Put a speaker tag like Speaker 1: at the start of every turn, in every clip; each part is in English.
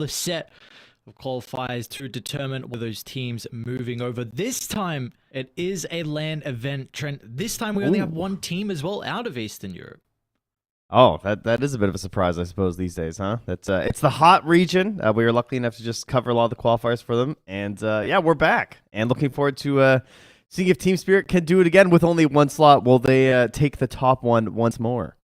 Speaker 1: the set of qualifiers to determine whether those teams moving over. This time, it is a LAN event, Trent. This time, we only have one team as well out of Eastern Europe.
Speaker 2: Oh, that is a bit of a surprise, I suppose, these days, huh? That's it's the hot region. We were lucky enough to just cover a lot of the qualifiers for them, and yeah, we're back and looking forward to seeing if Team Spirit can do it again with only one slot. Will they take the top one once more?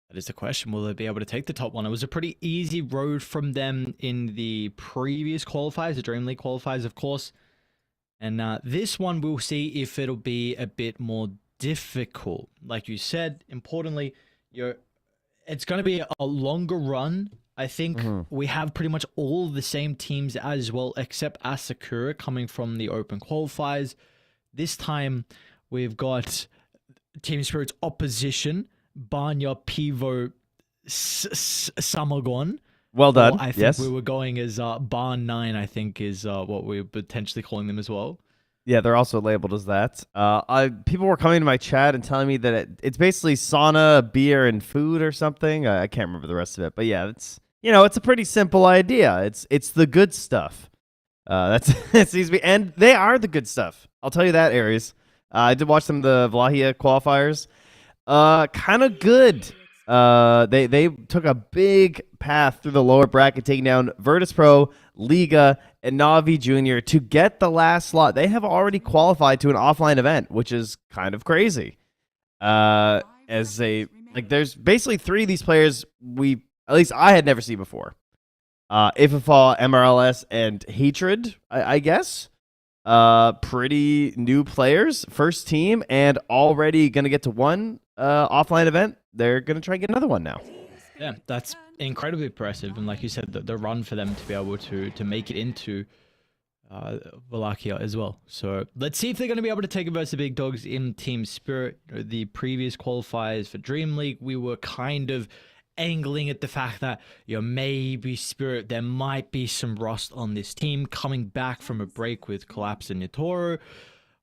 Speaker 1: That is the question. Will they be able to take the top one? It was a pretty easy road from them in the previous qualifiers, the Dream League qualifiers, of course. And this one, we'll see if it'll be a bit more difficult. Like you said, importantly, it's going to be a longer run. I think we have pretty much all the same teams as well, except Asakura coming from the open qualifiers. This time, we've got Team Spirit's opposition, Banya, Pivo, Samagon.
Speaker 2: Well done.
Speaker 1: I think we were going as Barn 9, I think is what we're potentially calling them as well.
Speaker 2: Yeah, they're also labeled as that. People were coming to my chat and telling me that it's basically sauna, beer, and food or something. I can't remember the rest of it, but yeah, it's it's a pretty simple idea. It's the good stuff. That's it seems to be, and they are the good stuff. I'll tell you that, Aries. I did watch some of the Vlahia qualifiers. Kind of good. They took a big path through the lower bracket, taking down Virtus Pro, Liga, and Navi Junior to get the last slot. They have already qualified to an offline event, which is kind of crazy. There's basically three of these players at least I had never seen before. Ifafall, MRLS, and Hatred, I guess. Pretty new players, first team, and already gonna get to one offline event. They're gonna try and get another one now.
Speaker 1: Yeah, that's incredibly impressive, and like you said, the run for them to be able to make it into Wallachia as well. So let's see if they're going to be able to take it versus the big dogs in Team Spirit. The previous qualifiers for Dream League, we were kind of angling at the fact that maybe Spirit, there might be some rust on this team coming back from a break with Collapse and Nitoro.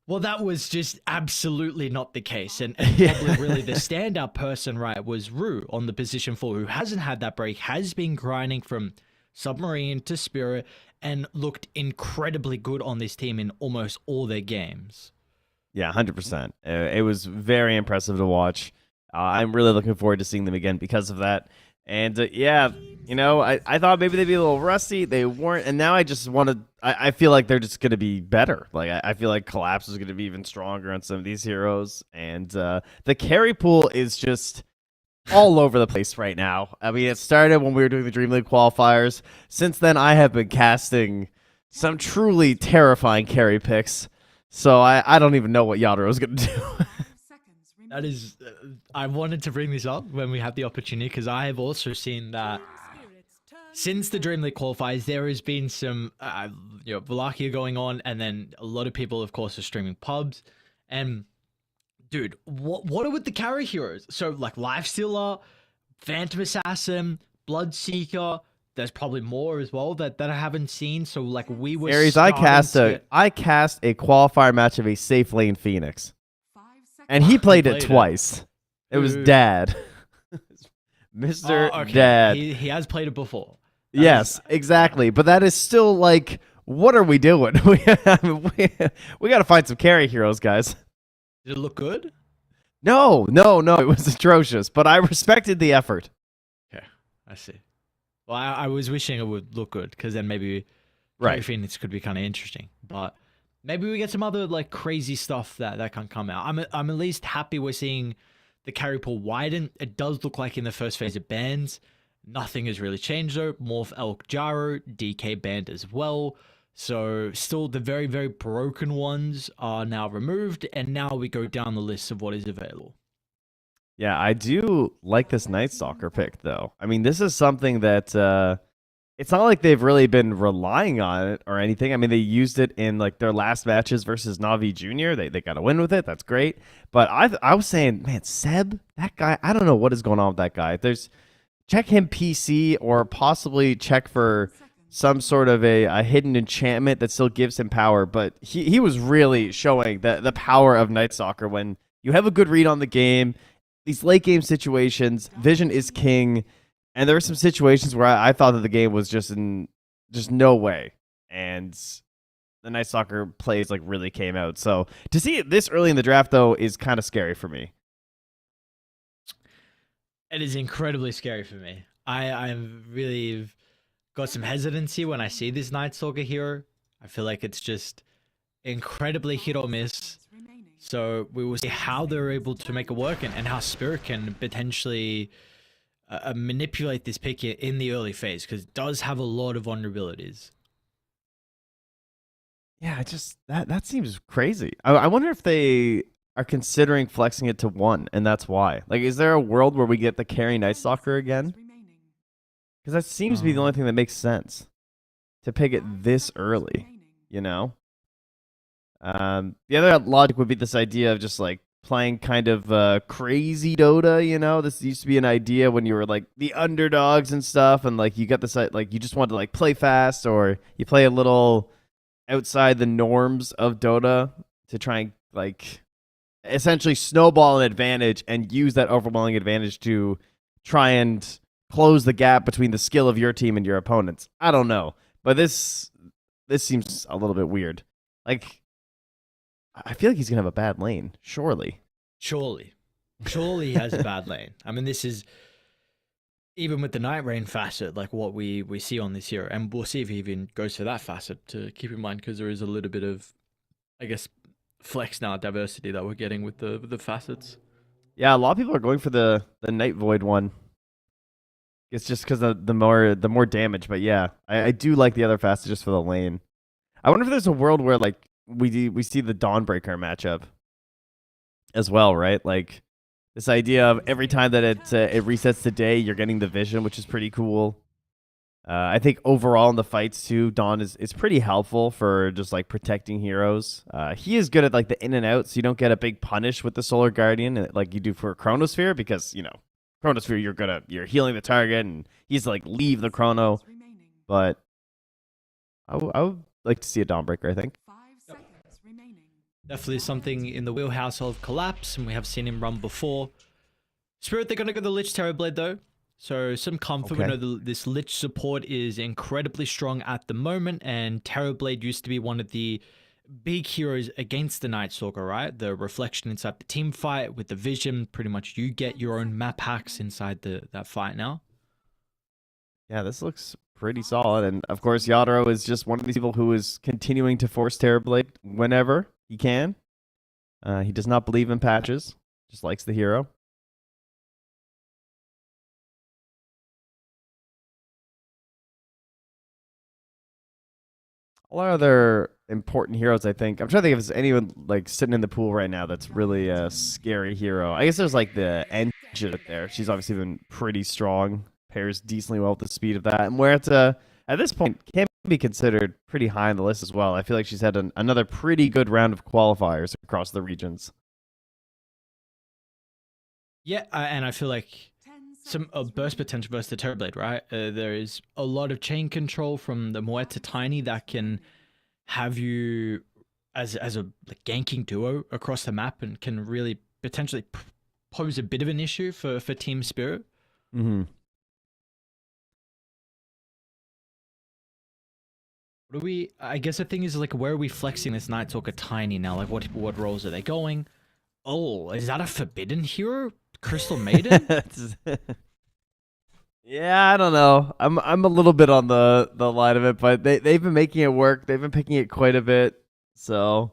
Speaker 1: Well, that was just absolutely not the case. And probably really the standout person, right, was Rue on the position 4, who hasn't had that break, has been grinding from Submarine to Spirit, and looked incredibly good on this team in almost all their games.
Speaker 2: Yeah, 100%. It was very impressive to watch. I'm really looking forward to seeing them again because of that. And yeah, I thought maybe they'd be a little rusty. They weren't, and now I just want to. I feel like they're just going to be better. Like I feel like Collapse is going to be even stronger on some of these heroes, and the carry pool is just all over the place right now. I mean, it started when we were doing the Dream League qualifiers. Since then, I have been casting some truly terrifying carry picks. So I don't even know what Yadro is going to do.
Speaker 1: That is, I wanted to bring this up when we had the opportunity, because I have also seen that since the Dream League qualifiers, there has been some, Wallachia going on, and then a lot of people, of course, are streaming pubs. And, dude, what are with the carry heroes? So, like, Lifestealer, Phantom Assassin, Bloodseeker, there's probably more as well that I haven't seen. So, like, we were
Speaker 2: Aries, I cast a qualifier match of a safe lane Phoenix. And he played it twice. It was Dad. Mr. Dad.
Speaker 1: He has played it before.
Speaker 2: Yes, exactly. But that is still like, what are we doing? We got to find some carry heroes, guys.
Speaker 1: Did it look good?
Speaker 2: No. It was atrocious. But I respected the effort.
Speaker 1: Okay, I see. Well, I was wishing it would look good, because then maybe Phoenix could be kind of interesting. But maybe we get some other like crazy stuff that can come out. I'm at least happy we're seeing the carry pool widen. It does look like in the first phase it bans. Nothing has really changed though. Morph Elk Jaro, DK banned as well. So still the very, very broken ones are now removed, and now we go down the list of what is available.
Speaker 2: Yeah, I do like this Night Stalker pick though. I mean, this is something that it's not like they've really been relying on it or anything. I mean, they used it in like their last matches versus Navi Junior. They got a win with it. That's great. But I was saying, man, Seb, that guy, I don't know what is going on with that guy. Check him PC, or possibly check for some sort of a hidden enchantment that still gives him power. But he was really showing the power of Night Stalker when you have a good read on the game. These late game situations, vision is king. And there were some situations where I thought that the game was just no way. And the Night Stalker plays like really came out. So to see it this early in the draft though is kind of scary for me.
Speaker 1: It is incredibly scary for me. I'm really got some hesitancy when I see this Night Stalker hero. I feel like it's just incredibly hit or miss. So we will see how they're able to make it work and how Spirit can potentially manipulate this pick in the early phase, because it does have a lot of vulnerabilities.
Speaker 2: Yeah, it just that seems crazy. I wonder if they are considering flexing it to 1, and that's why. Like, is there a world where we get the carry Night Stalker again? Because that seems to be the only thing that makes sense to pick it this early, you know? The other logic would be this idea of just like playing kind of crazy Dota, you know? This used to be an idea when you were like the underdogs and stuff, and like you got this, like you just wanted to like play fast, or you play a little outside the norms of Dota to try and like essentially snowball an advantage and use that overwhelming advantage to try and close the gap between the skill of your team and your opponents. I don't know, but this seems a little bit weird. Like, I feel like he's gonna have a bad lane. Surely he has a bad lane. I mean, this is even with the Night Rain facet, like what we see on this hero, and we'll see if he even goes for that facet to keep in mind, because there is a little bit of, I guess, flex now diversity that we're getting with the facets. Yeah, a lot of people are going for the Night Void one. It's just because of the more damage, but yeah, I do like the other facet just for the lane. I wonder if there's a world where like we see the Dawnbreaker matchup as well, right? Like this idea of every time that it resets the day, you're getting the vision, which is pretty cool. I think overall in the fights too, Dawn is pretty helpful for just like protecting heroes. He is good at like the in and out, so you don't get a big punish with the Solar Guardian like you do for Chronosphere, because Chronosphere you're healing the target and he's like leave the Chrono. But I would like to see a Dawnbreaker, I think.
Speaker 1: Definitely something in the wheelhouse of Collapse, and we have seen him run before. Spirit, they're going to go the Lich Terrorblade though. So some comfort.
Speaker 2: Okay.
Speaker 1: We know this Lich support is incredibly strong at the moment, and Terrorblade used to be one of the big heroes against the Night Stalker, right? The reflection inside the team fight with the vision. Pretty much you get your own map hacks inside that fight now.
Speaker 2: Yeah, this looks pretty solid. And of course, Yadro is just one of these people who is continuing to force Terrorblade whenever he can. He does not believe in patches, just likes the hero. A lot of other important heroes, I think. I'm trying to think if there's anyone like sitting in the pool right now that's really a scary hero. I guess there's like the engine there. She's obviously been pretty strong. Pairs decently well with the speed of that. And Muerta, at this point, can be considered pretty high on the list as well. I feel like she's had another pretty good round of qualifiers across the regions.
Speaker 1: Yeah, and I feel like some burst potential versus the Terrorblade, right? There is a lot of chain control from the Muerta Tiny that can have you as a like, ganking duo across the map, and can really potentially pose a bit of an issue for Team Spirit.
Speaker 2: Mm-hmm.
Speaker 1: I guess the thing is, like, where are we flexing this Night Stalker Tiny now? Like, what roles are they going? Oh, is that a forbidden hero? Crystal Maiden?
Speaker 2: Yeah, I don't know. I'm a little bit on the line of it, but they've been making it work. They've been picking it quite a bit. So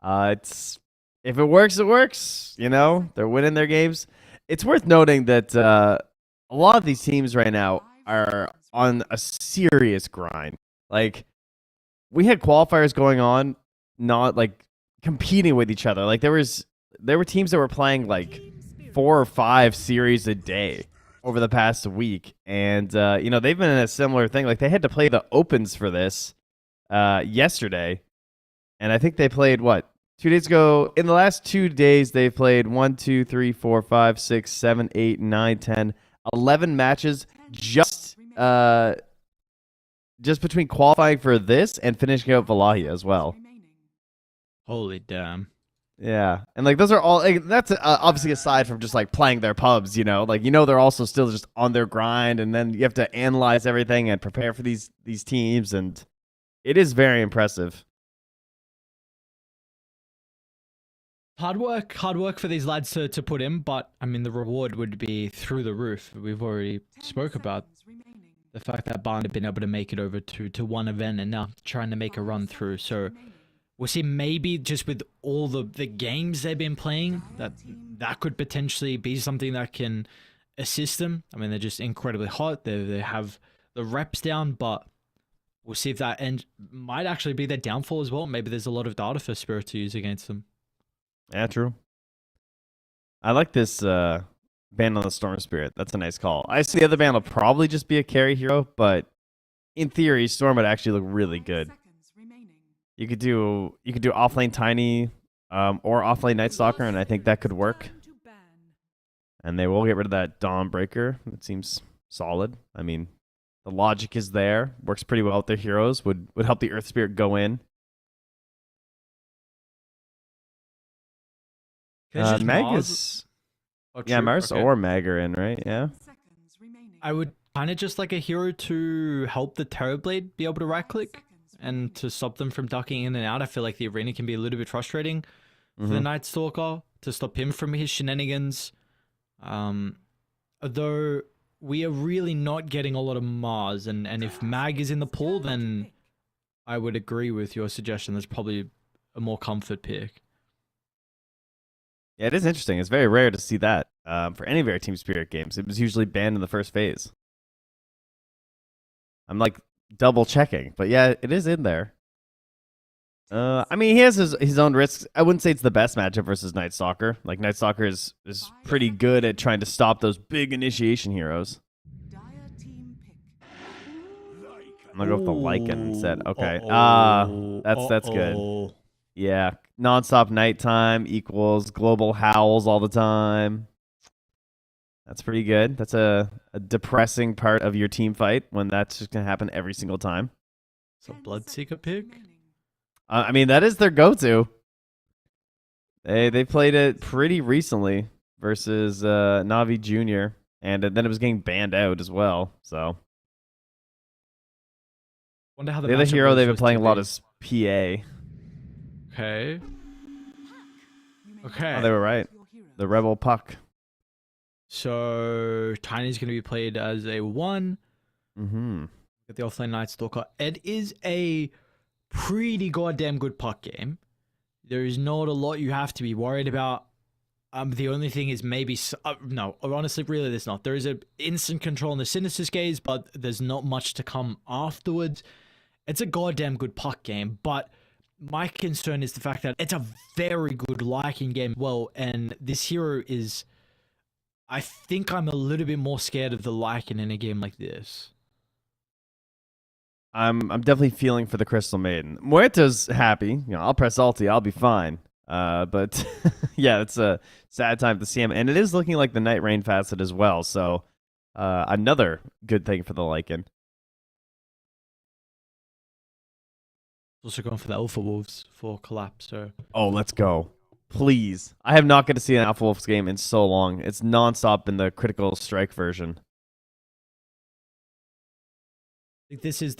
Speaker 2: it's if it works, it works. You know, they're winning their games. It's worth noting that a lot of these teams right now are on a serious grind. Like, we had qualifiers going on, not like competing with each other. Like there were teams that were playing like 4 or 5 series a day over the past week, and they've been in a similar thing. Like they had to play the opens for this yesterday, and I think they played 2 days ago. In the last 2 days, they played 1, 2, 3, 4, 5, 6, 7, 8, 9, 10, 11 matches just between qualifying for this and finishing out Valahia as well.
Speaker 1: Holy damn.
Speaker 2: Yeah, and like those are all like, that's obviously aside from just like playing their pubs, you know, like they're also still just on their grind, and then you have to analyze everything and prepare for these teams, and it is very impressive.
Speaker 1: Hard work for these lads to put in, but I mean the reward would be through the roof. We've already spoke about the fact that Barn had been able to make it over to one event and now trying to make a run through. So we'll see, maybe just with all the games they've been playing, that could potentially be something that can assist them. I mean, they're just incredibly hot. They have the reps down, but we'll see if that might actually be their downfall as well. Maybe there's a lot of data for Spirit to use against them.
Speaker 2: Yeah, true. I like this ban on the Storm Spirit. That's a nice call. I see the other ban will probably just be a carry hero, but in theory, Storm would actually look really good. You could do offlane Tiny or offlane Night Stalker, and I think that could work. And they will get rid of that Dawn Breaker. It seems solid. I mean, the logic is there. Works pretty well with their heroes. Would help the Earth Spirit go in. Magus. Yeah, Mars or Mag are in, right? Yeah.
Speaker 1: I would kind of just like a hero to help the terrorblade be able to right click and to stop them from ducking in and out. I feel like the arena can be a little bit frustrating for the Night Stalker, to stop him from his shenanigans. Though we are really not getting a lot of Mars, and if Mag is in the pool, then I would agree with your suggestion. There's probably a more comfort pick.
Speaker 2: Yeah, it is interesting. It's very rare to see that for any of our Team Spirit games. It was usually banned in the first phase. I'm like double checking, but yeah, it is in there. I mean, he has his own risks. I wouldn't say it's the best matchup versus Night Stalker. Like, Night Stalker is pretty good at trying to stop those big initiation heroes. I'm gonna go with the Lycan set. Okay. That's good. Yeah, nonstop nighttime equals global howls all the time. That's pretty good. That's a depressing part of your team fight when that's just gonna happen every single time.
Speaker 1: So Bloodseeker pick?
Speaker 2: I mean, that is their go-to. They played it pretty recently versus Navi Jr. and then it was getting banned out as well. So
Speaker 1: wonder how
Speaker 2: the other hero they've been playing a lot is PA.
Speaker 1: Okay. Okay.
Speaker 2: Oh, they were right. The Rebel Puck.
Speaker 1: So Tiny's going to be played as a 1. Get the offlane Night Stalker. It is a pretty goddamn good puck game. There is not a lot you have to be worried about. The only thing is maybe... no, honestly, really, there's not. There is an instant control in the Sinister's Gaze, but there's not much to come afterwards. It's a goddamn good puck game, but my concern is the fact that it's a very good Lycan game. Well, and this hero is... I think I'm a little bit more scared of the Lycan in a game like this.
Speaker 2: I'm definitely feeling for the Crystal Maiden. Muerta's happy. I'll press ulti. I'll be fine. But yeah, it's a sad time to see him. And it is looking like the Night Rain facet as well. So another good thing for the Lycan.
Speaker 1: Also going for the Alpha Wolves for collapse. So.
Speaker 2: Oh, let's go. Please. I have not got to see an Alpha Wolves game in so long. It's nonstop in the Critical Strike version.
Speaker 1: I think this is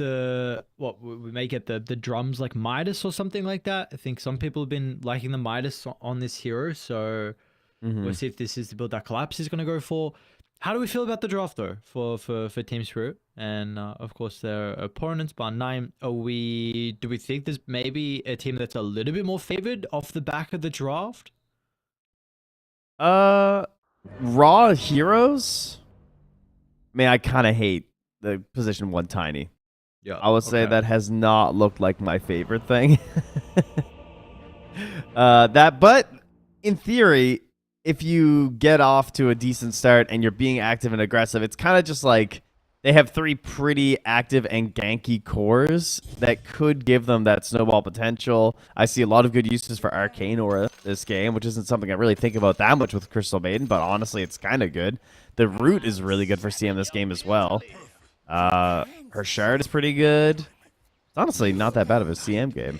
Speaker 1: what we may get the drums like Midas or something like that. I think some people have been liking the Midas on this hero. So we'll see if this is the build that Collapse is going to go for. How do we feel about the draft though for Team Spirit and of course their opponents? Bar 9. Do we think there's maybe a team that's a little bit more favored off the back of the draft?
Speaker 2: Raw heroes. I mean, I kind of hate the position 1 Tiny.
Speaker 1: Yeah,
Speaker 2: I would say that has not looked like my favorite thing. But in theory, if you get off to a decent start and you're being active and aggressive, it's kind of just like they have 3 pretty active and ganky cores that could give them that snowball potential. I see a lot of good uses for Arcane Aura this game, which isn't something I really think about that much with Crystal Maiden, but honestly, it's kind of good. The Root is really good for CM this game as well. Her Shard is pretty good. It's honestly not that bad of a CM game.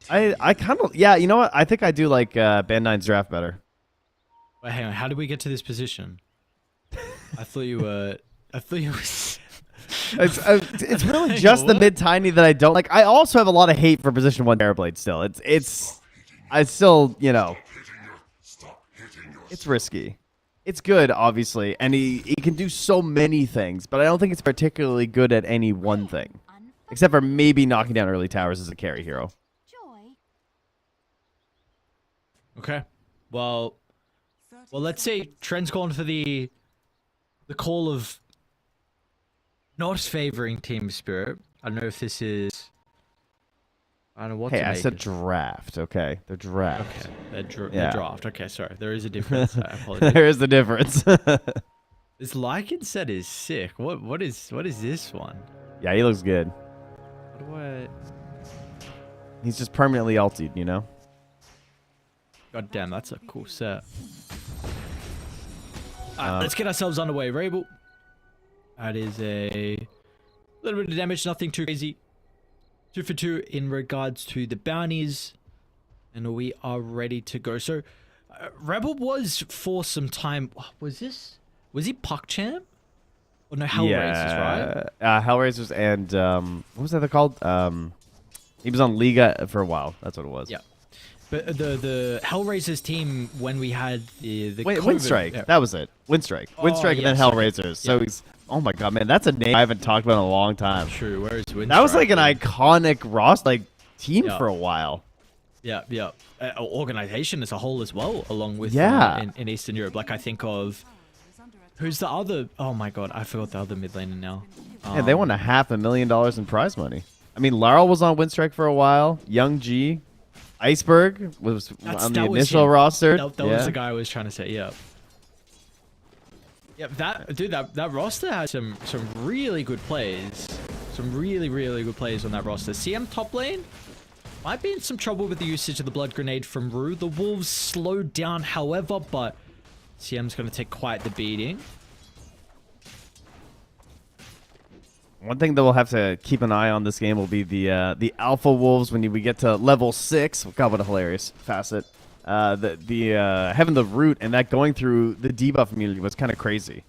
Speaker 2: I kind of, yeah, you know what? I think I do like Band 9's draft better.
Speaker 1: Wait, hang on. How did we get to this position? I thought you were. I thought you were.
Speaker 2: It's really just the mid tiny that I don't like. I also have a lot of hate for position 1 terrorblade still. I still, you know, it's risky. It's good, obviously, and he can do so many things, but I don't think it's particularly good at any one thing. Except for maybe knocking down early towers as a carry hero.
Speaker 1: Okay. Well, let's say Trent's gone for the call of not favoring Team Spirit. I don't know if this is. I don't know what.
Speaker 2: Hey,
Speaker 1: to
Speaker 2: I
Speaker 1: make
Speaker 2: said
Speaker 1: it.
Speaker 2: draft. Okay, they're draft.
Speaker 1: Okay, they're draft. Okay, sorry. There is a difference. I apologize.
Speaker 2: There is the difference.
Speaker 1: This Lycan set is sick. What is this one?
Speaker 2: Yeah, he looks good.
Speaker 1: What do I?
Speaker 2: He's just permanently ulted, you know?
Speaker 1: God damn, that's a cool set. Alright, let's get ourselves underway. Rabel. That is a little bit of damage, nothing too crazy. 2 for 2 in regards to the bounties. And we are ready to go. So, Rebel was for some time. Was he Puck Champ? Or no, Hellraisers, right?
Speaker 2: Hellraisers and, what was that called? He was on Liga for a while. That's what it was.
Speaker 1: Yeah. But the Hellraisers team, when we had the
Speaker 2: Wait,
Speaker 1: COVID,
Speaker 2: Windstrike.
Speaker 1: yeah.
Speaker 2: That was it. Windstrike.
Speaker 1: Oh,
Speaker 2: Windstrike and then
Speaker 1: yes,
Speaker 2: Hellraisers. So
Speaker 1: yeah.
Speaker 2: he's, oh my god, man, that's a name I haven't talked about in a long time.
Speaker 1: True. Where is Windstrike?
Speaker 2: That was like an iconic team
Speaker 1: Yeah.
Speaker 2: for a while.
Speaker 1: Yeah. Organization as a whole as well, along with in Eastern Europe. Like I think of who's the other? Oh my god, I forgot the other mid laner now.
Speaker 2: Yeah, they won $500,000 in prize money. I mean, Laurel was on Windstrike for a while. Young G, Iceberg was on the initial roster.
Speaker 1: That was the guy I was trying to say. Yeah. Yeah, that roster has some really good plays. Some really good plays on that roster. CM top lane might be in some trouble with the usage of the blood grenade from Rue. The Wolves slowed down, however, but CM's going to take quite the beating.
Speaker 2: One thing that we'll have to keep an eye on this game will be the Alpha Wolves when we get to level 6. God, what a hilarious facet. Having the root and that going through the debuff immunity was kind of crazy.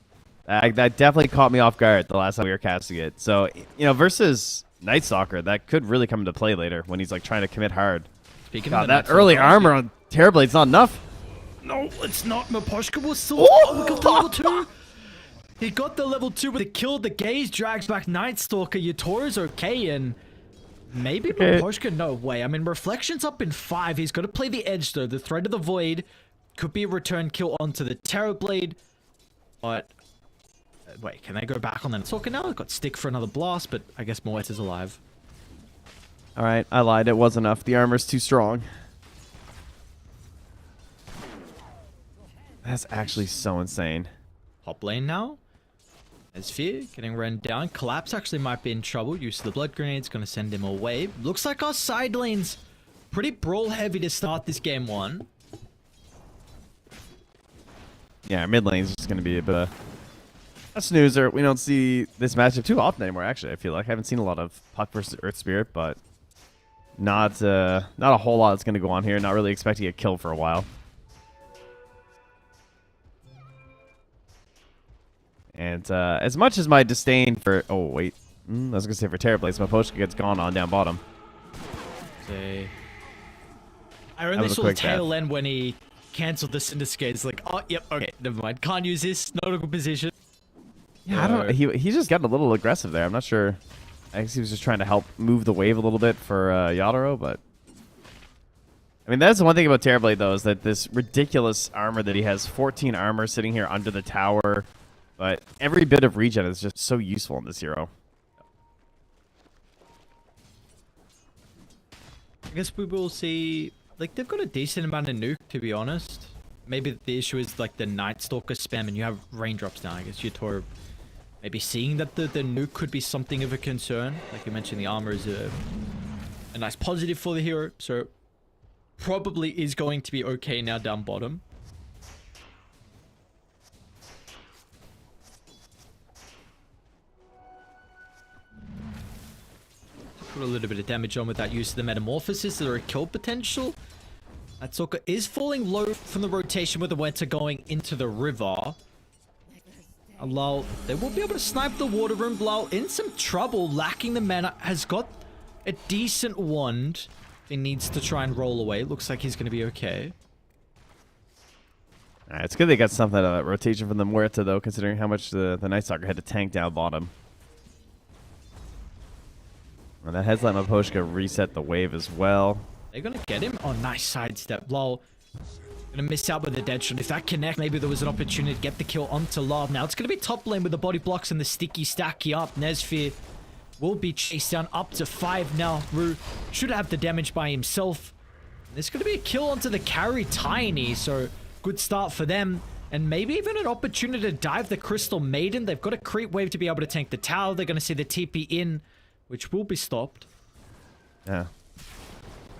Speaker 2: That definitely caught me off guard the last time we were casting it. So, you know, versus Night Stalker, that could really come into play later when he's like trying to commit hard.
Speaker 1: Speaking
Speaker 2: God,
Speaker 1: of
Speaker 2: that early armor on Terrorblade's not enough.
Speaker 1: No, it's not. Maposhka was still. Oh, we got the level 2. He got the level 2 with the kill. The gaze drags back Night Stalker. Yatoro's okay, and maybe Maposhka. No way. I mean, Reflection's up in 5. He's got to play the edge though. The Thread of the Void could be a return kill onto the Terrorblade, but wait, can they go back on the Stalker now? Got stick for another blast, but I guess Moet is alive.
Speaker 2: All right, I lied. It was enough. The armor's too strong. That's actually so insane.
Speaker 1: Top lane now. As Fear getting run down. Collapse actually might be in trouble. Use of the blood grenade's going to send him away. Looks like our side lane's pretty brawl heavy to start this game 1.
Speaker 2: Yeah, our mid lane's just going to be a bit of a snoozer. We don't see this matchup too often anymore, actually, I feel like. I haven't seen a lot of Puck versus Earth Spirit, but not a whole lot that's going to go on here. Not really expecting a kill for a while. And as much as my disdain for... Oh, wait. I was going to say for Terrorblades, my potion gets gone on down bottom.
Speaker 1: I only saw the tail end when he cancelled the Cinderscape. It's like, oh, yep, okay, never mind. Can't use this. Not a good position.
Speaker 2: Yeah, I don't... He just got a little aggressive there. I'm not sure. I guess he was just trying to help move the wave a little bit for Yatoro, but... I mean, that's the one thing about Terrorblade, though, is that this ridiculous armor that he has. 14 armor sitting here under the tower... But every bit of regen is just so useful in this hero.
Speaker 1: I guess we will see... Like, they've got a decent amount of nuke, to be honest. Maybe the issue is, like, the Night Stalker spam, and you have raindrops now. I guess Yatoro maybe seeing that the nuke could be something of a concern. Like you mentioned, the armor is a nice positive for the hero. So, probably is going to be okay now down bottom. Put a little bit of damage on with that use of the metamorphosis. Is there a kill potential? That stalker is falling low from the rotation with the winter going into the river. Lal, they won't be able to snipe the water room. Lal in some trouble, lacking the mana. Has got a decent wand. He needs to try and roll away. Looks like he's going to be okay.
Speaker 2: Alright, it's good they got something out of that rotation from the Muerta, though, considering how much the Night Stalker had to tank down bottom. And that has let Maposhka reset the wave as well.
Speaker 1: They're going to get him. Oh, nice sidestep. Lal going to miss out with the dead shot. If that connect, maybe there was an opportunity to get the kill onto Lal. Now it's going to be top lane with the body blocks and the sticky stacky up. Nesfear will be chased down up to 5 now. Rue should have the damage by himself. There's going to be a kill onto the carry Tiny, so good start for them. And maybe even an opportunity to dive the Crystal Maiden. They've got a creep wave to be able to tank the tower. They're going to see the TP in, which will be stopped.
Speaker 2: Yeah.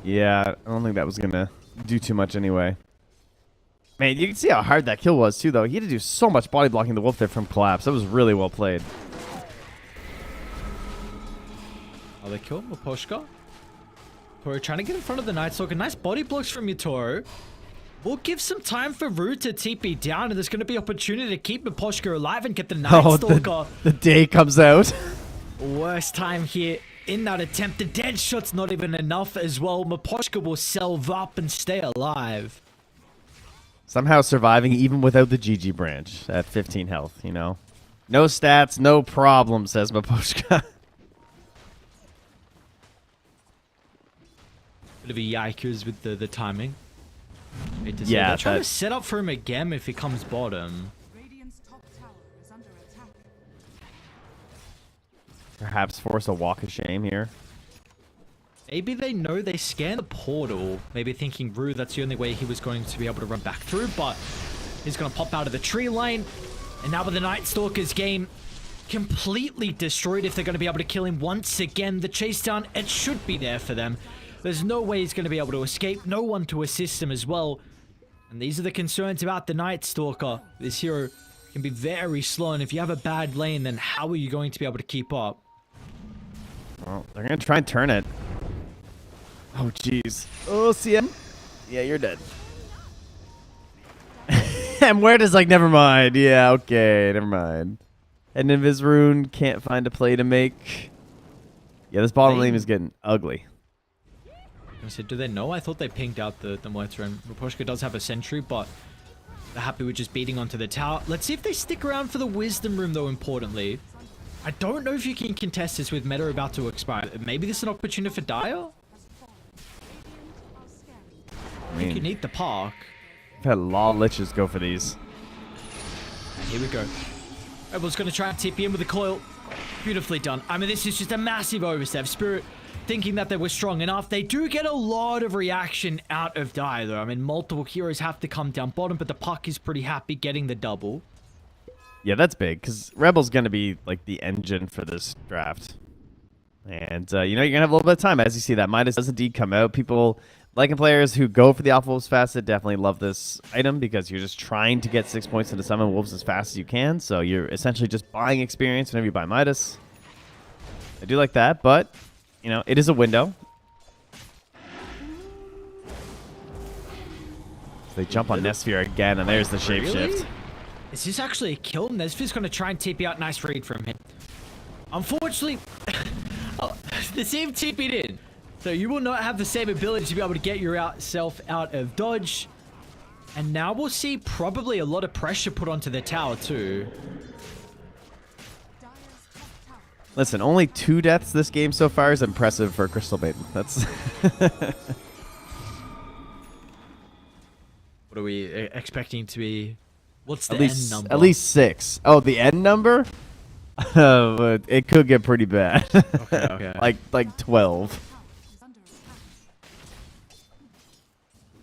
Speaker 2: Yeah, I don't think that was going to do too much anyway. Man, you can see how hard that kill was, too, though. He had to do so much body blocking the Wolf there from Collapse. That was really well played.
Speaker 1: Oh, they killed Maposhka. Toro trying to get in front of the Night Stalker. Nice body blocks from Yatoro. We'll give some time for Rue to TP down, and there's going to be opportunity to keep Maposhka alive and get the Night Stalker.
Speaker 2: The day comes out.
Speaker 1: Worst time here in that attempt. The dead shot's not even enough as well. Maposhka will salve up and stay alive.
Speaker 2: Somehow surviving even without the GG branch at 15 health, you know. No stats, no problem, says Maposhka.
Speaker 1: Bit of a yikers with the timing.
Speaker 2: Yeah,
Speaker 1: they're trying to set up for him again if he comes bottom.
Speaker 3: Radiant's top tower is under attack.
Speaker 2: Perhaps force a walk of shame here.
Speaker 1: Maybe they know they scan the portal. Maybe thinking Rue, that's the only way he was going to be able to run back through. But he's going to pop out of the tree lane. And now with the Night Stalker's game completely destroyed, if they're going to be able to kill him once again, the chase down, it should be there for them. There's no way he's going to be able to escape. No one to assist him as well. And these are the concerns about the Night Stalker. This hero can be very slow. And if you have a bad lane, then how are you going to be able to keep up?
Speaker 2: Well, they're going to try and turn it. Oh, jeez. Oh, CM. Yeah, you're dead. And Muerta's like, never mind. Yeah, okay, never mind. And Invis Rune can't find a play to make. Yeah, this bottom lane is getting ugly.
Speaker 1: I said, do they know? I thought they pinged out the Muerta, and Maposhka does have a sentry, but they're happy with just beating onto the tower. Let's see if they stick around for the Wisdom Room, though, importantly. I don't know if you can contest this with meta about to expire. Maybe this is an opportunity for Dire? I think you need the park.
Speaker 2: I've had a lot of liches go for these.
Speaker 1: And here we go. Rebel's going to try and TP in with the coil. Beautifully done. I mean, this is just a massive overstep. Spirit thinking that they were strong enough. They do get a lot of reaction out of Dire, though. I mean, multiple heroes have to come down bottom, but the puck is pretty happy getting the double.
Speaker 2: Yeah, that's big, because Rebel's going to be, like, the engine for this draft. And, you know, you're going to have a little bit of time. As you see, that Midas does indeed come out. People liking players who go for the Alpha Wolves facet definitely love this item, because you're just trying to get 6 points into Summon Wolves as fast as you can. So you're essentially just buying experience whenever you buy Midas. I do like that, but, you know, it is a window. So they jump on Nesfear again, and there's the shapeshift.
Speaker 1: Really? Is this actually a kill? Nesfear's going to try and TP out. Nice read from him. Unfortunately, the same TP'd in. So you will not have the same ability to be able to get yourself out of dodge. And now we'll see probably a lot of pressure put onto the tower too.
Speaker 2: Listen, only 2 deaths this game so far is impressive for Crystal Maiden. That's...
Speaker 1: What are we expecting to be? What's the end number?
Speaker 2: At least 6. Oh, the end number? But it could get pretty bad.
Speaker 1: Okay.
Speaker 2: like 12.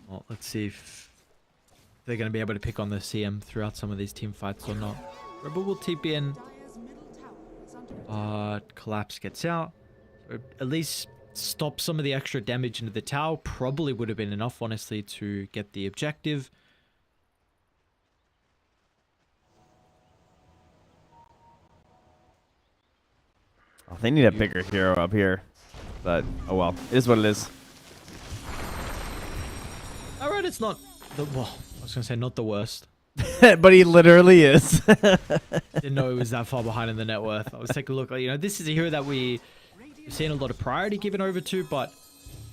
Speaker 1: Well, let's see if they're going to be able to pick on the CM throughout some of these team fights or not. Rebel will TP in. Collapse gets out. So at least stop some of the extra damage into the tower. Probably would have been enough, honestly, to get the objective.
Speaker 2: Oh, they need a bigger hero up here. But, oh well. It is what it is.
Speaker 1: Alright, it's not the... Well, I was going to say not the worst.
Speaker 2: But he literally is.
Speaker 1: Didn't know he was that far behind in the net worth. I was taking a look. You know, this is a hero that we've seen a lot of priority given over to, but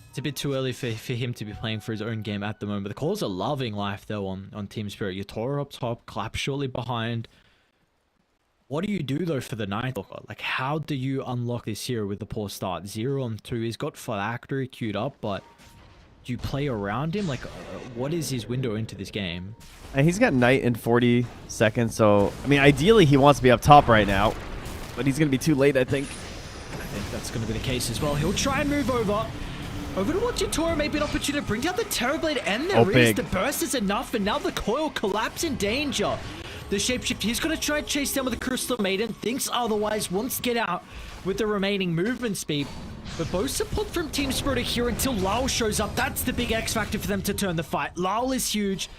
Speaker 1: it's a bit too early for him to be playing for his own game at the moment. But the calls are loving life, though, on Team Spirit. Yatoro up top, Clap shortly behind. What do you do, though, for the Night Stalker? Like, how do you unlock this hero with the poor start? 0 on 2. He's got Phylactery queued up, but do you play around him? Like, what is his window into this game?
Speaker 2: And he's got Knight in 40 seconds, so... I mean, ideally, he wants to be up top right now. But he's going to be too late, I think.
Speaker 1: I think that's going to be the case as well. He'll try and move over to what Yatoro may be an opportunity to bring down the Terrorblade, and there is.
Speaker 2: Big.
Speaker 1: The burst is enough, and now the coil collapse in danger. The shapeshift, he's going to try and chase down with the Crystal Maiden, thinks otherwise, wants to get out with the remaining movement speed. But both support from Team Spirit are here until Lyle shows up. That's the big X factor for them to turn the fight. Lyle is huge,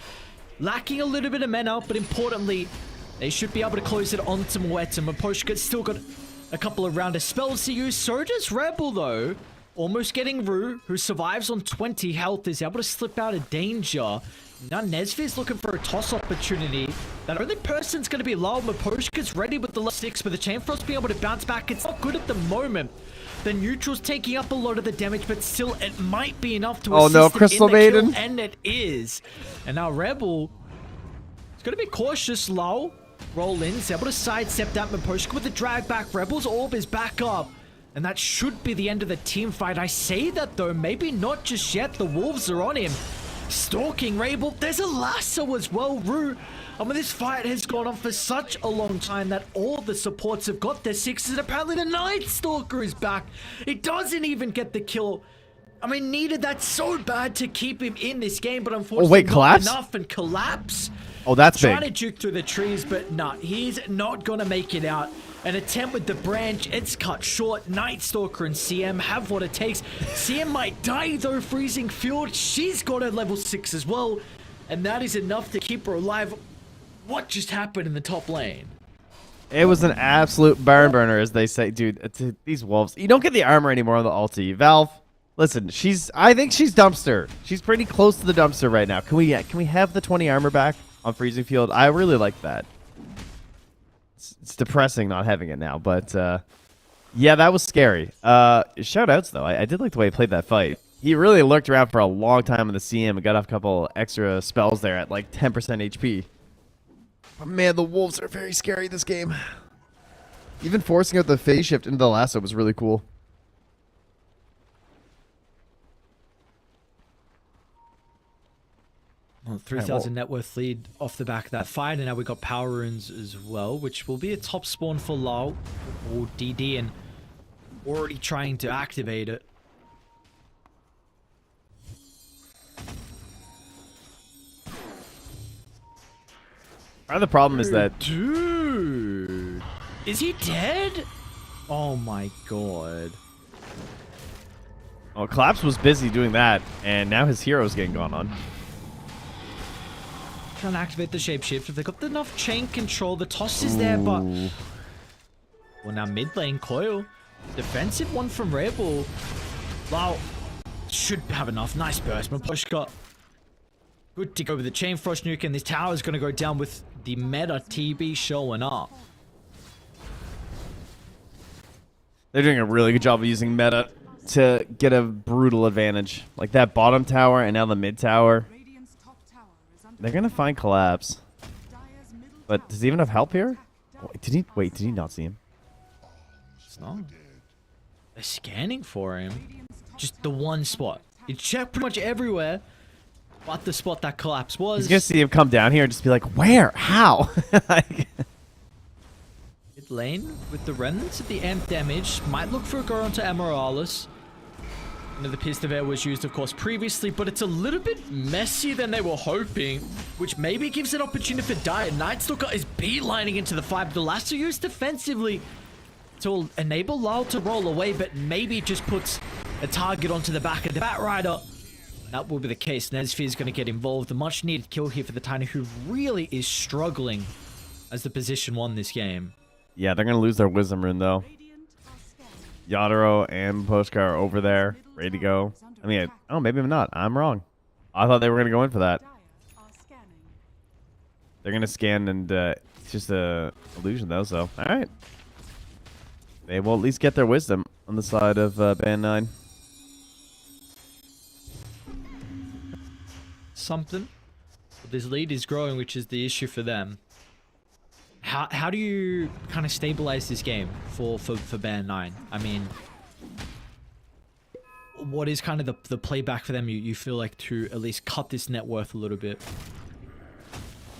Speaker 1: lacking a little bit of mana, but importantly, they should be able to close it on to Moeta. Maposhka's still got a couple of round of spells to use. So does Rebel, though. Almost getting Rue, who survives on 20 health, is able to slip out of danger. Now Nesvi's looking for a toss opportunity. That only person's going to be Lyle. Maposhka's ready with the level 6, but the Chain Frost being able to bounce back. It's not good at the moment. The neutral's taking up a lot of the damage, but still, it might be enough to assist
Speaker 2: no,
Speaker 1: him
Speaker 2: Crystal
Speaker 1: in the kill,
Speaker 2: Maiden.
Speaker 1: and it is. And now Rebel is going to be cautious. Lyle roll in, is able to sidestep that. Maposhka with the drag back. Rebel's orb is back up. And that should be the end of the team fight. I say that, though, maybe not just yet. The Wolves are on him. Stalking Rabel. There's a lasso as well, Rue. I mean, this fight has gone on for such a long time that all the supports have got their 6s, and apparently the Night Stalker is back. It doesn't even get the kill. I mean, needed that so bad to keep him in this game, but unfortunately not
Speaker 2: collapse?
Speaker 1: enough, and collapse.
Speaker 2: Oh, that's
Speaker 1: Trying
Speaker 2: big.
Speaker 1: to juke through the trees, but no, he's not gonna make it out. An attempt with the branch, it's cut short. Night Stalker and CM have what it takes. CM might die though, freezing field. She's got a level 6 as well, and that is enough to keep her alive. What just happened in the top lane?
Speaker 2: It was an absolute barn burner, as they say. Dude, these Wolves. You don't get the armor anymore on the ulti. Valve, listen, I think she's dumpster. She's pretty close to the dumpster right now. Can we have the 20 armor back on freezing field? I really like that. It's depressing not having it now, but yeah, that was scary. Shout outs though. I did like the way he played that fight. He really lurked around for a long time in the CM and got off a couple extra spells there at like 10% HP. But man, the Wolves are very scary this game. Even forcing out the phase shift into the lasso was really cool.
Speaker 1: Well, 3,000 net worth lead off the back of that fight, and now we got power runes as well, which will be a top spawn for Lao or DD, and already trying to activate it.
Speaker 2: Part of the problem is that
Speaker 1: Dude, is he dead? Oh my god.
Speaker 2: oh, Collapse was busy doing that, and now his hero's getting gone on.
Speaker 1: Trying to activate the shapeshift. If they've got enough chain control, the toss is there, but... Well, now mid lane, Coil. Defensive one from Rebel. Wow. Should have enough. Nice burst. Maposhka. Good to go with the Chain Frost nuke, and this tower is going to go down with the meta TB showing up.
Speaker 2: They're doing a really good job of using meta to get a brutal advantage. Like that bottom tower and now the mid tower.
Speaker 3: Radiant's top tower is under
Speaker 2: They're gonna find Collapse.
Speaker 3: Dire's middle
Speaker 2: But
Speaker 3: tower
Speaker 2: does he even have help here?
Speaker 3: attack.
Speaker 2: Wait, did he not see him?
Speaker 1: It's not. They're scanning for him. Just the one spot. He checked pretty much everywhere, but the spot that Collapse was.
Speaker 2: He's gonna see him come down here and just be like, where? How? Like,
Speaker 1: Mid lane with the remnants of the amp damage. Might look for a go onto Amorales. The Pistaver was used, of course, previously, but it's a little bit messier than they were hoping, which maybe gives an opportunity for Dire. Night Stalker is beelining into the fight. The lasso used defensively to enable Lyle to roll away, but maybe just puts a target onto the back of the Batrider. That will be the case. Nesfear is going to get involved. A much needed kill here for the Tiny, who really is struggling as the position 1 this game.
Speaker 2: yeah, they're gonna lose their Wisdom Rune though.
Speaker 3: Radiant are scanning.
Speaker 2: Yadaro and Poshka are over there, ready to go. I mean, oh, maybe I'm not. I'm wrong. I thought they were going to go in for that.
Speaker 3: Dire are scanning.
Speaker 2: They're going to scan, and it's just a illusion, though, so all right. They will at least get their wisdom on the side of Band 9.
Speaker 1: Something. But this lead is growing, which is the issue for them. How do you kind of stabilize this game for Band 9? I mean, what is kind of the playback for them you feel like to at least cut this net worth a little bit?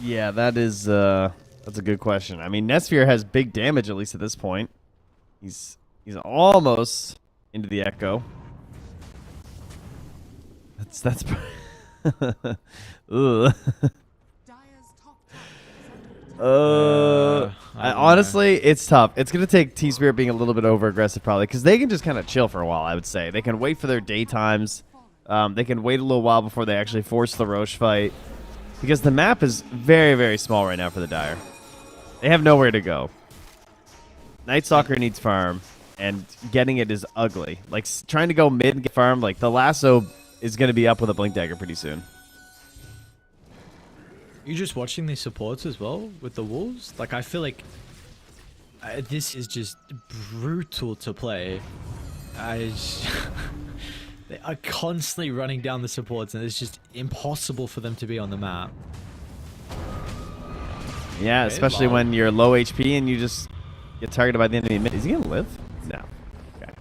Speaker 2: Yeah, that's a good question. I mean, Nesphere has big damage, at least at this point. He's almost into the Echo. That's ugh.
Speaker 3: Dire's top tower is under attack.
Speaker 2: Honestly, it's tough. It's going to take T-Spirit being a little bit over-aggressive probably, because they can just kind of chill for a while, I would say. They can wait for their daytimes. They can wait a little while before they actually force the Roche fight, because the map is very, very small right now for the Dire. They have nowhere to go. Night Stalker needs farm, and getting it is ugly. Like, trying to go mid and get farm, like, the lasso is going to be up with a Blink Dagger pretty soon.
Speaker 1: You just watching these supports as well with the Wolves? Like, I feel like this is just brutal to play. They are constantly running down the supports, and it's just impossible for them to be on the map.
Speaker 2: Yeah,
Speaker 1: Okay,
Speaker 2: especially
Speaker 1: wow.
Speaker 2: when you're low HP and you just get targeted by the enemy mid. Is he going to live? No. Okay.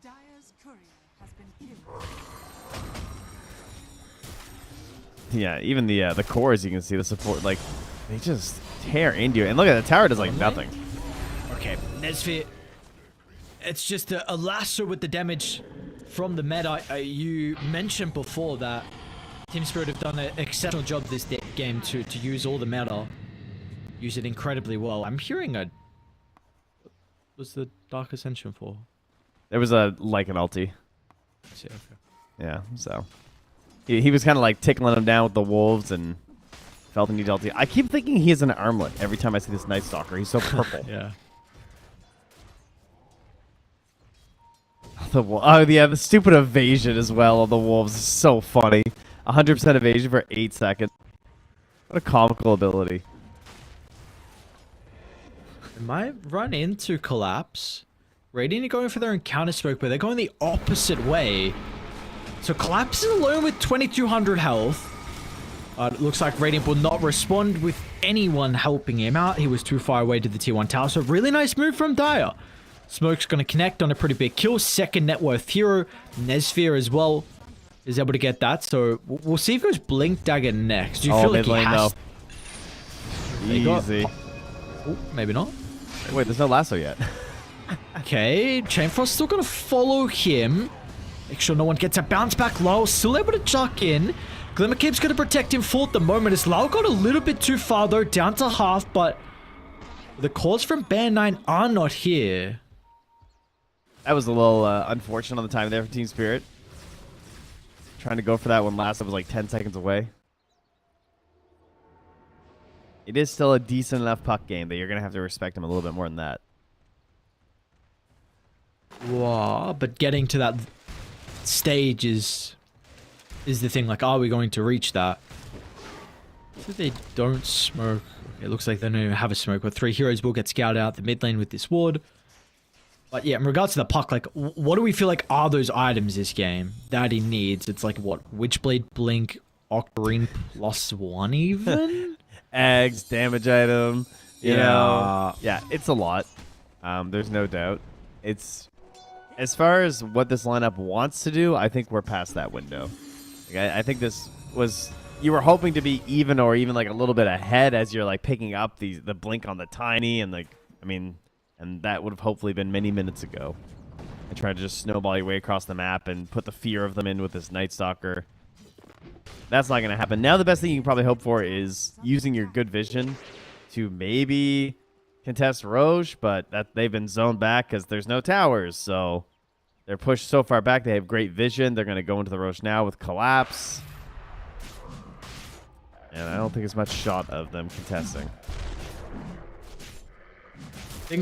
Speaker 3: Dire's courier has been killed.
Speaker 2: Yeah, even the cores, you can see the support, like, they just tear into it. And look at the tower does, like, nothing.
Speaker 1: Okay, Nesfit. It's just a lasso with the damage from the meta. You mentioned before that Team Spirit have done an exceptional job this game to use all the meta. Use it incredibly well. I'm hearing a... What was the Dark Ascension for?
Speaker 2: There was an ulti.
Speaker 1: I see, okay.
Speaker 2: Yeah, so. He was kind of, like, tickling him down with the wolves and felt the need ulti. I keep thinking he has an armlet every time I see this Night Stalker. He's so purple.
Speaker 1: Yeah.
Speaker 2: Oh, yeah, the stupid evasion as well of the wolves is so funny. 100% evasion for 8 seconds. What a comical ability.
Speaker 1: It might run into Collapse. Radiant are going for their encounter smoke, but they're going the opposite way. So Collapse is alone with 2200 health. It looks like Radiant will not respond with anyone helping him out. He was too far away to the T1 tower. So really nice move from Dire. Smoke's going to connect on a pretty big kill. Second net worth hero. Nesphere as well is able to get that. So we'll see if it goes Blink Dagger next. Do you feel like he has... They got-
Speaker 2: Easy.
Speaker 1: Oh, maybe not.
Speaker 2: Wait, there's no lasso yet.
Speaker 1: Okay, Chainfrost still gonna follow him. Make sure no one gets a bounce back. Lyle still able to chuck in. Glimmercape's gonna protect him for the moment as Lyle got a little bit too far though, down to half, but the calls from Band 9 are not here.
Speaker 2: That was a little unfortunate on the time there for Team Spirit. Trying to go for that when lasso was like 10 seconds away. It is still a decent enough puck game that you're going to have to respect him a little bit more than that.
Speaker 1: Wow, but getting to that stage is the thing. Like, are we going to reach that? So they don't smoke. It looks like they don't even have a smoke, but 3 heroes will get scouted out the mid lane with this ward. But yeah, in regards to the puck, like, what do we feel like are those items this game that he needs? It's like, what? Witchblade, Blink, Octarine +1 even?
Speaker 2: Eggs, damage item. You
Speaker 1: Yeah.
Speaker 2: know. Yeah, it's a lot. There's no doubt. It's... As far as what this lineup wants to do, I think we're past that window. Like, I think this was... You were hoping to be even or even like a little bit ahead as you're like picking up the blink on the tiny and like, I mean... And that would have hopefully been many minutes ago. And try to just snowball your way across the map and put the fear of them in with this Night Stalker. That's not going to happen. Now the best thing you can probably hope for is using your good vision to maybe contest Roche, but that they've been zoned back because there's no towers. So they're pushed so far back. They have great vision. They're going to go into the Roche now with Collapse. And I don't think it's much shot of them contesting.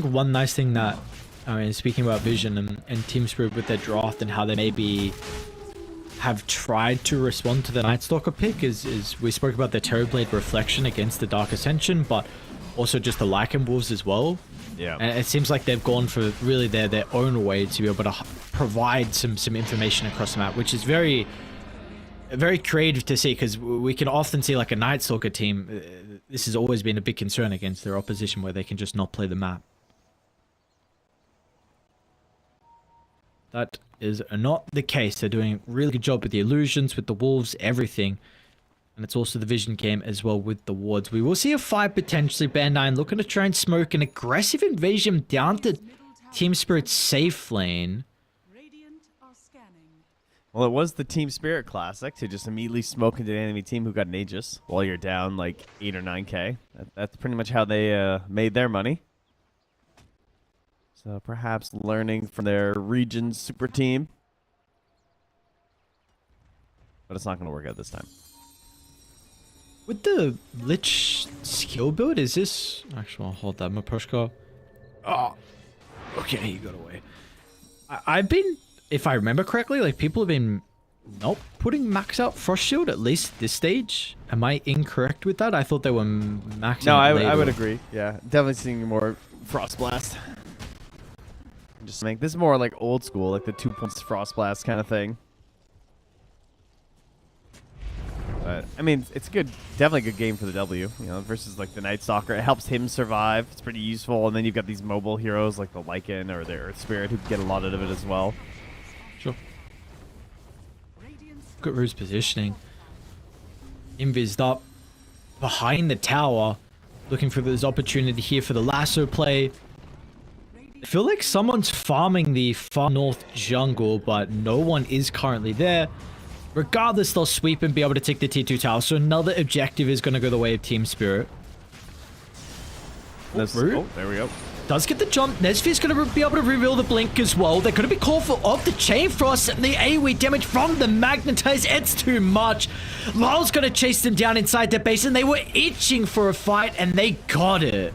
Speaker 1: think one nice thing that, I mean, speaking about Vision and Team Spirit with their draft and how they maybe have tried to respond to the Night Stalker pick is we spoke about the Terrorblade reflection against the Dark Ascension, but also just the Lycan Wolves as well.
Speaker 2: Yeah.
Speaker 1: And it seems like they've gone for really their own way to be able to provide some information across the map, which is very creative to see, because we can often see like a Night Stalker team. This has always been a big concern against their opposition, where they can just not play the map. That is not the case. They're doing a really good job with the illusions, with the wolves, everything. And it's also the vision game as well with the wards. We will see a fight potentially. Band 9 looking to try and smoke an aggressive invasion down to Team Spirit's safe lane.
Speaker 3: Radiant are scanning.
Speaker 2: Well, it was the Team Spirit Classic to just immediately smoke into the enemy team who got an Aegis while you're down like 8 or 9k. That's pretty much how they made their money. So perhaps learning from their region super team. But it's not going to work out this time.
Speaker 1: With the Lich skill build, is this... Actually, I'll hold that, Mapushka. Oh, okay, you got away. I've been, if I remember correctly, like people have been not putting max out Frost Shield, at least this stage. Am I incorrect with that? I thought they were maxing
Speaker 2: No,
Speaker 1: it later.
Speaker 2: I would agree. Yeah, definitely seeing more Frost Blast. Just make this more like old school, like the 2 points Frost Blast kind of thing. But I mean, it's good, definitely a good game for the W. You know, versus like the Night Stalker, it helps him survive. It's pretty useful, and then you've got these mobile heroes like the Lycan or the Earth Spirit who get a lot out of it as well.
Speaker 1: Sure. Look at Rue's positioning. Invised up behind the tower, looking for this opportunity here for the lasso play. I feel like someone's farming the far north jungle, but no one is currently there. Regardless, they'll sweep and be able to take the T2 tower. So another objective is going to go the way of Team Spirit.
Speaker 2: Oh, there we go.
Speaker 1: Does get the jump. Nesfear's going to be able to reveal the blink as well. They're going to be careful of the Chain Frost and the AoE damage from the Magnetize. It's too much. Lyle's going to chase them down inside their base, and they were itching for a fight, and they got it.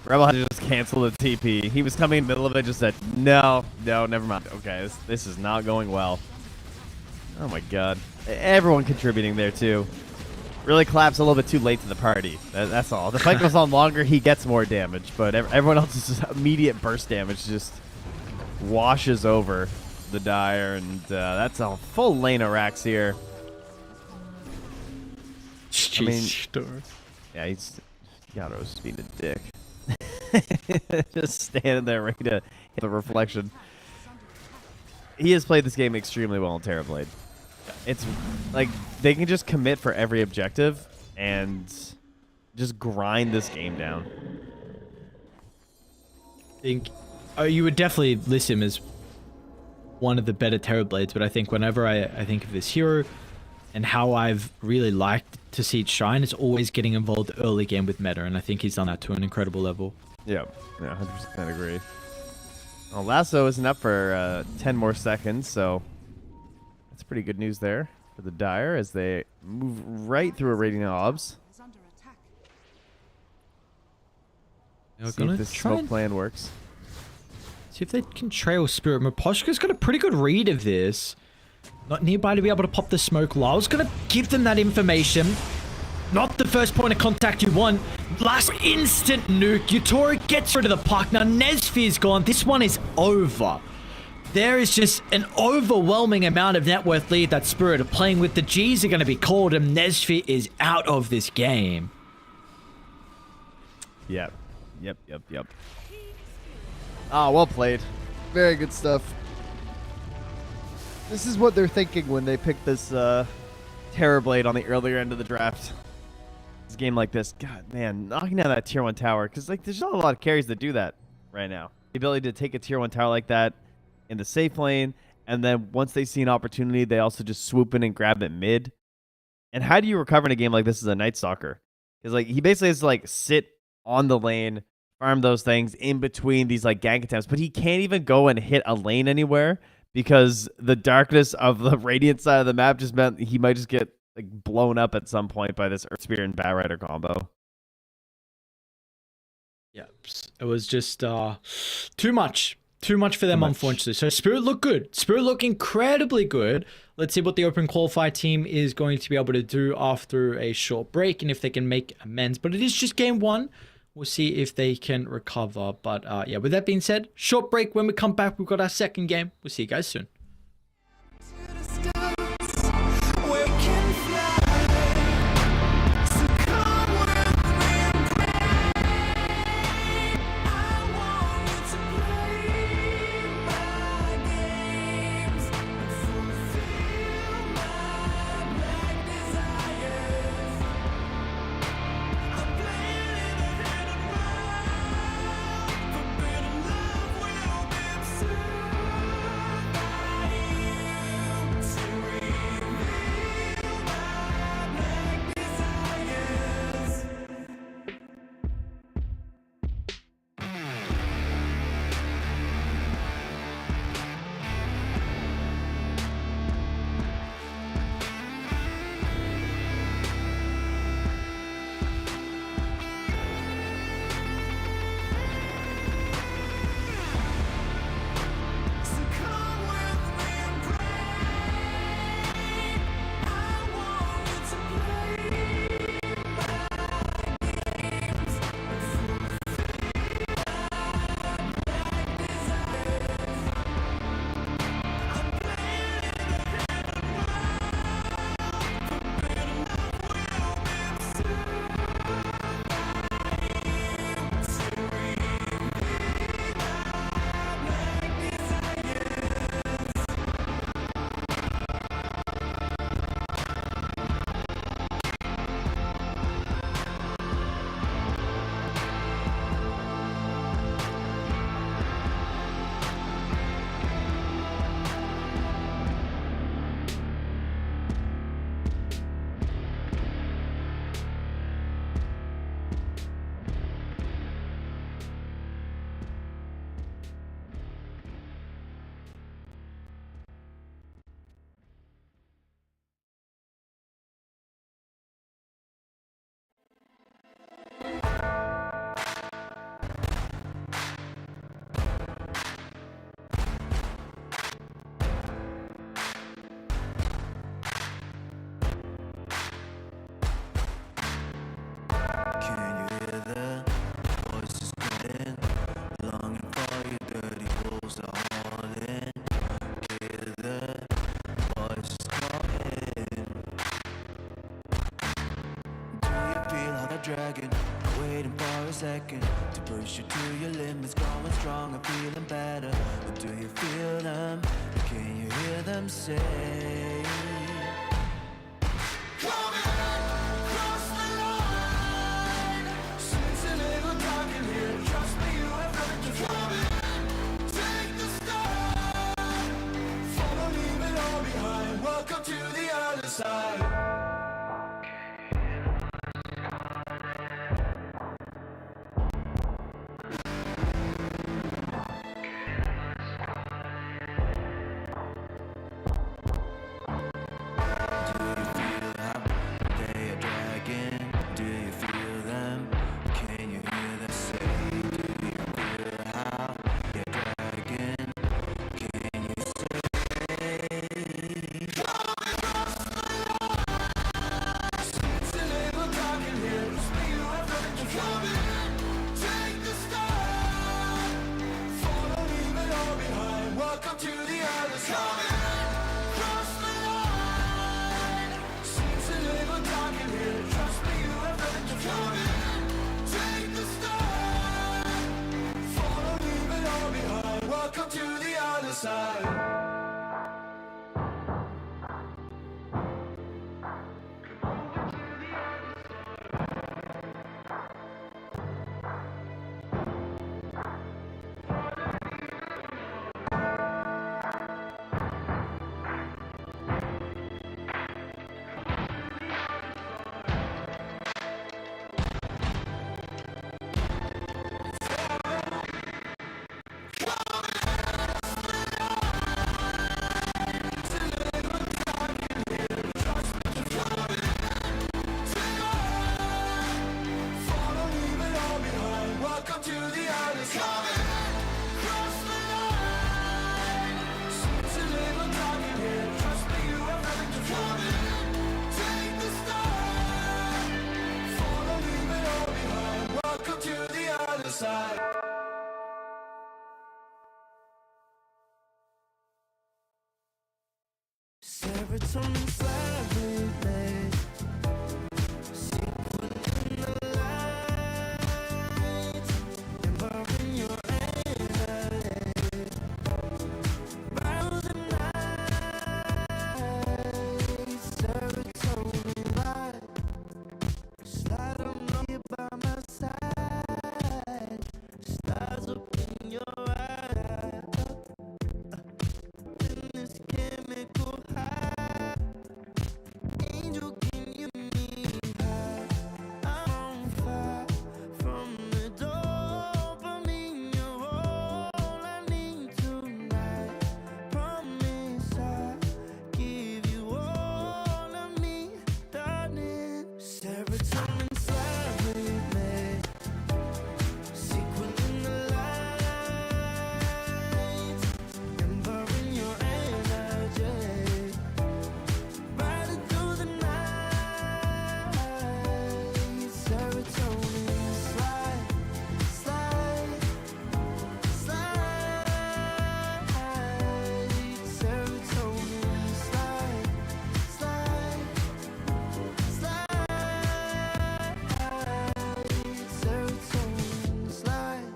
Speaker 2: Rebel had to just cancel the TP. He was coming in the middle of it, just said, no, never mind. Okay, this is not going well. Oh my god. Everyone contributing there, too. Really claps a little bit too late to the party. That's all. The fight goes on longer, he gets more damage, but everyone else's immediate burst damage just washes over the Dire, and that's a full lane of racks here. I mean, yeah, Yaro's being a dick. Just standing there ready to hit the reflection. He has played this game extremely well in Terrorblade. It's like they can just commit for every objective and just grind this game down.
Speaker 1: I think you would definitely list him as one of the better Terrorblades, but I think whenever I think of this hero and how I've really liked to see it shine, it's always getting involved early game with meta, and I think he's done that to an incredible level.
Speaker 2: Yeah, 100% agree. Well, Lasso isn't up for 10 more seconds, so that's pretty good news there for the Dire as they move right through a Radiant Obs.
Speaker 3: Is under attack.
Speaker 1: They're
Speaker 2: See if
Speaker 1: gonna
Speaker 2: this
Speaker 1: try
Speaker 2: smoke
Speaker 1: and
Speaker 2: plan works.
Speaker 1: see if they can trail Spirit. Maposhka's got a pretty good read of this. Not nearby to be able to pop the smoke. Lyle's gonna give them that information. Not the first point of contact you want. Last instant nuke. Yutori gets rid of the puck. Now Nesfear's gone. This one is over. There is just an overwhelming amount of net worth lead that Spirit are playing with. The G's are going to be called, and Nesfear is out of this game.
Speaker 2: Yep. Ah, well played. Very good stuff. This is what they're thinking when they pick this Terrorblade on the earlier end of the draft. This game like this, God, man, knocking down that tier 1 tower, because like there's not a lot of carries that do that right now. The ability to take a tier 1 tower like that in the safe lane, and then once they see an opportunity, they also just swoop in and grab it mid. And how do you recover in a game like this as a Night Stalker? Because like he basically has to like sit on the lane, farm those things in between these like gank attempts, but he can't even go and hit a lane anywhere because the darkness of the Radiant side of the map just meant he might just get like blown up at some point by this Earth Spirit and Bat Rider combo.
Speaker 1: Yeah, it was just too much. Too much for them, unfortunately. So Spirit looked good. Spirit looked incredibly good. Let's see what the Open Qualifier team is going to be able to do after a short break and if they can make amends. But it is just game one. We'll see if they can recover. But yeah, with that being said, short break. When we come back, we've got our second game. We'll see you guys soon.
Speaker 4: Dragon, waiting for a second to push you to your limits, going strong and feeling better. But do you feel them? Can you hear them say? Welcome to the other side. Welcome to the other side. inside. Serotonin slide, secret in the light, involving your energy, thousand nights, serotonin light, slide on you by my side, stars up in your eyes, in this chemical high. Angel, can you meet her? I'm on fire from the dopamine. You're all I need tonight. Promise I'll give you all of me, darling. Serotonin slide with me. Sequel in the light, embarking your energy. Riding through the night, serotonin slide, slide, slide, serotonin slide, slide, slide, serotonin slide.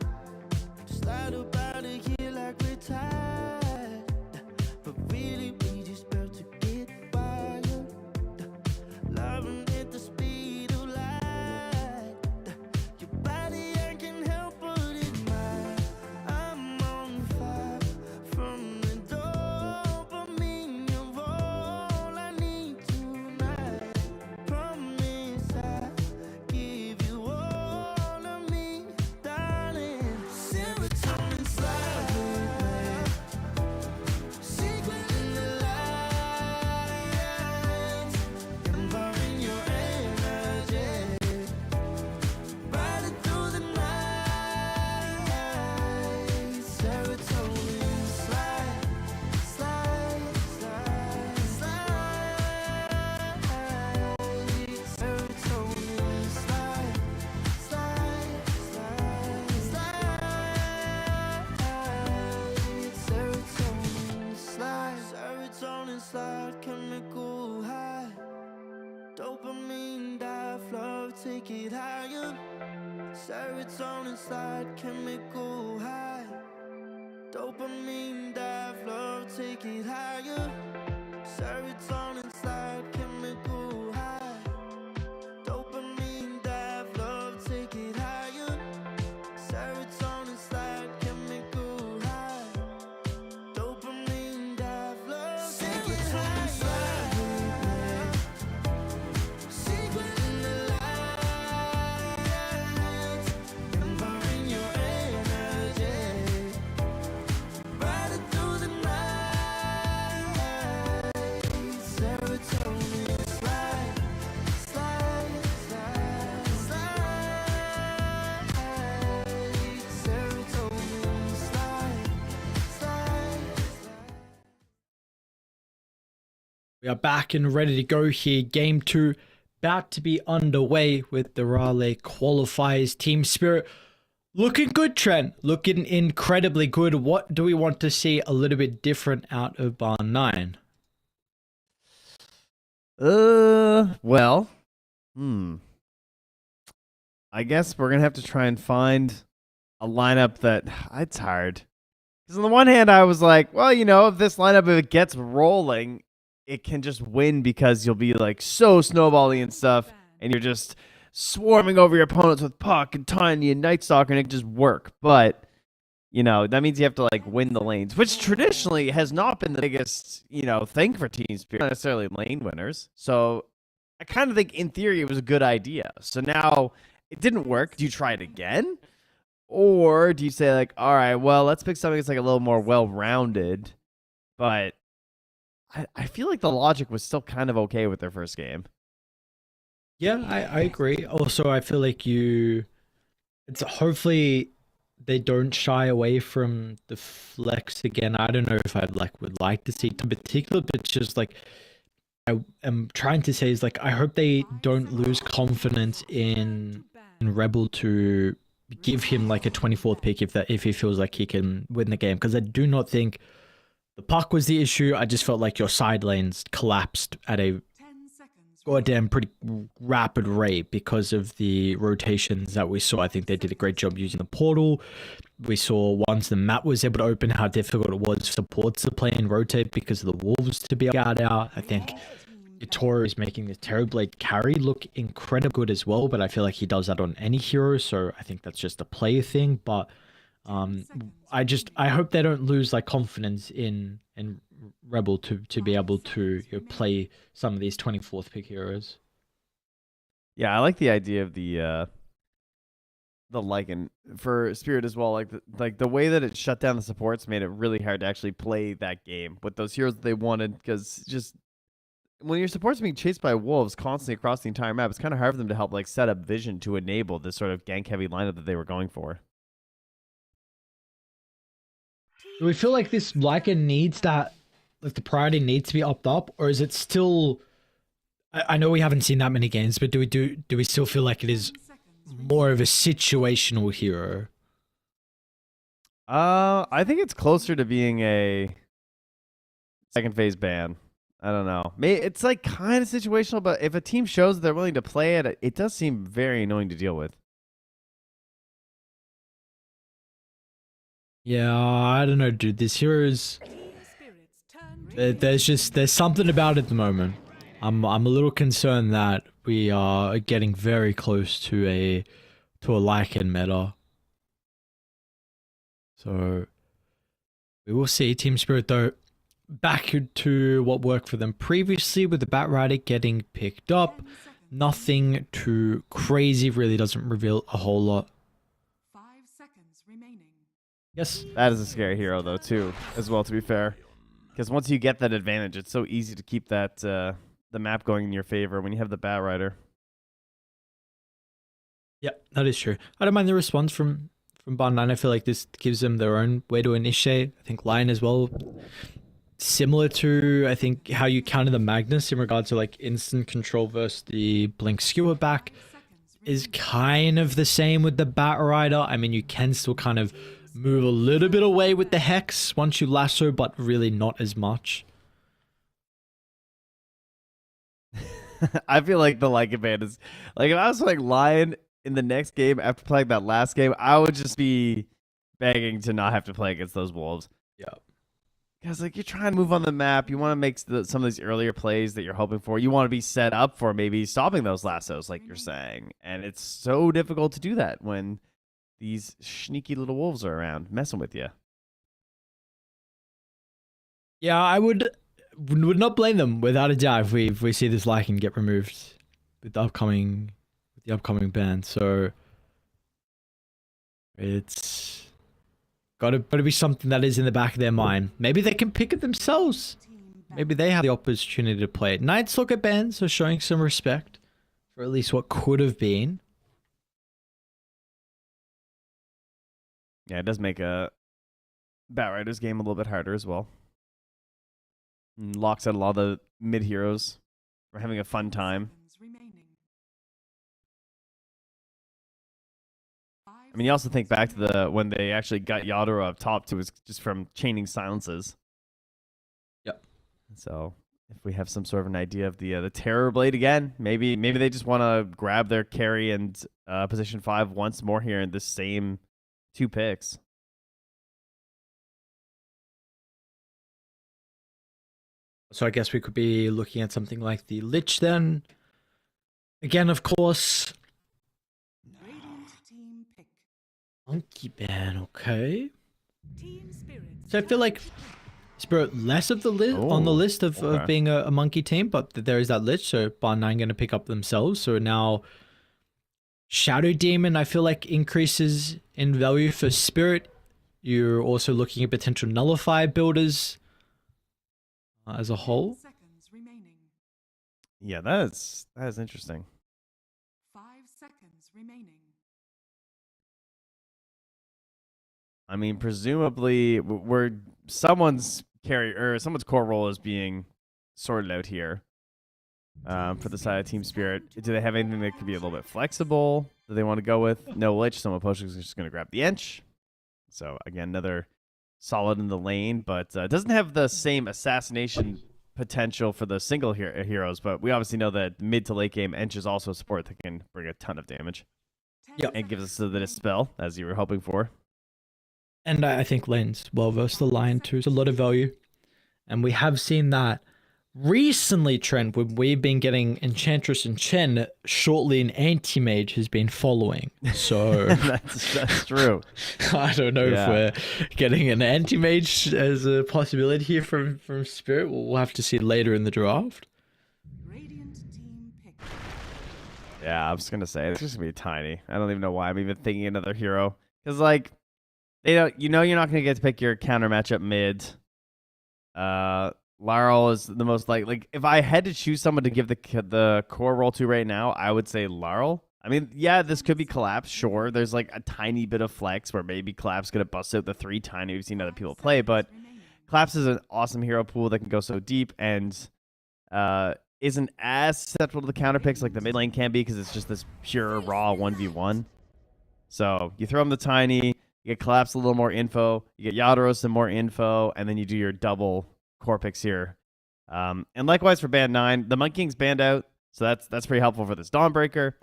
Speaker 4: Slide up out of here like we're tired, but really we just about to get wild. Loving at the speed of light. Your body, I can help but admire. I'm on fire from the dopamine. You're all I need tonight. Promise I'll give you all of me, darling. Serotonin slide with me. Secret in the light, embarking your energy. Riding through the night, serotonin slide, slide, slide, slide, serotonin slide, slide, slide, slide, serotonin slide, serotonin slide, chemical high, dopamine dive, flow, take it higher. Serotonin slide, chemical high, dopamine dive, flow, take it higher. Serotonin slide, chemical high, dopamine dive, flow, take it higher. Serotonin slide, chemical high, dopamine dive, flow, take it higher. Secret in the light, embarking your energy. Riding through the night, serotonin slide, slide, slide, slide, serotonin slide, slide, slide.
Speaker 1: We are back and ready to go here. Game 2 about to be underway with the Raleigh qualifiers. Team Spirit looking good, Trent. Looking incredibly good. What do we want to see a little bit different out of Bar 9?
Speaker 2: Well, I guess we're gonna have to try and find a lineup that it's hard. Because on the one hand, I was like, well, you know, if this lineup, if it gets rolling, it can just win because you'll be like so snowbally and stuff, and you're just swarming over your opponents with Puck and Tiny and Night Stalker, and it can just work. But you know, that means you have to like win the lanes, which traditionally has not been the biggest, you know, thing for Team Spirit, not necessarily lane winners. So I kind of think in theory it was a good idea. So now it didn't work. Do you try it again? Or do you say like, all right, well, let's pick something that's like a little more well-rounded, but I feel like the logic was still kind of okay with their first game.
Speaker 1: Yeah, I agree. Also, I feel like it's hopefully they don't shy away from the flex again. I don't know if I would like to see it in particular, but just like I am trying to say is like I hope they don't lose confidence in Rebel to give him like a 24th pick if he feels like he can win the game, because I do not think the puck was the issue. I just felt like your side lanes collapsed at a
Speaker 3: 10 seconds.
Speaker 1: goddamn pretty rapid rate because of the rotations that we saw. I think they did a great job using the portal. We saw once the map was able to open how difficult it was for supports to play and rotate because of the wolves to be out. I think Toro is making the terrorblade carry look incredibly good as well, but I feel like he does that on any hero, so I think that's just a player thing. But I hope they don't lose like confidence in Rebel to be able to play some of these 24th pick heroes.
Speaker 2: Yeah, I like the idea of the Lycan for Spirit as well. Like the way that it shut down the supports made it really hard to actually play that game with those heroes that they wanted, because just when your supports being chased by wolves constantly across the entire map, it's kind of hard for them to help like set up vision to enable this sort of gank heavy lineup that they were going for.
Speaker 1: Do we feel like this Lycan needs that, like the priority needs to be upped up, or is it still? I know we haven't seen that many games, but do we still feel like it is more of a situational hero?
Speaker 2: I think it's closer to being a second phase ban. I don't know. It's like kind of situational, but if a team shows they're willing to play it, it does seem very annoying to deal with.
Speaker 1: Yeah, I don't know, dude. This hero's there's something about it at the moment. I'm a little concerned that we are getting very close to a Lycan meta. So we will see. Team Spirit though, back to what worked for them previously with the Batrider getting picked up. Nothing too crazy, really doesn't reveal a whole lot.
Speaker 3: 5 seconds remaining.
Speaker 1: Yes.
Speaker 2: That is a scary hero though too, as well, to be fair. Because once you get that advantage, it's so easy to keep that the map going in your favor when you have the Batrider.
Speaker 1: Yeah, that is true. I don't mind the response from Bar9. I feel like this gives them their own way to initiate. I think Lion as well. Similar to, I think, how you counter the Magnus in regards to like instant control versus the Blink Skewer back is kind of the same with the Batrider. I mean, you can still kind of move a little bit away with the Hex once you lasso, but really not as much.
Speaker 2: I feel like the Lycan ban is like, if I was playing Lion in the next game after playing that last game, I would just be begging to not have to play against those wolves.
Speaker 1: Yeah.
Speaker 2: Because like you're trying to move on the map, you want to make some of these earlier plays that you're hoping for. You want to be set up for maybe stopping those lassos, like you're saying, and it's so difficult to do that when these sneaky little wolves are around messing with you.
Speaker 1: Yeah, I would not blame them without a doubt if we see this Lycan get removed with the upcoming ban. So it's gotta be something that is in the back of their mind. Maybe they can pick it themselves. Maybe they have the opportunity to play it. Night Stalker ban, so showing some respect for at least what could have been.
Speaker 2: Yeah, it does make a Batrider's game a little bit harder as well. And locks out a lot of the mid heroes for having a fun time. I mean, you also think back to when they actually got Yadoro up top too, was just from chaining silences.
Speaker 1: Yep.
Speaker 2: So if we have some sort of an idea of the terrorblade again, maybe they just want to grab their carry and position 5 once more here in the same 2 picks.
Speaker 1: So I guess we could be looking at something like the Lich then. Again, of course.
Speaker 3: Radiant team pick.
Speaker 1: Monkey ban, okay.
Speaker 3: Team Spirit.
Speaker 1: So I feel like Spirit less of the list on the list of being a monkey team, but there is that Lich, so Bar9 going to pick up themselves. So now Shadow Demon, I feel like increases in value for Spirit. You're also looking at potential Nullify builders as a whole.
Speaker 3: 10 seconds remaining.
Speaker 2: Yeah, that is interesting.
Speaker 3: 5 seconds remaining.
Speaker 2: I mean, presumably, someone's core role is being sorted out here. for the side of Team Spirit. Do they have anything that could be a little bit flexible that they want to go with? No Lich, so Potion is just going to grab the Ench. So again, another solid in the lane, but doesn't have the same assassination potential for the single heroes. But we obviously know that mid to late game Ench is also a support that can bring a ton of damage.
Speaker 1: Yep.
Speaker 2: And gives us the dispel, as you were hoping for.
Speaker 1: And I think lane's well versed the line too. It's a lot of value. And we have seen that recently, Trent, when we've been getting Enchantress and Chen, shortly an anti-mage has been following. So
Speaker 2: that's true.
Speaker 1: I don't know if we're getting an anti-mage as a possibility here from Spirit. We'll have to see later in the draft.
Speaker 3: Radiant team pick.
Speaker 2: Yeah, I was gonna say it's just gonna be tiny. I don't even know why I'm even thinking another hero, because like they don't, you're not gonna get to pick your counter matchup mid. Laurel is the most like if I had to choose someone to give the core role to right now, I would say Laurel. I mean, yeah, this could be Collapse, sure. There's like a tiny bit of flex where maybe Collapse gonna bust out the 3 tiny we've seen other people play, but Collapse is an awesome hero pool that can go so deep and isn't as susceptible to the counter picks like the mid lane can be, because it's just this pure raw 1v1. So you throw him the tiny, you get Collapse a little more info, you get Yadros some more info, and then you do your double core picks here. And likewise for band 9, the Monkey King's banned out, so that's pretty helpful for this Dawnbreaker.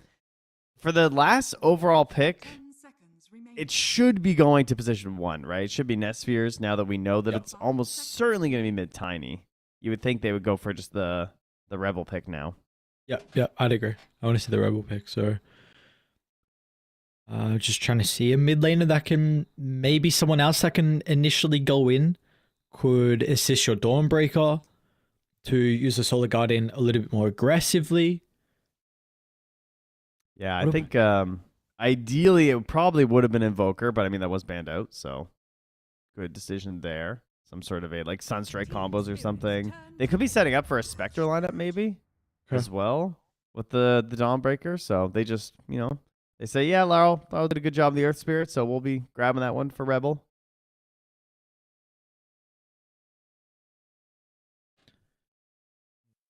Speaker 2: For the last overall pick,
Speaker 3: 10 seconds remaining.
Speaker 2: it should be going to position 1, right? It should be Nest Spheres, now that we know that it's almost certainly going to be mid-tiny. You would think they would go for just the Rebel pick now.
Speaker 1: Yeah, I'd agree. I want to see the Rebel pick, so just trying to see a mid laner that can, maybe someone else that can initially go in, could assist your Dawnbreaker to use the Solar Guardian a little bit more aggressively.
Speaker 2: Yeah, I think ideally it probably would have been Invoker, but I mean that was banned out, so good decision there. Some sort of a like Sunstrike combos or something. They could be setting up for a Spectre lineup maybe as well with the Dawnbreaker. So they just, they say, yeah, Laurel did a good job in the Earth Spirit, so we'll be grabbing that one for Rebel.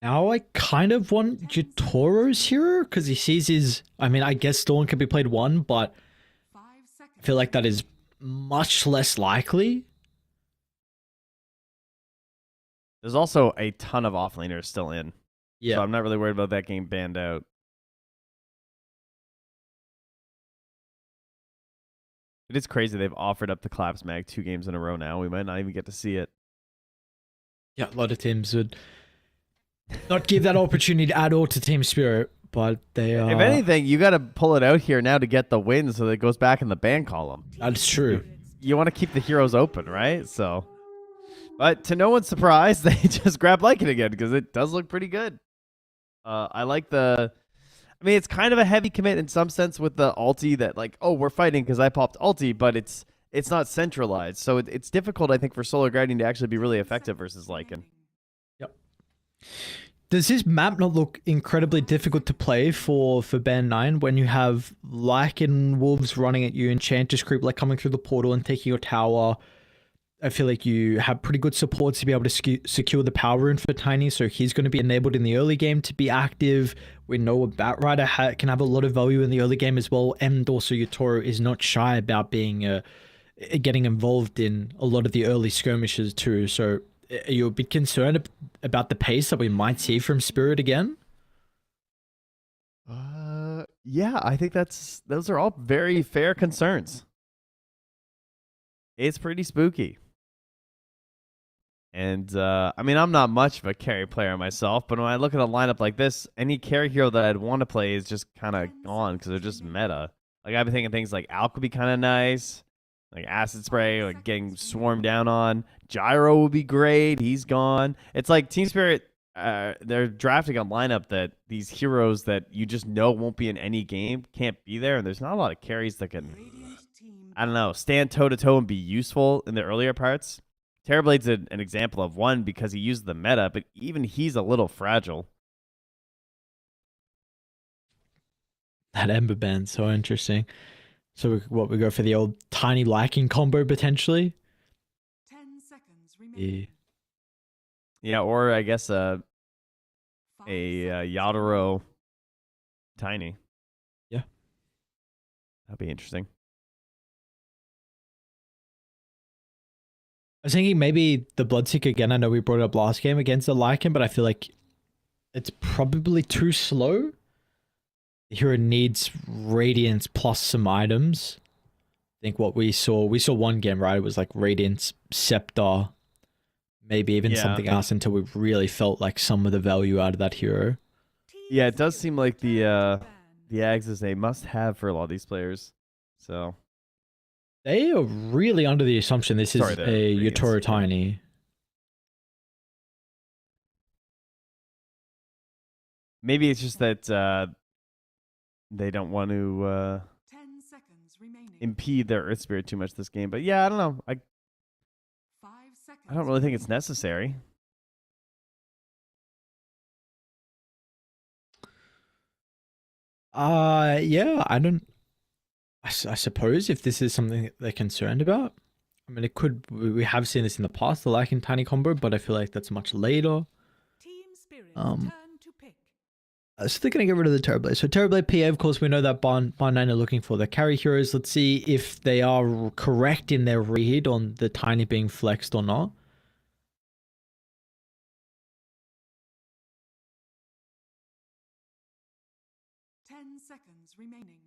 Speaker 1: Now I kind of want Jotoro's hero because he sees his. I mean, I guess Dawn can be played 1, but
Speaker 3: 5 seconds.
Speaker 1: I feel like that is much less likely.
Speaker 2: There's also a ton of offlaners still in.
Speaker 1: Yeah.
Speaker 2: So I'm not really worried about that game banned out. It is crazy they've offered up the Collapse Mag 2 games in a row now. We might not even get to see it.
Speaker 1: Yeah, a lot of teams would not give that opportunity at all to Team Spirit, but they are.
Speaker 2: If anything, you got to pull it out here now to get the win so that it goes back in the ban column.
Speaker 1: That's true.
Speaker 2: You want to keep the heroes open, right? So, but to no one's surprise, they just grab Lycan again because it does look pretty good. I like I mean, it's kind of a heavy commit in some sense with the ulti that like, oh, we're fighting because I popped ulti, but it's not centralized. So it's difficult, I think, for Solar Guardian to actually be really effective versus Lycan.
Speaker 1: Yep. Does this map not look incredibly difficult to play for band 9 when you have Lycan wolves running at you, Enchantress creep like coming through the portal and taking your tower? I feel like you have pretty good supports to be able to secure the power rune for Tiny, so he's going to be enabled in the early game to be active. We know a Batrider can have a lot of value in the early game as well, and also Yotoro is not shy about being getting involved in a lot of the early skirmishes too. So are you a bit concerned about the pace that we might see from Spirit again?
Speaker 2: Yeah, I think those are all very fair concerns. It's pretty spooky. And, I mean, I'm not much of a carry player myself, but when I look at a lineup like this, any carry hero that I'd want to play is just kind of gone because they're just meta. Like, I've been thinking things like Alk would be kind of nice, like Acid Spray, like getting swarmed down on. Gyro would be great. He's gone. It's like Team Spirit, they're drafting a lineup that these heroes that you just know won't be in any game can't be there, and there's not a lot of carries that can, I don't know, stand toe-to-toe and be useful in the earlier parts. Terrorblade's an example of one because he used the meta, but even he's a little fragile.
Speaker 1: That Ember Band, so interesting. So we go for the old Tiny Lycan combo potentially?
Speaker 3: 10 seconds remaining.
Speaker 2: Yeah, or I guess a Yadoro Tiny.
Speaker 1: Yeah.
Speaker 2: That'd be interesting.
Speaker 1: I was thinking maybe the Bloodseeker again. I know we brought it up last game against the Lycan, but I feel like it's probably too slow. The hero needs Radiance plus some items. I think what we saw one game, right? It was like Radiance, Scepter, maybe even something else until we really felt like some of the value out of that hero.
Speaker 2: Yeah, it does seem like the Ags is a must-have for a lot of these players. So
Speaker 1: They are really under the assumption this is a Yotaro Tiny.
Speaker 2: Maybe it's just that they don't want to
Speaker 3: 10 seconds remaining.
Speaker 2: impede their Earth Spirit too much this game. But yeah, I don't know.
Speaker 3: 5 seconds.
Speaker 2: I don't really think it's necessary.
Speaker 1: Yeah, I suppose if this is something that they're concerned about, I mean, it could. We have seen this in the past, the Lycan Tiny combo, but I feel like that's much later.
Speaker 3: Team Spirit's
Speaker 1: Um,
Speaker 3: turn to pick.
Speaker 1: So they're going to get rid of the terrorblade. So terrorblade PA, of course, we know that Barn 9 are looking for the carry heroes. Let's see if they are correct in their read on the Tiny being flexed or not.
Speaker 3: Seconds remaining.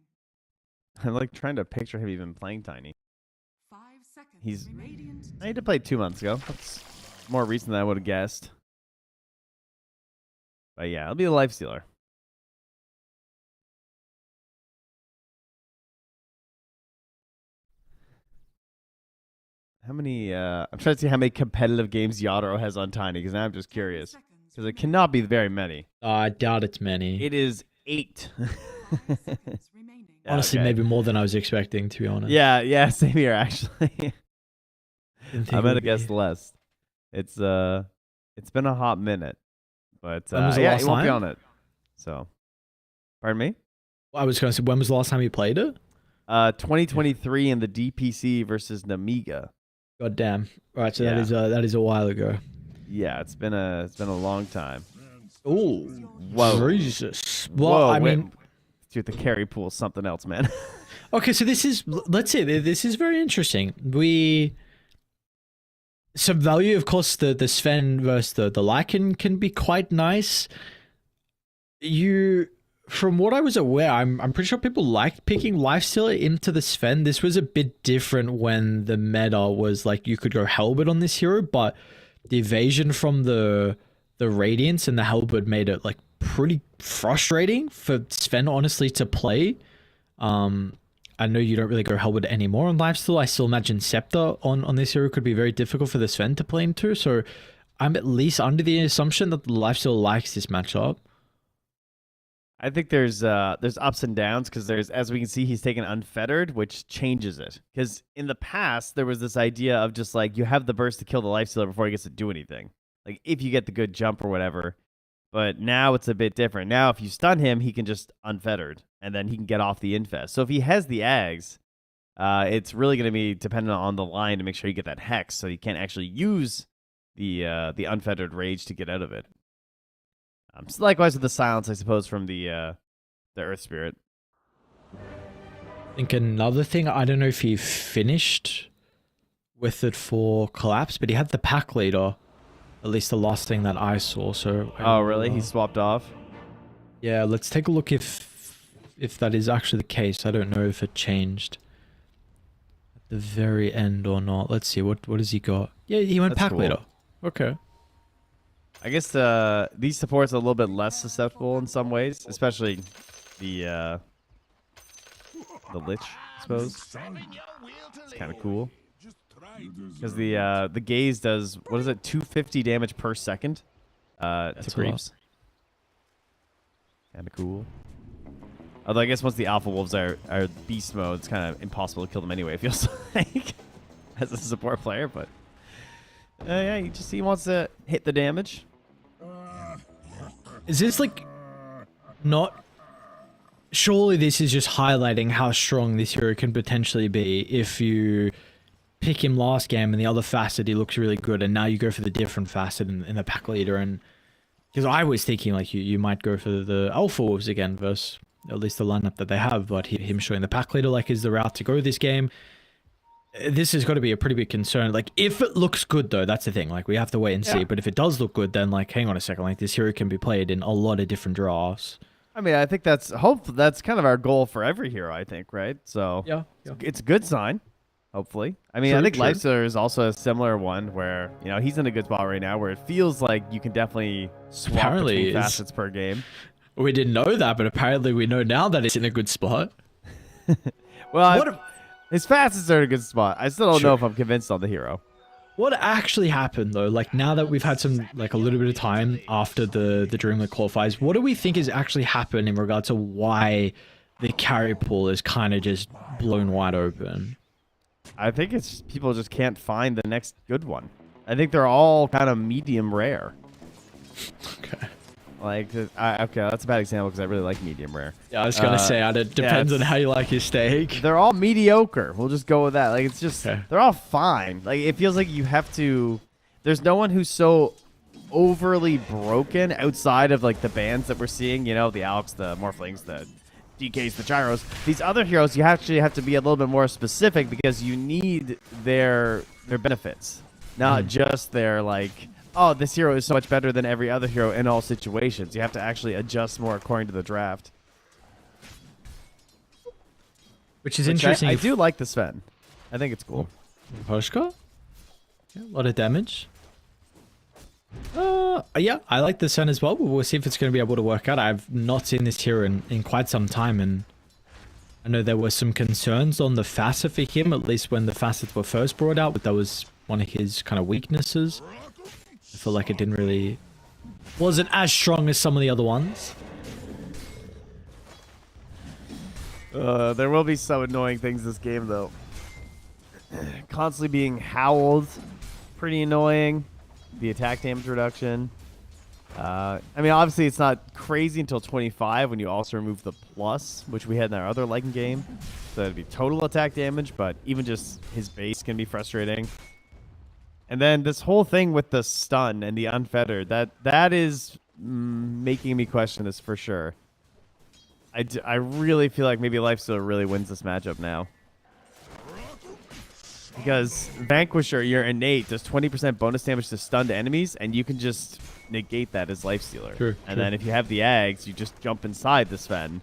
Speaker 2: I'm like trying to picture him even playing Tiny.
Speaker 3: 5 seconds.
Speaker 2: He's-
Speaker 3: Radiant
Speaker 2: I need to play 2 months ago. That's more recent than I would have guessed. But yeah, it'll be a life stealer. How many? I'm trying to see how many competitive games Yadoro has on Tiny because now I'm just curious because it cannot be very many.
Speaker 1: I doubt it's many.
Speaker 2: It is 8.
Speaker 3: seconds remaining.
Speaker 1: Honestly,
Speaker 2: Okay.
Speaker 1: maybe more than I was expecting, to be honest.
Speaker 2: Yeah, same here actually.
Speaker 1: Didn't think
Speaker 2: I'm
Speaker 1: it
Speaker 2: gonna
Speaker 1: would
Speaker 2: guess
Speaker 1: be.
Speaker 2: less. It's been a hot minute, but
Speaker 1: When was the
Speaker 2: yeah,
Speaker 1: last
Speaker 2: it won't be
Speaker 1: time?
Speaker 2: on it. So, pardon me.
Speaker 1: I was going to say, when was the last time you played it?
Speaker 2: 2023 in the DPC versus Namiga.
Speaker 1: God damn. Right, so
Speaker 2: Yeah.
Speaker 1: that is a while ago.
Speaker 2: Yeah, it's been a long time.
Speaker 1: Oh,
Speaker 2: Whoa.
Speaker 1: Jesus. Well,
Speaker 2: Whoa,
Speaker 1: I
Speaker 2: wait.
Speaker 1: mean,
Speaker 2: Dude, the carry pool is something else, man.
Speaker 1: okay, so let's say this is very interesting. Some value, of course, the Sven versus the Lycan can be quite nice. From what I was aware, I'm pretty sure people liked picking Lifestealer into the Sven. This was a bit different when the meta was like you could go Halberd on this hero, but the evasion from the Radiance and the Halberd made it like pretty frustrating for Sven honestly to play. I know you don't really go Halberd anymore on Lifesteal. I still imagine Scepter on this hero could be very difficult for the Sven to play into. So I'm at least under the assumption that the Lifesteal likes this matchup.
Speaker 2: I think there's ups and downs because as we can see, he's taken Unfettered, which changes it. Because in the past, there was this idea of just like you have the burst to kill the Lifestealer before he gets to do anything. Like if you get the good jump or whatever. But now it's a bit different. Now if you stun him, he can just Unfettered, and then he can get off the Infest. So if he has the Ags, it's really going to be dependent on the line to make sure you get that Hex, so you can't actually use the Unfettered Rage to get out of it. So likewise with the Silence, I suppose, from the Earth Spirit.
Speaker 1: I think another thing, I don't know if he finished with it for Collapse, but he had the Pack Leader. At least the last thing that I saw. So
Speaker 2: Oh, really? He swapped off?
Speaker 1: yeah, let's take a look if that is actually the case. I don't know if it changed at the very end or not. Let's see, what has he got? Yeah, he went
Speaker 2: That's
Speaker 1: Pack
Speaker 2: cool.
Speaker 1: Leader. Okay.
Speaker 2: I guess these supports are a little bit less susceptible in some ways, especially the Lich, I suppose. It's kind of cool. Because the Gaze does, what is it, 250 damage per second to
Speaker 1: That's a lot.
Speaker 2: creeps. Kind of cool. Although I guess once the Alpha Wolves are beast mode, it's kind of impossible to kill them anyway, it feels like, as a support player. But yeah, he wants to hit the damage.
Speaker 1: Is this like not? Surely this is just highlighting how strong this hero can potentially be if you pick him last game and the other facet he looks really good, and now you go for the different facet in the Pack Leader and Because I was thinking like you might go for the Alpha Wolves again versus at least the lineup that they have, but him showing the pack leader like is the route to go this game. This has got to be a pretty big concern. Like, if it looks good, though, that's the thing. Like, we have to wait and see. But if it does look good, then, like, hang on a second. Like, this hero can be played in a lot of different drafts.
Speaker 2: I mean, I think that's kind of our goal for every hero, I think, right? So
Speaker 1: Yeah.
Speaker 2: it's a good sign, hopefully. I mean, I think Lifestealer is also a similar one where, you know, he's in a good spot right now where it feels like you can definitely swap
Speaker 1: Apparently
Speaker 2: between facets per game.
Speaker 1: We didn't know that, but apparently we know now that it's in a good spot.
Speaker 2: Well, his facets are in a good spot. I still don't know if I'm convinced on the hero.
Speaker 1: What actually happened, though? Like, now that we've had some, like, a little bit of time after the Dreamlet qualifiers, what do we think has actually happened in regard to why the carry pool is kind of just blown wide open?
Speaker 2: I think it's people just can't find the next good one. I think they're all kind of medium rare.
Speaker 1: Okay.
Speaker 2: Like, okay, that's a bad example because I really like medium rare.
Speaker 1: Yeah, I was going to say, it depends on how you like your steak.
Speaker 2: They're all mediocre. We'll just go with that. Like, it's just,
Speaker 1: Okay.
Speaker 2: they're all fine. Like, it feels like you have to, there's no one who's so overly broken outside of, like, the bands that we're seeing, you know, the Alex, the Morphlings, the DKs, the Gyros. These other heroes, you actually have to be a little bit more specific because you need their benefits, not just their, like, oh, this hero is so much better than every other hero in all situations. You have to actually adjust more according to the draft.
Speaker 1: Which is interesting.
Speaker 2: I do like the Sven. I think it's cool.
Speaker 1: Hoshka? Yeah, a lot of damage. Yeah, I like the Sun as well, but we'll see if it's going to be able to work out. I've not seen this hero in quite some time, and I know there were some concerns on the facet for him, at least when the facets were first brought out, but that was one of his kind of weaknesses. I feel like it wasn't as strong as some of the other ones.
Speaker 2: There will be some annoying things this game, though. Constantly being howled, pretty annoying. The attack damage reduction. I mean, obviously, it's not crazy until 25 when you also remove the plus, which we had in our other Lycan game. So that'd be total attack damage, but even just his base can be frustrating. And then this whole thing with the stun and the unfettered, that is making me question this for sure. I really feel like maybe Lifestealer really wins this matchup now. Because Vanquisher, your innate, does 20% bonus damage to stunned enemies, and you can just negate that as Lifestealer.
Speaker 1: True,
Speaker 2: and then if you have the Ags, you just jump inside the Sven.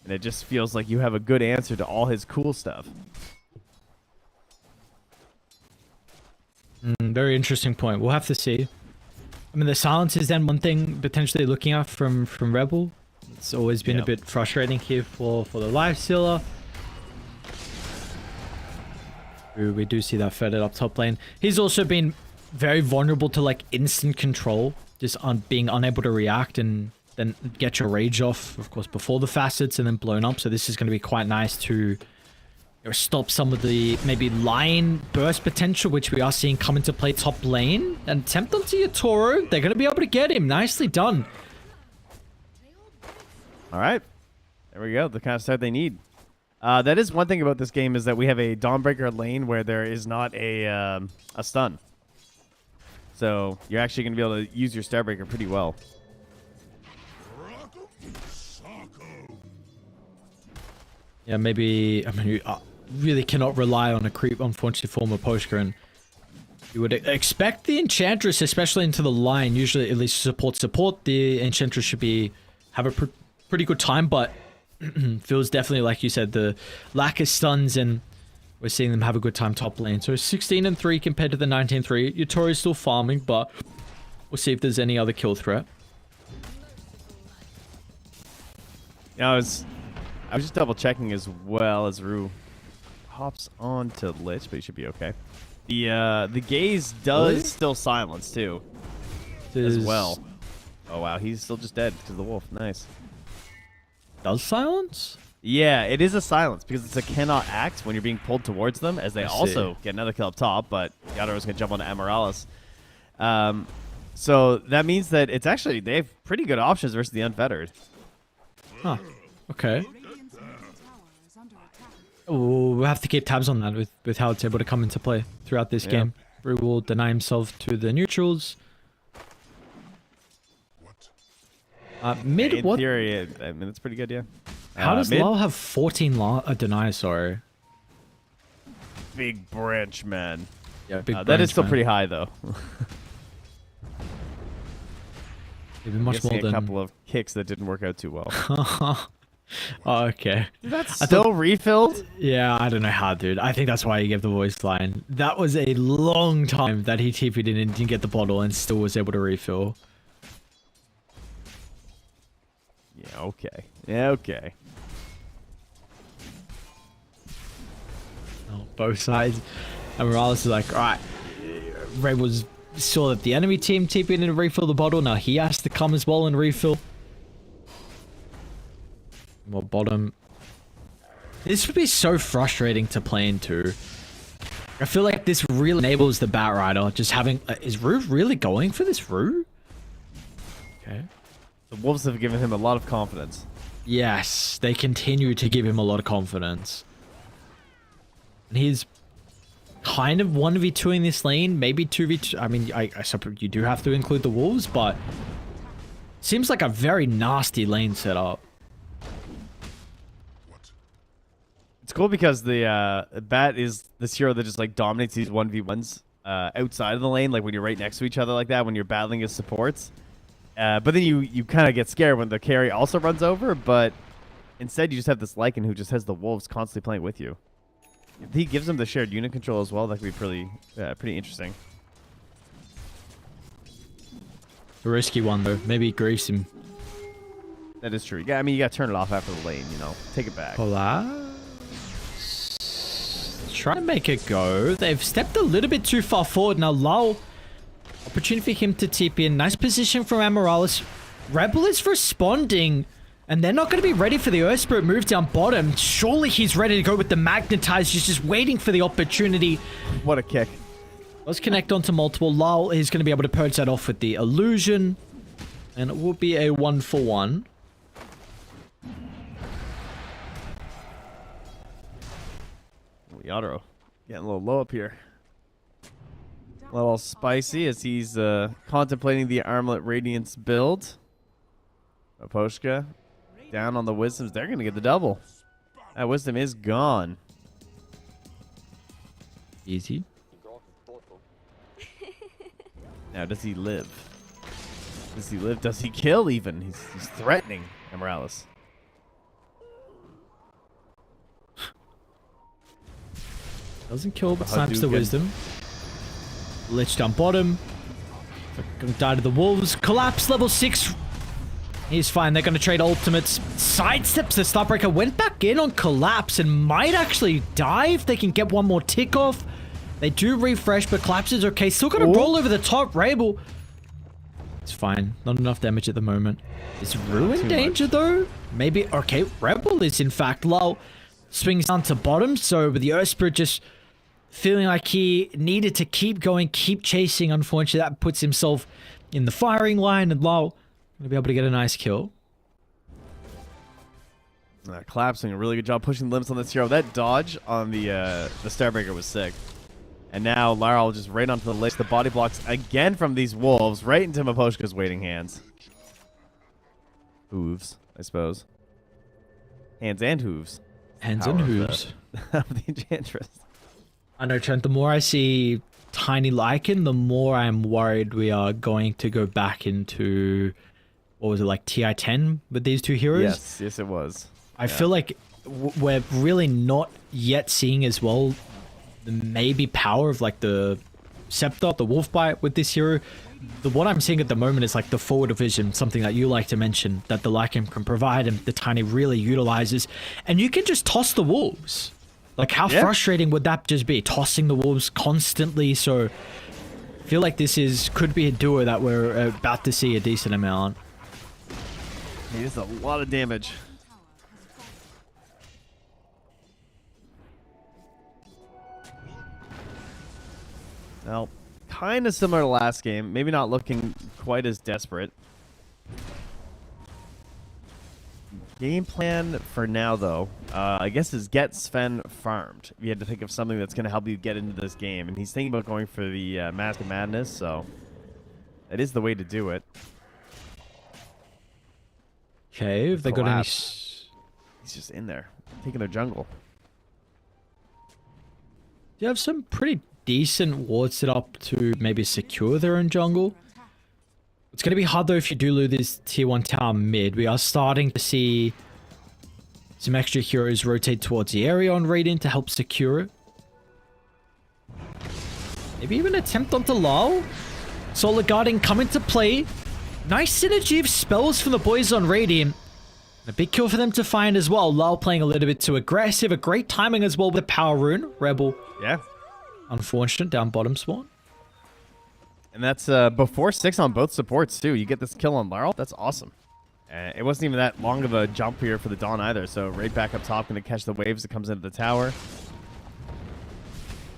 Speaker 2: And it just feels like you have a good answer to all his cool stuff.
Speaker 1: Very interesting point. We'll have to see. I mean, the silence is then one thing potentially looking at from Rebel. It's always been a bit frustrating here for the Lifestealer. We do see that fettered up top lane. He's also been very vulnerable to like instant control, just on being unable to react and then get your rage off, of course, before the facets and then blown up. So this is going to be quite nice to stop some of the maybe line burst potential, which we are seeing come into play top lane. And attempt onto your Toro. They're going to be able to get him. Nicely done.
Speaker 2: All right. There we go. The kind of start they need. That is one thing about this game is that we have a Dawnbreaker lane where there is not a stun. So you're actually going to be able to use your Starbreaker pretty well.
Speaker 1: Yeah, maybe, I mean, you really cannot rely on a creep, unfortunately, former Poshka, and you would expect the Enchantress, especially into the line, usually at least support, the Enchantress should have a pretty good time, but feels definitely, like you said, the lack of stuns, and we're seeing them have a good time top lane. So 16-3 compared to the 19-3. Yutori is still farming, but we'll see if there's any other kill threat.
Speaker 2: Yeah, I was just double checking as well as Rue hops on to Lich, but he should be okay. The gaze does still silence too, as well. Oh wow, he's still just dead to the wolf. Nice.
Speaker 1: Does silence?
Speaker 2: Yeah, it is a silence because it's a cannot act when you're being pulled towards them, as they also get another kill up top, but Yadaro's going to jump onto Amaryllis. So that means that it's actually, they have pretty good options versus the Unfettered.
Speaker 1: Huh. Okay.
Speaker 3: Radiant's middle tower is under attack.
Speaker 1: We'll have to keep tabs on that with how it's able to come into play throughout this game. Rue will deny himself to the neutrals.
Speaker 5: What
Speaker 1: Mid,
Speaker 2: In
Speaker 1: what?
Speaker 2: theory, I mean, that's pretty good, yeah.
Speaker 1: How does
Speaker 2: mid?
Speaker 1: Lal have 14 deny, sorry.
Speaker 2: Big branch, man.
Speaker 1: Yeah, big
Speaker 2: That is
Speaker 1: branch,
Speaker 2: still
Speaker 1: man.
Speaker 2: pretty high, though.
Speaker 1: Maybe much
Speaker 2: Guessing
Speaker 1: more
Speaker 2: a
Speaker 1: than...
Speaker 2: couple of kicks that didn't work out too well.
Speaker 1: Oh, okay.
Speaker 2: That's
Speaker 1: I
Speaker 2: still
Speaker 1: thought-
Speaker 2: refilled?
Speaker 1: Yeah, I don't know how, dude. I think that's why he gave the voice line. That was a long time that he TP'd in and didn't get the bottle and still was able to refill.
Speaker 2: Yeah, okay. Yeah, okay.
Speaker 1: Oh, both sides. And Morales is like, alright. Red was saw that the enemy team TP'd in and refill the bottle. Now he has to come as well and refill. Well, bottom. This would be so frustrating to play into. I feel like this really enables the Bat Rider just having... is Rue really going for this Rue? Okay.
Speaker 2: The Wolves have given him a lot of confidence.
Speaker 1: Yes, they continue to give him a lot of confidence. And he's kind of 1v2ing this lane, maybe 2v2. I mean, I suppose you do have to include the Wolves, but seems like a very nasty lane setup.
Speaker 2: It's cool because the Bat is this hero that just like dominates these 1v1s outside of the lane, like when you're right next to each other like that, when you're battling as supports. But then you kind of get scared when the carry also runs over, but instead you just have this Lycan who just has the Wolves constantly playing with you. If he gives them the shared unit control as well, that could be pretty interesting.
Speaker 1: A risky one, though. Maybe it griefs him.
Speaker 2: That is true. Yeah, I mean, you got to turn it off after the lane, you know. Take it back.
Speaker 1: Hola. Trying to make it go. They've stepped a little bit too far forward. Now, Lal, opportunity for him to TP in. Nice position from Amorales. Rebel is responding, and they're not going to be ready for the Earth Spirit move down bottom. Surely he's ready to go with the Magnetize. He's just waiting for the opportunity.
Speaker 2: What a kick.
Speaker 1: Let's connect onto multiple. Lal is going to be able to purge that off with the illusion, and it will be a 1-for-1.
Speaker 2: Yadro getting a little low up here. A little spicy as he's contemplating the Armlet Radiance build. Aposhka down on the Wisdoms. They're going to get the double. That Wisdom is gone.
Speaker 1: Easy.
Speaker 2: Now, does he live? Does he live? Does he kill even? He's threatening Amorales.
Speaker 1: Doesn't kill, but
Speaker 2: The
Speaker 1: snipes the
Speaker 2: Hadouken.
Speaker 1: Wisdom. Lich down bottom. Gonna die to the Wolves. Collapse level 6. He's fine. They're gonna trade ultimates. Sidesteps the Starbreaker. Went back in on Collapse and might actually die if they can get one more tick off. They do refresh, but Collapse is okay. Still gonna roll over the top. Rabel. It's fine. Not enough damage at the moment. Is Rue in danger though? Maybe. Okay, Rebel is in fact low. Swings down to bottom, so with the Earth Spirit just feeling like he needed to keep going, keep chasing. Unfortunately, that puts himself in the firing line, and Lau gonna be able to get a nice kill.
Speaker 2: Collapsing, a really good job pushing the limits on this hero. That dodge on the Starbreaker was sick. And now Laral just right onto the list. The body blocks again from these Wolves, right into Maposhka's waiting hands. Hooves, I suppose. Hands and hooves.
Speaker 1: Hands and
Speaker 2: Power of the-
Speaker 1: hooves.
Speaker 2: of the Enchantress.
Speaker 1: I know, Trent, the more I see Tiny Lycan, the more I'm worried we are going to go back into, what was it, like TI-10 with these two heroes?
Speaker 2: Yes, it was.
Speaker 1: I feel like we're really not yet seeing as well the maybe power of like the Scepter, the Wolfbite with this hero. What I'm seeing at the moment is like the forward vision, something that you like to mention, that the Lycan can provide and the Tiny really utilizes. And you can just toss the Wolves. Like how frustrating would that just be? Tossing the Wolves constantly. So I feel like this could be a duo that we're about to see a decent amount.
Speaker 2: He does a lot of damage. Well, kind of similar to last game. Maybe not looking quite as desperate. Game plan for now, though, I guess is get Sven farmed. If you had to think of something that's going to help you get into this game. And he's thinking about going for the Mask of Madness, so that is the way to do it.
Speaker 1: Okay, if they got any...
Speaker 2: Collapse. He's just in there, taking their jungle.
Speaker 1: You have some pretty decent wards set up to maybe secure their own jungle. It's going to be hard though if you do lose this tier 1 tower mid. We are starting to see some extra heroes rotate towards the area on Radiant to help secure it. Maybe even attempt onto Lal. Solar Guarding come into play. Nice synergy of spells from the boys on Radiant. A big kill for them to find as well. Lal playing a little bit too aggressive. A great timing as well with the power rune. Rebel.
Speaker 2: Yeah.
Speaker 1: Unfortunate down bottom spawn.
Speaker 2: And that's before 6 on both supports too. You get this kill on Laurel. That's awesome. It wasn't even that long of a jump here for the Dawn either. So right back up top, going to catch the waves that comes into the tower.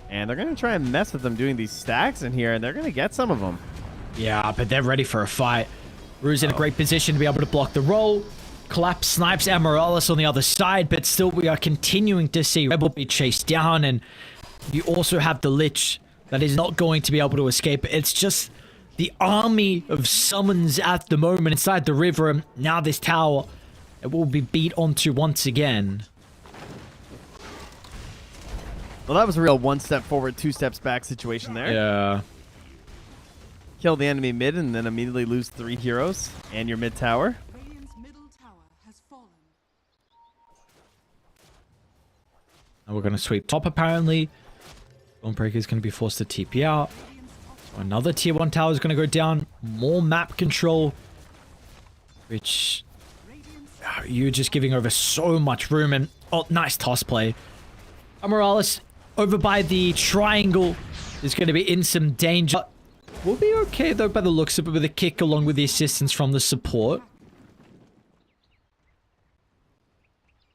Speaker 2: And they're going to try and mess with them doing these stacks in here, and they're going to get some of them.
Speaker 1: Yeah, but they're ready for a fight. Rue's in a great position to be able to block the roll. Collapse snipes Amaryllis on the other side, but still we are continuing to see Rebel be chased down, and you also have the Lich that is not going to be able to escape. It's just the army of summons at the moment inside the river, and now this tower, it will be beat onto once again.
Speaker 2: Well, that was a real 1 step forward, 2 steps back situation there.
Speaker 1: Yeah.
Speaker 2: Kill the enemy mid and then immediately lose 3 heroes and your mid tower.
Speaker 3: Radiant's middle tower has fallen.
Speaker 1: And we're going to sweep top apparently. Dawnbreaker is going to be forced to TP out. So another tier 1 tower is going to go down. More map control. Which... you're just giving over so much room. And oh, nice toss play. Amaryllis over by the triangle is going to be in some danger. We'll be okay though by the looks of it with a kick along with the assistance from the support.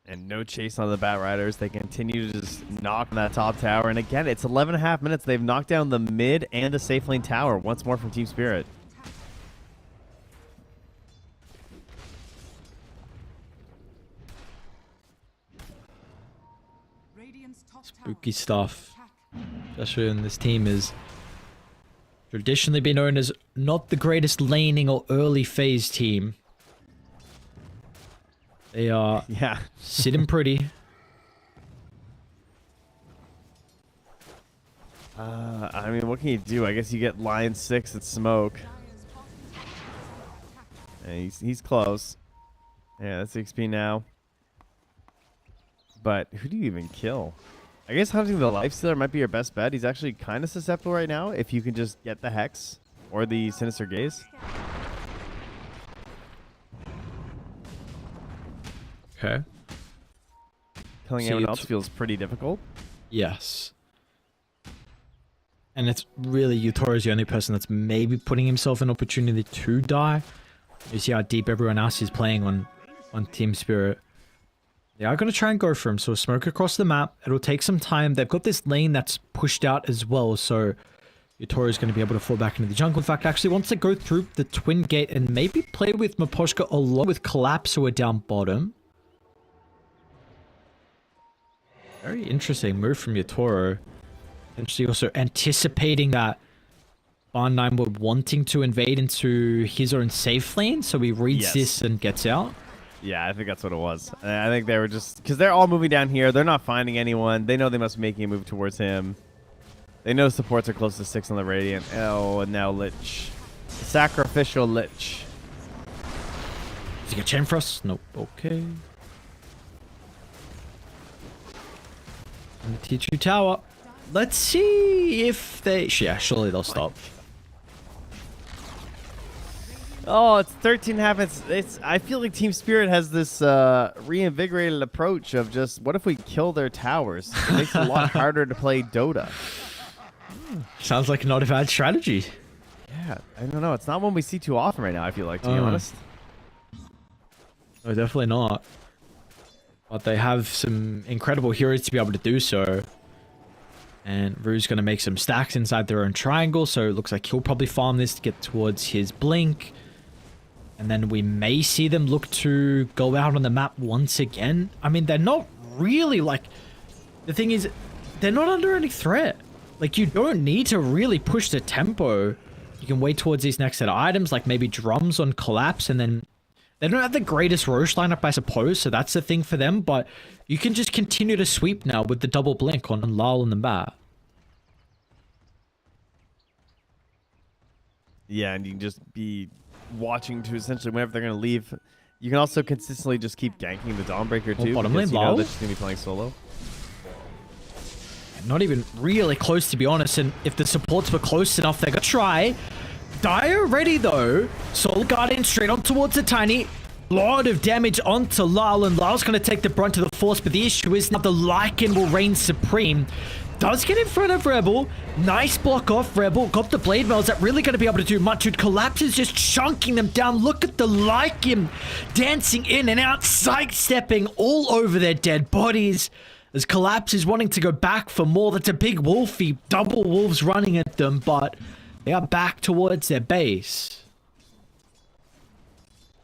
Speaker 2: And no chase on the Bat Riders. They continue to just knock on that top tower. And again, it's 11.5 minutes. They've knocked down the mid and the safe lane tower once more from Team Spirit.
Speaker 3: Radiant's top tower
Speaker 1: Spooky stuff.
Speaker 3: attack.
Speaker 1: Especially when this team is traditionally been known as not the greatest laning or early phase team. They are
Speaker 2: Yeah.
Speaker 1: sitting pretty.
Speaker 2: I mean, what can you do? I guess you get Lion 6 at Smoke.
Speaker 3: Dire's bottom tower is under attack.
Speaker 2: And he's close. Yeah, that's XP now. But who do you even kill? I guess hunting the Lifestealer might be your best bet. He's actually kind of susceptible right now if you can just get the Hex or the Sinister Gaze.
Speaker 1: Okay.
Speaker 2: Killing
Speaker 1: See,
Speaker 2: anyone
Speaker 1: it's-
Speaker 2: else feels pretty difficult.
Speaker 1: Yes. And it's really Uthor is the only person that's maybe putting himself an opportunity to die. You see how deep everyone else is playing on Team Spirit. They are going to try and go for him. So smoke across the map. It'll take some time. They've got this lane that's pushed out as well. So Uthor is going to be able to fall back into the jungle. In fact, actually wants to go through the twin gate and maybe play with Miposhka along with Collapse who are down bottom. Very interesting move from Yatoro. Potentially also anticipating that Barn9 were wanting to invade into his own safe lane, so he reads
Speaker 2: Yes.
Speaker 1: this and gets out.
Speaker 2: Yeah, I think that's what it was. I think they were just... Because they're all moving down here. They're not finding anyone. They know they must be making a move towards him. They know supports are close to 6 on the Radiant. Oh, and now Lich. Sacrificial Lich.
Speaker 1: Does he get chain for us? Nope. Okay. And the T2 tower. Let's see if they... Yeah, surely they'll stop.
Speaker 2: Oh, it's 13.5. It's. I feel like Team Spirit has this reinvigorated approach of just, what if we kill their towers? It makes it a lot harder to play Dota.
Speaker 1: Sounds like not a bad strategy.
Speaker 2: Yeah, I don't know. It's not one we see too often right now, I feel like, to be honest.
Speaker 1: No, definitely not. But they have some incredible heroes to be able to do so. And Rue's going to make some stacks inside their own triangle, so it looks like he'll probably farm this to get towards his blink. And then we may see them look to go out on the map once again. I mean, they're not really, like... The thing is, they're not under any threat. Like, you don't need to really push the tempo. You can wait towards these next set of items, like maybe drums on Collapse, and then They don't have the greatest Roche lineup, I suppose, so that's the thing for them, but you can just continue to sweep now with the double blink on Lal and the bat.
Speaker 2: Yeah, and you can just be watching to essentially whenever they're going to leave. You can also consistently just keep ganking the Dawnbreaker too,
Speaker 1: bottom
Speaker 2: because
Speaker 1: lane,
Speaker 2: you know
Speaker 1: Lal.
Speaker 2: they're just going to be playing solo.
Speaker 1: Not even really close, to be honest, and if the supports were close enough, they're gonna try. Dire ready though. Soul Guardian straight on towards the Tiny. Lot of damage onto Lal, and Lal's gonna take the brunt of the force, but the issue is now the Lycan will reign supreme. Does get in front of Rebel. Nice block off Rebel. Got the Blade Mail. Is that really going to be able to do much? Dude, Collapse is just chunking them down. Look at the Lycan dancing in and out, sidestepping all over their dead bodies. As Collapse is wanting to go back for more. That's a big wolfie. Double wolves running at them, but they are back towards their base.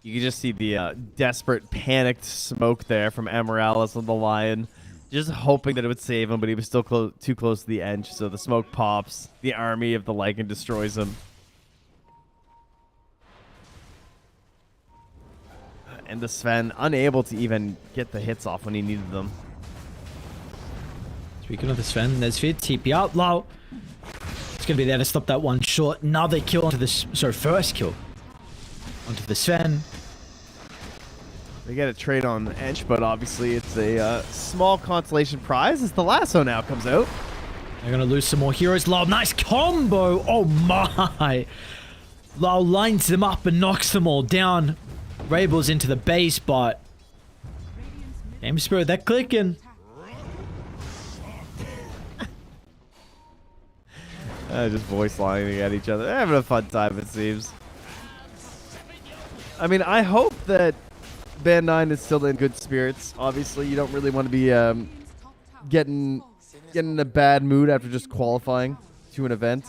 Speaker 2: You can just see the desperate, panicked smoke there from Amorales on the Lion. Just hoping that it would save him, but he was still too close to the edge, so the smoke pops. The army of the Lycan destroys him. And the Sven unable to even get the hits off when he needed them.
Speaker 1: Speaking of the Sven, there's Vid, TP out, low. It's going to be there to stop that one short. Another kill onto this, sorry, first kill onto the Sven.
Speaker 2: They get a trade on Ench, but obviously it's a small consolation prize as the lasso now comes out.
Speaker 1: They're going to lose some more heroes. Lau, nice combo. Oh my. Lau lines them up and knocks them all down. Rabel's into the base, but Game Spirit, they're clicking.
Speaker 2: Just voice lining at each other. They're having a fun time, it seems. I mean, I hope that Band 9 is still in good spirits. Obviously, you don't really want to be getting in a bad mood after just qualifying to an event.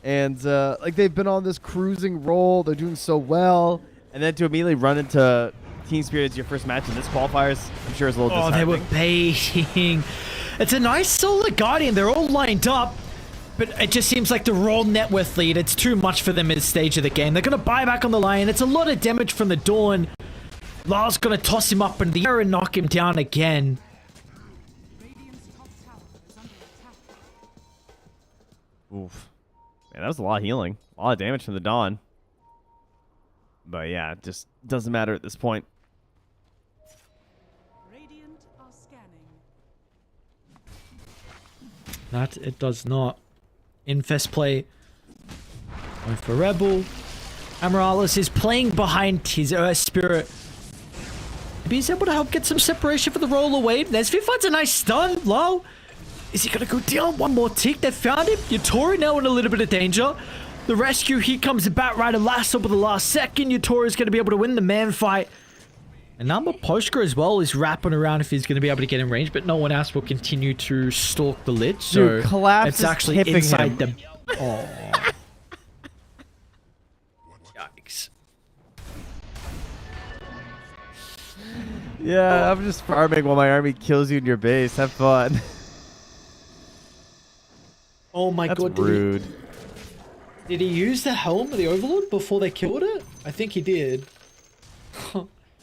Speaker 2: And like they've been on this cruising roll, they're doing so well, and then to immediately run into Team Spirit as your first match in this qualifiers, I'm sure is a little disheartening.
Speaker 1: They were baiting. It's a nice Solar Guardian. They're all lined up. But it just seems like the raw net worth lead, it's too much for them at this stage of the game. They're going to buy back on the Lion. It's a lot of damage from the Dawn. Lar's going to toss him up in the air and knock him down again.
Speaker 3: Radiant's top tower is under attack.
Speaker 2: Oof. Man, that was a lot of healing. A lot of damage from the Dawn. But yeah, it just doesn't matter at this point.
Speaker 3: Radiant are scanning.
Speaker 1: That it does not. Infest play. Going for Rebel. Amorales is playing behind his Earth Spirit. Maybe he's able to help get some separation for the roll away. Nesvi finds a nice stun. Low. Is he going to go down? One more tick. They found him. Yatori now in a little bit of danger. The rescue, here comes the Batrider last up at the last second. Yatori is going to be able to win the man fight. And Number Poshka as well is wrapping around if he's going to be able to get in range, but no one else will continue to stalk the Lich. So
Speaker 2: Dude, Collapse
Speaker 1: it's
Speaker 2: is
Speaker 1: actually
Speaker 2: tipping
Speaker 1: inside
Speaker 2: him.
Speaker 1: the... Oh. Yikes.
Speaker 2: Yeah, I'm just farming while my army kills you in your base. Have fun.
Speaker 1: Oh my
Speaker 2: That's
Speaker 1: god.
Speaker 2: rude.
Speaker 1: Did he use the Helm of the Overlord before they killed it? I think he did.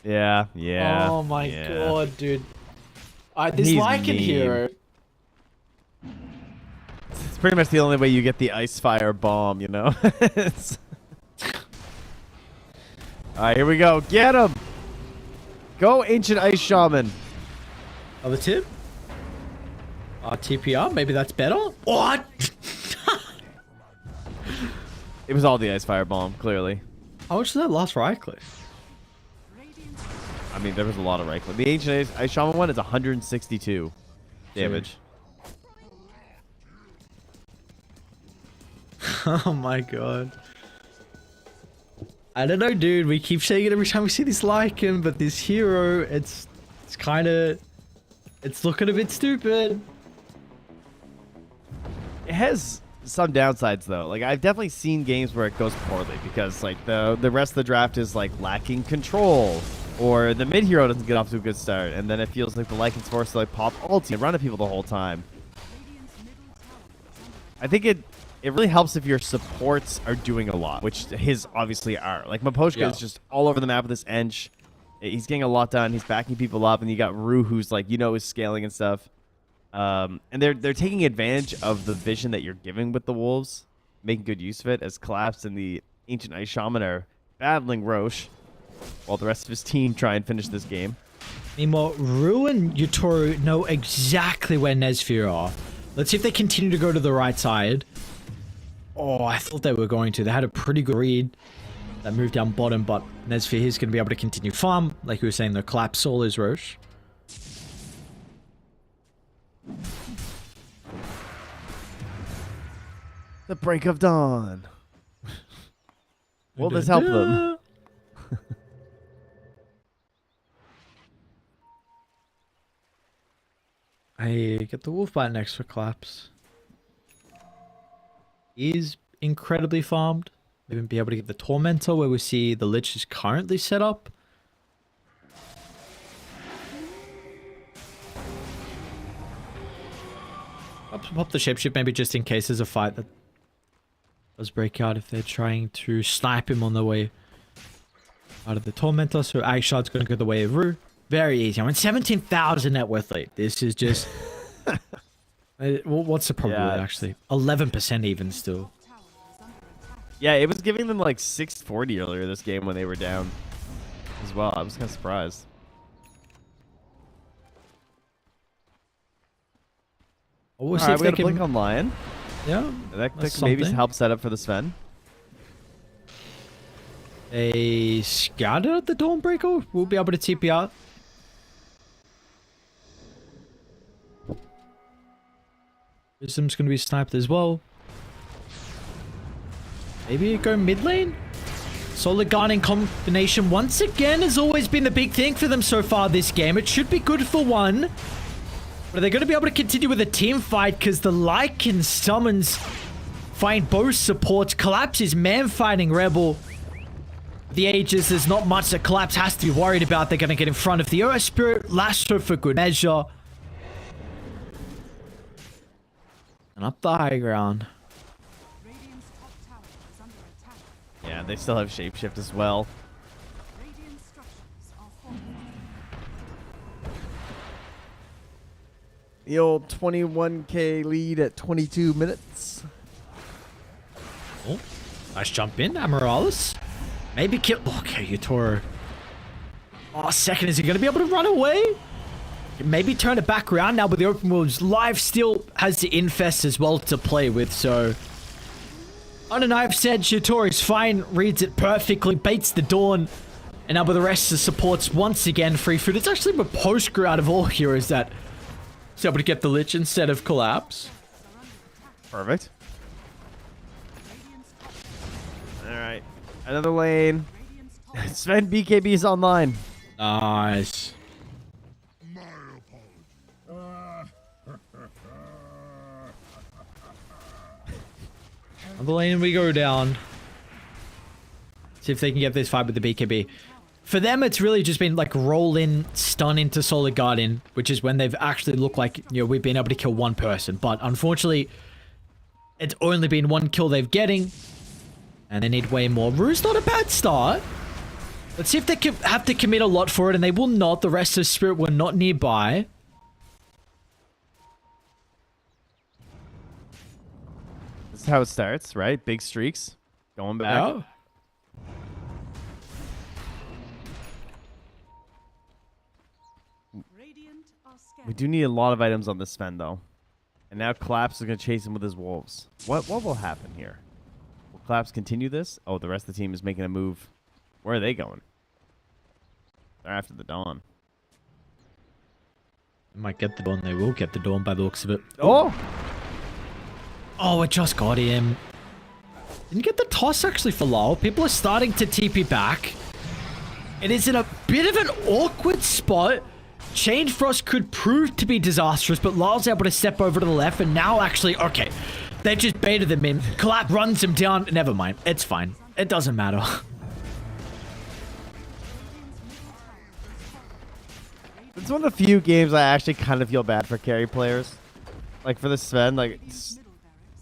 Speaker 2: Yeah, yeah.
Speaker 1: Oh my
Speaker 2: yeah.
Speaker 1: god, dude. This
Speaker 2: He's
Speaker 1: Lycan
Speaker 2: mean.
Speaker 1: hero.
Speaker 2: It's pretty much the only way you get the ice fire bomb, you know? Alright, here we go. Get him! Go, Ancient Ice Shaman.
Speaker 1: Other tip? TPR, maybe that's better? What?
Speaker 2: It was all the ice fire bomb, clearly.
Speaker 1: How much did that last right click?
Speaker 3: Radiant's
Speaker 2: I mean, there was a lot of right click. The Ancient Ice Shaman one is 162 damage.
Speaker 1: Oh my god. I don't know, dude. We keep saying it every time we see this Lycan, but this hero, it's kind of... It's looking a bit stupid.
Speaker 2: It has some downsides, though. Like, I've definitely seen games where it goes poorly because, like, the rest of the draft is, like, lacking control. Or the mid hero doesn't get off to a good start, and then it feels like the Lycan's forced to, like, pop ulti and run at people the whole time.
Speaker 3: middle tower is under
Speaker 2: I think it it really helps if your supports are doing a lot, which his obviously are. Like Maposhka is just all over the map with this Ench. He's getting a lot done. He's backing people up, and you got Rue, who's like, is scaling and stuff. And they're taking advantage of the vision that you're giving with the wolves, making good use of it. As Collapse and the Ancient Ice Shaman are battling Roche, while the rest of his team try and finish this game.
Speaker 1: Meanwhile, Rue and Yutoru know exactly where Nesfear are. Let's see if they continue to go to the right side. Oh, I thought they were going to. They had a pretty good read. That moved down bottom, but Nesfear is going to be able to continue farm. Like we were saying, the collapse soul is Roche.
Speaker 2: The break of dawn. Will this help them?
Speaker 1: I get the wolf bite next for collapse. Is incredibly farmed. We'll even be able to get the tormentor where we see the lich is currently set up. Pop the shapeshift maybe just in case there's a fight that does break out if they're trying to snipe him on the way out of the tormentor. So Aishard's going to go the way of Rue. Very easy. I mean, 17,000 net worth lead. This is just... what's the probability, actually? 11% even still.
Speaker 2: Yeah, it was giving them like 640 earlier this game when they were down as well. I was kind of surprised.
Speaker 1: Oh, we'll
Speaker 2: All
Speaker 1: see
Speaker 2: right,
Speaker 1: if
Speaker 2: we
Speaker 1: they
Speaker 2: got a blink on Lion.
Speaker 1: Yeah,
Speaker 2: That
Speaker 1: that's
Speaker 2: could maybe
Speaker 1: something.
Speaker 2: help set up for the Sven.
Speaker 1: A Scatter at the Dawnbreaker will be able to TP out. Wisdom's going to be sniped as well. Maybe go mid lane? Solid Guardian combination once again has always been the big thing for them so far this game. It should be good for one. But are they going to be able to continue with a team fight? Because the Lycan summons find both supports. Collapse is man fighting Rebel. The Aegis, there's not much that Collapse has to be worried about. They're going to get in front of the Earth Spirit. Lasso for good measure. And up the high ground.
Speaker 3: Radiant's top tower is under attack.
Speaker 2: Yeah, they still have Shapeshift as well.
Speaker 3: Radiant structures are falling.
Speaker 2: The old 21k lead at 22 minutes.
Speaker 1: Oh, nice jump in, Amoralis. Maybe kill... Okay, Yutoru. Oh, second, is he going to be able to run away? Maybe turn it back around now with the open wolves. Live still has the infest as well to play with, so... On a knife said Yutoru's fine, reads it perfectly, baits the Dawn. And now with the rest of the supports once again free food. It's actually a post-crew out of all heroes that is able to get the Lich instead of Collapse.
Speaker 2: Perfect. Alright. Another lane. Sven BKB is online.
Speaker 1: Nice. On the lane we go down. See if they can get this fight with the BKB. For them, it's really just been like roll in, stun into Solid Guardian, which is when they've actually looked like, we've been able to kill one person. But unfortunately, it's only been one kill they're getting. And they need way more. Rue's not a bad start. Let's see if they have to commit a lot for it, and they will not. The rest of Spirit were not nearby.
Speaker 2: This is how it starts, right? Big streaks. Going back.
Speaker 1: Yeah.
Speaker 3: Radiant are scared.
Speaker 2: We do need a lot of items on this Sven, though. And now Collapse is going to chase him with his wolves. What will happen here? Will Collapse continue this? Oh, the rest of the team is making a move. Where are they going? They're after the Dawn.
Speaker 1: They might get the Dawn. They will get the Dawn by the looks of it.
Speaker 2: Oh!
Speaker 1: Oh, it just got him. Didn't get the toss actually for Lyle. People are starting to TP back. It is in a bit of an awkward spot. Chain Frost could prove to be disastrous, but Lyle's able to step over to the left, and now actually, okay. They just baited them in. Collapse runs him down. Never mind. It's fine. It doesn't matter.
Speaker 2: It's one of the few games I actually kind of feel bad for carry players. Like for the Sven, like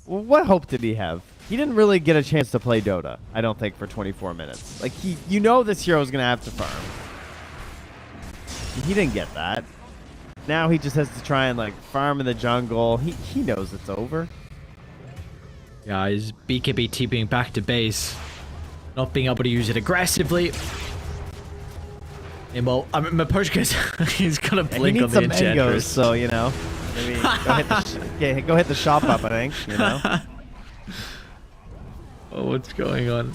Speaker 2: what hope did he have? He didn't really get a chance to play Dota, I don't think, for 24 minutes. Like, you know this hero's going to have to farm. He didn't get that. Now he just has to try and, like, farm in the jungle. He knows it's over.
Speaker 1: Yeah, his BKB TPing back to base. Not being able to use it aggressively. And well, I mean, Maposhka's he's gonna blink on the Enchantress.
Speaker 2: So, you know, maybe go hit the shop up, I think, you know.
Speaker 1: Oh, what's going on?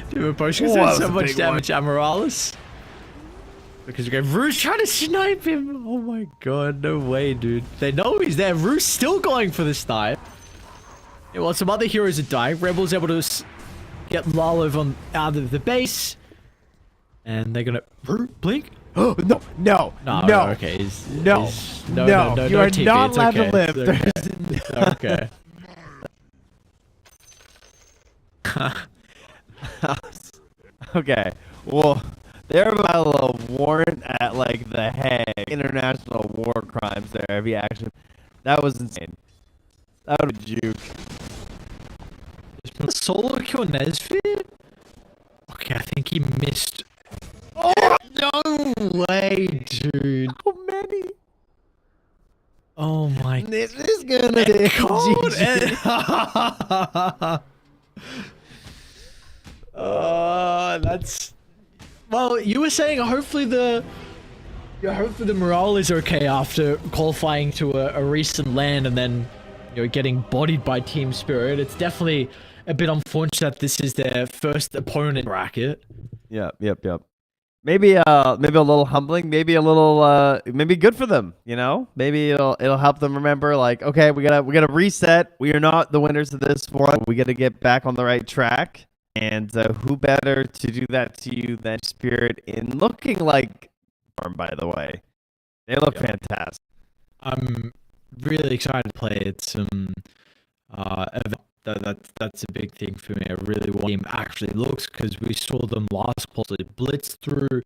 Speaker 1: Dude, Maposhka's doing so much damage to Amorales. Because you go, Roo's trying to snipe him. Oh my god, no way, dude. They know he's there. Roo's still going for the snipe. Yeah, well, some other heroes are dying. Rebel's able to get Lalo out of the base. And they're gonna blink.
Speaker 2: Oh no!
Speaker 1: Okay,
Speaker 2: no, you are
Speaker 1: TP.
Speaker 2: not
Speaker 1: It's
Speaker 2: allowed
Speaker 1: okay.
Speaker 2: to live.
Speaker 1: Okay.
Speaker 2: Okay. Well, they're about a warrant at like the Hague International War Crimes. There, if he actually, that was insane. That would be juke.
Speaker 1: Solo kill Nesfit? Okay, I think he missed. Oh, no way, dude.
Speaker 2: How many?
Speaker 1: Oh my.
Speaker 2: This is gonna be
Speaker 1: God. That's. Well, you were saying hopefully the morale is okay after qualifying to a recent land and then getting bodied by Team Spirit. It's definitely a bit unfortunate that this is their first opponent bracket.
Speaker 2: Yep. Maybe a little humbling, maybe a little maybe good for them, you know? Maybe it'll help them remember, like, okay, we gotta reset. We are not the winners of this one. We gotta get back on the right track. And who better to do that to you than Spirit in looking like farm, by the way. They look fantastic.
Speaker 1: I'm really excited to play it. That's a big thing for me. I really want the game actually looks, because we saw them last possibly blitz through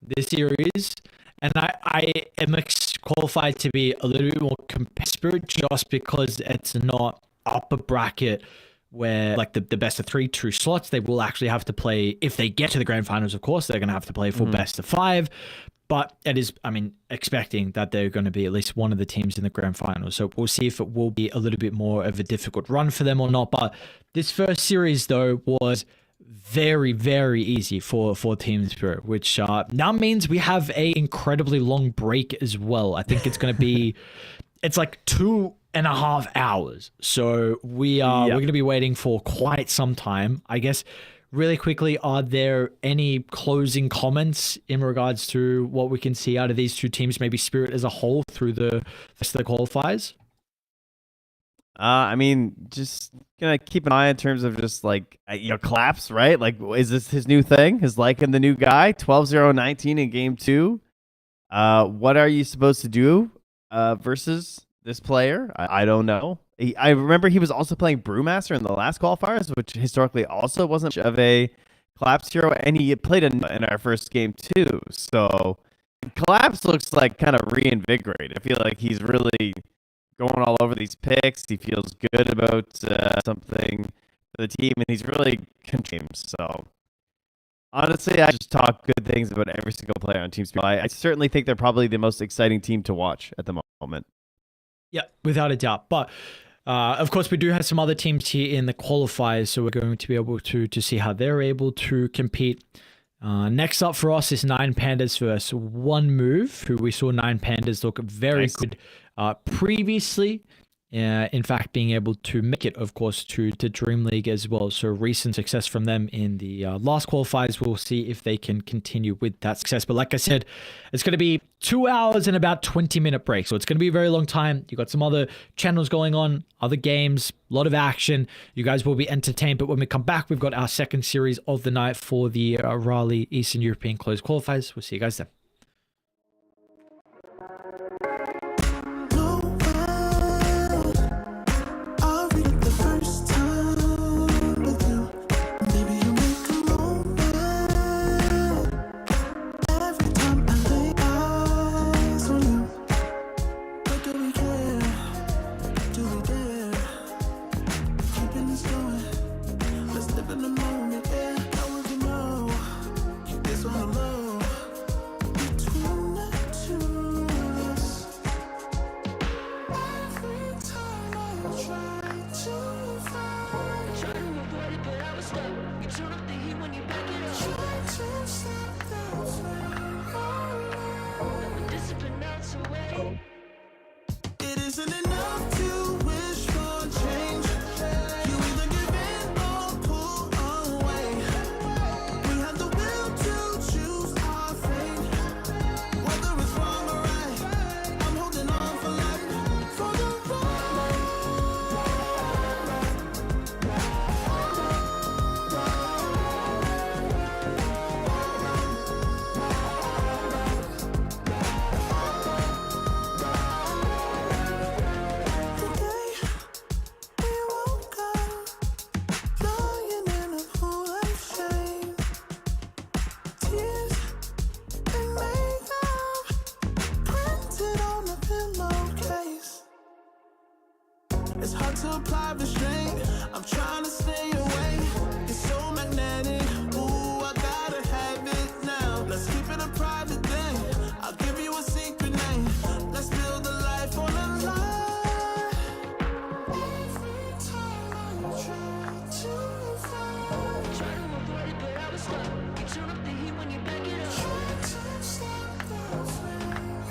Speaker 1: this series, and I am qualified to be a little bit more competitive just because it's not upper bracket where like the best of 3 true slots. They will actually have to play, if they get to the grand finals, of course they're going to have to play for best of 5. But it is, I mean, expecting that they're going to be at least one of the teams in the grand finals. So we'll see if it will be a little bit more of a difficult run for them or not. But this first series, though, was very, very easy for Team Spirit, which now means we have a incredibly long break as well. I think it's going to be, it's like 2.5 hours. So we're going to be waiting for quite some time, I guess. Really quickly, are there any closing comments in regards to what we can see out of these two teams, maybe Spirit as a whole through the rest of the qualifiers?
Speaker 2: I mean, just gonna keep an eye in terms of just like collapse, right? Like, is this his new thing? Is liking the new guy? 12-0-19 in game 2. What are you supposed to do versus this player? I don't know. I remember he was also playing Brewmaster in the last qualifiers, which historically also wasn't much of a collapse hero, and he played in our first game too. So collapse looks like kind of reinvigorated. I feel like he's really going all over these picks. He feels good about something for the team, and he's really contributing. So honestly, I just talk good things about every single player on Team Spirit. I certainly think they're probably the most exciting team to watch at the moment.
Speaker 1: Yeah, without a doubt. But of course, we do have some other teams here in the qualifiers, so we're going to be able to see how they're able to compete. Next up for us is 9 Pandas versus 1 Move, who we saw 9 Pandas look very good previously. In fact, being able to make it, of course, to Dream League as well. So recent success from them in the last qualifiers. We'll see if they can continue with that success. But like I said, it's going to be 2 hours and about 20-minute break. So it's going to be a very long time. You got some other channels going on, other games, a lot of action. You guys will be entertained. But when we come back, we've got our second series of the night for the Raleigh Eastern European Closed Qualifiers. We'll see you guys then.
Speaker 4: Do we apply restraint. I'm trying to stay away. It's so magnetic. Ooh, I gotta have it now. Let's keep it a private thing. I'll give you a secret name. Let's build a life on a lie. Every time I try to find,
Speaker 5: Try to avoid it, but I was stuck. You turn up the heat when you back it up.
Speaker 4: try to stop the flame.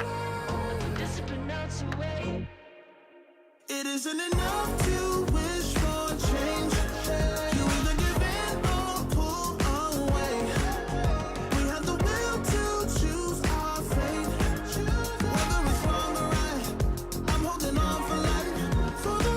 Speaker 5: I put discipline out to wait.
Speaker 4: It isn't enough to wish for change. You either give in or pull away. We have the will to choose our fate. Whether it's wrong or right, I'm holding on for life, for the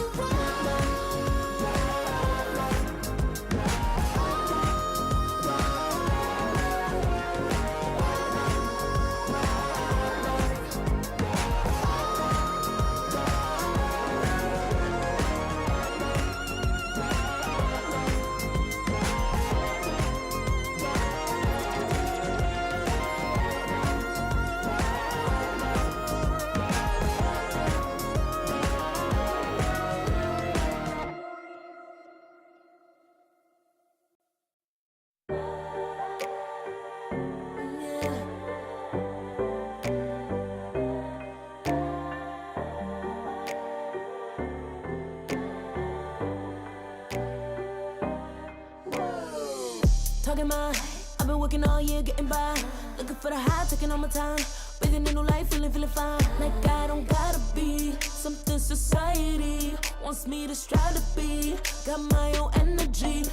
Speaker 5: Talking my, I've been working all year getting by. Looking for the high, taking all my time. Breathing a new life, feeling fine. Like I don't gotta be something society wants me to strive to be. Got my own energy.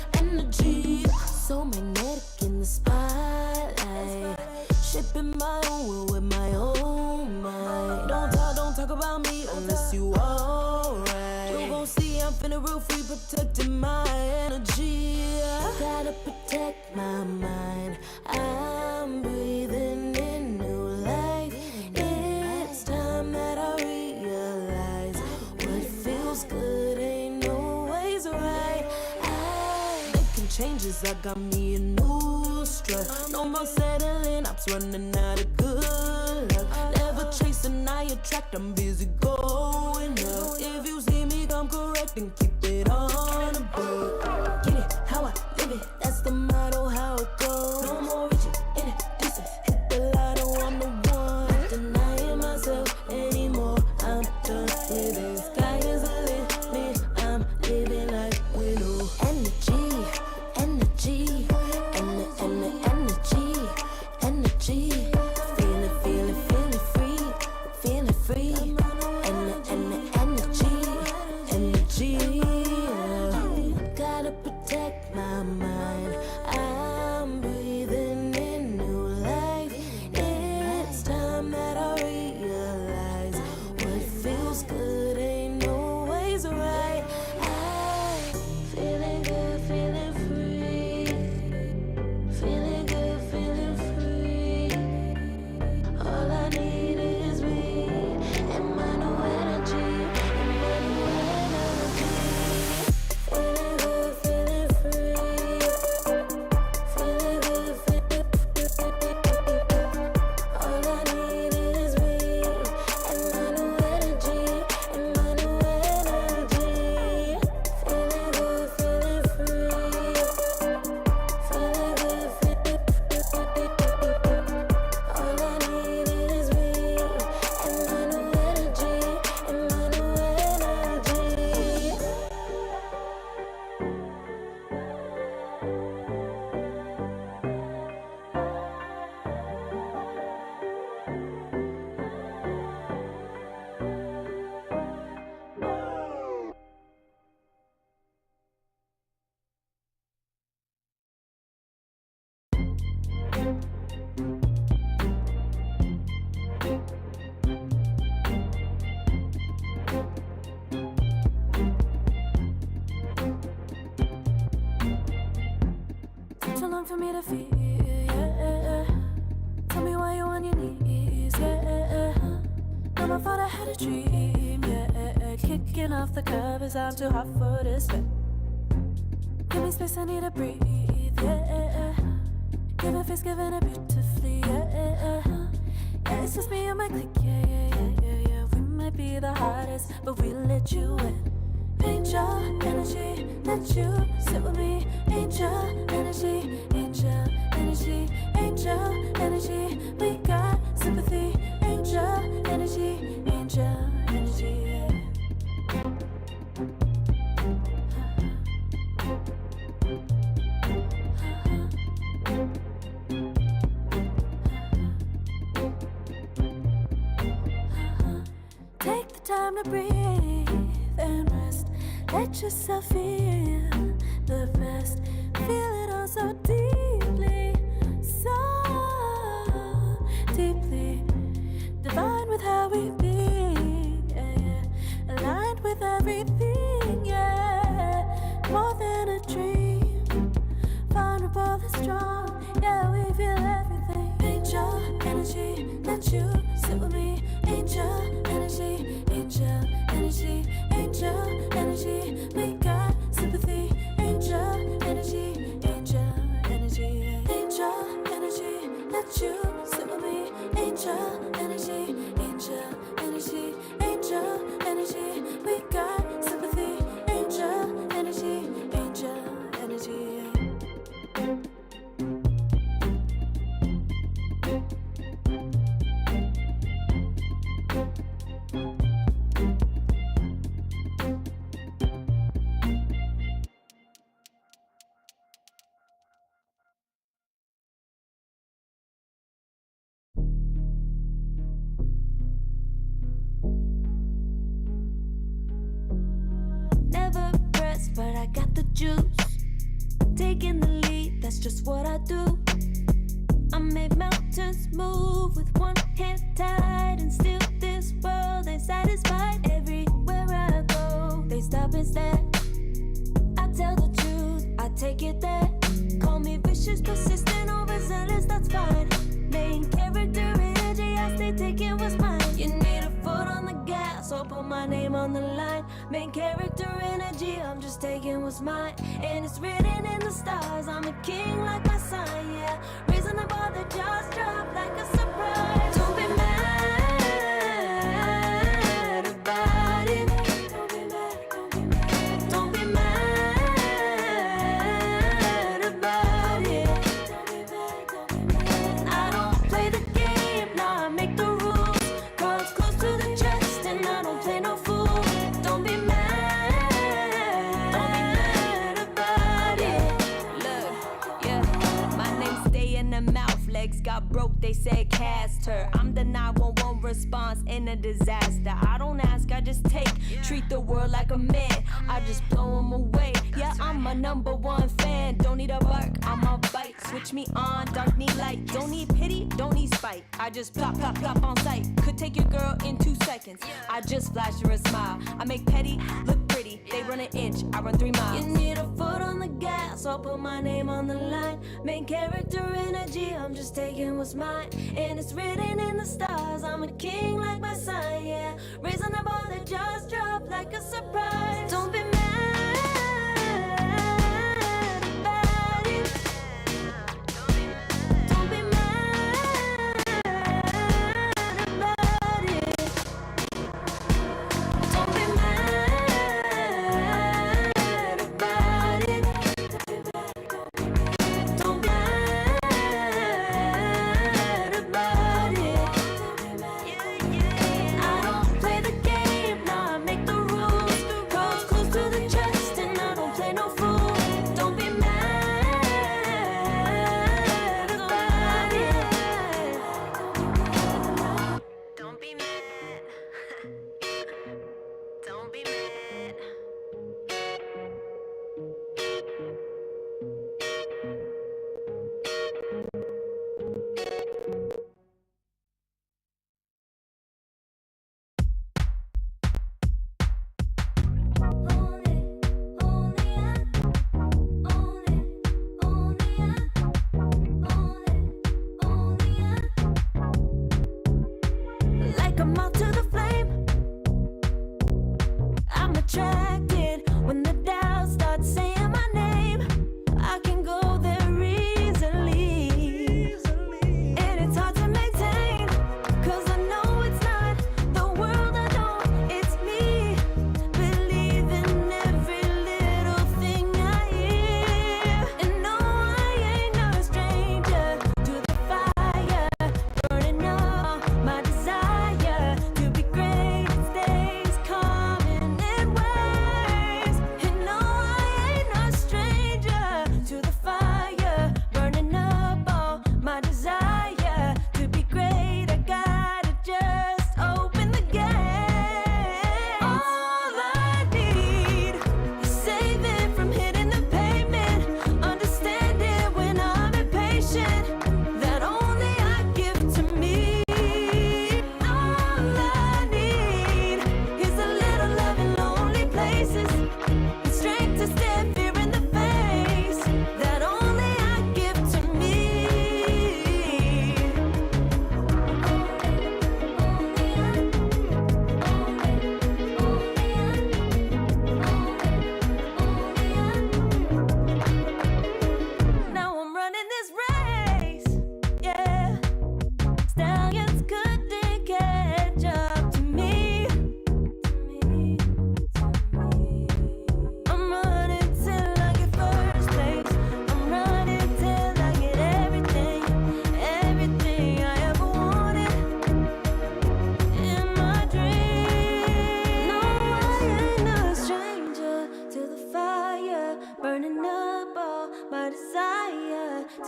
Speaker 5: So magnetic in the spotlight. Shaping my own world with my own mind. Don't talk about me unless you alright. You gon' see I'm finna real free, protecting my energy. Gotta protect my mind. I'm breathing in new life. It's time that I realize what feels good ain't always right. I making changes, I got me a new strut. No more settling, I'm running out of good luck. Never chasing, I attract, I'm busy going up. If you see me come correct, then keep it on a book. Get it, how I live it, that's the motto, how it goes. No more reaching, introducing, hit the lotto, I'm the one. Not denying myself anymore, I'm done with it. Sky is the limit, I'm living like we know. Energy, energy, energy. Feeling free, feeling free. Energy. Gotta protect my mind. I'm breathing in new life. It's time that I realize what feels good ain't always right. I'm feeling good, feeling free. Feeling good, feeling free. All I need is me and my new energy. Feeling good, feeling free. Feeling good, feeling free. All I need is me and my new energy. And my new energy. Feeling good, feeling free. Feeling good, feeling free. All I need is me and my new energy. And my new energy. Too long for me to feel, yeah. Tell me why you on your knees, yeah. Now my father had a dream, yeah. Kicking off the covers, I'm too hot for this bed. Give me space, I need to breathe, yeah. Give a face, giving it beautifully, yeah. Yeah, it's just me and my clique, yeah. We might be the hottest, but we let you in. Angel energy, let you sit with me. Angel energy, angel energy, angel energy. We got sympathy. Angel energy, angel energy. Yeah. Take the time to breathe and rest. Let yourself feel the best. Feel it all so deeply, so deeply. Divine with how we be, yeah, yeah. Aligned with everything, yeah. More than a dream, vulnerable and strong, yeah. We feel everything. Angel energy, let you sit with me. Angel energy, angel energy, angel energy. We got sympathy. Angel energy, angel energy, angel energy. Let you sit with me. Angel energy, angel energy, angel energy. We got sympathy. Angel energy, angel energy. Never pressed, but I got the juice. Taking the lead, that's just what I do. I make mountains move with one hand tied, and still this world ain't satisfied. Everywhere I go, they stop and stare. I tell the truth, I take it there. Call me vicious, persistent, overzealous, that's fine. Main character energy, I stay taking what's mine. You need a foot on the gas, or put my name on the line. Main character energy, I'm just taking what's mine. And it's written in the stars, I'm a king like my sign, yeah. Reasonable, the jaws drop like a surprise. Don't be mad about it. Don't be mad, don't be mad. Don't be mad about it. Don't be mad, don't be mad. I don't play the game, nah, I make the rules. Cards close to the chest, and I don't play no fool. Don't be mad about it. Look, yeah, my name stay in the mouth. Legs got broke, they said cast her. I'm the 911 response in a disaster. I don't ask, I just take. Treat the world like a man, I just blow them away. Yeah, I'm a #1 fan. Don't need a bark, I'm a bite. Switch me on, dark need light. Don't need pity, don't need spite. I just plop, plop, plop on sight. Could take your girl in 2 seconds. I just flash her a smile. I make petty look pretty. They run an inch, I run 3 miles. You need a foot on the gas, I'll put my name on the line. Main character energy, I'm just taking what's mine. And it's written in the stars, I'm a king like my sign, yeah. Raising up all the jaws drop like a surprise. Don't be mad about it. Don't be mad about it. Don't be mad about it. Don't be mad about it. I don't play the game, nah, I make the rules. Cards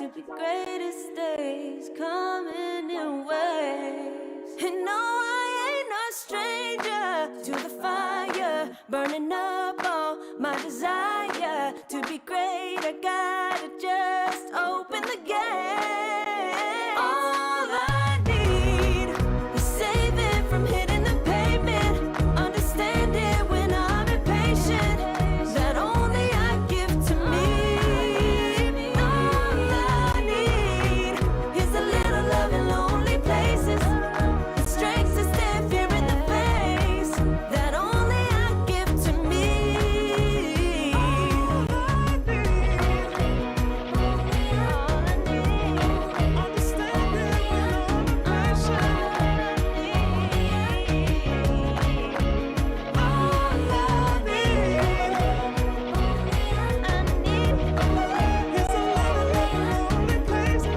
Speaker 5: to be greatest days coming in waves. And no, I ain't no stranger to the fire, burning up all my desire to be great. I gotta just open the gate. All I need is saving from hitting the pavement, understand it when I'm impatient, that only I give to me. All I need is a little love in lonely places, the strength to stand fear in the face, that only I give to me. All I need, understand it when I'm impatient. All I need, is a little love in lonely places.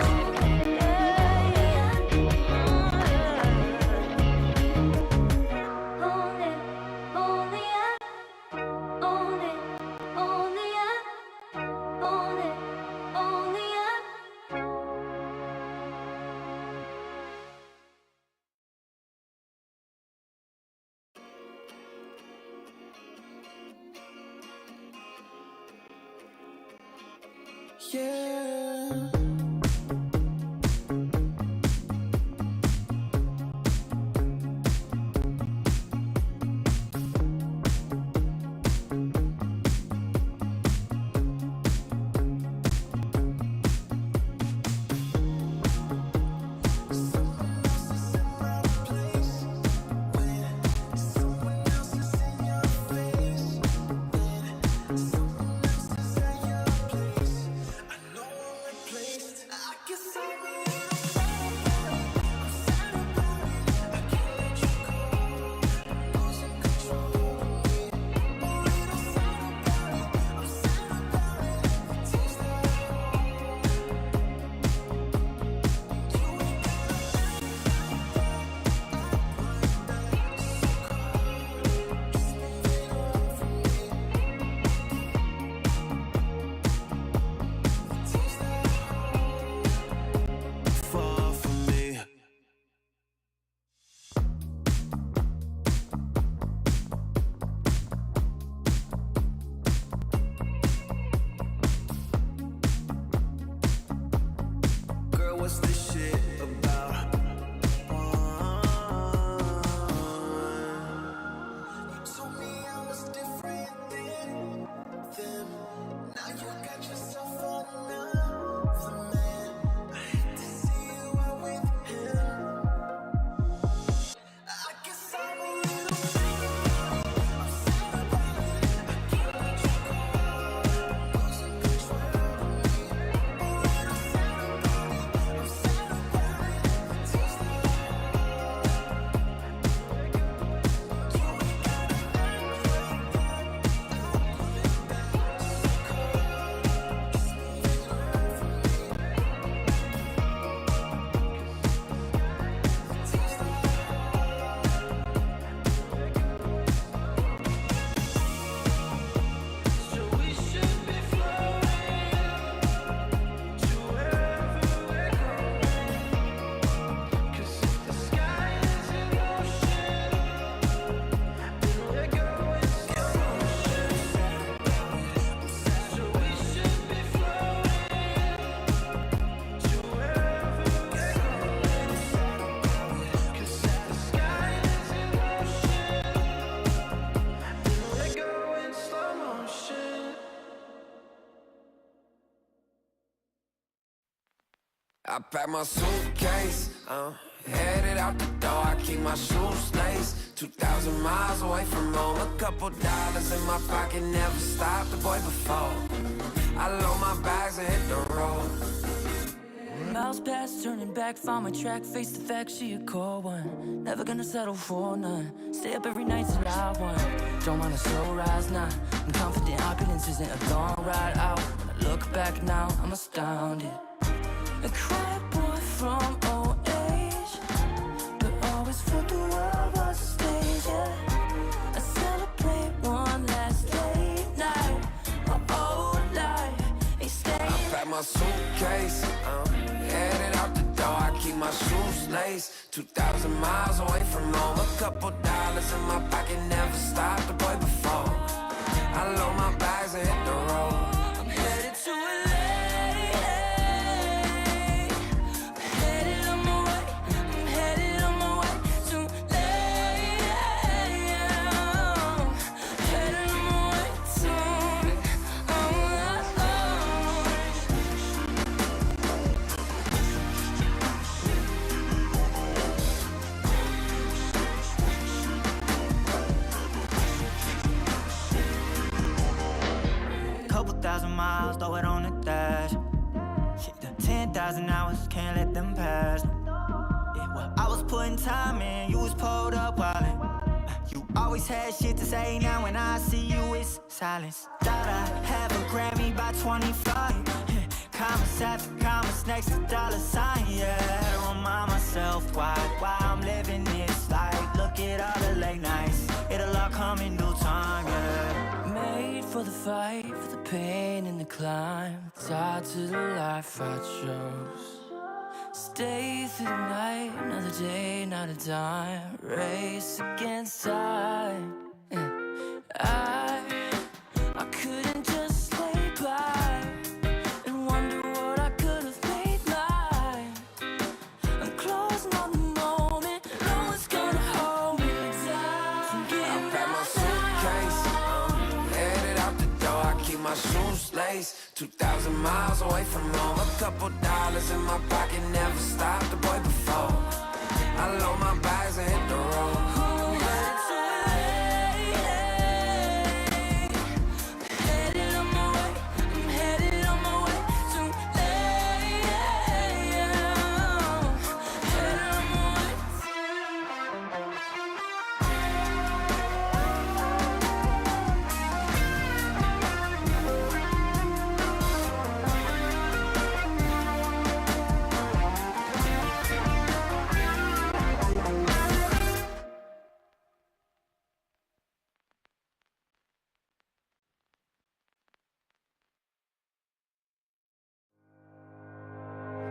Speaker 4: Yeah. Far from me. Girl, what's this shit about? You told me I was different than them. Now you got yourself another man. I hate to see you out with him. I guess I'm a little sad about it. I'm sad about it. I can't let you go. Losing control of me. A little sad about it. I'm sad about it. Taste that. You ain't gotta act like that. So we should be floating to wherever we're going. 'Cause if the sky is an ocean, then we're going slow motion. So we should be floating to wherever we're going. 'Cause if the sky is an ocean, then we're going slow motion. I pack my suitcase, headed out the door. I keep my shoes laced. 2,000 miles away from home. A couple dollars in my pocket, never stopped the boy before. I load my bags and hit the road.
Speaker 5: Miles past, turning back, found my track, face the fact, she a cold one. Never gonna settle for none. Stay up every night till I won. Don't want a slow rise now. I'm confident opulence isn't a long ride out. When I look back now, I'm astounded. A quiet boy from old age, but always felt the world was a stage, yeah. I celebrate one last late night. My old life ain't staying.
Speaker 4: I pack my suitcase.
Speaker 6: suitcase. Headed out the door, I keep my shoes laced. 2,000 miles away from home, a couple dollars in my pocket, never stopped the boy before. I load my bags and hit the road. I'm headed to LA. Headed on my way. I'm headed on my way to LA. Headed on my way soon.
Speaker 7: Couple thousand miles, throw it on the dash. Shit, 10,000 hours, can't let them pass. Yeah, well, I was putting time in, you was pulled up wildin'. You always had shit to say, now when I see you, it's silence. Thought I'd have a Grammy by 25. Commas after commas next to dollar sign, yeah. Had to remind myself why I'm living this life. Look at all the late nights, it'll all come in due time, yeah.
Speaker 6: Made for the fight, for the pain and the climb. Tied to the life I chose. Stay through the night, another day, not a dime. Race against time. Yeah. I couldn't just lay by and wonder what I could have made mine. I'm closing on the moment, no one's gonna hold me down. I packed my suitcase, headed out the door, I keep my shoes laced. 2,000 miles away from home, a couple dollars in my pocket, never stopped the boy before. I load my bags and hit the road. Headed on my way, I'm headed on my way to LA. Headed on my way.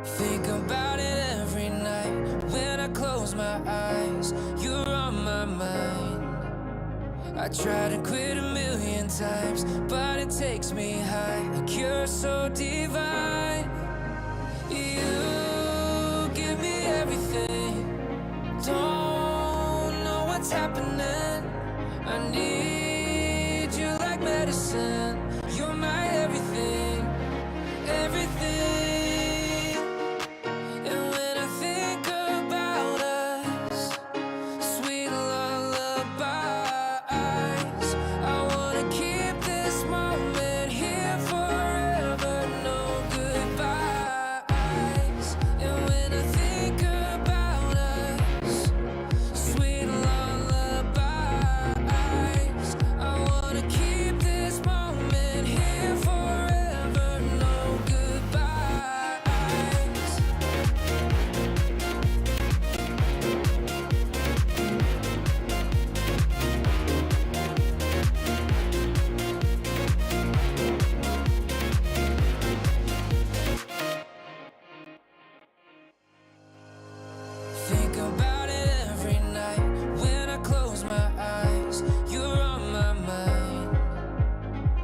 Speaker 6: Think about it every night when I close my eyes. You're on my mind. I try to quit a million times, but it takes me high. Like you're so divine. You give me everything. Don't know what's happening. I need you like medicine. You're my everything, everything. And when I think about us, sweet lullabies, I wanna keep this moment here forever, no goodbyes. And when I think about us, sweet lullabies, I wanna keep this moment here forever, no goodbyes. Think about it every night when I close my eyes. You're on my mind.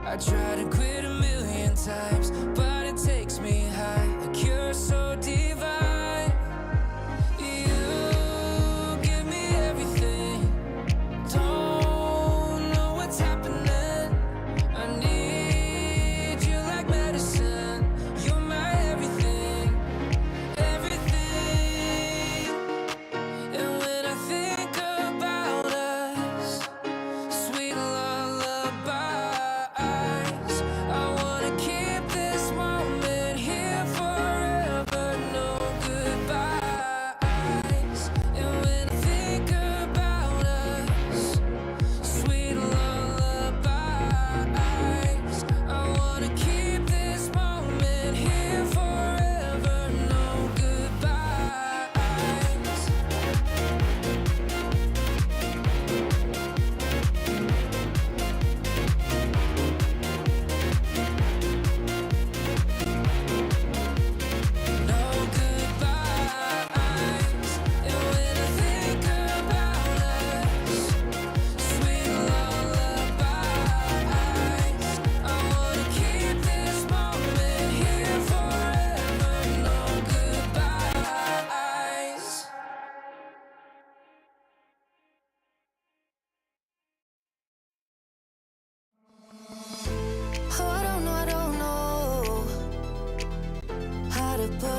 Speaker 6: I try to quit a million times, but it takes me high. Like you're so divine. You give me everything. Don't know what's happening. I need you like medicine. You're my everything, everything. And when I think about us, sweet lullabies, I wanna keep this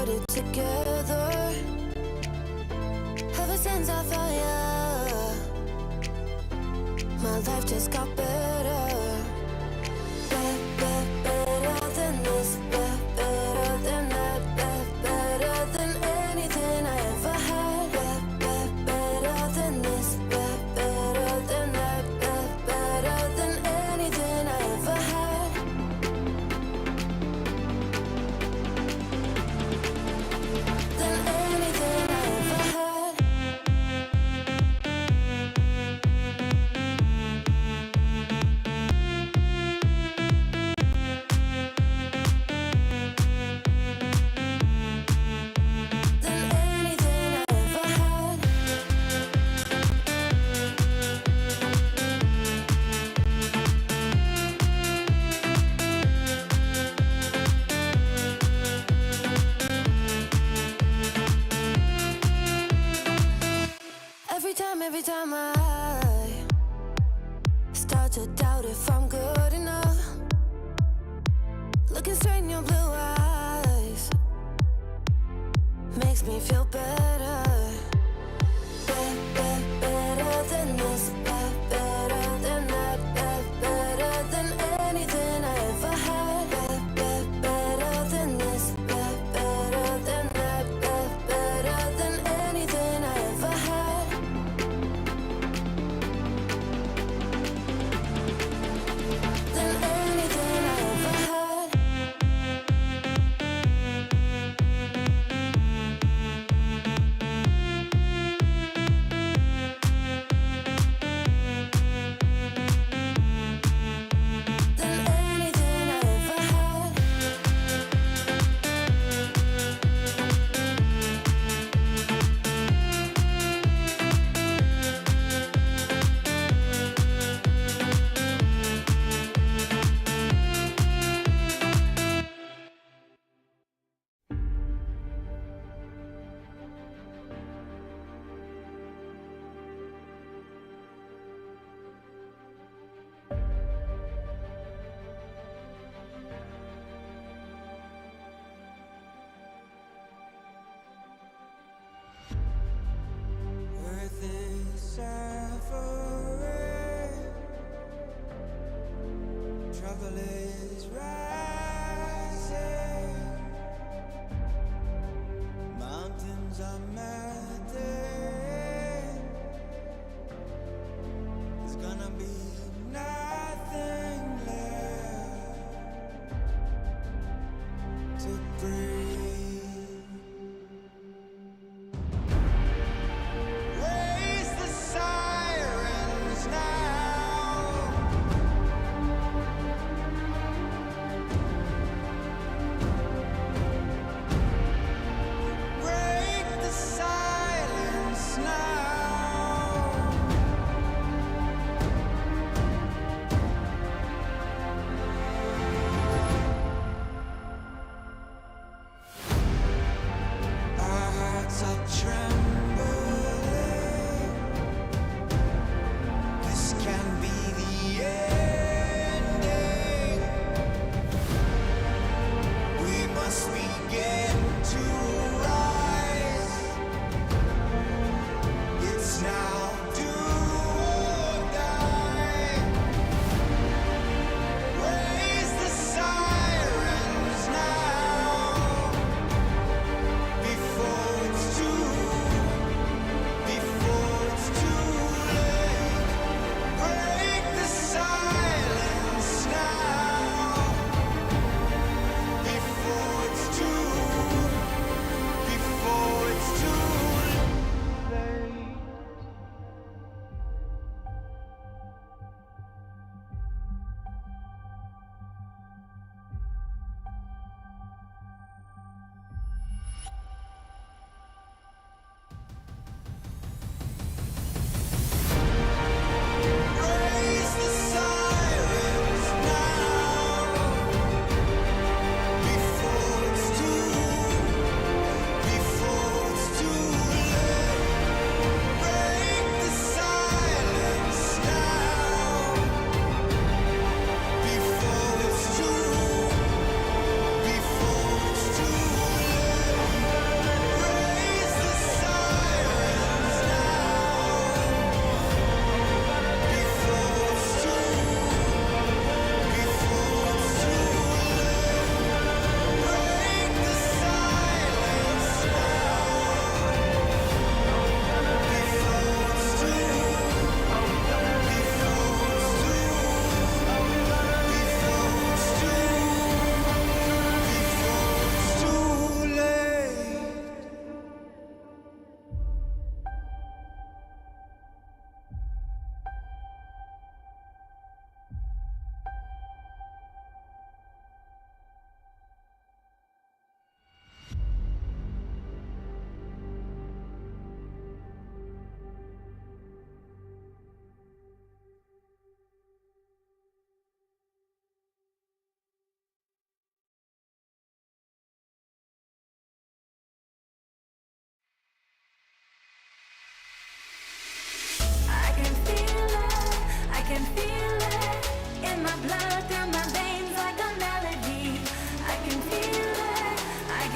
Speaker 5: put it together. Ever since I found you, my life just got better. Better than this, better than that, better than anything I ever had. Better than this, better than that, better than anything I ever had. Than anything I ever had. Than anything I ever had. Every time I start to doubt if I'm good enough, looking straight in your blue eyes makes me feel better. Better than this, better than that, better than anything I ever had. Better than this, better than that, better than anything I ever had. Than anything I ever had. Than anything I ever had.
Speaker 6: Earth is suffering, trouble is rising, mountains are melting, there's gonna be nothing left to breathe. Raise the sirens now. Break the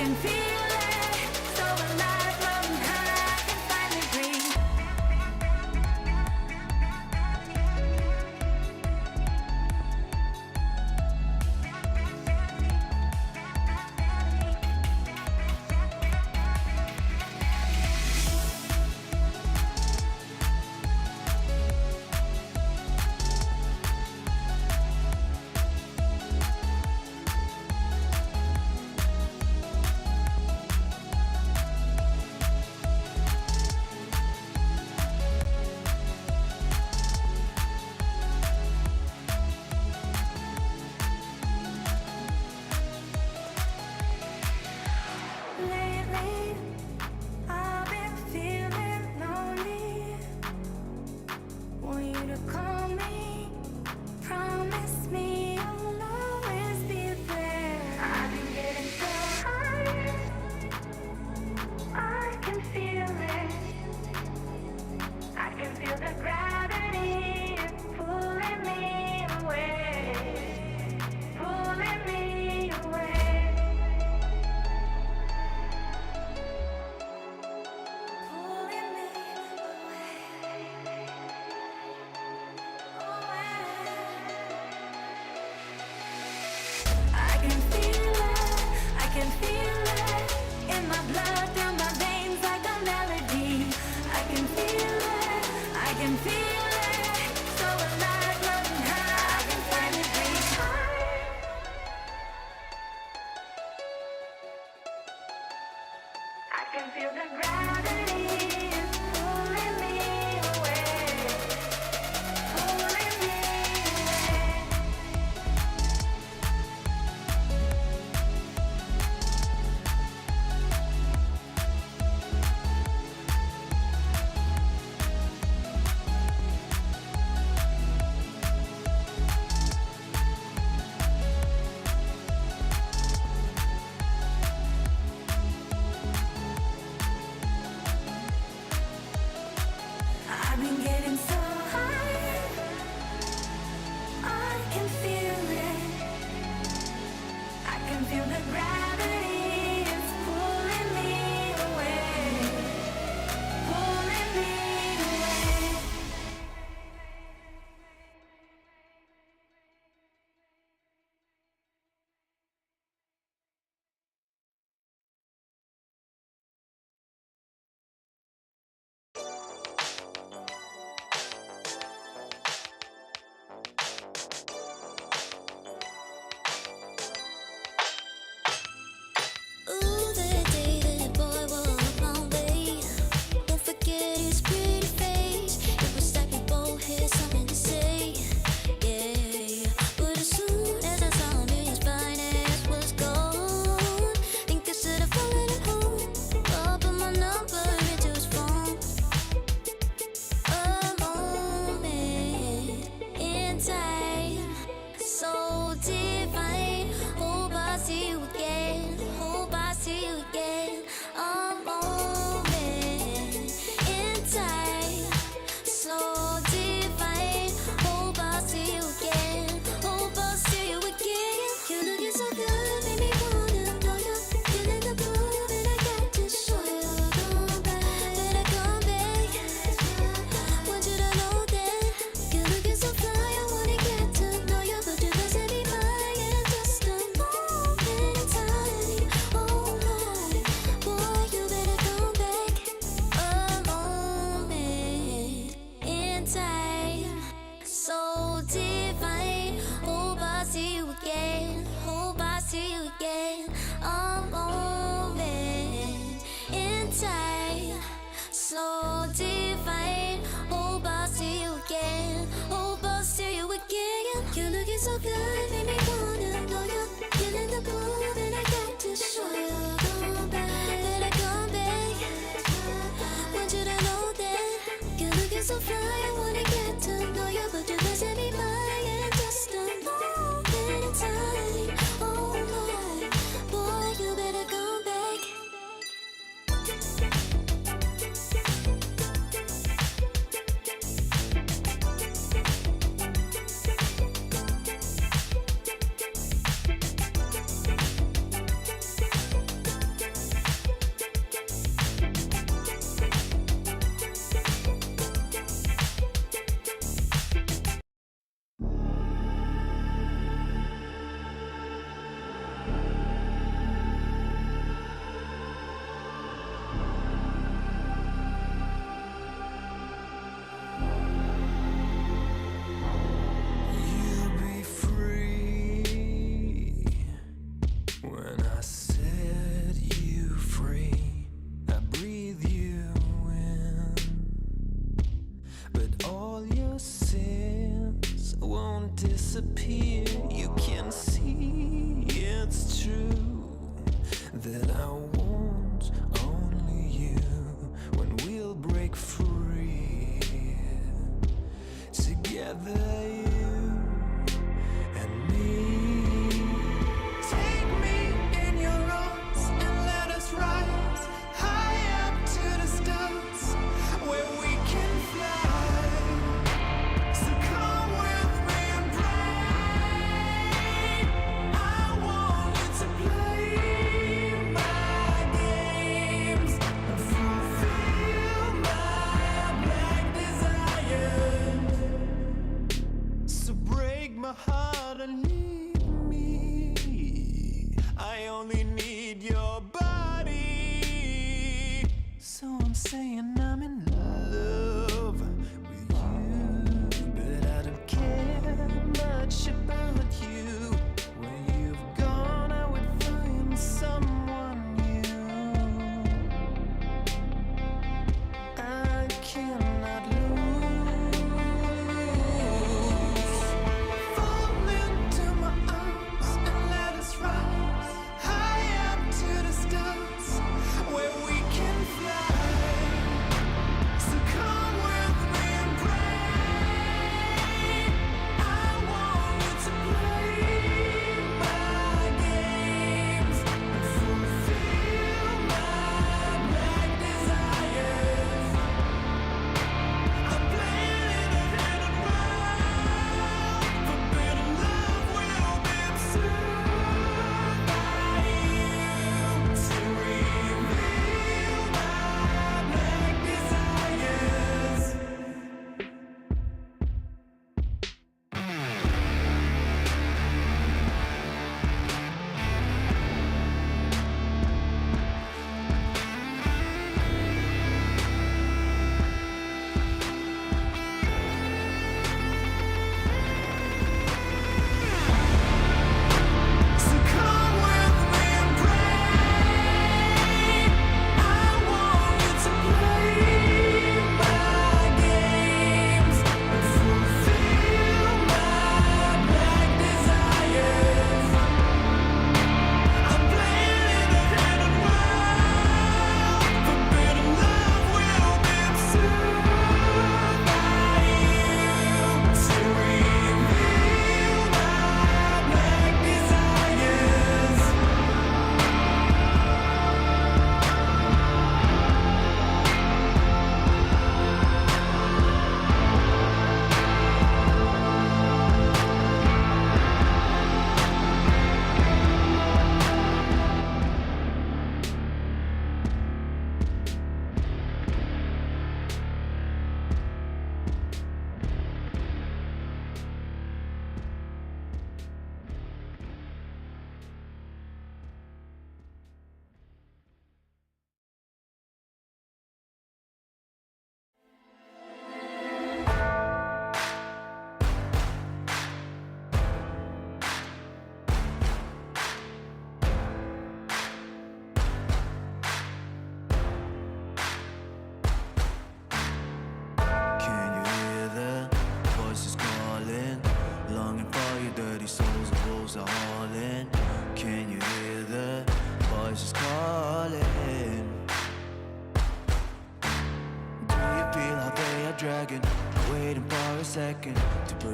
Speaker 5: can feel it, so alive, floating high, I can finally breathe. Lately, I've been feeling lonely. Want you to call me, promise me you'll always be there. I've been getting so high, I can feel it. I can feel the gravity pulling me away, pulling me away. Pulling me I can feel it in my blood, down my veins like a melody. I can feel it, so alive, floating high, I can finally breathe. I can feel the gravity pulling me away, pulling me away.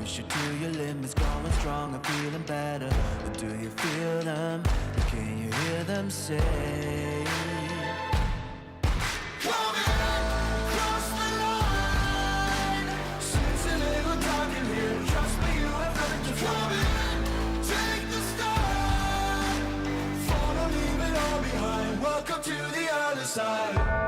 Speaker 4: push you to your limits, going stronger, feeling better. But do you feel them? Can you hear them say? Cross the line. Since a little dark in here, trust me, you have nothing to fight. Take the start. Follow, leave it all behind. Welcome to the other side.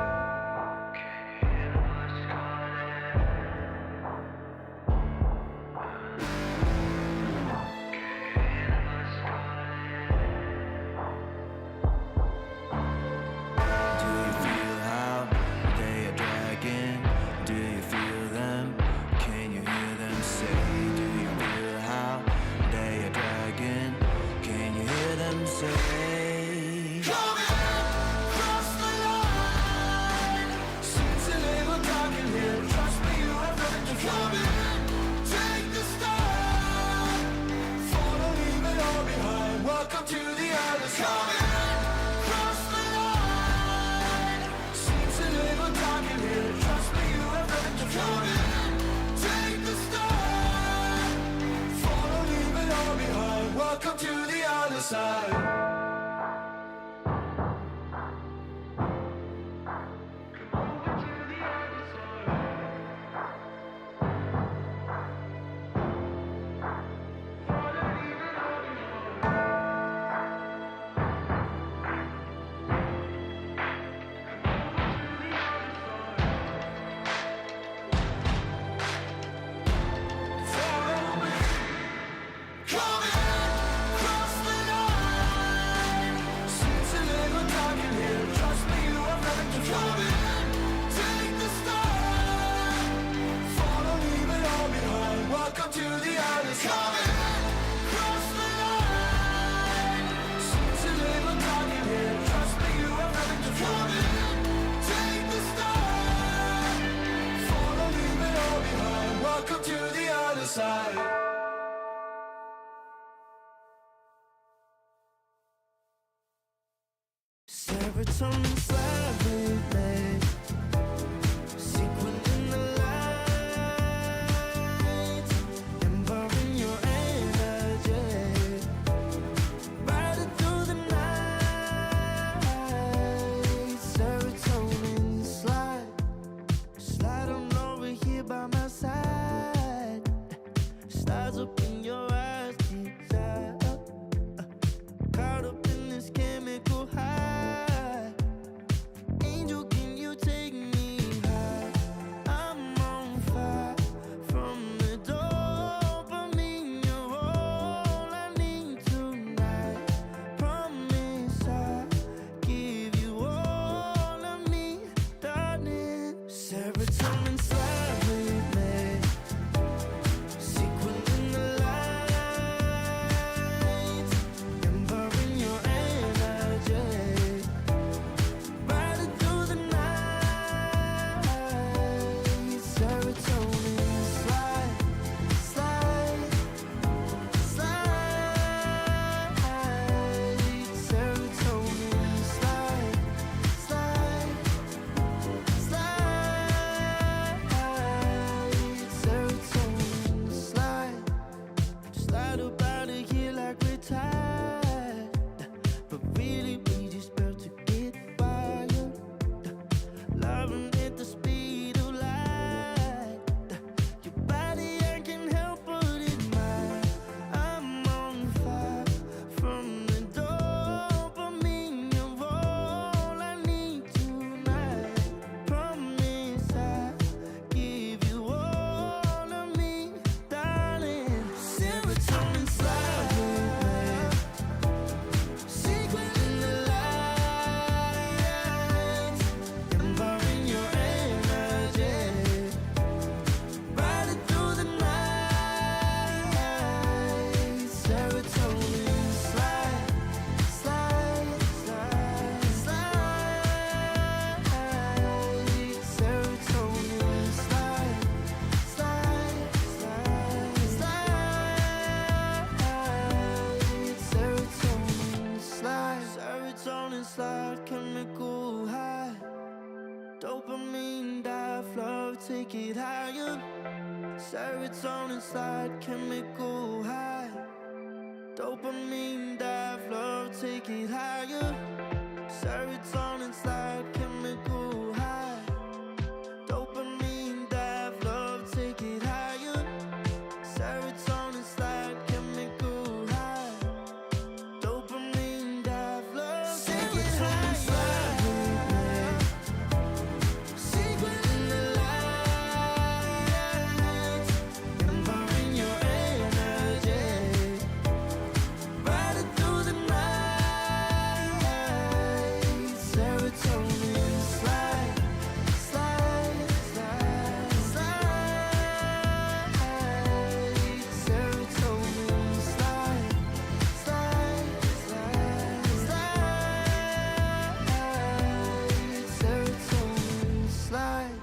Speaker 4: Welcome to the other side. Welcome to the other side. Cross the line. Seems a little dark in here. Trust me, you have nothing to fight. Take the start. Follow, leave it all behind. Welcome to the other side. Serotonin slide. Sequin in the light, embarking your energy, riding through the night. Serotonin slide on over here by my side. Slides up in your eyes, desire, caught up in this chemical high. Angel, can you take me high? I'm on fire from the dopamine. You're all I need tonight. Promise I'll give you all of me, darling. Serotonin slide with me. Sequin in the light, embarking your energy, riding through the night. Serotonin slide. Serotonin slide. Serotonin slide. Slide up out of here like we're tired, but really we just about to get wired. Loving at the speed of light. Your body, I can help but admire. I'm on fire from the dopamine. You're all I need tonight. Promise I'll give you all of me, darling. Serotonin slide with me. Sequin in the light, embarking your energy, riding through the night. Serotonin slide. Serotonin slide. Serotonin slide. Serotonin slide, chemical high. Dopamine dive, flow, take it higher. Serotonin slide, chemical high. Dopamine dive, love, take it higher. Serotonin slide, chemical high. Dopamine dive, love, take it higher. Serotonin slide, chemical high. Dopamine dive, love, take it higher. Secret in the lights, empowering your energy. Riding through the night. Serotonin slide, slide, slide, slide. Serotonin slide, slide, slide, slide. Serotonin slide.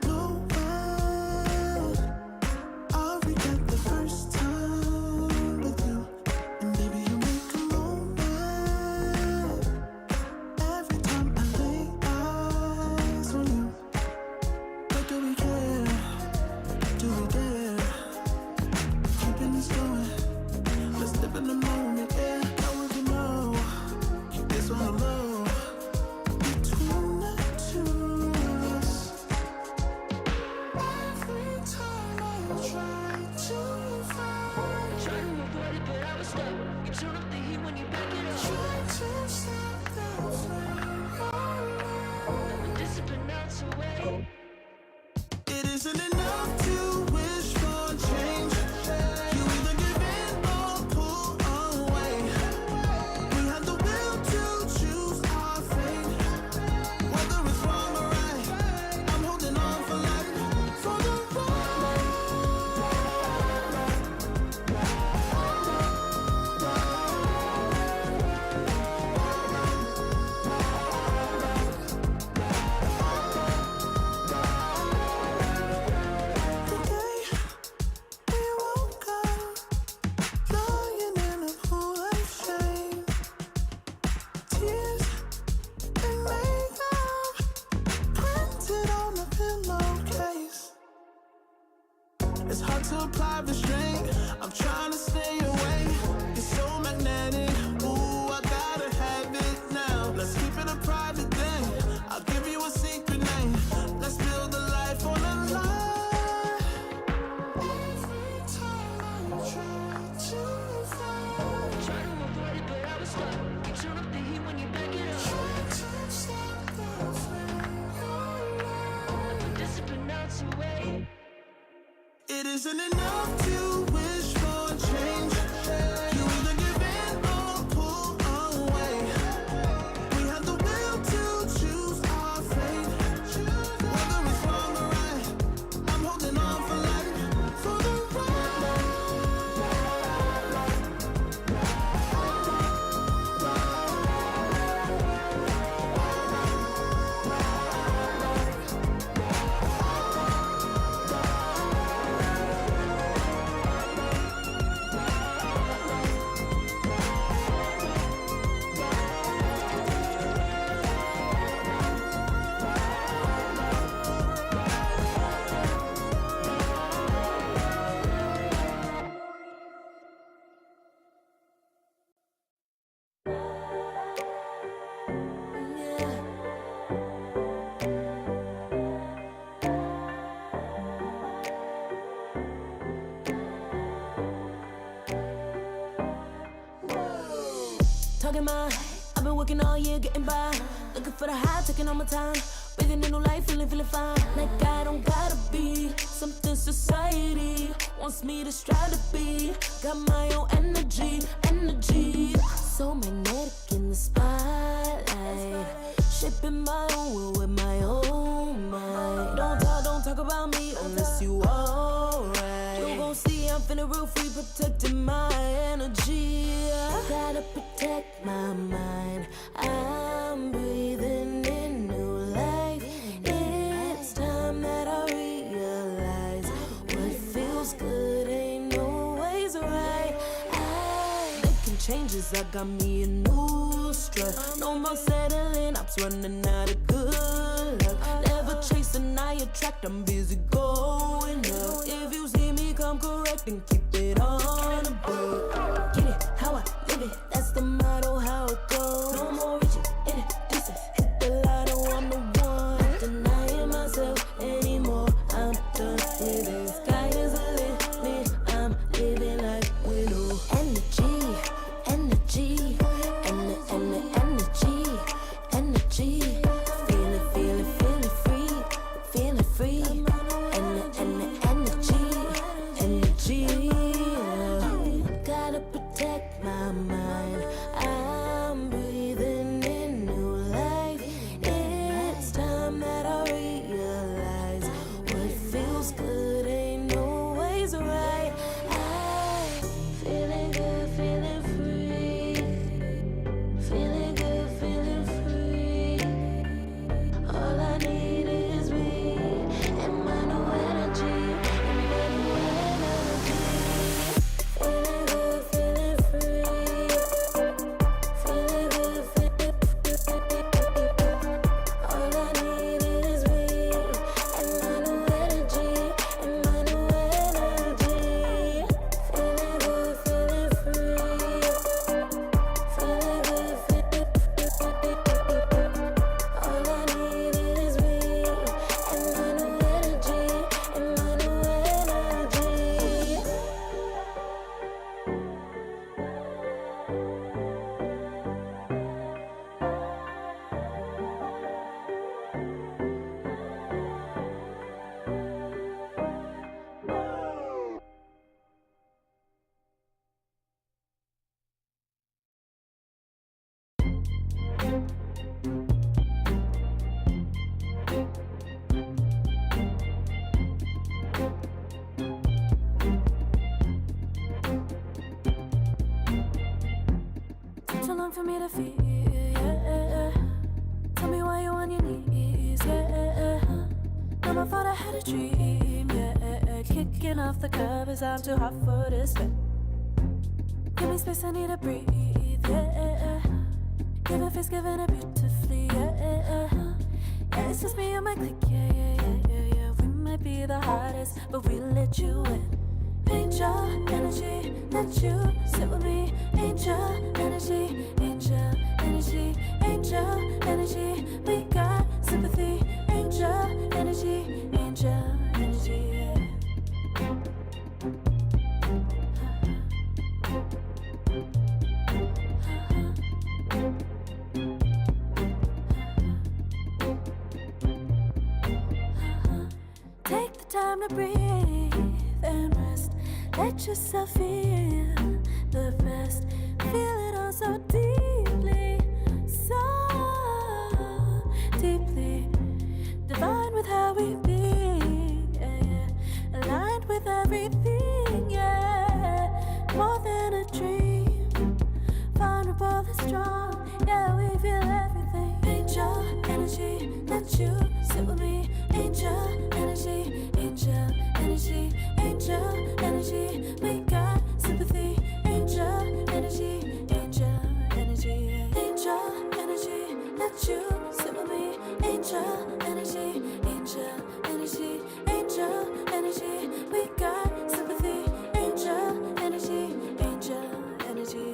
Speaker 6: No way, I'll regret the first time with you. And baby, you make a moment every time I lay eyes on you. But do we care? Do we dare? Keeping this going. Let's live in the moment, yeah. Now we can know. Keep this on the low. Between the two of us. Every time I try to find,
Speaker 5: Trying to avoid it, but I was stuck. You turn up the heat when you back it up.
Speaker 6: try to stop the flame of love.
Speaker 5: The discipline melts away.
Speaker 6: It isn't enough to wish for change. You either give in or pull away. We have the will to choose our fate. Whether it's wrong or right, I'm holding on for life. For the ride. The day we woke up, lying in a pool of shame. Tears and makeup printed on a pillowcase. It's hard to apply restraint. I'm trying to stay away. It's so magnetic. Ooh, I gotta have it now. Let's keep it a private thing. I'll give you a secret name. Let's build a life on a lie. Every time I try to find,
Speaker 5: Trying to avoid it, but I was stuck. You turn up the heat when you back it up.
Speaker 6: try to stop the flame of love.
Speaker 5: The discipline melts away.
Speaker 6: It isn't enough to wish for change. You either give in or pull away. We have the will to choose our fate. Whether it's wrong or right, I'm holding on for life. For the ride.
Speaker 5: Talking my, I've been working all year getting by. Looking for the high, taking all my time. Breathing in new life, feeling fine. Like I don't gotta be something society wants me to strive to be. Got my own energy. So magnetic in the spotlight. Shaping my own world with my own mind. Don't talk about me unless you alright. You gon' see I'm finna real free, protecting my energy. Gotta protect my mind. I'm breathing in new life. It's time that I realize what feels good ain't always right. Making changes changes, I got me a new strut. No more settling, I'm running out of good luck. Never chasing, I attract, I'm busy going up. If you see me come correct, then keep it on the book. Get it, how I live it, that's the motto, how it goes. No more reaching, in it, distance, hit the lotto, I'm the one. Not denying myself anymore, I'm done with it. Sky is a limit, I'm living like widow. Energy, energy, energy, energy. Feeling free, feeling free. Energy. Gotta protect my mind. I'm breathing in new life. It's time that I realize what feels good ain't always right. I'm feeling good, feeling free. Feeling good, feeling free. All I need is me and my new energy. And my new energy. Feeling good, feeling free. Feeling good, feeling free. All I need is me and my new energy. And my new energy. Feeling good, feeling free. Feeling good, feeling free. All I need is me and my new energy. And my new energy.
Speaker 6: Too long for me to feel, yeah. Tell me why you on your knees, yeah. Never thought I had a dream, yeah. Kicking off the covers, I'm too hot for this bed. Give me space, I need to breathe, yeah. Give a face, giving it beautifully, yeah. Yeah, it's just me and my clique, yeah. We might be the hottest, but we let you in. Angel energy, let you sit with me. Angel energy, angel energy, angel energy. We got sympathy. Angel energy, angel energy. Yeah. Take the time to breathe and rest. Let yourself feel the best. Feel it all so deeply, so deeply. Divine with how we be, yeah. Aligned with everything, yeah. More than a dream, vulnerable and strong, yeah. We feel everything. Angel energy, let you sit with me. Angel energy, angel energy, angel energy. We got sympathy. Angel energy, angel energy, angel energy. Let you sit with me. Angel energy, angel energy, angel energy. We got sympathy. Angel energy, angel energy.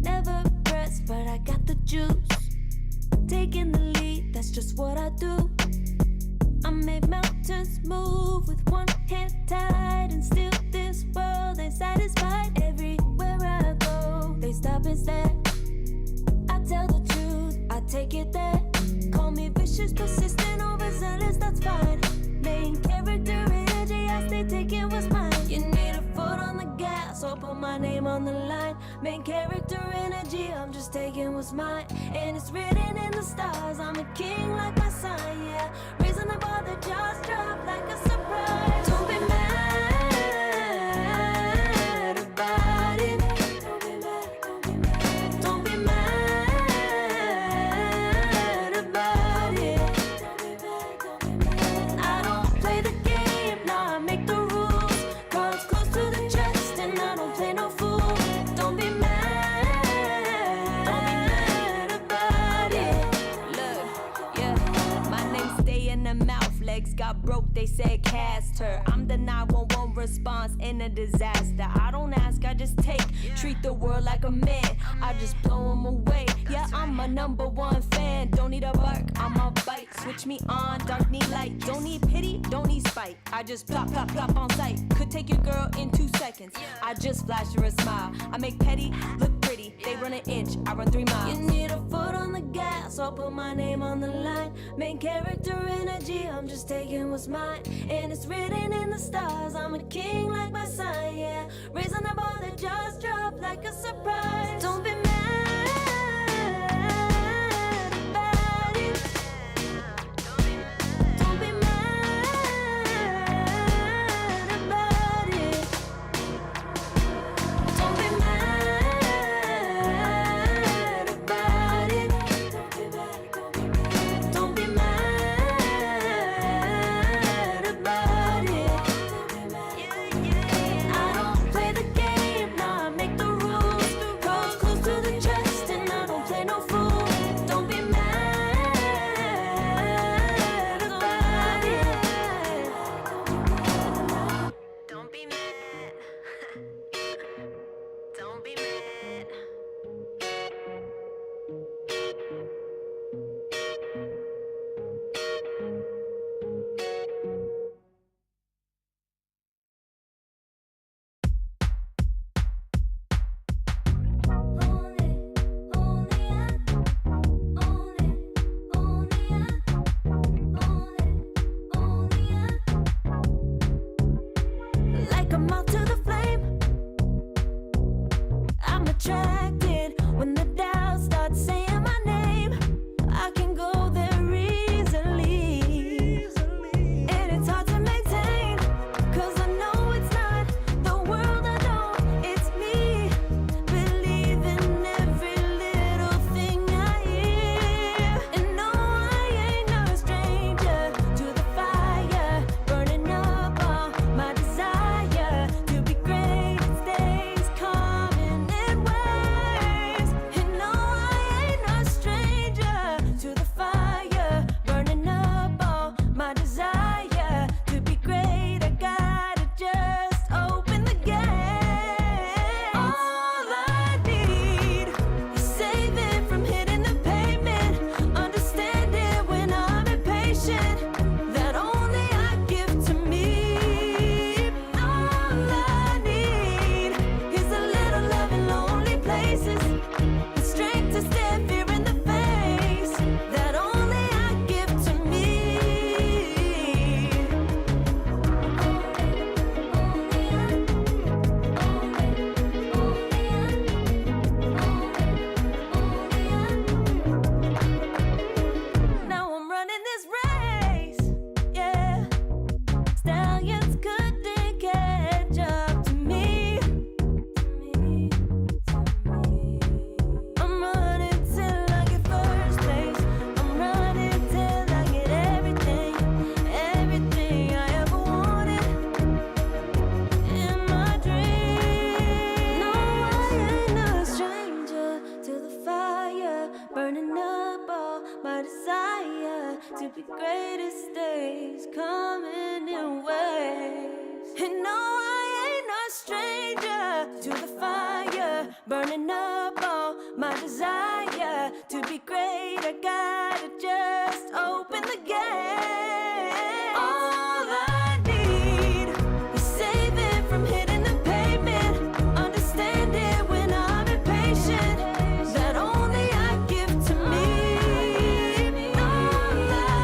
Speaker 5: Never pressed, but I got the juice. Taking the lead, that's just what I do. I make mountains move with one hand tied, and still this world ain't satisfied. Everywhere I go, they stop and stare. I tell the truth, I take it there. Call me vicious, persistent, overzealous, that's fine. Main character energy, I stay taking what's mine. You need a foot on the gas, or put my name on the line. line. Main character energy, I'm just taking what's mine. And it's written in the stars, I'm a king like my sign, yeah. Reason I bother, just drop like a surprise. Don't be mad about it. Don't be mad, don't be mad. Don't be mad about it. Don't be mad. I don't play the game, nah, I make the rules. Cards close to the chest, and I don't play no fool. Don't be mad about it.
Speaker 6: Look, yeah, my name stay in the mouth. Legs got broke, they said cast her. I'm the 911 response in a disaster. I don't ask, I just take. Treat the world like a man, I just blow him away. Yeah, I'm a #1 fan. Don't need a bark, I'm a bite. Switch me on, dark need light. Don't need pity, don't need spite. I just plop, plop, plop on sight. Could take your girl in 2 seconds. I just flash her a smile. I make petty look pretty. They run an inch, I run 3 miles.
Speaker 5: You need a foot on the gas, I'll put my name on the line. Main character energy, I'm just taking what's mine. And it's written in the stars, I'm a king like my sign, yeah. Reason I bother, just drop like a surprise. Don't be mad about it. Don't be mad about it. Don't be mad about it. Don't be mad about it. I don't play the game, nah, I make the rules. Cards close to the chest, and I don't play no fool. Don't be mad about it.
Speaker 6: Don't be mad. Don't be mad.
Speaker 5: Like a moth to the flame, I'm attracted when the doubt starts saying my name. I can go there easily, and it's hard to maintain, 'cause I know it's not the world I know, it's me. Believe in every little thing I hear, and no, I ain't no stranger to the fire, burning up all my desire to be great. It stays coming in waves, and no, I ain't no stranger to the fire, burning up all my desire to be great. I gotta just open the gate. All I need is saving from hitting the pavement, understanding when I'm impatient, that only I give to me. All I need is a little love in lonely places, the strength to stare fear in the face, that only I give to me. Now I'm running this race, yeah. Stallions couldn't catch up to me. I'm running till I get first place. I'm running till I get everything, everything I ever wanted in my dream. No, I ain't no stranger to the fire, burning up all my desire to be greatest days coming in waves. And no, I ain't no stranger to the fire, burning up all my desire to be great. I gotta just open the gate. All I need is saving from hitting the pavement, understanding when I'm impatient, that only I give to me. All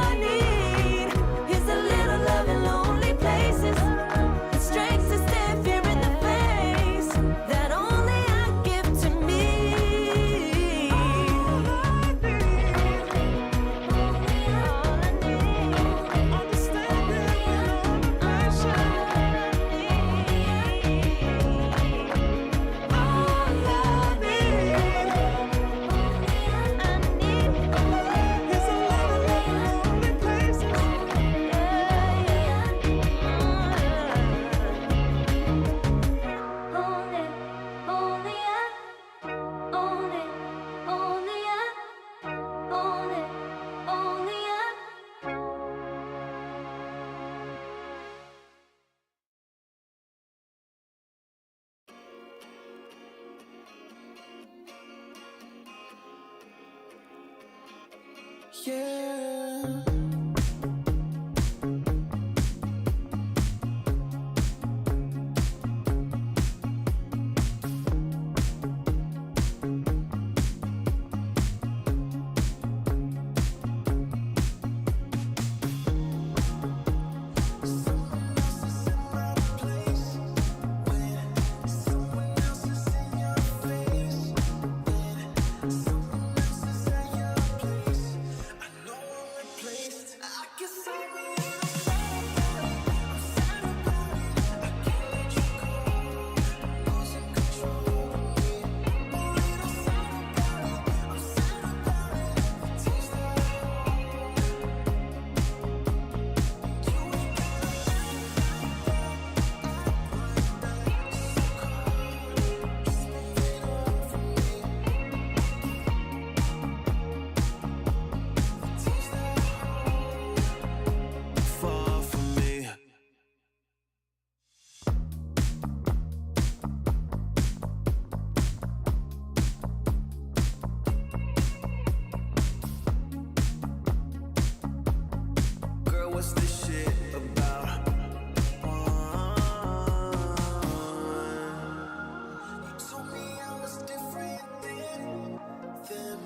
Speaker 5: I need is a little love in lonely places, the strength to stand fear in the face, that only I give
Speaker 4: yeah. Far from me. Girl, what's this shit about? You told me I was different than them.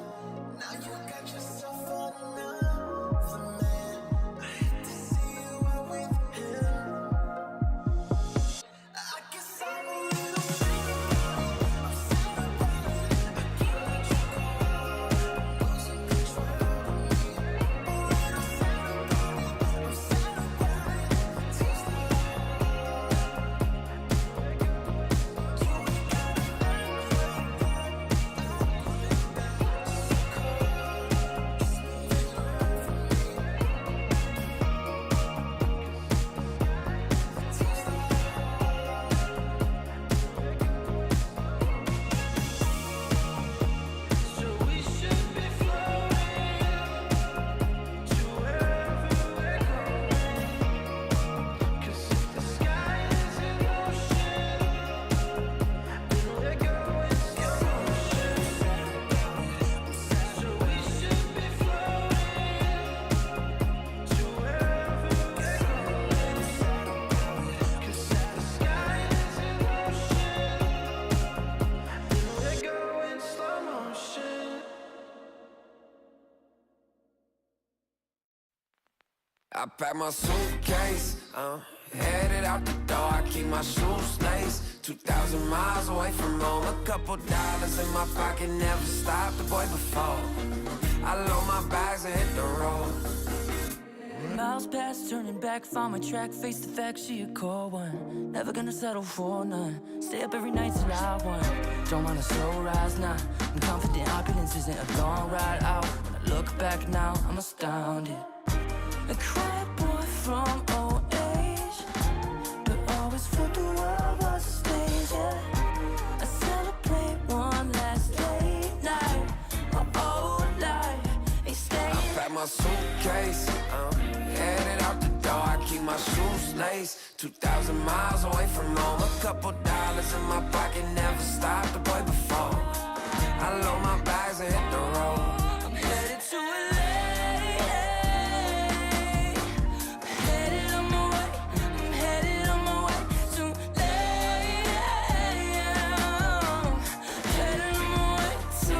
Speaker 4: Now you got yourself another man. I hate to see you out with him. I guess I'm a little sad about it. I can't let you go. Losing control of me. A little sad about it. I'm sad about it. Tears that
Speaker 8: I pack my suitcase, headed out the door. I keep my shoes laced. 2,000 miles away from home. A couple dollars in my pocket, never stopped the boy before. I load my bags and hit the road.
Speaker 6: Miles past, turning back, found my track, face the fact she a cold one. Never gonna settle for none. Stay up every night till I won. Don't want a slow rise now. I'm confident opulence isn't a long ride out. When I look back now, I'm astounded. A quiet boy from old age, but always felt the world was a stage, yeah. I celebrate one last late night. My old life ain't staying.
Speaker 8: I pack my suitcase, headed out the door. I keep my shoes laced. 2,000 miles away from home. A couple dollars in my pocket, never stopped the boy before. I load my bags and hit the road.
Speaker 6: I'm headed to LA. Headed on my way. I'm headed on my way to LA. Headed on my way to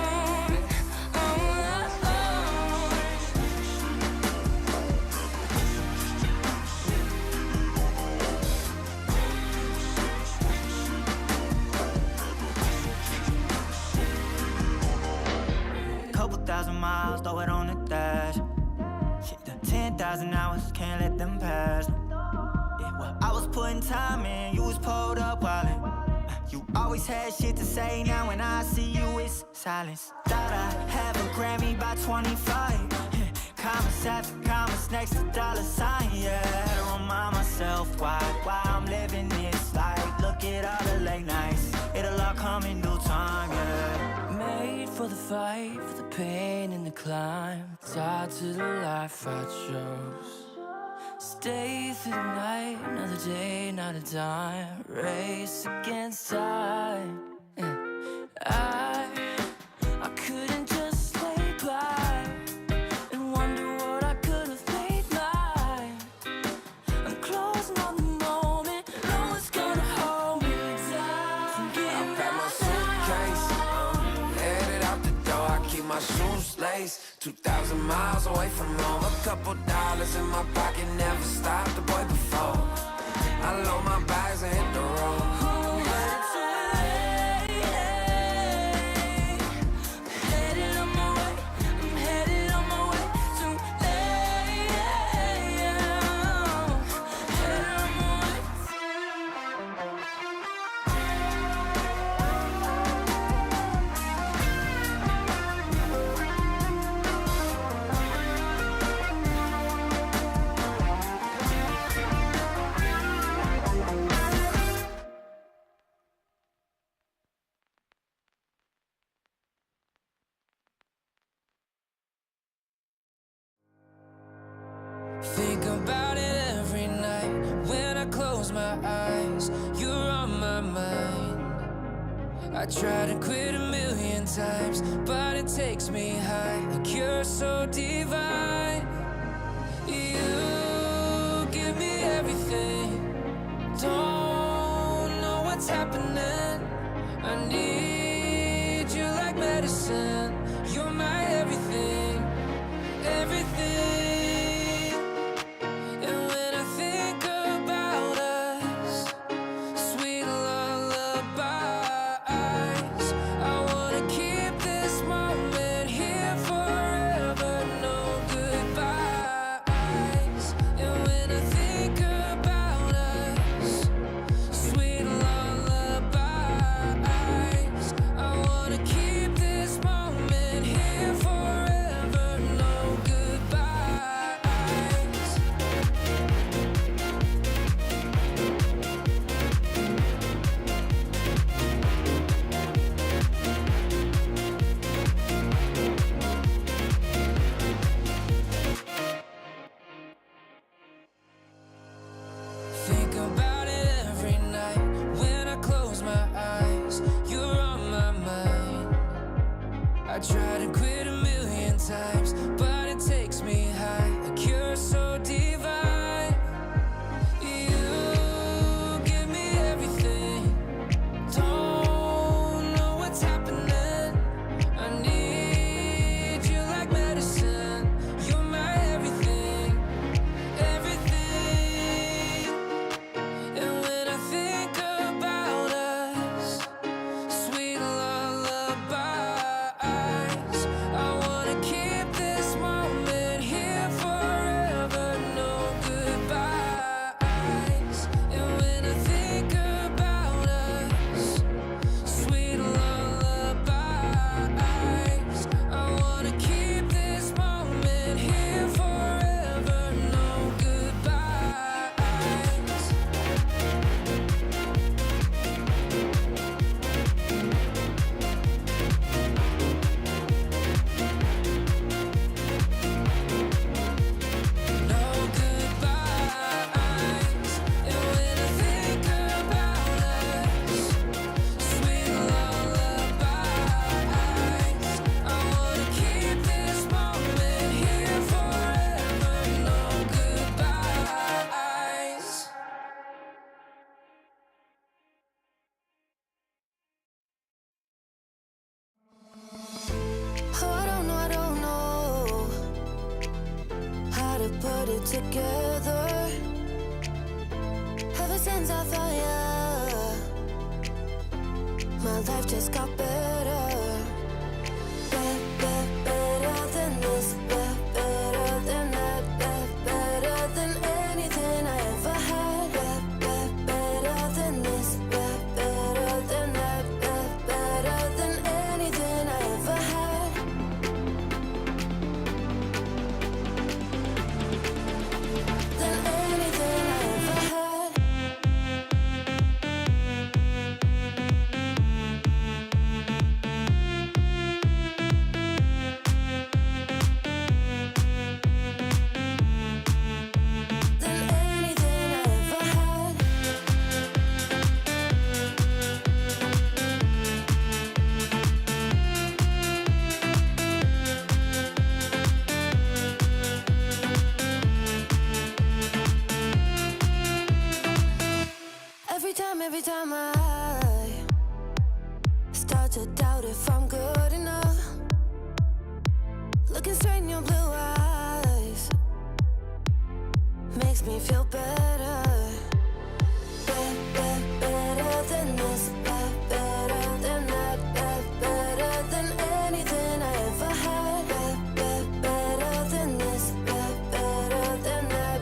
Speaker 7: Couple thousand miles, throw it on the dash. Shit, the 10,000 hours, can't let them pass. Yeah, well, I was putting time in, you was pulled up wildin'. You always had shit to say, now when I see you, it's silence. Thought I'd have a Grammy by 25. Commas after commas next to dollar sign, yeah. Had to remind myself why I'm living this life. Look at all the late nights, it'll all come in due time, yeah.
Speaker 6: made for the fight, for the pain and the climb. Tied to the life I chose. Stay through the night, another day, not a dime. Race against time. Yeah. I couldn't just lay by and wonder
Speaker 8: 2,000 miles away from home. A couple dollars in my pocket, never stopped the boy before. I load my bags and hit the road.
Speaker 6: Think about it every night when I close my eyes. You're on my mind. I try to quit a million times, but it takes me high. Like you're so divine. You give me everything. Don't know what's happening. I need you like medicine. You're my everything, everything. Think about it every night when I close my eyes. You're on my mind. I try to quit a million times, but it takes me high. Like you're so divine. You give me everything. Don't know what's happening. I need you like medicine. You're my everything, everything. And when I think about us, sweet lullabies, I wanna keep this moment here forever, no goodbyes. And when I think about us, sweet lullabies, I wanna keep this moment here forever, no goodbyes. No goodbyes. And when I think about us, sweet lullabies, I wanna keep this moment here forever. No goodbyes.
Speaker 5: Oh, I don't know how to put it together. Ever since I found you, my life just got better. Better than this, better than that, better than anything I ever had. Better than this, better than that, better than anything I ever had. Than anything I ever had. Than anything I ever had. Every time I start to doubt if I'm good enough, look can strain your blue eyes. Makes me feel better. Better than this. Better than that. Better than anything I ever had. Better than this. Better than that.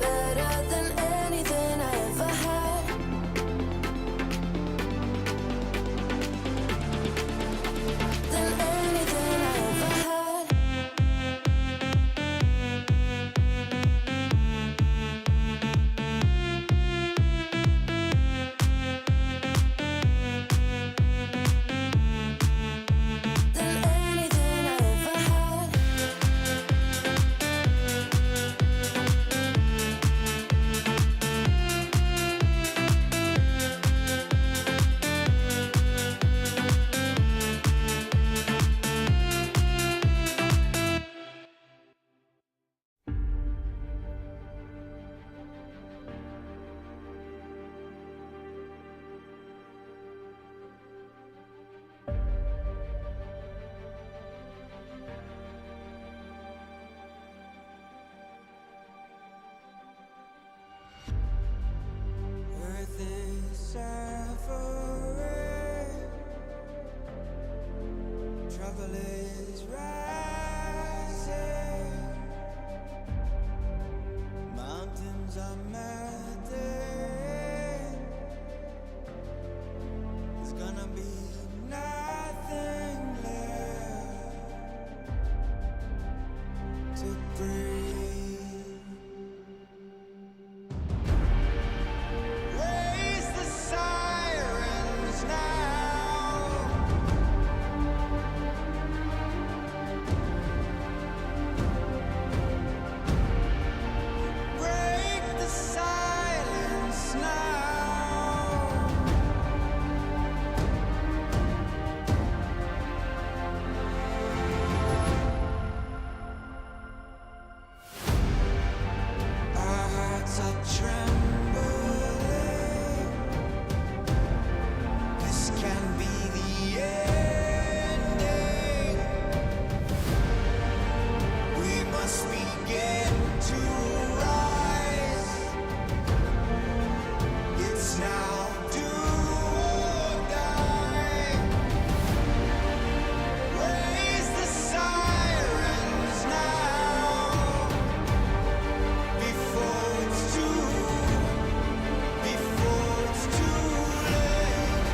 Speaker 5: Better than anything I ever had. Than anything I ever had. Than anything I ever had.
Speaker 6: Earth is suffering, trouble is rising, mountains are melting, there's gonna be nothing left to breathe. Raise the sirens now. Break the silence now. Our hearts are trembling. This can be the ending. We must begin to rise. It's now do or die. Raise the sirens now before it's too late.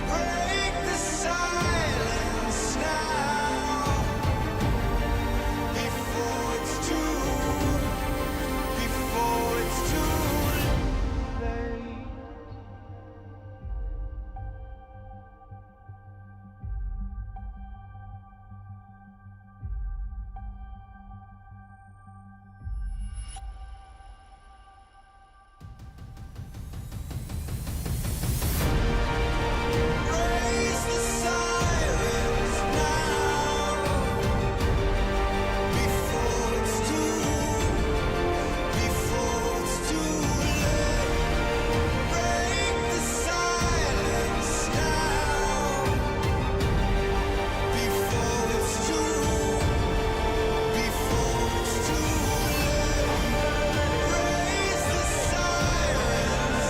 Speaker 6: Break the silence now before it's too late. Raise the sirens now before it's too late. Break the silence now before it's too late. Raise the sirens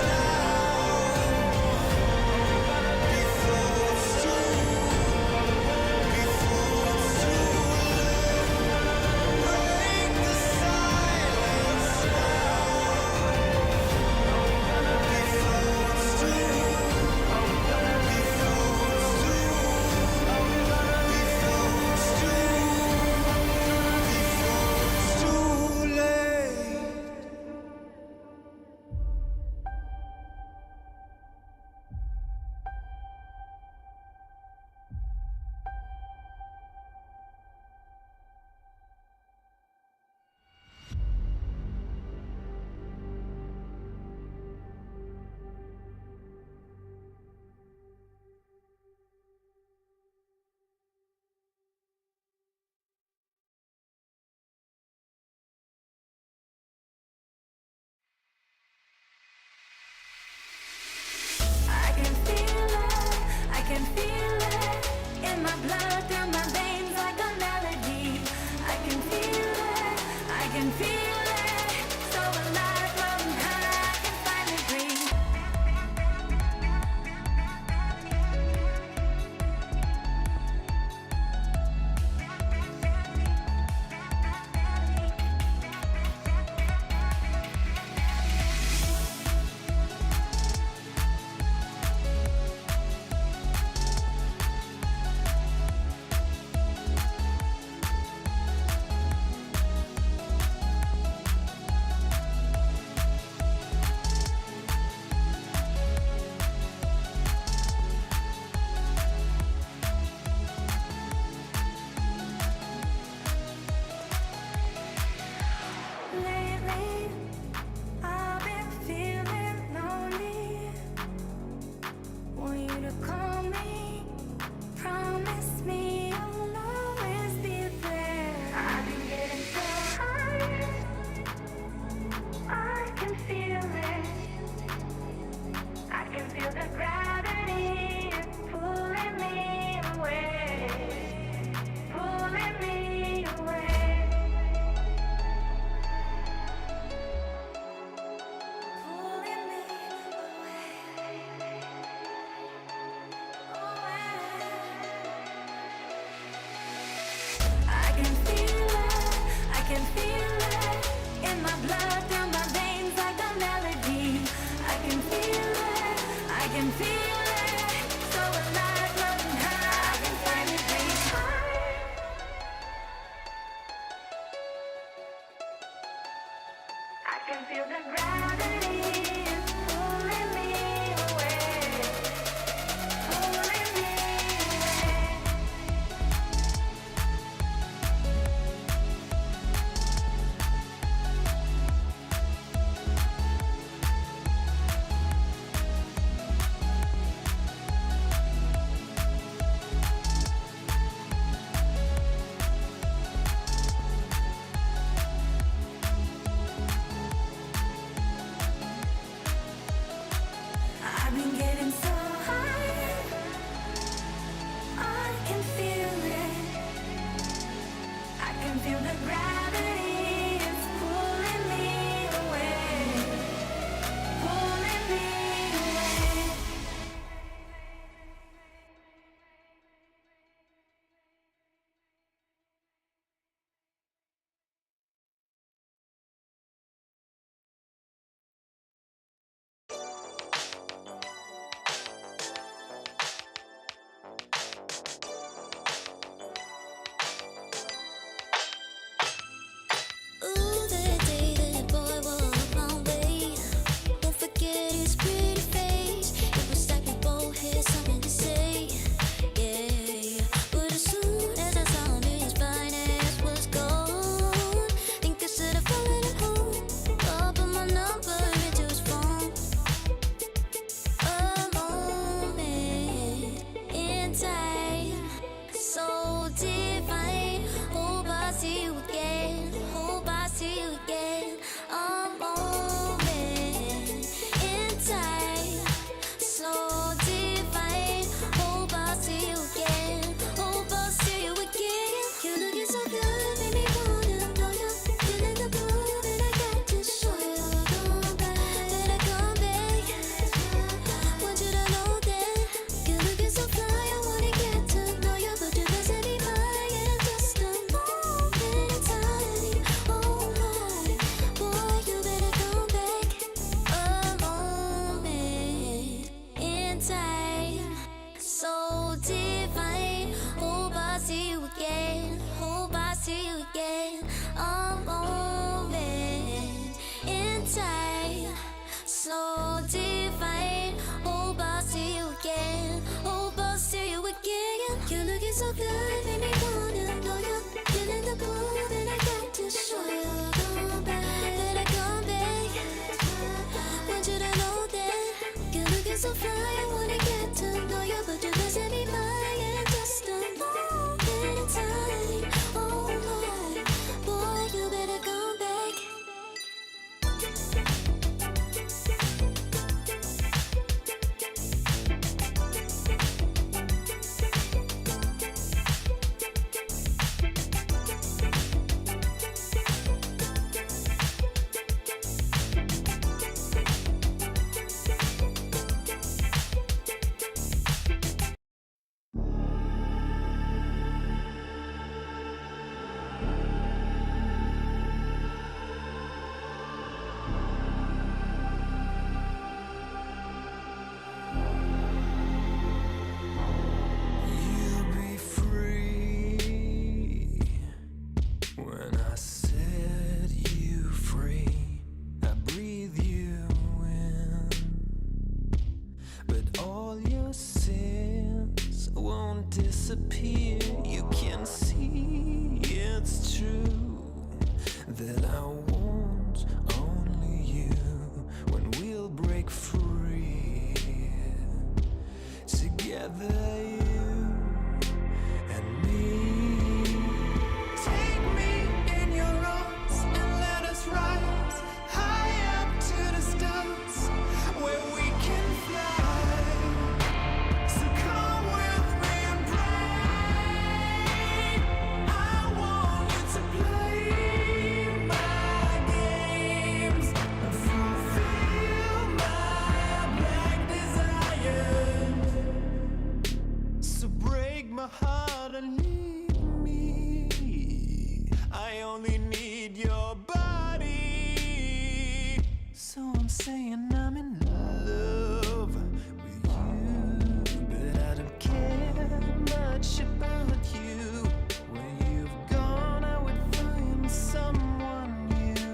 Speaker 5: I can feel it in my blood, through my veins like a melody. can feel it, so alive, floating high, I can finally breathe. Lately, I've been feeling lonely. Want you to call me, promise me you'll always be there. I've been getting so high, I can feel it. I can feel the gravity is pulling me away, pulling me away. Pulling me I can feel it in my blood, down my veins like a melody. I can feel it, so alive, floating high, I can finally breathe. I can feel the gravity is pulling me away, pulling me away. I've been getting so high, I can feel it. I can feel the gravity is pulling me away, pulling me away.
Speaker 6: but all your sins won't disappear. You can see it's true that I want only you when we'll break free together, you and me. Take me in your arms and let us rise high up to the stars where we can fly. So come with me and pray. I want you to play my games and fulfill my black desires. So break my heart and leave me. I only need your body. So I'm saying I'm in love with you, but I don't care much about you. When you've gone, I would find someone new.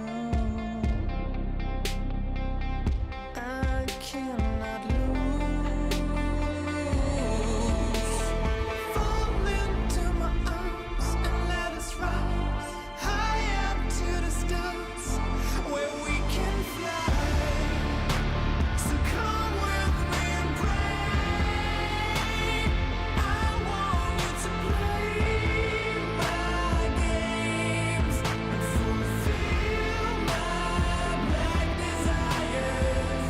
Speaker 6: I cannot lose. Fall into my arms and let us rise high up to the stars where we can fly. So come with me and pray. I want you to play my games and fulfill my black desires.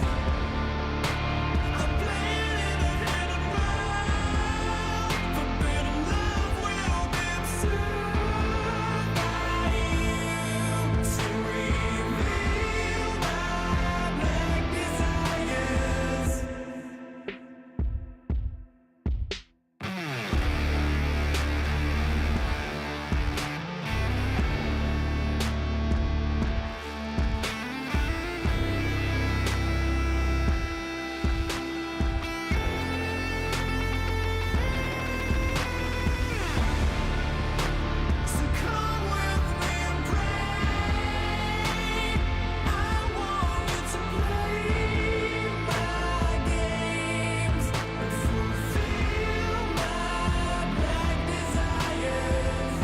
Speaker 6: I'm playing in a hidden world. Forbidden love will be observed by you to reveal my black desires. So come with me and pray. I want you to play my games and fulfill my black desires.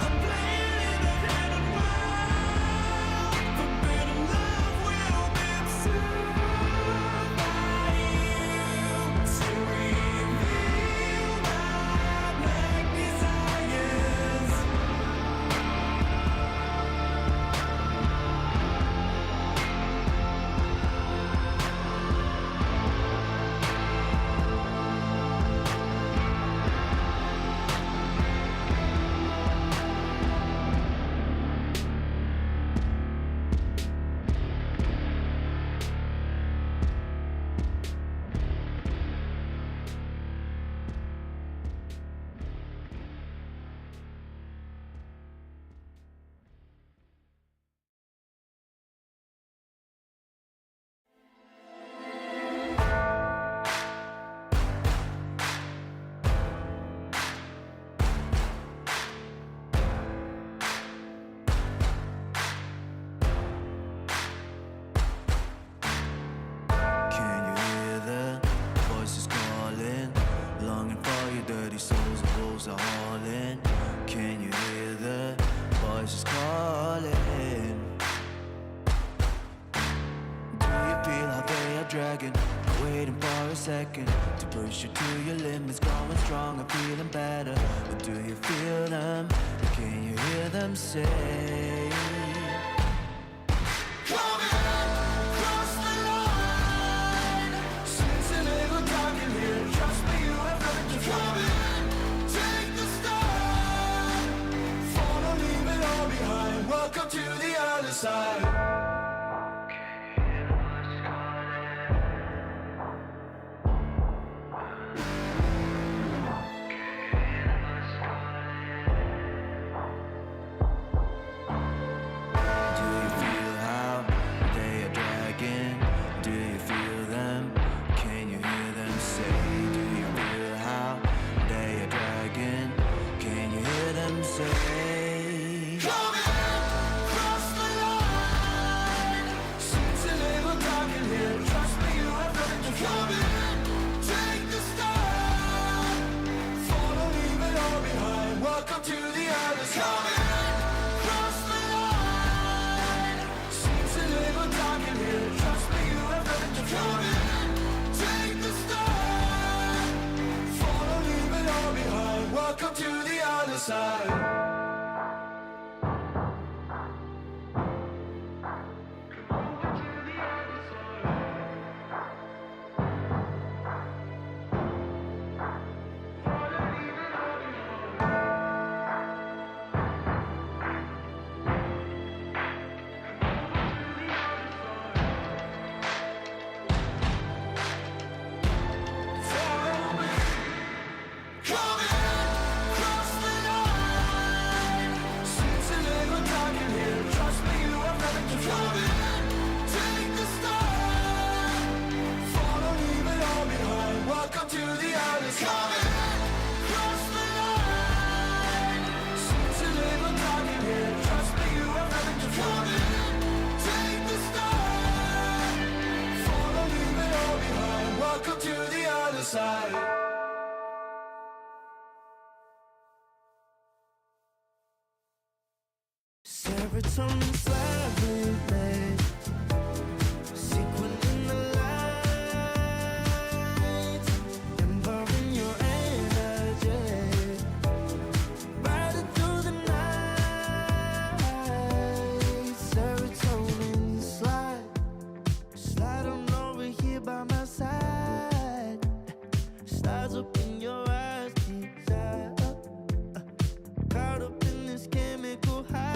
Speaker 6: I'm playing in a hidden world. Forbidden love will be observed by you to reveal my black desires. Can you hear the voices calling? Longing for your dirty souls, the wolves are hauling. Can you hear the voices calling? Do you feel how they are dragging? Waiting for a second to push you to your limits, going stronger, feeling better. But do you feel them? Can you hear them say? Welcome to the other side.
Speaker 4: other side. Serotonin slide, sequin in the light, empowering your energy, riding through the night. Serotonin slide on over here by my side, slides up in your eyes, desire, caught up in this chemical high.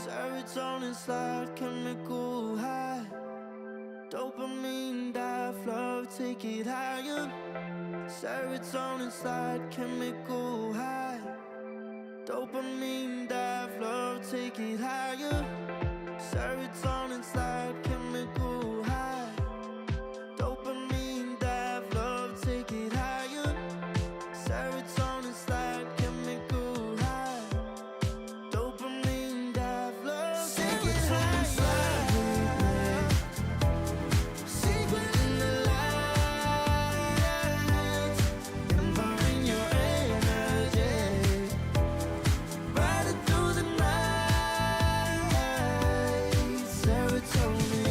Speaker 4: Serotonin slide, chemical high, dopamine dive, flow, take it higher. Serotonin slide, chemical high, dopamine dive, flow, take it higher. Serotonin slide, chemical high, dopamine dive, flow, take it higher. Serotonin slide, chemical high, dopamine dive, flow, take it higher. Secret in the light, empowering your energy, riding through the night. Serotonin.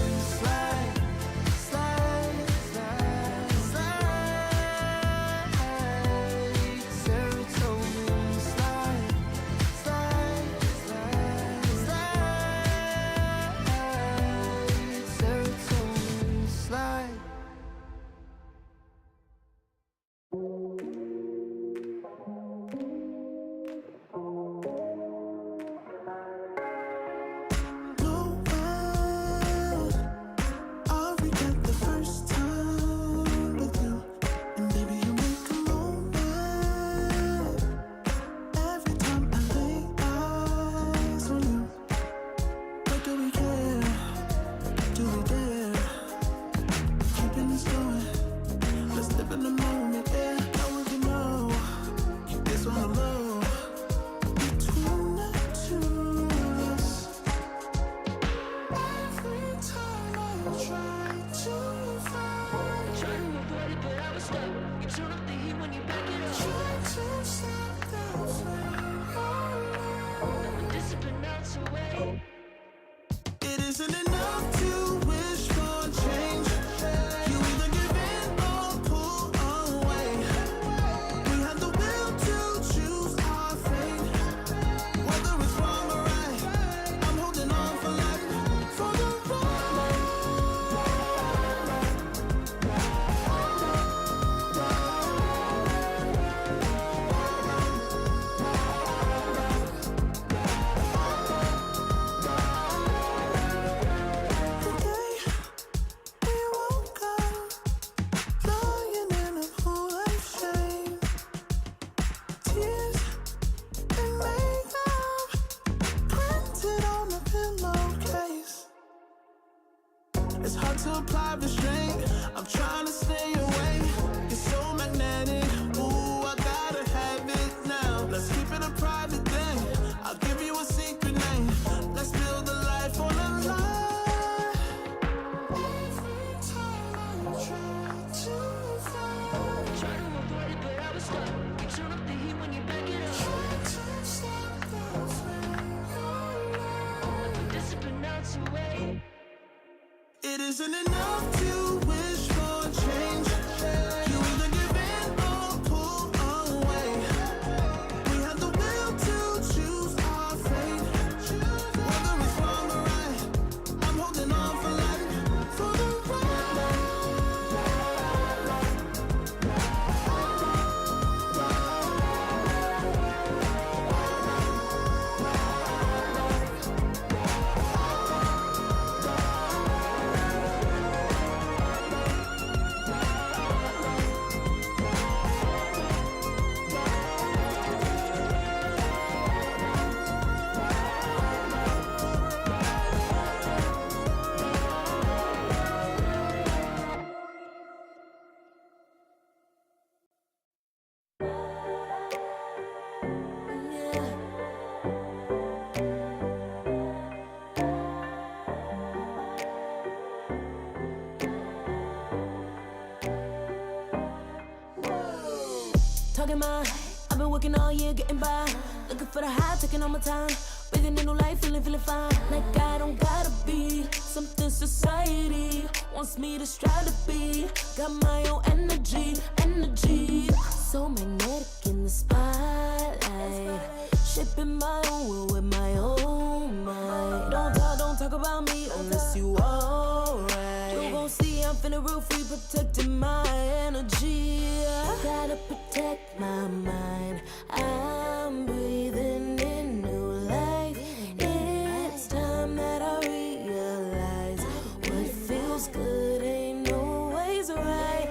Speaker 4: isn't enough to wish for change. You either give in or pull away. We have the will to choose our fate. Whether it's wrong or right, I'm holding on for life, for the ride.
Speaker 5: Talking my, I've been working all year getting by. Looking for the high, taking all my time. Breathing in new life, feeling fine. Like I don't gotta be something society wants me to strive to be. Got my own energy. So magnetic in the spotlight. Shaping my own world with my own mind. Don't talk about me unless you alright. You gon' see I'm feeling real free, protecting my energy. Gotta protect my mind. I'm breathing in new life. It's time that I realize what feels good ain't always right.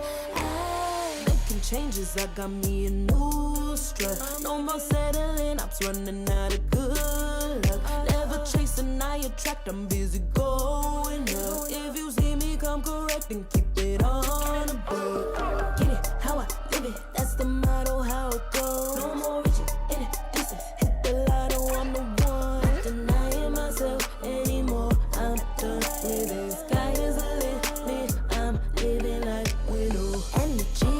Speaker 5: Making changes, I got me a new strut. No more settling, I'm running out of good luck. Never chasing, I attract, I'm busy going up. If you see me, come correct and keep it on the book. Get it, how I live it, that's the motto, how it goes. No more reaching in it, distance, hit the lotto, I'm the one. Not denying myself anymore, I'm done with it. Sky is the limit, I'm living life with no energy.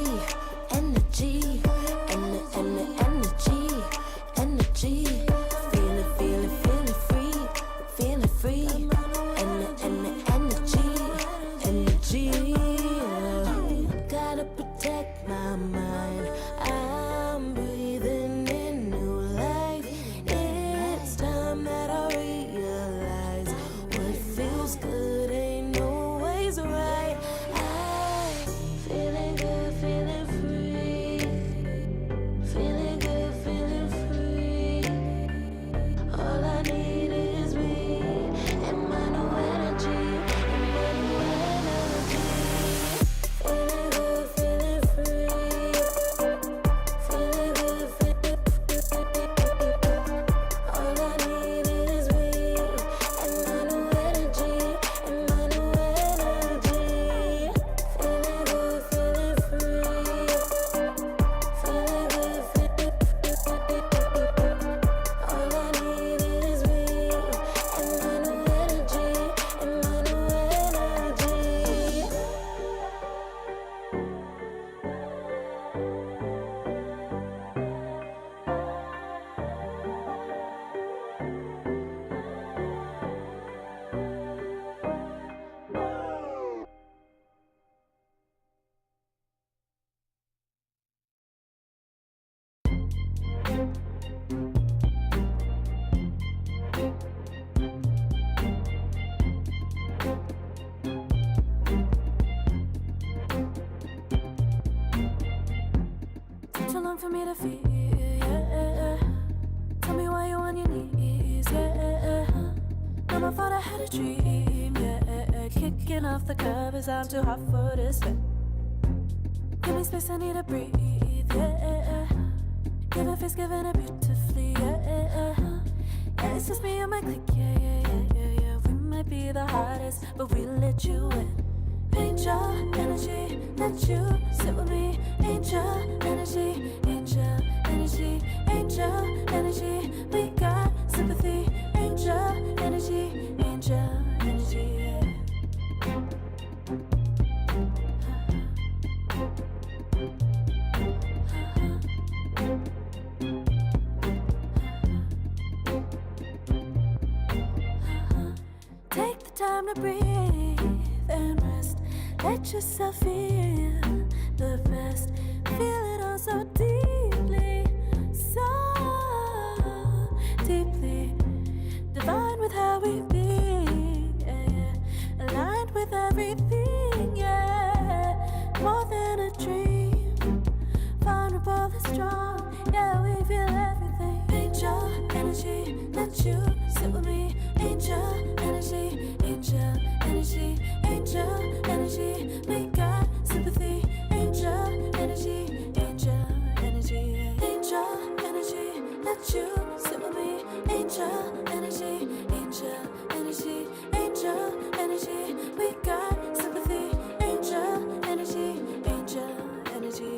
Speaker 5: Gotta protect my mind. I'm breathing in new life. It's time that I realize what feels good ain't always right. I'm feeling good, feeling free. Feeling good, feeling free. All I need is me and my new energy. Feeling good, feeling free. Feeling good, feeling free. All I need is me and my new energy, and my new energy. Feeling good, feeling free. Feeling good, feeling free. All I need is me and my new energy, and my new energy. Too long for me to feel, yeah. Tell me why you on your knees, yeah. Never thought I had a dream, yeah. Kicking off the covers, I'm too hot for this bed. Give me space, I need to breathe, yeah. Give a face, giving it beautifully, yeah. Yeah, it's just me and my clique, yeah. We might be the hottest, but we let you in. Angel energy, let you sit with me. Angel energy, angel energy, angel energy. We got sympathy. Angel energy, angel energy. Yeah. Take the time to breathe and Let yourself feel the best. Feel it all so deeply, so deeply. Divine with how we be, yeah, yeah. Aligned with everything, yeah. More than a dream, vulnerable and strong, yeah. We feel everything. Angel energy, let you sit with me. Angel energy, angel energy, angel energy. We got sympathy. Angel energy, angel energy, angel energy. Let you sit with me. Angel energy, angel energy, angel energy. We got sympathy. Angel energy, angel energy.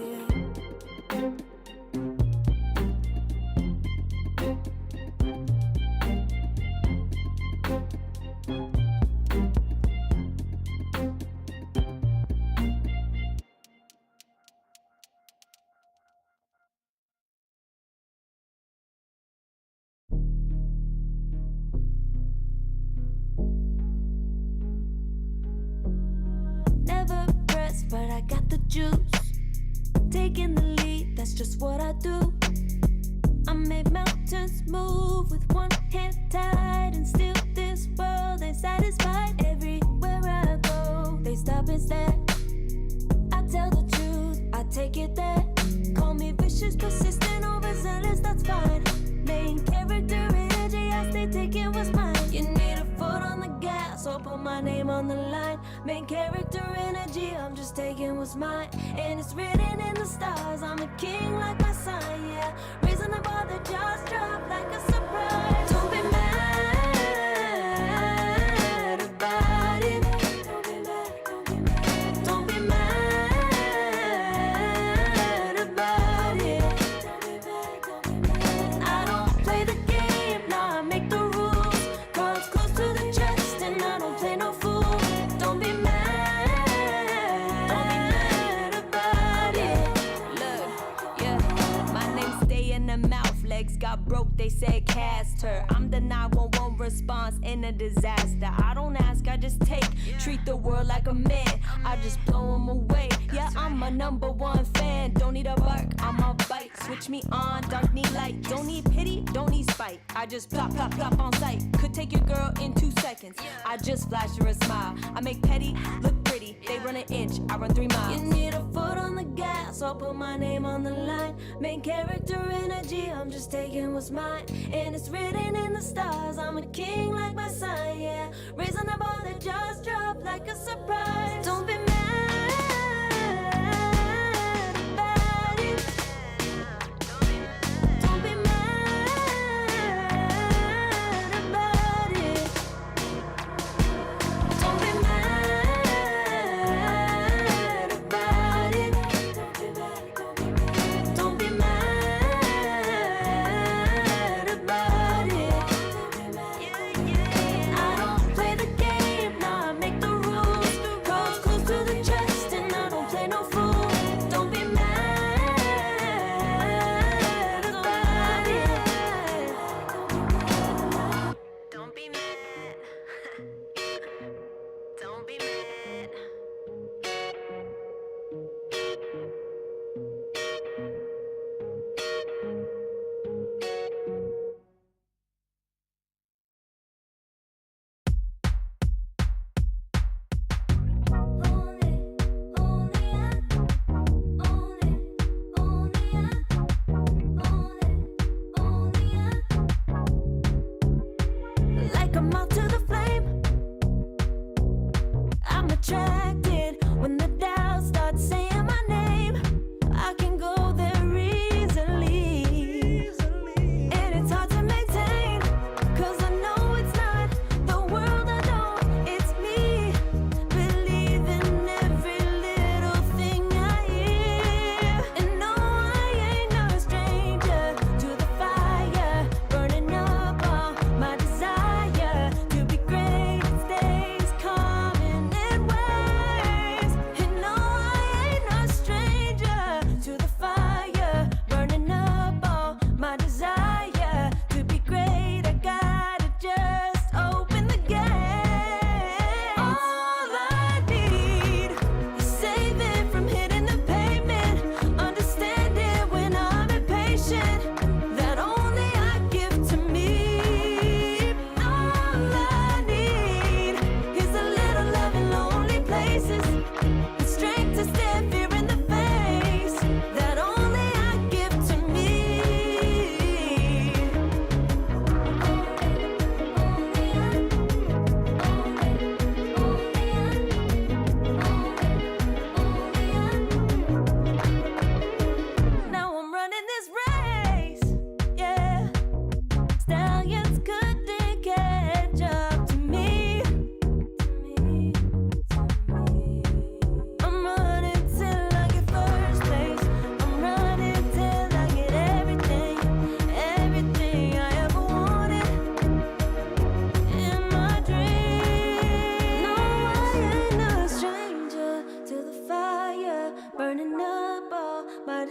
Speaker 5: Never pressed, but I got the juice. Taking the lead, that's just what I do. I make mountains move with one hand tied, and still this world ain't satisfied. Everywhere I go, they stop and stare. I tell the truth, I take it there. Call me vicious, persistent, overzealous, that's fine. Main character energy, I stay taking what's mine. You need a foot on the gas, or put my name on the line. Main character energy, I'm just taking what's mine. And it's written in the stars, I'm a king like my sign, yeah. Reason I bother, just drop like a surprise. Don't be mad about it. Don't be mad, don't be mad. Don't be mad about it. Don't be mad, don't be mad. I don't play the game, nah, I make the rules. Cards close to the chest, and I don't play no fool. Don't be mad about it. Look, yeah, my name stay in the mouth. Legs got broke, they said cast her. I'm the 911 response in a disaster. I don't ask, I just take. Treat the world like a man, I just blow him away. Yeah, I'm a #1 fan. Don't need a bark, I'm a bite. Switch me on, dark need light. Don't need pity, don't need spite. I just plop, plop, plop on sight. Could take your girl in 2 seconds. I just flash her a smile. I make petty look pretty. They run an inch, I run 3 miles. You need a foot on the gas, I'll put my name on the line. Main character energy, I'm just taking what's mine. And it's written in the stars, I'm a king like my sign, yeah. Raising the bar that just dropped like a surprise. Don't be mad about it. Don't be mad about it. Don't be mad about it. Don't be mad about it. I don't play the game, nah, I make the rules. Cards close to the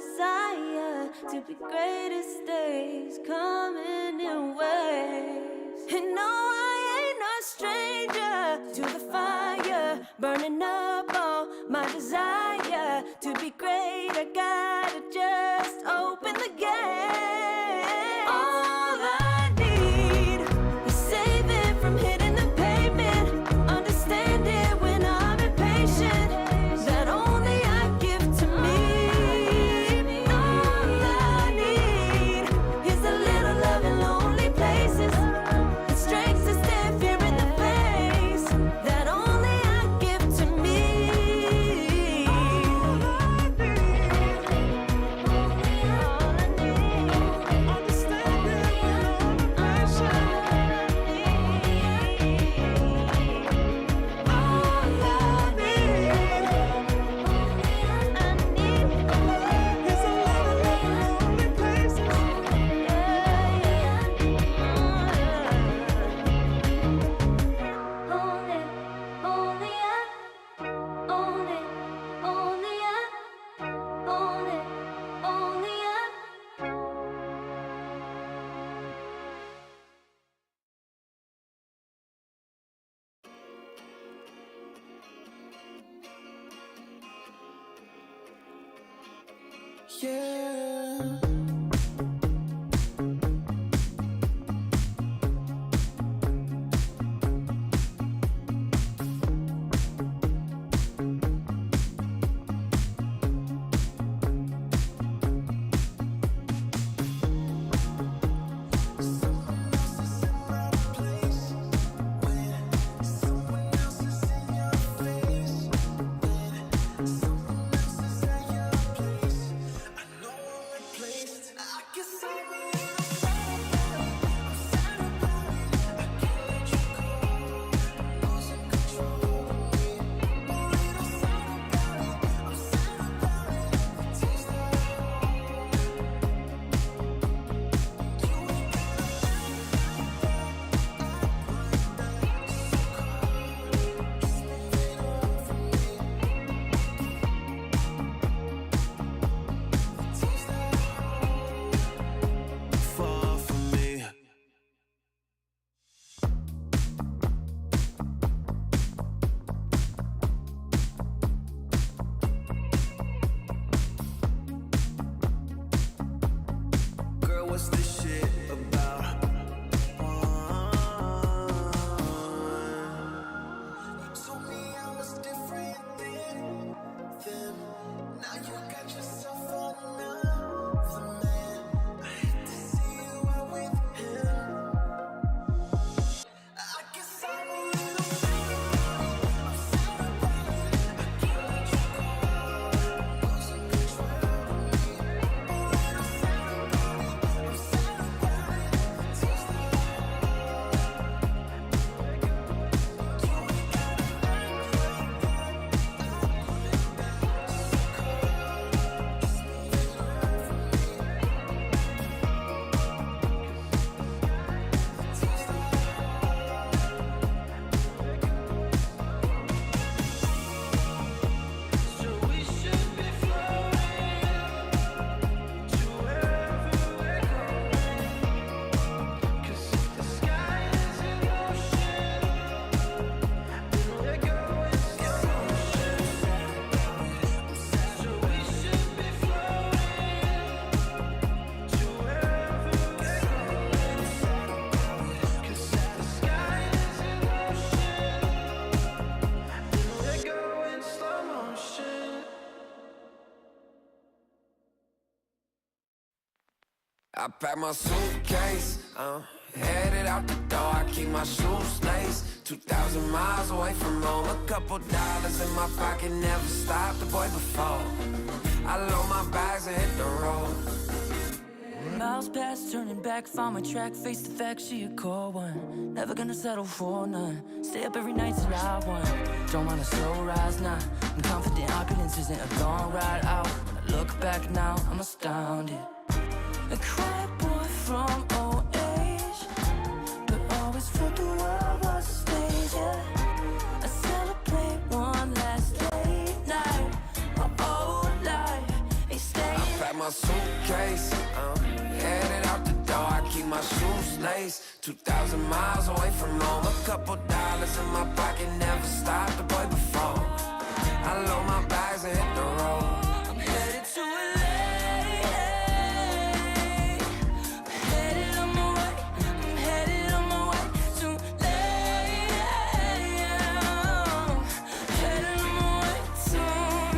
Speaker 5: desire to be greatest days coming in waves. And no, I ain't no stranger to the fire, burning up all my desire to be great. I gotta just open the gate. All I need is saving from hitting the pavement, understand it when I'm impatient, that only I give to me. All I need is a little love in lonely places, the strength to stand fear in the face, that only I give to me. All I need, understand it when I'm impatient. All I need, is a little love in lonely places.
Speaker 4: Yeah. Far from me. Girl, what's this shit about? You told me I was different than them. Now you got yourself another man. I hate to see you out with him. I guess I'm a little sad about it. I can't let you go. Losing control of me. A little sad about it. I'm sad about it. Teach the you ain't gotta act like that. So we should be floating to wherever we're going. 'Cause if the sky is an ocean, then we're going slow motion. So we should be floating to wherever we're going. 'Cause if the sky is an ocean, then we're going slow motion.
Speaker 8: I pack my suitcase, headed out the door. I keep my shoes laced. 2,000 miles away from home. A couple dollars in my pocket, never stopped the boy before. I load my bags and hit the road.
Speaker 6: Miles past, turning back, found my track, face the fact she a cold one. Never gonna settle for none. Stay up every night till I won. Don't want a slow rise now. I'm confident opulence isn't a long ride out. When I look back now, I'm astounded. A quiet boy from old age, but always felt the world was a stage, yeah. I celebrate one last late night. My old life, they stay.
Speaker 8: Pack my my suitcase, headed out the door. I keep my shoes laced. 2,000 miles away from home. A couple dollars in my pocket, never stopped the boy before. I load my bags and hit the road.
Speaker 6: I'm headed to LA. I'm headed on my way. I'm headed on my way to LA. Headed on my way soon.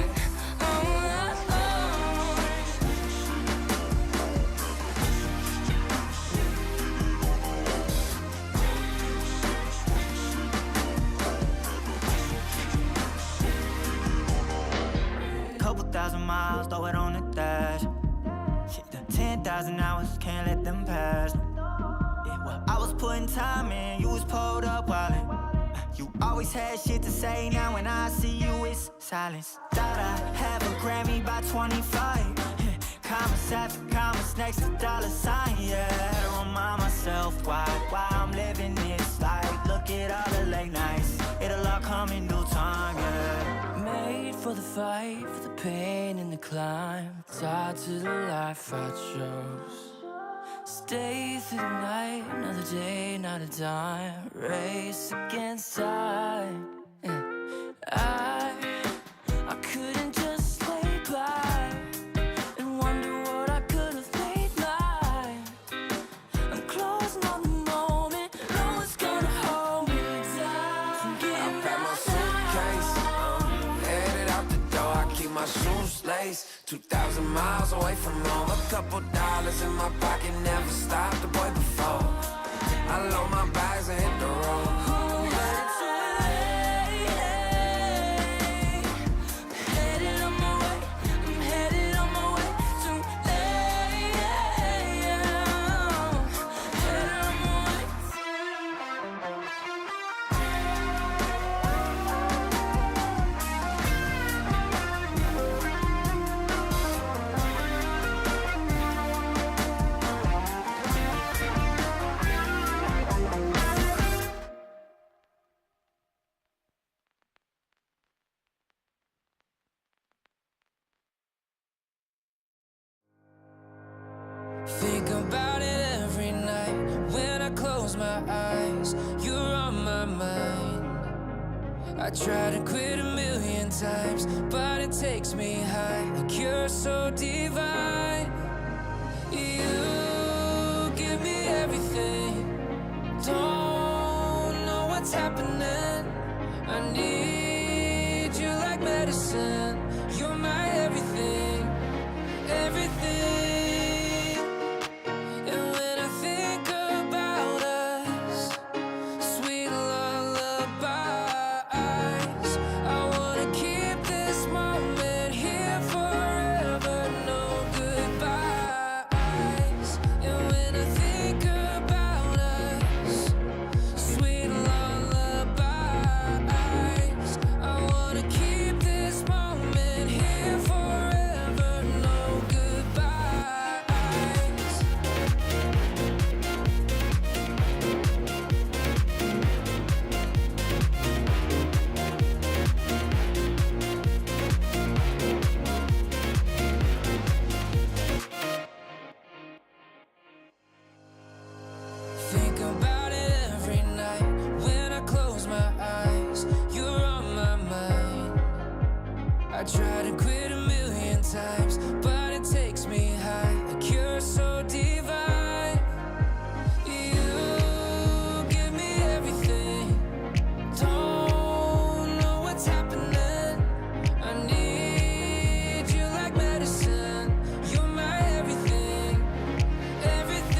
Speaker 7: Couple thousand miles, throw it on the dash. Shit, the 10,000 hours, can't let them pass. Yeah, well, I was putting time in, you was pulled up wildin'. You always had shit to say, now when I see you, it's silence. Thought I'd have a Grammy by 25. Commas after commas next to dollar sign, yeah. Had to remind myself why I'm living this life. Look at all the late nights, it'll all come in due time, yeah.
Speaker 6: Made for the fight, for the pain and the climb. Tied to the life I chose. Stay through the night, another day, not a dime. Race against time. Yeah. I couldn't just lay by and wonder what I could have made mine. I'm closing on the moment, no one's gonna hold me down.
Speaker 8: I pack my suitcase, headed out the door. I keep my shoes laced. 2,000 miles away from home. A couple dollars in my pocket, never stopped the boy before. I load my bags and hit the road.
Speaker 6: Think about it every night when I close my eyes. You're on my mind. I try to quit a million times, but it takes me high. Like you're so divine. You give me everything. Don't know what's happening. I need you like medicine. You're my everything, everything. Think about it every night when I close my eyes. You're on my mind. I try to quit a million times, but it takes me high. Like you're so divine. You give me everything. Don't know what's happening. I need you like medicine. You're my everything, everything.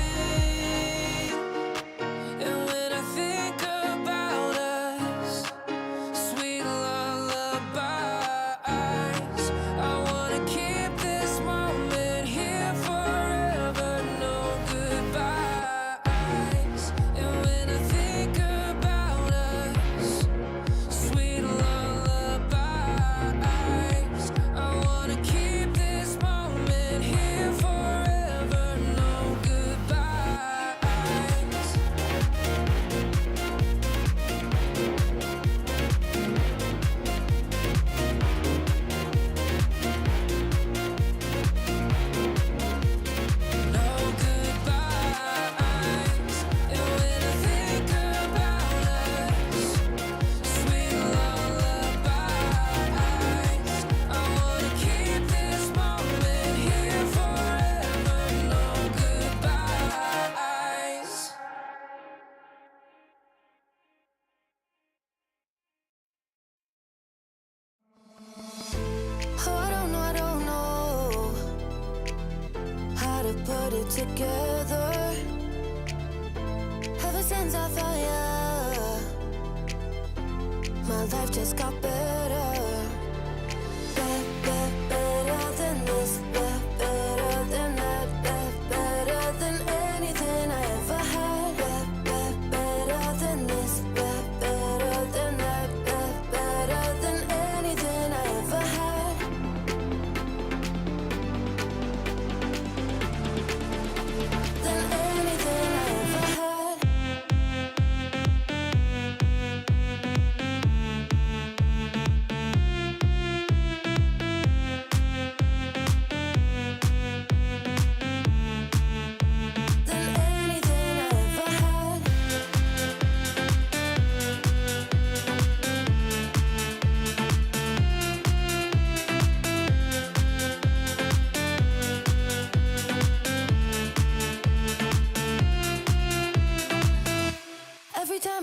Speaker 5: put it together. Ever since I found ya, my life just got better. Better than this, better than that, better than anything I ever had. Better than this, better than that, better than anything I ever had. Than anything I ever had. Than anything I ever had.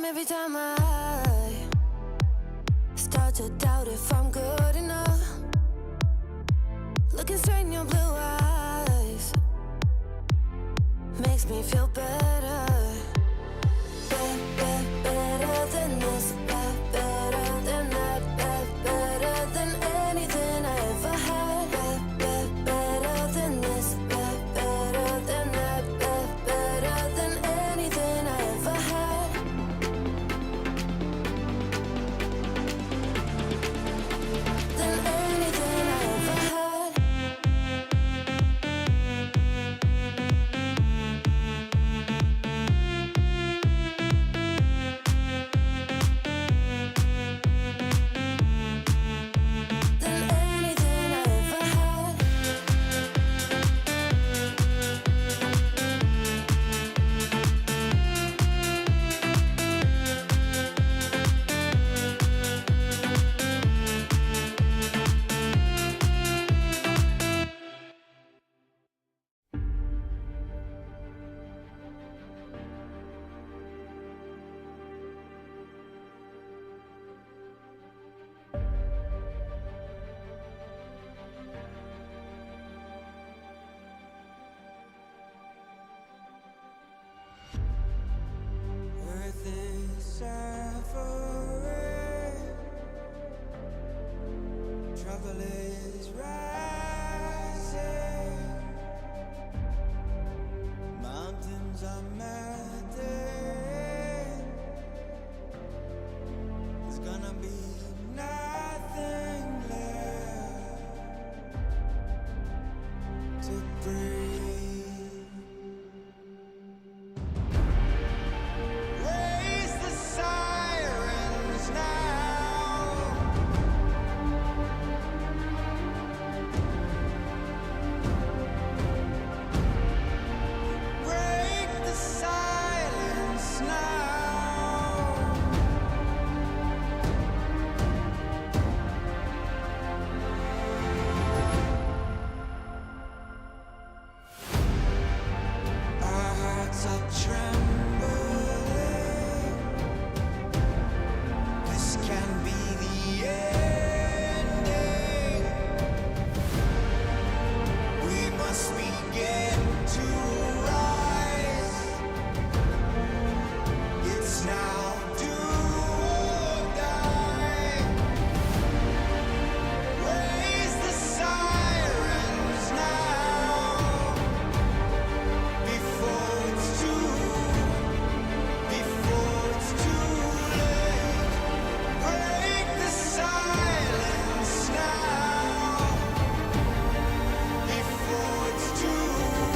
Speaker 5: Every time I start to doubt if I'm good enough, looking straight in your blue eyes makes me feel better. Better than this, better than that, better than anything I ever had. Better than this, better than that, better than anything I ever had. Than anything I ever had. Than anything I ever had.
Speaker 6: Earth is suffering, trouble is rising, mountains are melting, there's gonna be nothing left to breathe. Raise the sirens now. Break the silence now. Our hearts are trembling. This can be the ending. We must begin to rise. It's now do or die. Raise the sirens now before it's too late. Break the silence now before it's too late.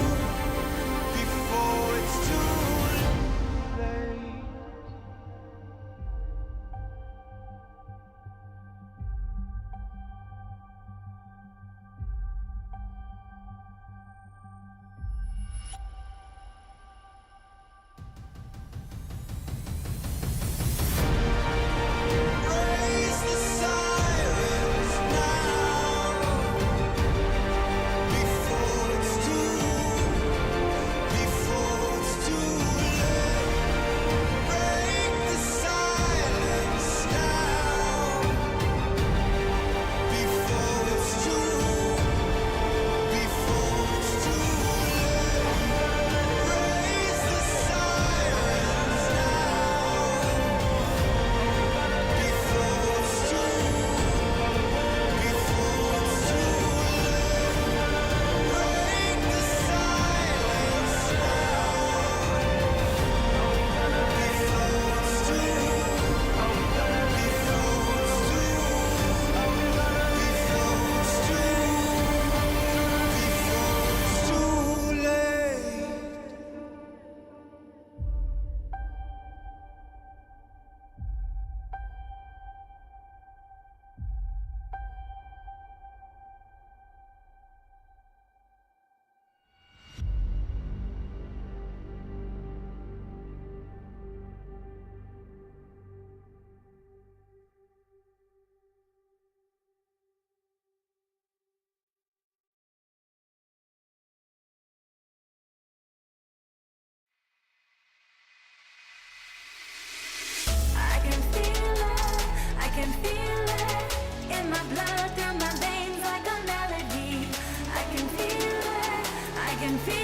Speaker 5: can feel it,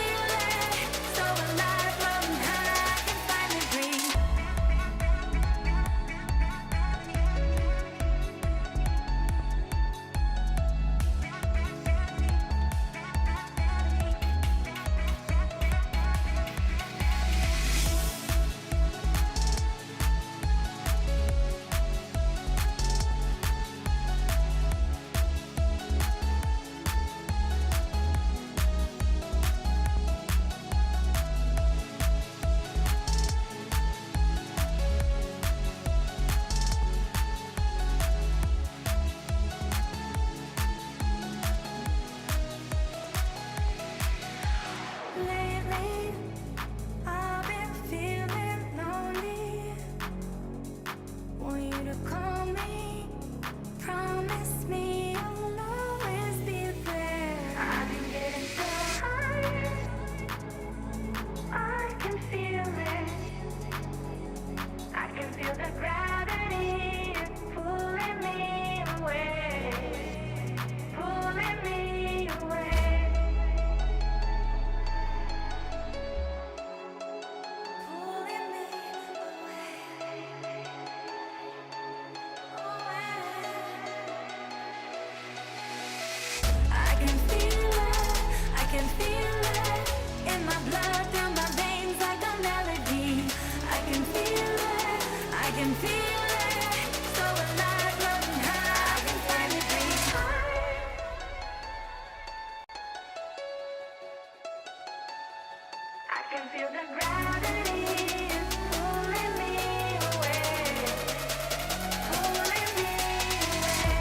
Speaker 5: so alive, floating high, I can finally breathe. Lately, I've been feeling lonely. Want you to call me, promise me you'll always be there. I've been getting so high, I can feel it. I can feel the gravity pulling me away, pulling me away. Pulling me I can feel it in my blood, through my veins like a melody. I can feel it, so alive, floating high, I can finally breathe. I can feel the gravity pulling me away, pulling me away.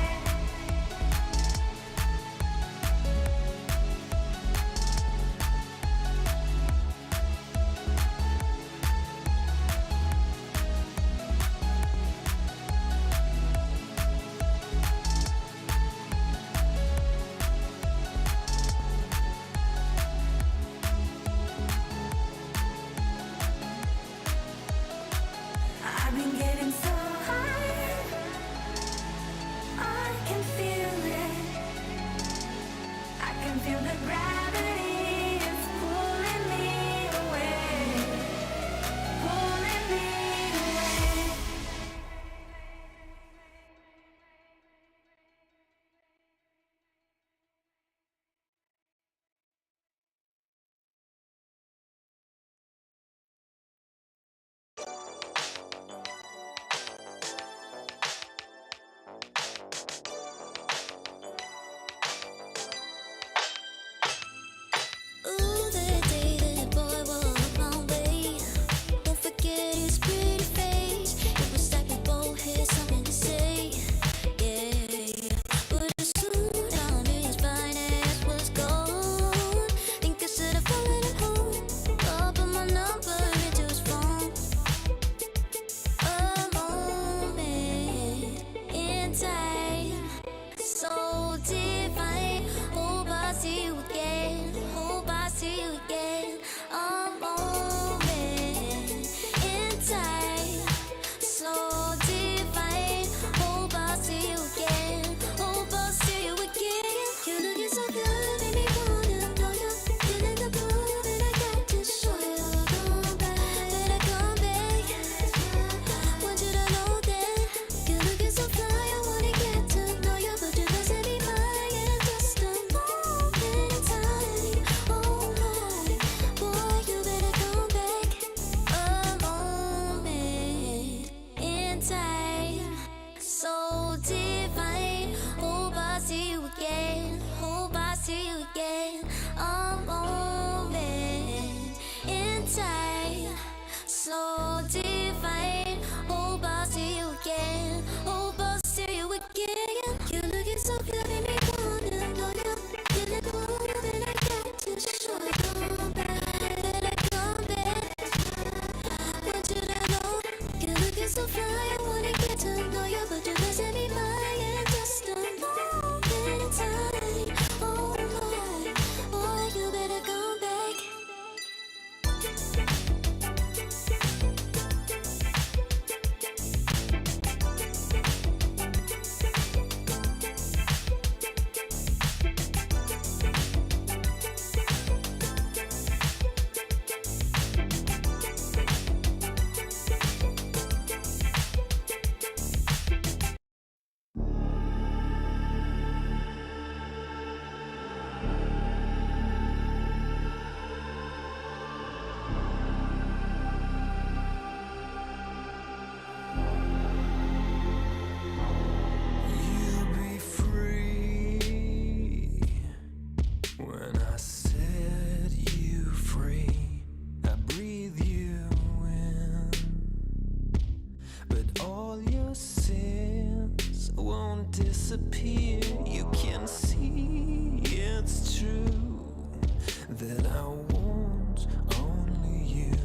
Speaker 8: that I want only you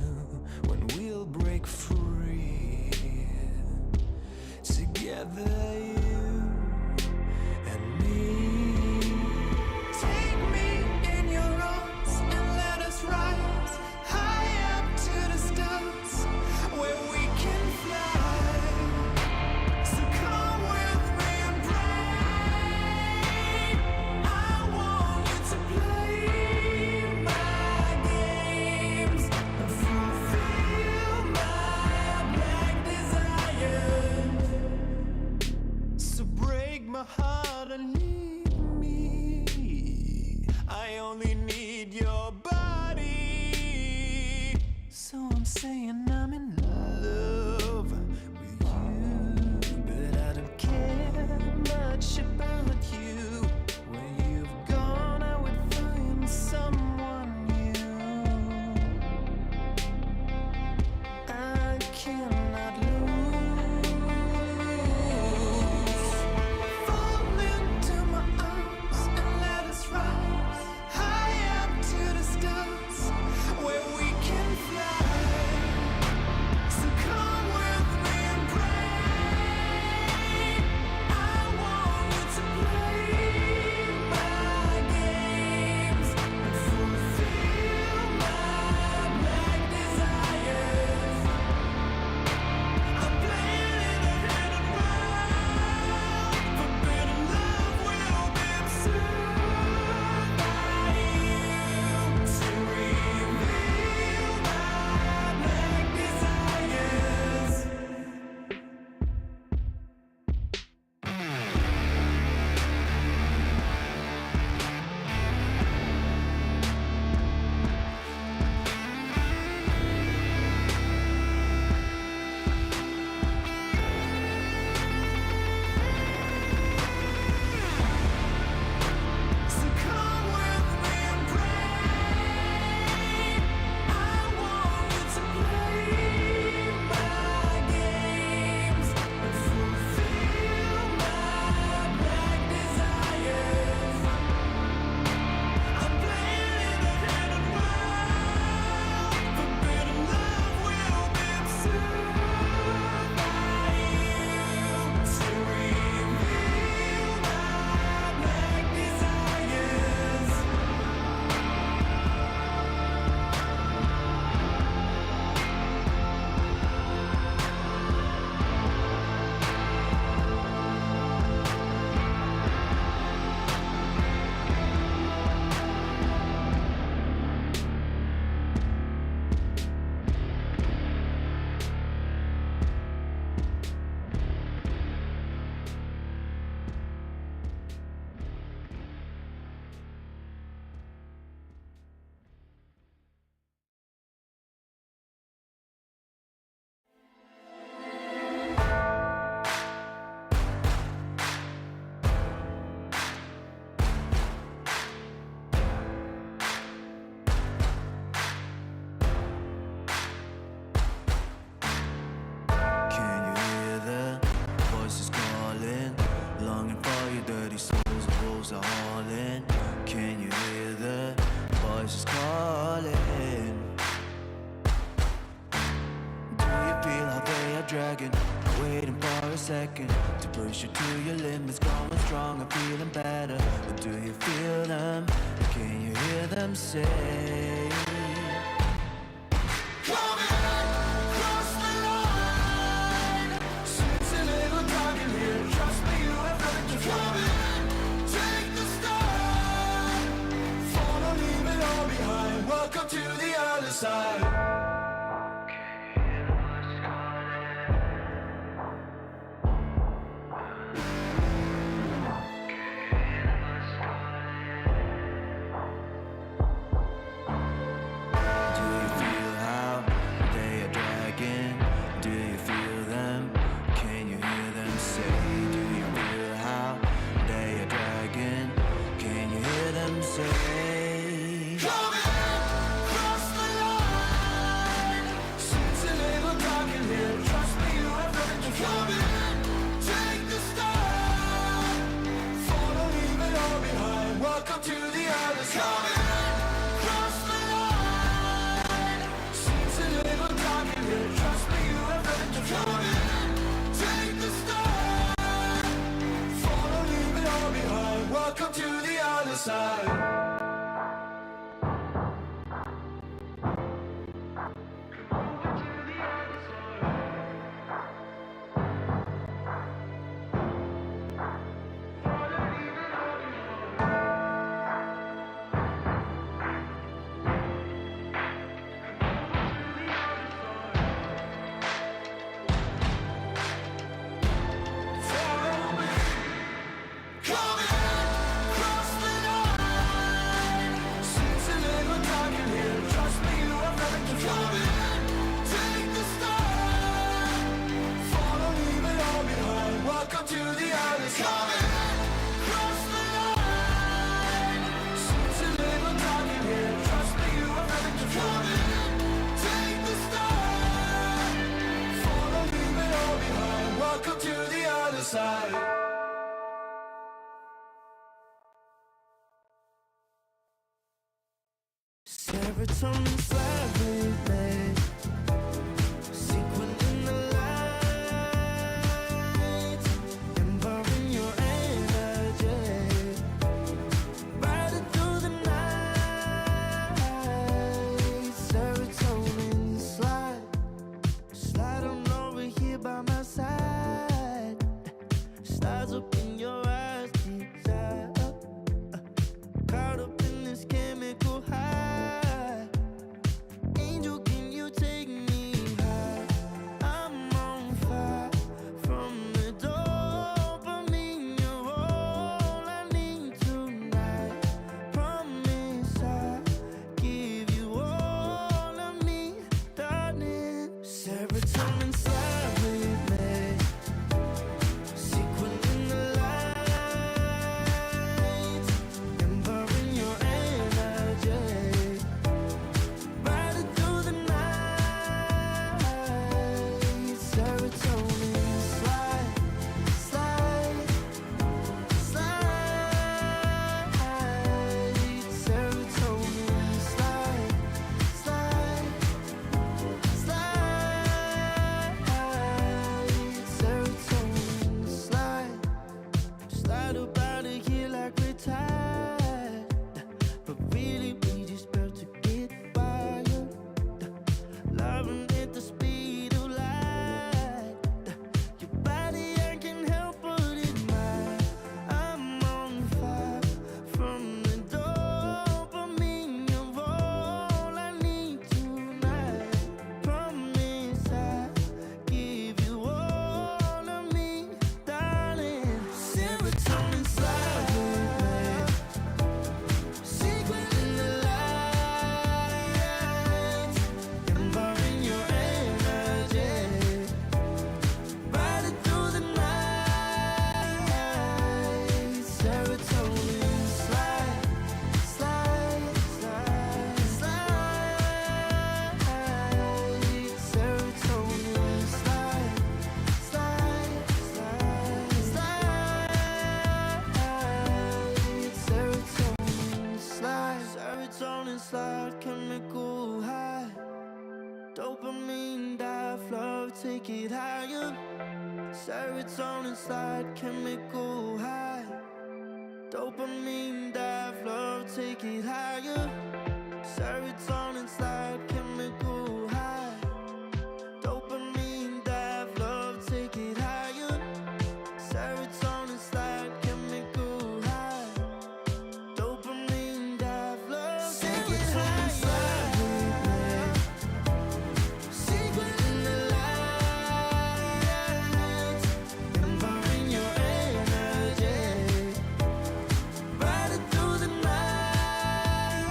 Speaker 8: when we'll break free together, you and me. Take me in your arms and let us rise high up to the stars where we can fly. So come with me and pray. I want you to play my games and fulfill my black desires. So break my heart and leave me. I only need your body. So I'm saying I'm in love with you, but I don't care much about you. When you've gone, I would find someone new. I cannot lose. Fall into my arms and let us rise high up to the stars where we can fly. So come with me and pray. I want you to play my games and fulfill my black desires. I'm playing in a hidden world. Forbidden love will be observed by you to reveal my black desires. So come with me and pray. I want you to play my games and fulfill my black desires. I'm playing in a hidden world. Forbidden love will be observed by you to reveal my black desires. Can you hear the voices calling? Longing for your dirty souls, the wolves are hauling. Can you hear the voices calling? Do you feel how they are dragging? Waiting for a second to push you to your limits, going stronger, feeling better. But do you feel them? Can you hear them say? Welcome to the other side. Do you feel how they are dragging? Do you feel them? Can you hear them say? Do you feel how they are dragging? Can you hear them say? Coming across the line.
Speaker 4: serotonin slide with me. Sequin in the light, empowering your energy. Riding through the night, serotonin slide. Slide on over here by my side. Stars up in your eyes, desire. Caught up in this chemical high. Angel, can you take me high? I'm on fire from the dopamine. You're all I need tonight. Promise I'll give you all of me, darling. Serotonin slide with me. Sequin in the light, empowering your energy. Riding through the night, serotonin slide, slide, slide. Serotonin slide, slide, slide. Serotonin slide. Slide up out of here like we're tired, but really we just about to get wired. Loving at the speed of light. Your body, I can help but admire. I'm on fire from the dopamine. You're all I need tonight. Promise I'll give you all of me, darling. Serotonin slide with me. Secret in the light, empowering your energy. Riding through the night, serotonin slide, slide, slide, slide. Serotonin slide, slide, slide, slide. Serotonin slide, serotonin slide, chemical high. Dopamine dive, love, take it higher. Serotonin slide, chemical high. Dopamine dive, love, take it higher. Serotonin slide, chemical high. Dopamine dive, love, take it higher. Serotonin slide, chemical high. Dopamine dive, love, take it higher. Secret in the light, empowering your energy. Riding through the night,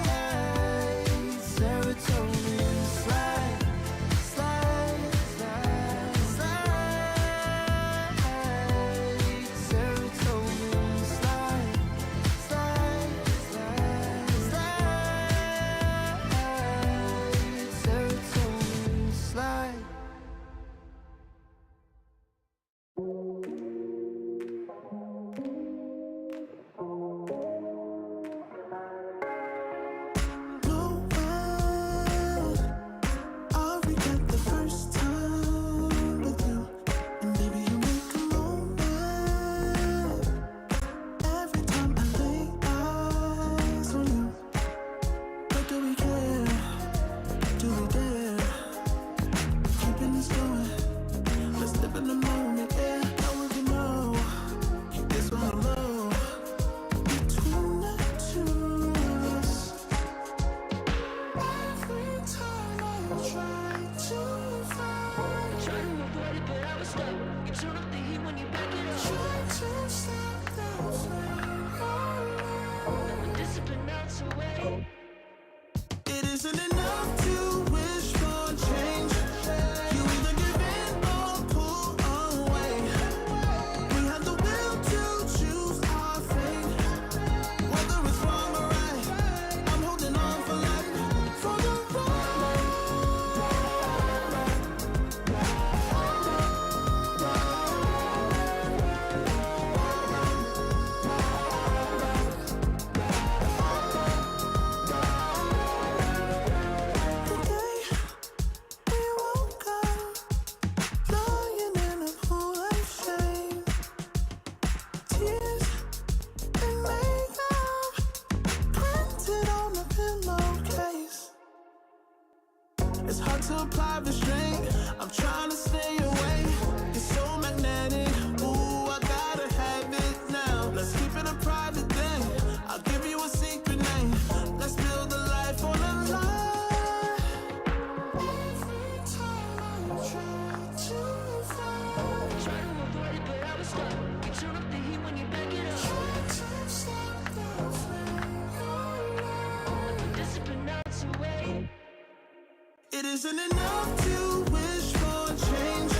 Speaker 4: It's hard to apply restraint. I'm trying to stay away. You're so magnetic. Ooh, I gotta have it now. Let's keep it a private thing. I'll give you a secret name. Let's build a life on a lie. Every time I try to find, try to avoid it, but I was stuck. You turn up the heat when you back it up. Try to stop the flame. But the discipline melts away. It isn't enough to wish for change.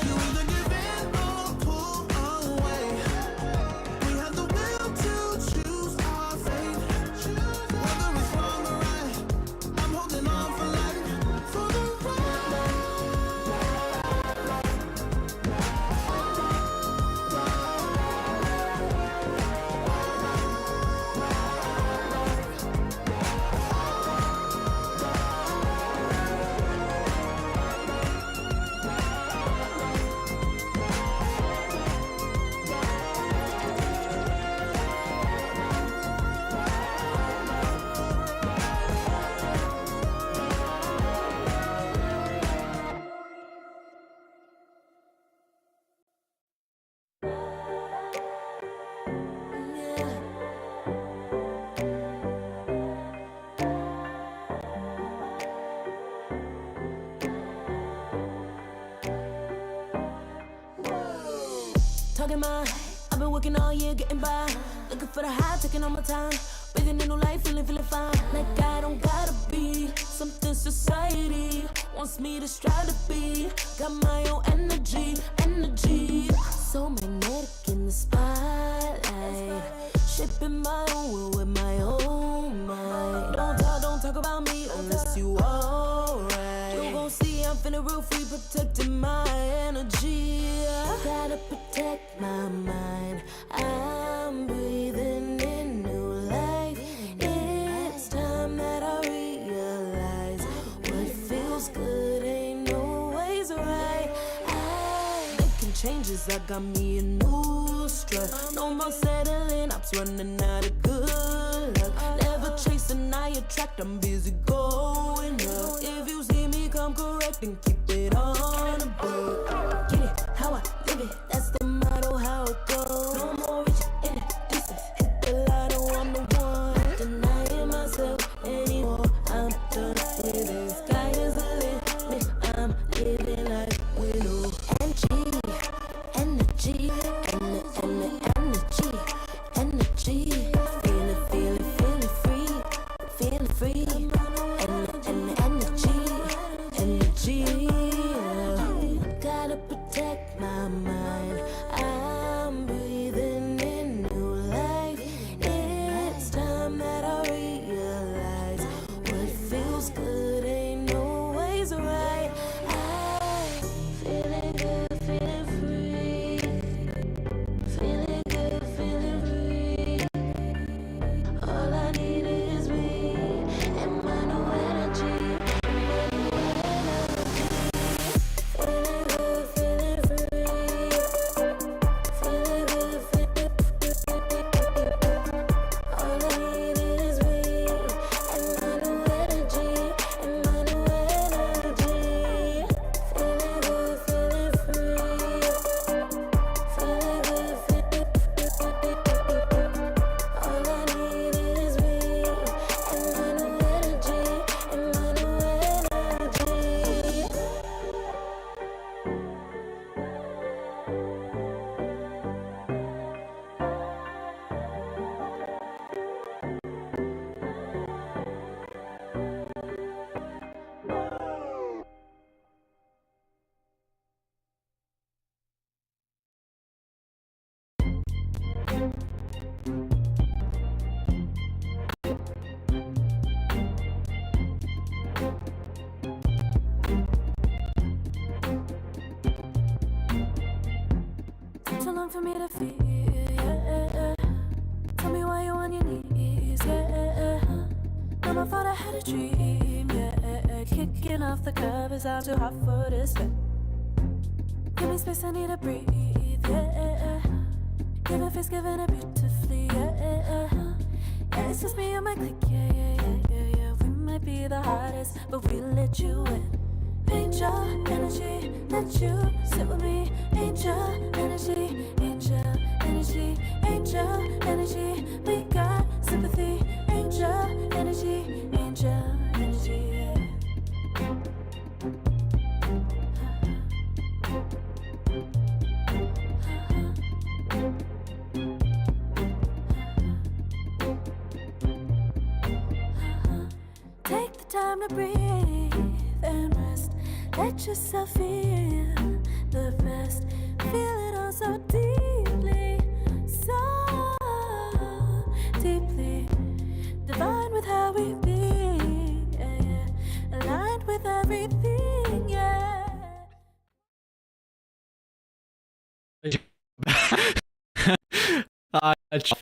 Speaker 4: You either give in or pull away. We have the will to choose our fate. Whether it's wrong or right, I'm holding on for life, for the ride.
Speaker 5: Talking my, I've been working all year getting by. Looking for the high, taking all my time. Breathing in new life, feeling fine. Like I don't gotta be something society wants me to strive to be. Got my own energy. So magnetic in the spotlight. Shaping my own world with my own mind. Don't talk about me unless you alright. You gon' see I'm finna real free, protecting my energy. Gotta protect my mind. I'm breathing in new life. It's time that I realize what feels good ain't always right. I making changes, I got me a new strut. No more settling, I'm running out of good luck. Never chasing, I attract, I'm busy going up. If you see me come correct, then keep it on a book. Get it, how I live it, that's the motto, how it goes. No more reaching in the distance, hit the lotto, I'm the one. Denying myself anymore, I'm done with it. Sky is the limit, I'm living life with no energy, energy. Feeling free, energy. Gotta protect my mind. I'm breathing in new life. It's time that I realize what feels good ain't always right. I'm feeling good, feeling free. Feeling good, feeling free. All I need is me and my new energy. Feeling good, feeling free. Feeling good, feeling free. All I need is me and my new energy. And my new energy. Feeling good, feeling free. Feeling good, feeling free. All I need is me and my new energy. And my new energy. Took too long for me to feel, yeah. Tell me why you on your knees, yeah. Never thought I had a dream, yeah. Kicking off the covers, I'm too hot for this step. Give me space, I need to breathe, yeah. Give a face, giving it beautifully, yeah. Yeah, it's just me and my clique, yeah. We might be the hardest, but we'll let you in. Angel energy, let you sit with me. Angel energy, angel energy, angel energy. We got sympathy. Angel energy, angel energy. Yeah. Take the time to breathe and rest. Let yourself feel the best. Feel it all so deeply, so deeply. Divine with how we be, yeah, yeah. Aligned with everything, yeah.
Speaker 1: All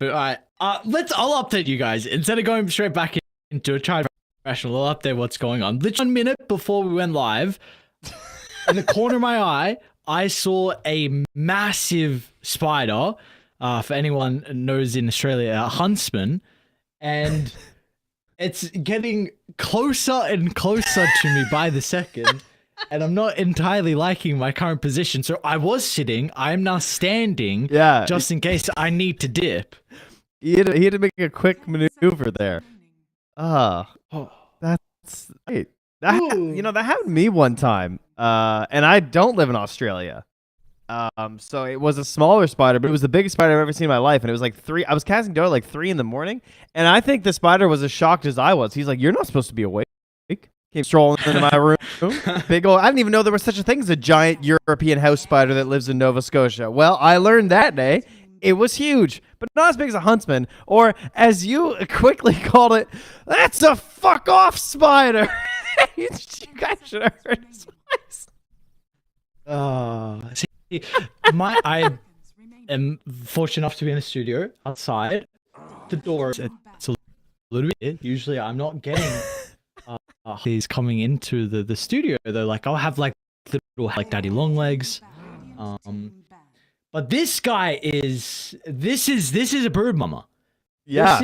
Speaker 1: right. I'll update you guys instead of going straight back into a try professional. I'll update what's going on. Literally 1 minute before we went live, in the corner of my eye, I saw a massive spider. For anyone who knows in Australia, a huntsman, and it's getting closer and closer to me by the second. And I'm not entirely liking my current position. So I was sitting. I am now standing.
Speaker 2: Yeah.
Speaker 1: Just in case I need to dip.
Speaker 2: He had to make a quick maneuver there. That's right. That happened to me one time. And I don't live in Australia. So it was a smaller spider, but it was the biggest spider I've ever seen in my life. And it was like 3. I was casting Dota like 3 in the morning, and I think the spider was as shocked as I was. He's like, "You're not supposed to be awake." Came strolling into my room. Big old. I didn't even know there was such a thing as a giant European house spider that lives in Nova Scotia. Well, I learned that day. It was huge, but not as big as a huntsman, or as you quickly called it, that's a fuck off spider. You guys should have heard his voice.
Speaker 1: See, I am fortunate enough to be in the studio outside. The door it's a little bit. Usually, I'm not getting these coming into the studio. Though, like I'll have like little like daddy long legs. But this guy is a bird mama.
Speaker 2: Yeah.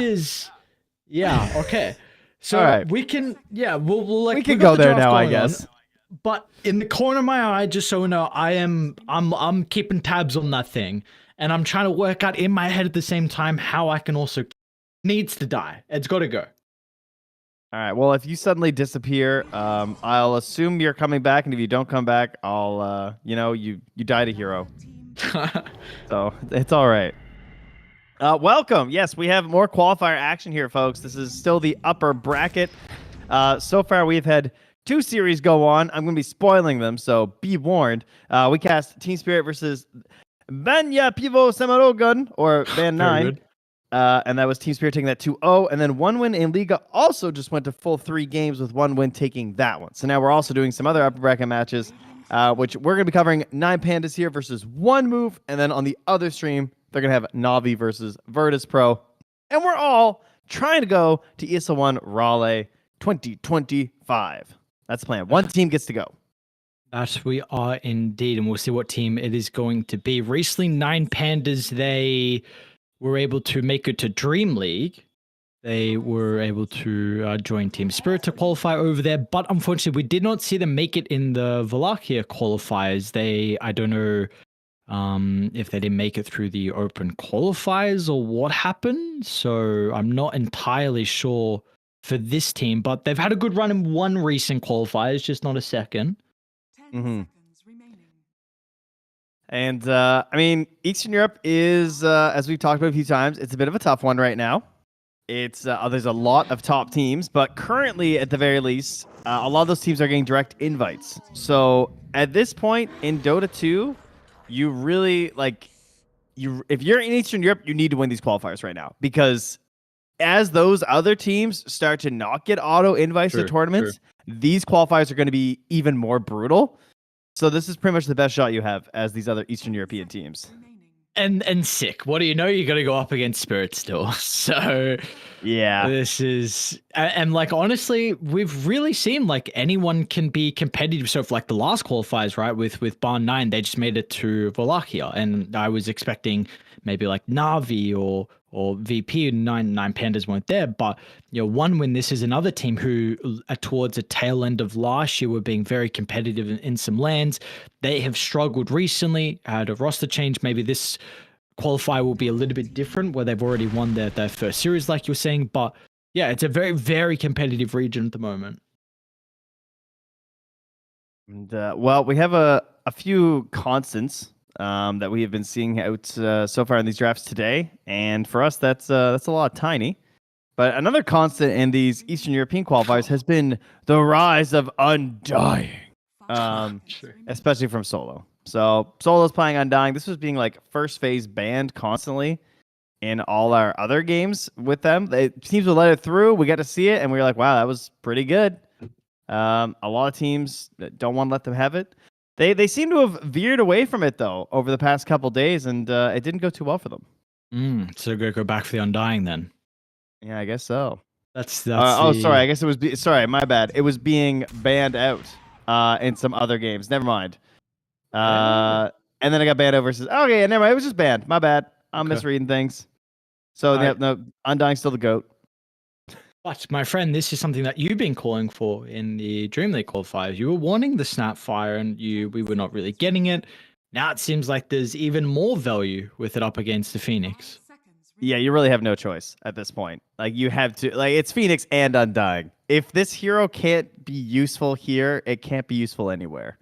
Speaker 1: Okay. So
Speaker 2: right.
Speaker 1: we can we'll like
Speaker 2: we can go there now, I
Speaker 1: on.
Speaker 2: guess.
Speaker 1: But in the corner of my eye, just so you know, I'm keeping tabs on that thing, and I'm trying to work out in my head at the same time how I can also needs to die. It's got to go.
Speaker 2: All right. Well, if you suddenly disappear, I'll assume you're coming back, and if you don't come back, I'll you died a hero. So it's all right. Welcome. Yes, we have more qualifier action here, folks. This is still the upper bracket. So far, we've had 2 series go on. I'm going to be spoiling them, so be warned. We cast Team Spirit versus Banya Pivo Samarogun, or Ban 9. And that was Team Spirit taking that 2-0. And then 1 win in Liga also just went to full 3 games with 1 win taking that one. So now we're also doing some other upper bracket matches, which we're going to be covering 9 Pandas here versus 1 move. And then on the other stream, they're going to have Navi versus Virtus Pro. And we're all trying to go to ESL One Raleigh 2025. That's the plan. 1 team gets to go.
Speaker 1: That we are indeed, and we'll see what team it is going to be. Recently, 9 Pandas, they were able to make it to Dream League. They were able to join Team Spirit to qualify over there, but unfortunately, we did not see them make it in the Wallachia qualifiers. I don't know if they didn't make it through the open qualifiers or what happened, so I'm not entirely sure for this team, but they've had a good run in 1 recent qualifiers, just not a second.
Speaker 3: 10 seconds remaining.
Speaker 2: And, I mean, Eastern Europe is, as we've talked about a few times, it's a bit of a tough one right now. It's there's a lot of top teams, but currently, at the very least, a lot of those teams are getting direct invites. So, at this point in Dota 2, you really, if you're in Eastern Europe, you need to win these qualifiers right now. Because as those other teams start to not get auto invites to tournaments, these qualifiers are going to be even more brutal. So this is pretty much the best shot you have as these other Eastern European teams.
Speaker 1: And sick. What do you know? You're going to go up against Spirit still. So
Speaker 2: yeah,
Speaker 1: this is, and like, honestly, we've really seen like anyone can be competitive. So for like the last qualifiers, right, with Barn 9, they just made it to Wallachia. And I was expecting maybe like Navi or or VP. Nine Pandas weren't there, but One Win. This is another team who, towards the tail end of last year, were being very competitive in some lands. They have struggled recently. Had a roster change. Maybe this qualifier will be a little bit different, where they've already won their first series, like you were saying. But yeah, it's a very, very competitive region at the moment.
Speaker 2: And, well, we have a few constants that we have been seeing out so far in these drafts today, and for us, that's a lot tiny. But another constant in these Eastern European qualifiers has been the rise of Undying, especially from Solo. So Solo's playing Undying. This was being like first phase banned constantly in all our other games with them. Teams would let it through. We got to see it, and we were like, wow, that was pretty good. A lot of teams don't want to let them have it. They seem to have veered away from it, though, over the past couple days, and it didn't go too well for them.
Speaker 1: So go back for the Undying then.
Speaker 2: Yeah, I guess so.
Speaker 1: That's
Speaker 2: sorry. I guess it was. Sorry, my bad. It was being banned out in some other games. Never mind. And then I got banned over. Okay, never mind. It was just banned. My bad. I'm misreading things. So no, Undying's still the GOAT.
Speaker 1: But my friend, this is something that you've been calling for in the Dream League qualifiers. You were wanting the Snapfire, and we were not really getting it. Now it seems like there's even more value with it up against the Phoenix.
Speaker 2: Yeah, you really have no choice at this point. Like, you have to, like, it's Phoenix and Undying. If this hero can't be useful here, it can't be useful anywhere.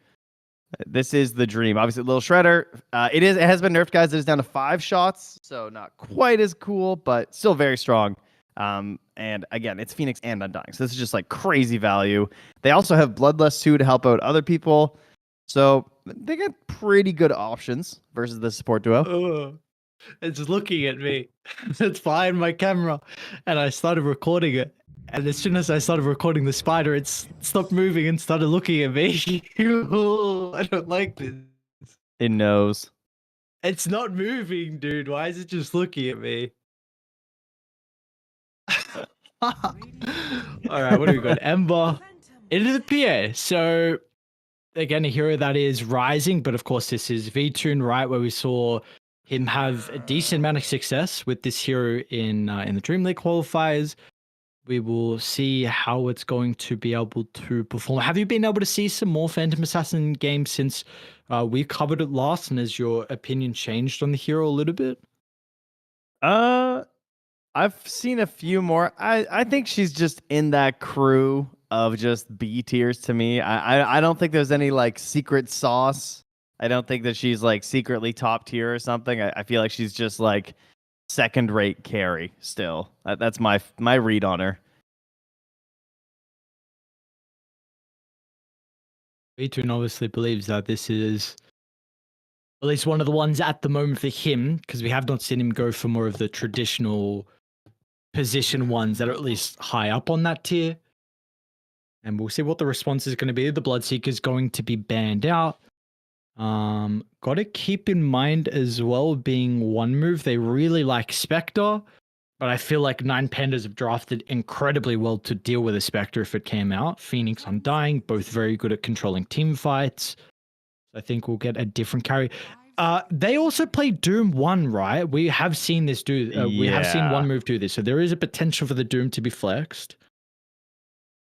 Speaker 2: This is the dream. Obviously, Little Shredder. It has been nerfed, guys. It is down to 5 shots, so not quite as cool, but still very strong. And again, it's Phoenix and Undying, so this is just like crazy value. They also have Bloodlust too to help out other people, so they got pretty good options versus the support duo.
Speaker 1: It's looking at me. It's behind my camera, and I started recording it. And as soon as I started recording the spider, it stopped moving and started looking at me. I don't like this.
Speaker 2: It knows.
Speaker 1: It's not moving, dude. Why is it just looking at me? All right, what do we got? Ember into the PA. So again, a hero that is rising, but of course this is V-Tune, right, where we saw him have a decent amount of success with this hero in the Dream League qualifiers. We will see how it's going to be able to perform. Have you been able to see some more Phantom Assassin games since we covered it last, and has your opinion changed on the hero a little bit?
Speaker 2: I've seen a few more. I think she's just in that crew of just B tiers to me. I don't think there's any like secret sauce. I don't think that she's like secretly top tier or something. I feel like she's just like second rate carry still. That's my read on her.
Speaker 1: V-Tune obviously believes that this is at least one of the ones at the moment for him, because we have not seen him go for more of the traditional position ones that are at least high up on that tier. And we'll see what the response is going to be. The Bloodseeker is going to be banned out. Got to keep in mind as well, being one move, they really like Spectre, but I feel like 9 Pandas have drafted incredibly well to deal with a Spectre if it came out. Phoenix, Undying, both very good at controlling team fights. I think we'll get a different carry. They also play Doom 1, right? We have seen this do. We have seen one move do this, so there is a potential for the Doom to be flexed.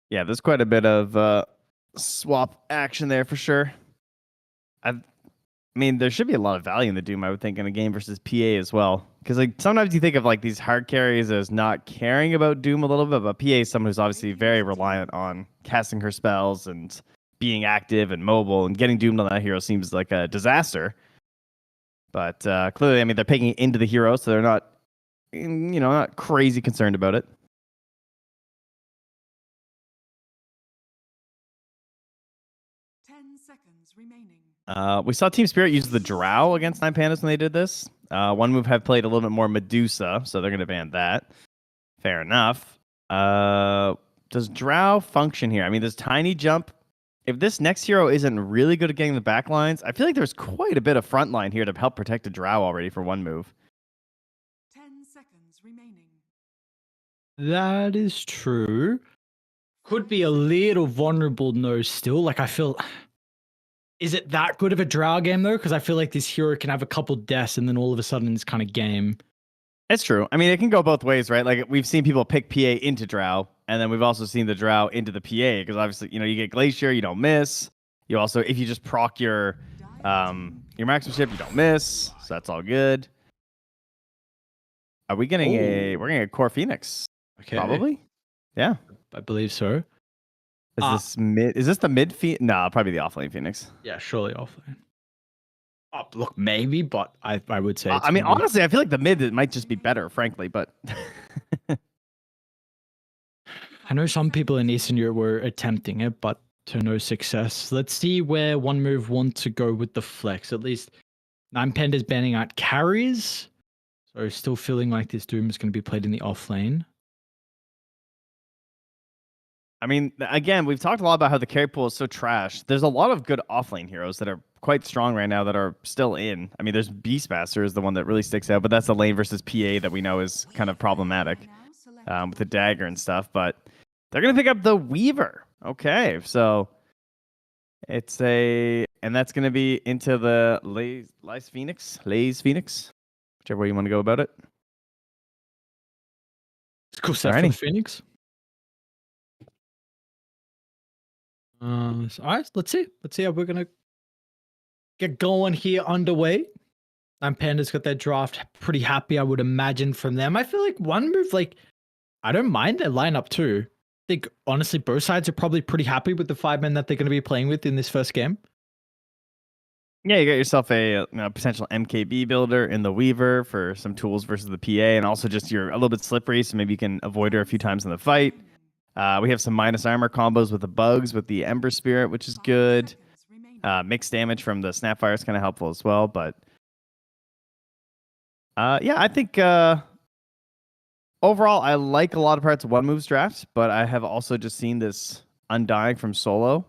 Speaker 2: Yeah, there's quite a bit of swap action there for sure. I mean, there should be a lot of value in the Doom, I would think, in a game versus PA as well. Because like sometimes you think of like these hard carries as not caring about Doom a little bit, but PA is someone who's obviously very reliant on casting her spells and being active and mobile, and getting doomed on that hero seems like a disaster. But clearly, I mean, they're picking it into the hero, so they're not, not crazy concerned about it. We saw Team Spirit use the Drow against 9 Pandas when they did this. One move have played a little bit more Medusa, so they're going to ban that. Fair enough. Does Drow function here? I mean, does Tiny Jump... If this next hero isn't really good at getting the back lines, I feel like there's quite a bit of front line here to help protect a Drow already for one move.
Speaker 3: 10 seconds remaining.
Speaker 1: That is true. Could be a little vulnerable, no, still. Like, I feel... Is it that good of a Drow game, though? Because I feel like this hero can have a couple deaths and then all of a sudden it's kind of game.
Speaker 2: It's true. I mean, it can go both ways, right? Like we've seen people pick PA into Drow, and then we've also seen the Drow into the PA because obviously, you get Glacier, you don't miss. You also, if you just proc your marksmanship, you don't miss. So that's all good. Are we getting we're getting a core Phoenix?
Speaker 1: Okay.
Speaker 2: Probably. Yeah.
Speaker 1: I believe so.
Speaker 2: Is this the mid Phoenix? No, probably the offlane Phoenix.
Speaker 1: Yeah, surely offlane. Look, maybe, but I would say.
Speaker 2: I mean, honestly, I feel like the mid it might just be better, frankly, but.
Speaker 1: I know some people in Eastern Europe were attempting it, but to no success. Let's see where One Move wants to go with the flex. At least Nine Panda's banning out carries. So still feeling like this Doom is going to be played in the off lane.
Speaker 2: I mean, again, we've talked a lot about how the carry pool is so trash. There's a lot of good offlane heroes that are quite strong right now that are still in. I mean, there's Beastmaster is the one that really sticks out, but that's the lane versus PA that we know is kind of problematic with the dagger and stuff. But they're going to pick up the Weaver. Okay, so it's and that's going to be into the Lays Phoenix, whichever way you want to go about it.
Speaker 1: It's cool set for the Phoenix. All right, let's see how we're gonna get going here underway. Panda's got their draft pretty happy, I would imagine, from them. I feel like One Move, like, I don't mind their lineup too. I think honestly both sides are probably pretty happy with the 5 men that they're going to be playing with in this first game.
Speaker 2: Yeah, you got yourself a potential MKB builder in the Weaver for some tools versus the PA, and also just you're a little bit slippery, so maybe you can avoid her a few times in the fight. We have some minus armor combos with the bugs with the Ember Spirit, which is good. Mixed damage from the Snapfire is kind of helpful as well. But yeah, I think overall I like a lot of parts of One Move's draft, but I have also just seen this Undying from Solo,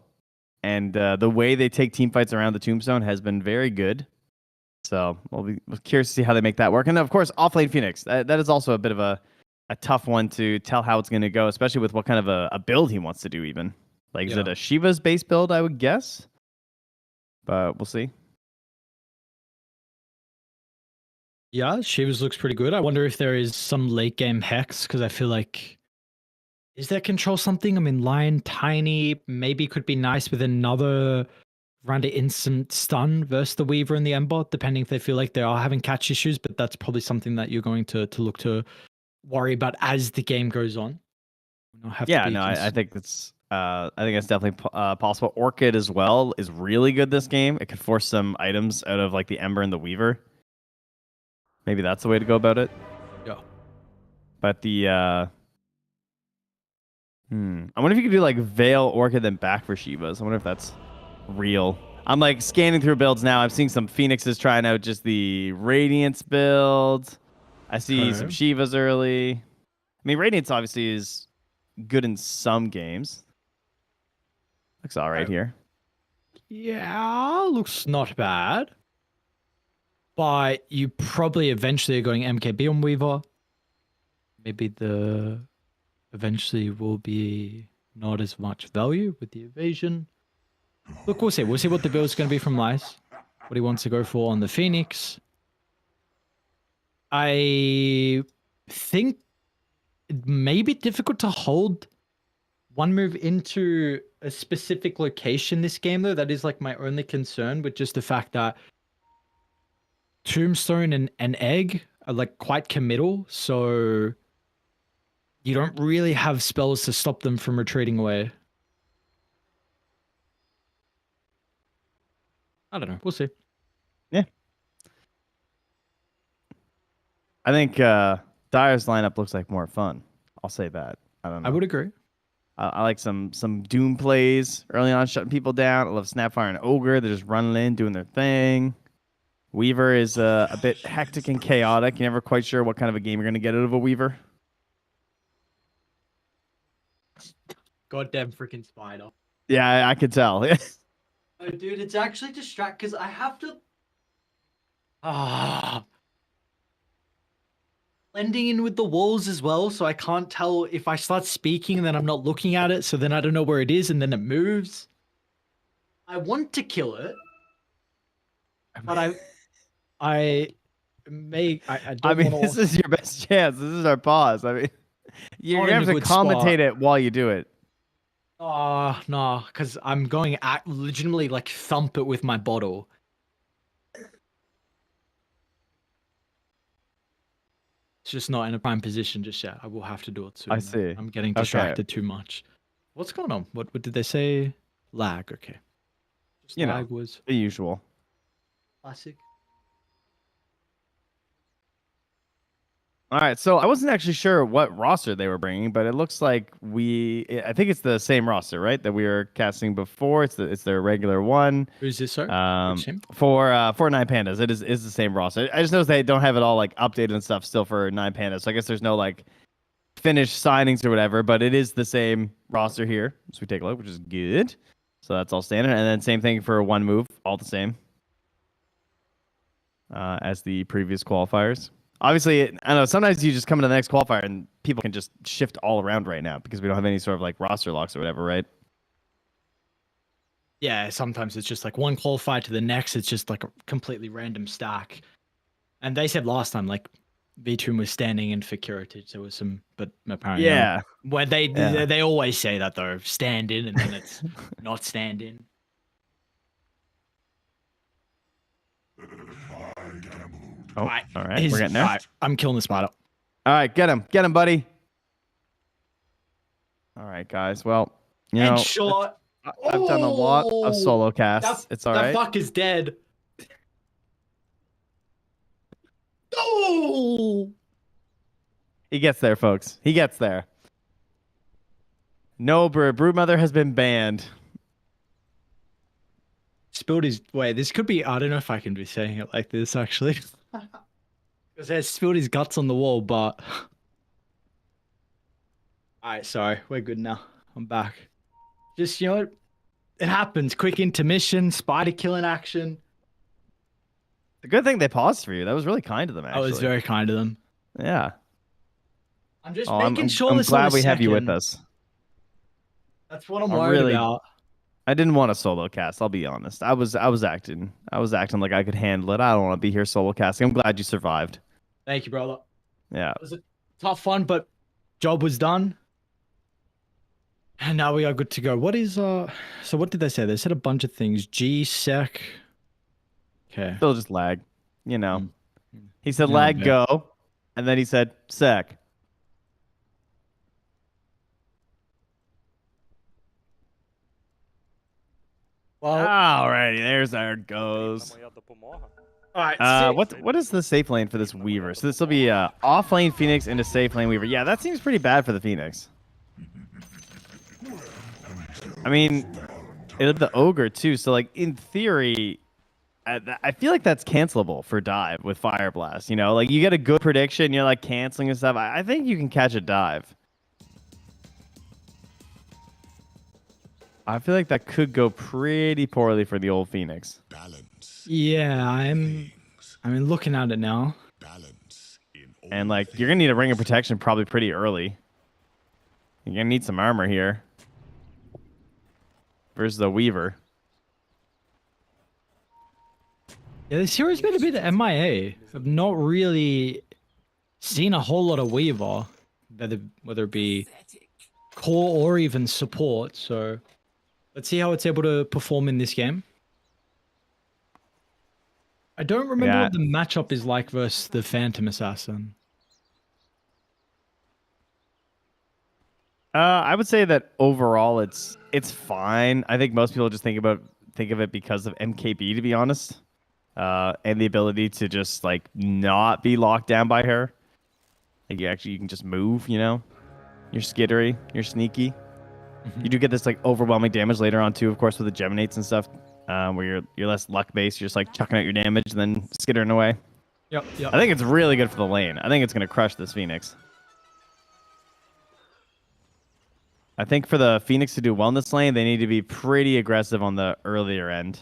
Speaker 2: and the way they take team fights around the Tombstone has been very good. So we're curious to see how they make that work. And of course, offlane Phoenix. That is also a bit of a tough one to tell how it's going to go, especially with what kind of a build he wants to do even. Like, is it a Shiva's base build, I would guess? But we'll see.
Speaker 1: Yeah, Shiva's looks pretty good. I wonder if there is some late game hex, because I feel like, is there control something? I mean, Lion, Tiny, maybe could be nice with another round of instant stun versus the Weaver and the Ember, depending if they feel like they are having catch issues, but that's probably something that you're going to look to worry about as the game goes on.
Speaker 2: I think it's definitely possible. Orchid as well is really good this game. It could force some items out of like the Ember and the Weaver. Maybe that's the way to go about it.
Speaker 1: Yeah.
Speaker 2: But the I wonder if you could do like Veil, Orchid, then back for Shivas. I wonder if that's real. I'm like scanning through builds now. I'm seeing some Phoenixes trying out just the Radiance build. I see some Shivas early. I mean, Radiance obviously is good in some games. Looks all right here.
Speaker 1: Yeah, looks not bad. But you probably eventually are going MKB on Weaver. Maybe the eventually will be not as much value with the evasion. Look, we'll see. We'll see what the build's going to be from Lice. What he wants to go for on the Phoenix. I think it may be difficult to hold One Move into a specific location this game, though. That is like my only concern, with just the fact that Tombstone and Egg are like quite committal, so you don't really have spells to stop them from retreating away. I don't know. We'll see.
Speaker 2: Yeah. I think Dyer's lineup looks like more fun. I'll say that. I don't know.
Speaker 1: I would agree.
Speaker 2: I like some Doom plays early on, shutting people down. I love Snapfire and Ogre. They're just running in, doing their thing. Weaver is a bit hectic and chaotic. You're never quite sure what kind of a game you're going to get out of a Weaver.
Speaker 1: Goddamn freaking spider.
Speaker 2: Yeah, I could tell.
Speaker 1: Oh, dude, it's actually distract because I have to. Blending in with the walls as well, so I can't tell if I start speaking and then I'm not looking at it, so then I don't know where it is and then it moves. I want to kill it, but I I
Speaker 2: I
Speaker 1: don't
Speaker 2: mean,
Speaker 1: want
Speaker 2: this
Speaker 1: to.
Speaker 2: is your best chance. This is our pause. I mean, you
Speaker 1: Not
Speaker 2: have
Speaker 1: in a
Speaker 2: to
Speaker 1: good
Speaker 2: commentate
Speaker 1: spot.
Speaker 2: it while you do it.
Speaker 1: Oh no, because I'm going at legitimately like thump it with my bottle. It's just not in a prime position just yet. I will have to do it soon.
Speaker 2: I
Speaker 1: though.
Speaker 2: see.
Speaker 1: I'm getting
Speaker 2: Okay.
Speaker 1: distracted too much. What's going on? What did they say? Lag. Okay. Just
Speaker 2: You know,
Speaker 1: lag was
Speaker 2: the usual.
Speaker 1: classic.
Speaker 2: All right, so I wasn't actually sure what roster they were bringing, but it looks like I think it's the same roster, right? That we were casting before. It's their regular one.
Speaker 1: Who's this, sir? Which team?
Speaker 2: For Nine Pandas, it is the same roster. I just noticed they don't have it all like updated and stuff still for Nine Pandas. So I guess there's no like finished signings or whatever, but it is the same roster here. So we take a look, which is good. So that's all standard, and then same thing for One Move, all the same as the previous qualifiers. Obviously, I know sometimes you just come into the next qualifier and people can just shift all around right now because we don't have any sort of like roster locks or whatever, right?
Speaker 1: Yeah, sometimes it's just like one qualifier to the next. It's just like a completely random stack. And they said last time like V2 was standing in for Curatage. There was some, but apparently
Speaker 2: Yeah.
Speaker 1: Where
Speaker 2: Yeah.
Speaker 1: they always say that though, stand in, and then it's not stand in.
Speaker 2: Oh,
Speaker 1: Alright,
Speaker 2: all right, we're getting there.
Speaker 1: Alright, I'm killing the spider.
Speaker 2: All right, get him, buddy. All right, guys. Well, you know,
Speaker 1: Shot.
Speaker 2: I've done a lot of solo casts.
Speaker 1: That,
Speaker 2: It's all
Speaker 1: that
Speaker 2: right.
Speaker 1: fuck is dead. Oh!
Speaker 2: He gets there, folks. He gets there. No, Broodmother has been banned.
Speaker 1: Spilled his. Wait, this could be. I don't know if I can be saying it like this actually. Because he spilled his guts on the wall, but. Alright, sorry. We're good now. I'm back. Just, you know, it happens. Quick intermission, spider killing action.
Speaker 2: The good thing they paused for you. That was really kind of them,
Speaker 1: I
Speaker 2: actually.
Speaker 1: was very kind to them.
Speaker 2: Yeah.
Speaker 1: I'm just
Speaker 2: Oh,
Speaker 1: making sure
Speaker 2: I'm
Speaker 1: this on
Speaker 2: glad
Speaker 1: a
Speaker 2: we have you with
Speaker 1: second.
Speaker 2: us.
Speaker 1: That's what I'm
Speaker 2: I
Speaker 1: worried
Speaker 2: really-
Speaker 1: about.
Speaker 2: I didn't want a solo cast. I'll be honest. I was acting like I could handle it. I don't want to be here solo casting. I'm glad you survived.
Speaker 1: Thank you, brother.
Speaker 2: Yeah.
Speaker 1: It was a tough one, but job was done. And now we are good to go. What is so what did they say? They said a bunch of things. G sec. Okay.
Speaker 2: Still just lag. You know. He said
Speaker 1: Yeah,
Speaker 2: lag
Speaker 1: yeah.
Speaker 2: go, and then he said sec.
Speaker 1: Well,
Speaker 2: Alrighty, there's our goes.
Speaker 1: all right.
Speaker 2: What is the safe lane for this Weaver? So this will be off lane Phoenix into safe lane Weaver. Yeah, that seems pretty bad for the Phoenix. I mean, it'll be the Ogre too. So like in theory, I feel like that's cancelable for dive with Fire Blast. You know, like you get a good prediction, you're like canceling and stuff. I think you can catch a dive. I feel like that could go pretty poorly for the old Phoenix.
Speaker 1: Yeah, I mean, looking at it now.
Speaker 2: And like you're gonna need a ring of protection probably pretty early. You're gonna need some armor here. Versus the Weaver.
Speaker 1: Yeah, this hero's been a bit MIA. I've not really seen a whole lot of Weaver, whether it be core or even support. So let's see how it's able to perform in this game. I don't remember what the matchup is like versus the Phantom Assassin.
Speaker 2: I would say that overall it's fine. I think most people just think of it because of MKB, to be honest, and the ability to just like not be locked down by her. Like you can just move. You know, you're skittery, you're sneaky. You do get this like overwhelming damage later on too, of course, with the Geminates and stuff, where you're less luck based. You're just like chucking out your damage and then skittering away.
Speaker 1: Yep.
Speaker 2: I think it's really good for the lane. I think it's gonna crush this Phoenix. I think for the Phoenix to do well in this lane, they need to be pretty aggressive on the earlier end.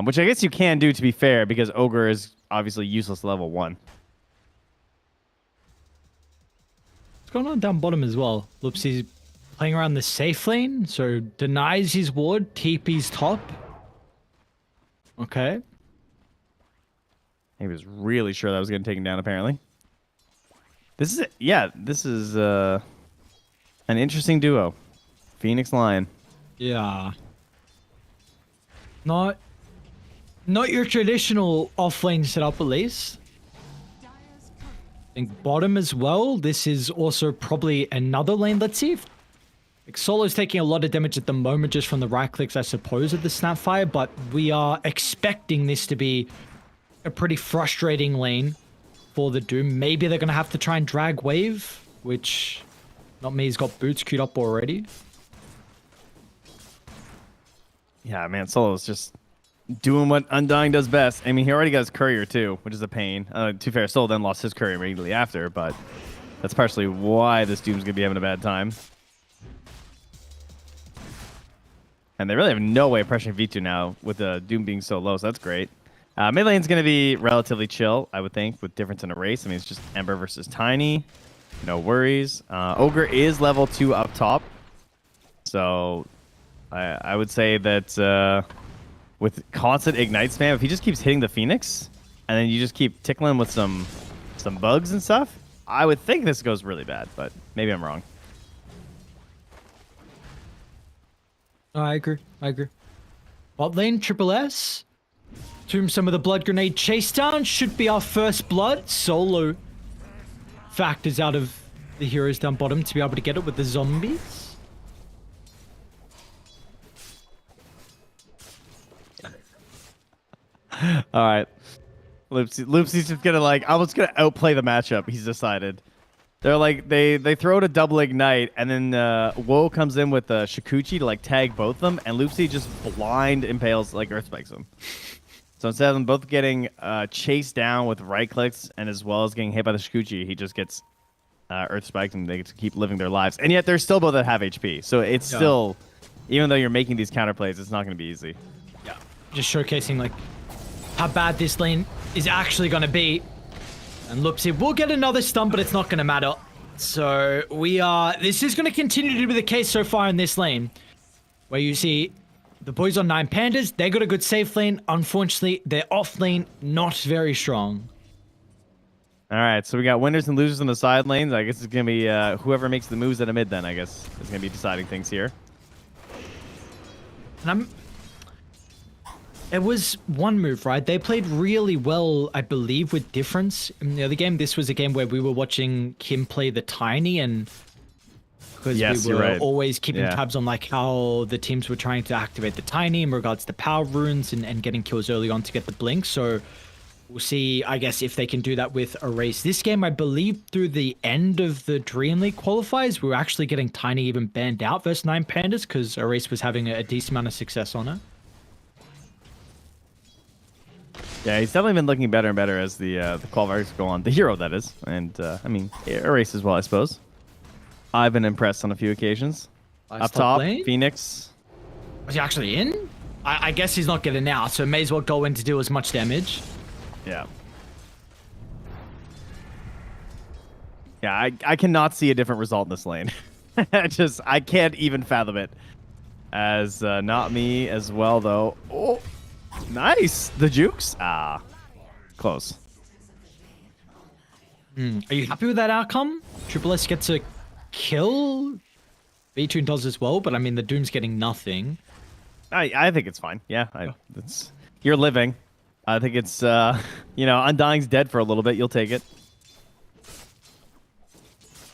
Speaker 2: Which I guess you can do, to be fair, because Ogre is obviously useless level 1.
Speaker 1: What's going on down bottom as well? Loopsy's playing around the safe lane, so denies his ward, TP's top. Okay.
Speaker 2: He was really sure that was going to take him down, apparently. This is, this is an interesting duo. Phoenix Lion.
Speaker 1: Yeah. Not your traditional offlane setup, at least. I think bottom as well. This is also probably another lane. Let's see if like, Solo's taking a lot of damage at the moment just from the right clicks, I suppose, of the Snapfire, but we are expecting this to be a pretty frustrating lane for the Doom. Maybe they're going to have to try and drag wave, which not me, he's got boots queued up already.
Speaker 2: Yeah, man, Solo's just doing what Undying does best. I mean, he already got his courier too, which is a pain. To be fair, Solo then lost his courier immediately after, but that's partially why this Doom's going to be having a bad time. And they really have no way of pressuring V2 now with the Doom being so low, so that's great. Mid lane's going to be relatively chill, I would think, with difference in a race. I mean, it's just Ember versus Tiny. No worries. Ogre is level 2 up top. So I would say that with constant Ignite spam, if he just keeps hitting the Phoenix, and then you just keep tickling with some bugs and stuff, I would think this goes really bad, but maybe I'm wrong.
Speaker 1: No, I agree. Bot lane, Triple S. Tomb some of the blood grenade chase down. Should be our first blood. Solo factors out of the heroes down bottom to be able to get it with the zombies.
Speaker 2: All right. Loopsy's just gonna I was gonna outplay the matchup, he's decided. They're like, they throw it a double ignite, and then Woe comes in with Shikuchi to tag both of them, and Loopsy just blind impales, earth spikes them. So instead of them both getting chased down with right clicks, and as well as getting hit by the Shikuchi, he just gets earth spiked, and they get to keep living their lives. And yet they're still both at half HP. So it's still, even though you're making these counterplays, it's not going to be easy.
Speaker 1: Yeah. Just showcasing how bad this lane is actually going to be. And Loopsy will get another stun, but it's not going to matter. So this is going to continue to be the case so far in this lane, where you see the boys on 9 Pandas, they got a good safe lane. Unfortunately, their off lane, not very strong.
Speaker 2: All right, so we got winners and losers in the side lanes. I guess it's going to be whoever makes the moves at a mid then, I guess, is going to be deciding things here.
Speaker 1: And it was one move, right? They played really well, I believe, with difference. In the other game, this was a game where we were watching Kim play the Tiny, and because we were always keeping tabs on how the teams were trying to activate the Tiny in regards to power runes and getting kills early on to get the blink. So we'll see, I guess, if they can do that with Erase. This game, I believe, through the end of the Dream League qualifiers, we were actually getting Tiny even banned out versus 9 Pandas because Erase was having a decent amount of success on it.
Speaker 2: Yeah, he's definitely been looking better and better as the qualifiers go on. The hero, that is. And, I mean, Erase as well, I suppose. I've been impressed on a few occasions. Up top, lane? Phoenix.
Speaker 1: Was he actually in? I guess he's not getting out, so may as well go in to do as much damage.
Speaker 2: Yeah. Yeah, I cannot see a different result in this lane. I can't even fathom it. As not me as well, though. Oh, nice. The jukes. Ah, close.
Speaker 1: Are you happy with that outcome? Triple S gets a kill. V2 does as well, but I mean the Doom's getting nothing.
Speaker 2: I think it's fine. Yeah, you're living. I think it's Undying's dead for a little bit. You'll take it.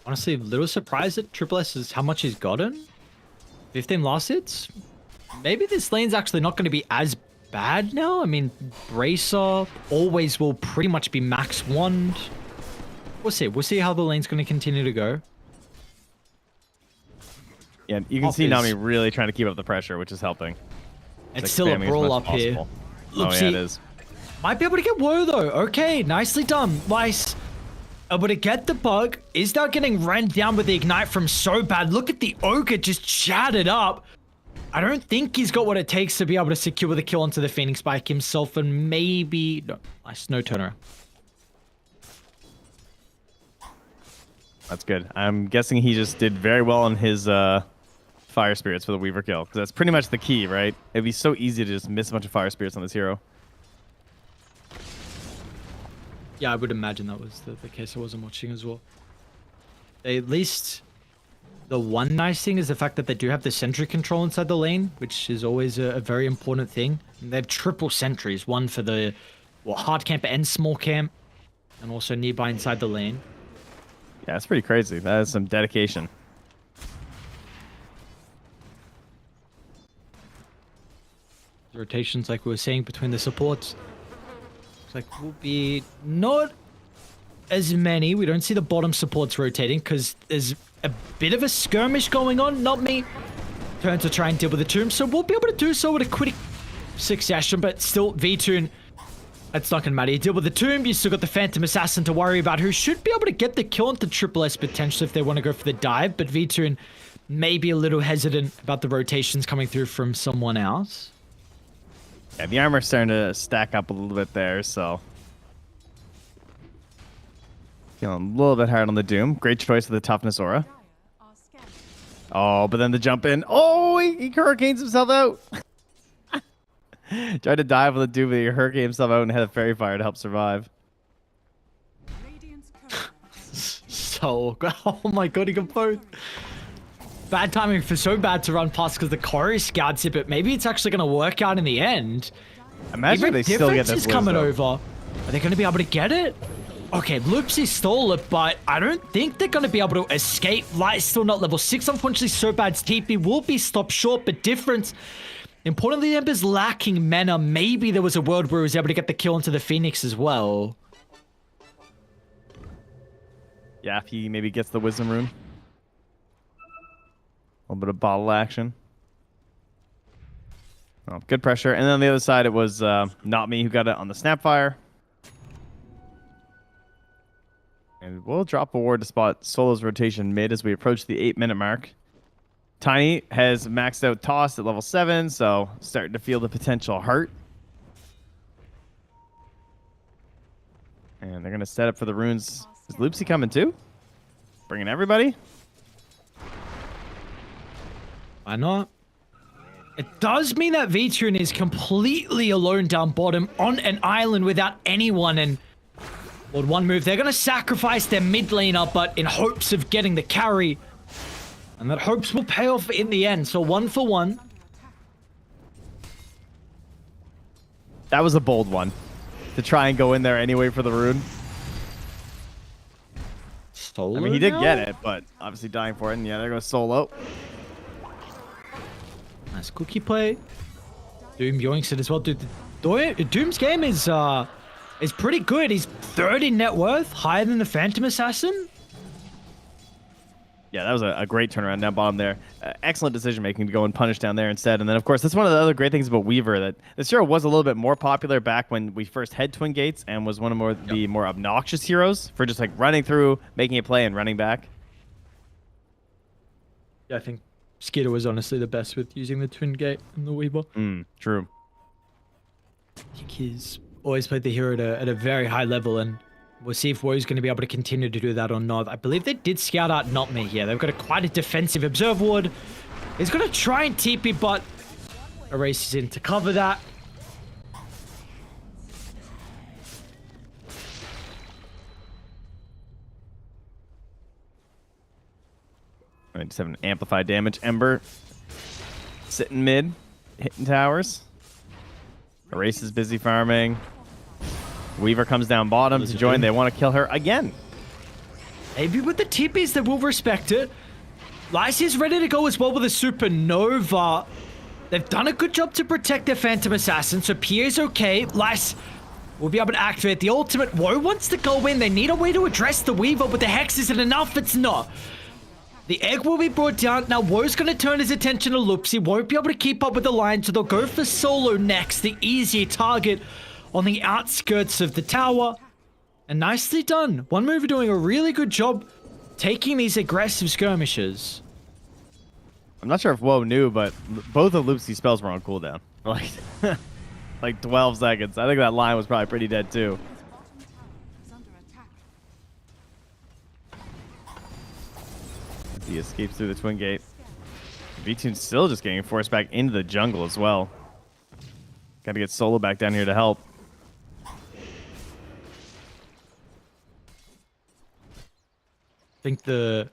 Speaker 1: Honestly, a little surprised at Triple S is how much he's gotten. 15 lost hits. Maybe this lane's actually not going to be as bad now. I mean, Bracer always will pretty much be max wand. We'll see. We'll see how the lane's going to continue to go.
Speaker 2: Yeah, you can see Nami really trying to keep up the pressure, which is helping.
Speaker 1: It's still a brawl up here.
Speaker 2: Oh, yeah, it is.
Speaker 1: Might be able to get Woe, though. Okay, nicely done. Nice. Able to get the bug. Is now getting ran down with the ignite from so bad. Look at the Ogre just chatted up. I don't think he's got what it takes to be able to secure the kill onto the Phoenix Spike himself, and maybe... No, nice. No turner.
Speaker 2: That's good. I'm guessing he just did very well on his Fire Spirits for the Weaver kill, because that's pretty much the key, right? It'd be so easy to just miss a bunch of Fire Spirits on this hero.
Speaker 1: Yeah, I would imagine that was the case. I wasn't watching as well. They, at least the one nice thing is the fact that they do have the sentry control inside the lane, which is always a very important thing. And they have triple sentries, one for the hard camp and small camp, and also nearby inside the lane.
Speaker 2: Yeah, that's pretty crazy. That is some dedication.
Speaker 1: Rotations, like we were saying, between the supports. Looks like will be not as many. We don't see the bottom supports rotating because there's a bit of a skirmish going on. Not me. Turn to try and deal with the tomb. So we'll be able to do so with a quick succession, but still V-Tune. That's not going to matter. You deal with the tomb. You still got the Phantom Assassin to worry about, who should be able to get the kill into Triple S potentially if they want to go for the dive. But V-Tune may be a little hesitant about the rotations coming through from someone else.
Speaker 2: Yeah, the armor's starting to stack up a little bit there, so. Feeling a little bit hard on the Doom. Great choice of the toughness aura.
Speaker 3: Are scared.
Speaker 2: Oh, but then the jump in. Oh, he hurricanes himself out. Tried to dive with the Doom, but he hurricaned himself out and had a fairy fire to help survive.
Speaker 3: Radiant's courier.
Speaker 1: So, oh my god, he got both. Bad timing for so bad to run past because the Corey scouts it, but maybe it's actually going to work out in the end.
Speaker 2: Imagine
Speaker 1: Even
Speaker 2: they still get
Speaker 1: Difference
Speaker 2: this
Speaker 1: is coming
Speaker 2: though.
Speaker 1: over. Are they going to be able to get it? Okay, Loopsy stole it, but I don't think they're going to be able to escape. Light's still not level 6. Unfortunately, so bad's TP will be stopped short, but Difference. Importantly, Ember's lacking mana. Maybe there was a world where he was able to get the kill into the Phoenix as well.
Speaker 2: Yeah, if he maybe gets the Wisdom Rune. A little bit of bottle action. Oh, good pressure. And then on the other side, it was not me who got it on the Snapfire. And we'll drop a ward to spot Solo's rotation mid as we approach the 8-minute mark. Tiny has maxed out Toss at level 7, so starting to feel the potential hurt. And they're going to set up for the runes. Is Loopsy coming too? Bringing everybody?
Speaker 1: Why not? It does mean that V-Tune is completely alone down bottom on an island without anyone, and with one move, they're going to sacrifice their mid laner, but in hopes of getting the carry. And that hopes will pay off in the end, so 1 for 1.
Speaker 2: That was a bold one. To try and go in there anyway for the rune.
Speaker 1: Solo
Speaker 2: I mean, he did
Speaker 1: now?
Speaker 2: get it, but obviously dying for it. And yeah, there goes Solo.
Speaker 1: Nice cookie play. Doom yoinks it as well. Dude, Doom's game is pretty good. He's 30 net worth, higher than the Phantom Assassin.
Speaker 2: Yeah, that was a great turnaround down bottom there. Excellent decision making to go and punish down there instead. And then, of course, that's one of the other great things about Weaver, that this hero was a little bit more popular back when we first had Twin Gates and was one of the more obnoxious heroes for just like running through, making a play, and running back.
Speaker 1: Yeah, I think Skitter was honestly the best with using the Twin Gate and the Weaver.
Speaker 2: True.
Speaker 1: I think he's always played the hero at a very high level, and we'll see if Woe's going to be able to continue to do that or not. I believe they did scout out Not Me here. They've got quite a defensive Observe Ward. He's going to try and TP, but erases in to cover that.
Speaker 2: I just have an amplified damage. Ember sitting mid, hitting towers. Erase is busy farming. Weaver comes down bottom to join. They want to kill her again.
Speaker 1: Maybe with the TPs, they will respect it. Lycia's ready to go as well with a Supernova. They've done a good job to protect their Phantom Assassin, so Pierre's okay. Lyce will be able to activate the ultimate. Woe wants to go in. They need a way to address the Weaver, but the Hex isn't enough. It's not. The egg will be brought down. Now, Woe's going to turn his attention to Loopsy. Won't be able to keep up with the line, so they'll go for Solo next, the easier target on the outskirts of the tower. And nicely done. One Mover doing a really good job taking these aggressive skirmishes.
Speaker 2: I'm not sure if Woe knew, but both of Loopsy's spells were on cooldown. Like, like 12 seconds. I think that line was probably pretty dead too.
Speaker 3: His bottom tower is under attack.
Speaker 2: He escapes through the Twin Gate. V-Tune's still just getting forced back into the jungle as well. Got to get Solo back down here to help.
Speaker 1: think the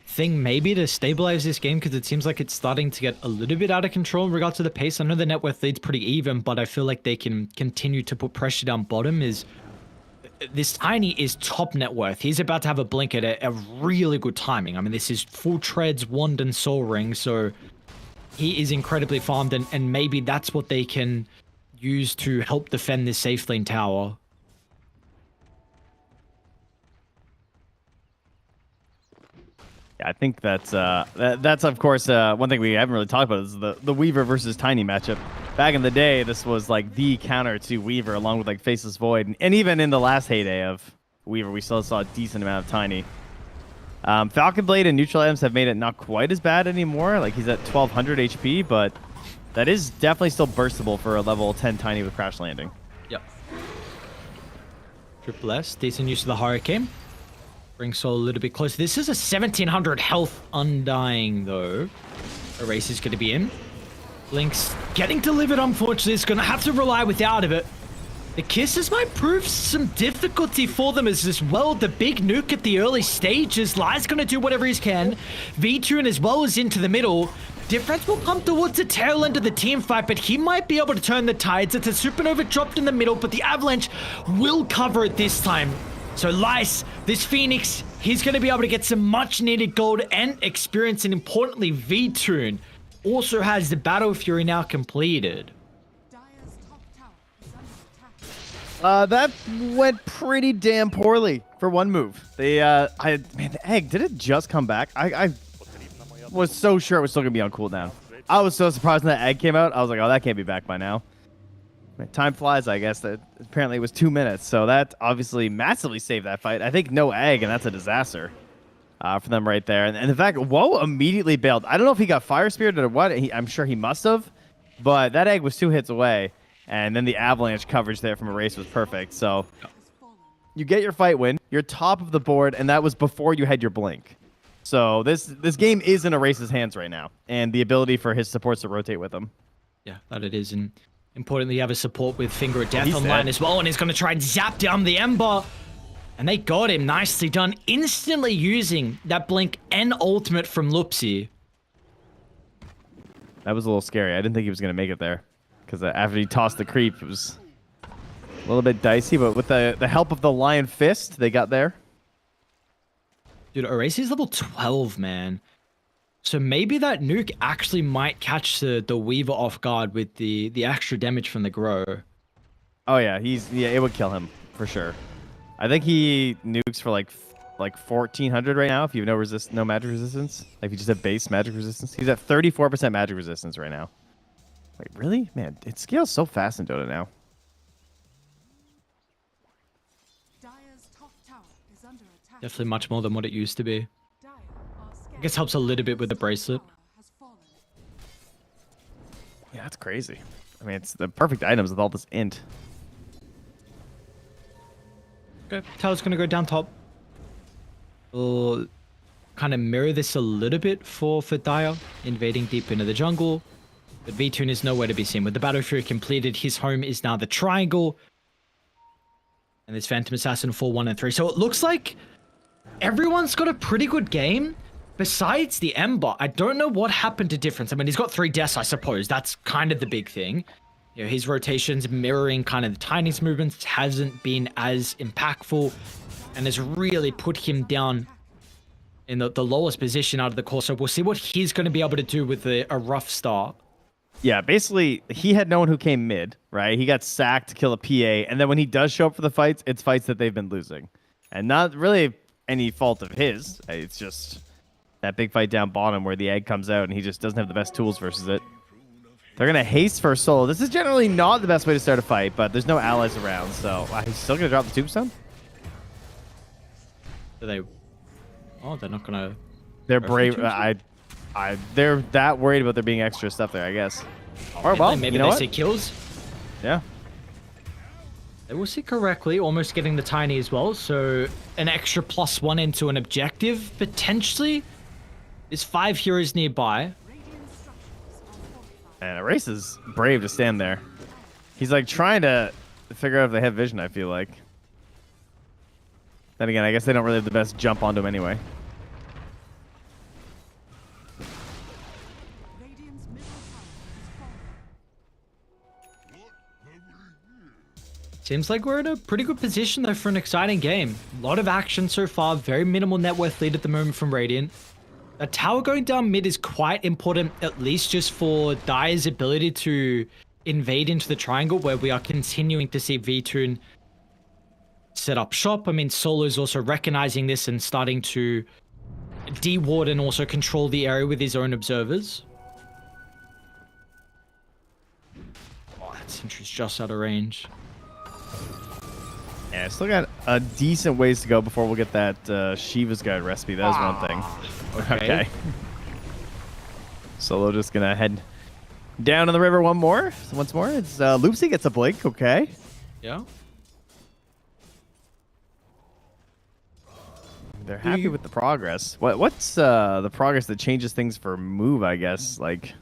Speaker 1: thing maybe to stabilize this game, because it seems like it's starting to get a little bit out of control in regards to the pace. I know the net worth lead's pretty even, but I feel like they can continue to put pressure down bottom. Is this Tiny is top net worth. He's about to have a blink at a really good timing. I mean, this is full treads, wand, and soul ring, so he is incredibly farmed, and maybe that's what they can use to help defend this safe lane tower.
Speaker 2: Yeah, I think that's of course one thing we haven't really talked about is the Weaver versus Tiny matchup. Back in the day, this was like the counter to Weaver, along with like Faceless Void, and even in the last heyday of Weaver, we still saw a decent amount of Tiny. Falcon Blade and neutral items have made it not quite as bad anymore. Like he's at 1200 HP, but that is definitely still burstable for a level 10 Tiny with Crash Landing.
Speaker 1: Yep. Triple S, decent use of the Hurricane. Bring Soul a little bit closer. This is a 1700 health Undying, though. Erase is going to be in. Blink's getting delivered, unfortunately. It's going to have to rely without of it. The Kisses might prove some difficulty for them as well. The big nuke at the early stages. Lai's going to do whatever he can. V2 as well as into the middle. Difference will come towards the tail end of the team fight, but he might be able to turn the tides. It's a Supernova dropped in the middle, but the Avalanche will cover it this time. So Lice, this Phoenix, he's going to be able to get some much needed gold and experience, and importantly, V-Tune also has the Battle Fury now completed.
Speaker 3: Dire's top tower is under attack.
Speaker 2: That went pretty damn poorly for one move. Man, the egg, did it just come back? I was so sure it was still going to be on cooldown. I was so surprised when that egg came out. I was like, oh, that can't be back by now. Time flies, I guess. That apparently it was 2 minutes, so that obviously massively saved that fight. I think no egg, and that's a disaster for them right there. And the fact, Woe immediately bailed. I don't know if he got fire spirited or what. I'm sure he must have, but that egg was 2 hits away, and then the avalanche coverage there from Erase was perfect. So you get your fight win, you're top of the board, and that was before you had your blink. So this game is in Erase's hands right now, and the ability for his supports to rotate with him.
Speaker 1: Yeah, that it is. And importantly, you have a support with Finger of Death
Speaker 2: He's
Speaker 1: online
Speaker 2: dead
Speaker 1: as well, and he's going to try and zap down the Ember. And they got him. Nicely done. Instantly using that blink and ultimate from Lupsi.
Speaker 2: That was a little scary. I didn't think he was going to make it there. Because after he tossed the creep, it was a little bit dicey. But with the help of the Lion Fist, they got there.
Speaker 1: Dude, Erase level 12, man. So maybe that nuke actually might catch the Weaver off guard with the extra damage from the Grow.
Speaker 2: Oh, yeah. It would kill him for sure. I think he nukes for like 1400 right now if you have no magic resistance. Like if you just have base magic resistance. He's at 34% magic resistance right now. Wait, really? Man, it scales so fast in Dota now.
Speaker 3: Dire's top tower is under attack.
Speaker 1: Definitely much more than what it used to be.
Speaker 3: Dire are scared.
Speaker 1: I guess helps a little bit with the bracelet.
Speaker 3: Tower has fallen.
Speaker 2: Yeah, that's crazy. I mean, it's the perfect items with all this int.
Speaker 1: Okay, Tower's going to go down top. We'll kind of mirror this a little bit for Dire, invading deep into the jungle. But V-Tune is nowhere to be seen. With the Battle Fury completed, his home is now the Triangle. And there's Phantom Assassin 4, 1, and 3. So it looks like everyone's got a pretty good game. Besides the Ember, I don't know what happened to difference. I mean, he's got 3 deaths, I suppose. That's kind of the big thing. You know, his rotations mirroring kind of the Tiny's movements hasn't been as impactful and has really put him down in the lowest position out of the course. So we'll see what he's going to be able to do with a rough start.
Speaker 2: Yeah, basically, he had no one who came mid, right? He got sacked to kill a PA, and then when he does show up for the fights, it's fights that they've been losing. And not really any fault of his. It's just that big fight down bottom where the egg comes out, and he just doesn't have the best tools versus it. They're going to haste for solo. This is generally not the best way to start a fight, but there's no allies around, so he's still going to drop the tombstone?
Speaker 1: Do they... Oh, they're not going to...
Speaker 2: They're brave. They're that worried about there being extra stuff there, I guess. Or, well,
Speaker 1: maybe
Speaker 2: you know
Speaker 1: they
Speaker 2: what?
Speaker 1: see kills.
Speaker 2: Yeah.
Speaker 1: They will see correctly, almost getting the Tiny as well. So an extra +1 into an objective, potentially. There's 5 heroes nearby.
Speaker 3: Radiant structures are fortified.
Speaker 2: And Erase is brave to stand there. He's like trying to figure out if they have vision, I feel like. Then again, I guess they don't really have the best jump onto him anyway.
Speaker 3: Radiant's middle tower has fallen.
Speaker 1: Seems like we're in a pretty good position though for an exciting game. A lot of action so far, very minimal net worth lead at the moment from Radiant. A tower going down mid is quite important, at least just for Dire's ability to invade into the triangle, where we are continuing to see V-Tune set up shop. I mean, Solo's also recognizing this and starting to de-ward and also control the area with his own observers. Oh, that sentry's just out of range.
Speaker 2: Yeah, still got a decent ways to go before we'll get that Shiva's Guide recipe. That was one thing. Okay. Solo just gonna head down in the river once more. It's Loopsy gets a blink. Okay.
Speaker 1: Yeah.
Speaker 2: They're happy with the progress. What's the progress that changes things for move? I guess like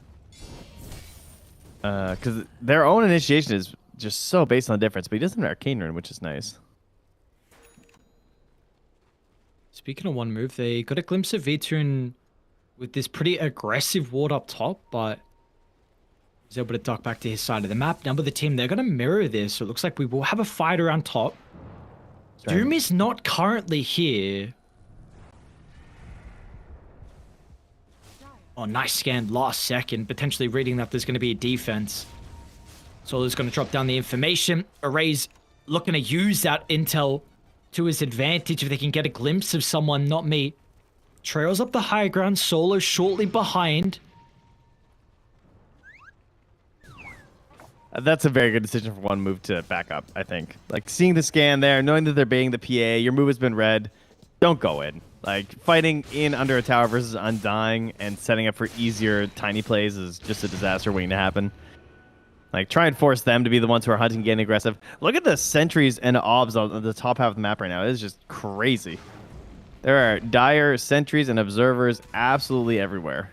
Speaker 2: because their own initiation is just so based on the difference, but he doesn't have an arcane rune, which is nice.
Speaker 1: Speaking of one move, they got a glimpse of V-Tune with this pretty aggressive ward up top, but he's able to duck back to his side of the map. Now with the team, they're going to mirror this, so it looks like we will have a fight around top. Doom is not currently here. Oh, nice scan last second, potentially reading that there's going to be a defense. Solo's going to drop down the information. Array's looking to use that intel to his advantage if they can get a glimpse of someone, not me. Trails up the high ground, Solo shortly behind.
Speaker 2: That's a very good decision for one move to back up, I think. Like, seeing the scan there, knowing that they're baiting the PA, your move has been read, don't go in. Like, fighting in under a tower versus undying and setting up for easier tiny plays is just a disaster waiting to happen. Like, try and force them to be the ones who are hunting, getting aggressive. Look at the sentries and obs on the top half of the map right now. It is just crazy. There are dire sentries and observers absolutely everywhere.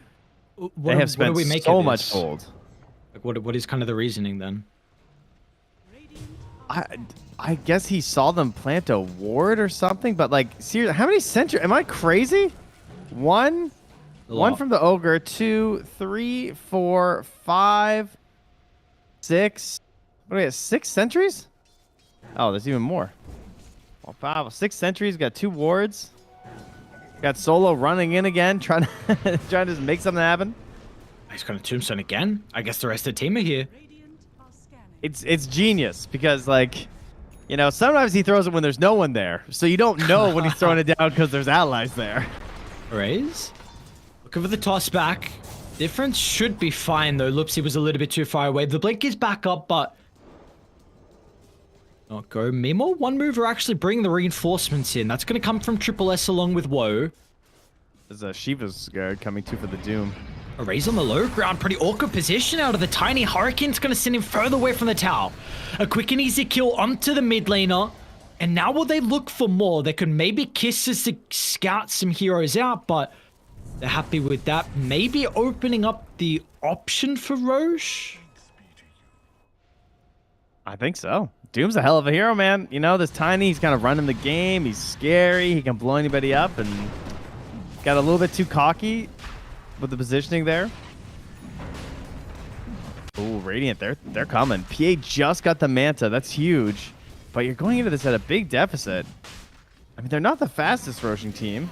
Speaker 2: They have spent so much gold.
Speaker 1: Like, what is kind of the reasoning then?
Speaker 2: I guess he saw them plant a ward or something, but like, seriously, how many sentries? Am I crazy? One from the ogre, 2, 3, 4, 5, 6. What do we have? 6 sentries? Oh, there's even more. Well, 5, 6 sentries. Got 2 wards. Got Solo running in again, trying to just make something happen.
Speaker 1: He's going to tombstone again. I guess the rest of the team are here.
Speaker 3: Radiant are scanning.
Speaker 2: It's genius because, like, you know, sometimes he throws it when there's no one there, so you don't know when he's throwing it down because there's allies there.
Speaker 1: Raise. Looking for the toss back. Difference should be fine though. Loopsy was a little bit too far away. The blink is back up, but not go. Mimo, one move are actually bringing the reinforcements in. That's going to come from Triple S along with Woe.
Speaker 2: There's a Shiva's guard coming too for the Doom.
Speaker 1: A raise on the low ground. Pretty awkward position out of the tiny Hurricane's going to send him further away from the tower. A quick and easy kill onto the mid laner. And now will they look for more? They could maybe kiss as to scout some heroes out, but they're happy with that. Maybe opening up the option for Roche?
Speaker 2: I think so. Doom's a hell of a hero, man. You know, this tiny, he's kind of running the game. He's scary. He can blow anybody up and got a little bit too cocky with the positioning there. Oh, Radiant, they're coming. PA just got the Manta. That's huge. But you're going into this at a big deficit. I mean, they're not the fastest Roshan team.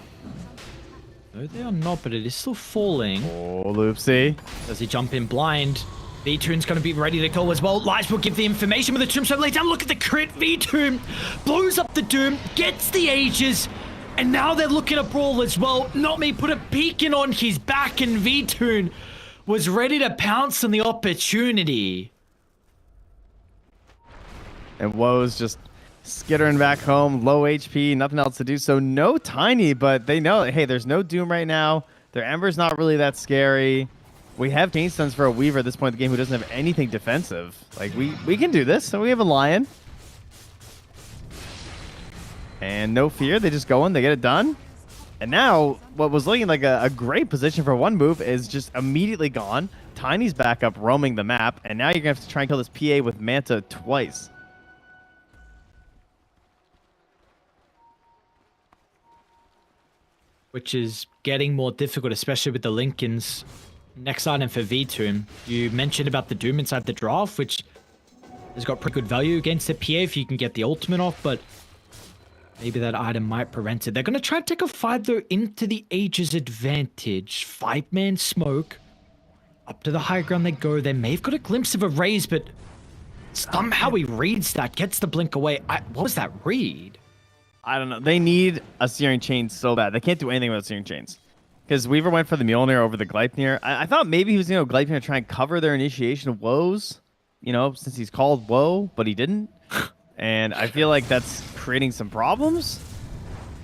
Speaker 1: No, they are not, but it is still falling.
Speaker 2: Oh, Loopsy.
Speaker 1: Does he jump in blind? V-Tune's going to be ready to go as well. Lies will give the information with the Tombstone lay down. Look at the crit. V-Tune blows up the Doom, gets the Aegis, and now they're looking at Brawl as well. Not me put a beacon on his back, and V-Tune was ready to pounce on the opportunity.
Speaker 2: And Woe's just skittering back home, low HP, nothing else to do. So no Tiny, but they know, hey, there's no Doom right now. Their Ember's not really that scary. We have Chain Stuns for a Weaver at this point in the game who doesn't have anything defensive. Like, we can do this. So we have a Lion. And no fear. They just go in. They get it done. And now, what was looking like a great position for one move is just immediately gone. Tiny's back up roaming the map. And now you're going to have to try and kill this PA with Manta twice.
Speaker 1: which is getting more difficult, especially with the Lincolns. Next item for V-Tomb. You mentioned about the Doom inside the draft, which has got pretty good value against the PA if you can get the ultimate off, but maybe that item might prevent it. They're going to try to take a fight, though, into the Aegis advantage. 5-man smoke. Up to the high ground they go. They may have got a glimpse of a raise, but somehow he reads that, gets the blink away. What was that read?
Speaker 2: I don't know. They need a Searing Chain so bad. They can't do anything without Searing Chains. Because Weaver went for the Mjolnir over the Gleipnir. I thought maybe he was going to go Gleipnir to try and cover their initiation of woes, you know, since he's called woe, but he didn't. And I feel like that's creating some problems.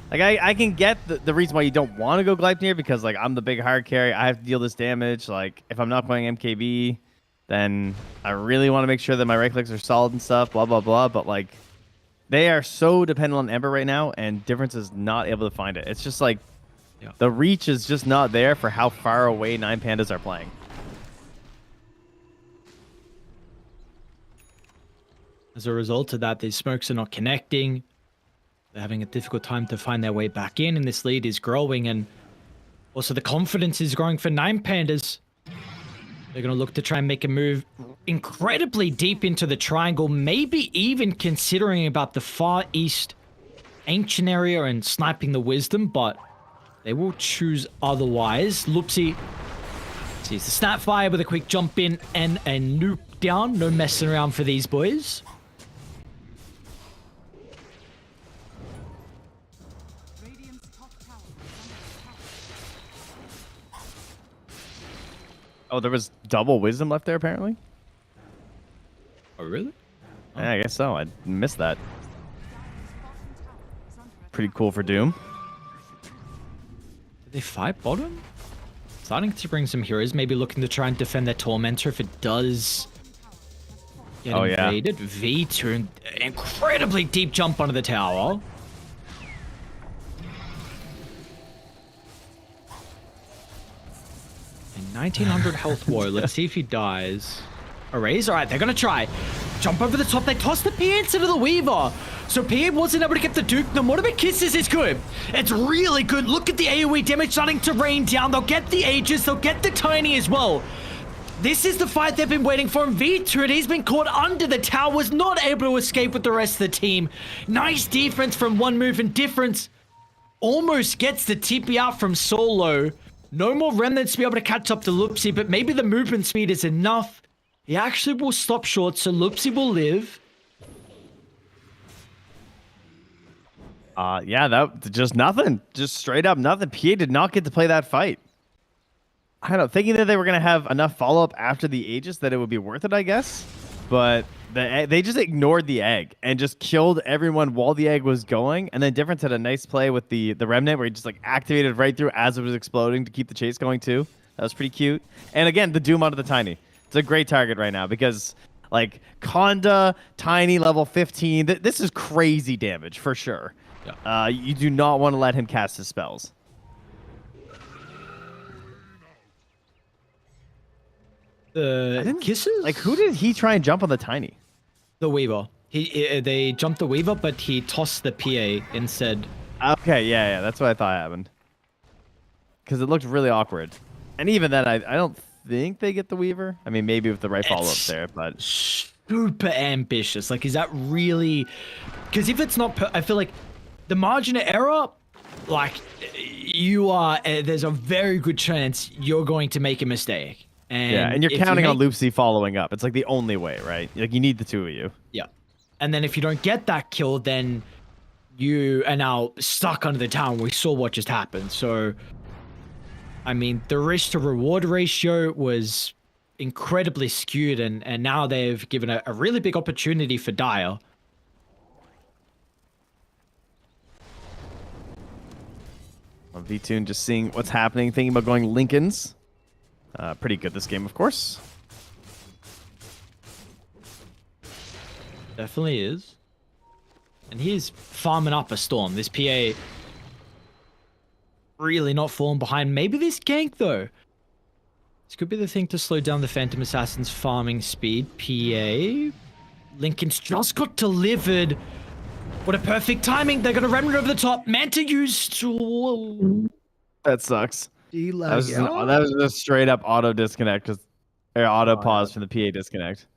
Speaker 2: Like, I can get the reason why you don't want to go Gleipnir, because, like, I'm the big hard carry. I have to deal this damage. Like, if I'm not playing MKB, then I really want to make sure that my right clicks are solid and stuff, blah, blah, blah. But, like, they are so dependent on Ember right now, and Difference is not able to find it. It's just, like, the reach is just not there for how far away 9 Pandas are playing.
Speaker 1: As a result of that, these smokes are not connecting. They're having a difficult time to find their way back in, and this lead is growing, and also the confidence is growing for 9 Pandas. They're going to look to try and make a move incredibly deep into the triangle, maybe even considering about the far east ancient area and sniping the wisdom, but they will choose otherwise. Lupsi sees the snapfire with a quick jump in and a nuke down. No messing around for these boys.
Speaker 3: Radiant's top tower is under attack.
Speaker 2: Oh, there was double wisdom left there, apparently?
Speaker 1: Oh, really?
Speaker 2: Yeah, I guess so. I missed that.
Speaker 3: Dire's bottom tower is under attack.
Speaker 2: Pretty cool for Doom.
Speaker 1: Did they fight bottom? Starting to bring some heroes, maybe looking to try and defend their Tormentor if it does get invaded. V2, incredibly deep jump onto the tower. And 1900 health warrior. Let's see if he dies. A raise? All right, they're going to try. Jump over the top. They toss the PA into the Weaver. So PA wasn't able to get the Duke. The Mortimer Kisses is good. It's really good. Look at the AoE damage starting to rain down. They'll get the Aegis. They'll get the Tiny as well. This is the fight they've been waiting for. And V2, he's been caught under the tower. Was not able to escape with the rest of the team. Nice defense from one move. And Difference almost gets the TP out from Solo. No more remnants to be able to catch up to Lupsi. But maybe the movement speed is enough. He actually will stop short, so Lupsi will live.
Speaker 2: Yeah, that just nothing. Just straight up nothing. PA did not get to play that fight. I don't know, thinking that they were going to have enough follow-up after the Aegis that it would be worth it, I guess. But they just ignored the egg and just killed everyone while the egg was going. And then Difference had a nice play with the Remnant where he just like activated right through as it was exploding to keep the chase going too. That was pretty cute. And again, the Doom onto the Tiny. It's a great target right now because, like, Conda, Tiny, level 15, this is crazy damage for sure. Yeah. You do not want to let him cast his spells.
Speaker 1: The Kisses?
Speaker 2: Like, who did he try and jump on the Tiny?
Speaker 1: The Weaver. They jumped the Weaver, but he tossed the PA instead.
Speaker 2: Okay, yeah, that's what I thought happened. Because it looked really awkward. And even then, I don't think they get the Weaver. I mean, maybe with the right follow-up there, but
Speaker 1: super ambitious. Like, is that really? Because if it's not, I feel like the margin of error, like, you are. There's a very good chance you're going to make a mistake. And
Speaker 2: yeah, and you're counting on Loopsy following up. It's like the only way, right? Like, you need the two of you.
Speaker 1: Yeah, and then if you don't get that kill, then you are now stuck under the tower. We saw what just happened. So, I mean, the risk to reward ratio was incredibly skewed, and now they've given a really big opportunity for Dire.
Speaker 2: Well, V-Tune just seeing what's happening, thinking about going Lincolns. Pretty good this game, of course.
Speaker 1: Definitely is. And he's farming up a Storm. This PA really not falling behind. Maybe this gank, though. This could be the thing to slow down the Phantom Assassin's farming speed. PA. Lincoln's just got delivered. What a perfect timing. They're going to run it over the top. Manta used...
Speaker 2: That sucks.
Speaker 1: That
Speaker 2: That was just straight up auto disconnect or auto pause from the PA disconnect.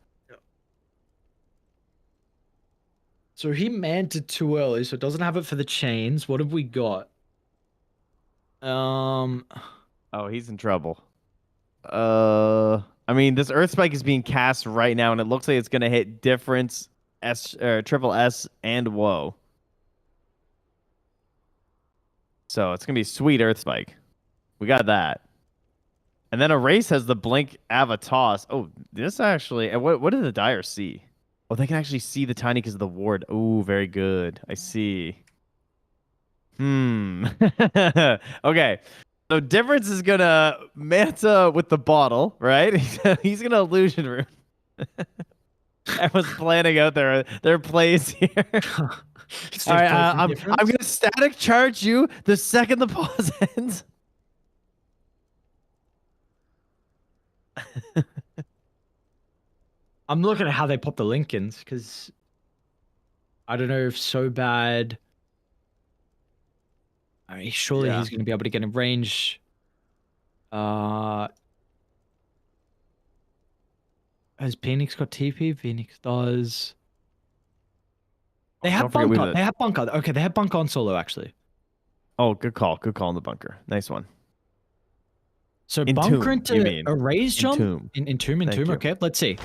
Speaker 1: So he manned it too early, so it doesn't have it for the chains. What have we got?
Speaker 2: Oh, he's in trouble. I mean, this Earth Spike is being cast right now, and it looks like it's gonna hit difference triple S and Woe. So it's gonna be sweet Earth Spike. We got that. And then Erase has the blink Avatoss. Oh, this actually. And what did the Dire see? Oh, they can actually see the Tiny because of the ward. Oh, very good. I see. Okay. So difference is gonna Manta with the bottle, right? He's gonna illusion room. Everyone's planning out their plays here. All right, I'm gonna static charge you the second the pause ends.
Speaker 1: I'm looking at how they pop the Lincolns because I don't know if so bad. I mean, surely he's going to be able to get in range. Has Phoenix got TP? Phoenix does. They have bunker. They have bunker. Okay, they have bunker on solo actually.
Speaker 2: Oh, good call. Good call in the bunker. Nice one.
Speaker 1: So bunker into a raise jump? In tomb. Okay, let's see.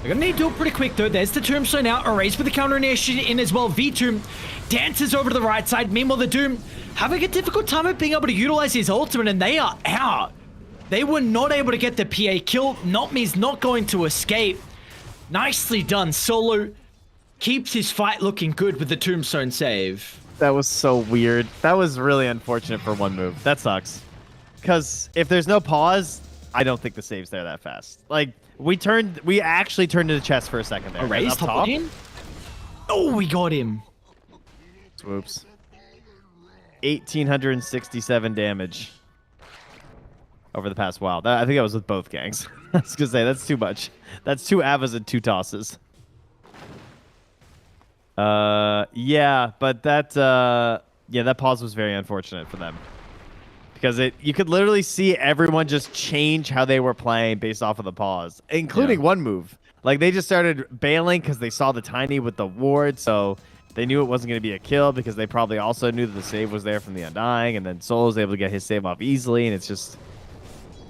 Speaker 1: They're gonna need to do it pretty quick though. There's the tombstone out. Erase with the counter initiation in as well. V-Tomb dances over to the right side. Meanwhile, the Doom having a difficult time of being able to utilize his ultimate, and they are out. They were not able to get the PA kill. Not-Me's not going to escape. Nicely done. Solo keeps his fight looking good with the tombstone save.
Speaker 2: That was so weird. That was really unfortunate for one move. That sucks. Because if there's no pause, I don't think the save's there that fast. Like, we actually turned to the chest for a second there.
Speaker 1: Erase top lane? Oh, we got him.
Speaker 2: Swoops. 1,867 damage over the past while. I think that was with both gangs. I was gonna say that's too much. That's 2 Avas and 2 tosses. Yeah, but that pause was very unfortunate for them. Because you could literally see everyone just change how they were playing based off of the pause, including one move. Like, they just started bailing because they saw the Tiny with the ward, so they knew it wasn't going to be a kill because they probably also knew that the save was there from the Undying, and then Soul was able to get his save off easily, and it's just...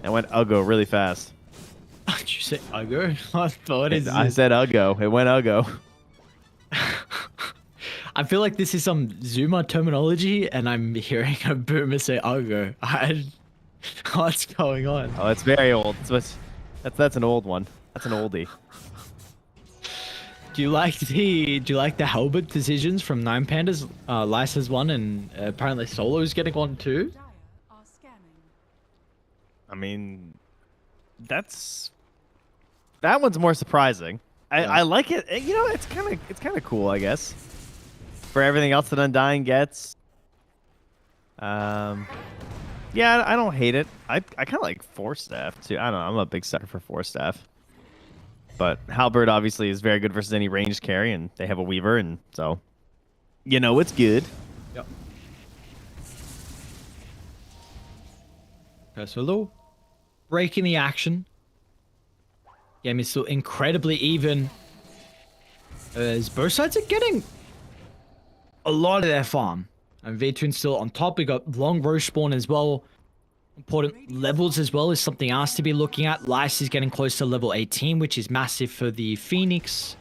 Speaker 2: It went Uggo really fast.
Speaker 1: Did you say Uggo?
Speaker 2: I said Uggo. It went Uggo.
Speaker 1: I feel like this is some Zuma terminology, and I'm hearing a boomer say "Uggo." What's going on?
Speaker 2: Oh, it's very old. That's an old one. That's an oldie.
Speaker 1: Do you like the Halberd decisions from Nine Pandas? Lice has one, and apparently Solo's getting one too.
Speaker 3: Dire are scanning.
Speaker 2: I mean, that one's more surprising. I like it. You know, it's kind of cool, I guess. For everything else that Undying gets. Yeah, I don't hate it. I kind of like Force Staff too. I don't know. I'm a big sucker for Force Staff. But Halberd obviously is very good versus any ranged carry, and they have a Weaver, and so you know it's good.
Speaker 1: Yep. Okay, so a little break in the action. Game is still incredibly even. As both sides are getting a lot of their farm. And V-Toon's still on top. We got long row spawn as well. Important levels as well is something else to be looking at. Lice is getting close to level 18, which is massive for the Phoenix.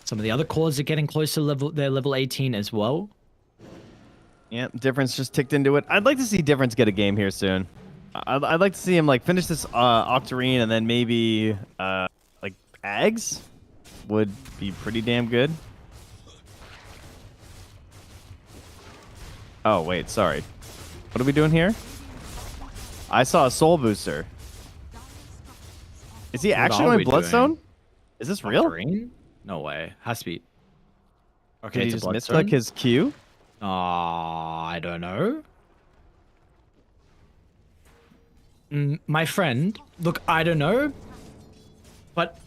Speaker 1: Some of the other cores are getting close to their level 18 as well.
Speaker 2: Yeah, Difference just ticked into it. I'd like to see Difference get a game here soon. I'd like to see him like finish this Octarine, and then maybe like Ags would be pretty damn good. Oh wait, sorry. What are we doing here? I saw a soul booster. Is he actually going Bloodstone? Is this real?
Speaker 1: Octarine? No way. Has to be. Okay,
Speaker 2: did he just misclick his Q?
Speaker 1: I don't know. My friend, look, I don't know, but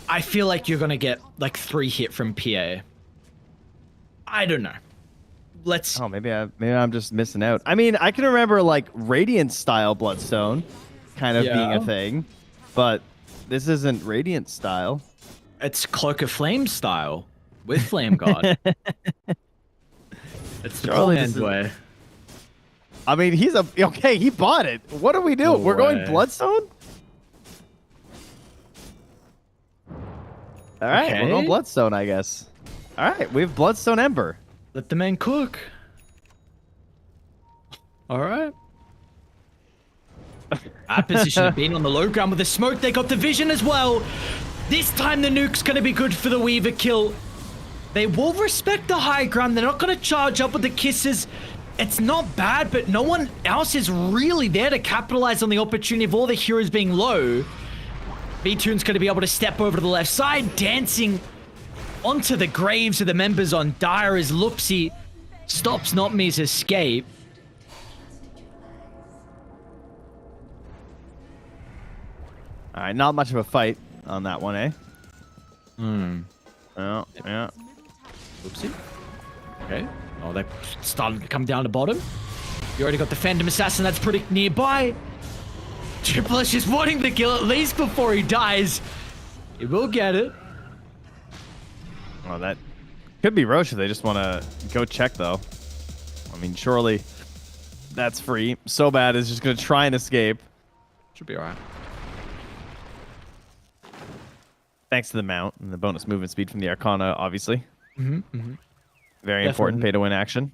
Speaker 1: I feel like you're gonna get like 3 hit from PA. I don't know. let's.
Speaker 2: Oh, maybe I'm just missing out. I mean, I can remember like Radiant style Bloodstone kind of being a thing, but this isn't Radiant style.
Speaker 1: It's Cloak of Flame style with Flame God. It's the
Speaker 2: Surely
Speaker 1: poor
Speaker 2: this
Speaker 1: man's
Speaker 2: is-
Speaker 1: way.
Speaker 2: I mean, okay. He bought it. What do we do?
Speaker 1: No
Speaker 2: We're going
Speaker 1: way.
Speaker 2: Bloodstone. All right, we're going
Speaker 1: Okay.
Speaker 2: Bloodstone, I guess. All right, we have Bloodstone Ember.
Speaker 1: Let the man cook. All right. That position had been on the low ground with the smoke. They got the vision as well. This time the nuke's going to be good for the Weaver kill. They will respect the high ground. They're not going to charge up with the kisses. It's not bad, but no one else is really there to capitalize on the opportunity of all the heroes being low. V-Toon's going to be able to step over to the left side, dancing onto the graves of the members on Dire as Loopsy stops Not Me's escape.
Speaker 2: All right, not much of a fight on that one, eh? Oh, yeah.
Speaker 1: Oopsie. Okay. Oh, they started to come down to bottom. You already got the Phantom Assassin that's pretty nearby. Triple H is wanting the kill at least before he dies. He will get it.
Speaker 2: Well, that could be Roche if they just want to go check, though. I mean, surely that's free. So bad is just going to try and escape.
Speaker 1: Should be alright.
Speaker 2: Thanks to the mount and the bonus movement speed from the Arcana, obviously. Very important
Speaker 1: Definitely.
Speaker 2: pay-to-win action.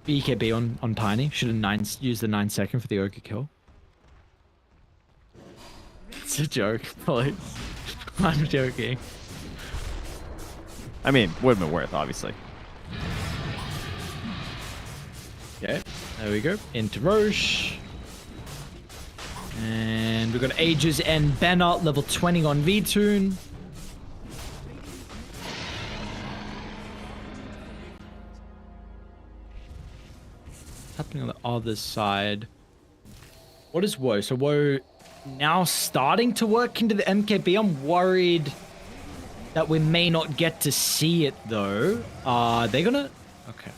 Speaker 1: BKB on Tiny. Should have used the 9-second for the Ogre kill. It's a joke, please. I'm joking.
Speaker 2: I mean, would have been worth, obviously.
Speaker 1: Okay, there we go. Into Roche. And we've got Aegis and Banner, level 20 on V-Toon. Happening on the other side. What is Woe? So Woe now starting to work into the MKB. I'm worried that we may not get to see it though. They're gonna... Okay.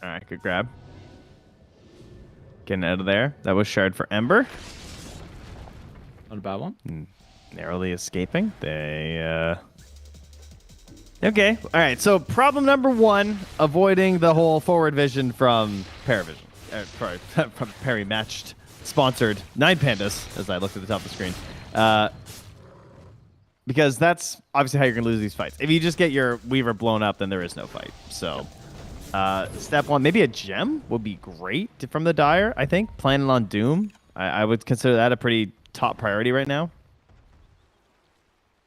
Speaker 2: All right, good grab. Getting out of there. That was Shard for Ember.
Speaker 1: Not a bad one.
Speaker 2: Narrowly escaping. They, Okay. All right. So problem number one, avoiding the whole forward vision from Paravision. Sorry, from Perry matched sponsored 9 Pandas, as I looked at the top of the screen. Because that's obviously how you're going to lose these fights. If you just get your Weaver blown up, then there is no fight. So step one, maybe a gem would be great from the Dire, I think. Planning on Doom. I would consider that a pretty top priority right now.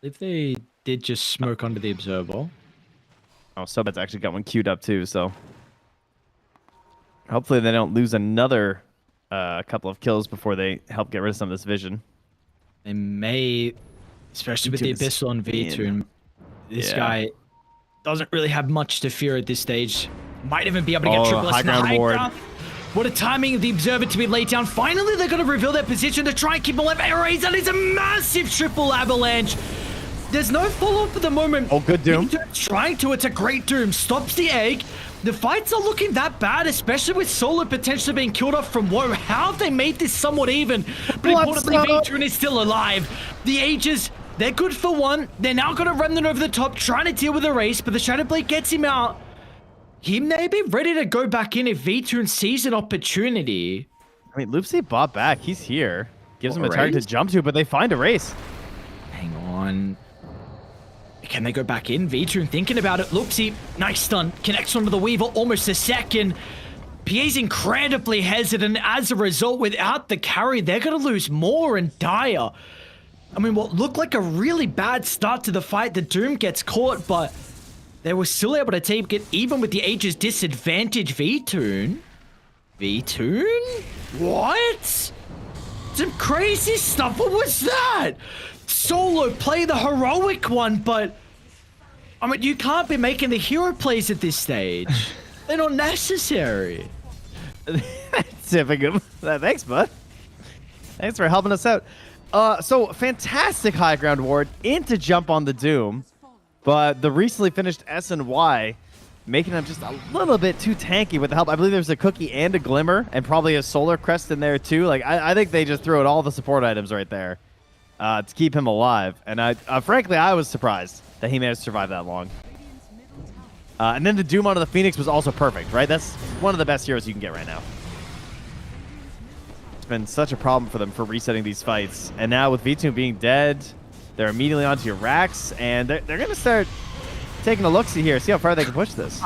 Speaker 1: If they did just smoke under the observer.
Speaker 2: Oh, Sobet's actually got one queued up too, so hopefully they don't lose another couple of kills before they help get rid of some of this vision.
Speaker 1: They may, especially with the
Speaker 2: V-Toon is
Speaker 1: Abyssal on V-Toon. This guy doesn't really have much to fear at this stage. Might even be able to get triple
Speaker 2: high
Speaker 1: S in the
Speaker 2: ground
Speaker 1: high
Speaker 2: ward.
Speaker 1: ground. What a timing of the Observer to be laid down. Finally, they're going to reveal their position to try and keep them alive. Erase, that is a massive triple avalanche. There's no follow-up at the moment.
Speaker 2: Oh, good Doom.
Speaker 1: Trying to, it's a great Doom. Stops the egg. The fights are looking that bad, especially with Solo potentially being killed off from Woe. How have they made this somewhat even? But importantly, V-Toon is still alive. The Ages, they're good for one. They're now going to run them over the top, trying to deal with the race, but the Shadowblade gets him out. He may be ready to go back in if V-Toon sees an opportunity.
Speaker 2: I mean, Loopsy bought back. He's here. Gives him a
Speaker 1: What,
Speaker 2: target
Speaker 1: race?
Speaker 2: to jump to, but they find a race.
Speaker 1: Hang on. Can they go back in? V-Toon thinking about it. Loopsy, nice stun. Connects onto the Weaver almost a second. PA's incredibly hesitant. As a result, without the carry, they're going to lose more and Dire. I mean, what looked like a really bad start to the fight, the Doom gets caught, but they were still able to take it even with the Aegis disadvantage. V-Toon? V-Toon? What? Some crazy stuff. What was that? Solo play the heroic one, but I mean, you can't be making the hero plays at this stage. They're not necessary.
Speaker 2: Typical. Thanks, bud. Thanks for helping us out. So fantastic high ground ward into jump on the Doom, but the recently finished S and Y making them just a little bit too tanky with the help. I believe there's a cookie and a glimmer and probably a solar crest in there too. Like I think they just threw out all the support items right there to keep him alive. And frankly, I was surprised that he managed to survive that long. And then the Doom onto the Phoenix was also perfect, right? That's one of the best heroes you can get right now. It's been such a problem for them for resetting these fights. And now with V2 being dead, they're immediately onto your racks, and they're going to start taking a look-see here, see how far they can push this.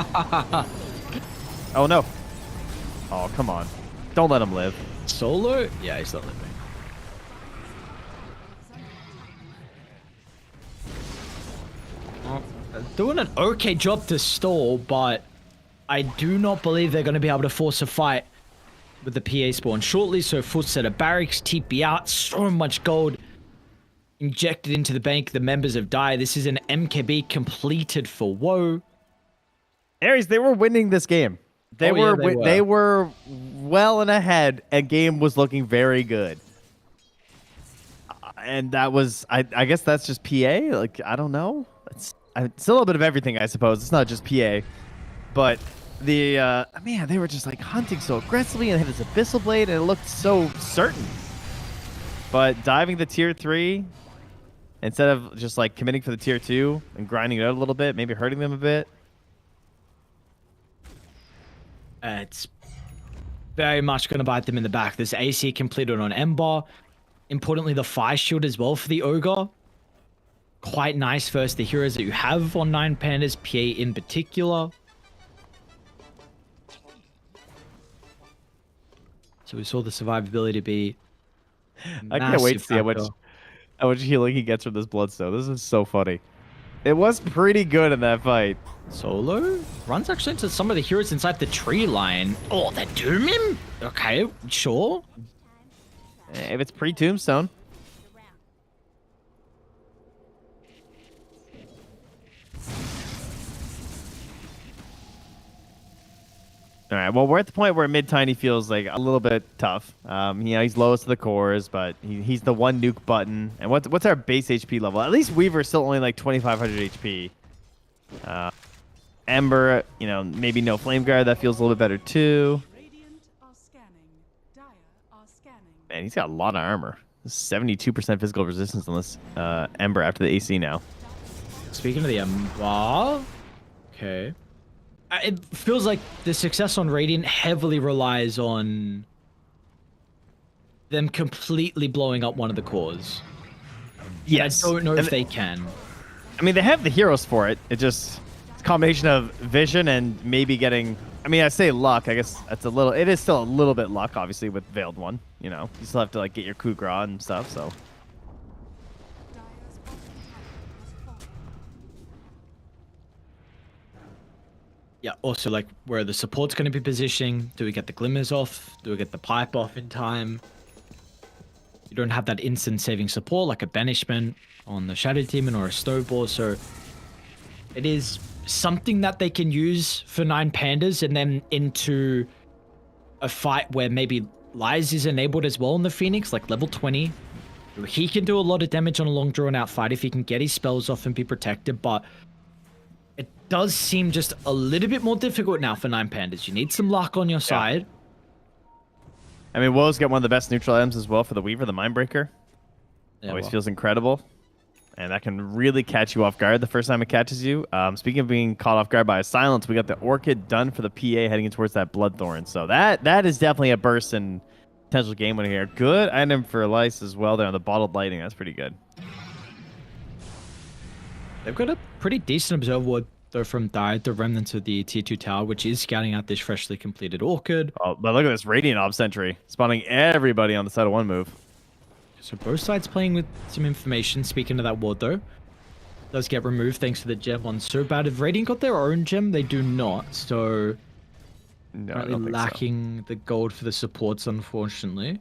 Speaker 2: Oh, no. Oh, come on. Don't let him live.
Speaker 1: Solo? Yeah, he's not living. Doing an okay job to stall, but I do not believe they're going to be able to force a fight with the PA spawn shortly. So full set of barracks, TP out, so much gold injected into the bank. The members have died. This is an MKB completed for Woe.
Speaker 2: Aries, they were winning this game. They were well and ahead, and game was looking very good. And that was, I guess that's just PA. Like, I don't know. It's a little bit of everything, I suppose. It's not just PA. But man, they were just like hunting so aggressively and had this Abyssal Blade, and it looked so certain. But diving the tier 3, instead of just like committing for the tier 2 and grinding it out a little bit, maybe hurting them a bit.
Speaker 1: It's very much going to bite them in the back. This AC completed on Ember. Importantly, the fire shield as well for the Ogre. Quite nice versus the heroes that you have on 9 Pandas, PA in particular. So we saw the survivability be
Speaker 2: I can't wait to see how much healing he gets from this Bloodstone. This is so funny. It was pretty good in that fight.
Speaker 1: Solo runs actually into some of the heroes inside the tree line. Oh, they doom him? Okay, sure.
Speaker 2: If it's pre-tombstone. All right, well, we're at the point where mid-tiny feels like a little bit tough. He's lowest of the cores, but he's the one nuke button. And what's our base HP level? At least Weaver's still only like 2,500 HP. Ember, maybe no Flame Guard. That feels a little bit better too.
Speaker 3: Radiant are scanning. Dire are scanning.
Speaker 2: Man, he's got a lot of armor. 72% physical resistance on this Ember after the AC now.
Speaker 1: Speaking of the Ember, okay. It feels like the success on Radiant heavily relies on them completely blowing up one of the cores.
Speaker 2: Yes.
Speaker 1: I don't know if they can.
Speaker 2: I mean, they have the heroes for it. It's a combination of vision and maybe getting... I mean, I say luck. I guess that's it is still a little bit luck, obviously, with Veiled One. You still have to like get your coup gras and stuff, so...
Speaker 3: Dire's bottom tower has fallen.
Speaker 1: Yeah, also like where the support's going to be positioning. Do we get the glimmers off? Do we get the pipe off in time? You don't have that instant saving support like a banishment on the Shadow Demon or a Snowball, so it is something that they can use for 9 Pandas and then into a fight where maybe Lies is enabled as well in the Phoenix, like level 20. He can do a lot of damage on a long drawn out fight if he can get his spells off and be protected, but it does seem just a little bit more difficult now for 9 Pandas. You need some luck on your side.
Speaker 2: I mean, Woes get one of the best neutral items as well for the Weaver, the Mindbreaker. Always feels incredible. And that can really catch you off guard the first time it catches you. Speaking of being caught off guard by a silence, we got the Orchid done for the PA heading towards that Bloodthorn. So that is definitely a burst in potential game winner here. Good item for Lice as well there on the Bottled Lightning. That's pretty good.
Speaker 1: They've got a pretty decent Observer Ward though from Dire, the remnants of the tier 2 tower, which is scouting out this freshly completed Orchid.
Speaker 2: Oh, but look at this Radiant Ob Sentry, spawning everybody on the side of one move.
Speaker 1: So both sides playing with some information. Speaking of that ward though, does get removed thanks to the gem on So Bad. If Radiant got their own gem, they do not. So
Speaker 2: No, I
Speaker 1: currently
Speaker 2: don't think so.
Speaker 1: lacking the gold for the supports, unfortunately.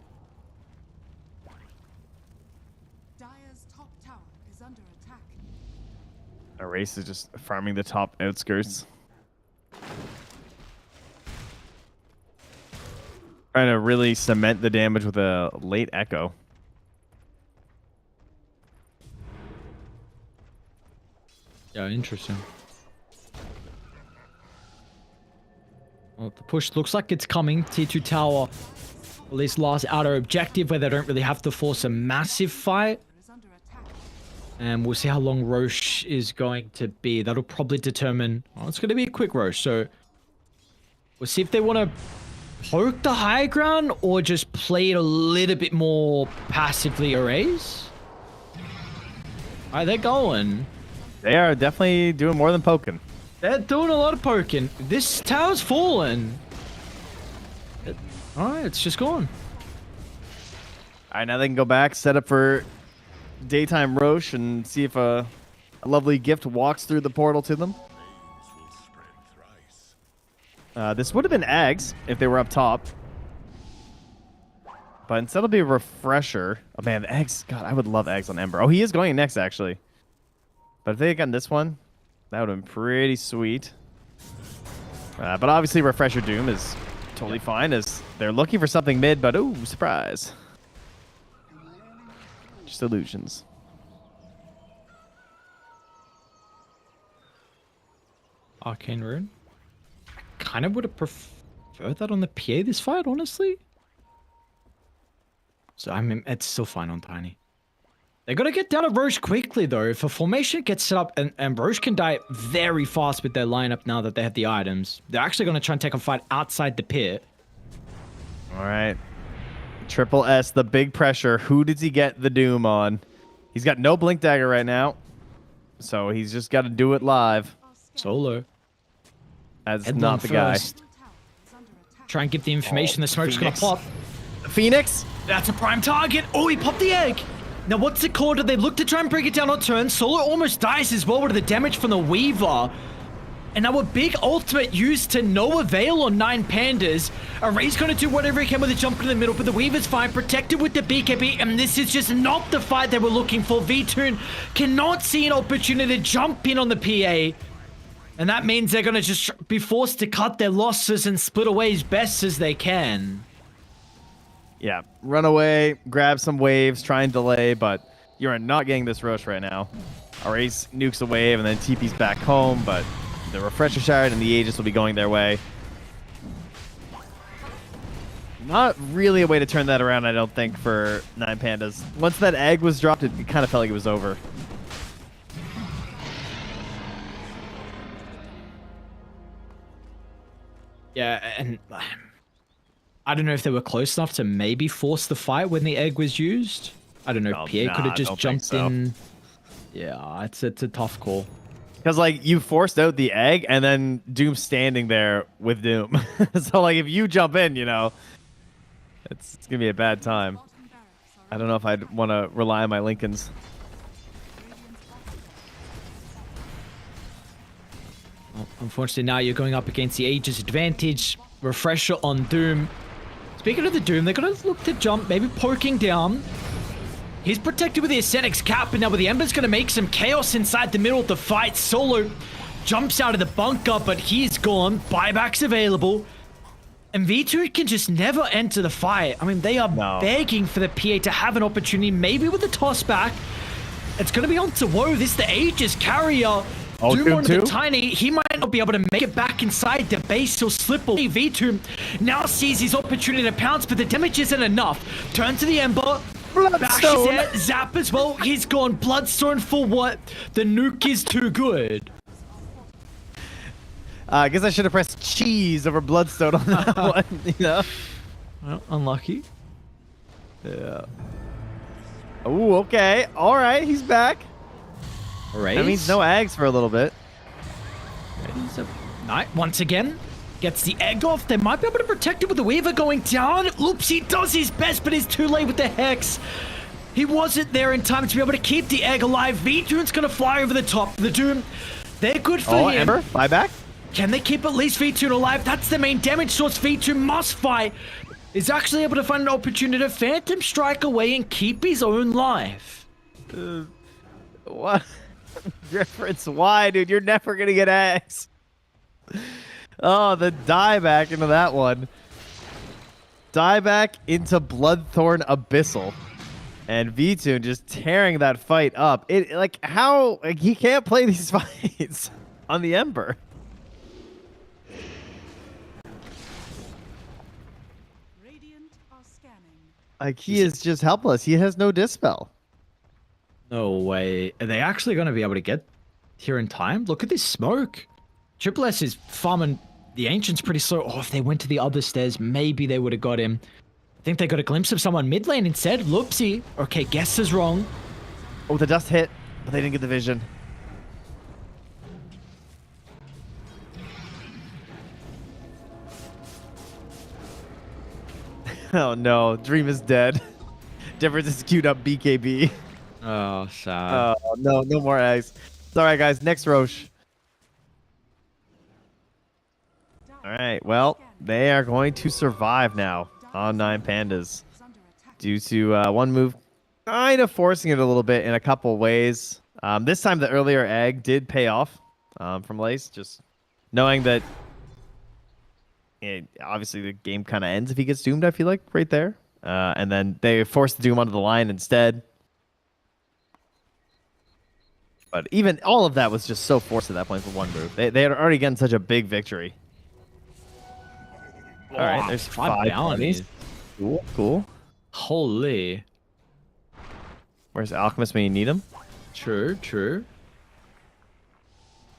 Speaker 3: Dire's top tower is under attack.
Speaker 2: Our race is just farming the top outskirts. Trying to really cement the damage with a late Echo.
Speaker 1: Yeah, interesting. Well, the push looks like it's coming. T2 tower, at least last outer objective where they don't really have to force a massive fight.
Speaker 3: is under attack.
Speaker 1: And we'll see how long Roche is going to be. That'll probably determine... Well, it's going to be a quick Roche, so... We'll see if they want to poke the high ground or just play it a little bit more passively arrays. Alright, they're going.
Speaker 2: They are definitely doing more than poking.
Speaker 1: They're doing a lot of poking. This tower's fallen. Alright, it's just gone.
Speaker 2: All right, now they can go back, set up for daytime Roche, and see if a lovely gift walks through the portal to them. This would have been eggs if they were up top. But instead it'll be a refresher. Oh man, the eggs. God, I would love eggs on Ember. Oh, he is going next, actually. But if they had gotten this one, that would have been pretty sweet. But obviously Refresher Doom is totally fine as they're looking for something mid, but ooh, surprise. Just illusions.
Speaker 1: Arcane Rune. I kind of would have preferred that on the PA this fight, honestly. So, I mean, it's still fine on Tiny. They gotta get down to Roche quickly, though. If a formation gets set up, and Roche can die very fast with their lineup now that they have the items, they're actually gonna try and take a fight outside the pit.
Speaker 2: All right. Triple S, the big pressure. Who does he get the Doom on? He's got no Blink Dagger right now. So he's just got to do it live.
Speaker 1: Solo.
Speaker 2: That's
Speaker 1: Headlong
Speaker 2: not the guy.
Speaker 1: first. Try and get the information. The smoke's
Speaker 2: Phoenix.
Speaker 1: gonna pop.
Speaker 2: Phoenix?
Speaker 1: That's a prime target. Oh, he popped the egg. Now, what's it called? They look to try and break it down on turn. Solo almost dies as well with the damage from the Weaver. And now a big ultimate used to no avail on 9 Pandas. Array's going to do whatever he can with a jump in the middle, but the Weaver's fine, protected with the BKB, and this is just not the fight they were looking for. V-Tune cannot see an opportunity to jump in on the PA. And that means they're going to just be forced to cut their losses and split away as best as they can.
Speaker 2: Yeah, run away, grab some waves, try and delay, but you are not getting this rush right now. Arrays nukes a wave and then TP's back home, but the Refresher Shard and the Aegis will be going their way. Not really a way to turn that around, I don't think, for 9 Pandas. Once that egg was dropped, it kind of felt like it was over.
Speaker 1: Yeah, and I don't know if they were close enough to maybe force the fight when the egg was used. I don't know.
Speaker 2: No,
Speaker 1: PA could
Speaker 2: nah,
Speaker 1: have just
Speaker 2: I don't think
Speaker 1: jumped
Speaker 2: so.
Speaker 1: in. Yeah, it's a tough call.
Speaker 2: Because, like, you forced out the egg, and then Doom's standing there with Doom. So, like, if you jump in, you know, it's going to be a bad time. I don't know if I'd want to rely on my Lincolns.
Speaker 1: Well, unfortunately, now you're going up against the Aegis advantage. Refresher on Doom. Speaking of the Doom, they're going to look to jump, maybe poking down. He's protected with the Ascetics cap, and now with the Ember's going to make some chaos inside the middle of the fight. Solo jumps out of the bunker, but he's gone. Buybacks available. And V2 can just never enter the fight. I mean, they are begging for the PA to have an opportunity, maybe with the toss back. It's going to be on to Woe. This is the Aegis carrier.
Speaker 2: Oh,
Speaker 1: Doom on
Speaker 2: Doom
Speaker 1: the
Speaker 2: too?
Speaker 1: Tiny. He might not be able to make it back inside the base. He'll slip away. V2 now sees his opportunity to pounce, but the damage isn't enough. Turn to the Ember. Bashes out. Zap as well. He's gone. Bloodstone for what? The nuke is too good.
Speaker 2: I guess I should have pressed cheese over Bloodstone on that one, you know?
Speaker 1: Well, unlucky.
Speaker 2: Yeah. Oh, okay. All right, he's back.
Speaker 1: Raise.
Speaker 2: That means no Ags for a little bit.
Speaker 1: Knight once again gets the egg off. They might be able to protect it with the Weaver going down. Oops, he does his best, but he's too late with the Hex. He wasn't there in time to be able to keep the egg alive. V-Tune's going to fly over the top. The Doom, they're good for him.
Speaker 2: Ember, buyback.
Speaker 1: Can they keep at least V-Tune alive? That's the main damage source. V-Tune must fight. Is actually able to find an opportunity to Phantom Strike away and keep his own life.
Speaker 2: What? Difference? Why, dude? You're never going to get Ags. Oh, the dieback into that one. Dieback into Bloodthorn Abyssal. And V-Tune just tearing that fight up. It like how like, he can't play these fights on the Ember. Like, he is just helpless. He has no dispel.
Speaker 1: No way. Are they actually going to be able to get here in time? Look at this smoke. Triple S is farming the Ancients pretty slow. Oh, if they went to the other stairs, maybe they would have got him. I think they got a glimpse of someone mid lane instead. Loopsy. Okay, guess is wrong.
Speaker 2: Oh, the dust hit, but they didn't get the vision. Oh no, Dream is dead. Difference is queued up BKB.
Speaker 1: Oh, sad.
Speaker 2: Oh no, no more eggs. It's alright guys, next Roche. Alright, well, they are going to survive now on 9 Pandas. Due to one move kind of forcing it a little bit in a couple ways. This time the earlier egg did pay off from Lace, just knowing that obviously the game kind of ends if he gets doomed, I feel like, right there. And then they forced the Doom onto the line instead. But even all of that was just so forced at that point for one move. They had already gotten such a big victory. All right, there's 5 bounties. Cool, cool.
Speaker 1: Holy.
Speaker 2: Where's Alchemist when you need him?
Speaker 1: True, true.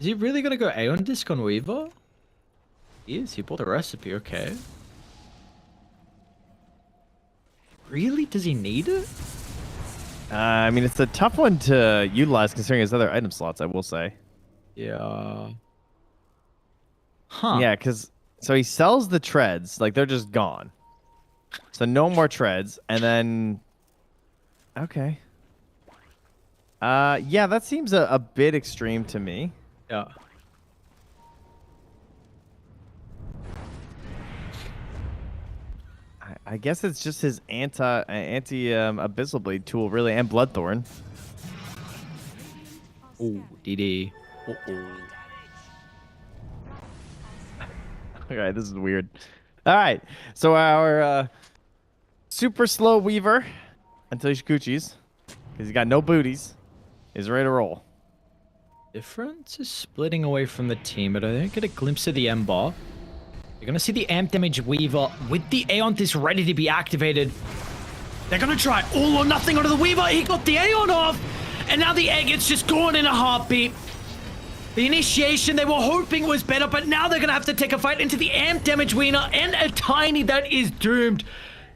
Speaker 1: Is he really going to go Aeon Disc on Weaver? He is. He bought the recipe, okay. Really? Does he need it?
Speaker 2: I mean, it's a tough one to utilize considering his other item slots, I will say.
Speaker 1: Yeah. Huh.
Speaker 2: Yeah, because... So he sells the treads, like they're just gone. So no more treads, and then... Okay. Yeah, that seems a bit extreme to me.
Speaker 1: Yeah.
Speaker 2: I guess it's just his anti Abyssal Blade tool, really, and Bloodthorn.
Speaker 1: Ooh, DD.
Speaker 2: Okay, this is weird. All right, so our super slow Weaver until Shikuchi's, because he's got no booties, is ready to roll.
Speaker 1: Difference is splitting away from the team, but I don't get a glimpse of the Ember. You're gonna see the amp damage Weaver with the Aeon Disc ready to be activated. They're gonna try all or nothing onto the Weaver. He got the Aeon off, and now the egg, it's just gone in a heartbeat. The initiation, they were hoping was better, but now they're gonna have to take a fight into the amp damage Wiener and a Tiny that is doomed.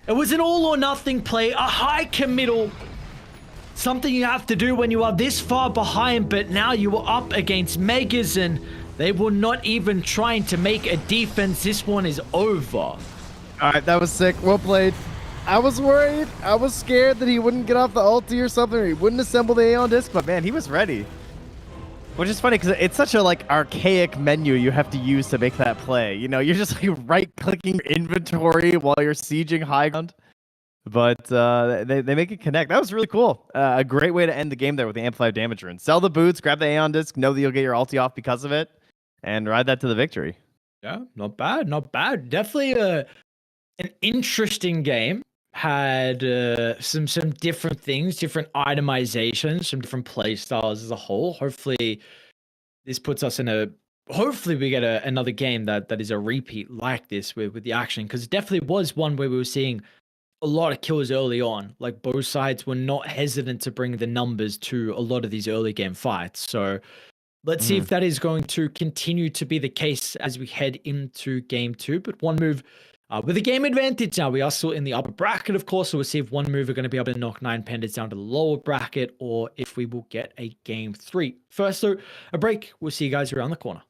Speaker 1: It was an all or nothing play, a high committal. Something you have to do when you are this far behind, but now you are up against Megas and they were not even trying to make a defense. This one is over.
Speaker 2: All right, that was sick. Well played. I was worried. I was scared that he wouldn't get off the ulti or something, or he wouldn't assemble the Aeon Disc, but man, he was ready. Which is funny because it's such a like archaic menu you have to use to make that play. You know, you're just like right-clicking your inventory while you're sieging high ground. But they make it connect. That was really cool. A great way to end the game there with the amplified damage rune. Sell the boots, grab the Aeon Disc, know that you'll get your ulti off because of it, and ride that to the victory.
Speaker 1: Yeah, not bad, not bad. Definitely an interesting game. Had some different things, different itemizations, some different play styles as a whole. Hopefully, this puts us in a. Hopefully, we get another game that is a repeat like this with the action, because it definitely was one where we were seeing a lot of kills early on. Like both sides were not hesitant to bring the numbers to a lot of these early game fights. So let's see if that is going to continue to be the case as we head into game 2. But one move. With a game advantage now, we are still in the upper bracket, of course, so we'll see if one move are going to be able to knock 9 Pandas down to the lower bracket, or if we will get a game 3. First, though, a break. We'll see you guys around the corner.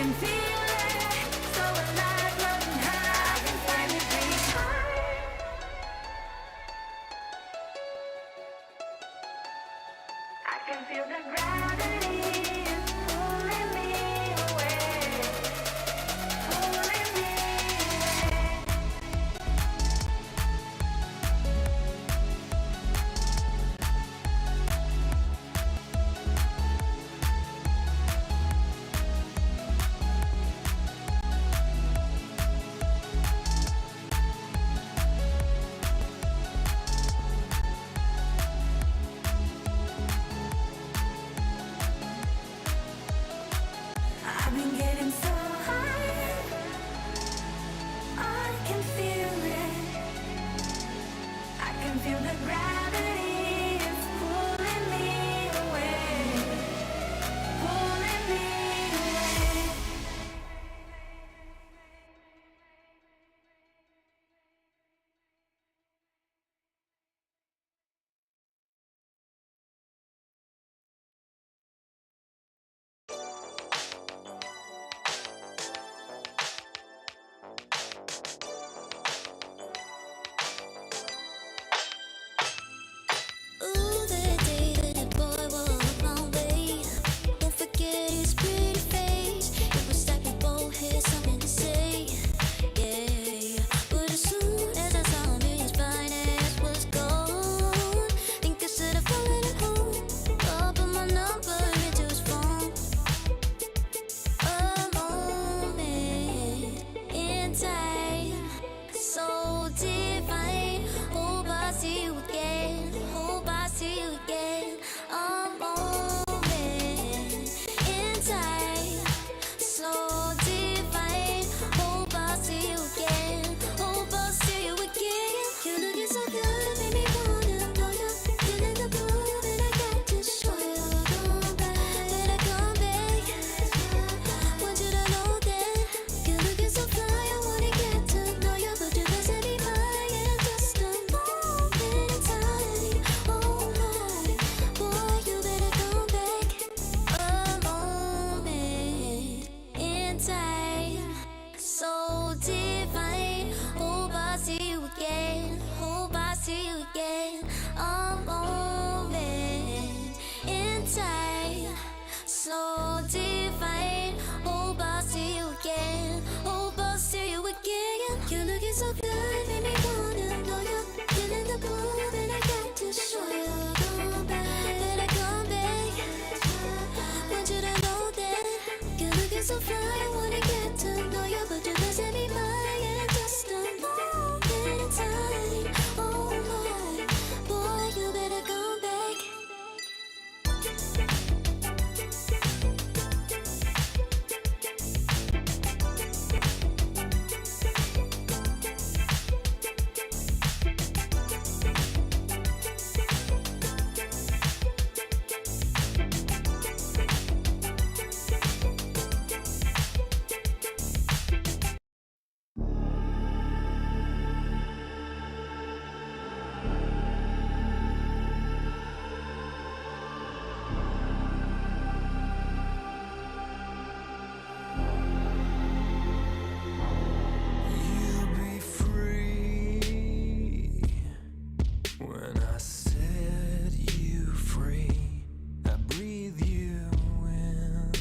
Speaker 6: can feel it, so alive, running high. I can finally breathe. I can feel the gravity is pulling me away, pulling me away. I've been getting so high, I can feel it. I can feel the gravity is pulling me away, pulling me away.
Speaker 5: Ooh, the day that a boy walked my way. Won't forget his pretty face. It was like we both had something to say. Yeah, but as soon as I saw him, his fine ass was gone. Think I should have followed him home. Put my number into his phone. A moment in time, so divine. Hope I see you again. Hope I see you again. A moment in time, so divine. Hope I see you again. Hope I see you again. You looking so good, made me wanna know you. Feeling the groove, and I got to show you. Come back, better come back. Want you to know that you're looking so fly. I wanna get to know you, but you must be mine. And just a moment in time. Oh my, boy, you better come back. A moment in time, so divine. Hope I see you again. Hope I see you again. A moment in time, so divine. Hope I see you again. Hope I see you again. You're looking so good, made me wanna know you. Feeling the groove, and I got to show you. Come back, better come back. Want you to know that you're looking so fly. I wanna get to know you, but you must be mine. And just a moment in time. Oh my, boy, you better come back.
Speaker 8: You'll be free when I set you free. I breathe you in,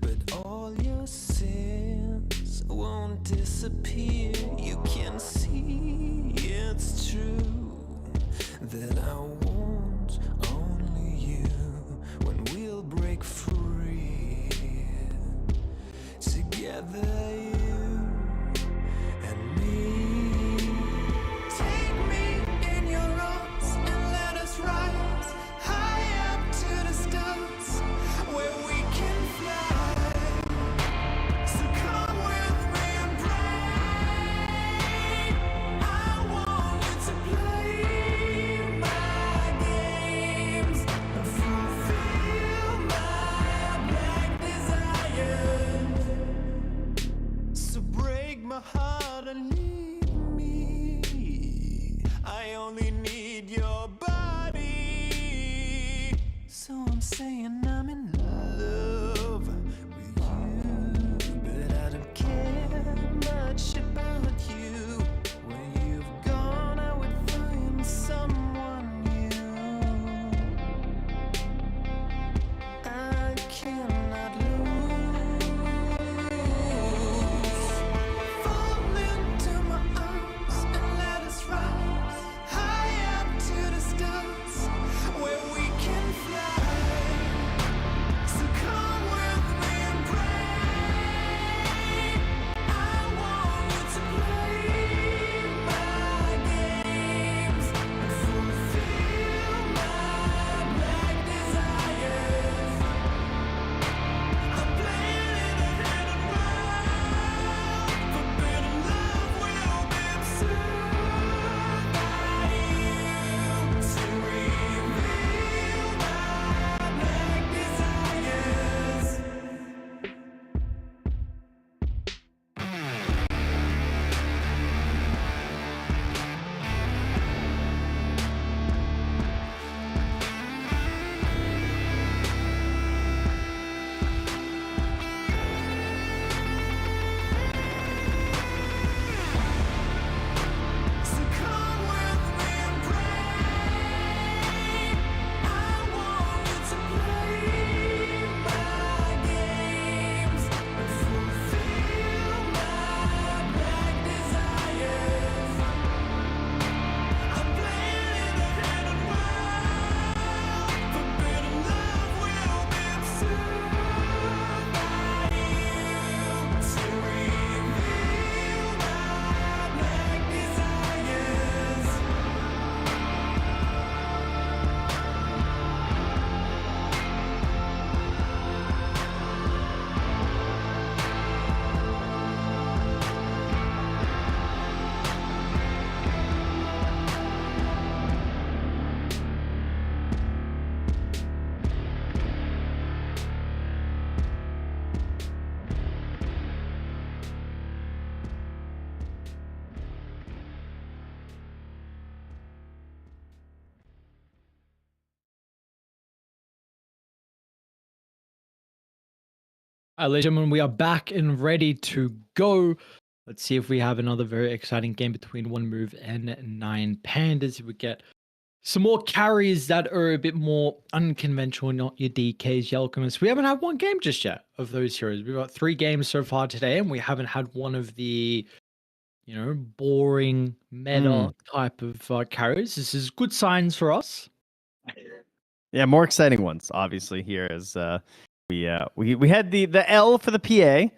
Speaker 8: but all your sins won't disappear. You can see it's true that I want only you when we'll break free together. You and me. Take me in your arms and let us rise high up to the stars where we can fly. So come with me and pray. I want you to play my games and fulfill my black desires. So break my heart and leave me. I only need your body. So I'm saying I'm in love with you.
Speaker 1: All right, ladies and gentlemen, we are back and ready to go. Let's see if we have another very exciting game between One Move and 9 Pandas. If we get some more carries that are a bit more unconventional, not your DKs, your Alchemists. We haven't had one game just yet of those heroes. We've got 3 games so far today, and we haven't had one of the, boring meta type of carries. This is good signs for us.
Speaker 2: Yeah, more exciting ones, obviously, here as we had the L for the PA,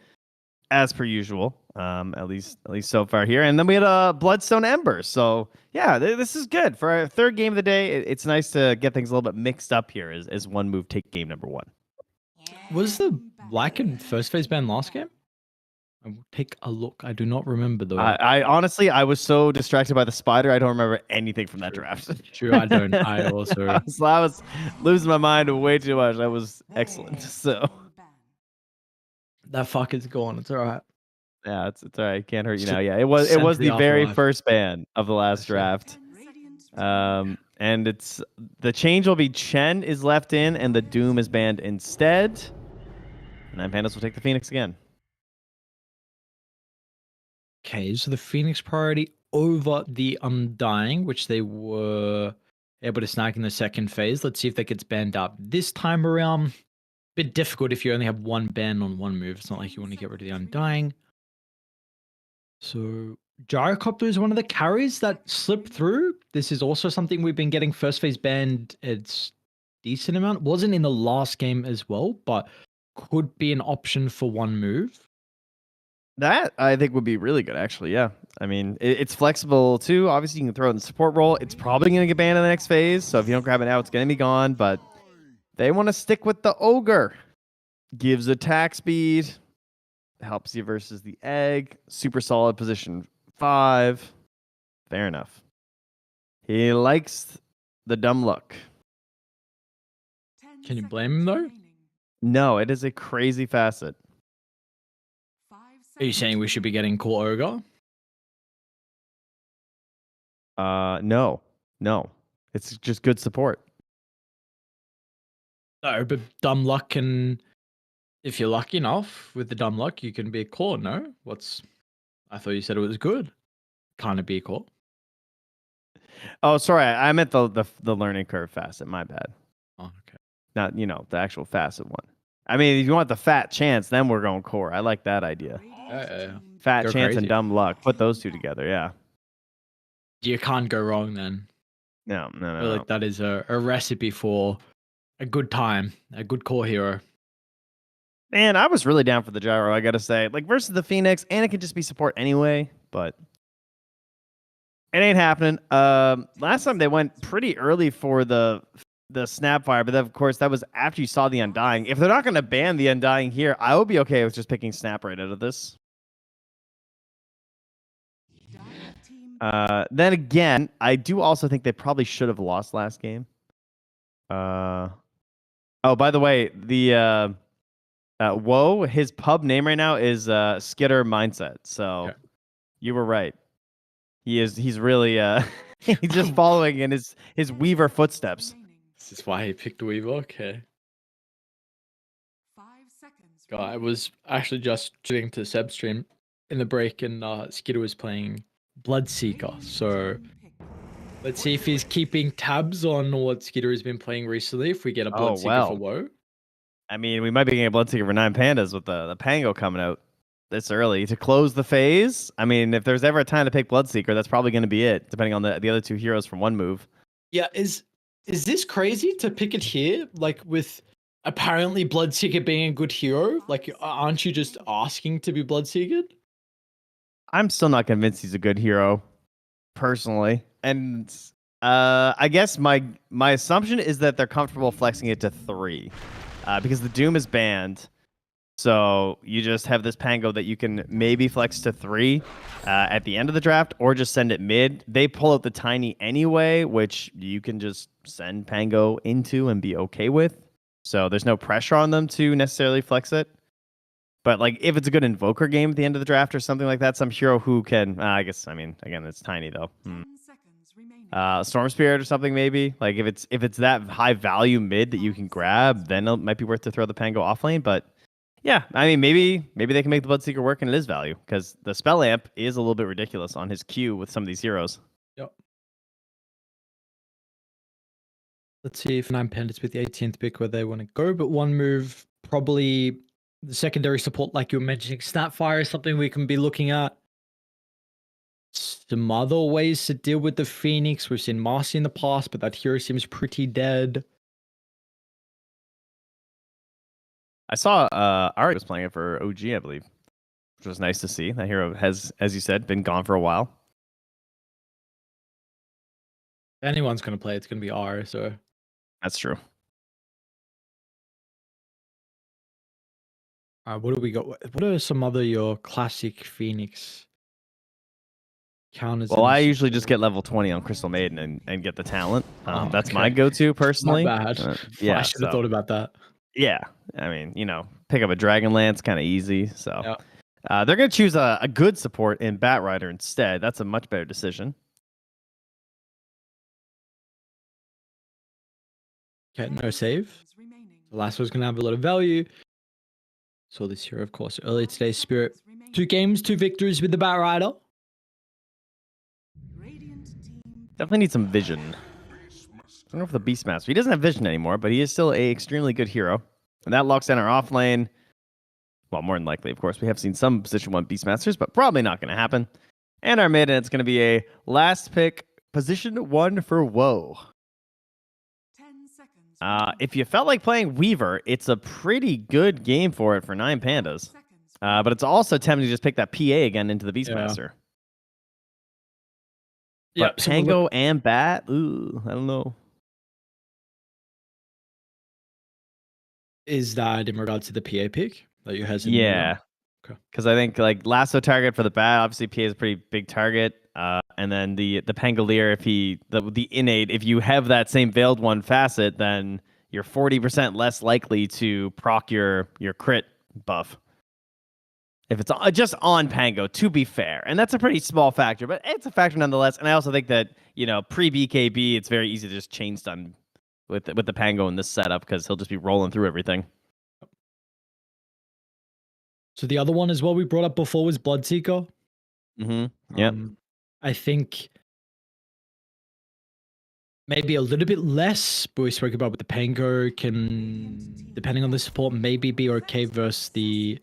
Speaker 2: as per usual, at least so far here. And then we had a Bloodstone Ember. So yeah, this is good. For our 3rd game of the day, it's nice to get things a little bit mixed up here as One Move take game number 1.
Speaker 1: Was the Lycan first phase ban last game? I will take a look. I do not remember though.
Speaker 2: I honestly, I was so distracted by the spider, I don't remember anything from that draft.
Speaker 1: True, I don't. I also...
Speaker 2: I was losing my mind way too much. That was excellent. So
Speaker 1: that fuck is gone. It's all right.
Speaker 2: yeah, it's all right. Can't hurt you now. Yeah, it was the very first ban of the last draft. And it's the change will be Chen is left in and the Doom is banned instead. And then Pandas will take the Phoenix again.
Speaker 1: Okay, so the Phoenix priority over the Undying, which they were able to snag in the second phase. Let's see if that gets banned up this time around. Bit difficult if you only have one ban on one move. It's not like you want to get rid of the Undying. So Gyrocopter is one of the carries that slipped through. This is also something we've been getting first phase banned. It's decent amount. Wasn't in the last game as well, but could be an option for one move.
Speaker 2: That I think would be really good, actually. Yeah, I mean it's flexible too. Obviously, you can throw it in the support role. It's probably going to get banned in the next phase. So if you don't grab it now, it's going to be gone. But they want to stick with the Ogre. Gives attack speed. Helps you versus the Egg. Super solid position 5. Fair enough. He likes the dumb luck.
Speaker 1: Can you blame him though?
Speaker 2: No, it is a crazy facet.
Speaker 1: Are you saying we should be getting Core Ogre?
Speaker 2: No. It's just good support.
Speaker 1: No, but dumb luck can, if you're lucky enough with the dumb luck, you can be a core, no? I thought you said it was good. Can't it be a core?
Speaker 2: Oh, sorry. I meant the learning curve facet. My bad.
Speaker 1: Oh, okay.
Speaker 2: Not, the actual facet one. I mean, if you want the fat chance, then we're going core. I like that idea. Fat
Speaker 1: You're
Speaker 2: chance
Speaker 1: crazy.
Speaker 2: and dumb luck. Put those two together, yeah.
Speaker 1: You can't go wrong then.
Speaker 2: No.
Speaker 1: I feel like that is a recipe for a good time, a good core hero.
Speaker 2: Man, I was really down for the gyro, I gotta say. Like, versus the Phoenix, and it could just be support anyway, but it ain't happening. Last time they went pretty early for the Snapfire, but then, of course, that was after you saw the Undying. If they're not going to ban the Undying here, I would be okay with just picking Snap right out of this. Then again, I do also think they probably should have lost last game. Oh, by the way, the Whoa, his pub name right now is Skitter Mindset. So you were right. He's really he's just following in his Weaver footsteps.
Speaker 1: This is why he picked Weaver. Okay. God, I was actually just tuning to Seb's stream in the break, and Skitter was playing Bloodseeker. So let's see if he's keeping tabs on what Skitter has been playing recently. If we get a Bloodseeker for Woe.
Speaker 2: I mean, we might be getting a Bloodseeker for 9 Pandas with the Pango coming out this early to close the phase. I mean, if there's ever a time to pick Bloodseeker, that's probably going to be it, depending on the other 2 heroes from one move.
Speaker 1: Yeah, is this crazy to pick it here? Like, with apparently Bloodseeker being a good hero? Like, aren't you just asking to be Bloodseekered?
Speaker 2: I'm still not convinced he's a good hero, personally. And I guess my assumption is that they're comfortable flexing it to 3. Because the Doom is banned. So you just have this Pango that you can maybe flex to 3 at the end of the draft, or just send it mid. They pull out the Tiny anyway, which you can just send Pango into and be okay with. So there's no pressure on them to necessarily flex it. But like, if it's a good Invoker game at the end of the draft or something like that, some hero who can, I guess, I mean, again, it's Tiny though. Storm Spirit or something maybe. Like if it's that high value mid that you can grab, then it might be worth to throw the Pango off lane. But Yeah, I mean, maybe they can make the Bloodseeker work and it is value because the spell amp is a little bit ridiculous on his Q with some of these heroes.
Speaker 1: Yep. Let's see if 9 Pandas with the 18th pick where they want to go, but one move, probably the secondary support, like you were mentioning. Snapfire is something we can be looking at. Some other ways to deal with the Phoenix. We've seen Marcy in the past, but that hero seems pretty dead.
Speaker 2: I saw Ari was playing it for OG, I believe, which was nice to see. That hero has, as you said, been gone for a while.
Speaker 1: If anyone's going to play, it's going to be R, so.
Speaker 2: That's true.
Speaker 1: What do we got? What are some other your classic Phoenix counters?
Speaker 2: Well, I usually just get level 20 on Crystal Maiden and get the talent. That's my
Speaker 1: okay.
Speaker 2: go-to personally.
Speaker 1: Not bad.
Speaker 2: Yeah,
Speaker 1: I should have thought about that.
Speaker 2: Yeah, I mean, pick up a Dragon Lance, kind of easy. So they're going to choose a good support in Bat Rider instead. That's a much better decision.
Speaker 1: Okay, no save. The last one's going to have a lot of value. Saw this here, of course, earlier today. Spirit, 2 games, 2 victories with the Bat Rider.
Speaker 2: Definitely need some vision. I don't know if the Beastmaster. He doesn't have vision anymore, but he is still a extremely good hero. And that locks down our off lane. Well, more than likely, of course. We have seen some position 1 Beastmasters, but probably not going to happen. And our mid, and it's going to be a last pick, position 1 for Woe.
Speaker 3: 10 seconds.
Speaker 2: If you felt like playing Weaver, it's a pretty good game for it for 9 Pandas. But it's also tempting to just pick that PA again into the Beastmaster.
Speaker 1: Yeah,
Speaker 2: But Pango and Bat, ooh, I don't know.
Speaker 1: Is that in regards to the PA pick that you has?
Speaker 2: Yeah. Because I think like lasso target for the Bat, obviously PA is a pretty big target. And then the Pangolier, if the innate, if you have that same veiled one facet, then you're 40% less likely to proc your crit buff. If it's just on Pango, to be fair. And that's a pretty small factor, but it's a factor nonetheless. And I also think that, pre-BKB, it's very easy to just chain stun with the Pango in this setup because he'll just be rolling through everything.
Speaker 1: So the other one as well we brought up before was Bloodseeker.
Speaker 2: Mm-hmm. Yeah.
Speaker 1: I think maybe a little bit less, but we spoke about with the Pango can, depending on the support, maybe be okay versus the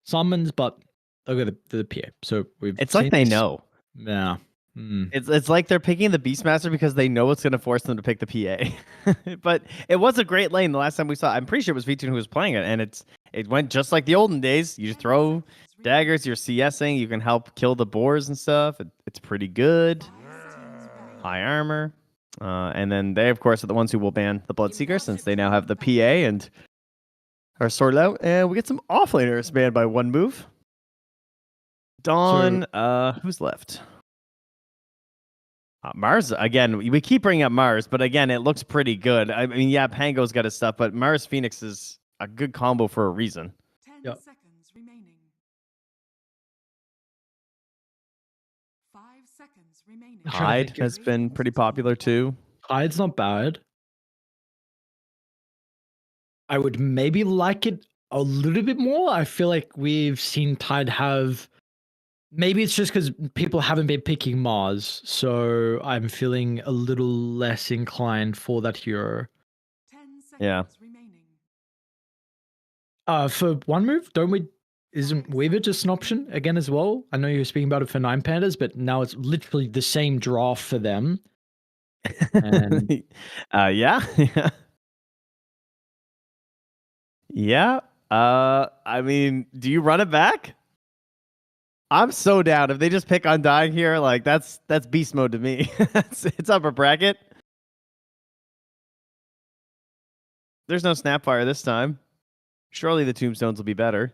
Speaker 1: summons, but look at the PA. So
Speaker 2: it's like they know.
Speaker 1: Yeah.
Speaker 2: It's like they're picking the Beastmaster because they know it's going to force them to pick the PA. But it was a great lane the last time we saw. I'm pretty sure it was V2 who was playing it, and it went just like the olden days. You just throw daggers, you're CSing, you can help kill the boars and stuff. It's pretty good. High armor. And then they, of course, are the ones who will ban the Bloodseeker since they now have the PA and are sorted out. And we get some offlaners banned by 1 move. Dawn, who's left? Mars, again, we keep bringing up Mars, but again, it looks pretty good. I mean, yeah, Pango's got his stuff, but Mars Phoenix is a good combo for a reason.
Speaker 3: 10 seconds remaining. 5 seconds remaining.
Speaker 2: Hyde has been pretty popular too.
Speaker 1: Hyde's not bad. I would maybe like it a little bit more. I feel like we've seen Tide have... Maybe it's just because people haven't been picking Mars, so I'm feeling a little less inclined for that hero.
Speaker 3: 10 seconds
Speaker 2: Yeah.
Speaker 3: remaining.
Speaker 1: For 1 move, isn't Weaver just an option again as well? I know you were speaking about it for 9 Pandas, but now it's literally the same draft for them. And
Speaker 2: Yeah. Yeah. I mean, do you run it back? I'm so down. If they just pick Undying here, like that's beast mode to me. It's upper bracket. There's no Snapfire this time. Surely the Tombstones will be better.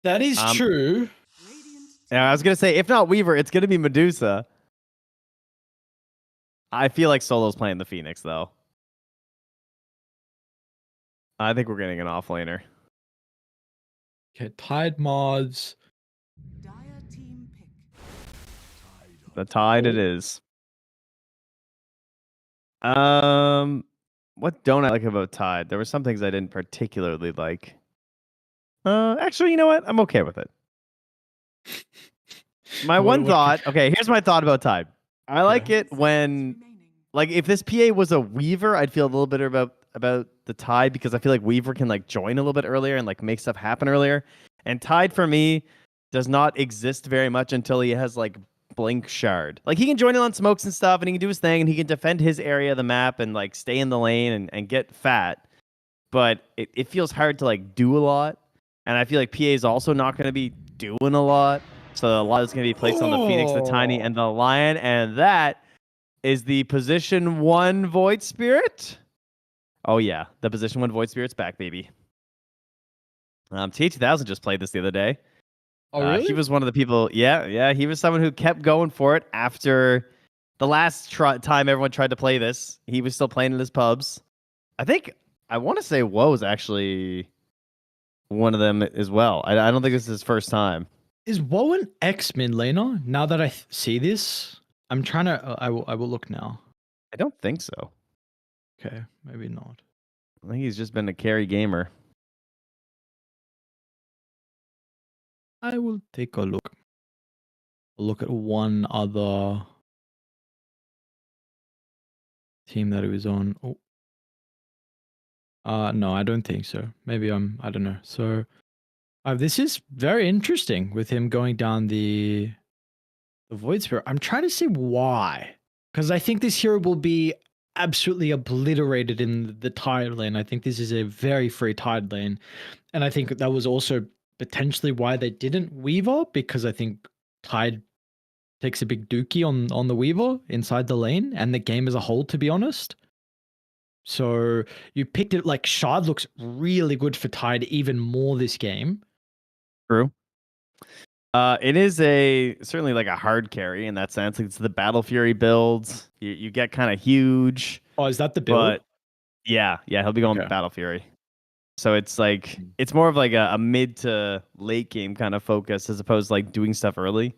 Speaker 1: that is true.
Speaker 2: Yeah, I was gonna say, if not Weaver, it's gonna be Medusa. I feel like Solo's playing the Phoenix though. I think we're getting an offlaner.
Speaker 1: Okay, Tide mods.
Speaker 3: Dire team pick.
Speaker 2: The Tide it is. I what don't I like about Tide? There were some things I didn't particularly like. Actually, you know what? I'm okay with it. My one thought. Okay, here's my thought about Tide. I like it when, like, if this PA was a Weaver, I'd feel a little bit about the Tide because I feel like Weaver can like join a little bit earlier and like make stuff happen earlier. And Tide for me does not exist very much until he has like Blink Shard. Like he can join in on smokes and stuff, and he can do his thing, and he can defend his area of the map and like stay in the lane and get fat. But it feels hard to like do a lot. And I feel like PA is also not going to be doing a lot. So a lot is going to be placed on the Phoenix, the Tiny, and the Lion. And that is the position 1 Void Spirit. Oh, yeah. The position 1 Void Spirit's back, baby. TA2000 just played this the other day.
Speaker 1: Oh, really?
Speaker 2: He was one of the people. Yeah. He was someone who kept going for it after the last time everyone tried to play this. He was still playing in his pubs. I want to say Woe's actually one of them as well. I don't think this is his first time.
Speaker 1: Is Woe an ex mid laner? Now that I see this, I'm trying to. I will look now.
Speaker 2: I don't think so.
Speaker 1: Okay, maybe not.
Speaker 2: I think he's just been a carry gamer.
Speaker 1: I will take a look. Look at one other team that he was on. Oh. No, I don't think so. Maybe I don't know. So, this is very interesting with him going down the Void Spirit. I'm trying to see why, because I think this hero will be absolutely obliterated in the Tide lane. I think this is a very free Tide lane, and I think that was also potentially why they didn't Weaver, because I think Tide takes a big dookie on the Weaver inside the lane and the game as a whole, to be honest. So you picked it, like Shard looks really good for Tide even more this game.
Speaker 2: True. It is certainly like a hard carry in that sense. It's the Battle Fury builds. You get kind of huge.
Speaker 1: Oh, is that the build?
Speaker 2: But yeah, he'll be going Battle Fury. So it's like it's more of like a mid to late game kind of focus as opposed to like doing stuff early.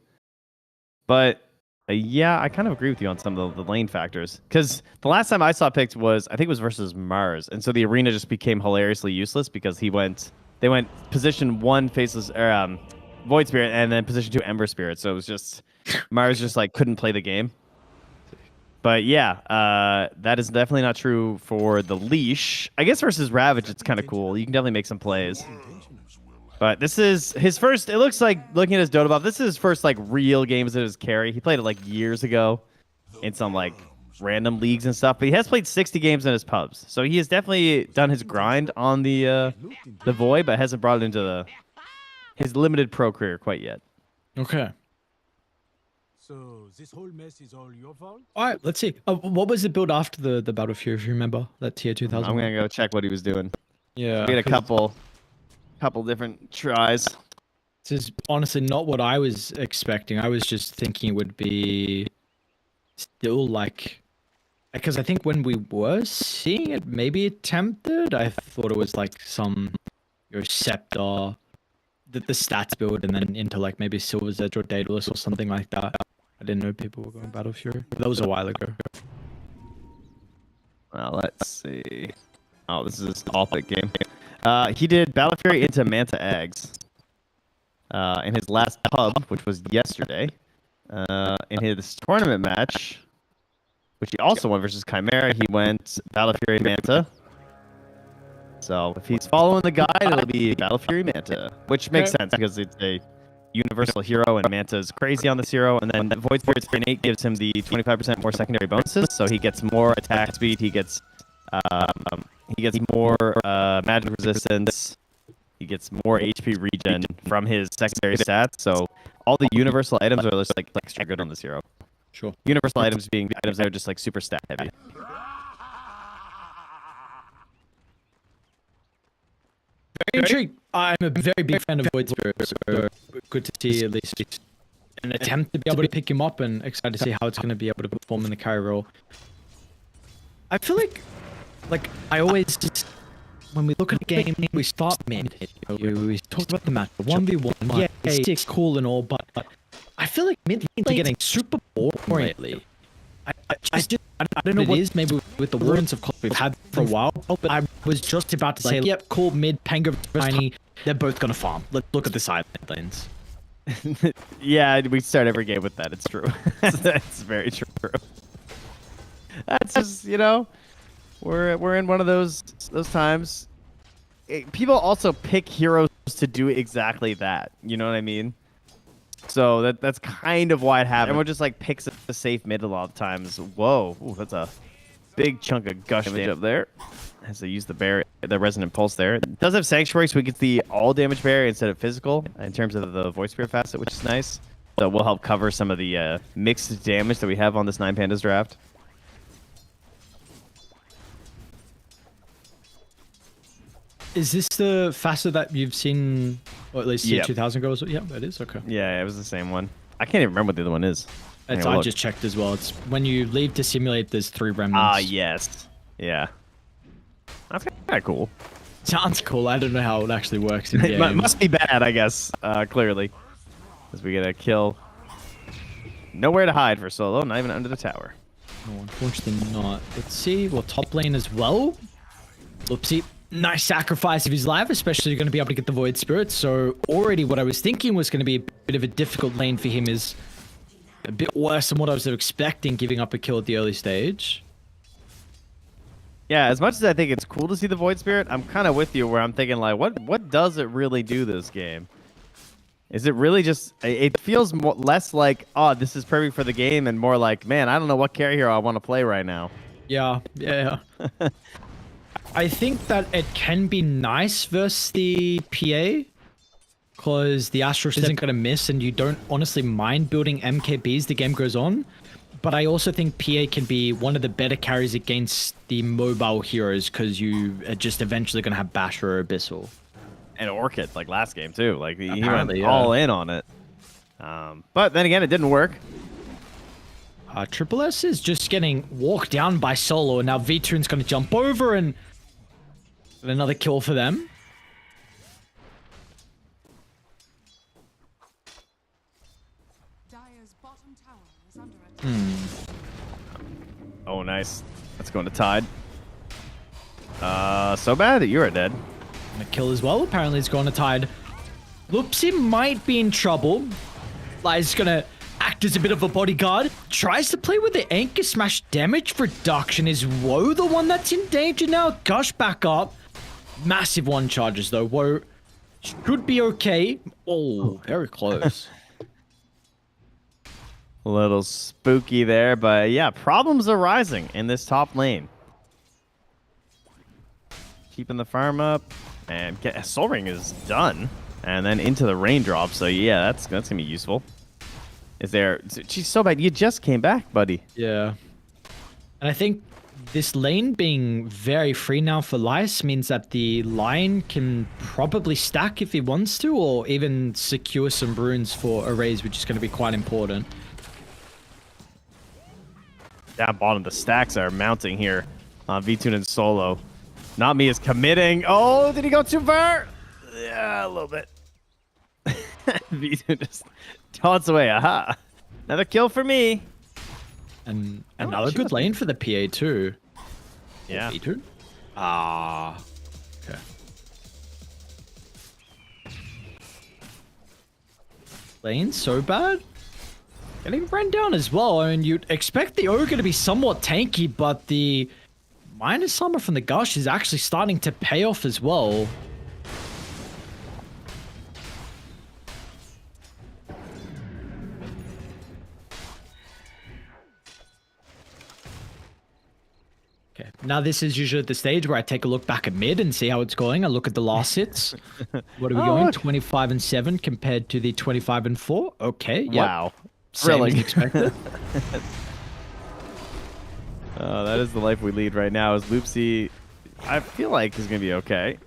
Speaker 2: But yeah, I kind of agree with you on some of the lane factors. Because the last time I saw picked was, I think it was versus Mars. And so the arena just became hilariously useless because they went position 1 Faceless, Void Spirit, and then position 2 Ember Spirit. So it was just, Mars just like couldn't play the game. But yeah, that is definitely not true for the Leash. I guess versus Ravage, it's kind of cool. You can definitely make some plays. But this is his first, it looks like, looking at his Dota buff, this is his first like real games as his carry. He played it like years ago in some like random leagues and stuff, but he has played 60 games in his pubs. So he has definitely done his grind on the Void, but hasn't brought it into his limited pro career quite yet.
Speaker 1: Okay.
Speaker 9: So this whole mess is all your fault?
Speaker 1: All right, let's see. What was the build after the Battle Fury, if you remember? That tier 2000?
Speaker 2: I'm going to go check what he was doing.
Speaker 1: Yeah.
Speaker 2: We had a couple different tries.
Speaker 1: This is honestly not what I was expecting. I was just thinking it would be still like, because I think when we were seeing it maybe attempted, I thought it was like some Scepter, the stats build, and then into like maybe Silver's Edge or Daedalus or something like that. I didn't know people were going Battle Fury. That was a while ago.
Speaker 2: Well, let's see. Oh, this is his all-pick game. He did Battle Fury into Manta Eggs in his last pub, which was yesterday. In his tournament match, which he also won versus Chimera, he went Battle Fury Manta. So if he's following the guide, it'll be Battle Fury Manta, which makes sense because it's a universal hero and Manta's crazy on this hero. And then Void Spirit's innate gives him the 25% more secondary bonuses, so he gets more attack speed. He gets more magic resistance. He gets more HP regen from his secondary stats. So all the universal items are just like extra good on this hero.
Speaker 1: Sure.
Speaker 2: Universal items being items that are just like super stat heavy.
Speaker 1: Very intrigued. I'm a very big fan of Void Spirit, so good to see at least an attempt to be able to pick him up, and excited to see how it's going to be able to perform in the carry role. I feel like I always, when we look at a game, we start mid. We talk about the match, 1v1. Yeah, it's cool and all, but I feel like mid lanes are getting super boring lately. I don't know what it is. Maybe with the ruins of course we've had for a while, but I was just about to say, yep, cool, mid, Pango, Tiny, they're both gonna farm. Let's look at the side lanes.
Speaker 2: Yeah, we start every game with that. It's true. That's very true. That's just, you know, we're in one of those times. People also pick heroes to do exactly that. You know what I mean? So that's kind of why it happens. Everyone just like picks a safe mid a lot of times. Whoa, ooh, that's a big chunk of gush damage up there. Has to use the resonant pulse there. It does have sanctuary, so we get the all damage barrier instead of physical in terms of the void spirit facet, which is nice. So we'll help cover some of the mixed damage that we have on this 9 Pandas draft.
Speaker 1: Is this the facet that you've seen, or at least
Speaker 2: Yep.
Speaker 1: 2000 goes? Yeah, it is. Okay.
Speaker 2: Yeah, it was the same one. I can't even remember what the other one is.
Speaker 1: I just checked as well. It's when you leave to simulate, there's 3 remnants.
Speaker 2: Ah, yes. Yeah. That's kind of cool.
Speaker 1: Sounds cool. I don't know how it actually works in game.
Speaker 2: It must be bad, I guess, clearly. Because we get a kill. Nowhere to hide for solo, not even under the tower.
Speaker 1: No, unfortunately not. Let's see. Well, top lane as well. Oopsie. Nice sacrifice of his life, especially going to be able to get the Void Spirit. So already what I was thinking was going to be a bit of a difficult lane for him is a bit worse than what I was expecting, giving up a kill at the early stage.
Speaker 2: Yeah, as much as I think it's cool to see the Void Spirit, I'm kind of with you where I'm thinking, like, what does it really do this game? Is it really just... It feels less like, oh, this is perfect for the game, and more like, man, I don't know what carry hero I want to play right now.
Speaker 1: Yeah. I think that it can be nice versus the PA, because the Astro isn't going to miss, and you don't honestly mind building MKB as the game goes on. But I also think PA can be one of the better carries against the mobile heroes, because you are just eventually going to have Basher or Abyssal.
Speaker 2: And Orchid, like last game, too. Like, he went
Speaker 1: yeah.
Speaker 2: all in on it. But then again, it didn't work.
Speaker 1: Triple S is just getting walked down by Solo, and now V-Tune's going to jump over and another kill for them.
Speaker 3: Dire's bottom tower is under attack.
Speaker 2: Oh, nice. Let's go into Tide. So bad that you are dead.
Speaker 1: And a kill as well. Apparently it's going to Tide. Loopsy might be in trouble. Lies gonna act as a bit of a bodyguard. Tries to play with the Anchor Smash damage reduction. Is Woe the one that's in danger now? Gush back up. Massive one charges though. Woe should be okay. Oh, very close.
Speaker 2: A little spooky there, but yeah, problems are rising in this top lane. Keeping the farm up, and Soul Ring is done, and then into the raindrop. So yeah, that's gonna be useful. Is there? She's so bad. You just came back, buddy.
Speaker 1: Yeah, and I think this lane being very free now for Lice means that the line can probably stack if he wants to, or even secure some runes for arrays, which is going to be quite important.
Speaker 2: Down bottom, the stacks are mounting here on V-Tune and Solo. Not me is committing. Oh, did he go too far? Yeah, a little bit. V-Tune just taunts away. Aha. Another kill for me.
Speaker 1: And another good lane for the PA too.
Speaker 2: Yeah.
Speaker 1: V2? Ah. Okay. Lane so bad? Getting run down as well. I mean, you'd expect the Ogre to be somewhat tanky, but the minus armor from the Gush is actually starting to pay off as well. Okay, now this is usually the stage where I take a look back at mid and see how it's going. I look at the last hits. What are we going? 25 and 7 compared to the 25 and 4. Okay. Yep.
Speaker 2: Wow.
Speaker 1: Same
Speaker 2: Really?
Speaker 1: as expected.
Speaker 2: That is the life we lead right now. Is Loopsy, I feel like he's going to be okay.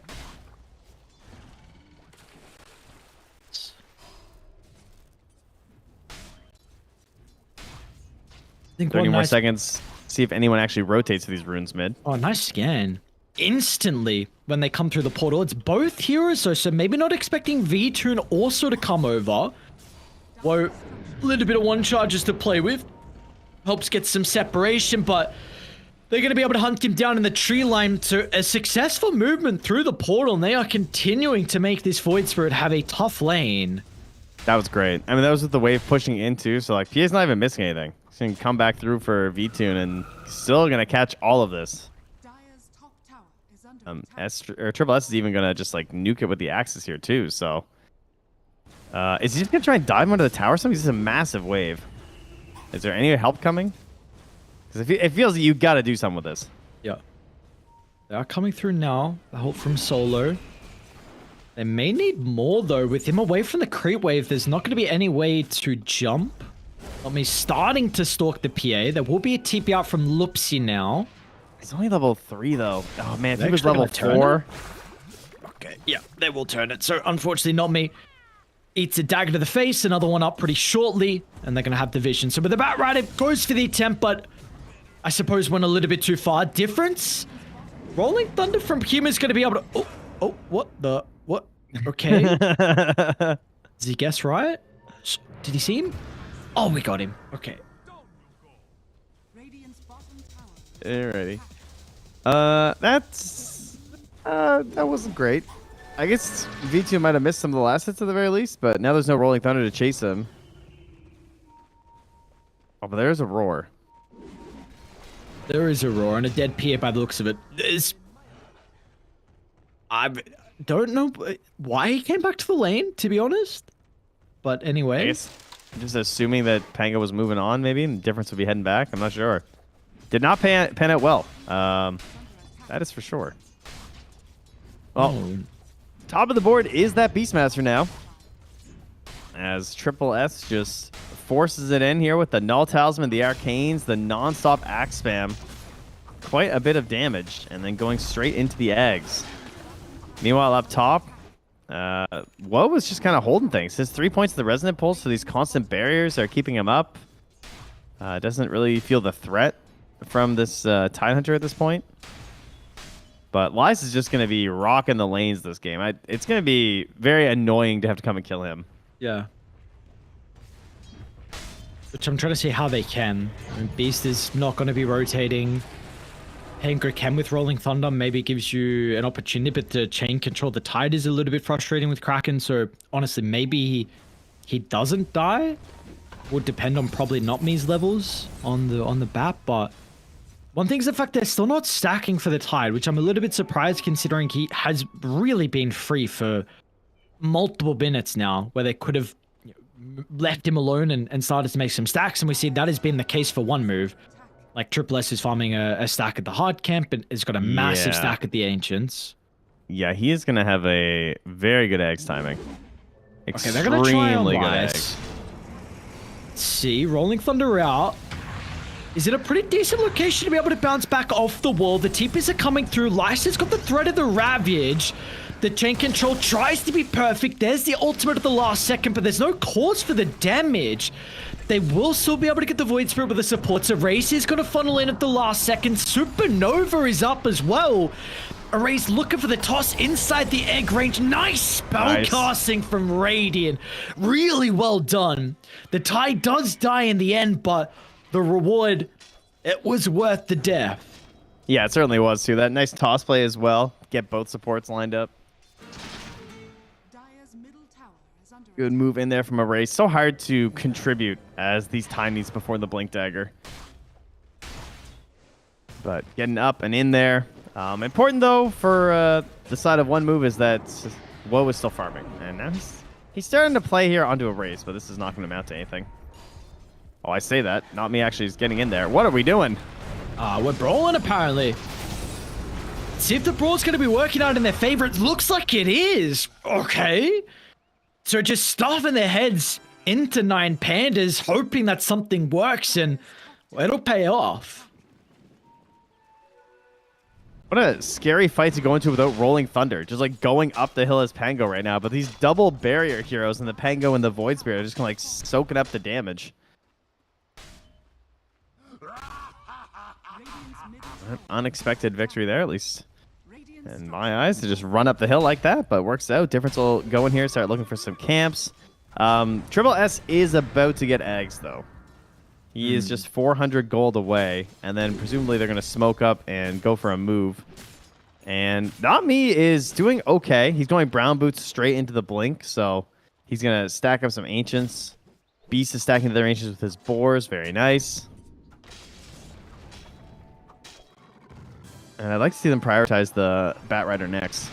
Speaker 1: I think
Speaker 2: 30
Speaker 1: one
Speaker 2: more
Speaker 1: nice-
Speaker 2: seconds. See if anyone actually rotates these runes mid.
Speaker 1: Oh, nice scan. Instantly, when they come through the portal, it's both heroes, so maybe not expecting V-Tune also to come over. Whoa, a little bit of one charges to play with. helps get some separation, but they're going to be able to hunt him down in the tree line. So a successful movement through the portal, and they are continuing to make this Void Spirit have a tough lane.
Speaker 2: That was great. I mean, that was with the wave pushing into, so like PA's not even missing anything. He's going to come back through for V-Tune and still going to catch all of this.
Speaker 3: Dire's top tower is under attack.
Speaker 2: Triple S is even going to just like nuke it with the axes here too, so. Is he just going to try and dive him under the tower or something? This is a massive wave. Is there any help coming? Because it feels like you got to do something with this.
Speaker 1: Yeah. They are coming through now. The help from Solo. They may need more, though. With him away from the creep wave, there's not going to be any way to jump. He's starting to stalk the PA. There will be a TP out from Lupsi now.
Speaker 2: He's only level 3, though. Oh, man. If
Speaker 1: They're
Speaker 2: he was
Speaker 1: actually
Speaker 2: level
Speaker 1: gonna turn
Speaker 2: 4.
Speaker 1: Okay, yeah, they will turn it. So, unfortunately, not me. Eats a dagger to the face. Another one up pretty shortly. And they're going to have the vision. So, with the Bat Rider, goes for the attempt, but I suppose went a little bit too far. Difference? Rolling Thunder from Human is going to be able to... Oh, what the... What? Okay. Did he guess right? Did he see him? Oh, we got him. Okay.
Speaker 3: Radiant's bottom tower.
Speaker 2: Alrighty. That wasn't great. I guess V2 might have missed some of the last hits at the very least, but now there's no Rolling Thunder to chase him. Oh, but there's a roar.
Speaker 1: There is a roar and a dead PA by the looks of it. I don't know why he came back to the lane, to be honest. But anyway.
Speaker 2: I guess just assuming that Pango was moving on, maybe, and the difference would be heading back. I'm not sure. Did not pan out well. That is for sure. Well, top of the board is that Beastmaster now. As Triple S just forces it in here with the Null Talisman, the Arcanes, the non-stop axe spam. Quite a bit of damage, and then going straight into the eggs. Meanwhile, up top, Woe was just kind of holding things. His 3 points of the Resonant Pulse, so these constant barriers are keeping him up. Doesn't really feel the threat from this Tidehunter at this point. But Lice is just going to be rocking the lanes this game. It's going to be very annoying to have to come and kill him.
Speaker 1: Yeah. Which I'm trying to see how they can. I mean, Beast is not going to be rotating. Pango can with Rolling Thunder. Maybe gives you an opportunity, but the chain control, the Tide is a little bit frustrating with Kraken. So honestly, maybe he doesn't die. Would depend on probably not me's levels on the bat, but one thing's the fact they're still not stacking for the Tide, which I'm a little bit surprised considering he has really been free for multiple minutes now, where they could have left him alone and started to make some stacks, and we see that has been the case for one move. Like Triple S is farming a stack at the hard camp and has got a massive stack at the Ancients.
Speaker 2: Yeah, he is going to have a very good eggs timing.
Speaker 1: Okay, they're going to try on
Speaker 2: Extremely good
Speaker 1: Lice.
Speaker 2: eggs.
Speaker 1: Let's see, Rolling Thunder out. Is it a pretty decent location to be able to bounce back off the wall? The TPs are coming through. Lice has got the threat of the Ravage. The chain control tries to be perfect. There's the ultimate at the last second, but there's no cause for the damage. They will still be able to get the Void Spirit with the support. So Race is going to funnel in at the last second. Supernova is up as well. Erase looking for the toss inside the egg range. Nice spell casting from Radiant. Really well done. The Tide does die in the end, but the reward, it was worth the death.
Speaker 2: Yeah, it certainly was too. That nice toss play as well. Get both supports lined up.
Speaker 3: Dire's middle tower is under
Speaker 2: Good move in there from Erase. So hard to contribute as these tinies before the Blink Dagger. But getting up and in there. Important though for the side of one move is that Woe is still farming. And now he's starting to play here onto a race, but this is not going to amount to anything. Oh, I say that. Not me actually is getting in there. What are we doing?
Speaker 1: We're brawling apparently. See if the brawl's going to be working out in their favor. It looks like it is. Okay. So just stuffing their heads into 9 pandas, hoping that something works and it'll pay off.
Speaker 2: What a scary fight to go into without Rolling Thunder. Just like going up the hill as Pango right now. But these double barrier heroes and the Pango and the Void Spirit are just going to like soaking up the damage. An unexpected victory there, at least in my eyes, to just run up the hill like that, but works out. Difference will go in here, start looking for some camps. Triple S is about to get eggs, though. He is just 400 gold away, and then presumably they're going to smoke up and go for a move. And Not Me is doing okay. He's going brown boots straight into the blink, so he's going to stack up some ancients. Beast is stacking their ancients with his boars. Very nice. And I'd like to see them prioritize the Bat Rider next.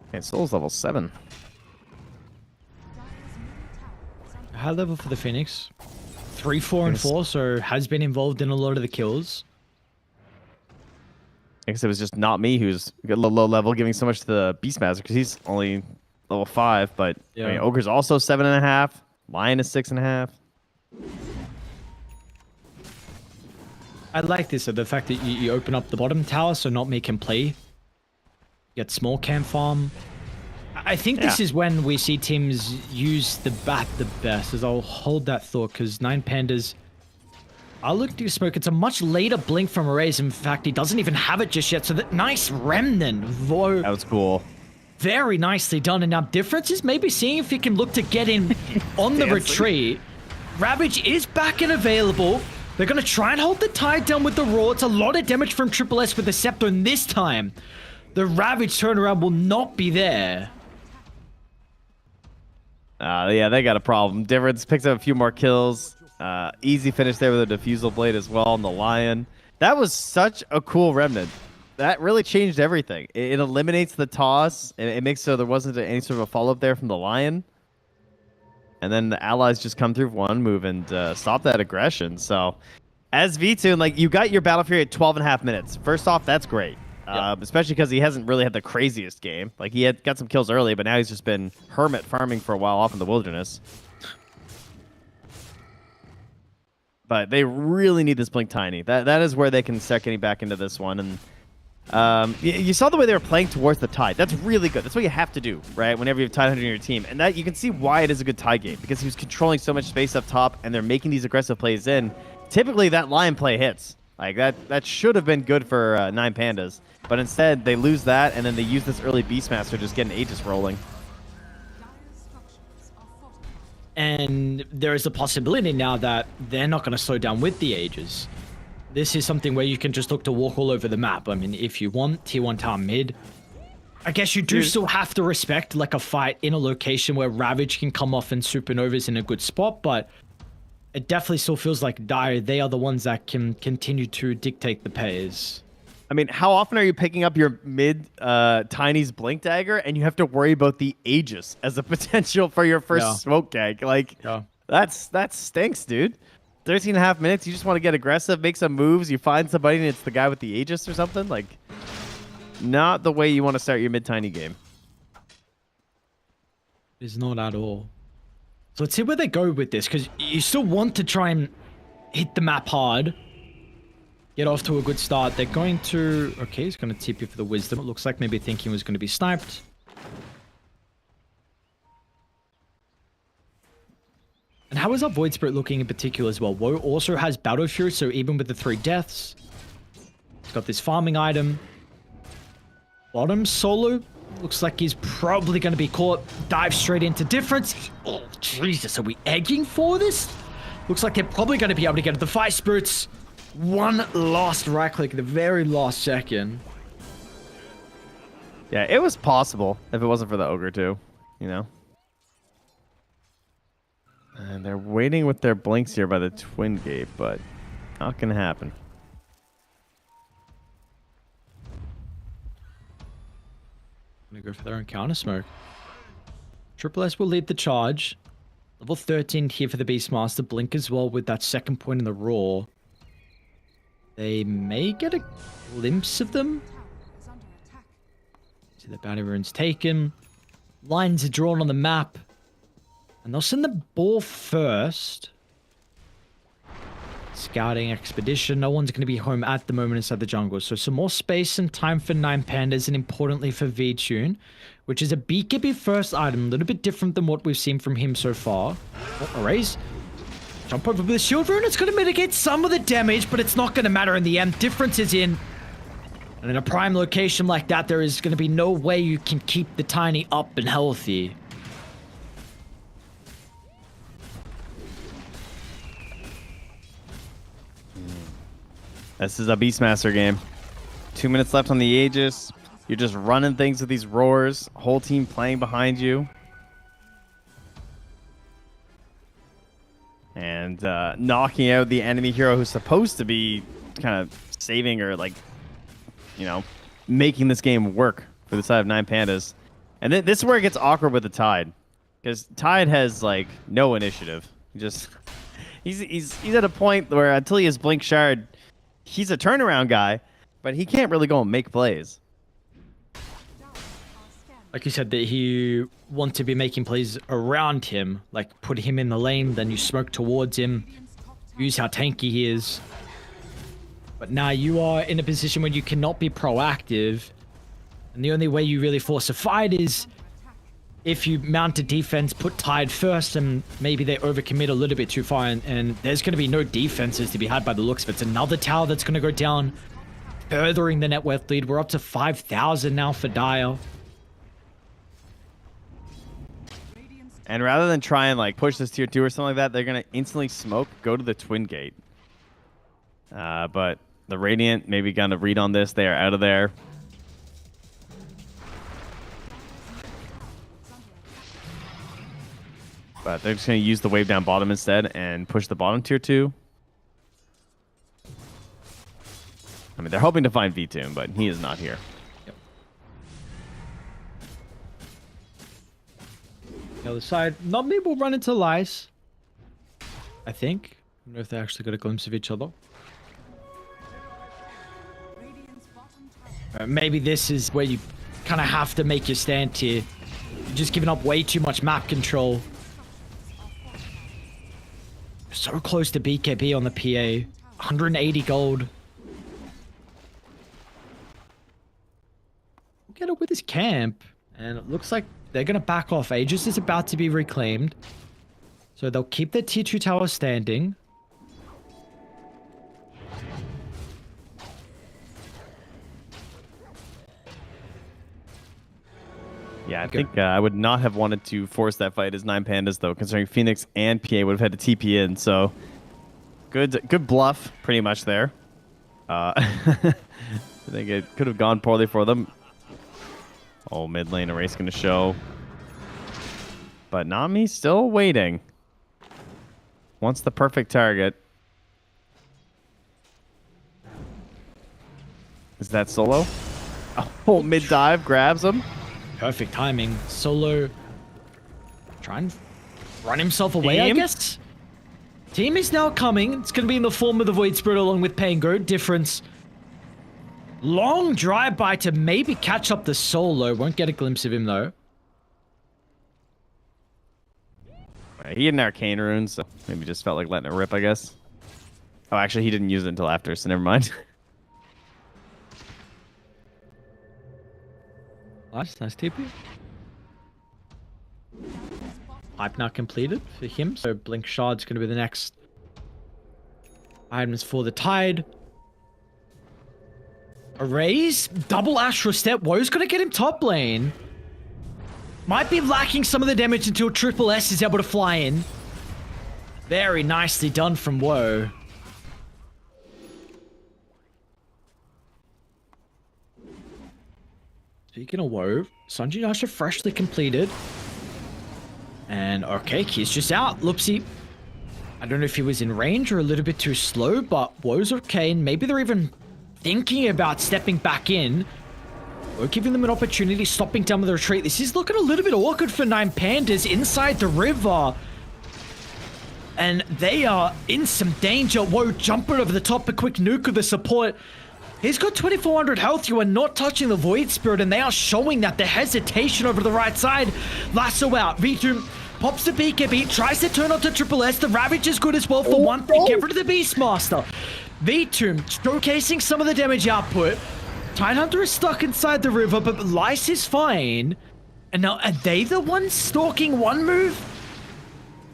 Speaker 2: Okay, Soul's level 7.
Speaker 1: High level for the Phoenix. 3, 4, and 4, so has been involved in a lot of the kills.
Speaker 2: I guess it was just Not Me who's a little low level, giving so much to the Beastmaster because he's only level 5. But I mean, Ogre's also 7.5. Lion is 6.5.
Speaker 1: I like this, so the fact that you open up the bottom tower so Not Me can play. Get small camp farm. I think this is when we see teams use the bat the best, as I'll hold that thought, because 9 Pandas are looking to smoke. It's a much later blink from Erase. In fact, he doesn't even have it just yet, so that nice remnant. Whoa.
Speaker 2: That was cool.
Speaker 1: Very nicely done, and now difference is maybe seeing if he can look to get in on the retreat. Ravage is back and available. They're going to try and hold the tide down with the Raw. It's a lot of damage from Triple S with the Scepter, and this time, the Ravage turnaround will not be there.
Speaker 2: Yeah, they got a problem. Difference picks up a few more kills. Easy finish there with a Diffusal Blade as well on the Lion. That was such a cool remnant. That really changed everything. It eliminates the toss. It makes so there wasn't any sort of a follow-up there from the Lion. And then the allies just come through one move and stop that aggression. So, as V2, like, you got your battle period at 12.5 minutes. First off, that's great. Especially because he hasn't really had the craziest game. Like, he had got some kills early, but now he's just been hermit farming for a while off in the wilderness. But they really need this Blink Tiny. That is where they can start getting back into this one. And you saw the way they were playing towards the tide. That's really good. That's what you have to do, right? Whenever you have Tide Hunter in your team. And that you can see why it is a good tide game. Because he was controlling so much space up top, and they're making these aggressive plays in. Typically, that Lion play hits. Like, that should have been good for 9 Pandas. But instead, they lose that, and then they use this early Beastmaster just getting Aegis rolling.
Speaker 1: And there is a possibility now that they're not going to slow down with the Aegis. This is something where you can just look to walk all over the map. I mean, if you want tier 1 tower mid, I guess you do still have to respect like a fight in a location where Ravage can come off and Supernova's in a good spot, but it definitely still feels like Dire, they are the ones that can continue to dictate the pace.
Speaker 2: I mean, how often are you picking up your mid Tiny's Blink Dagger and you have to worry about the Aegis as a potential for your first smoke gag? Like, that stinks, dude. 13.5 minutes, you just want to get aggressive, make some moves, you find somebody and it's the guy with the Aegis or something? Like, not the way you want to start your mid-Tiny game.
Speaker 1: It's not at all. So let's see where they go with this, because you still want to try and hit the map hard. Get off to a good start. They're going to... Okay, he's going to tip you for the wisdom. It looks like maybe thinking was going to be sniped. And how is our Void Spirit looking in particular as well? Woe also has Battle Fury, so even with the 3 deaths, he's got this farming item. Bottom solo, looks like he's probably going to be caught. Dive straight into difference. Oh, Jesus, are we egging for this? Looks like they're probably going to be able to get it. The Fire Spirits, one last right click at the very last second.
Speaker 2: Yeah, it was possible if it wasn't for the Ogre too, you know? And they're waiting with their blinks here by the Twin Gate, but not going to happen.
Speaker 1: Gonna go for their own counter smoke. Triple S will lead the charge. Level 13 here for the Beastmaster. Blink as well with that second point in the Roar. They may get a glimpse of them. See the battle rune's taken. Lines are drawn on the map. And they'll send the ball first. Scouting expedition. No one's going to be home at the moment inside the jungle. So some more space and time for 9 Pandas, and importantly for V-Tune, which is a BKB first item. A little bit different than what we've seen from him so far. Oh, Erase. Jump over with the shield rune. It's going to mitigate some of the damage, but it's not going to matter in the end. Difference is in. And in a prime location like that, there is going to be no way you can keep the Tiny up and healthy.
Speaker 2: This is a Beastmaster game. 2 minutes left on the Aegis. You're just running things with these roars. Whole team playing behind you. And knocking out the enemy hero who's supposed to be kind of saving or, like, you know, making this game work for the side of 9Pandas. And this is where it gets awkward with the Tide. Because Tide has, like, no initiative. He's at a point where until he has Blink Shard, he's a turnaround guy, but he can't really go and make plays.
Speaker 1: Like you said, that he want to be making plays around him, like put him in the lane, then you smoke towards him, use how tanky he is. But now you are in a position where you cannot be proactive, and the only way you really force a fight is if you mount a defense, put Tide first, and maybe they overcommit a little bit too far, and there's going to be no defenses to be had by the looks of it. It's another tower that's going to go down, furthering the net worth lead. We're up to 5,000 now for Dire.
Speaker 2: And rather than try and, like, push this tier 2 or something like that, they're going to instantly smoke, go to the Twin Gate. But the Radiant maybe going to read on this. They are out of there. But they're just going to use the wave down bottom instead and push the bottom tier 2. I mean, they're hoping to find V-Tomb, but he is not here.
Speaker 1: The other side, not many will run into Lice, I think. I don't know if they actually got a glimpse of each other. Maybe this is where you kind of have to make your stand here. You're just giving up way too much map control. So close to BKB on the PA. 180 gold. Get up with his camp. And it looks like they're going to back off. Aegis is about to be reclaimed. So they'll keep their tier 2 tower standing.
Speaker 2: Yeah, I think I would not have wanted to force that fight as 9Pandas, though, considering Phoenix and PA would have had to TP in. So good bluff, pretty much there. I think it could have gone poorly for them. Oh, mid lane erase going to show. But Nami still waiting. Wants the perfect target. Is that Solo? Oh, mid dive grabs him.
Speaker 1: Perfect timing. Solo try and run himself away, I guess. Team is now coming. It's going to be in the form of the Void Spirit along with Pango. Difference. Long drive-by to maybe catch up the Solo. Won't get a glimpse of him, though.
Speaker 2: He had an Arcane Rune, so maybe just felt like letting it rip, I guess. Oh, actually, he didn't use it until after, so never mind.
Speaker 1: Nice TP. Hype now completed for him, so Blink Shard's going to be the next items for the Tide. Arrays, double Astral Step. Woe's going to get him top lane. Might be lacking some of the damage until Triple S is able to fly in. Very nicely done from Woe. Speaking of Woe, Sanji Nasha freshly completed. And okay, he's just out. Loopsy. I don't know if he was in range or a little bit too slow, but Woe's okay. And maybe they're even thinking about stepping back in. We're giving them an opportunity, stopping down with the retreat. This is looking a little bit awkward for 9Pandas inside the river. And they are in some danger. Woe jumping over the top, a quick nuke of the support. He's got 2,400 health. You are not touching the Void Spirit, and they are showing that the hesitation over the right side. Lasso out. V-Tomb pops the BKB, tries to turn onto Triple S. The Ravage is good as well for one thing. Get rid of the Beastmaster. V-Tomb showcasing some of the damage output. Tidehunter is stuck inside the river, but Lice is fine. And now, are they the ones stalking one move?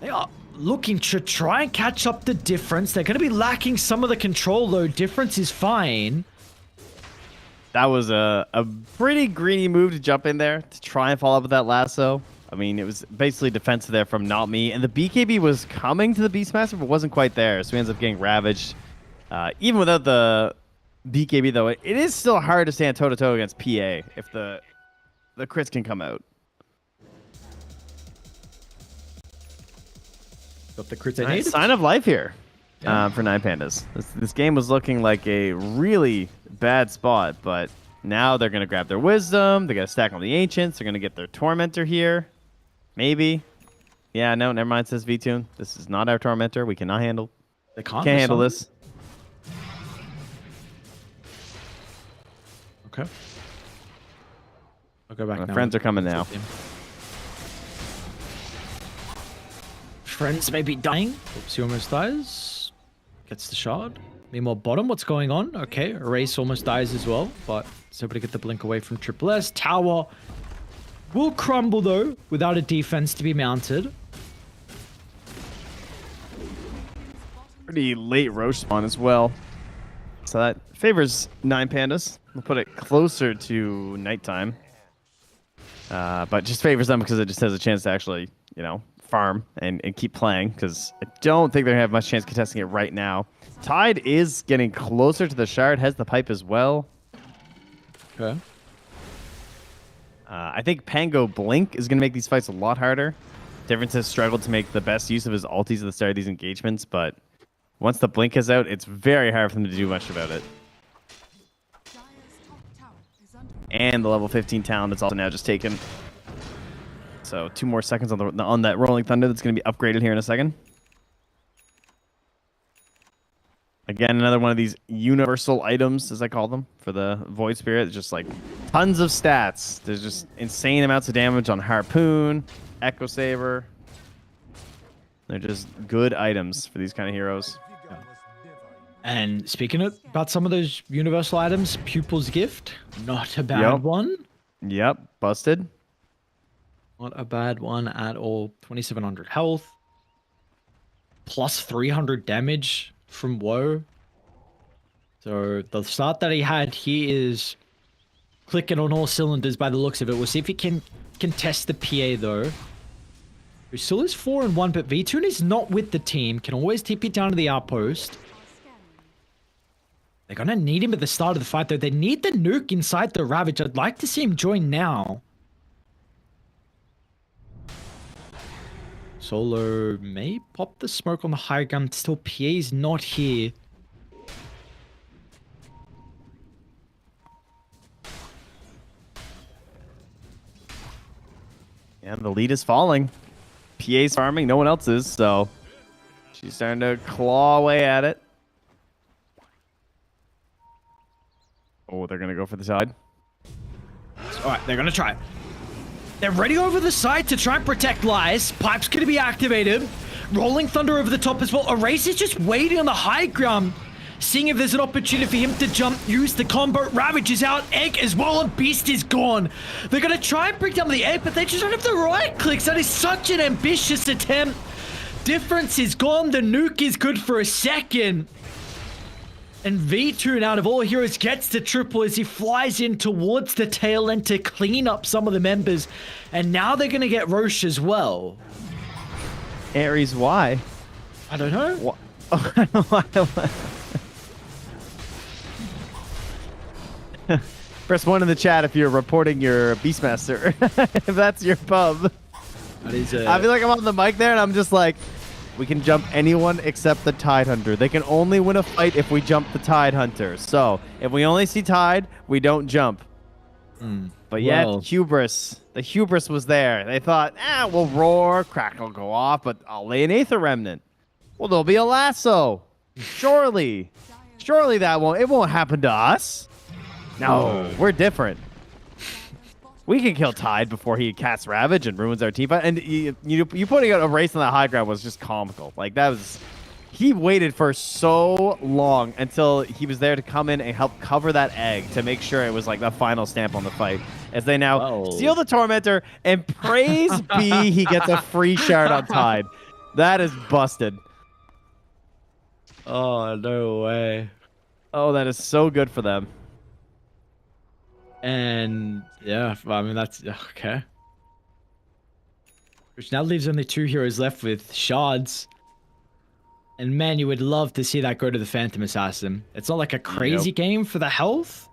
Speaker 1: They are looking to try and catch up the difference. They're going to be lacking some of the control, though. Difference is fine.
Speaker 2: That was a pretty greedy move to jump in there to try and follow up with that lasso. I mean, it was basically defensive there from Not Me. And the BKB was coming to the Beastmaster, but wasn't quite there. So he ends up getting ravaged. Even without the BKB, though, it is still hard to stand toe-to-toe against PA if the crits can come out.
Speaker 1: Got the crits I
Speaker 2: Nice.
Speaker 1: needed.
Speaker 2: Sign of life here
Speaker 1: Yeah.
Speaker 2: for 9pandas. This game was looking like a really bad spot, but now they're going to grab their wisdom. They're going to stack on the ancients. They're going to get their tormentor here. Maybe. Yeah, no, never mind, says VTune. This is not our tormentor. We cannot handle.
Speaker 1: They
Speaker 2: Can't handle this.
Speaker 1: Okay. I'll go back
Speaker 2: My
Speaker 1: now.
Speaker 2: friends are coming now.
Speaker 1: Friends may be dying. Oops, he almost dies. Gets the shard. Meanwhile, bottom, what's going on? Okay, Erase almost dies as well, but it's able to get the blink away from Triple S. Tower will crumble, though, without a defense to be mounted.
Speaker 2: Pretty late roach spawn as well. So that favors 9pandas. We'll put it closer to nighttime. But just favors them because it just has a chance to actually, farm and keep playing, because I don't think they're going to have much chance contesting it right now. Tide is getting closer to the shard, has the pipe as well.
Speaker 1: Okay.
Speaker 2: I think Pango Blink is going to make these fights a lot harder. Difference has struggled to make the best use of his ultis at the start of these engagements, but once the Blink is out, it's very hard for them to do much about it.
Speaker 3: Dire's top tower is under
Speaker 2: And the level 15 talent is also now just taken. So 2 more seconds on that Rolling Thunder that's going to be upgraded here in a second. Again, another one of these universal items, as I call them, for the Void Spirit. It's just like tons of stats. There's just insane amounts of damage on Harpoon, Echo Saber. They're just good items for these kind of heroes.
Speaker 1: And speaking about some of those universal items, Pupil's Gift, not a bad one.
Speaker 2: Yep, busted.
Speaker 1: Not a bad one at all. 2700 health. Plus 300 damage from Woe. So the start that he had, he is clicking on all cylinders by the looks of it. We'll see if he can contest the PA though. Who still is 4-1, but VTune is not with the team. Can always TP down to the outpost. They're gonna need him at the start of the fight though. They need the nuke inside the Ravage. I'd like to see him join now. Solo may pop the smoke on the high ground. Still, PA's not here.
Speaker 2: And the lead is falling. PA's farming, no one else is, so she's starting to claw away at it. Oh, they're going to go for the side.
Speaker 1: All right, they're going to try it. They're ready over the side to try and protect Lies. Pipe's going to be activated. Rolling Thunder over the top as well. Erase is just waiting on the high ground, seeing if there's an opportunity for him to jump, use the combo. Ravage is out, Egg as well, and Beast is gone. They're going to try and bring down the egg, but they just don't have the right clicks. That is such an ambitious attempt. Difference is gone. The nuke is good for a second. And VTune, out of all heroes, gets the triple as he flies in towards the tail end to clean up some of the members. And now they're going to get Roche as well.
Speaker 2: Ares, why?
Speaker 1: I don't know.
Speaker 2: Press 1 in the chat if you're reporting your Beastmaster. If that's your pub.
Speaker 1: That is
Speaker 2: I feel like I'm on the mic there and I'm just like, we can jump anyone except the Tide Hunter. They can only win a fight if we jump the Tide Hunter. So, if we only see Tide, we don't jump. But yet, hubris. The hubris was there. They thought, we'll roar, crack will go off, but I'll lay an Aether Remnant. Well, there'll be a lasso. Surely. Surely it won't happen to us. No, we're different. We can kill Tide before he casts Ravage and ruins our team fight. And you putting out a race on that high ground was just comical. Like, that was... He waited for so long until he was there to come in and help cover that egg to make sure it was like the final stamp on the fight. As they now steal the Tormentor, and praise be he gets a free shard on Tide. That is busted.
Speaker 1: Oh, no way.
Speaker 2: Oh, that is so good for them.
Speaker 1: And yeah, I mean, that's okay. Which now leaves only 2 heroes left with shards. And man, you would love to see that go to the Phantom Assassin. It's not like a crazy game for the health.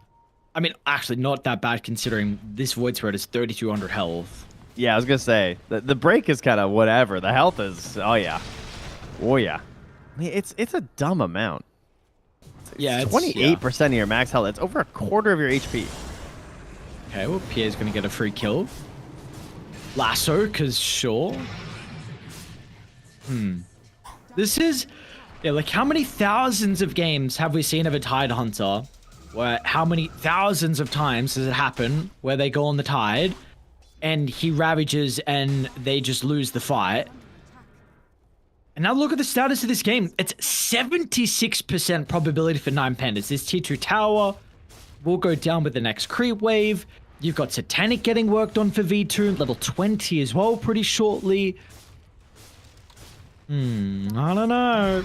Speaker 1: I mean, actually, not that bad considering this Void Spirit is 3,200 health.
Speaker 2: Yeah, I was gonna say the break is kind of whatever. The health is oh yeah. I mean, it's a dumb amount.
Speaker 1: Yeah, it's
Speaker 2: 28% of your max health. It's over a quarter of your HP.
Speaker 1: Okay, well, Pierre's gonna get a free kill. Lasso, cause sure. This is, yeah, like how many thousands of games have we seen of a Tide Hunter? Where how many thousands of times does it happen where they go on the Tide and he ravages and they just lose the fight? And now look at the status of this game. It's 76% probability for 9 pandas. This tier 2 tower will go down with the next creep wave. You've got Satanic getting worked on for V2, level 20 as well pretty shortly. I don't know.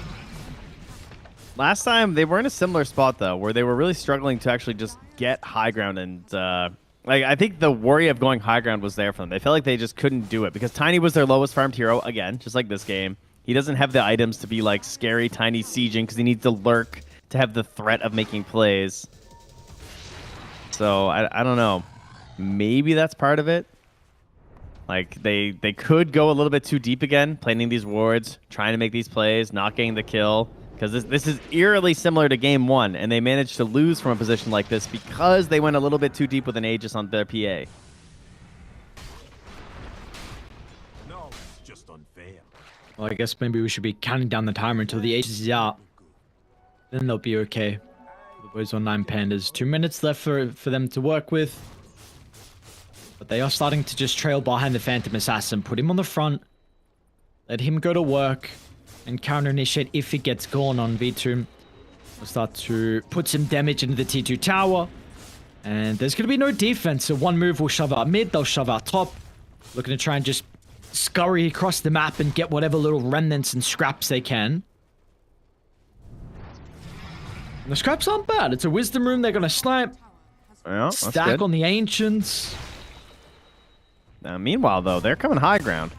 Speaker 2: Last time they were in a similar spot though, where they were really struggling to actually just get high ground, and like I think the worry of going high ground was there for them. They felt like they just couldn't do it because Tiny was their lowest farmed hero again, just like this game. He doesn't have the items to be like scary Tiny sieging because he needs to lurk to have the threat of making plays. So I don't know. Maybe that's part of it. Like they could go a little bit too deep again, planting these wards, trying to make these plays, not getting the kill. Because this is eerily similar to game 1, and they managed to lose from a position like this because they went a little bit too deep with an Aegis on their PA.
Speaker 9: No, it's just unfair.
Speaker 1: Well, I guess maybe we should be counting down the timer until the Aegis is out. Then they'll be okay. The boys on 9 pandas. 2 minutes left for them to work with. But they are starting to just trail behind the Phantom Assassin. Put him on the front. Let him go to work. And counter-initiate if he gets gone on V2. We'll start to put some damage into the T2 tower. And there's going to be no defense. So one move will shove out mid. They'll shove out top. Looking to try and just scurry across the map and get whatever little remnants and scraps they can. And the scraps aren't bad. It's a wisdom room. They're going to snipe.
Speaker 2: Well, that's
Speaker 1: Stack
Speaker 2: good.
Speaker 1: on the ancients.
Speaker 2: Meanwhile, though, they're coming high ground.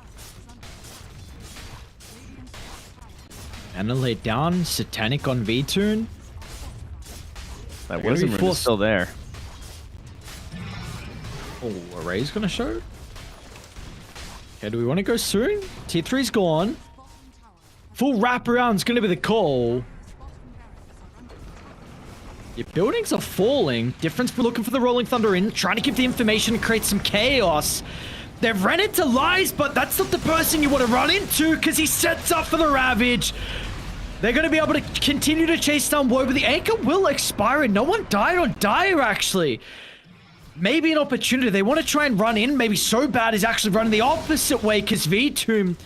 Speaker 1: Annihilate down. Satanic on V-Tune.
Speaker 2: That
Speaker 1: They're
Speaker 2: wisdom
Speaker 1: gonna be
Speaker 2: room is
Speaker 1: forced-
Speaker 2: still there.
Speaker 1: Oh, Array's gonna show? Okay, do we want to go soon? Tier 3's gone. Full wraparound's gonna be the call. Your buildings are falling. Difference, we're looking for the Rolling Thunder in. Trying to give the information, create some chaos. They've run into Lies, but that's not the person you want to run into because he sets up for the Ravage. They're going to be able to continue to chase down Woe, but the anchor will expire and no one died on Dire, actually. Maybe an opportunity. They want to try and run in. Maybe so bad is actually running the opposite way because V-Tomb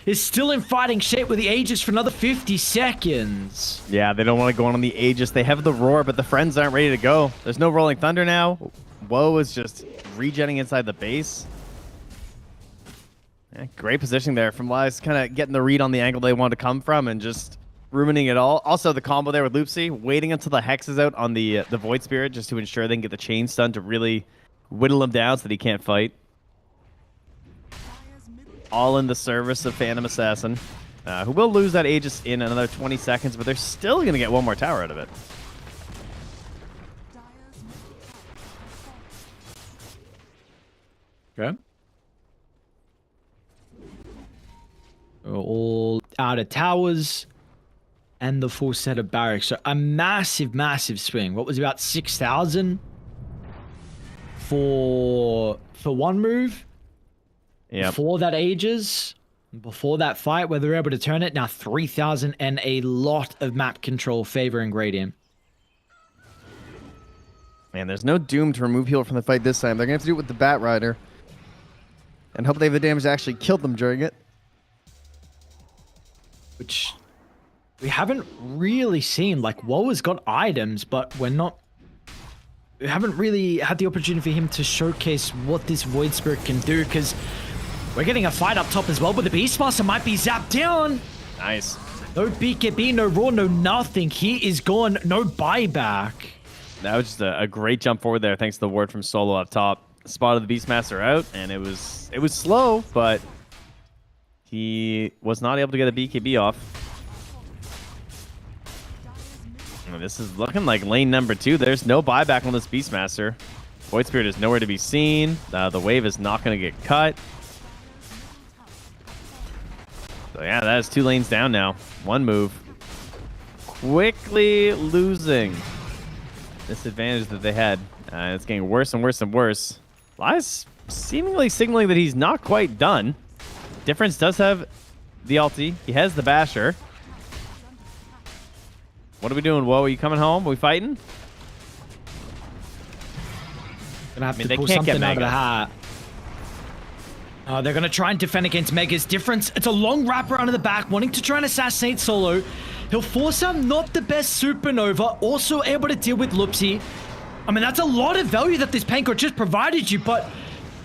Speaker 1: is still in fighting shape with the Aegis for another 50 seconds.
Speaker 2: Yeah, they don't want to go on the Aegis. They have the Roar, but the friends aren't ready to go. There's no Rolling Thunder now. Woe is just regenning inside the base. Yeah, great positioning there from Lies, kind of getting the read on the angle they want to come from and just ruining it all. Also, the combo there with Loopsy, waiting until the Hex is out on the Void Spirit just to ensure they can get the chain stun to really whittle him down so that he can't fight. All in the service of Phantom Assassin, who will lose that Aegis in another 20 seconds, but they're still going to get one more tower out of it.
Speaker 1: Okay. All out of towers and the full set of barracks. So a massive, massive swing. What was about 6,000 for one move?
Speaker 2: Yeah.
Speaker 1: Before that Aegis, before that fight where they were able to turn it, now 3,000 and a lot of map control favoring Radiant.
Speaker 2: Man, there's no Doom to remove heal from the fight this time. They're going to have to do it with the Bat Rider. And hope they have the damage to actually kill them during it.
Speaker 1: Which we haven't really seen. Like, Woe has got items, but we haven't really had the opportunity for him to showcase what this Void Spirit can do, because we're getting a fight up top as well, but the Beastmaster might be zapped down.
Speaker 2: Nice.
Speaker 1: No BKB, no Raw, no nothing. He is gone. No buyback.
Speaker 2: That was just a great jump forward there, thanks to the ward from Solo up top. Spotted the Beastmaster out, and it was slow, but he was not able to get a BKB off. mean, this is looking like lane number 2. There's no buyback on this Beastmaster. Void Spirit is nowhere to be seen. The wave is not going to get cut. So yeah, that is 2 lanes down now. 1 move. Quickly losing this advantage that they had. It's getting worse and worse and worse. Lies seemingly signaling that he's not quite done. Difference does have the ulti. He has the basher. What are we doing, Woe? Are you coming home? Are we fighting?
Speaker 1: Gonna have
Speaker 2: I mean,
Speaker 1: to
Speaker 2: they
Speaker 1: pull
Speaker 2: can't get
Speaker 1: something out of the
Speaker 2: Mega.
Speaker 1: hat. They're gonna try and defend against Mega's Difference. It's a long wraparound in the back, wanting to try and assassinate Solo. He'll force out not the best Supernova, also able to deal with Lupsi. I mean, that's a lot of value that this Panko just provided you, but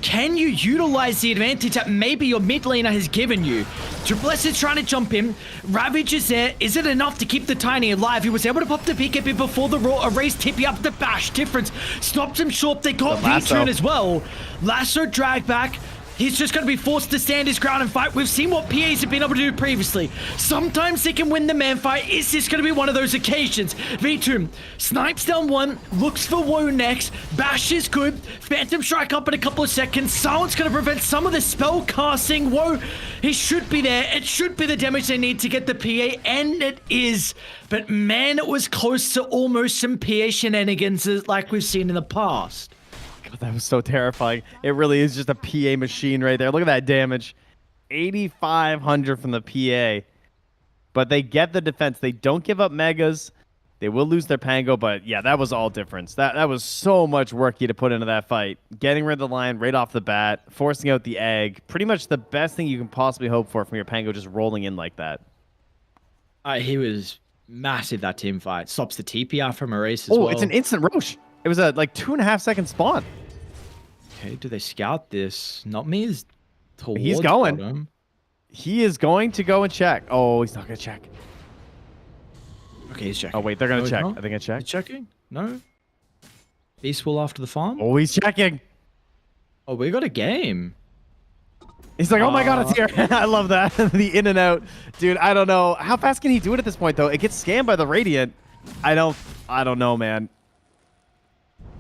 Speaker 1: can you utilize the advantage that maybe your mid laner has given you? Triple S is trying to jump in. Ravage is there. Is it enough to keep the Tiny alive? He was able to pop the BKB before the Raw. Erase Tippy up the bash. Difference stops him short. They got V-turn as well. Lasso drag back. He's just going to be forced to stand his ground and fight. We've seen what PAs have been able to do previously. Sometimes they can win the man fight. Is this going to be one of those occasions? V2 snipes down 1, looks for Woe next. Bash is good. Phantom Strike up in a couple of seconds. Silence going to prevent some of the spell casting. Woe, he should be there. It should be the damage they need to get the PA, and it is. But man, it was close to almost some PA shenanigans like we've seen in the past.
Speaker 2: God, that was so terrifying. It really is just a PA machine right there. Look at that damage. 8,500 from the PA. But they get the defense. They don't give up Megas. They will lose their Pango, but yeah, that was all difference. That was so much work you to put into that fight. Getting rid of the line right off the bat, forcing out the egg. Pretty much the best thing you can possibly hope for from your Pango just rolling in like that.
Speaker 1: He was massive, that team fight. Stops the TPR from Erase as well.
Speaker 2: Oh, it's an instant Roche. It was a like 2.5 second spawn.
Speaker 1: Okay, do they scout this? Not me is towards
Speaker 2: He's going.
Speaker 1: bottom.
Speaker 2: He is going to go and check. Oh, he's not going to check.
Speaker 1: Okay, he's checking.
Speaker 2: Oh, wait, they're going
Speaker 1: No,
Speaker 2: to
Speaker 1: he's
Speaker 2: check.
Speaker 1: not?
Speaker 2: Are they going to check?
Speaker 1: He's checking? No. Beast will after the farm?
Speaker 2: Oh, he's checking.
Speaker 1: Oh, we got a game.
Speaker 2: He's like, oh my God, it's here. I love that. The in and out. Dude, I don't know. How fast can he do it at this point, though? It gets scanned by the Radiant. I don't know, man.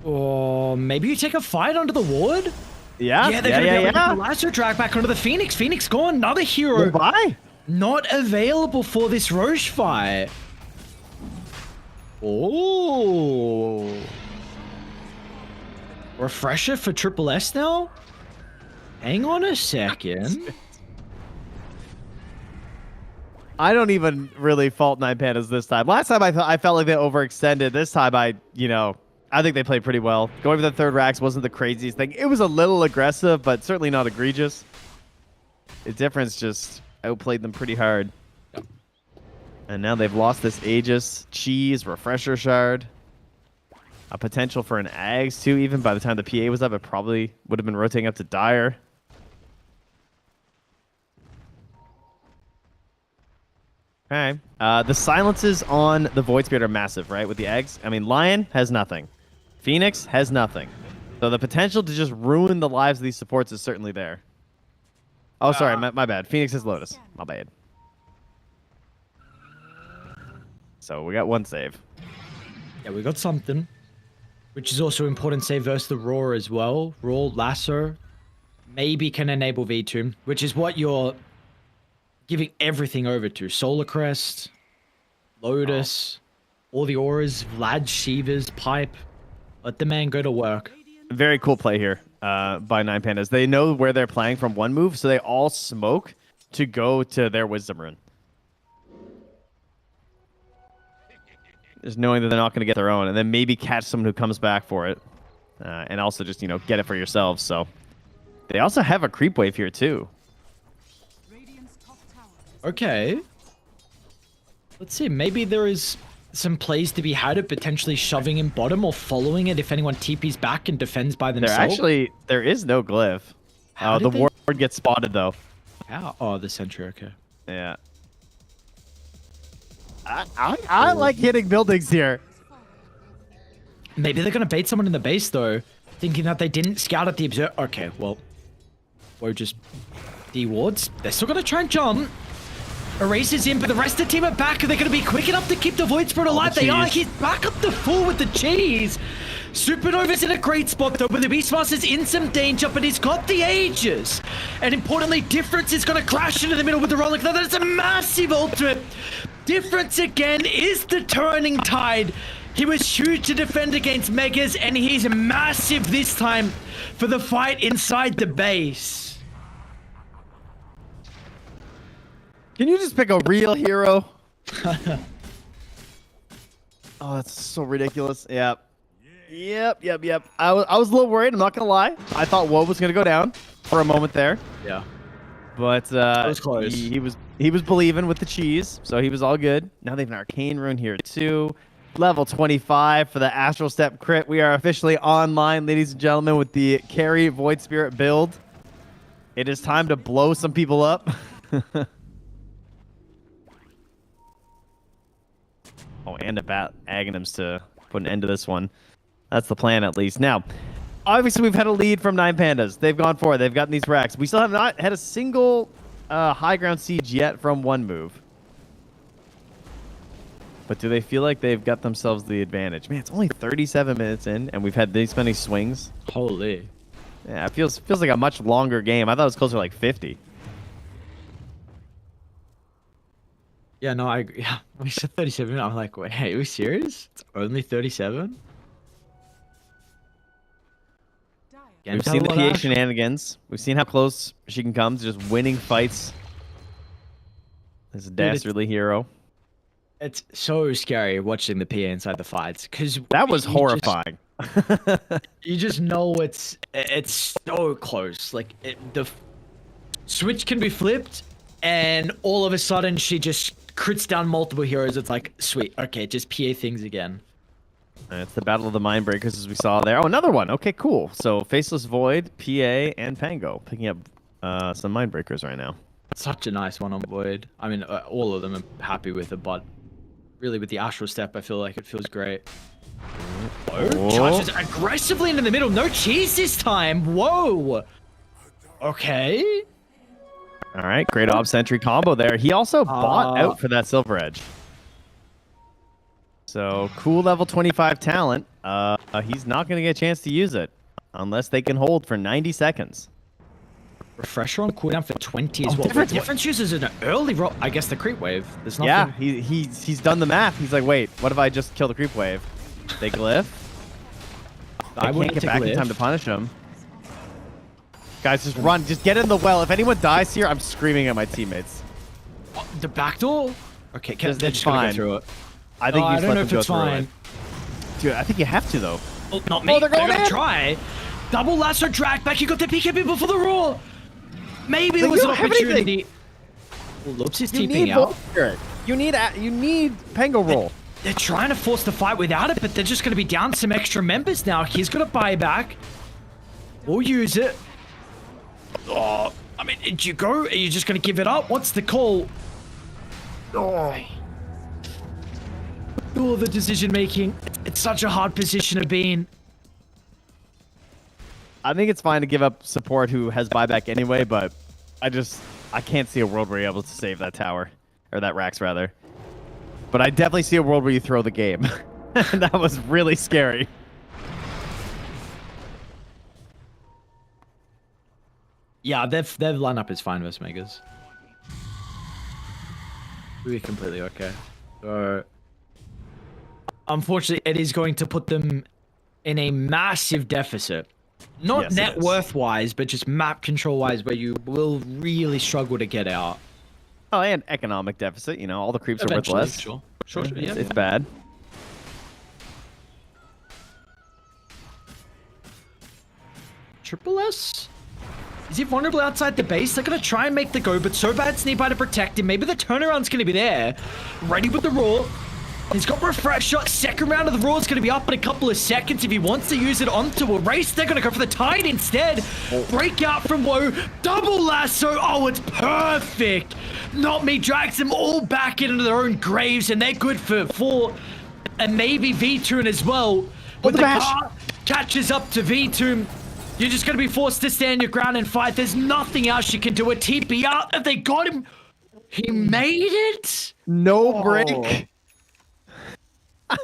Speaker 1: Or maybe you take a fight under the ward?
Speaker 2: Yeah,
Speaker 1: they're gonna be able to get the Lasso drag back onto the Phoenix. Phoenix gone, another hero.
Speaker 2: Goodbye.
Speaker 1: Not available for this Roche fight. Oh. Refresher for Triple S now? Hang on a second.
Speaker 2: I don't even really fault Nine Pandas this time. Last time I felt like they overextended. This time I think they played pretty well. Going for the third racks wasn't the craziest thing. It was a little aggressive, but certainly not egregious. The difference just outplayed them pretty hard.
Speaker 1: Yep.
Speaker 2: And now they've lost this Aegis, Cheese, Refresher Shard. A potential for an Ags too, even by the time the PA was up, it probably would have been rotating up to Dire. Okay. The silences on the Void Spirit are massive, right? With the eggs. I mean, Lion has nothing. Phoenix has nothing. So the potential to just ruin the lives of these supports is certainly there. Oh, sorry. My bad. Phoenix has Lotus. My bad. So we got 1 save.
Speaker 1: Yeah, we got something. Which is also important save versus the Roar as well. Roar, Lasso, maybe can enable V2, which is what you're giving everything over to. Solar Crest, Lotus, all the auras, Vlad, Shivas, Pipe. Let the man go to work.
Speaker 2: Very cool play here by Nine Pandas. They know where they're playing from 1 move, so they all smoke to go to their Wisdom Rune. Just knowing that they're not going to get their own, and then maybe catch someone who comes back for it. And also just, get it for yourselves. So they also have a creep wave here, too.
Speaker 3: Radiant's top tower is
Speaker 1: Okay. Let's see. Maybe there is some plays to be had of potentially shoving in bottom or following it if anyone TP's back and defends by themselves.
Speaker 2: There is no glyph.
Speaker 1: How
Speaker 2: The
Speaker 1: did they-
Speaker 2: ward gets spotted, though.
Speaker 1: How? Oh, the sentry. Okay.
Speaker 2: Yeah. I like hitting buildings here.
Speaker 1: Maybe they're going to bait someone in the base, though, thinking that they didn't scout at the observer. Okay, well, we're just D-wards. They're still going to try and jump. Erases in, but the rest of the team are back. Are they going to be quick enough to keep the Void Spirit alive? They are. He's back up the full with the cheese. Supernova's in a great spot though, but the Beastmaster's in some danger, but he's got the Aegis. And importantly, Difference is going to crash into the middle with the Rolling Thunder. That's a massive ultimate. Difference again is the turning tide. He was huge to defend against Megas, and he's massive this time for the fight inside the base.
Speaker 2: Can you just pick a real hero? Oh, that's so ridiculous. Yep. I was a little worried, I'm not gonna lie. I thought Woe was gonna go down for a moment there.
Speaker 1: Yeah.
Speaker 2: But
Speaker 1: was close.
Speaker 2: he was believing with the cheese, so he was all good. Now they have an arcane rune here too. Level 25 for the Astral Step crit. We are officially online, ladies and gentlemen, with the carry Void Spirit build. It is time to blow some people up. Oh, and a Aghanims to put an end to this one. That's the plan, at least. Now, obviously, we've had a lead from 9 Pandas. They've gone forward. They've gotten these racks. We still have not had a single high ground siege yet from one move. But do they feel like they've got themselves the advantage? Man, it's only 37 minutes in, and we've had these many swings.
Speaker 1: Holy.
Speaker 2: Yeah, it feels like a much longer game. I thought it was closer to like 50.
Speaker 1: Yeah, no, I agree. Yeah, we said 37. I'm like, wait, are we serious? It's only 37?
Speaker 2: We've seen the PA shenanigans. We've seen how close she can come to just winning fights. As a dastardly hero.
Speaker 1: It's so scary watching the PA inside the fights because
Speaker 2: that was horrifying.
Speaker 1: You just know it's so close. Like the switch can be flipped, and all of a sudden she just crits down multiple heroes. It's like, sweet, okay, just PA things again.
Speaker 2: And it's the Battle of the Mindbreakers as we saw there. Oh, another one. Okay, cool. So Faceless Void, PA, and Pango picking up some Mindbreakers right now.
Speaker 1: Such a nice one on Void. I mean, all of them I'm happy with it, but really with the Astral Step, I feel like it feels great. Oh, charges aggressively into the middle. No cheese this time. Whoa. Okay.
Speaker 2: All right, great Ob Sentry combo there. He also bought out for that Silver Edge. So, cool level 25 talent. He's not going to get a chance to use it unless they can hold for 90 seconds.
Speaker 1: Refresher on cooldown for 20 as well. Difference uses an early roll. I guess the creep wave. There's nothing.
Speaker 2: Yeah, he's done the math. He's like, wait, what if I just kill the creep wave? They glyph. I can't get back in time to punish him. Guys, just run. Just get in the well. If anyone dies here, I'm screaming at my teammates.
Speaker 1: The back door? Okay, they're just
Speaker 2: fine.
Speaker 1: Gonna go through it.
Speaker 2: I think
Speaker 1: I don't know if it's fine.
Speaker 2: Dude, I think you have to, though.
Speaker 1: Oh, not me.
Speaker 2: Oh, they're
Speaker 1: gonna try. Double lasso drag back. You got the PKP before the roar. Maybe there was an opportunity. Well, Loops is TPing out.
Speaker 2: You need Pango roll.
Speaker 1: They're trying to force the fight without it, but they're just going to be down some extra members now. He's going to buy back. We'll use it. Oh, I mean, did you go? Are you just going to give it up? What's the call? Oh, the decision making. It's such a hard position to be in.
Speaker 2: I think it's fine to give up support who has buyback anyway, but I can't see a world where you're able to save that tower. Or that Rax, rather. But I definitely see a world where you throw the game. That was really scary.
Speaker 1: Yeah, their lineup is fine versus Megas. We're completely okay. So, unfortunately, it is going to put them in a massive deficit. Not net worth-wise, but just map control-wise, where you will really struggle to get out.
Speaker 2: Oh, and economic deficit. You know, all the creeps are worth less.
Speaker 1: Sure.
Speaker 2: It's bad.
Speaker 1: Triple S? Is he vulnerable outside the base? They're going to try and make the go, but so bad it's nearby to protect him. Maybe the turnaround's going to be there. Ready with the roar. He's got refresh shot. Second round of the roar is going to be up in a couple of seconds if he wants to use it onto a race. They're going to go for the tide instead. Breakout from Woe. Double lasso. Oh, it's perfect. Not me drags them all back into their own graves, and they're good for 4. And maybe V-Tune as well. When the car catches up to V-Tune, you're just going to be forced to stand your ground and fight. There's nothing else you can do. A TP out. Have they got him? He made it.
Speaker 2: No break.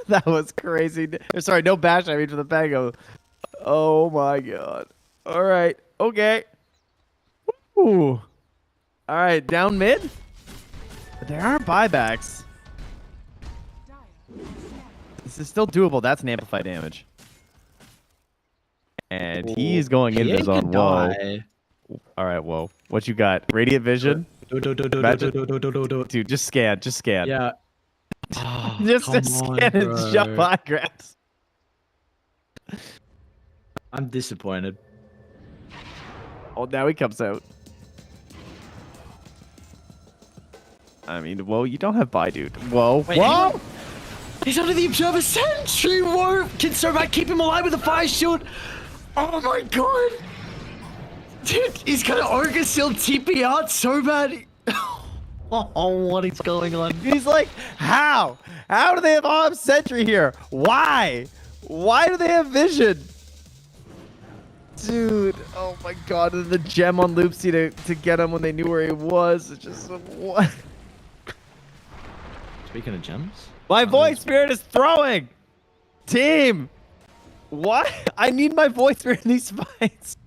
Speaker 2: That was crazy. Sorry, no bash. I mean for the Pango. Oh my god. All right. Okay. Ooh. All right. Down mid. But there are buybacks. This is still doable. That's an amplified damage. And he's going into his own. Whoa. All right. Whoa. What you got? Radiant vision. Dude, just scan. Just scan.
Speaker 1: Yeah. Oh,
Speaker 2: just
Speaker 1: come
Speaker 2: scan
Speaker 1: on,
Speaker 2: and jump high grabs.
Speaker 1: I'm disappointed.
Speaker 2: Oh, now he comes out. I mean, whoa, you don't have buy, dude. Whoa.
Speaker 1: Wait,
Speaker 2: whoa!
Speaker 1: He's under the observer sentry. Whoa! Can Sobat keep him alive with a fire shield? Oh my god! Dude, he's gonna Ogre Seal TP out so bad. Oh, what is going on?
Speaker 2: He's like, how? How do they have armed sentry here? Why? Why do they have vision? Dude, oh my god, and the gem on Loopsy to get him when they knew where he was. It's just, what?
Speaker 1: Speaking of gems?
Speaker 2: My voice spirit is throwing! Team! What? I need my voice spirit in these fights.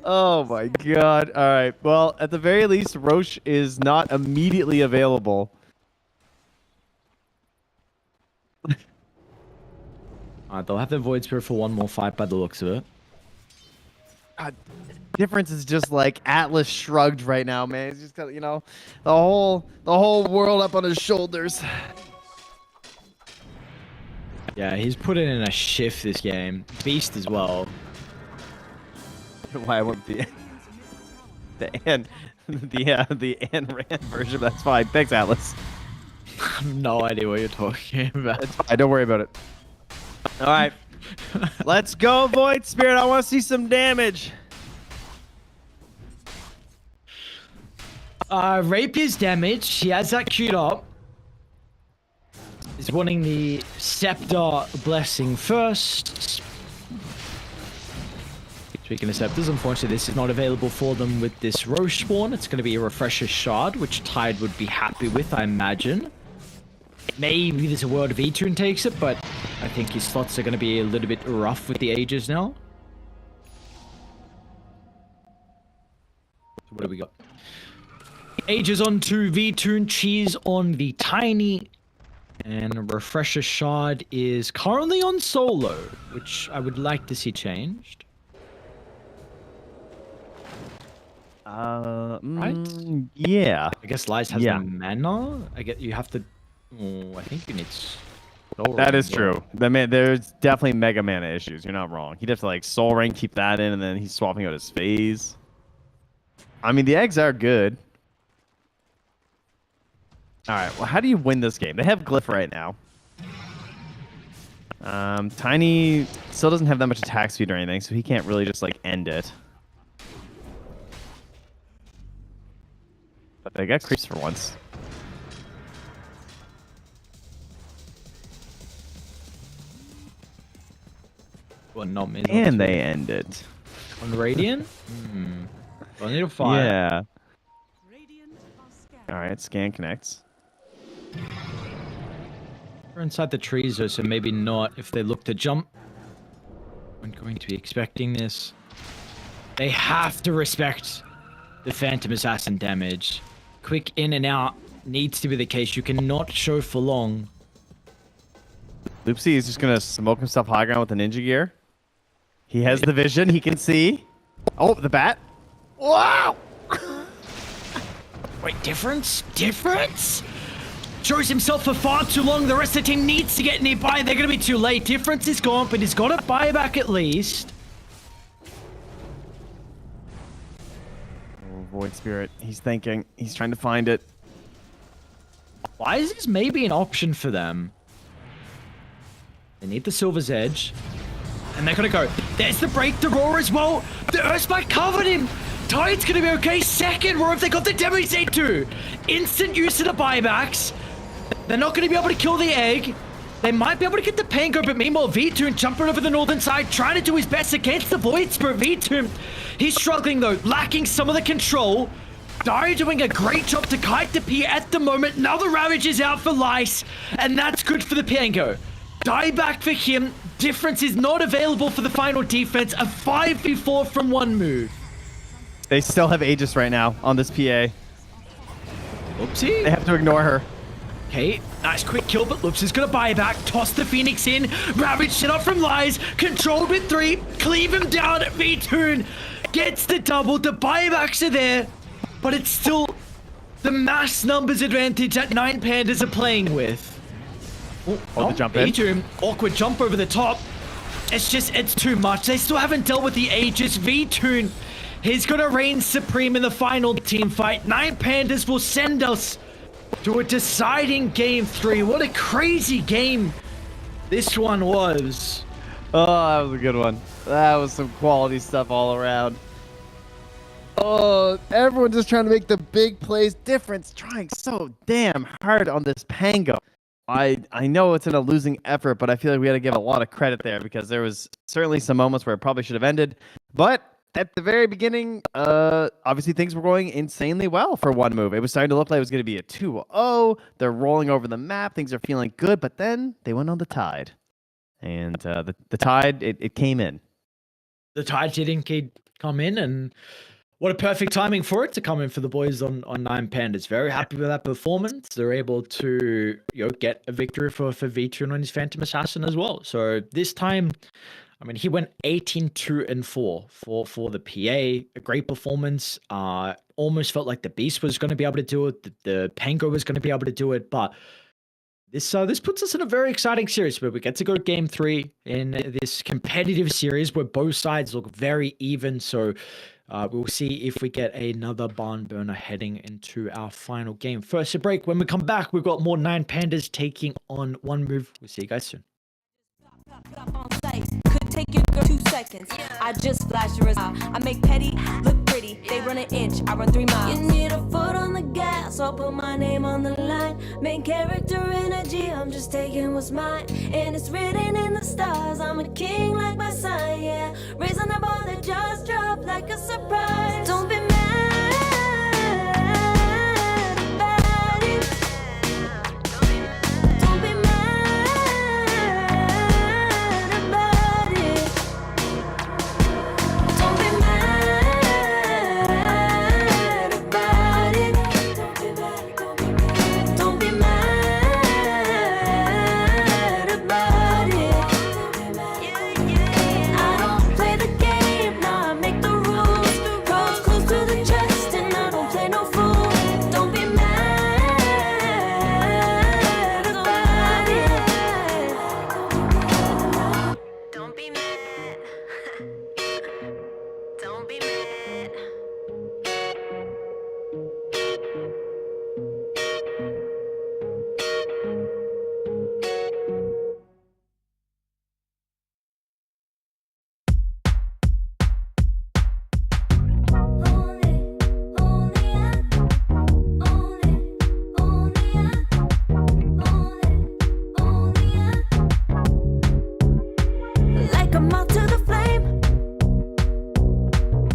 Speaker 2: Oh my god. Alright, well, at the very least, Roche is not immediately available.
Speaker 1: They'll have their Void Spirit for one more fight by the looks of it.
Speaker 2: Difference is just like Atlas shrugged right now, man. He's just got, you know, the whole world up on his shoulders.
Speaker 1: Yeah, he's put in a shift this game. Beast as well.
Speaker 2: Why I want the Anne Rand version, but that's fine. Thanks, Atlas.
Speaker 1: I have no idea what you're talking about.
Speaker 2: It's fine. Don't worry about it. All right, let's go, Void Spirit. I want to see some damage.
Speaker 1: Rapier's damage. He has that queued up. He's wanting the Scepter Blessing first. Speaking of Scepters, unfortunately this is not available for them with this Roche spawn. It's going to be a Refresher Shard, which Tide would be happy with, I imagine. Maybe there's a world of E-Tune takes it, but I think his slots are going to be a little bit rough with the Ages now. So what do we got? Ages onto V-Tune, Cheese on the Tiny, and Refresher Shard is currently on solo, which I would like to see changed. Right?
Speaker 2: Yeah.
Speaker 1: I guess Lies has the mana. I get you have to. Oh, I think you need.
Speaker 2: That is true. There's definitely mega mana issues. You're not wrong. He'd have to like Soul Ring, keep that in, and then he's swapping out his phase. I mean, the eggs are good. All right. Well, how do you win this game? They have Glyph right now. Tiny still doesn't have that much attack speed or anything, so he can't really just like end it. But they got creeps for once.
Speaker 1: Well, not me.
Speaker 2: And they end it.
Speaker 1: On Radiant? I need to fire.
Speaker 2: Yeah.
Speaker 3: Radiant are scared.
Speaker 2: Alright, scan connects.
Speaker 1: We're inside the trees though, so maybe not if they look to jump. I'm going to be expecting this. They have to respect the Phantom Assassin damage. Quick in and out needs to be the case. You cannot show for long.
Speaker 2: Loopsy is just gonna smoke himself high ground with the ninja gear. He has the vision, he can see. Oh, the bat. Wow!
Speaker 1: Wait, difference? Difference? Shows himself for far too long. The rest of the team needs to get nearby. They're gonna be too late. Difference is gone, but he's got a buyback at least.
Speaker 2: Oh, Void Spirit. He's thinking. He's trying to find it.
Speaker 1: Why is this maybe an option for them? They need the Silver's Edge. And they're gonna go. There's the break, the roar as well. The Earthspike covered him. Tide's gonna be okay. Second roar if they got the damage they do. Instant use of the buybacks. They're not gonna be able to kill the egg. They might be able to get the Pango, but meanwhile V-Tune jumping over the northern side, trying to do his best against the Void Spirit. V-Tune, he's struggling though, lacking some of the control. Dari doing a great job to kite the P at the moment. Now the Ravage is out for Lice, and that's good for the Piango. Die back for him. Difference is not available for the final defense. A 5v4 from one move.
Speaker 2: They still have Aegis right now on this PA.
Speaker 1: Oopsie.
Speaker 2: They have to ignore her.
Speaker 1: Okay, nice quick kill, but Loops is gonna buy back. Toss the Phoenix in. Ravage set up from Lies. Controlled with 3. Cleave him down. V-Tune gets the double. The buybacks are there, but it's still the mass numbers advantage that 9 Pandas are playing with.
Speaker 2: The jump in.
Speaker 1: V-Tune, awkward jump over the top. It's too much. They still haven't dealt with the Aegis. V-Tune, he's gonna reign supreme in the final team fight. 9 Pandas will send us to a deciding game 3. What a crazy game this one was.
Speaker 2: Oh, that was a good one. That was some quality stuff all around. Oh, everyone just trying to make the big plays difference, trying so damn hard on this Pango. I know it's in a losing effort, but I feel like we got to give a lot of credit there because there was certainly some moments where it probably should have ended. But at the very beginning, obviously things were going insanely well for one move. It was starting to look like it was going to be a 2-0. They're rolling over the map. Things are feeling good, but then they went on the Tide. And the Tide, it came in.
Speaker 1: The Tide didn't come in, and what a perfect timing for it to come in for the boys on 9 Pandas. Very happy with that performance. They're able to get a victory for V-Tune on his Phantom Assassin as well. So this time, I mean, he went 18-2-4 for the PA. A great performance. Almost felt like the Beast was going to be able to do it. The Pango was going to be able to do it. But this puts us in a very exciting series where we get to go game 3 in this competitive series where both sides look very even. So we'll see if we get another barn burner heading into our final game. First a break. When we come back, we've got more 9 Pandas taking on one move. We'll see you guys soon.
Speaker 5: Could take you 2 seconds. I just flash your result. I make petty look pretty. They run an inch, I run 3 miles. You need a foot on the gas, I'll put my name on the line. Main character energy, I'm just taking what's mine. And it's written in the stars, I'm a king like my sign, yeah. Raising the bar that just dropped like a surprise. Don't be mad about it. Don't be mad about it. Don't be mad about it. Don't be mad about it. I don't play the game, nah, I make the rules. Cards close to the chest and I don't play no fool. Don't be mad about it. Don't be mad. Don't be mad. Like a moth to the flame,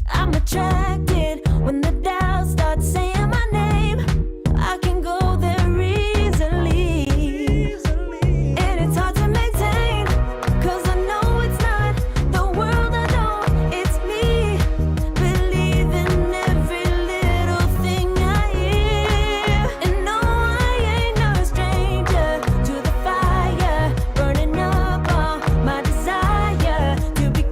Speaker 5: I'm attracted when the doubts start saying my name. I can go there easily, and it's hard to maintain, 'cause I know it's not the world I know, it's me. Believe in every little thing I hear, and no, I ain't no stranger to the fire, burning up all my desire to be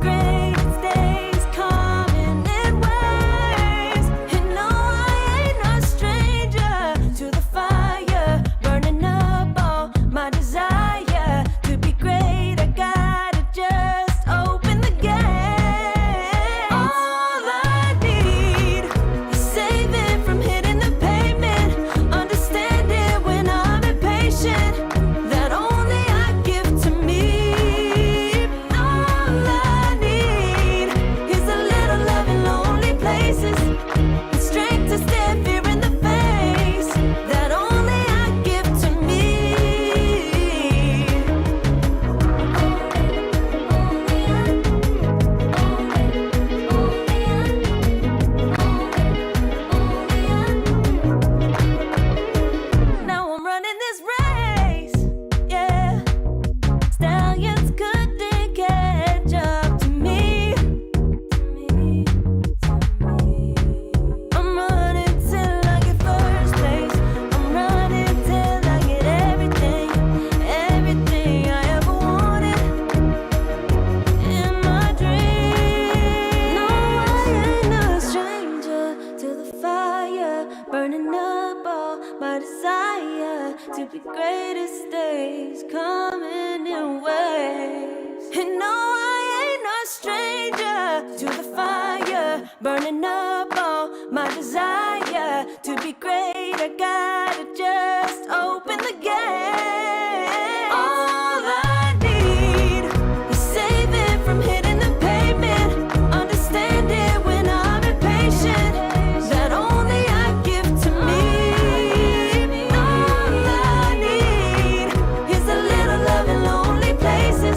Speaker 5: the greatest days coming in waves. And no, I ain't no stranger to the fire, burning up all my desire to be great. I gotta just open the gate. All I need is saving from hitting the pavement, understanding when I'm impatient, that only I give to me. All I need is a little love in lonely places,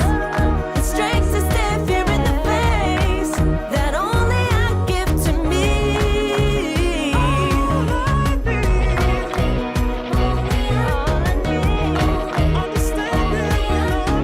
Speaker 5: the strength to stand fear in the face, that only I give to me. All I need, understanding when I'm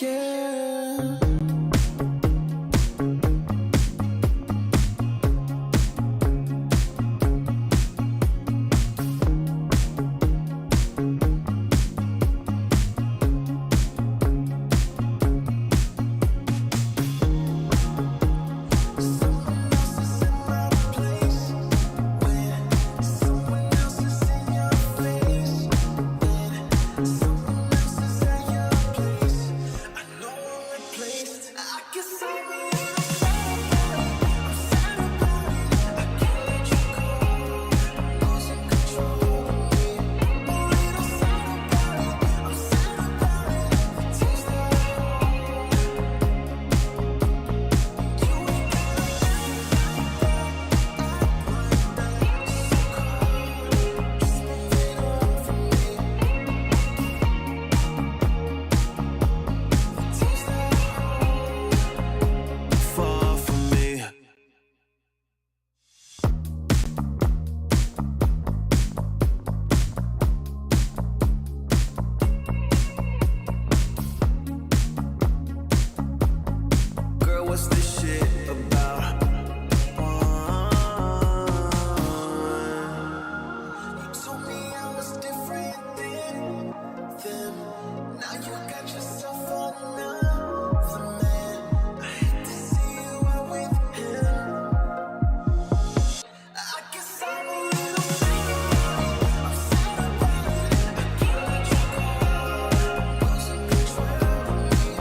Speaker 4: Yeah. Far from me. Girl, what's this shit about? You told me I was different then. Now you got yourself another man. I hate to see you out with him. I guess I'm a little sad about it. I can't let you go. Losing control of me.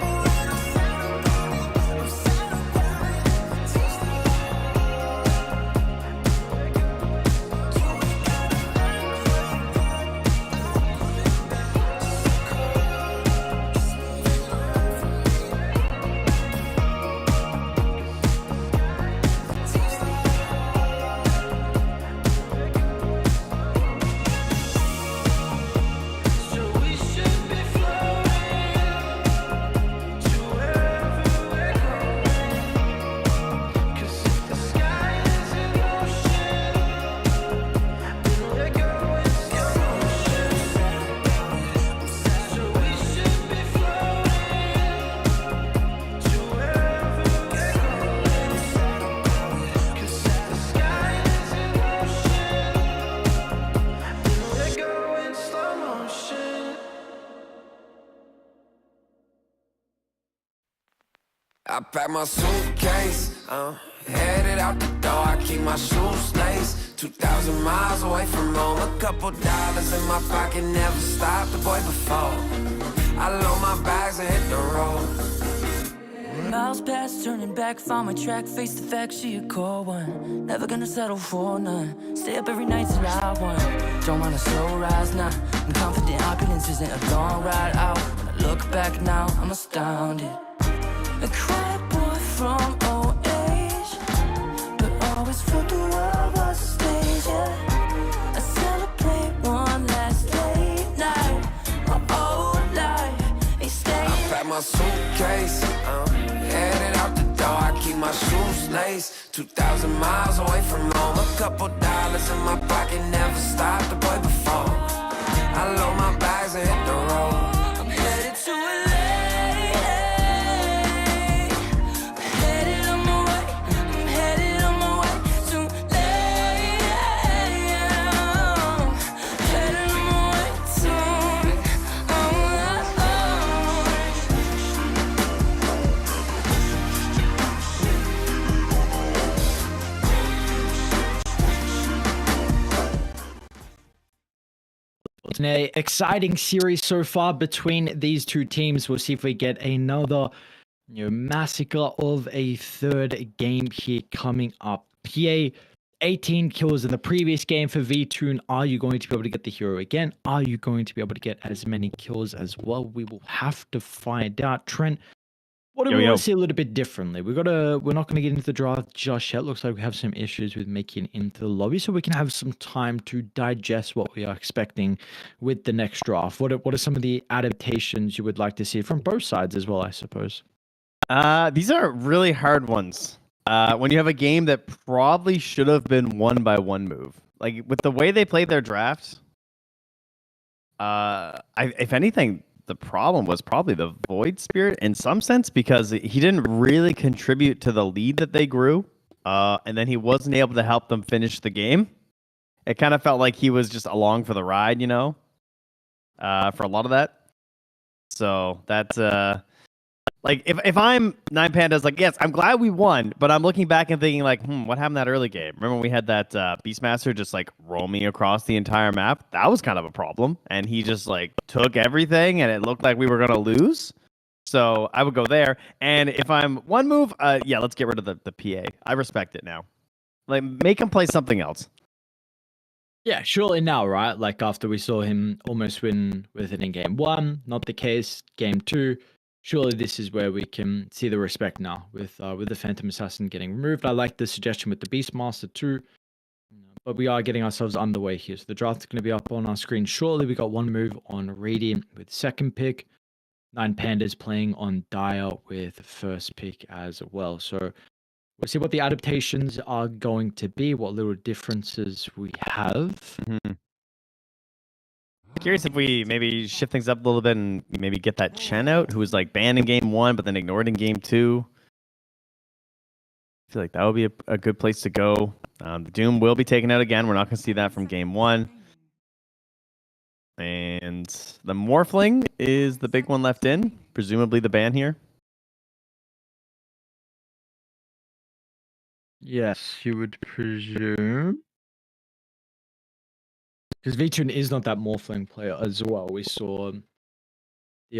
Speaker 4: A little sad about it. I'm sad about it. Taste the
Speaker 8: I pack my suitcase, headed out the door. I keep my shoes laced. 2,000 miles away from home. A couple dollars in my pocket, never stopped the boy before. I load my bags and hit the road.
Speaker 6: Miles past, turning back, found my track, face the fact, she a cold one. Never gonna settle for none. Stay up every night till I won. Don't want a slow rise now. I'm confident opulence isn't a long ride out. When I look back now, I'm astounded. A quiet boy from old age, but always felt the world was a stage, yeah. I celebrate one last late night. My old life, they stay.
Speaker 8: I pack my suitcase, my shoes laced. 2,000 miles away from home. A couple dollars in my pocket, never stopped the boy before. I load my bags and hit the road. I'm headed to LA. I'm headed on my way. I'm headed on my way to LA. Headed on my way soon.
Speaker 1: It's an exciting series so far between these two teams. We'll see if we get another massacre of a third game here coming up. PA 18 kills in the previous game for V-Tune. Are you going to be able to get the hero again? Are you going to be able to get as many kills as well? We will have to find out. Trent, what do we want to see a little bit differently? We're not going to get into the draft just yet. Looks like we have some issues with making it into the lobby, so we can have some time to digest what we are expecting with the next draft. What are some of the adaptations you would like to see from both sides as well, I suppose?
Speaker 2: These are really hard ones. When you have a game that probably should have been won by one move, like with the way they played their drafts, if anything, the problem was probably the Void Spirit in some sense, because he didn't really contribute to the lead that they grew, and then he wasn't able to help them finish the game. It kind of felt like he was just along for the ride, for a lot of that. So that's like if I'm Nine Pandas, like, yes, I'm glad we won, but I'm looking back and thinking like, what happened that early game? Remember when we had that Beastmaster just like roaming across the entire map? That was kind of a problem, and he just like took everything, and it looked like we were gonna lose. So I would go there, and if I'm one move, yeah, let's get rid of the PA. I respect it now. Like, make him play something else.
Speaker 1: Yeah, surely now, right? Like after we saw him almost win with it in game 1, not the case. Game 2. Surely this is where we can see the respect now with the Phantom Assassin getting removed. I like the suggestion with the Beastmaster too, but we are getting ourselves underway here. So the draft is going to be up on our screen shortly. We got one move on Radiant with second pick. Nine Pandas playing on Dire with first pick as well. So we'll see what the adaptations are going to be, what little differences we have.
Speaker 2: Curious if we maybe shift things up a little bit and maybe get that Chen out, who was like banned in game 1 but then ignored in game 2. I feel like that would be a good place to go. The Doom will be taken out again. We're not going to see that from game 1. And the Morphling is the big one left in, presumably the ban here.
Speaker 1: Yes, you would presume. Because V-Tune is not that Morphling player as well. We saw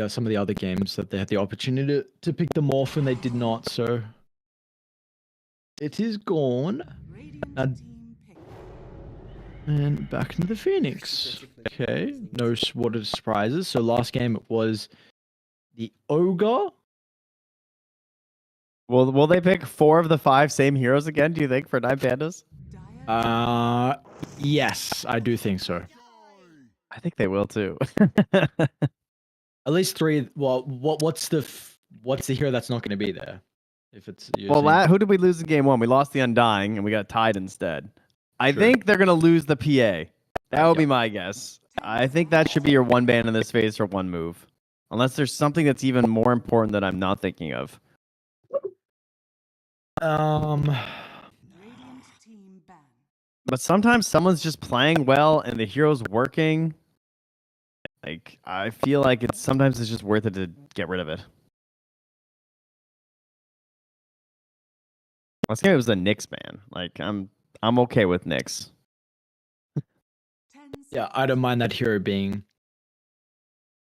Speaker 1: some of the other games that they had the opportunity to pick the Morph and they did not, so it is gone. And back into the Phoenix. Okay, no swatted surprises. So last game it was the Ogre.
Speaker 2: Will they pick 4 of the 5 same heroes again, do you think, for Nine Pandas?
Speaker 1: Yes, I do think so.
Speaker 2: I think they will too.
Speaker 1: At least 3. Well, what's the hero that's not going to be there? If it's
Speaker 2: who did we lose in game 1? We lost the Undying and we got tied instead. I think they're going to lose the PA. That would be my guess. I think that should be your one ban in this phase for one move. Unless there's something that's even more important that I'm not thinking of. But sometimes someone's just playing well and the hero's working. Like, I feel like sometimes it's just worth it to get rid of it. Last game it was a Nyx ban. Like, I'm okay with Nyx.
Speaker 1: Yeah, I don't mind that hero being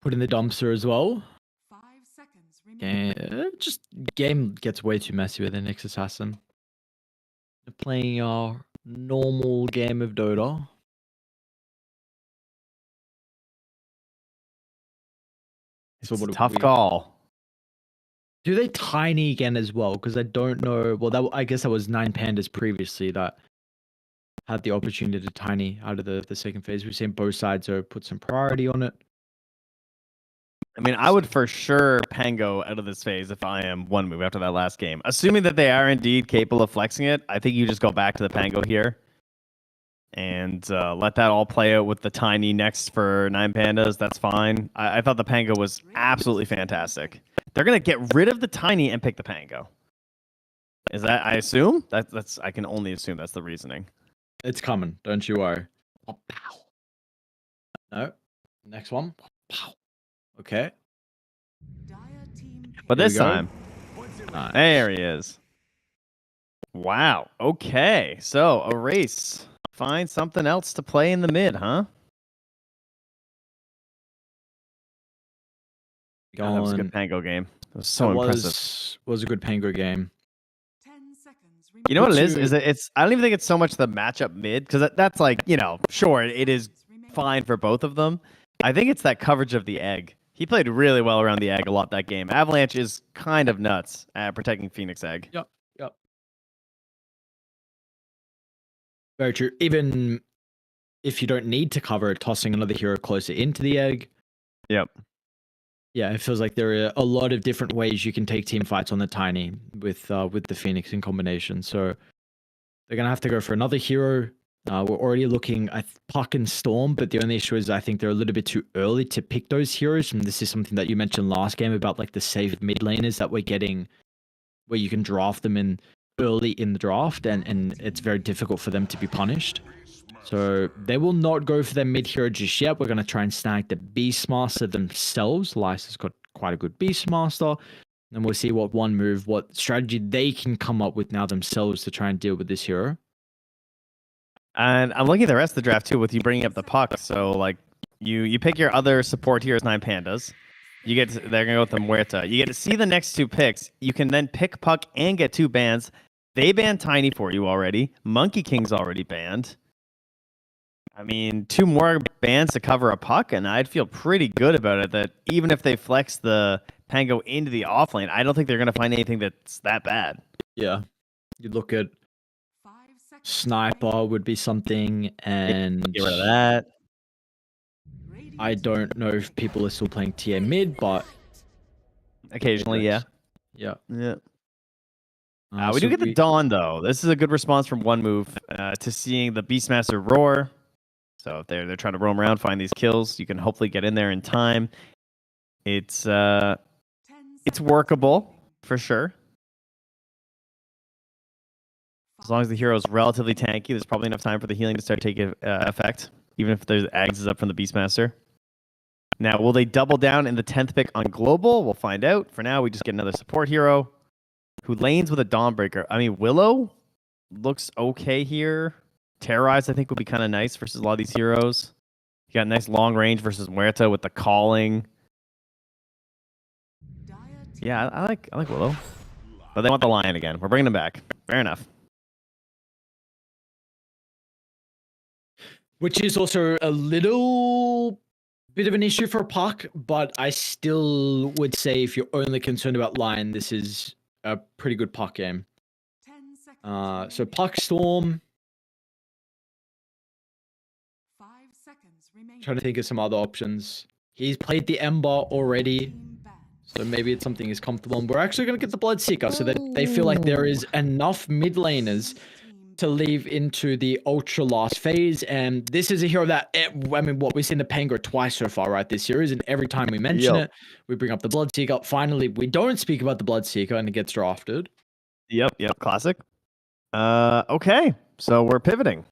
Speaker 1: put in the dumpster as well.
Speaker 3: 5 seconds remaining.
Speaker 1: Just game gets way too messy with an Nyx Assassin. Playing our normal game of Dota.
Speaker 2: It's a tough call.
Speaker 1: Do they tiny again as well? Because I don't know. Well, I guess that was Nine Pandas previously that had the opportunity to tiny out of the second phase. We've seen both sides put some priority on it.
Speaker 2: I mean, I would for sure Pango out of this phase if I am one move after that last game. Assuming that they are indeed capable of flexing it, I think you just go back to the Pango here and let that all play out with the tiny next for 9 pandas. That's fine. I thought the Pango was absolutely fantastic. They're going to get rid of the tiny and pick the Pango. Is that, I assume? That's I can only assume that's the reasoning.
Speaker 1: It's coming, don't you worry. Oh, pow. No. Next one. Pow. Okay.
Speaker 3: Dire team
Speaker 2: But
Speaker 1: Here we
Speaker 2: this
Speaker 1: go.
Speaker 2: time,
Speaker 1: Nice.
Speaker 2: there he is. Wow. Okay. So, a race. Find something else to play in the mid, huh? God, that was a
Speaker 1: Going-
Speaker 2: good Pango game. It was so
Speaker 1: That
Speaker 2: impressive.
Speaker 1: was a good Pango game.
Speaker 3: 10 seconds
Speaker 2: You know what it is?
Speaker 1: to-
Speaker 2: Is it's I don't even think it's so much the matchup mid because that's like, you know, sure, it is fine for both of them. I think it's that coverage of the egg. He played really well around the egg a lot that game. Avalanche is kind of nuts at protecting Phoenix egg.
Speaker 1: Yep. Very true. Even if you don't need to cover it, tossing another hero closer into the egg.
Speaker 2: Yep.
Speaker 1: Yeah, it feels like there are a lot of different ways you can take team fights on the tiny with the Phoenix in combination. So they're gonna have to go for another hero. We're already looking at Puck and Storm, but the only issue is I think they're a little bit too early to pick those heroes. And this is something that you mentioned last game about like the safe mid laners that we're getting, where you can draft them in early in the draft, and it's very difficult for them to be punished. So they will not go for their mid hero just yet. We're going to try and snag the Beastmaster themselves. Lysa's got quite a good Beastmaster. And we'll see what one move, what strategy they can come up with now themselves to try and deal with this hero.
Speaker 2: And I'm looking at the rest of the draft too with you bringing up the Puck. So like you pick your other support heroes, 9 pandas. You get they're gonna go with the Muerta. You get to see the next 2 picks. You can then pick Puck and get 2 bans. They banned Tiny for you already. Monkey King's already banned. I mean, 2 more bans to cover a Puck, and I'd feel pretty good about it. That even if they flex the Pango into the offlane, I don't think they're gonna find anything that's that bad.
Speaker 1: Yeah. You look at
Speaker 3: 5 seconds
Speaker 1: Sniper would be something, and
Speaker 2: Get rid of that.
Speaker 3: remaining.
Speaker 1: I don't know if people are still playing TA mid, but
Speaker 2: Occasionally, yeah.
Speaker 1: yeah.
Speaker 2: Yeah.
Speaker 1: So
Speaker 2: We do get the Dawn, though. This is a good response from one move to seeing the Beastmaster roar. So if they're trying to roam around, find these kills, you can hopefully get in there in time. It's
Speaker 3: 10
Speaker 2: workable for sure. As long as the hero is relatively tanky, there's probably enough time for the healing to start taking effect, even if there's Ags is up from the Beastmaster. Now, will they double down in the 10th pick on Global? We'll find out. For now, we just get another support hero who lanes with a Dawnbreaker. I mean, Willow looks okay here. Terrorize, I think, would be kind of nice versus a lot of these heroes. You got nice long range versus Muerta with the calling.
Speaker 3: Dire team
Speaker 2: Yeah, I like Willow. But they want the Lion again. We're bringing him back. Fair enough.
Speaker 1: Which is also a little bit of an issue for Puck, but I still would say if you're only concerned about Lion, this is a pretty good Puck game.
Speaker 3: 10 seconds
Speaker 1: So
Speaker 3: remaining.
Speaker 1: Puck Storm,
Speaker 3: 5 seconds remaining.
Speaker 1: trying to think of some other options. He's played the Ember already,
Speaker 3: Team banned.
Speaker 1: so maybe it's something he's comfortable in. We're actually going to get the Bloodseeker so that they feel like there is enough mid laners
Speaker 3: Team
Speaker 1: to leave into the ultra last phase. And this is a hero that, I mean, what we've seen the Pango twice so far, right, this series, and every time we mention
Speaker 2: Yep.
Speaker 1: it, we bring up the Bloodseeker. Finally, we don't speak about the Bloodseeker and it gets drafted.
Speaker 2: Yep, classic. Okay, so we're pivoting.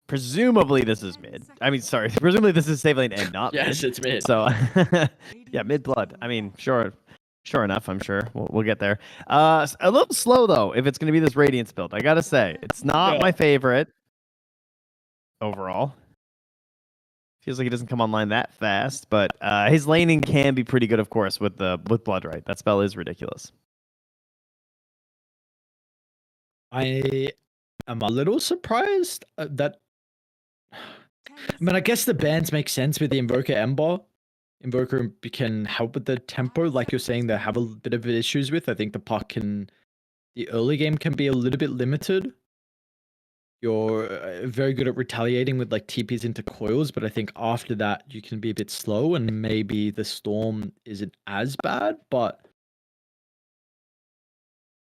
Speaker 2: Presumably this is mid. I mean, sorry. Presumably this is save lane and not
Speaker 1: Yes,
Speaker 2: mid.
Speaker 1: it's mid.
Speaker 2: So, yeah, mid blood. I mean, sure enough. I'm sure we'll get there. A little slow though. If it's going to be this Radiance build, I gotta say it's not
Speaker 1: Yeah.
Speaker 2: my favorite overall. Feels like he doesn't come online that fast, but his laning can be pretty good, of course, with blood right. That spell is ridiculous.
Speaker 1: I am a little surprised that. I mean, I guess the bans make sense with the Invoker Ember. Invoker can help with the tempo, like you're saying, they have a bit of issues with. I think the Puck the early game can be a little bit limited. you're very good at retaliating with like TPs into coils, but I think after that you can be a bit slow and maybe the storm isn't as bad, but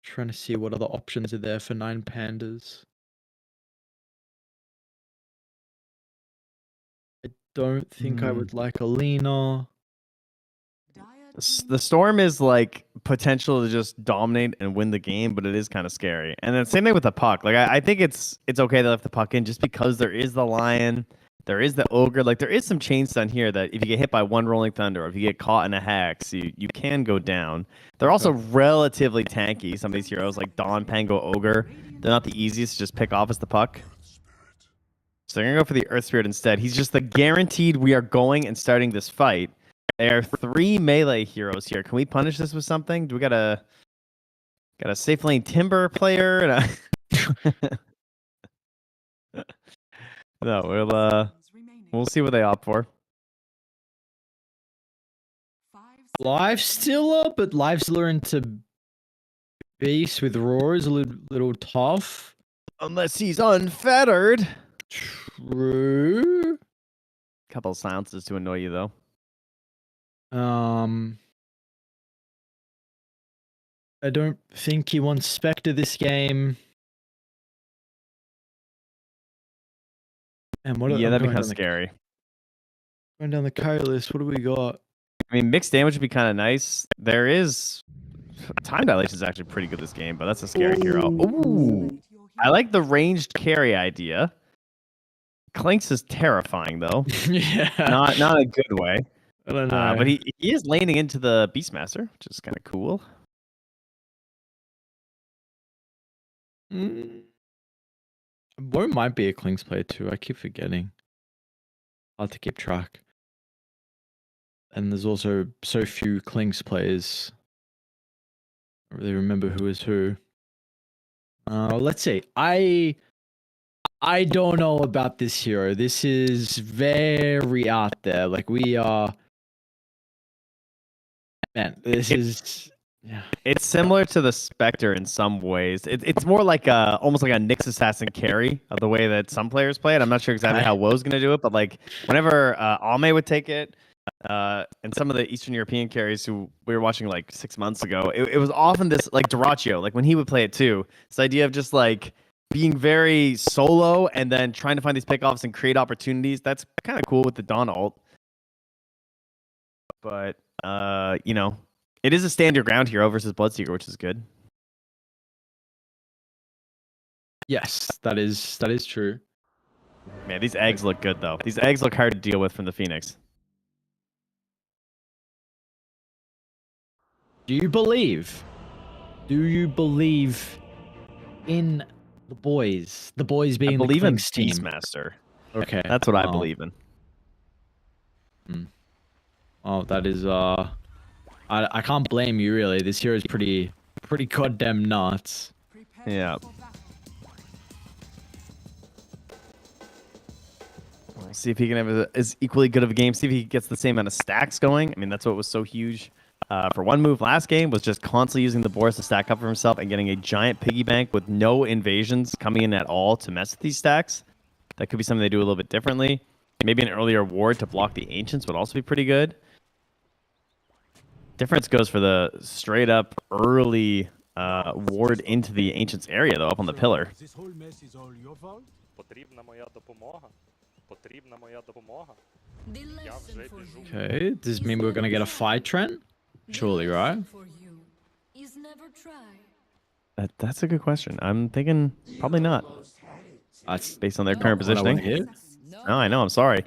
Speaker 1: trying to see what other options are there for 9 pandas. I don't think I would like Alina.
Speaker 2: The storm is like potential to just dominate and win the game, but it is kind of scary. And then same thing with the puck. Like I think it's okay to left the puck in just because there is the lion, there is the ogre. Like there is some chains down here that if you get hit by one rolling thunder or if you get caught in a hex, you can go down. They're also relatively tanky. Some of these heroes like Dawn, Pango, Ogre, they're not the easiest to just pick off as the puck. So they're gonna go for the Earth Spirit instead. He's just the guaranteed we are going and starting this fight. There are 3 melee heroes here. Can we punish this with something? Do we got a safe lane timber player? And no, we'll see what they opt for.
Speaker 1: Live Stealer, but Live Stealer into Beast with Roar is a little tough.
Speaker 2: Unless he's unfettered.
Speaker 1: True.
Speaker 2: Couple of silences to annoy you though.
Speaker 1: I don't think he wants Spectre this game. And what?
Speaker 2: Yeah, that'd be kind of scary.
Speaker 1: Going down the carry list, what do we got?
Speaker 2: I mean, mixed damage would be kind of nice. There is time dilation is actually pretty good this game, but that's a scary hero. Ooh, I like the ranged carry idea. Clinks is terrifying though.
Speaker 1: Yeah,
Speaker 2: not a good way.
Speaker 1: I don't know,
Speaker 2: but he is laning into the Beastmaster, which is kind of cool.
Speaker 1: Bo might be a Clinks player too. I keep forgetting. Hard to keep track. And there's also so few Clinks players. I don't really remember who is who. Let's see. I don't know about this hero. This is very out there. Like we are. Man,
Speaker 2: It's similar to the Spectre in some ways. It's more like almost like a Nyx Assassin carry of the way that some players play it. I'm not sure exactly how Woe's gonna do it, but like whenever Ame would take it, and some of the Eastern European carries who we were watching like 6 months ago, it was often this like Duraccio, like when he would play it too. This idea of just like being very solo and then trying to find these pickoffs and create opportunities. That's kind of cool with the Dawn ult. But you know, it is a stand your ground hero versus Bloodseeker, which is good.
Speaker 1: Yes, that is true.
Speaker 2: Man, these eggs look good though. These eggs look hard to deal with from the Phoenix.
Speaker 1: Do you believe in the boys? The boys being
Speaker 2: I believe
Speaker 1: the
Speaker 2: in
Speaker 1: Clinks team.
Speaker 2: Beastmaster.
Speaker 1: Okay,
Speaker 2: That's what I believe in.
Speaker 1: Oh, that is I can't blame you really. This hero is pretty goddamn nuts.
Speaker 2: Yeah. We'll see if he can have as equally good of a game. See if he gets the same amount of stacks going. I mean, that's what was so huge for one move last game, was just constantly using the Boris to stack up for himself and getting a giant piggy bank with no invasions coming in at all to mess with these stacks. That could be something they do a little bit differently. Maybe an earlier ward to block the Ancients would also be pretty good. Difference goes for the straight up early ward into the Ancients area, though, up on the pillar.
Speaker 9: This whole mess is all your fault?
Speaker 1: Okay, does this mean we're gonna get a fight trend? Surely, right?
Speaker 2: That's a good question. I'm thinking probably not.
Speaker 1: That's
Speaker 2: based on their current
Speaker 1: what I wanna
Speaker 2: positioning.
Speaker 1: hear.
Speaker 2: No, I know. I'm sorry.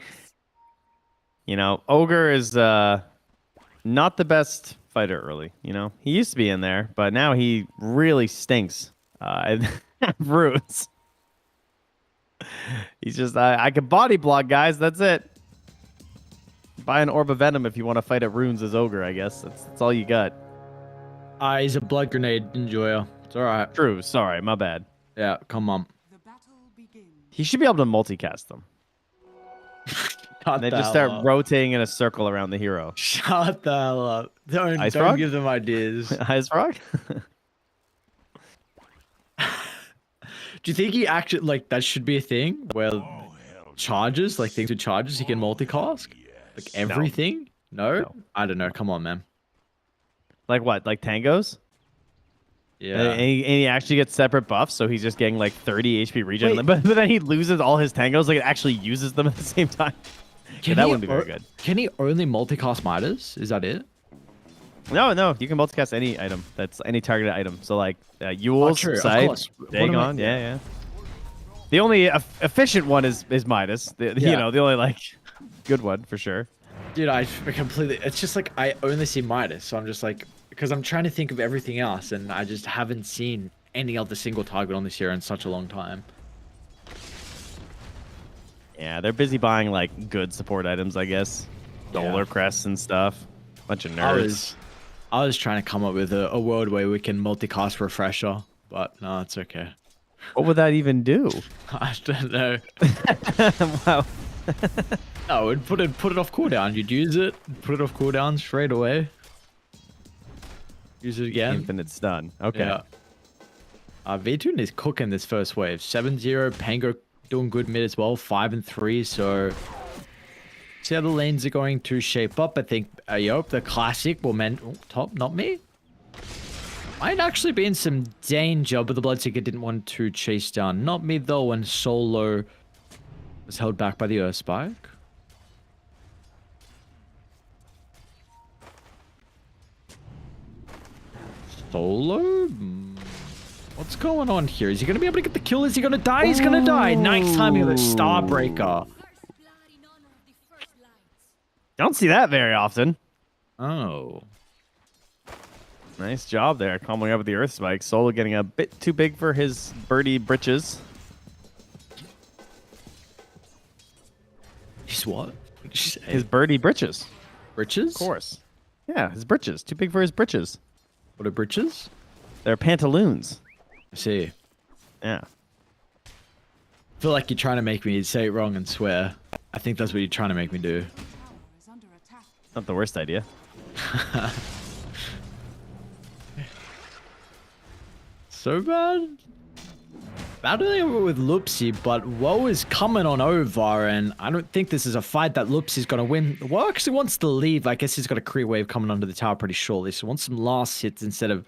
Speaker 2: You know, Ogre is not the best fighter early. You know, he used to be in there, but now he really stinks. Runes. He's just I can body block, guys. That's it. Buy an Orb of Venom if you want to fight at Runes as Ogre. I guess that's all you got.
Speaker 1: He's a blood grenade enjoyer. It's all right.
Speaker 2: True. Sorry, my bad.
Speaker 1: Yeah, come on.
Speaker 2: He should be able to multicast them. And they just start rotating in a circle around the hero.
Speaker 1: Shut the hell up. Don't give them ideas.
Speaker 2: Ice Frog?
Speaker 1: Do you think he actually like that should be a thing where charges, like things with charges, he can multicast? Like everything? No? I don't know. Come on, man.
Speaker 2: Like what? Like tangos?
Speaker 1: Yeah.
Speaker 2: And he actually gets separate buffs, so he's just getting like 30 HP regen.
Speaker 1: Wait.
Speaker 2: But then he loses all his tangos, like it actually uses them at the same time.
Speaker 1: Can
Speaker 2: that
Speaker 1: he
Speaker 2: wouldn't be very good.
Speaker 1: Can he only multicast Midas? Is that it?
Speaker 2: No, you can multicast any item. That's any targeted item. So like Yule's,
Speaker 1: true, of
Speaker 2: Scythe,
Speaker 1: course. What am I-
Speaker 2: Dagon, yeah. The only efficient one is Midas. You
Speaker 1: Yeah.
Speaker 2: know, the only like good one for sure.
Speaker 1: Dude, I completely. It's just like I only see Midas, so I'm just like, because I'm trying to think of everything else, and I just haven't seen any other single target on this hero in such a long time.
Speaker 2: Yeah, they're busy buying like good support items, I guess. Solar crests and stuff. Bunch of nerds.
Speaker 1: I was trying to come up with a world where we can multicast refresher, but no, it's okay.
Speaker 2: What would that even do?
Speaker 1: I don't know.
Speaker 2: Wow.
Speaker 1: No, it'd put it off cooldown. You'd use it, put it off cooldown straight away. Use it again.
Speaker 2: Infinite stun. Okay.
Speaker 1: Yeah. V2 is cooking this first wave. 7-0. Pango doing good mid as well. 5 and 3. So see how the lanes are going to shape up. I think the classic will top, not me. Might actually be in some danger, but the Bloodseeker didn't want to chase down. Not me though, when Solo was held back by the Earth Spike. Solo? What's going on here? Is he going to be able to get the kill? Is he going to die? He's going to die. Ninth timing of the Starbreaker.
Speaker 2: Don't see that very often.
Speaker 1: Oh.
Speaker 2: Nice job there, comboing up with the Earth Spike. Solo getting a bit too big for his birdie britches.
Speaker 1: He's what? What did you say?
Speaker 2: His birdie britches.
Speaker 1: Britches?
Speaker 2: Of course. Yeah, his britches. Too big for his britches.
Speaker 1: What are britches?
Speaker 2: They're pantaloons.
Speaker 1: I see.
Speaker 2: Yeah.
Speaker 1: I feel like you're trying to make me say it wrong and swear. I think that's what you're trying to make me do.
Speaker 3: Tower is under attack.
Speaker 2: Not the worst idea.
Speaker 1: So bad? Battling with Lupsi, but Woe is coming on over, and I don't think this is a fight that Lupsi's going to win. Woe actually wants to leave. I guess he's got a creep wave coming onto the tower pretty shortly, so wants some last hits instead of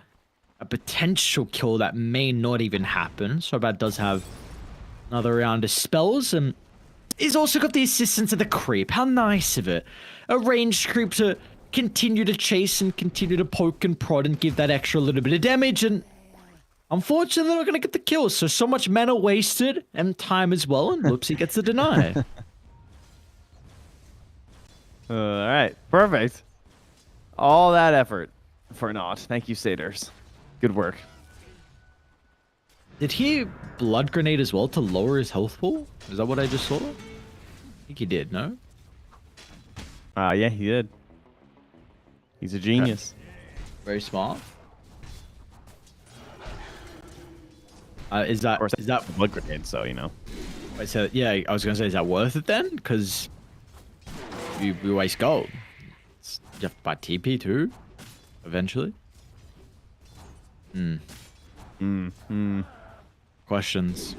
Speaker 1: a potential kill that may not even happen. So Bad does have another round of spells, and he's also got the assistance of the creep. How nice of it. A ranged creep to continue to chase and continue to poke and prod and give that extra little bit of damage, and unfortunately, they're not going to get the kill, so much mana wasted and time as well, and Lupsi gets the deny.
Speaker 2: All right, perfect. All that effort for naught. Thank you, Satyrs. Good work.
Speaker 1: Did he blood grenade as well to lower his health pool? Is that what I just saw? I think he did, no?
Speaker 2: Yeah, he did. He's a genius.
Speaker 1: Very smart. Is that
Speaker 2: blood grenade? So you know.
Speaker 1: wait, so yeah, I was gonna say, is that worth it then? Because we waste gold. You have to buy TP too, eventually. Questions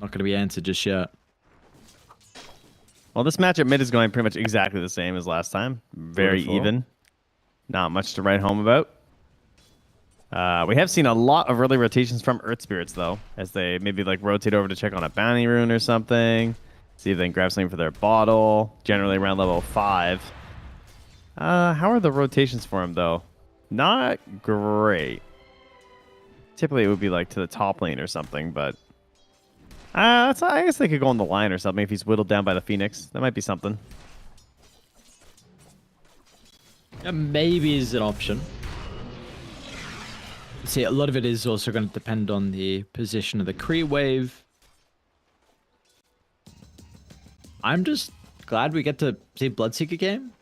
Speaker 1: not gonna be answered just yet.
Speaker 2: Well, this matchup mid is going pretty much exactly the same as last time. Very
Speaker 1: Beautiful.
Speaker 2: even. Not much to write home about. We have seen a lot of early rotations from Earth Spirits, though, as they maybe like rotate over to check on a bounty rune or something. See if they can grab something for their bottle. Generally around level 5. How are the rotations for him, though? Not great. Typically, it would be like to the top lane or something, but I guess they could go on the line or something if he's whittled down by the Phoenix. That might be something.
Speaker 1: Yeah, maybe is an option. See, a lot of it is also going to depend on the position of the Kree wave. I'm just glad we get to see Bloodseeker game.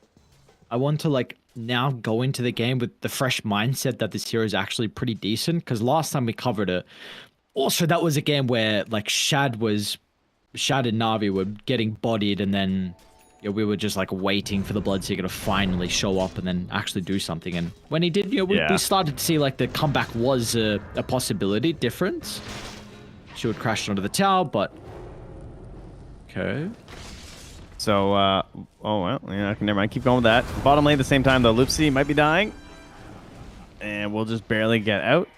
Speaker 1: I want to like now go into the game with the fresh mindset that this hero is actually pretty decent, because last time we covered it, also that was a game where like Shad and Na'Vi were getting bodied, and then we were just like waiting for the Bloodseeker to finally show up and then actually do something. And when he did, we started to see like the comeback was a possibility difference. Shield crashed onto the tower, but okay.
Speaker 2: So, oh well, yeah, never mind. Keep going with that. Bottom lane at the same time, though. Loopsy might be dying. And we'll just barely get out.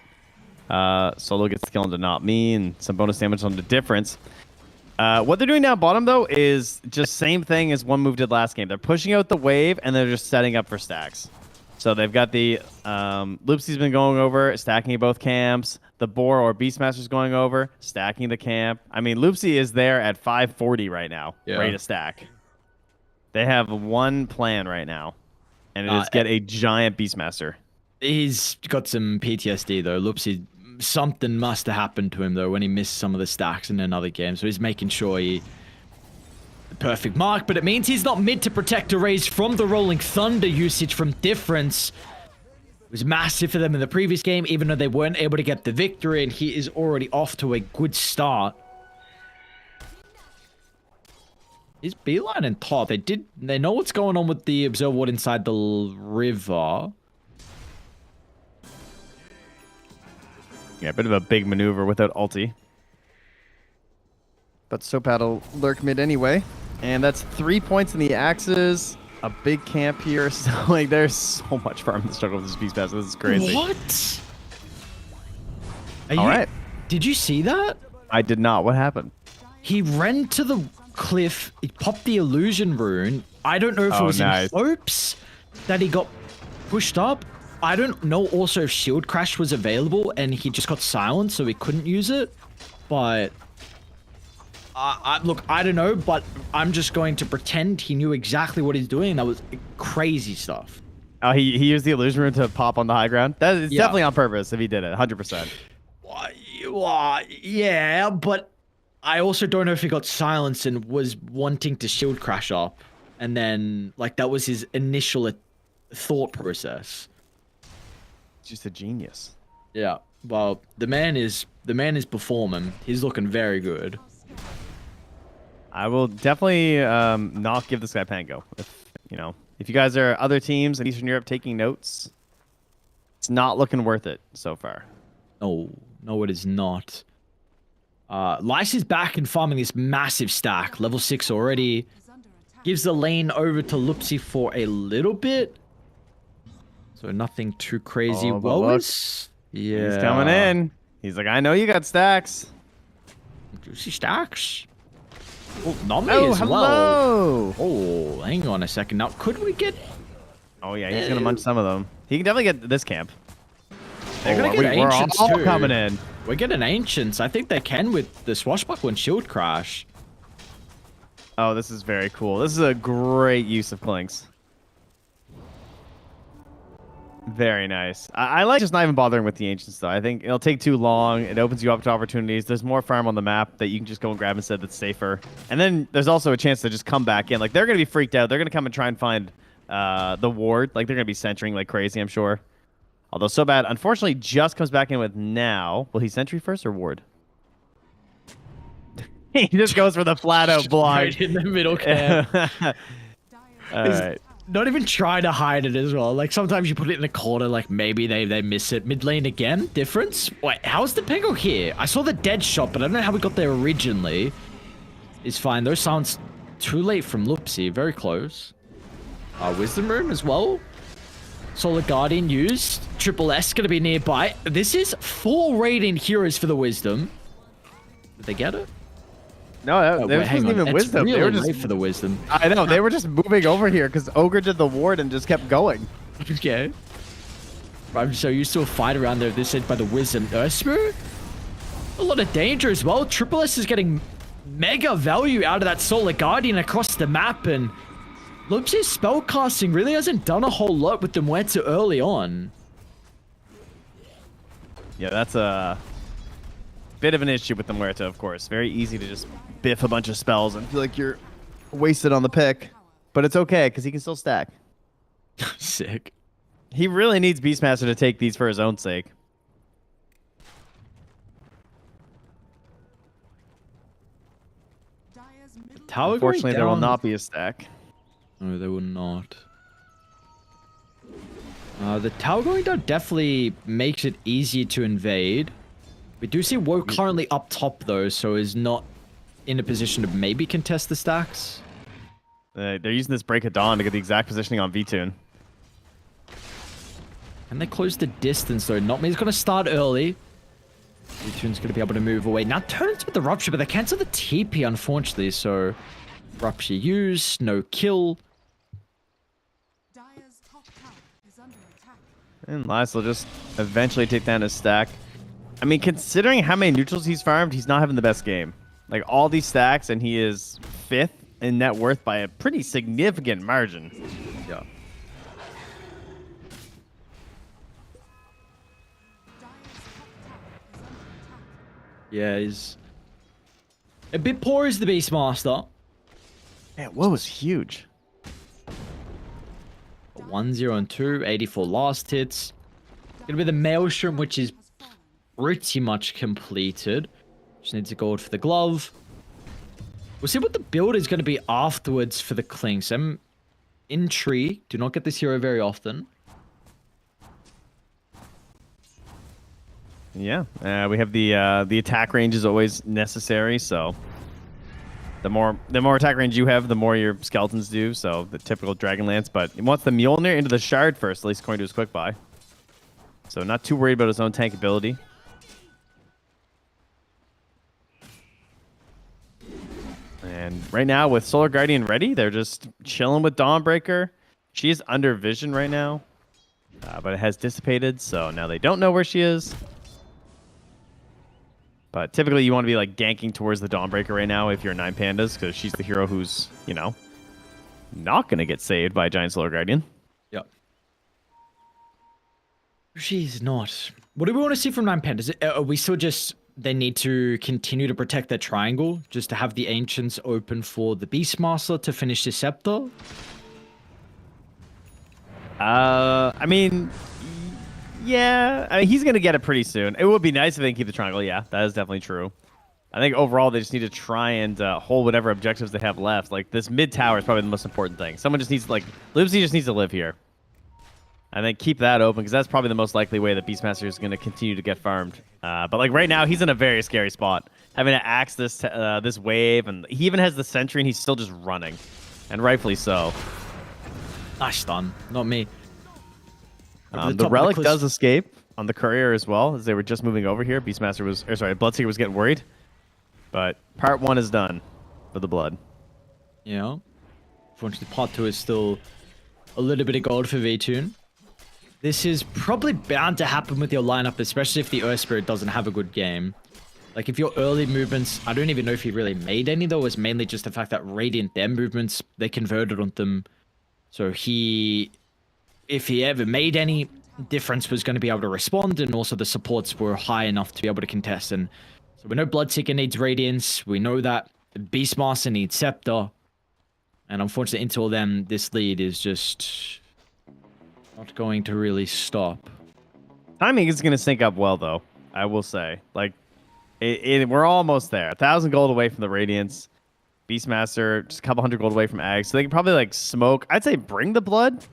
Speaker 2: Solo gets the kill into not me and some bonus damage on the difference. What they're doing now bottom, though, is just same thing as one move did last game. They're pushing out the wave, and they're just setting up for stacks. So they've got the Loopsy's been going over, stacking both camps. The Boar or Beastmaster's going over, stacking the camp. I mean, Loopsy is there at 540 right now, ready to stack. They have one plan right now, and it is get a giant Beastmaster. He's
Speaker 1: got some PTSD, though. Loopsy, something must have happened to him, though, when he missed some of the stacks in another game. So he's making sure he... The perfect mark, but it means he's not mid to protect a raise from the Rolling Thunder usage from difference. It was massive for them in the previous game, even though they weren't able to get the victory, and he is already off to a good start. Is Beeline and top? They know what's going on with the Observer Ward inside the river.
Speaker 2: Yeah, a bit of a big maneuver without ulti. But Sopat will lurk mid anyway. And that's 3 points in the axes. A big camp here. So, like, there's so much farm to struggle with this Beast Pass. This is crazy.
Speaker 1: What?
Speaker 2: All right.
Speaker 1: Did you see that?
Speaker 2: I did not. What happened?
Speaker 1: He ran to the cliff. He popped the illusion rune. I don't know if it was in hopes that he got pushed up. I don't know also if Shield Crash was available and he just got silenced so he couldn't use it. But... look, I don't know, but I'm just going to pretend he knew exactly what he's doing. That was crazy stuff.
Speaker 2: Oh, he used the illusion rune to pop on the high ground? That is definitely on purpose if he did it, 100%.
Speaker 1: Yeah, but I also don't know if he got silenced and was wanting to shield crash up. And then, like, that was his initial thought process.
Speaker 2: Just a genius.
Speaker 1: Yeah, well, the man is performing. He's looking very good.
Speaker 2: I will definitely not give this guy Pango. If you guys are other teams in Eastern Europe taking notes, it's not looking worth it so far.
Speaker 1: No, it is not. Lice is back and farming this massive stack. Level 6 already. Gives the lane over to Loopsy for a little bit. So nothing too crazy. Yeah.
Speaker 2: He's coming in. He's like, I know you got stacks.
Speaker 1: Juicy stacks. Oh, Nami as well. Oh, hang on a second. Now, could we get...
Speaker 2: Oh, yeah, he's going to munch some of them. He can definitely get this camp.
Speaker 1: They're going to get Ancients,
Speaker 2: all
Speaker 1: too.
Speaker 2: coming in.
Speaker 1: We're getting Ancients. I think they can with the Swashbuckler and Shield Crash.
Speaker 2: Oh, this is very cool. This is a great use of Clinks. Very nice. I like just not even bothering with the Ancients, though. I think it'll take too long. It opens you up to opportunities. There's more farm on the map that you can just go and grab instead that's safer. And then there's also a chance to just come back in. Like, they're going to be freaked out. They're going to come and try and find the ward. Like, they're going to be centering like crazy, I'm sure. Although so bad, unfortunately, just comes back in with now. Will he sentry first or ward? He just goes for the flat-out block.
Speaker 1: Right in the middle camp.
Speaker 2: All right.
Speaker 1: Not even try to hide it as well. Like, sometimes you put it in a corner, like, maybe they miss it. Mid lane again? Difference? Wait, how's the Pego here? I saw the dead shot, but I don't know how we got there originally. It's fine. Those sounds too late from Loopsy. Very close. Wisdom Room as well. Solar Guardian used. Triple S gonna be nearby. This is 4 Radiant Heroes for the Wisdom. Did they get it?
Speaker 2: No, there wasn't even Wisdom.
Speaker 1: Really
Speaker 2: they were just
Speaker 1: late for the Wisdom.
Speaker 2: I know. They were just moving over here because Ogre did the ward and just kept going.
Speaker 1: Okay. I'm so used to a fight around there. This is by the Wisdom. Ursper? A lot of danger as well. Triple S is getting mega value out of that Solar Guardian across the map, and Loopsy's spellcasting really hasn't done a whole lot with the Muerto early on.
Speaker 2: Yeah, that's a bit of an issue with the Muerto, of course. Very easy to just biff a bunch of spells and feel like you're wasted on the pick. But it's okay, because he can still stack.
Speaker 1: Sick.
Speaker 2: He really needs Beastmaster to take these for his own sake. Unfortunately, there will not be a stack.
Speaker 1: No, there will not. The tower going down definitely makes it easier to invade. We do see Woe currently up top though, so is not in a position to maybe contest the stacks.
Speaker 2: They're using this Break of Dawn to get the exact positioning on V-Tune.
Speaker 1: And they close the distance though. Not me's gonna start early. V-Tune's gonna be able to move away. Now turns with the Rupture, but they cancel the TP unfortunately, so Rupture used, no kill.
Speaker 3: Dire's top tower is under attack.
Speaker 2: And Lys will just eventually take down his stack. I mean, considering how many neutrals he's farmed, he's not having the best game. Like, all these stacks, and he is 5th in net worth by a pretty significant margin.
Speaker 1: Yeah. Yeah, he's a bit poor as the Beastmaster.
Speaker 2: Man, what was huge?
Speaker 1: 1-0 and 2, 84 last hits. Gonna be the Maelstrom, which is pretty much completed. Just needs to go for the glove. We'll see what the build is going to be afterwards for the Clinks. I'm intrigued. Do not get this hero very often.
Speaker 2: Yeah, we have the attack range is always necessary, so the more attack range you have, the more your skeletons do, so the typical Dragonlance, but he wants the Mjolnir into the Shard first, at least according to his quick buy. So not too worried about his own tank ability. And right now with Solar Guardian ready, they're just chilling with Dawnbreaker. She is under vision right now, but it has dissipated, so now they don't know where she is. But typically you want to be like ganking towards the Dawnbreaker right now if you're 9 Pandas, because she's the hero who's, you know, not going to get saved by a Giant Solar Guardian.
Speaker 1: Yep. She's not. What do we want to see from 9 Pandas? Are we still just... They need to continue to protect their triangle, just to have the Ancients open for the Beastmaster to finish the Scepter?
Speaker 2: I mean, yeah. I mean, he's going to get it pretty soon. It would be nice if they can keep the triangle. Yeah, that is definitely true. I think overall they just need to try and hold whatever objectives they have left. Like, this mid tower is probably the most important thing. Someone just needs, like, Lipsy just needs to live here. And then keep that open, because that's probably the most likely way that Beastmaster is going to continue to get farmed. But like right now, he's in a very scary spot, having to axe this this wave, and he even has the sentry, and he's still just running, and rightfully so.
Speaker 1: Nice stun, not me.
Speaker 2: The relic does escape on the courier as well, as they were just moving over here. Beastmaster was, or sorry, Bloodseeker was getting worried, but part 1 is done for the blood.
Speaker 1: Yeah. Unfortunately, part 2 is still a little bit of gold for V-Tune. This is probably bound to happen with your lineup, especially if the Earth Spirit doesn't have a good game. Like, if your early movements... I don't even know if he really made any, though. It was mainly just the fact that Radiant, their movements, they converted on them. So he... If he ever made any, difference was going to be able to respond, and also the supports were high enough to be able to contest. And so we know Bloodseeker needs Radiance. We know that Beastmaster needs Scepter. And unfortunately, until then, this lead is just... not going to really stop.
Speaker 2: Timing is going to sync up well, though, I will say. Like, we're almost there. 1,000 gold away from the Radiance. Beastmaster, just a couple hundred gold away from Ag. So they can probably, like, smoke. I'd say bring the blood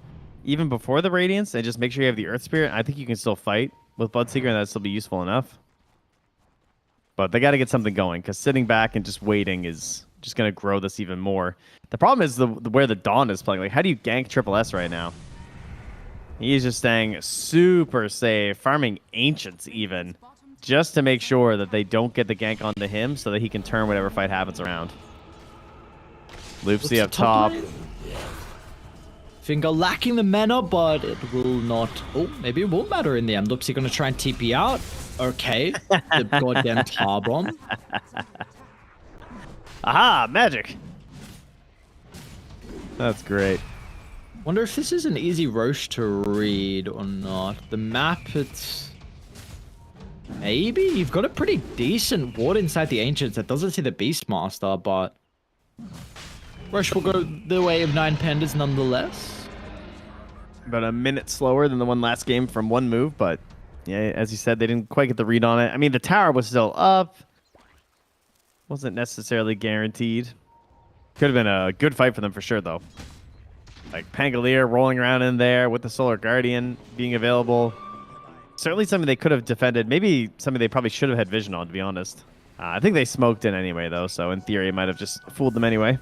Speaker 2: even before the Radiance and just make sure you have the Earth Spirit. I think you can still fight with Bloodseeker, and that'll still be useful enough. But they got to get something going, because sitting back and just waiting is just going to grow this even more. The problem is where the Dawn is playing. Like, how do you gank Triple S right now? He's just staying super safe, farming Ancients even, just to make sure that they don't get the gank onto him so that he can turn whatever fight happens around. Loopsy up top.
Speaker 1: Finger lacking the mana, but it will not... Oh, maybe it won't matter in the end. Loopsy going to try and TP out. Okay. The goddamn tar bomb.
Speaker 2: Aha! Magic! That's great.
Speaker 1: Wonder if this is an easy Roche to read or not. The map, it's... Maybe? You've got a pretty decent ward inside the Ancients that doesn't see the Beastmaster, but... Roche will go the way of 9 Pandas nonetheless.
Speaker 2: About a minute slower than the one last game from one move, but... Yeah, as you said, they didn't quite get the read on it. I mean, the tower was still up. Wasn't necessarily guaranteed. Could have been a good fight for them for sure, though. Like Pangolier rolling around in there with the Solar Guardian being available. Certainly something they could have defended. Maybe something they probably should have had vision on, to be honest. I think they smoked in anyway, though, so in theory, it might have just fooled them anyway.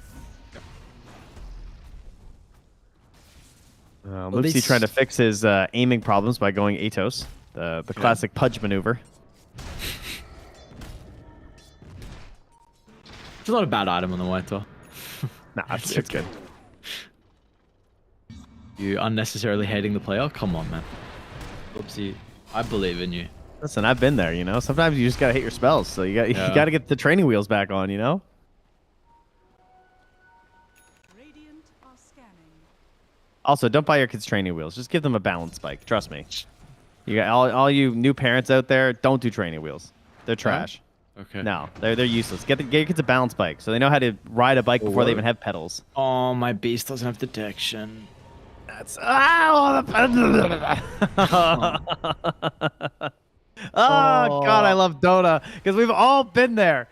Speaker 2: Loopsy trying to fix his aiming problems by going Atos, the classic Pudge maneuver.
Speaker 1: It's not a bad item on the white door.
Speaker 2: Nah, it's good.
Speaker 1: You unnecessarily hating the player? Come on, man. Oopsie. I believe in you.
Speaker 2: Listen, I've been there, you know? Sometimes you just gotta hit your spells, so you gotta get the training wheels back on, you know?
Speaker 3: Radiant are scanning.
Speaker 2: Also, don't buy your kids training wheels. Just give them a balance spike. Trust me. You got all you new parents out there, don't do training wheels. They're trash.
Speaker 1: Okay.
Speaker 2: No, they're useless. Get your kids a balance bike so they know how to ride a bike before they even have pedals.
Speaker 1: Oh, my beast doesn't have detection.
Speaker 2: That's oh God, I love Dota because we've all been there.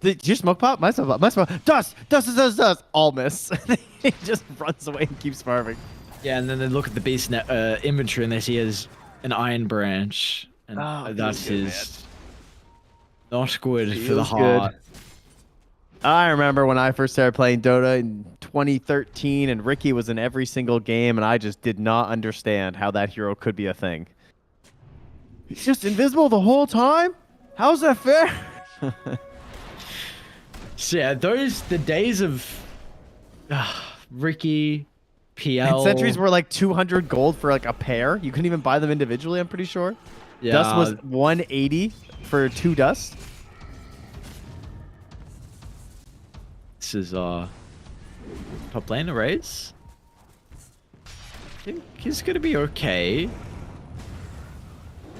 Speaker 2: Did you smoke pop? My smoke. Dust. All miss. He just runs away and keeps farming.
Speaker 1: Yeah, and then they look at the beast inventory and they see as an iron branch, and that's his. Not good for the heart.
Speaker 2: Good. I remember when I first started playing Dota in 2013, and Ricky was in every single game, and I just did not understand how that hero could be a thing. He's just invisible the whole time? How's that fair?
Speaker 1: So yeah, the days of Ricky, PL.
Speaker 2: And sentries were like 200 gold for like a pair. You couldn't even buy them individually, I'm pretty sure.
Speaker 1: Yeah.
Speaker 2: Dust was 180 for 2 dust.
Speaker 1: This is top lane raise. I think he's gonna be okay.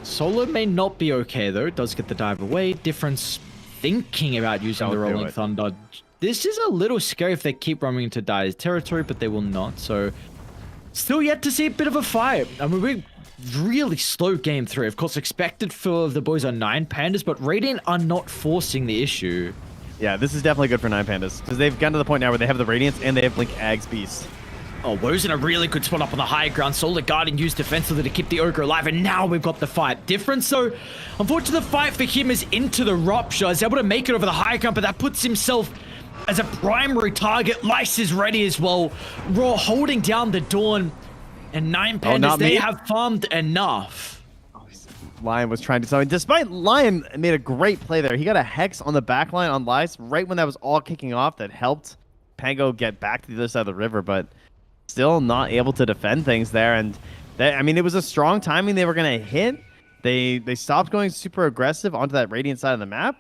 Speaker 1: Solo may not be okay though. Does get the dive away. Difference thinking about using the Rolling Thunder. This is a little scary if they keep running into Dire's territory, but they will not. So still yet to see a bit of a fight. I mean, we really slow game 3. Of course, expected for the boys on 9 pandas, but Radiant are not forcing the issue.
Speaker 2: Yeah, this is definitely good for 9 pandas because they've gotten to the point now where they have the Radiance and they have Blink Ags Beast.
Speaker 1: Oh, Woe's in a really good spot up on the high ground. Solar Guardian used defensively to keep the Ogre alive, and now we've got the fight. Difference, so unfortunately, the fight for him is into the Rupture. He's able to make it over the high ground, but that puts himself as a primary target. Lice is ready as well. Raw holding down the Dawn, and 9 pandas, they have farmed enough.
Speaker 2: Lion was trying to something. Despite Lion made a great play there. He got a Hex on the back line on Lice right when that was all kicking off. That helped Pango get back to the other side of the river, but still not able to defend things there. And I mean, it was a strong timing they were going to hit. They stopped going super aggressive onto that Radiant side of the map.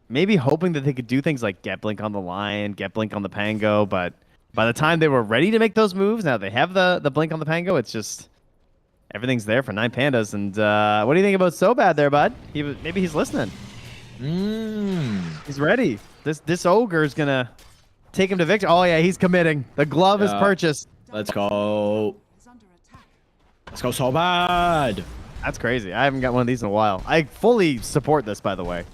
Speaker 2: Maybe hoping that they could do things like get Blink on the Lion, get Blink on the Pango, but by the time they were ready to make those moves, now they have the Blink on the Pango, it's just everything's there for 9 pandas. And what do you think about So Bad there, bud? Maybe he's listening. He's ready. This ogre is gonna take him to victory. Oh yeah, he's committing. The glove is purchased.
Speaker 1: Let's go. Let's go, So Bad.
Speaker 2: That's crazy. I haven't got one of these in a while. I fully support this, by the way.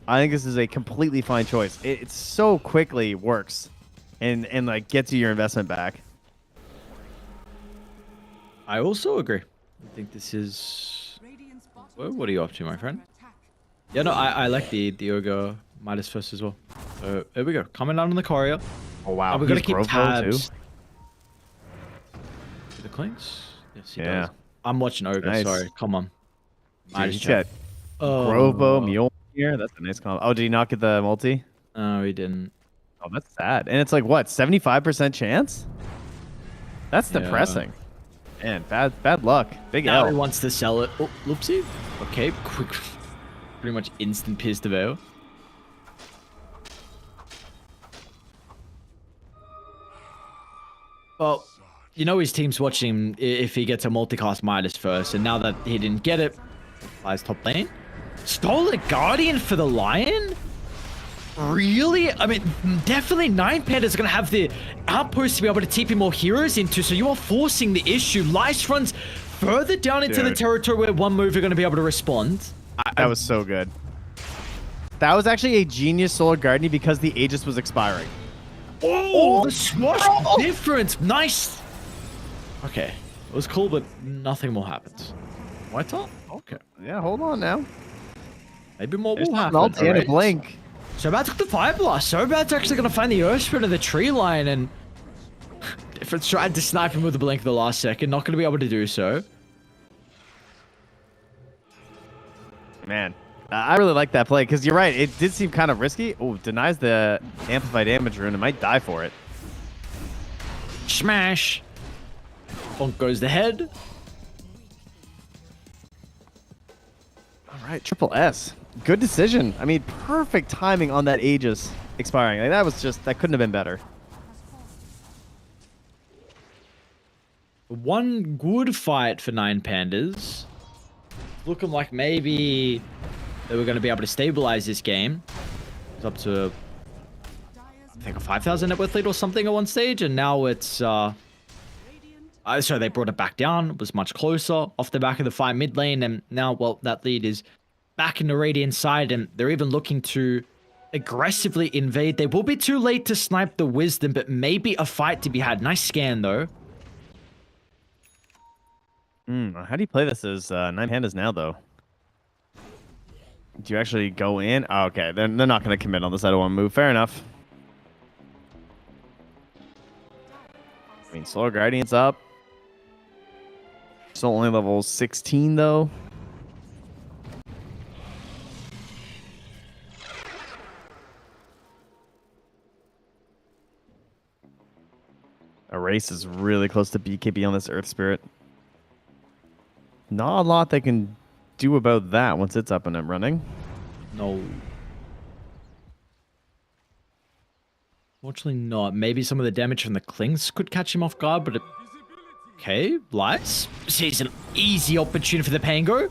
Speaker 2: I think this is a completely fine choice. It so quickly works and like gets you your investment back.
Speaker 1: I also agree. I think this is... What are you up to, my friend? Yeah, no, I like the Ogre Midas first as well. So here we go. Coming out on the courier.
Speaker 2: Oh, wow.
Speaker 1: We're going to keep tabs. See the clinks? Yes, he does. I'm watching Ogre, sorry. Come on.
Speaker 2: Midas check. Grovo, Mule here. That's a nice combo. Oh, did he not get the multi?
Speaker 1: No, he didn't.
Speaker 2: Oh, that's sad. And it's like, what, 75% chance? That's depressing. Man, bad luck. Big
Speaker 1: now
Speaker 2: L.
Speaker 1: He wants to sell it. Oh, loopsie. Okay, quick. Pretty much instant pierce to veil. Well, you know his team's watching him if he gets a multicast Midas first, and now that he didn't get it, flies top lane. Stole a Guardian for the Lion? Really? I mean, definitely 9 pandas are going to have the outpost to be able to TP more heroes into, so you are forcing the issue. Lice runs further down into the territory where one move are going to be able to respond.
Speaker 2: That was so good. That was actually a genius Solar Guardian because the Aegis was expiring.
Speaker 1: Oh, the swash difference. Nice. Okay. It was cool, but nothing more happens. White top? Okay.
Speaker 2: Yeah, hold on now.
Speaker 1: Maybe more
Speaker 2: There's
Speaker 1: will
Speaker 2: an
Speaker 1: happen.
Speaker 2: ulti and a
Speaker 1: Alright.
Speaker 2: blink.
Speaker 1: Sobat took the Fire Blast. Sobat's actually going to find the Earth Spirit of the tree line, and if it's tried to snipe him with a blink at the last second, not going to be able to do so.
Speaker 2: Man, I really like that play because you're right. It did seem kind of risky. Oh, denies the amplify damage rune and might die for it.
Speaker 1: Smash. Bonk goes the head.
Speaker 2: All right, triple S. Good decision. I mean, perfect timing on that Aegis expiring. Like, that couldn't have been better.
Speaker 1: One good fight for 9 Pandas. Looking like maybe they were going to be able to stabilize this game. It's up to, I think, a 5,000 net worth lead or something at one stage, and now it's so they brought it back down. It was much closer off the back of the fight mid lane, and now, well, that lead is back in the Radiant side, and they're even looking to aggressively invade. They will be too late to snipe the Wisdom, but maybe a fight to be had. Nice scan, though.
Speaker 2: How do you play this as 9 Pandas now, though? Do you actually go in? Oh, okay, they're not going to commit on this I don't want to move. Fair enough. I mean, Solar Guardian's up. Still only level 16, though. Erase is really close to BKB on this Earth Spirit. Not a lot they can do about that once it's up and running.
Speaker 1: No. Fortunately not. Maybe some of the damage from the clings could catch him off guard, but okay, Lights sees an easy opportunity for the Pango.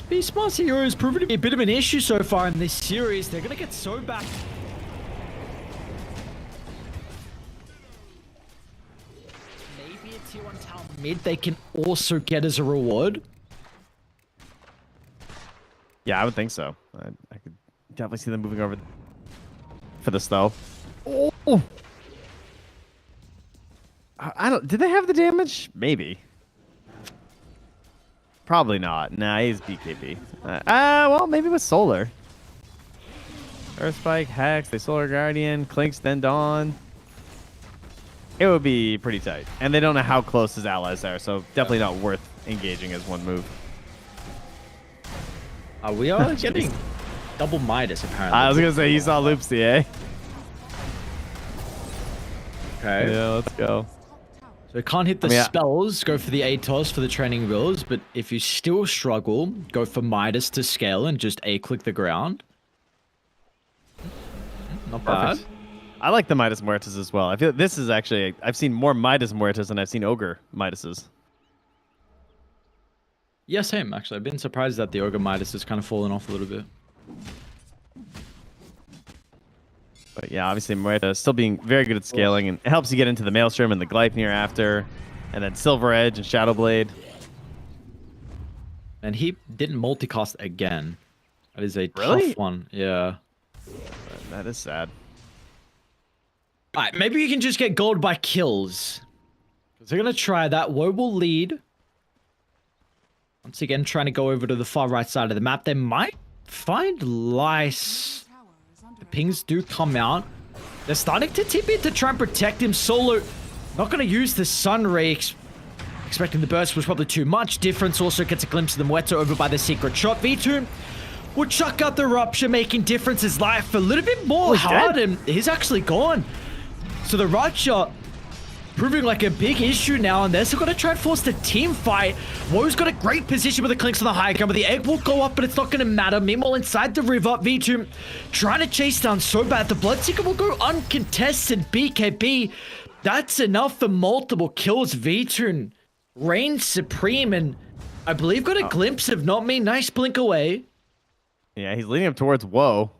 Speaker 1: Be Smart Hero has proven to be a bit of an issue so far in this series. They're going to get so back. Maybe a tier 1 tower mid they can also get as a reward.
Speaker 2: Yeah, I would think so. I could definitely see them moving over for this, though. Oh! I don't... Did they have the damage? Maybe. Probably not. Nah, he's BKB. Well, maybe with Solar. Earth Spike, Hex, they Solar Guardian, Clinks, then Dawn. It would be pretty tight. And they don't know how close his allies are, so definitely not worth engaging as one move.
Speaker 1: We are getting double Midas, apparently.
Speaker 2: I was going to say, you saw Loopsy, eh?
Speaker 1: Okay.
Speaker 2: Yeah, let's go.
Speaker 1: So we can't hit the spells, go for the ATOS for the training wheels, but if you still struggle, go for Midas to scale and just A-click the ground. Not bad.
Speaker 2: I like the Midas Muertes as well. I feel this is actually... I've seen more Midas Muertes than I've seen Ogre Midases.
Speaker 1: Yeah, same, actually. I've been surprised that the Ogre Midas has kind of fallen off a little bit.
Speaker 2: But yeah, obviously Muerta still being very good at scaling, and it helps you get into the Maelstrom and the Gleipnir after, and then Silver Edge and Shadowblade.
Speaker 1: And he didn't multicast again. That is a
Speaker 2: Really?
Speaker 1: tough one. Yeah.
Speaker 2: That is sad.
Speaker 1: Alright, maybe you can just get gold by kills. They're going to try that. Woe will lead. Once again, trying to go over to the far right side of the map. They might find Lice. The pings do come out. They're starting to tip in to try and protect him. Solo not going to use the Sun Ray. Expecting the burst was probably too much. Difference also gets a glimpse of the Muerto over by the secret shot. V2 will chuck out the Rupture, making Difference's life a little bit more hard. And he's actually gone. So the Rupture proving like a big issue now, and they're still going to try and force the team fight. Woe's got a great position with the Clinks on the high ground, but the egg will go up, but it's not going to matter. Meanwhile, inside the river, V2 trying to chase down so bad. The Bloodseeker will go uncontested. BKB, that's enough for multiple kills. V2 reigns supreme, and I believe got a glimpse of Not Me. Nice blink away.
Speaker 2: Yeah, he's leading him towards Woe.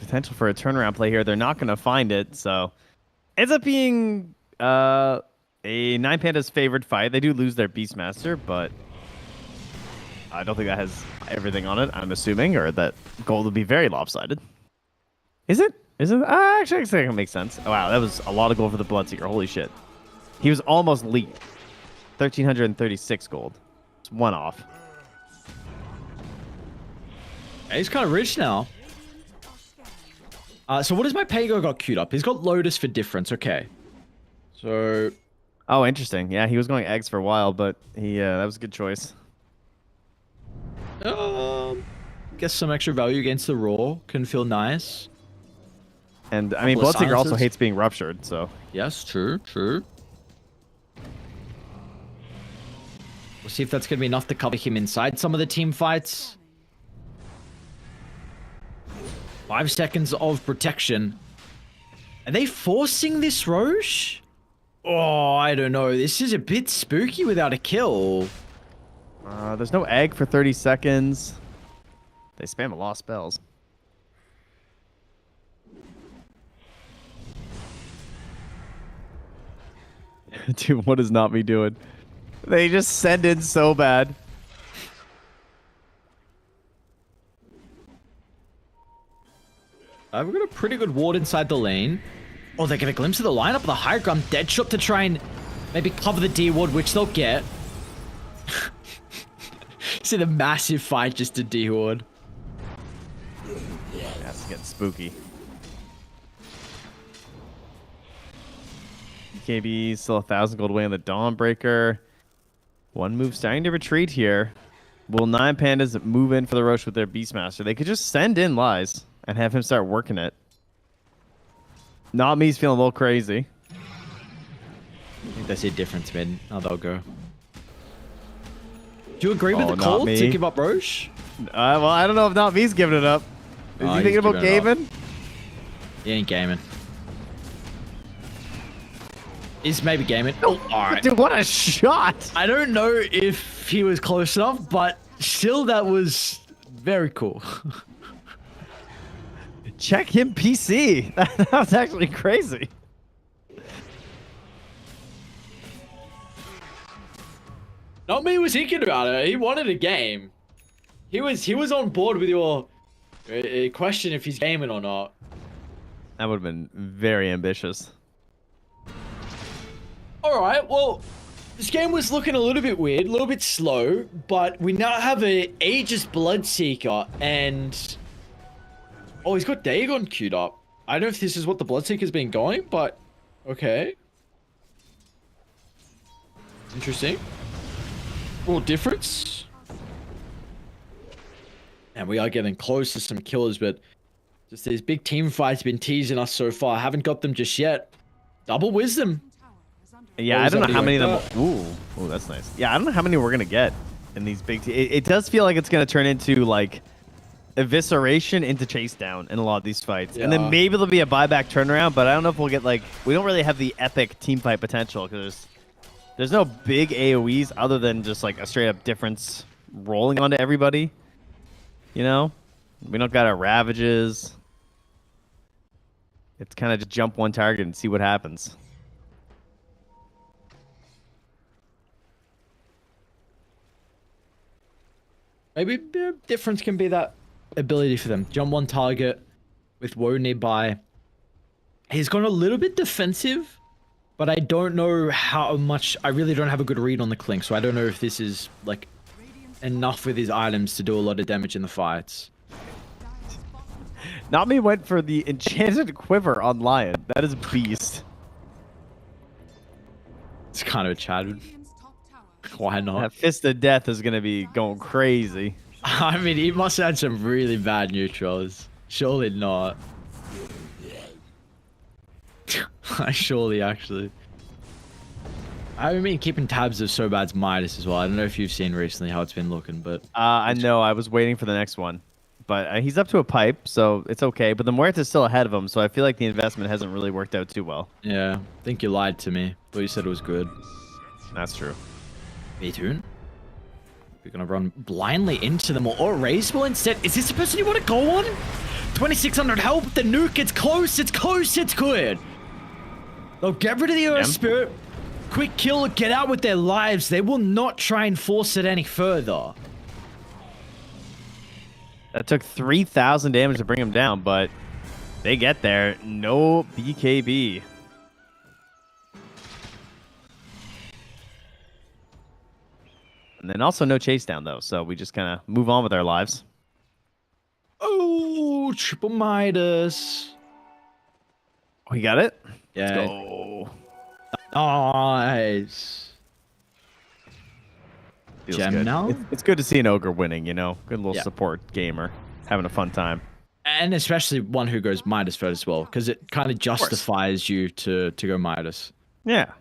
Speaker 2: Potential for a turnaround play here. They're not going to find it, so... Ends up being a 9 Pandas favored fight. They do lose their Beastmaster, but I don't think that has everything on it, I'm assuming, or that gold would be very lopsided. Is it? Is it? Actually, I think it makes sense. Oh, wow, that was a lot of gold for the Bloodseeker. Holy shit. He was almost lead. 1,336 gold. It's one off.
Speaker 1: He's kind of rich now. So what does my Pago got queued up? He's got Lotus for difference. Okay. So...
Speaker 2: Oh, interesting. Yeah, he was going eggs for a while, but that was a good choice.
Speaker 1: Guess some extra value against the Raw can feel nice.
Speaker 2: And, I mean,
Speaker 1: Couple of
Speaker 2: Bloodseeker also
Speaker 1: silences.
Speaker 2: hates being ruptured, so...
Speaker 1: Yes, true. We'll see if that's going to be enough to cover him inside some of the team fights. 5 seconds of protection. Are they forcing this, Roche? Oh, I don't know. This is a bit spooky without a kill.
Speaker 2: There's no egg for 30 seconds. They spam a lot of spells. Dude, what is not me doing? They just send in so bad.
Speaker 1: We've got a pretty good ward inside the lane. Oh, they get a glimpse of the lineup, the high ground dead shot to try and maybe cover the D ward, which they'll get. See the massive fight just to D ward.
Speaker 2: That's getting spooky. KB still 1,000 gold away on the Dawnbreaker. One move starting to retreat here. Will 9 Pandas move in for the Roche with their Beastmaster? They could just send in Lies and have him start working it. Not me's feeling a little crazy.
Speaker 1: I think they see a difference, man. How they'll go. Do you agree with the
Speaker 2: not
Speaker 1: call
Speaker 2: me.
Speaker 1: to give up Roche?
Speaker 2: Well, I don't know if not me's giving it up. Is he
Speaker 1: He's
Speaker 2: thinking about
Speaker 1: giving it up.
Speaker 2: gaming?
Speaker 1: He ain't gaming. He's maybe gaming. Oh, alright.
Speaker 2: Dude, what a shot!
Speaker 1: I don't know if he was close enough, but still that was very cool.
Speaker 2: Check him PC. That was actually crazy.
Speaker 1: Not me was thinking about it. He wanted a game. He was on board with your question if he's gaming or not.
Speaker 2: That would have been very ambitious.
Speaker 1: Alright, well, this game was looking a little bit weird, a little bit slow, but we now have a Aegis Bloodseeker, and... Oh, he's got Dagon queued up. I don't know if this is what the Bloodseeker's been going, but... Okay. Interesting. Little difference. And we are getting close to some killers, but... Just these big team fights been teasing us so far. Haven't got them just yet. Double Wisdom.
Speaker 2: Yeah,
Speaker 1: Oh,
Speaker 2: I don't know
Speaker 1: somebody
Speaker 2: how many of
Speaker 1: like
Speaker 2: them... Ooh, that's nice. Yeah, I don't know how many we're going to get in these big... It does feel like it's going to turn into, like, evisceration into chase down in a lot of these fights. And then
Speaker 1: Yeah.
Speaker 2: maybe there'll be a buyback turnaround, but I don't know if we'll get, like... We don't really have the epic team fight potential, because there's no big AoEs other than just, like, a straight-up difference rolling onto everybody. You know? We don't got our Ravages. It's kind of just jump one target and see what happens.
Speaker 1: Maybe the difference can be that ability for them. Jump one target with Woe nearby. He's gone a little bit defensive, but I don't know how much... I really don't have a good read on the Clink, so I don't know if this is, like, enough with his items to do a lot of damage in the fights.
Speaker 2: Nami went for the Enchanted Quiver on Lion. That is beast.
Speaker 1: It's kind of a Chad. Why not?
Speaker 2: That Fist of Death is going to be going crazy.
Speaker 1: I mean, he must have had some really bad neutrals. Surely not. Surely, actually. I mean, keeping tabs of so bad's Midas as well. I don't know if you've seen recently how it's been looking, but...
Speaker 2: I know. I was waiting for the next one. But he's up to a pipe, so it's okay. But the Muerta's still ahead of him, so I feel like the investment hasn't really worked out too well.
Speaker 1: Yeah, I think you lied to me. But you said it was good.
Speaker 2: That's true.
Speaker 1: Vitoon. We're gonna run blindly into them or raise ball instead. Is this the person you want to go on? 2600 help. The nuke. It's close. It's close. It's good. They'll get rid of the Earth Spirit. Quick kill. Get out with their lives. They will not try and force it any further.
Speaker 2: That took 3,000 damage to bring him down, but they get there. No BKB. And then also no chase down, though. So we just kind of move on with our lives.
Speaker 1: Oh, triple Midas.
Speaker 2: We got it?
Speaker 1: Yeah.
Speaker 2: Let's go.
Speaker 1: Nice.
Speaker 2: Feels
Speaker 1: Gem
Speaker 2: good.
Speaker 1: now?
Speaker 2: It's good to see an ogre winning, you know? Good little
Speaker 1: Yeah.
Speaker 2: support gamer. Having a fun time.
Speaker 1: And especially one who goes Midas first as well, because it kind of justifies you to go Midas.
Speaker 2: Yeah.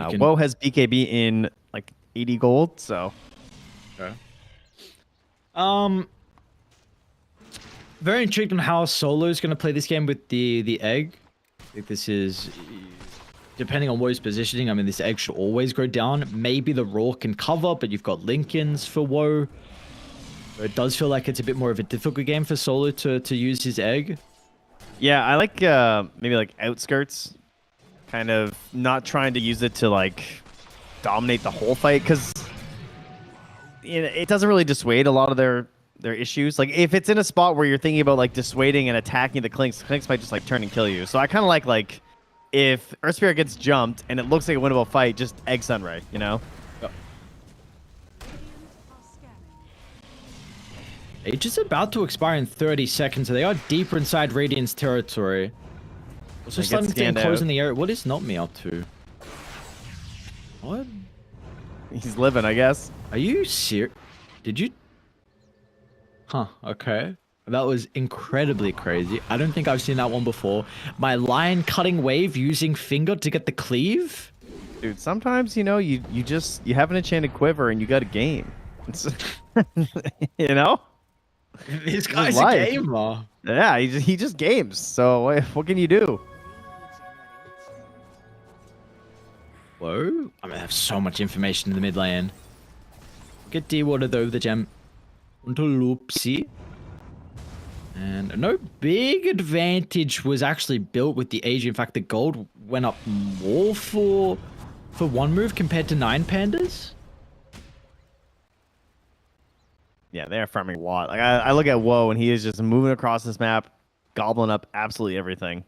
Speaker 1: can-
Speaker 2: Woe has BKB in like 80 gold, so.
Speaker 1: Okay. Very intrigued on how Solo is going to play this game with the egg. I think this is, depending on Woe's positioning, I mean, this egg should always go down. Maybe the Raw can cover, but you've got Lincolns for Woe. It does feel like it's a bit more of a difficult game for Solo to use his egg.
Speaker 2: Yeah, I like maybe like outskirts. Kind of not trying to use it to like dominate the whole fight, because it doesn't really dissuade a lot of their issues. Like if it's in a spot where you're thinking about like dissuading and attacking the Clinks might just like turn and kill you. So I kind of like if Earth Spirit gets jumped and it looks like a winnable fight, just egg Sunray, you know?
Speaker 1: Age is about to expire in 30 seconds, so they are deeper inside Radiant's territory. Also
Speaker 2: They get
Speaker 1: starting to get
Speaker 2: scanned
Speaker 1: close
Speaker 2: out.
Speaker 1: in the area. What is Not Me up to? What?
Speaker 2: He's living, I guess.
Speaker 1: Are you serious? Did you? Huh, okay. That was incredibly crazy. I don't think I've seen that one before. My lion cutting wave using finger to get the cleave?
Speaker 2: Dude, sometimes, you know, you have an enchanted quiver and you got a game. It's, you know?
Speaker 1: This guy's a
Speaker 2: life.
Speaker 1: gamer.
Speaker 2: Yeah, he just games. So what can you do?
Speaker 1: Whoa. I mean, I have so much information in the mid lane. Get D-water though, the gem. Loopsy. And no big advantage was actually built with the age. In fact, the gold went up more for one move compared to 9 pandas.
Speaker 2: Yeah, they are farming a lot. Like I look at Woe and he is just moving across this map, gobbling up absolutely everything.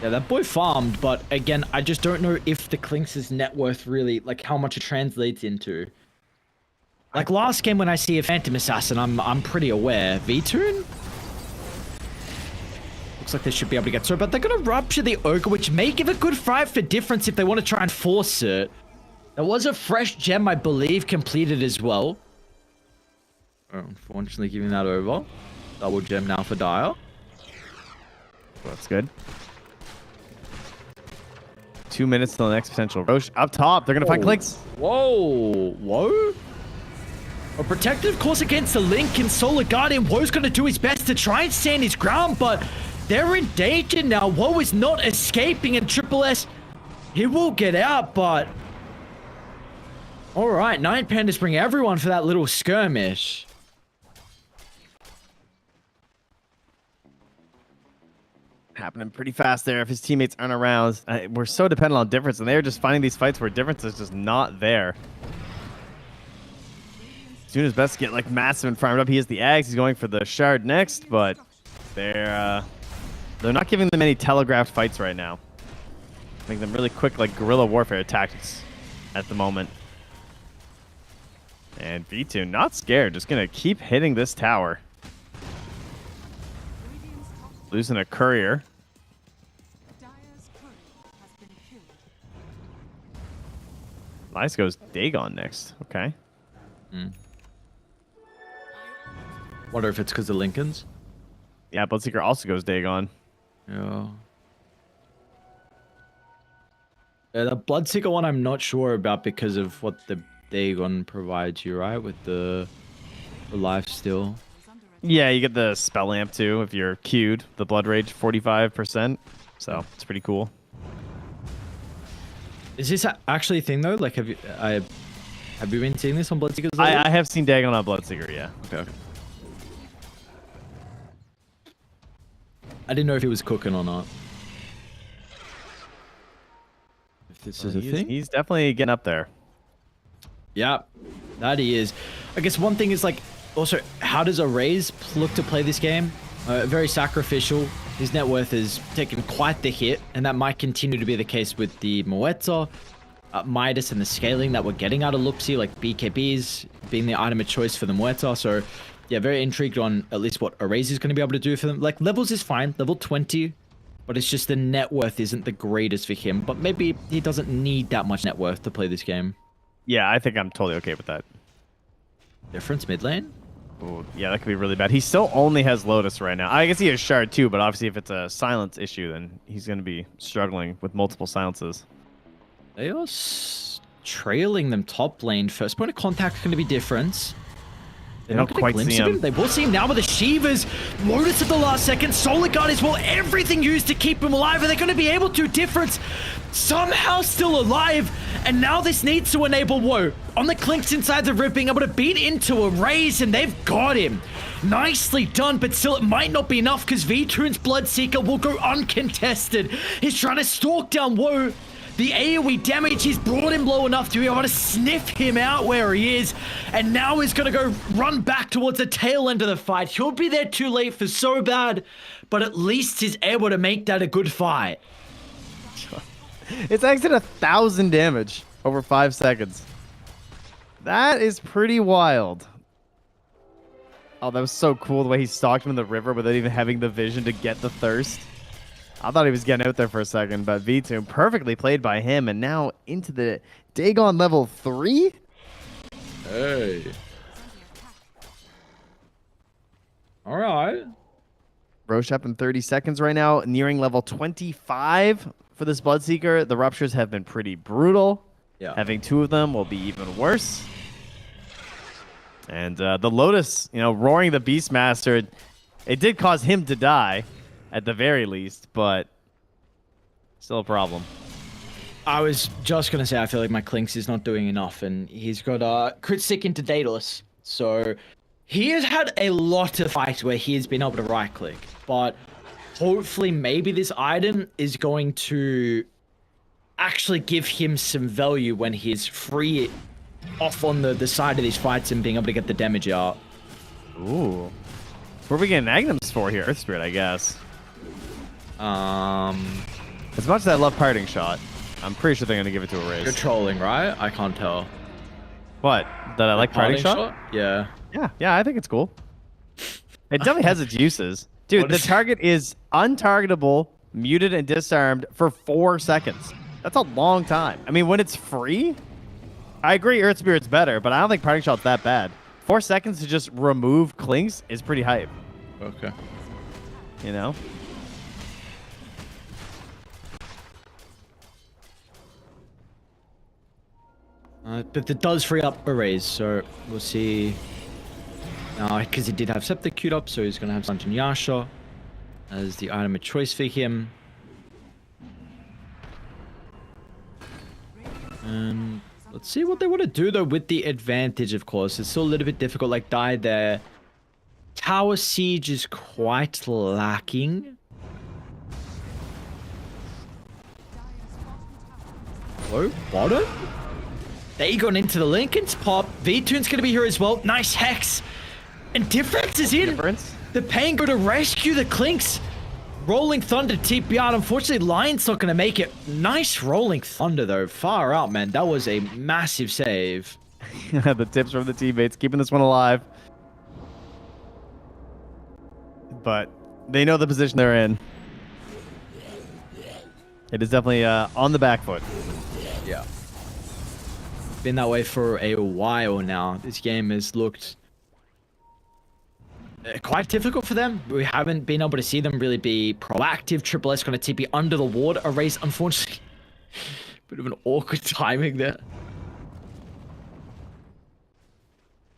Speaker 1: Yeah, that boy farmed, but again, I just don't know if the Clinks' net worth really, like how much it translates into. Like last game when I see a Phantom Assassin, I'm pretty aware. V-Tune? Looks like they should be able to get through, but they're gonna rupture the Ogre, which may give a good fight for difference if they want to try and force it. There was a fresh gem, I believe, completed as well. Oh, unfortunately, giving that over. Double gem now for Dire.
Speaker 2: That's good. 2 minutes till the next potential Roche. Up top, they're going to find Clinks.
Speaker 1: Whoa. Whoa. A protective course against the Link and Solar Guardian. Woe's going to do his best to try and stand his ground, but they're in danger now. Woe is not escaping, and Triple S, he will get out, but... Alright, 9 Pandas bring everyone for that little skirmish.
Speaker 2: Happening pretty fast there if his teammates aren't around. We're so dependent on difference, and they're just finding these fights where difference is just not there. Doing his best to get like massive and farmed up. He has the Ags. He's going for the Shard next, but they're not giving them any telegraphed fights right now. Making them really quick, like guerrilla warfare tactics at the moment. And V2 not scared, just gonna keep hitting this tower. Losing a courier.
Speaker 3: Dire's courier has been killed.
Speaker 2: Nice goes Dagon next. Okay.
Speaker 1: Wonder if it's because of Lincolns.
Speaker 2: Yeah, Bloodseeker also goes Dagon.
Speaker 1: Yeah. Yeah, the Bloodseeker one I'm not sure about because of what the Dagon provides you, right? With the life steal.
Speaker 2: Yeah, you get the spell lamp too if you're queued. The blood rage 45%. So it's pretty cool.
Speaker 1: Is this actually a thing though? Like, have you been seeing this on Bloodseekers?
Speaker 2: I have seen Dagon on Bloodseeker, yeah.
Speaker 1: Okay. I didn't know if he was cooking or not. If this is a thing.
Speaker 2: He's definitely getting up there.
Speaker 1: Yeah, that he is. I guess one thing is like, also, how does Arrays look to play this game? Very sacrificial. His net worth has taken quite the hit, and that might continue to be the case with the Moeta. Midas and the scaling that we're getting out of Luxie, like BKBs being the item of choice for the Muerta. So yeah, very intrigued on at least what Erase is going to be able to do for them. Like levels is fine, level 20, but it's just the net worth isn't the greatest for him. But maybe he doesn't need that much net worth to play this game.
Speaker 2: Yeah, I think I'm totally okay with that.
Speaker 1: Difference mid lane?
Speaker 2: Ooh, yeah, that could be really bad. He still only has Lotus right now. I guess he has Shard too, but obviously if it's a silence issue, then he's going to be struggling with multiple silences.
Speaker 1: They are trailing them top lane. First point of contact is going to be difference.
Speaker 2: They don't quite see him.
Speaker 1: They will see him now with the Shivas. Lotus at the last second. Solar Guard is well. Everything used to keep him alive. Are they going to be able to? Difference somehow still alive. And now this needs to enable Woe on the Clinks inside the rip, being able to beat into a raise, and they've got him. Nicely done, but still it might not be enough because V-Toon's Bloodseeker will go uncontested. He's trying to stalk down Woe. The AoE damage, he's brought him low enough to be able to sniff him out where he is. And now he's going to go run back towards the tail end of the fight. He'll be there too late for so bad, but at least he's able to make that a good fight.
Speaker 2: It's exited 1,000 damage over 5 seconds. That is pretty wild. Oh, that was so cool the way he stalked him in the river without even having the vision to get the thirst. I thought he was getting out there for a second, but V2 perfectly played by him, and now into the Dagon level 3?
Speaker 1: Hey. All right.
Speaker 2: Roche up in 30 seconds right now, nearing level 25 for this Bloodseeker. The ruptures have been pretty brutal.
Speaker 1: Yeah.
Speaker 2: Having 2 of them will be even worse. And the Lotus, you know, roaring the Beastmaster, it did cause him to die. At the very least, but still a problem.
Speaker 1: I was just going to say, I feel like my Clinks is not doing enough, and he's got crit stick into Daedalus. So he has had a lot of fights where he has been able to right click, but hopefully maybe this item is going to actually give him some value when he's free off on the side of these fights and being able to get the damage out.
Speaker 2: Ooh. What are we getting Magnums for here? Earth Spirit, I guess. As much as I love Parting Shot, I'm pretty sure they're going to give it to a raise.
Speaker 1: You're trolling, right? I can't tell.
Speaker 2: What? That I like Parting Shot?
Speaker 1: Yeah.
Speaker 2: Yeah, I think it's cool. It definitely has its uses. Dude, the target is untargetable, muted, and disarmed for 4 seconds. That's a long time. I mean, when it's free, I agree Earth Spirit's better, but I don't think Parting Shot's that bad. 4 seconds to just remove Clinks is pretty hype.
Speaker 1: Okay.
Speaker 2: You know?
Speaker 1: But it does free up a raise, so we'll see. Because he did have Scepter queued up, so he's going to have Sanjin Yasha as the item of choice for him. And let's see what they want to do, though, with the advantage, of course. It's still a little bit difficult, like die there. Tower Siege is quite lacking. Oh, bottom? They got into the Lincoln's pop. V-Toon's going to be here as well. Nice Hex. And Difference is in. The Pain go to rescue the Clinks. Rolling Thunder TP out. Unfortunately, Lion's not going to make it. Nice Rolling Thunder, though. Far out, man. That was a massive save.
Speaker 2: The tips from the teammates, keeping this one alive. But they know the position they're in. It is definitely on the back foot.
Speaker 1: Yeah. Been that way for a while now. This game has looked quite difficult for them. We haven't been able to see them really be proactive. Triple S going to TP under the ward. A race, unfortunately. Bit of an awkward timing there.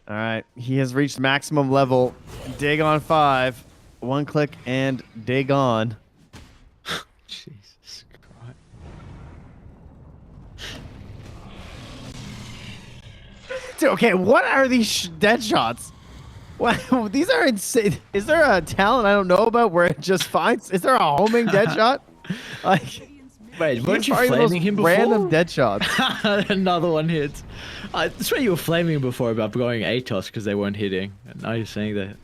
Speaker 2: All right. He has reached maximum level. Dagon 5. 1 click and Dagon.
Speaker 1: Jesus Christ.
Speaker 2: Dude, okay, what are these dead shots? Wow, these are insane. Is there a talent I don't know about where it just finds? Is there a homing dead shot? Like,
Speaker 1: wait, weren't you
Speaker 2: probably the
Speaker 1: flaming
Speaker 2: most
Speaker 1: him before?
Speaker 2: random dead shots.
Speaker 1: Another one hits. That's why you were flaming him before about going ATOS because they weren't hitting. And now you're saying that.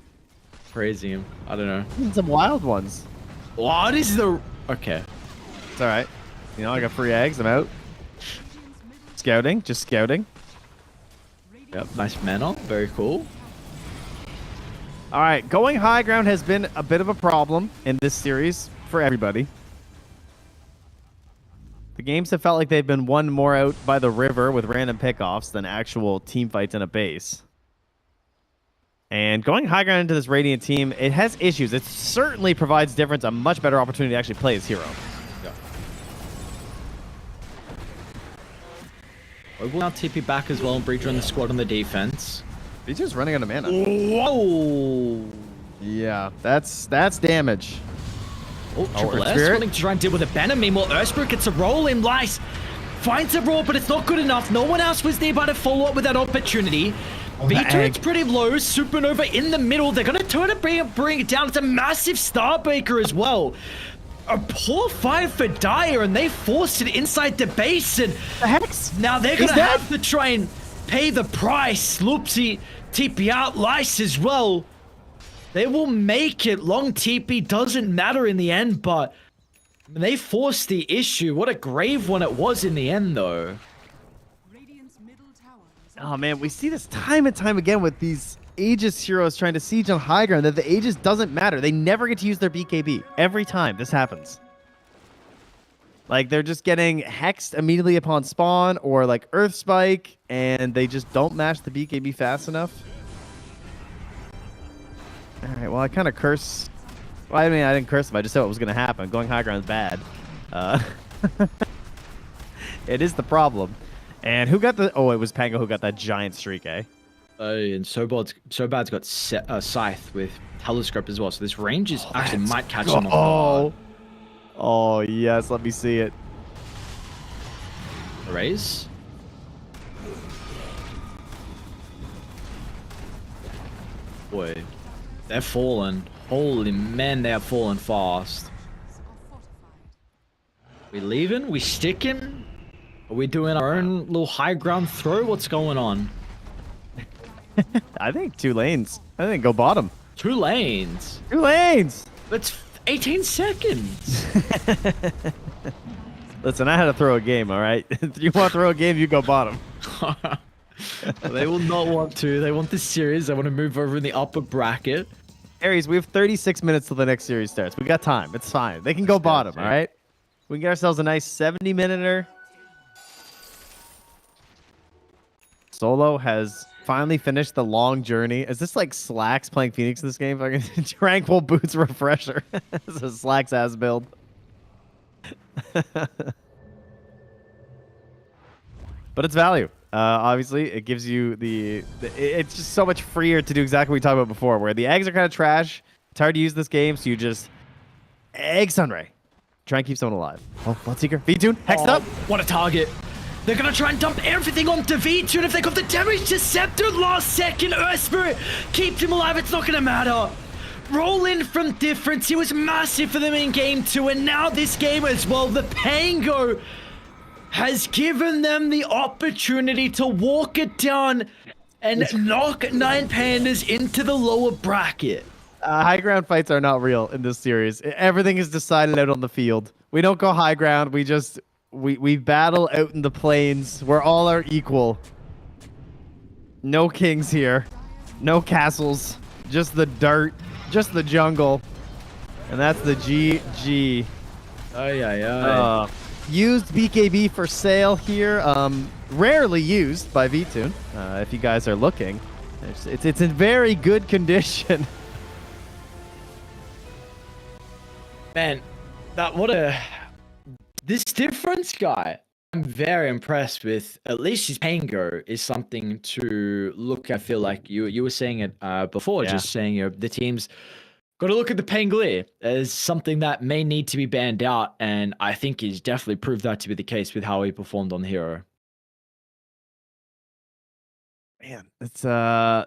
Speaker 1: Praising him. I don't know.
Speaker 2: Some wild ones.
Speaker 1: What is the... Okay.
Speaker 2: It's all right. You know, I got free eggs. I'm out. Scouting, just scouting.
Speaker 1: Yep, nice mana. Very cool.
Speaker 2: All right, going high ground has been a bit of a problem in this series for everybody. The games have felt like they've been won more out by the river with random pickoffs than actual team fights in a base. And going high ground into this Radiant team, it has issues. It certainly provides Difference a much better opportunity to actually play his hero.
Speaker 1: We will now TP back as well and Breacher in the squad on the defense.
Speaker 2: He's just running out of mana.
Speaker 1: Whoa!
Speaker 2: Yeah, that's damage.
Speaker 1: Oh, Triple
Speaker 2: Earth
Speaker 1: S
Speaker 2: Spirit.
Speaker 1: wanting to try and deal with a banner. Meanwhile, Earthspirit gets a roll in. Lice finds a roll, but it's not good enough. No one else was nearby to follow up with that opportunity. V-Turret's pretty low. Supernova in the middle. They're going to turn it, bring it down. It's a massive Starbreaker as well. A poor fight for Dire, and they forced it inside the base. And
Speaker 2: the hex?
Speaker 1: Now they're going to have to try and pay the price. Loopsy TP out. Lice as well. They will make it. Long TP doesn't matter in the end, but they forced the issue. What a grave one it was in the end, though.
Speaker 3: Radiant's middle tower is
Speaker 2: Oh man, we see this time and time again with these Aegis heroes trying to siege on high ground, that the Aegis doesn't matter. They never get to use their BKB. Every time this happens. Like, they're just getting hexed immediately upon spawn, or like Earth Spike, and they just don't match the BKB fast enough. Alright, well, I kind of curse. Well, I mean, I didn't curse him. I just said what was going to happen. Going high ground is bad. It is the problem. And who got the... Oh, it was Pango who got that giant streak, eh?
Speaker 1: And Sobad's got Scythe with Telescope as well. So this range is actually might catch him off guard.
Speaker 2: Oh, yes. Let me see it.
Speaker 1: Raise. Boy, they're falling. Holy man, they are falling fast. We leaving? We sticking? Are we doing our own little high ground throw? What's going on?
Speaker 2: I think 2 lanes. I think go bottom.
Speaker 1: 2 lanes.
Speaker 2: 2 lanes!
Speaker 1: That's 18 seconds.
Speaker 2: Listen, I had to throw a game, all right? If you want to throw a game, you go bottom.
Speaker 1: They will not want to. They want this series. They want to move over in the upper bracket.
Speaker 2: Aries, we have 36 minutes till the next series starts. We got time. It's fine. They can go bottom, all right? We can get ourselves a nice 70-minute-er. Solo has finally finished the long journey. Is this like Slacks playing Phoenix in this game? Fucking Tranquil Boots Refresher. This is a Slacks ass build. But it's value. Obviously, it gives you it's just so much freer to do exactly what we talked about before, where the eggs are kind of trash. It's hard to use this game, so you just egg Sunray. Try and keep someone alive. Oh, Bloodseeker. V-Tune, hexed up.
Speaker 1: What a target. They're going to try and dump everything onto V-Tune. If they got the damage Deceptor last second, Earth Spirit keeps him alive. It's not going to matter. Roll in from Difference. He was massive for them in game 2, and now this game as well. The Pango has given them the opportunity to walk it down and knock 9 Pandas into the lower bracket.
Speaker 2: High ground fights are not real in this series. Everything is decided out on the field. We don't go high ground. We just we battle out in the plains where all are equal. No kings here. No castles. Just the dirt. Just the jungle. And that's the GG. Used BKB for sale here. Rarely used by V-Tune. If you guys are looking. It's in very good condition.
Speaker 1: Man, this Difference guy, I'm very impressed with. At least his Pango is something to look. I feel like you were saying it before, just saying the team's got to look at the Pangolier as something that may need to be banned out, and I think he's definitely proved that to be the case with how he performed on the hero.
Speaker 2: Man, it's there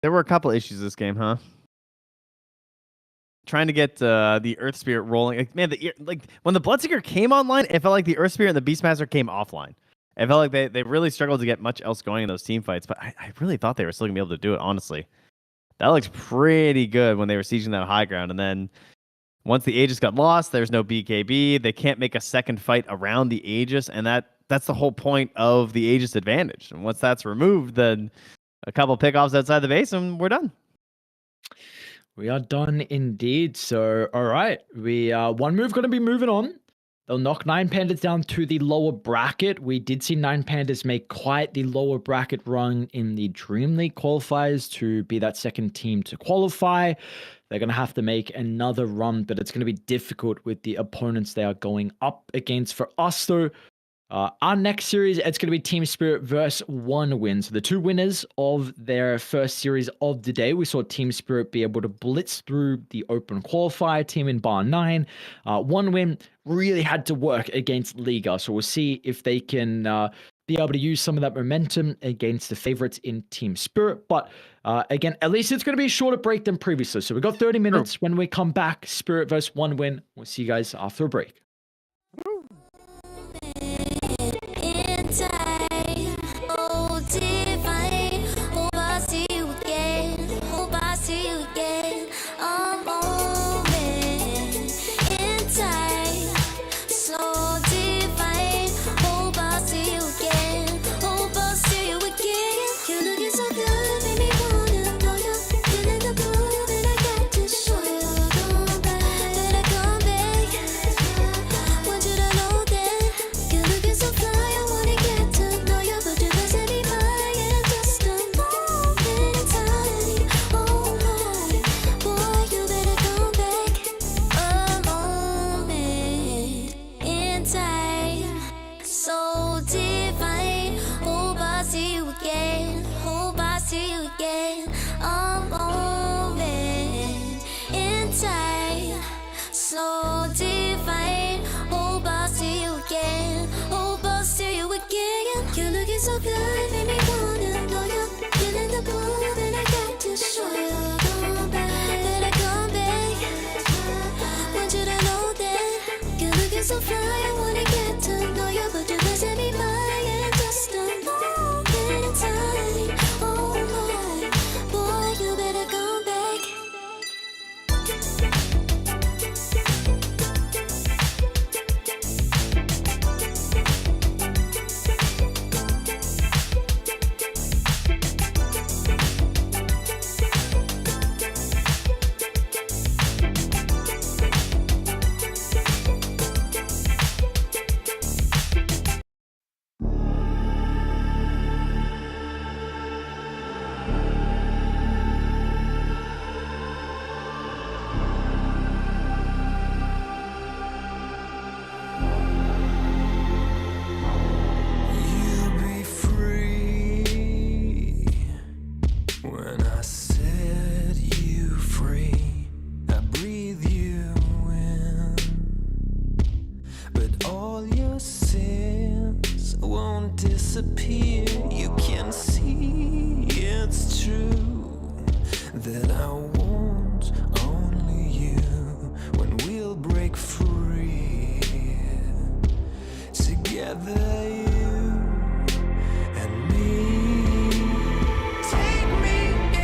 Speaker 2: were a couple issues this game, huh? Trying to get the Earth Spirit rolling. Like, man, when the Bloodseeker came online, it felt like the Earth Spirit and the Beastmaster came offline. It felt like they really struggled to get much else going in those team fights, but I really thought they were still going to be able to do it, honestly. That looks pretty good when they were sieging that high ground, and then once the Aegis got lost, there's no BKB. They can't make a second fight around the Aegis, and that that's the whole point of the Aegis advantage. And once that's removed, then a couple pickoffs outside the base and we're done.
Speaker 1: We are done indeed. So, all right, we one move going to be moving on. They'll knock 9 Pandas down to the lower bracket. We did see 9 Pandas make quite the lower bracket run in the Dream League qualifiers to be that second team to qualify. They're going to have to make another run, but it's going to be difficult with the opponents they are going up against. For us, though, our next series, it's going to be Team Spirit versus One Win. So the two winners of their first series of the day, we saw Team Spirit be able to blitz through the open qualifier team in bar 9. One Win really had to work against Liga. So we'll see if they can be able to use some of that momentum against the favorites in Team Spirit. But again, at least it's going to be a shorter break than previously. So we've got 30 minutes. When we come back, Spirit versus One Win. We'll see you guys after a break.
Speaker 5: Oh, divine. Hope I see you again. Hope I see you again. A moment in time. So divine. Hope I see you again. Hope I see you again. You're looking so good, made me wanna know you. Feeling the groove, and I got to show you. Come back, better come back. Want you to know that you're looking so fly. I wanna get to know you, but you're missing me by in just a moment in time. Oh my, boy, you better come back. A moment in time, so divine. Hope I see you again. Hope I see you again. A moment in time, so divine. Hope I see you again. Hope I see you again. You're looking so good, made me wanna know you. Feeling the groove, and I got to show you. Come back, better come back. Want you to know that you're looking so fly. I wanna get to know you, but you're missing me by in just a moment in time. Oh my, boy, you better come back.
Speaker 8: You'll be free when I set you free. I breathe you in, but all your sins won't disappear. You can see it's true that I want only you when we'll break free. Together, you and me. Take me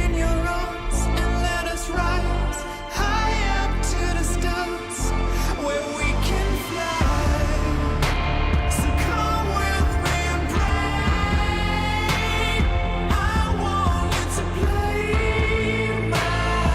Speaker 8: in your arms and let us rise high up to the stars where we can fly. So come with me and pray. I want you to play my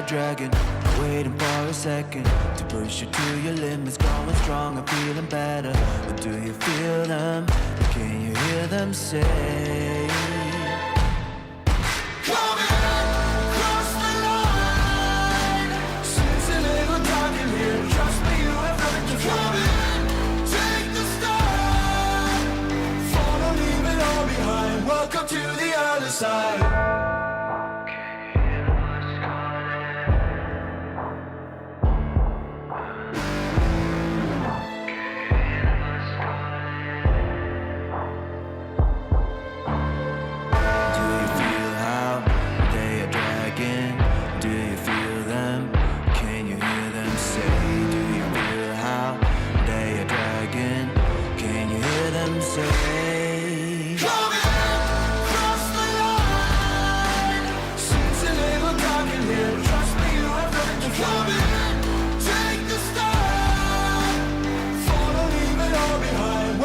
Speaker 7: dragon. Waiting for a second to push you to your limits. Going strong and feeling better. But do you feel them? Can you hear them say?
Speaker 8: Welcome to the other side.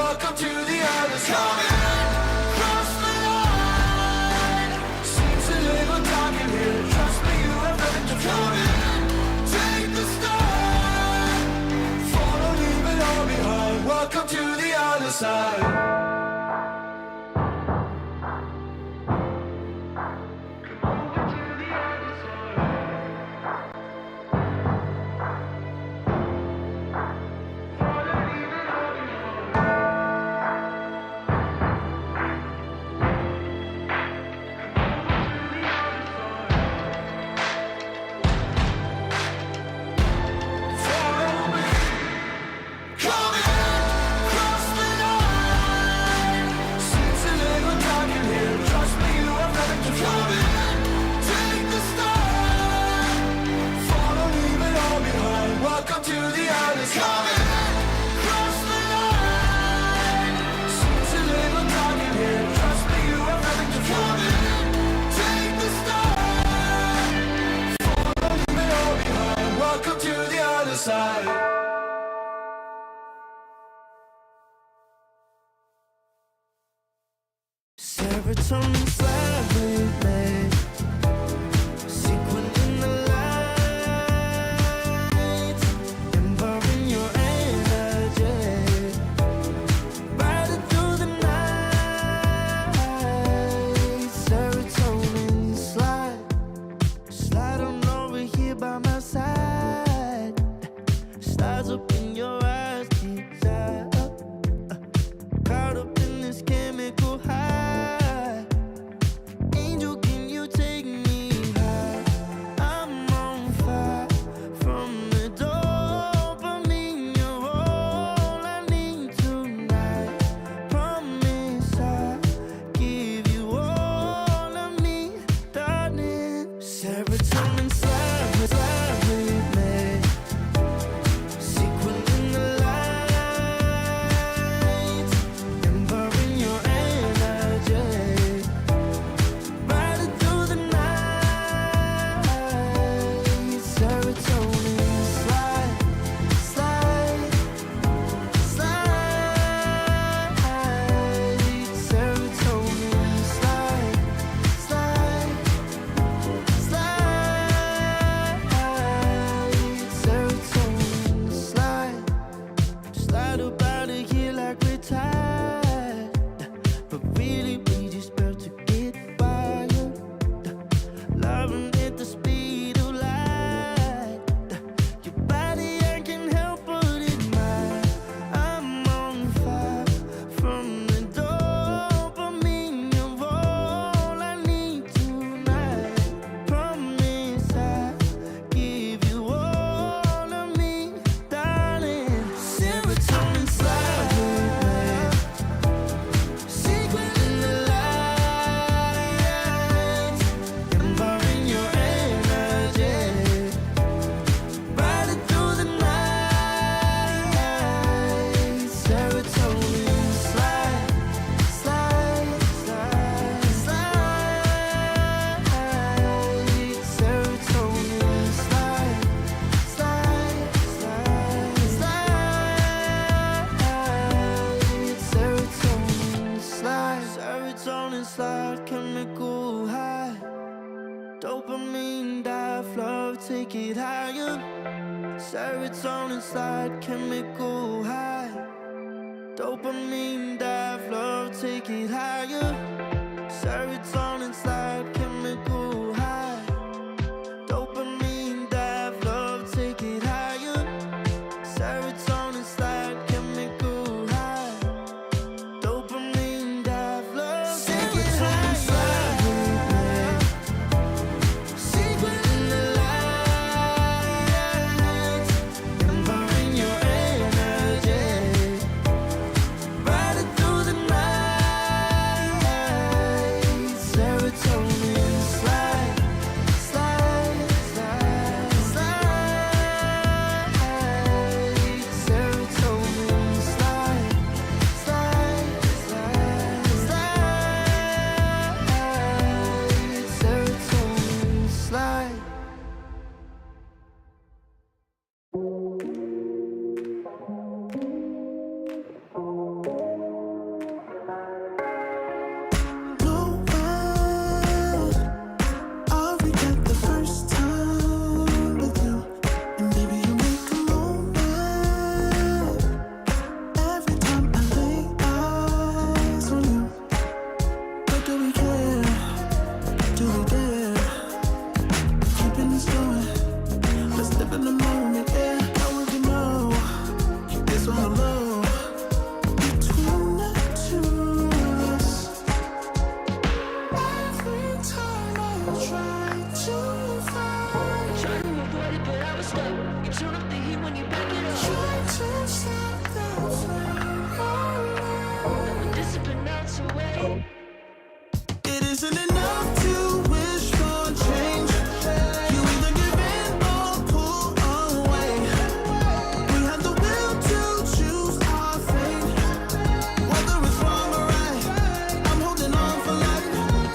Speaker 8: Welcome to the other side. Welcome to the other side. Cross the line. Seems a little dark in here. Trust me, you have nothing to fear. Take the start. Follow me all behind. Welcome to the other side.
Speaker 4: Serotonin slightly made. Sequin in the light. Empowering your energy. Riding through the night. Serotonin slide. Slide on over here by my side. Slides up in your eyes, desire. Caught up in this chemical high. Angel, can you take me high? I'm on fire from the dopamine. You're all I need tonight. Promise I'll give you all of me, darling. Serotonin slide with me. Sequin in the light. Empowering your energy. Riding through the night. Serotonin slide, slide, slide. Serotonin slide, slide, slide. Serotonin slide. Slide up out of here like we're tired. But really we just about to get by. Loving at the speed of light. Your body I can help but admire. I'm on fire from the dopamine. You're all I need tonight. Promise I'll give you all of me, darling. Serotonin slide with me. Secret in the light. Empowering your energy. Riding through the night. Serotonin slide, slide, slide, slide. Serotonin slide, slide, slide, slide. Serotonin slide, serotonin slide, chemical high. Dopamine dive. dive, love, take it higher. Serotonin slide, chemical high. Dopamine dive, love, take it higher. Serotonin slide, chemical high. Dopamine dive, love, take it higher. Serotonin slide, chemical high. Dopamine dive, love, take it higher. Secret in the lights, empowering your energy. Riding through the night. Serotonin slide, slide, slide, slide. Serotonin slide, slide, slide, slide. Serotonin slide. No way, I'll forget the first time with you. And baby, you make a moment every time I lay eyes on you. But do we care? Do we dare? Keeping this going. Let's live in the moment, yeah. How would you know? Keep this on the low. Between the two of us. Every time I try to find,
Speaker 5: Trying to avoid it, but I was stuck. You turn up the heat when you back it up.
Speaker 4: try to stop the flame.
Speaker 5: We're disciplined out to wait.
Speaker 4: It isn't enough to wish for change. You either give in or pull away. We have the will to choose our fate. Whether it's wrong or right, I'm holding on for life.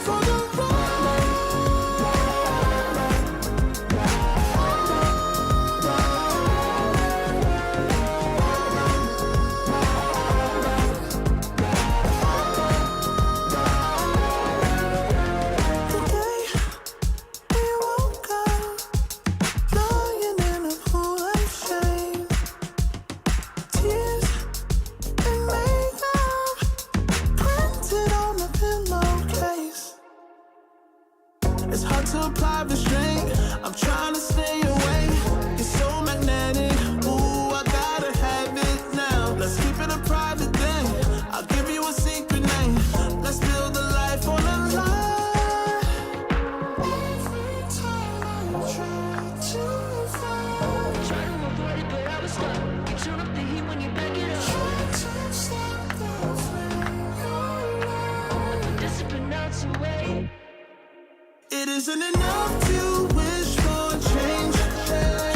Speaker 4: For the ride. The day we woke up, lying in a pool of shame. Tears and makeup printed on the pillowcase. It's hard to apply restraint. I'm trying to stay away. It's so magnetic. Ooh, I gotta have it now. Let's keep it a private thing. I'll give you a secret name. Let's build a life on a lie. Every time I try to find,
Speaker 5: Trying to avoid it, but I was stuck. You turn up the heat when you back it up.
Speaker 4: try to stop the flame.
Speaker 5: We're disciplined out to wait.
Speaker 4: It isn't enough to wish for change.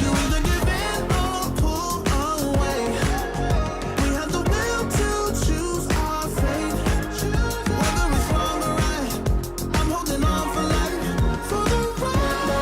Speaker 4: You either give in or pull away. We have the will to choose our fate. Whether it's wrong or right, I'm holding on for life. For the ride.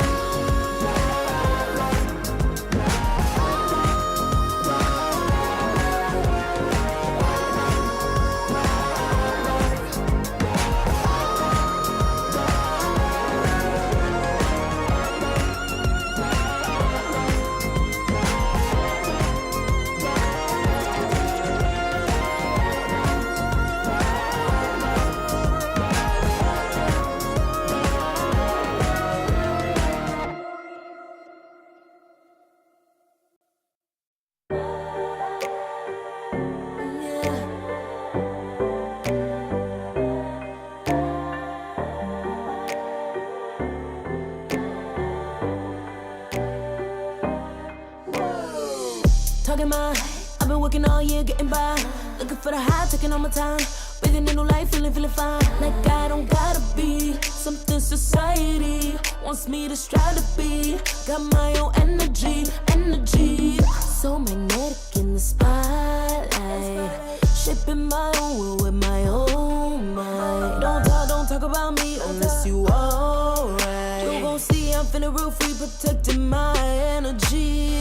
Speaker 5: Talking my, I've been working all year getting by. Looking for the high, taking all my time. Breathing in new life, feeling fine. Like I don't gotta be something society wants me to strive to be. Got my own energy. So magnetic in the spotlight. Shaping my own world with my own mind. Don't talk about me unless you alright. You gon' see I'm feeling real free, protecting my energy.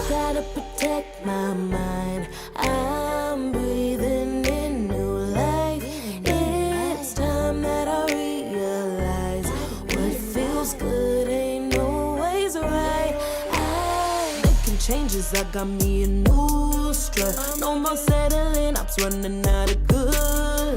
Speaker 5: Gotta protect my mind. I'm breathing in new life. It's time that I realize what feels good ain't no ways changes, I got me a new strut. No more settling, I'm running out of good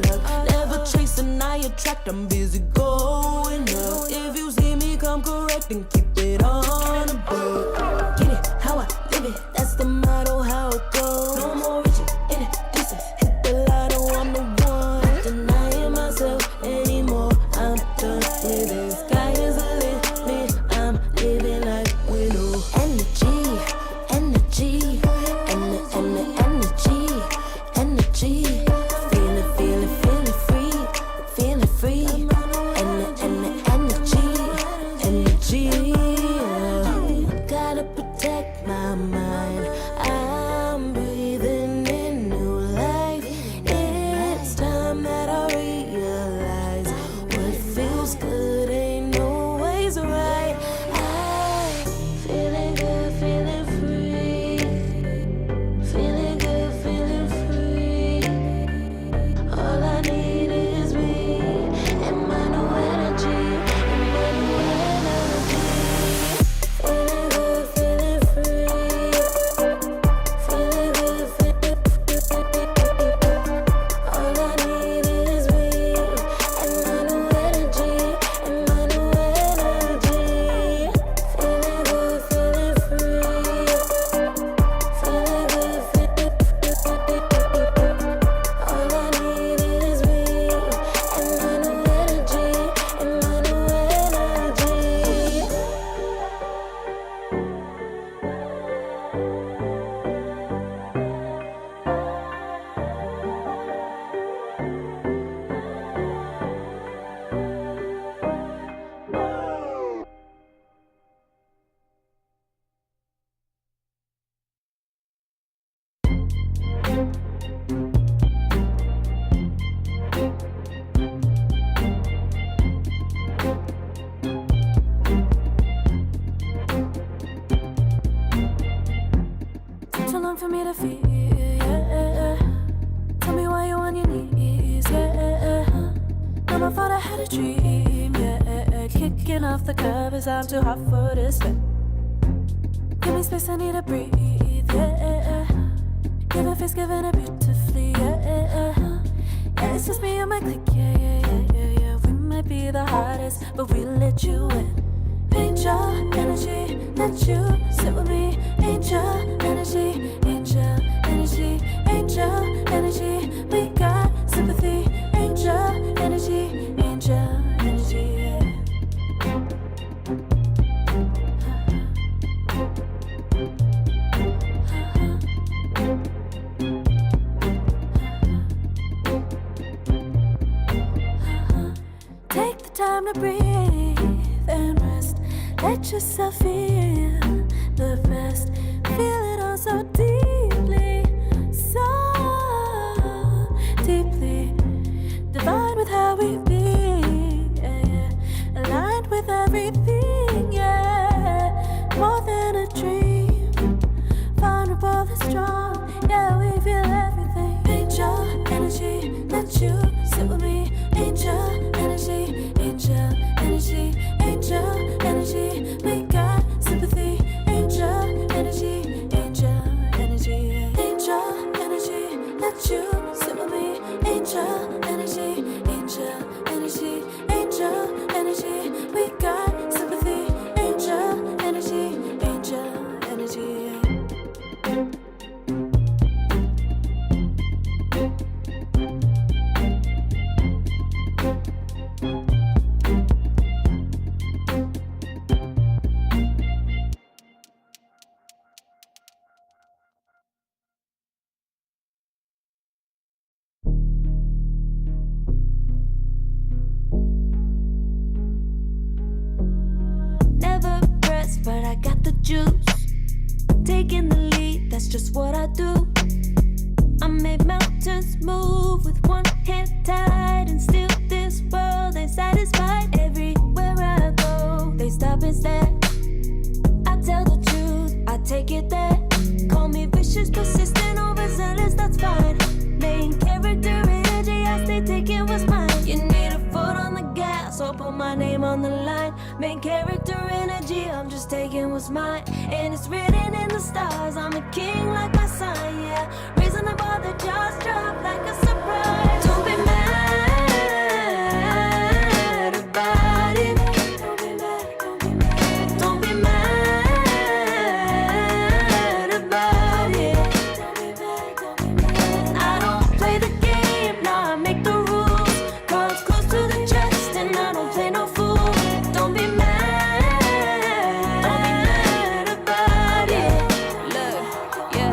Speaker 5: luck. Never chasing, I attract, I'm busy going up. If you see me, come correct and keep it on the book. Get it, how I live it, that's the motto, how it goes. No more reaching, in it, distance, hit the lotto, I'm the one. Not denying myself anymore, I'm done with it. Sky is the limit, I'm living like widow. Energy, energy, energy, energy. Feeling free, feeling free. Energy. Gotta protect my mind. I'm breathing in new life. It's time that I realize what feels good ain't always right. I'm feeling good, feeling free. Feeling good, feeling free. All I need is me and my new energy. And my new energy. Feeling good, feeling free. Feeling good, feeling free. All I need is me and my new energy. And my new energy. Feeling good, feeling free. Feeling good, feeling free. All I need is me and my new energy. And my new energy. Too long for me to feel, yeah. Tell me why you on your knees, yeah. Never thought I had a dream, yeah. Kicking off the covers, I'm too hot for this bed. Give me space, I need to breathe, yeah. Give a face, giving it beautifully, yeah. Yeah, it's just me and my clique, yeah. We might be the hottest, but we let you in. Angel energy, let you sit with me. Angel energy, angel energy, angel energy. We got sympathy. Angel energy, angel energy. Take the time to breathe and rest. Let yourself feel the best. Feel it all so deeply, so deeply. Divine with how we be, yeah. Aligned with everything, yeah. More than a dream, vulnerable and strong, yeah. We feel everything. Angel energy, let you sit with me. Angel energy, angel energy, angel energy. We got sympathy. Angel energy, angel energy, angel energy. Let you sit with me. Angel energy, angel energy, angel energy. We got sympathy. Angel energy, angel energy. Never pressed, but I got the juice. Taking the lead, that's just what I do. I made mountains move with one hand tied, and still this world ain't satisfied. Everywhere I go, they stop and stare. I tell the truth, I take it there. Call me vicious, persistent, overzealous, that's fine. Main character energy, I stay taking what's mine. You need a foot on the gas, or put my name on the line. Main character energy. energy, I'm just taking what's mine. And it's written in the stars, I'm a king like my sign, yeah. Raising the bar, the jaws drop like a surprise. Don't be mad about it. Don't be mad, don't be mad. Don't be mad about it. Don't be mad, don't be mad. I don't play the game, nah, I make the rules. Cards close to the chest and I don't play no fool. Don't be mad about it.
Speaker 6: Look, yeah,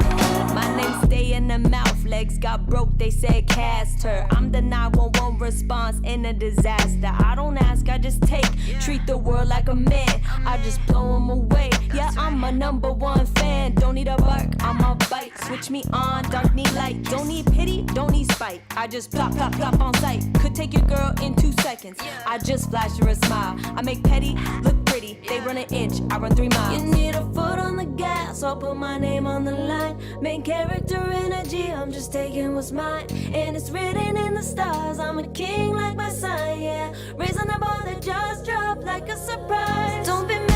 Speaker 6: my name stay in the mouth. Legs got broke, they said cast her. I'm the 911 response in a disaster. I don't ask, I just take. Treat the world like a man, I just blow him away. Yeah, I'm a #1 fan. Don't need a bark, I'm a bite. Switch me on, dark need light. Don't need pity, don't need spite. I just plop, plop, plop on sight. Could take your girl in 2 seconds. I just flash her a smile. I make petty look pretty. They run an inch, I run 3 miles.
Speaker 5: You need a foot on the gas, I'll put my name on the line. Main character energy, I'm just taking what's mine. And it's written in the stars, I'm a king like my sign, yeah. Raising the bar, the jaws drop like a surprise. Don't be mad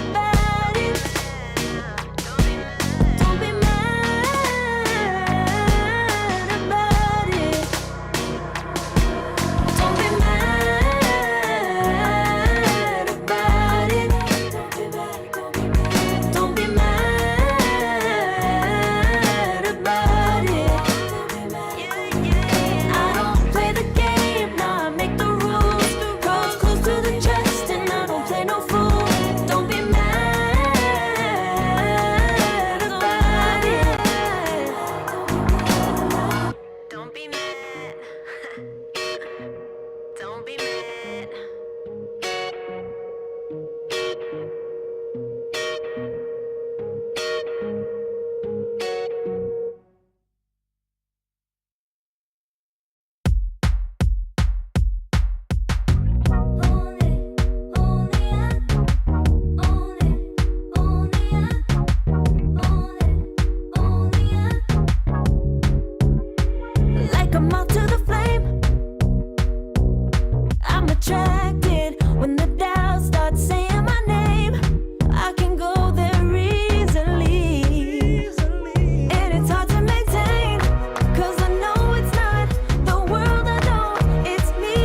Speaker 5: about it. Don't be mad about it. Don't be mad about it. Don't be mad about it. I don't play the game, nah, I make the rules. Cards close to the chest and I don't play no fool. Don't be mad about it. Don't be mad. Don't be mad. Like a moth to the flame, I'm attracted when the doubts start saying my name. I can go there easily, and it's hard to maintain, 'cause I know it's not the world I know, it's me.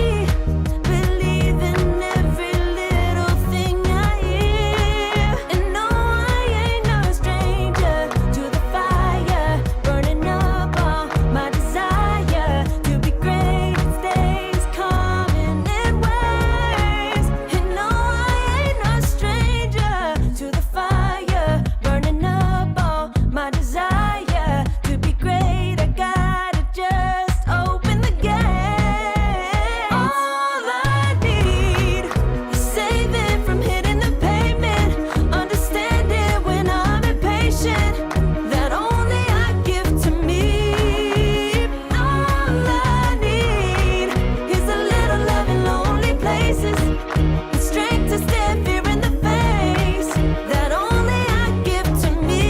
Speaker 5: Believe in every little thing I hear, and no, I ain't no stranger to the fire, burning up all my desire to be great. It stays coming in waves, and no, I ain't no stranger to the fire, burning up all my desire to be great. I gotta just open the gate. All I need is saving from hitting the pavement, understanding when I'm impatient, that only I give to me. All I need is a little love in lonely places, and strength to stare fear in the face, that only I give to me.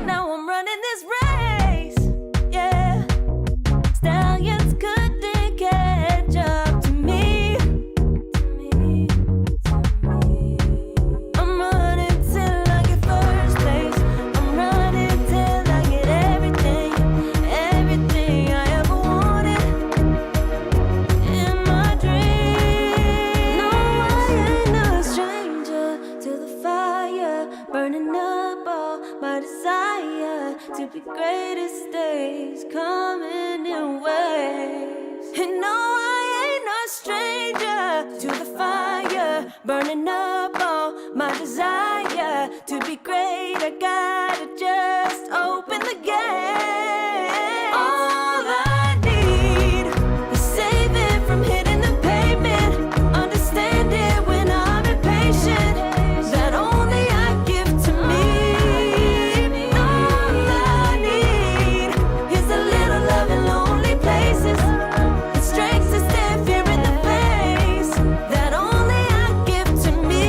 Speaker 5: Now I'm running this race, yeah. Stallions couldn't catch up to me. I'm running till I get first place. I'm running till I get everything, everything I ever wanted in my dream. No, I ain't no stranger to the fire, burning up all my desire to be greatest days coming in waves. And no, I ain't no stranger to the fire, burning up all my desire to be great. I gotta just open the gate. All I need is saving from hitting the pavement, understanding when I'm impatient, that only I give to me. All I need is a little love in lonely places, and strength to stand fear in the face, that only I give to me.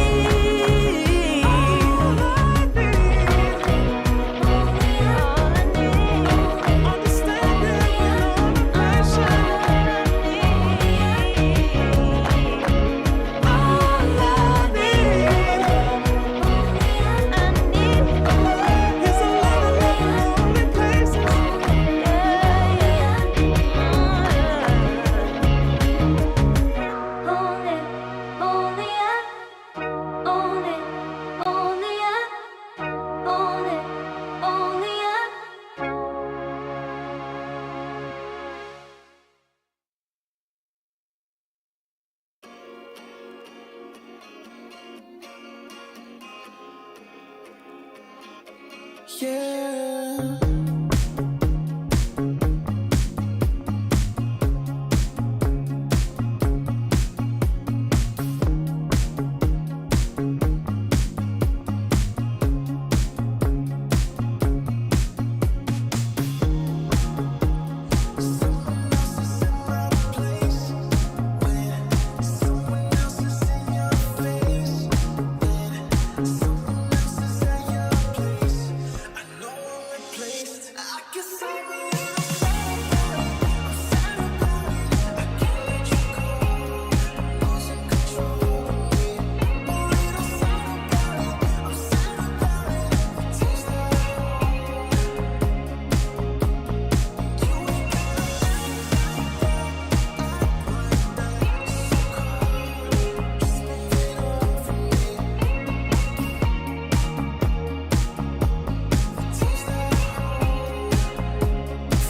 Speaker 4: yeah.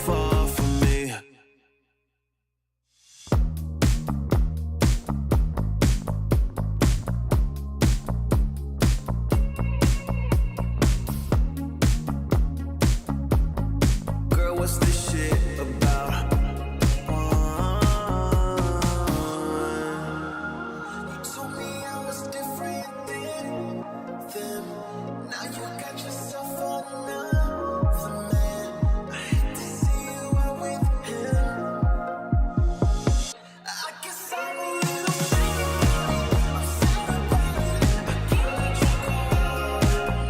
Speaker 4: Far from me. Girl, what's this shit about? You told me I was different than them. Now you got yourself another man. I hate to see you out with him. I guess I'm a little sad about it. I can't let you go.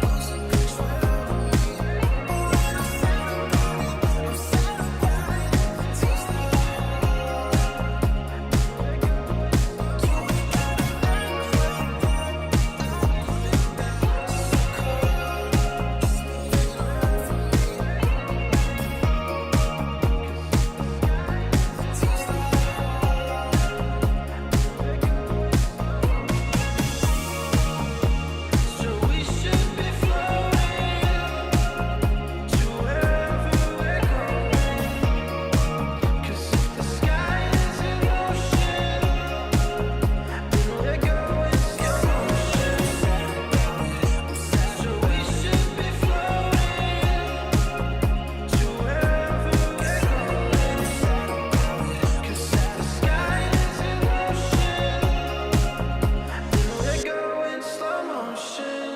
Speaker 4: Losing control of me. A little sad about it. I'm sad about it. Teach me you ain't gotta act like that. Just leave it alone for me. So we should be floating to wherever we're going. 'Cause if the sky is an ocean, then we're going slow motion. So we should be floating to wherever we're going. 'Cause if the sky is an ocean, then we're going slow motion.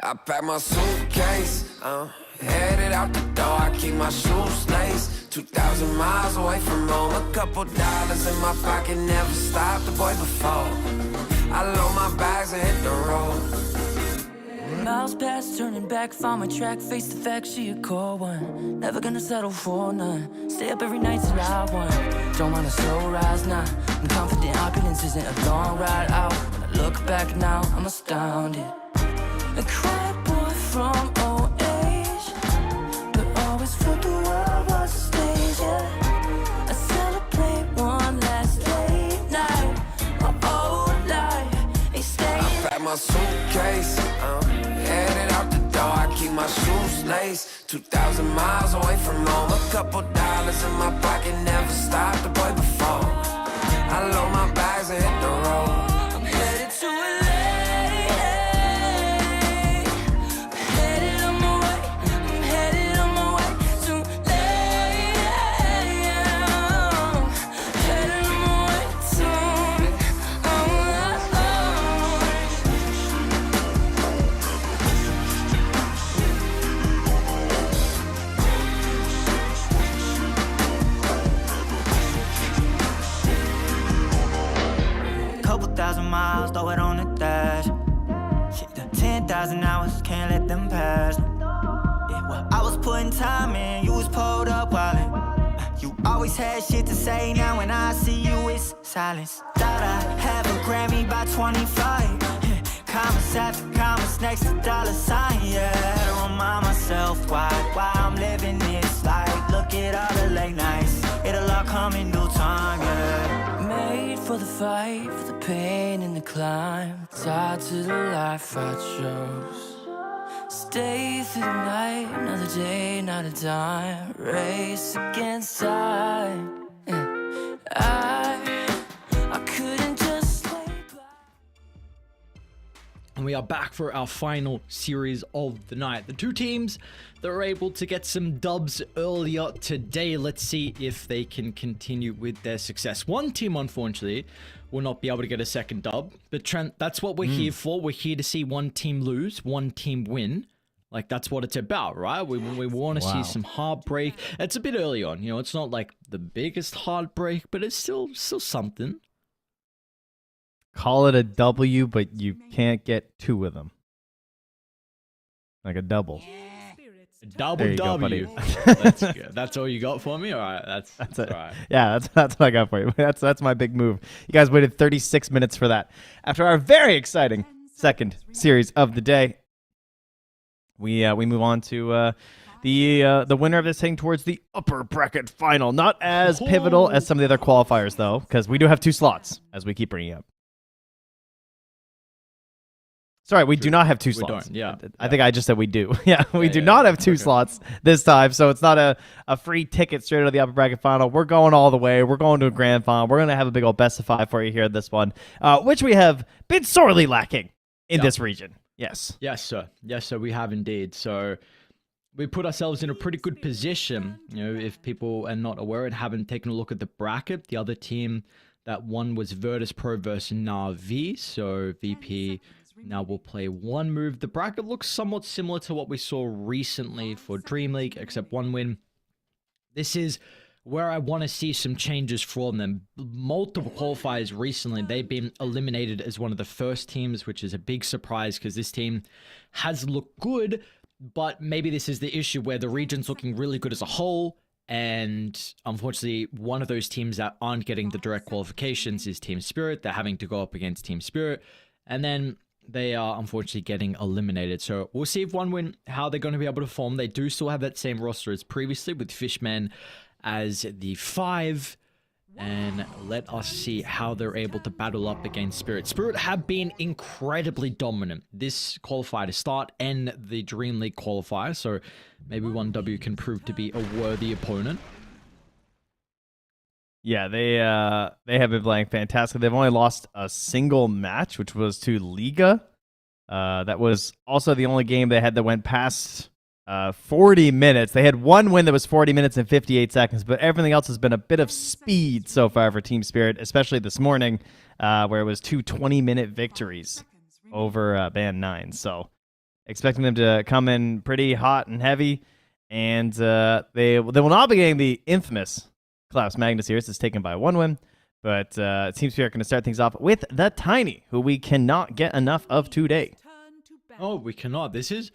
Speaker 8: I pack my suitcase, headed out the door. I keep my shoes laced. 2,000 miles away from home. A couple dollars in my pocket, never stopped the boy before. I load my bags and hit the road.
Speaker 6: Miles past, turning back, found my track, face the fact she a cold one. Never gonna settle for none. Stay up every night till I won. Don't want a slow rise now. I'm confident opulence isn't a long ride out. When I look back now, I'm astounded. A quiet boy from old age, but always felt the world was a stage. Yeah. I celebrate one last late night. My old life ain't staying.
Speaker 8: Pack my suitcase, headed out the door. I keep my shoes laced. 2,000 miles away from home. A couple dollars in my pocket, never stopped the boy before. I load my bags and hit the road.
Speaker 6: I'm headed to LA. Headed on my way. I'm headed on my way to LA. Headed on my way to.
Speaker 7: Couple thousand miles, throw it on the dash. Shit, 10,000 hours, can't let them pass. Yeah, well, I was putting time in, you was pulled up wildin'. You always had shit to say, now when I see you, it's silence. Thought I'd have a Grammy by 25. Commas after commas next to dollar sign, yeah. Had to remind myself why I'm living this life. Look at all the late nights, it'll all come in due time, yeah.
Speaker 6: Made for the fight, for the pain and the climb. Tied to the life I chose. Stay through the night, another day, not a dime. Race against time. I couldn't just lay by.
Speaker 1: And we are back for our final series of the night. The two teams that were able to get some dubs earlier today. Let's see if they can continue with their success. One team, unfortunately, will not be able to get a second dub. But Trent, that's what we're here for. We're here to see one team lose, one team win. Like, that's what it's about, right? We want to see some heartbreak. It's a bit early on. You know, it's not like the biggest heartbreak, but it's still something.
Speaker 2: Call it a W, but you can't get two of them. Like a double.
Speaker 1: Double
Speaker 2: There you go,
Speaker 1: W.
Speaker 2: buddy.
Speaker 1: That's good. That's all you got for me? All right. That's
Speaker 2: it.
Speaker 1: all right.
Speaker 2: Yeah, that's what I got for you. That's my big move. You guys waited 36 minutes for that. After our very exciting second series of the day, we move on to the winner of this heading towards the upper bracket final. Not as pivotal as some of the other qualifiers, though, because we do have 2 slots, as we keep bringing up. Sorry, we do not have 2 slots.
Speaker 1: Don't, yeah.
Speaker 2: I think I just said we do. Yeah, we do not have 2 slots this time, so it's not a free ticket straight to the upper bracket final. We're going all the way. We're going to a grand final. We're going to have a big old best of 5 for you here in this one, which we have been sorely lacking in this region. Yes.
Speaker 1: Yes, sir. Yes, sir, we have indeed. So we put ourselves in a pretty good position. You know, if people are not aware and haven't taken a look at the bracket, the other team that won was Virtus Pro versus Na'Vi. So VP now will play one move. The bracket looks somewhat similar to what we saw recently for Dream League, except one win. This is where I want to see some changes from them. Multiple qualifiers recently, they've been eliminated as one of the first teams, which is a big surprise because this team has looked good, but maybe this is the issue where the region's looking really good as a whole, and unfortunately, one of those teams that aren't getting the direct qualifications is Team Spirit. They're having to go up against Team Spirit, and then they are unfortunately getting eliminated. So we'll see if one win, how they're going to be able to form. They do still have that same roster as previously with Fishman as the 5. And let us see how they're able to battle up against Spirit. Spirit have been incredibly dominant this qualifier to start and the Dream League qualifier. So maybe 1W can prove to be a worthy opponent.
Speaker 2: Yeah, they have been playing fantastic. They've only lost a single match, which was to Liga. That was also the only game they had that went past 40 minutes. They had one win that was 40 minutes and 58 seconds, but everything else has been a bit of speed so far for Team Spirit, especially this morning, where it was 2 20-minute victories over Band 9. So expecting them to come in pretty hot and heavy, and they will not be getting the infamous Klaus Magnus here. It's taken by 1 win, but Team Spirit going to start things off with the Tiny, who we cannot get enough of today.
Speaker 1: Oh, we cannot. This is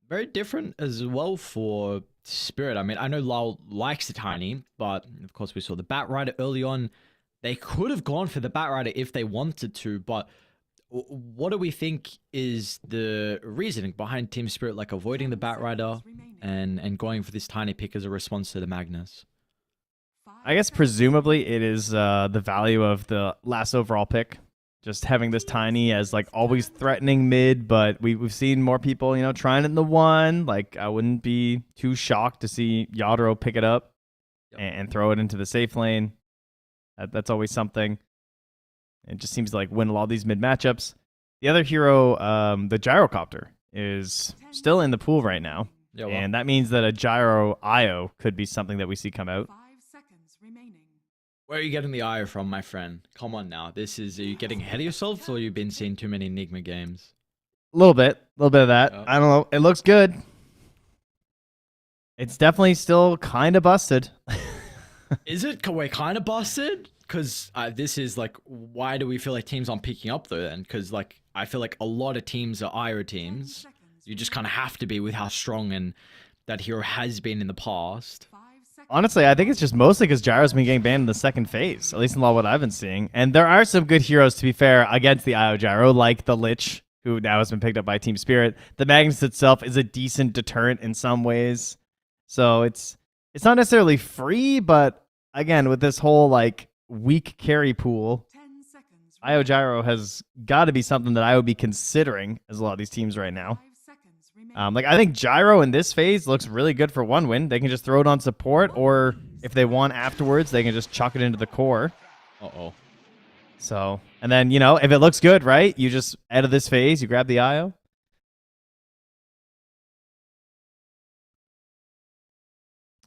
Speaker 1: very different as well for Spirit. I mean, I know Lyle likes the Tiny, but of course we saw the Bat Rider early on. They could have gone for the Bat Rider if they wanted to, but what do we think is the reasoning behind Team Spirit, like avoiding the Bat Rider and going for this Tiny pick as a response to the Magnus?
Speaker 2: I guess presumably it is the value of the last overall pick. Just having this Tiny as like always threatening mid, but we've seen more people, trying it in the 1. Like, I wouldn't be too shocked to see Yadro pick it up and throw it into the safe lane. That's always something. It just seems to like win a lot of these mid matchups. The other hero, the Gyrocopter, is still in the pool right now.
Speaker 1: Yeah, well.
Speaker 2: And that means that a Gyro IO could be something that we see come out.
Speaker 1: Where are you getting the eye from, my friend? Come on now. Are you getting ahead of yourself, or you've been seeing too many Enigma games?
Speaker 2: A little bit of that.
Speaker 1: Oh.
Speaker 2: I don't know. It looks good. It's definitely still kind of busted.
Speaker 1: Is it? We're kind of busted? Because this is like, why do we feel like teams aren't picking up though then? Because like, I feel like a lot of teams are IO teams. You just kind of have to be with how strong and that hero has been in the past.
Speaker 2: Honestly, I think it's just mostly because Gyro's been getting banned in the second phase, at least in a lot of what I've been seeing. And there are some good heroes, to be fair, against the IO Gyro, like the Lich, who now has been picked up by Team Spirit. The Magnus itself is a decent deterrent in some ways. So it's not necessarily free, but again, with this whole like weak carry pool, IO Gyro has got to be something that I would be considering as a lot of these teams right now. I think Gyro in this phase looks really good for 1 win. They can just throw it on support, or if they want afterwards, they can just chuck it into the core.
Speaker 1: Uh-oh.
Speaker 2: So, and then, you know, if it looks good, right, you just, out of this phase, you grab the IO.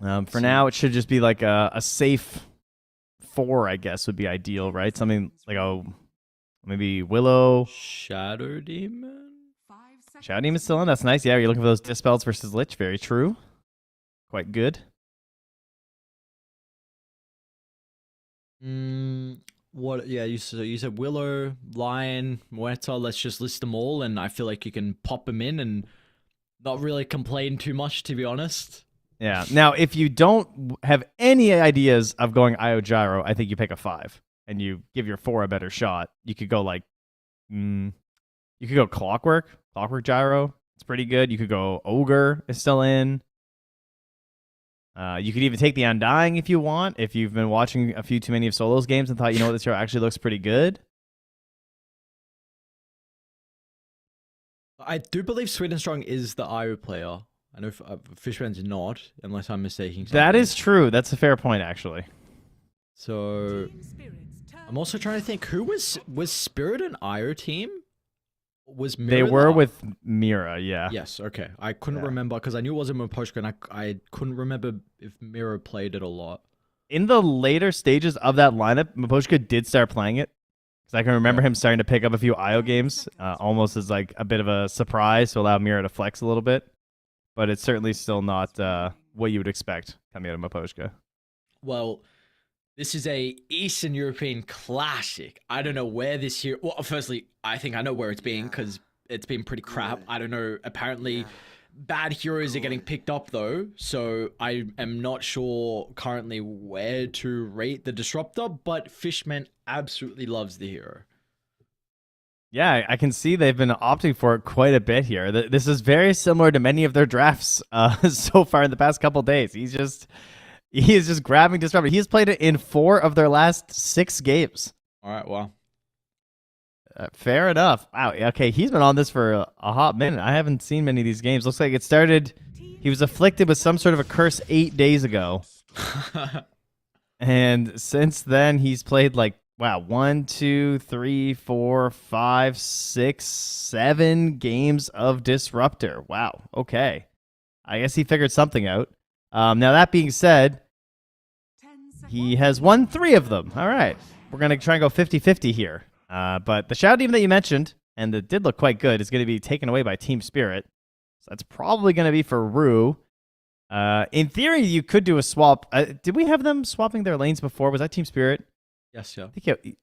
Speaker 2: For now, it should just be like a safe 4, I guess, would be ideal, right? Something like maybe Willow.
Speaker 1: Shadow Demon?
Speaker 3: 5 seconds.
Speaker 2: Shadow Demon's still in. That's nice. Yeah, you're looking for those dispels versus Lich. Very true. Quite good.
Speaker 1: What? Yeah, you said Willow, Lion, Muerta. Let's just list them all, and I feel like you can pop them in and not really complain too much, to be honest.
Speaker 2: Yeah. Now, if you don't have any ideas of going IO Gyro, I think you pick a 5 and you give your 4 a better shot. You could go like, you could go Clockwork Gyro. It's pretty good. You could go Ogre is still in. You could even take the Undying if you want. If you've been watching a few too many of Solo's games and thought, you know what, this hero actually looks pretty good.
Speaker 1: I do believe Sweet and Strong is the IO player. I know Fishman's not, unless I'm mistaking something.
Speaker 2: That is true. That's a fair point, actually.
Speaker 1: So,
Speaker 3: Team Spirit's turn.
Speaker 1: I'm also trying to think, who was Spirit an IO team? Was
Speaker 2: They
Speaker 1: Mira
Speaker 2: were
Speaker 1: the-
Speaker 2: with Mira, yeah.
Speaker 1: Yes, okay. I couldn't
Speaker 2: Yeah.
Speaker 1: remember because I knew it wasn't Miposhka, and I couldn't remember if Mira played it a lot.
Speaker 2: In the later stages of that lineup, Miposhka did start playing it. Because I can remember him starting to pick up a few IO games, almost as like a bit of a surprise to allow Mira to flex a little bit. But it's certainly still not what you would expect coming out of Miposhka.
Speaker 1: Well, this is a Eastern European classic. I don't know where this here. Well, firstly, I think I know where it's been because it's been pretty crap. I don't know. Apparently, bad heroes are getting picked up though, so I am not sure currently where to rate the Disruptor. But Fishman absolutely loves the hero.
Speaker 2: Yeah, I can see they've been opting for it quite a bit here. This is very similar to many of their drafts so far in the past couple days. He is just grabbing Disruptor. He has played it in 4 of their last 6 games.
Speaker 1: All right, well,
Speaker 2: Fair enough. Wow. Okay, he's been on this for a hot minute. I haven't seen many of these games. Looks like it started. He was afflicted with some sort of a curse 8 days ago, and since then he's played like 1, 2, 3, 4, 5, 6, 7 games of Disruptor. Wow. Okay. I guess he figured something out. Now that being said,
Speaker 3: 10 seconds.
Speaker 2: he has won 3 of them. All right. We're going to try and go 50-50 here. But the Shadow Demon that you mentioned, and that did look quite good, is going to be taken away by Team Spirit. So that's probably going to be for Rue. In theory, you could do a swap. Did we have them swapping their lanes before? Was that Team Spirit?
Speaker 1: yes, yeah.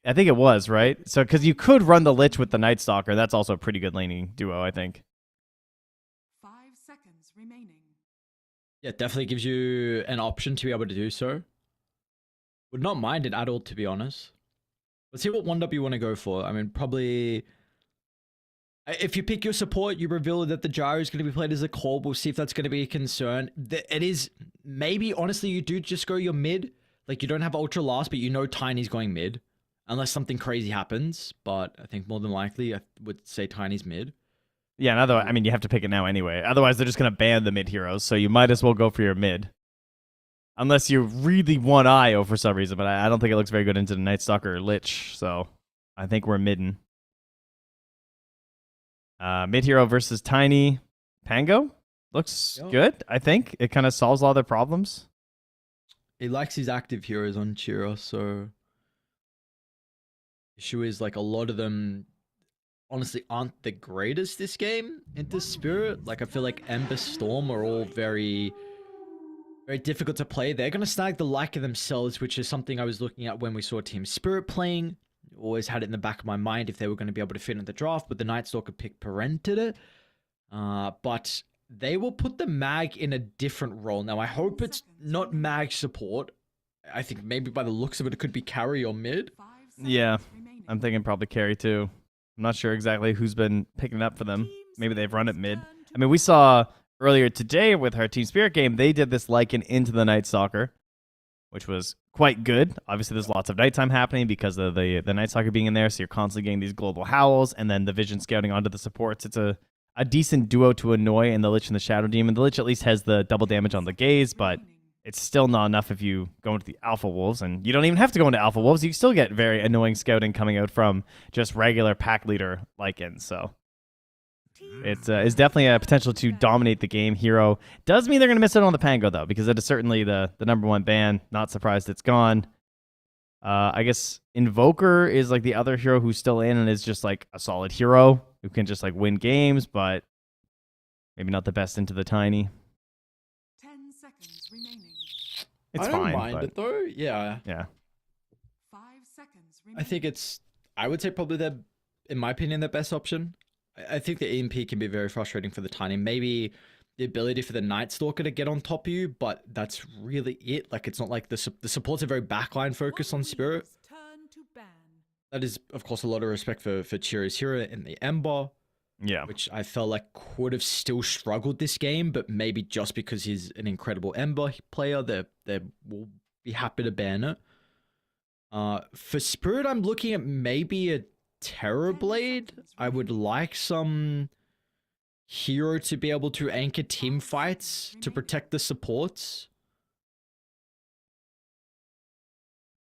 Speaker 2: I think it was, right? So, because you could run the Lich with the Night Stalker. That's also a pretty good laning duo, I think.
Speaker 3: 5 seconds remaining.
Speaker 1: Yeah, it definitely gives you an option to be able to do so. Would not mind it at all, to be honest. Let's see what 1W you want to go for. I mean, probably... If you pick your support, you reveal that the gyro is going to be played as a core. We'll see if that's going to be a concern. It is... Maybe, honestly, you do just go your mid. Like, you don't have Ultra last, but you know Tiny's going mid. Unless something crazy happens. But I think more than likely, I would say Tiny's mid.
Speaker 2: Yeah, and otherwise, I mean, you have to pick it now anyway. Otherwise, they're just going to ban the mid heroes, so you might as well go for your mid. Unless you really want IO for some reason, but I don't think it looks very good into the Night Stalker or Lich, so I think we're midden. Mid hero versus Tiny Pango looks good, I think. It kind of solves a lot of their problems.
Speaker 1: He likes his active heroes on Chira, so... Issue is, like, a lot of them... honestly aren't the greatest this game into Spirit. Like, I feel like Ember Storm are all very difficult to play. They're gonna snag the like of themselves, which is something I was looking at when we saw Team Spirit playing. Always had it in the back of my mind if they were going to be able to fit in the draft, but the Night Stalker pick parented it. But they will put the mag in a different role. Now, I hope it's not mag support. I think maybe by the looks of it, it could be carry or mid.
Speaker 3: 5 seconds
Speaker 2: Yeah,
Speaker 3: remaining.
Speaker 2: I'm thinking probably carry too. I'm not sure exactly who's been picking it up for them. Maybe they've run it mid. I mean, we saw earlier today with our Team Spirit game, they did this Lycan into the Night Stalker, which was quite good. Obviously, there's lots of nighttime happening because of the Night Stalker being in there, so you're constantly getting these global howls, and then the Vision scouting onto the supports. It's a decent duo to annoy in the Lich and the Shadow Demon. The Lich at least has the double damage on the gaze, but it's still not enough if you go into the Alpha Wolves, and you don't even have to go into Alpha Wolves. You still get very annoying scouting coming out from just regular pack leader Lycans. So it's definitely a potential to dominate the game. Hero does mean they're going to miss out on the Pango, though, because it is certainly the number one ban. Not surprised it's gone. I guess Invoker is like the other hero who's still in and is just like a solid hero who can just like win games, but maybe not the best into the Tiny.
Speaker 3: 10 seconds remaining.
Speaker 2: It's
Speaker 1: I don't
Speaker 2: fine,
Speaker 1: mind
Speaker 2: but
Speaker 1: it though. Yeah.
Speaker 3: 5 seconds remaining.
Speaker 1: I think I would say probably in my opinion, the best option. I think the EMP can be very frustrating for the Tiny. Maybe the ability for the Night Stalker to get on top of you, but that's really it. Like, it's not like the support's a very backline focus on Spirit.
Speaker 3: Turn to ban.
Speaker 1: That is, of course, a lot of respect for Chiri's hero in the Ember,
Speaker 2: yeah.
Speaker 1: which I felt like could have still struggled this game, but maybe just because he's an incredible Ember player, they will be happy to ban it. For Spirit, I'm looking at maybe a Terrorblade. I would like some hero to be able to anchor team fights to protect the supports.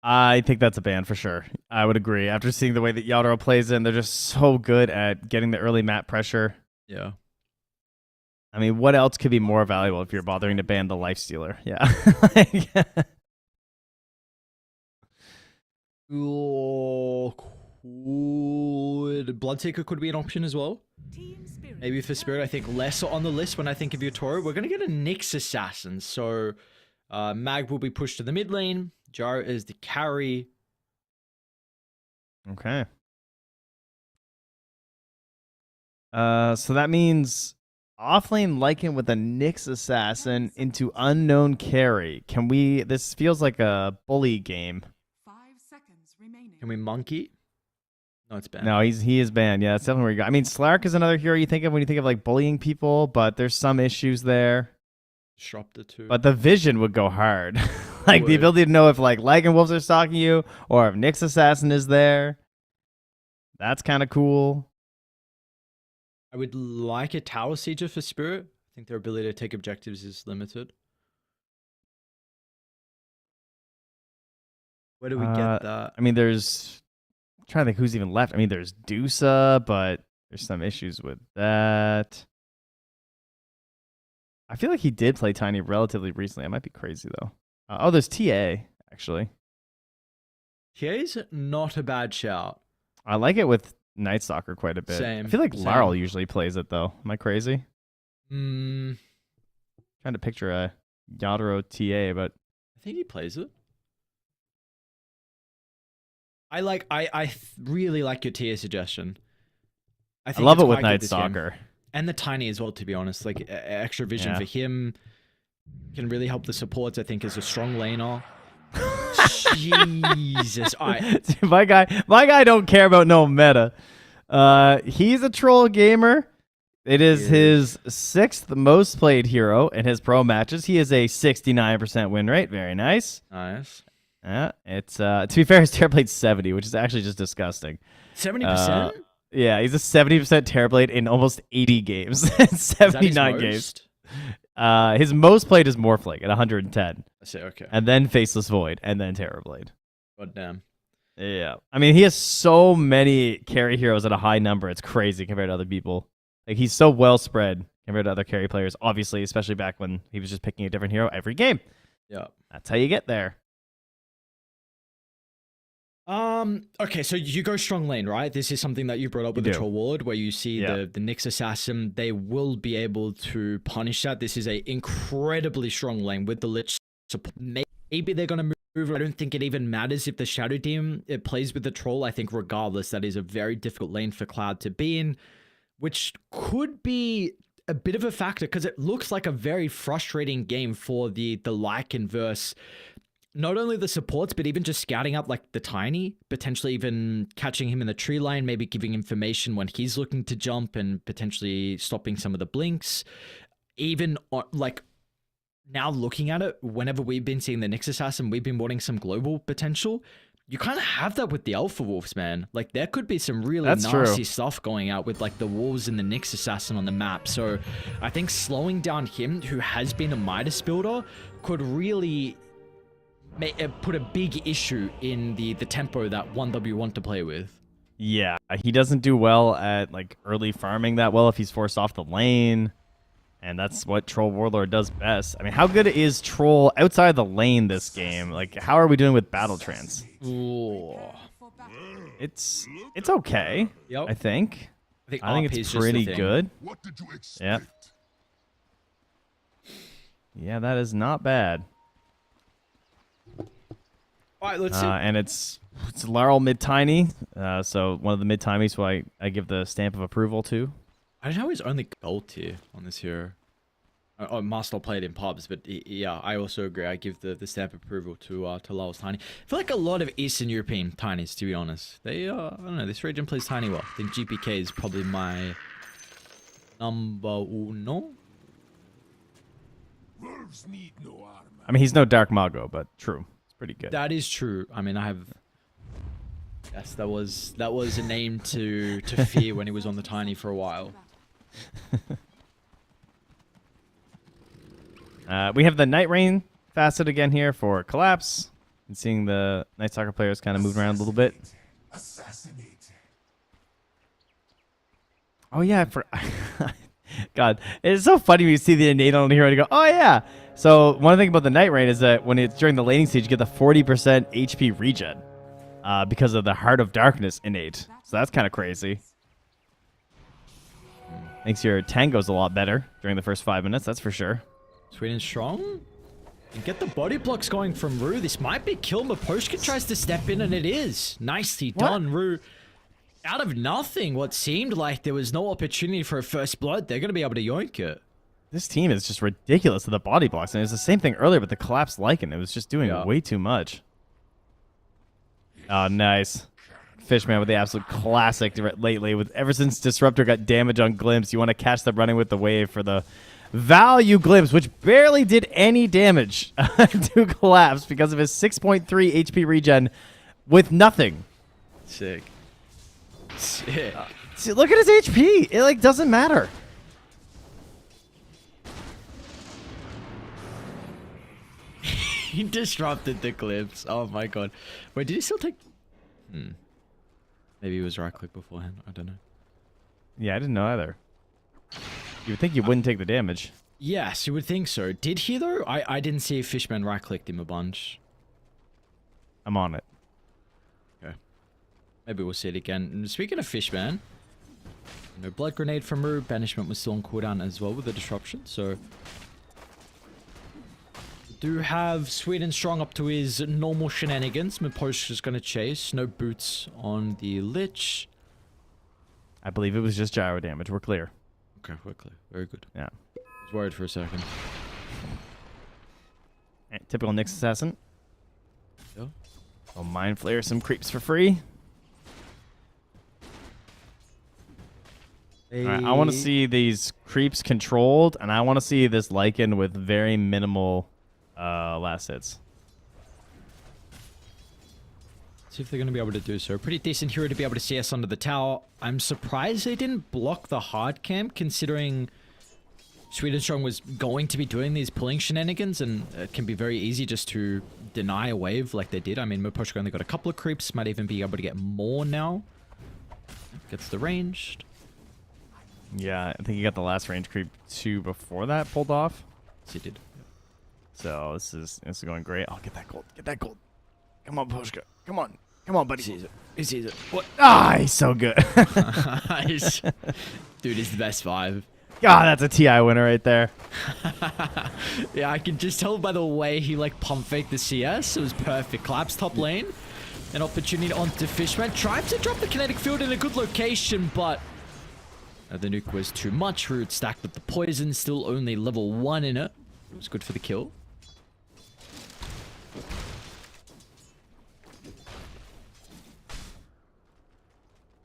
Speaker 2: I think that's a ban for sure. I would agree. After seeing the way that Yadro plays in, they're just so good at getting the early map pressure.
Speaker 1: Yeah.
Speaker 2: I mean, what else could be more valuable if you're bothering to ban the Lifestealer? Yeah.
Speaker 1: Oh, Bloodseeker could be an option as well.
Speaker 3: Team Spirit.
Speaker 1: Maybe for Spirit, I think lesser on the list when I think of Yatoro. We're going to get a Nyx Assassin. So Mag will be pushed to the mid lane. Jar is the carry.
Speaker 2: Okay. So that means offlane Lycan with a Nyx Assassin into unknown carry. This feels like a bully game.
Speaker 3: 5 seconds remaining.
Speaker 1: Can we monkey? No, it's banned.
Speaker 2: No, he is banned. Yeah, that's definitely where you go. I mean, Slark is another hero you think of when you think of like bullying people, but there's some issues there.
Speaker 1: Disruptor too.
Speaker 2: But the vision would go hard. Like the
Speaker 1: Would.
Speaker 2: ability to know if like Lycan Wolves are stalking you or if Nyx Assassin is there. That's kind of cool.
Speaker 1: I would like a Tower Sieger for Spirit. I think their ability to take objectives is limited. Where do we get that?
Speaker 2: I mean, I'm trying to think who's even left. I mean, there's Dusa, but there's some issues with that. I feel like he did play Tiny relatively recently. I might be crazy though. There's TA actually.
Speaker 1: TA's not a bad shout.
Speaker 2: I like it with Night Stalker quite a bit.
Speaker 1: Same,
Speaker 2: I feel like
Speaker 1: same.
Speaker 2: Laurel usually plays it though. Am I crazy?
Speaker 1: I
Speaker 2: Trying to picture a Yadro TA, but
Speaker 1: think he plays it. I really like your TA suggestion.
Speaker 2: I love
Speaker 1: it's
Speaker 2: it with
Speaker 1: quite good
Speaker 2: Night
Speaker 1: this game.
Speaker 2: Stalker.
Speaker 1: And the Tiny as well, to be honest. Like, extra vision
Speaker 2: Yeah.
Speaker 1: for him can really help the supports, I think, as a strong laner. Jesus. All right.
Speaker 2: my guy don't care about no meta. He's a troll gamer. It is his 6th most played hero in his pro matches. He is a 69% win rate. Very nice.
Speaker 1: Nice.
Speaker 2: Yeah, it's to be fair, his Terrorblade 70, which is actually just disgusting.
Speaker 1: 70%?
Speaker 2: Yeah, he's a 70% Terrorblade in almost 80 games. 79 games. His most played is Morphling at 110.
Speaker 1: I say, okay.
Speaker 2: And then Faceless Void, and then Terrorblade.
Speaker 1: God damn.
Speaker 2: Yeah. I mean, he has so many carry heroes at a high number. It's crazy compared to other people. Like, he's so well spread compared to other carry players, obviously, especially back when he was just picking a different hero every game.
Speaker 1: Yeah.
Speaker 2: That's how you get there.
Speaker 1: Okay, so you go strong lane, right? This is something that you brought up with the Troll Ward, where you see the Nyx Assassin. They will be able to punish that. This is a incredibly strong lane with the Lich support. Maybe they're going to move. I don't think it even matters if the Shadow Team it plays with the Troll. I think regardless, that is a very difficult lane for Cloud to be in, which could be a bit of a factor because it looks like a very frustrating game for the Lycan verse. Not only the supports, but even just scouting up like the Tiny, potentially even catching him in the tree line, maybe giving information when he's looking to jump and potentially stopping some of the blinks. Even like now looking at it, whenever we've been seeing the Nyx Assassin, we've been wanting some global potential. you kind of have that with the Alpha Wolves, man. Like, there could be some really
Speaker 2: That's
Speaker 1: nasty
Speaker 2: true.
Speaker 1: stuff going out with, like, the Wolves and the Nyx Assassin on the map. So, I think slowing down him, who has been a Midas builder, could really put a big issue in the tempo that 1W want to play with.
Speaker 2: Yeah, he doesn't do well at like early farming that well if he's forced off the lane. And that's what Troll Warlord does best. I mean, how good is Troll outside the lane this game? Like, how are we doing with battle trance?
Speaker 1: Ooh.
Speaker 3: For battle.
Speaker 2: It's okay.
Speaker 1: Yep.
Speaker 2: I think.
Speaker 1: I think
Speaker 2: I think
Speaker 1: RP is
Speaker 2: it's
Speaker 1: just the
Speaker 2: pretty
Speaker 1: thing.
Speaker 2: good.
Speaker 9: What did you expect?
Speaker 2: Yeah. Yeah, that is not bad.
Speaker 1: All right, let's see.
Speaker 2: And it's Laurel mid tiny. So one of the mid timies who I give the stamp of approval to.
Speaker 1: I don't know his only gold tier on this hero. Oh, Master played in pubs, but yeah, I also agree. I give the stamp of approval to Lowell's Tiny. I feel like a lot of Eastern European Tinies, to be honest. They, I don't know, this region plays Tiny well. I think GPK is probably my number uno.
Speaker 9: Wolves need no armor.
Speaker 2: I mean, he's no Dark Mago, but true. It's pretty good.
Speaker 1: That is true. I mean, I have... Yes, that was a name to fear when he was on the Tiny for a while.
Speaker 2: We have the Night Rain facet again here for Collapse. And seeing the Night Stalker players kind of moving around a little bit.
Speaker 9: Assassinate.
Speaker 2: Oh, yeah. God, it's so funny when you see the innate on the hero and you go, oh, yeah. So one thing about the Night Rain is that when it's during the laning stage, you get the 40% HP regen because of the Heart of Darkness innate. So that's kind of crazy. Makes your tangos a lot better during the first 5 minutes, that's for sure.
Speaker 1: Sweet and strong. And get the body blocks going from Rue. This might be kill. Maposhka tries to step in, and it is. Nicely done, Rue. Out of nothing, what seemed like there was no opportunity for a first blood, they're going to be able to yoink it.
Speaker 2: This team is just ridiculous with the body blocks. And it's the same thing earlier with the Collapse Lycan. It was just doing way too much. Oh, nice. Fishman with the absolute classic lately. Ever since Disruptor got damage on Glimpse, you want to catch them running with the wave for the value Glimpse, which barely did any damage to Collapse because of his 6.3 HP regen with nothing.
Speaker 1: Sick. Sick.
Speaker 2: See, look at his HP. It like doesn't matter.
Speaker 1: He disrupted the clips. Oh my god. Wait, did he still take... Maybe he was right click beforehand. I don't know.
Speaker 2: Yeah, I didn't know either. You would think you wouldn't take the damage.
Speaker 1: Yes, you would think so. Did he though? I didn't see if Fishman right clicked him a bunch.
Speaker 2: I'm on it.
Speaker 1: Okay. Maybe we'll see it again. And speaking of Fishman, no blood grenade from Rue. Banishment was still on cooldown as well with the disruption. So do have Sweet and Strong up to his normal shenanigans. Miposh is going to chase. No boots on the Lich.
Speaker 2: I believe it was just gyro damage. We're clear.
Speaker 1: Okay, we're clear. Very good.
Speaker 2: Yeah.
Speaker 1: I was worried for a second.
Speaker 2: Typical Nyx Assassin.
Speaker 1: Yeah.
Speaker 2: Oh, Mind Flayer some creeps for free. All right, I want to see these creeps controlled, and I want to see this Lycan with very minimal last hits.
Speaker 1: See if they're going to be able to do so. Pretty decent hero to be able to CS under the tower. I'm surprised they didn't block the hard camp, considering Sweet and Strong was going to be doing these pulling shenanigans, and it can be very easy just to deny a wave like they did. I mean, Moposhka only got a couple of creeps, might even be able to get more now. Gets the ranged.
Speaker 2: Yeah, I think he got the last range creep 2 before that pulled off.
Speaker 1: Yes, he did.
Speaker 2: So this is going great. I'll get that gold. Get that gold. Come on, Poshka. Come on. Come on, buddy.
Speaker 1: He sees it. What?
Speaker 2: Ah, he's so good.
Speaker 1: Dude, he's the best 5.
Speaker 2: God, that's a TI winner right there.
Speaker 1: Yeah, I can just tell by the way he like pump faked the CS. It was perfect. Collapse top lane. An opportunity onto Fishman. Tried to drop the kinetic field in a good location, but the nuke was too much. Root stacked with the poison. Still only level 1 in it. It was good for the kill.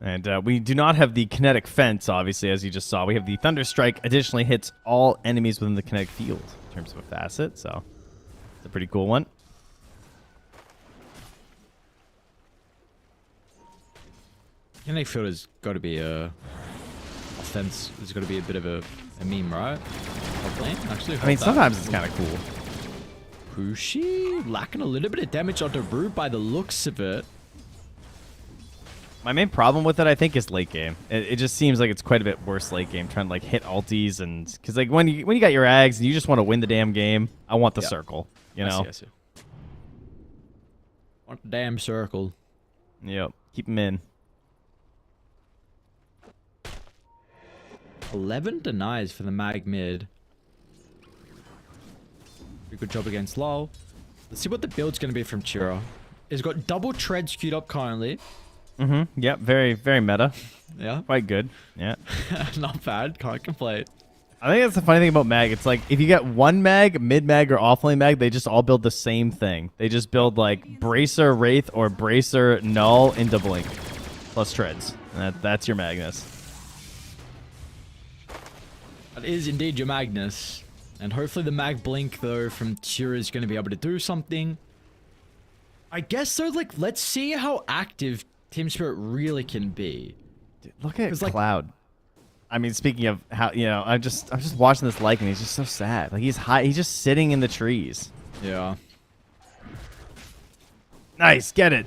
Speaker 2: And we do not have the kinetic fence, obviously, as you just saw. We have the Thunder Strike. Additionally, hits all enemies within the kinetic field in terms of a facet. So it's a pretty cool one.
Speaker 1: Kinetic field has got to be a offense. There's got to be a bit of a meme, right? Top lane, actually.
Speaker 2: I mean, sometimes it's kind of cool.
Speaker 1: Pushi lacking a little bit of damage onto Root by the looks of it.
Speaker 2: My main problem with it, I think, is late game. It just seems like it's quite a bit worse late game, trying to like hit ultis and because like when you got your ags and you just want to win the damn game, I want the circle. You know.
Speaker 1: I see. Want the damn circle.
Speaker 2: Yep. Keep them in.
Speaker 1: 11 denies for the mag mid. Pretty good job against Lol. Let's see what the build's going to be from Chira. He's got double treads queued up currently.
Speaker 2: Mm-hmm. Yep. Very, very meta.
Speaker 1: Yeah.
Speaker 2: Quite good. Yeah.
Speaker 1: Not bad. Can't complain.
Speaker 2: I think that's the funny thing about mag. It's like if you get one mag, mid mag, or offlane mag, they just all build the same thing. They just build like Bracer Wraith or Bracer Null into Blink plus treads. And that's your Magnus.
Speaker 1: That is indeed your Magnus. And hopefully the mag blink though from Chira is going to be able to do something. I guess though, like, let's see how active Team Spirit really can be.
Speaker 2: Dude, look at
Speaker 1: like,
Speaker 2: Cloud. I mean, speaking of how, you know, I'm just watching this like, and he's just so sad. Like he's just sitting in the trees.
Speaker 1: Yeah.
Speaker 2: Nice, get it,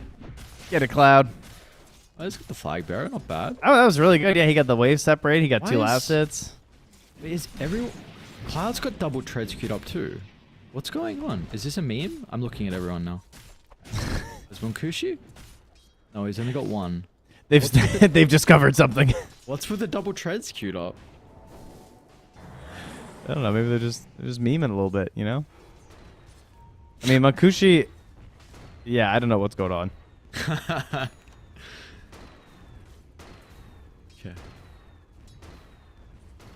Speaker 2: Cloud.
Speaker 1: Oh, he's got the flag bearer, not bad.
Speaker 2: Oh, that was really good. Yeah, he got the wave separate. He got
Speaker 1: Why
Speaker 2: two
Speaker 1: is-
Speaker 2: outfits.
Speaker 1: Is everyone... Cloud's got double treads queued up too. What's going on? Is this a meme? I'm looking at everyone now. Is one Kushi? No, he's only got one.
Speaker 2: They've discovered something.
Speaker 1: What's with the double treads queued up?
Speaker 2: I don't know. Maybe they're just memeing a little bit, you know. I mean, Makushi. Yeah, I don't know what's going on.
Speaker 1: Okay.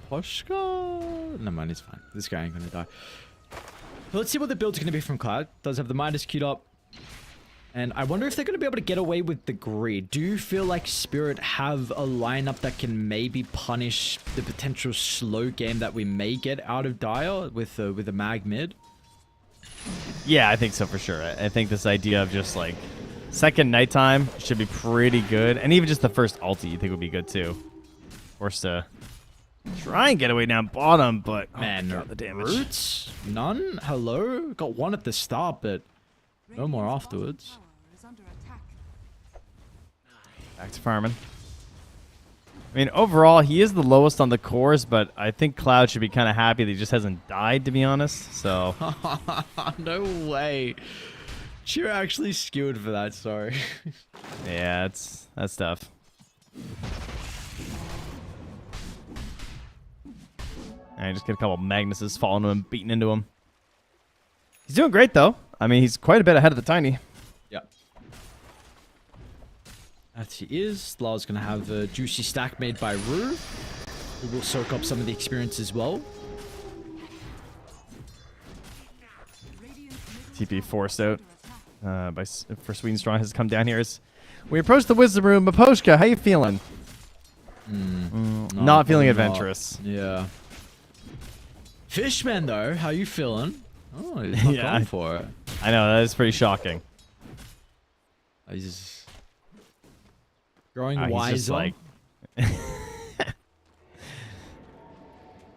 Speaker 1: Poshka? No mind, it's fine. This guy ain't gonna die. So let's see what the build's gonna be from Cloud. Does have the Midas queued up. And I wonder if they're going to be able to get away with the greed. Do you feel like Spirit have a lineup that can maybe punish the potential slow game that we may get out of Dire with the mag mid?
Speaker 2: Yeah, I think so for sure. I think this idea of just like second nighttime should be pretty good, and even just the first ulti, you think would be good too. Forced to try and get away down bottom, but
Speaker 1: Man,
Speaker 2: God, the damage.
Speaker 1: Roots? None? Hello? Got one at the start, but no more afterwards.
Speaker 3: Tower is under attack.
Speaker 2: Back to farming. I mean, overall, he is the lowest on the cores, but I think Cloud should be kind of happy that he just hasn't died, to be honest. So,
Speaker 1: No way. You're actually skewed for that, sorry.
Speaker 2: yeah, that's tough. I just get a couple Magnuses following him, beating into him. He's doing great, though. I mean, he's quite a bit ahead of the Tiny.
Speaker 1: Yeah. That he is. Lara's going to have a juicy stack made by Rue, who will soak up some of the experience as well.
Speaker 2: TP forced out for Sweden Strong has come down here. As we approach the Wisdom Room, Maposhka, how you feeling? Not feeling adventurous.
Speaker 1: Yeah. Fishman, though, how you feeling? Oh, he's not going for it.
Speaker 2: I know, that is pretty shocking.
Speaker 1: He's growing
Speaker 2: He's
Speaker 1: wiser.
Speaker 2: just like...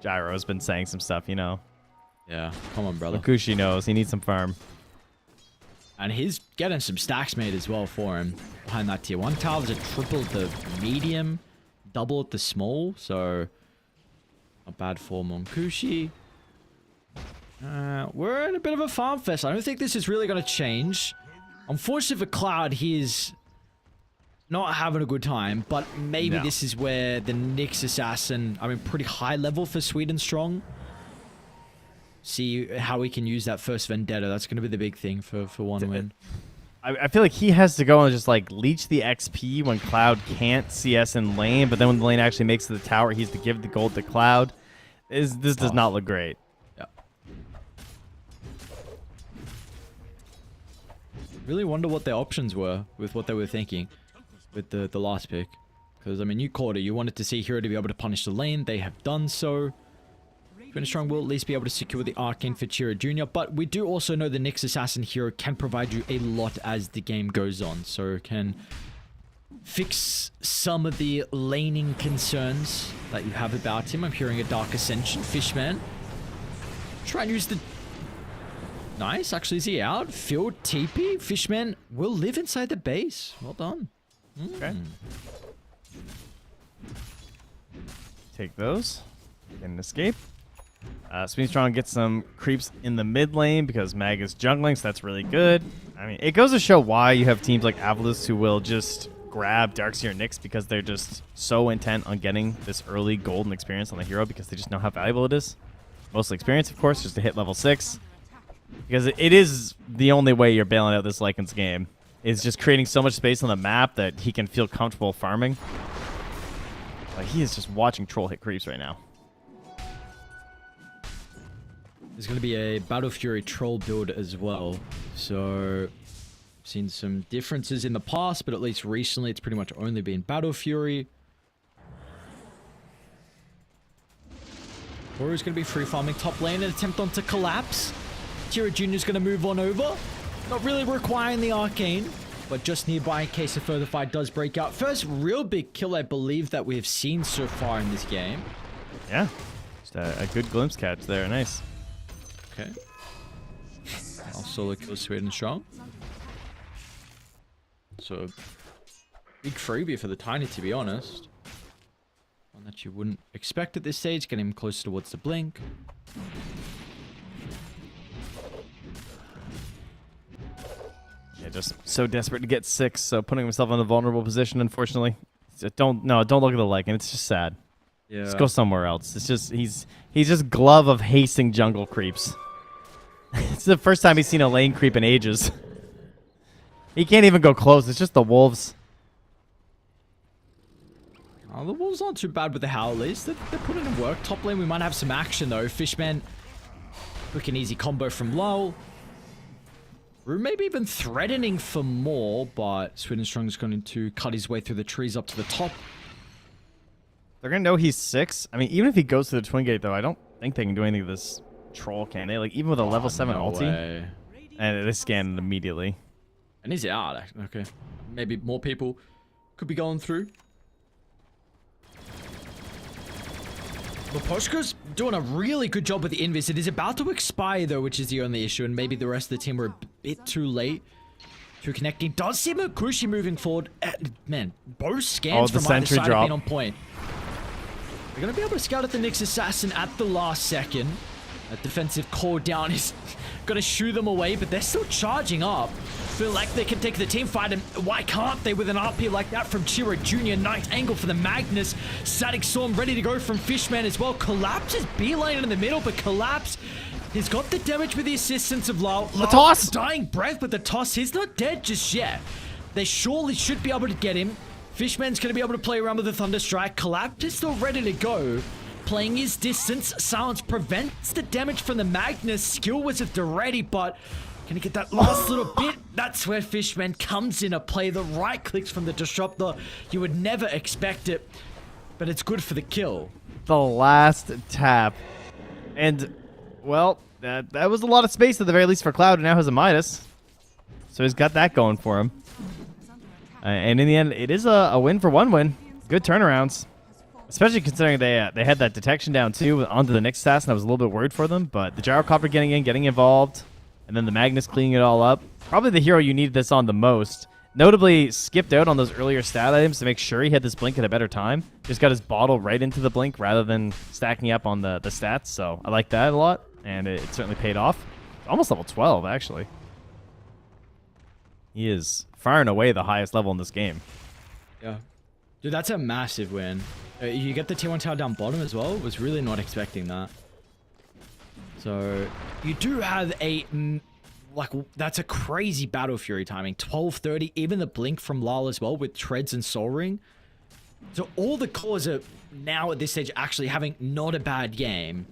Speaker 2: Gyro's been saying some stuff, you know.
Speaker 1: Yeah, come on, brother.
Speaker 2: Makushi knows. He needs some farm.
Speaker 1: And he's getting some stacks made as well for him. Behind that tier 1 tower, there's a triple at the medium, double at the small, so not bad for Monkushi. We're in a bit of a farm fest. I don't think this is really going to change. Unfortunately for Cloud, he's not having a good time, but maybe this is where the Nyx Assassin, I mean, pretty high level for Sweden Strong. See how we can use that first Vendetta. That's going to be the big thing for one win.
Speaker 2: I feel like he has to go and just like leech the XP when Cloud can't CS in lane, but then when the lane actually makes it to the tower, he's to give the gold to Cloud. This does not look great.
Speaker 1: Yeah. Really wonder what their options were with what they were thinking with the last pick. Because, I mean, you called it. You wanted to see Hero to be able to punish the lane. They have done so. Sweden Strong will at least be able to secure the Arcane for Chiro Jr. But we do also know the Nyx Assassin Hero can provide you a lot as the game goes on. So can fix some of the laning concerns that you have about him. I'm hearing a Dark Ascension. Fishman. Try and use the... Nice. Actually, is he out? Field TP. Fishman will live inside the base. Well done.
Speaker 2: Okay. Take those. Get an escape. Speedstrong gets some creeps in the mid lane because Mag is jungling, so that's really good. I mean, it goes to show why you have teams like Avalus who will just grab Darkseer and Nyx because they're just so intent on getting this early golden experience on the hero because they just know how valuable it is. Mostly experience, of course, just to hit level 6. Because it is the only way you're bailing out this Lycan's game. Is just creating so much space on the map that he can feel comfortable farming. Like, he is just watching Troll hit creeps right now.
Speaker 1: There's going to be a Battle Fury Troll build as well. So, seen some differences in the past, but at least recently it's pretty much only been Battle Fury. Warrior's going to be free farming top lane and attempt on to collapse. Tira Jr. is going to move on over. Not really requiring the arcane, but just nearby in case a further fight does break out. First real big kill, I believe, that we have seen so far in this game.
Speaker 2: Yeah, just a good glimpse catch there. Nice.
Speaker 1: Okay. I'll solo kill Sweden strong. So, big freebie for the Tiny, to be honest. One that you wouldn't expect at this stage. Getting him closer towards the blink.
Speaker 2: Yeah, just so desperate to get 6, so putting himself in a vulnerable position, unfortunately. Don't look at the Lycan. It's just sad.
Speaker 1: Yeah.
Speaker 2: Just go somewhere else. It's just he's just glove of hasting jungle creeps. It's the first time he's seen a lane creep in ages. He can't even go close. It's just the wolves.
Speaker 1: Oh, the wolves aren't too bad with the Howlers. They're putting in work. Top lane, we might have some action though. Fishman, quick and easy combo from Lowell. Rue maybe even threatening for more, but Swedenstrong is going to cut his way through the trees up to the top.
Speaker 2: They're going to know he's 6. I mean, even if he goes to the Twin Gate, though, I don't think they can do anything to this troll, can they? Like, even with a level 7
Speaker 1: no
Speaker 2: ulti?
Speaker 1: way.
Speaker 2: And they scan it immediately.
Speaker 1: And he's out. Okay. Maybe more people could be going through. Loposhka's doing a really good job with the invis. It is about to expire, though, which is the only issue. And maybe the rest of the team were a bit too late to connecting. Does see Mukushi moving forward. Man, both scans
Speaker 2: the
Speaker 1: from either
Speaker 2: sentry
Speaker 1: side
Speaker 2: drop.
Speaker 1: have been on point. They're going to be able to scout at the Nyx Assassin at the last second. That defensive core down is going to shoo them away, but they're still charging up. Feel like they can take the team fight, and why can't they with an RP like that from Chira Jr.? Nice angle for the Magnus. Static Storm ready to go from Fishman as well. Collapse is B-lane in the middle, but Collapse, he's got the damage with the assistance of Lau.
Speaker 2: The toss!
Speaker 1: Dying breath with the toss. He's not dead just yet. They surely should be able to get him. Fishman's going to be able to play around with the Thunder Strike. Collapse is still ready to go. Playing his distance. Silence prevents the damage from the Magnus. Skill was at the ready, but can he get that last little bit? That's where Fishman comes in to play. The right clicks from the Disruptor. You would never expect it, but it's good for the kill.
Speaker 2: The last tap. And, well, that was a lot of space at the very least for Cloud, and now has a Midas. So he's got that going for him. And in the end, it is a win for one win. Good turnarounds. Especially considering they had that detection down too onto the Nyx Assassin. I was a little bit worried for them, but the Gyrocopter getting involved, and then the Magnus cleaning it all up. Probably the hero you needed this on the most. Notably skipped out on those earlier stat items to make sure he had this blink at a better time. Just got his bottle right into the blink rather than stacking up on the stats. So I like that a lot, and it certainly paid off. Almost level 12, actually. He is far and away the highest level in this game.
Speaker 1: Yeah. Dude, that's a massive win. You get the T1 tower down bottom as well. Was really not expecting that. So, you do have a... Like, that's a crazy Battle Fury timing. 12:30, even the blink from Lal as well with Treads and Soul Ring. So, all the cores are now at this stage actually having not a bad game.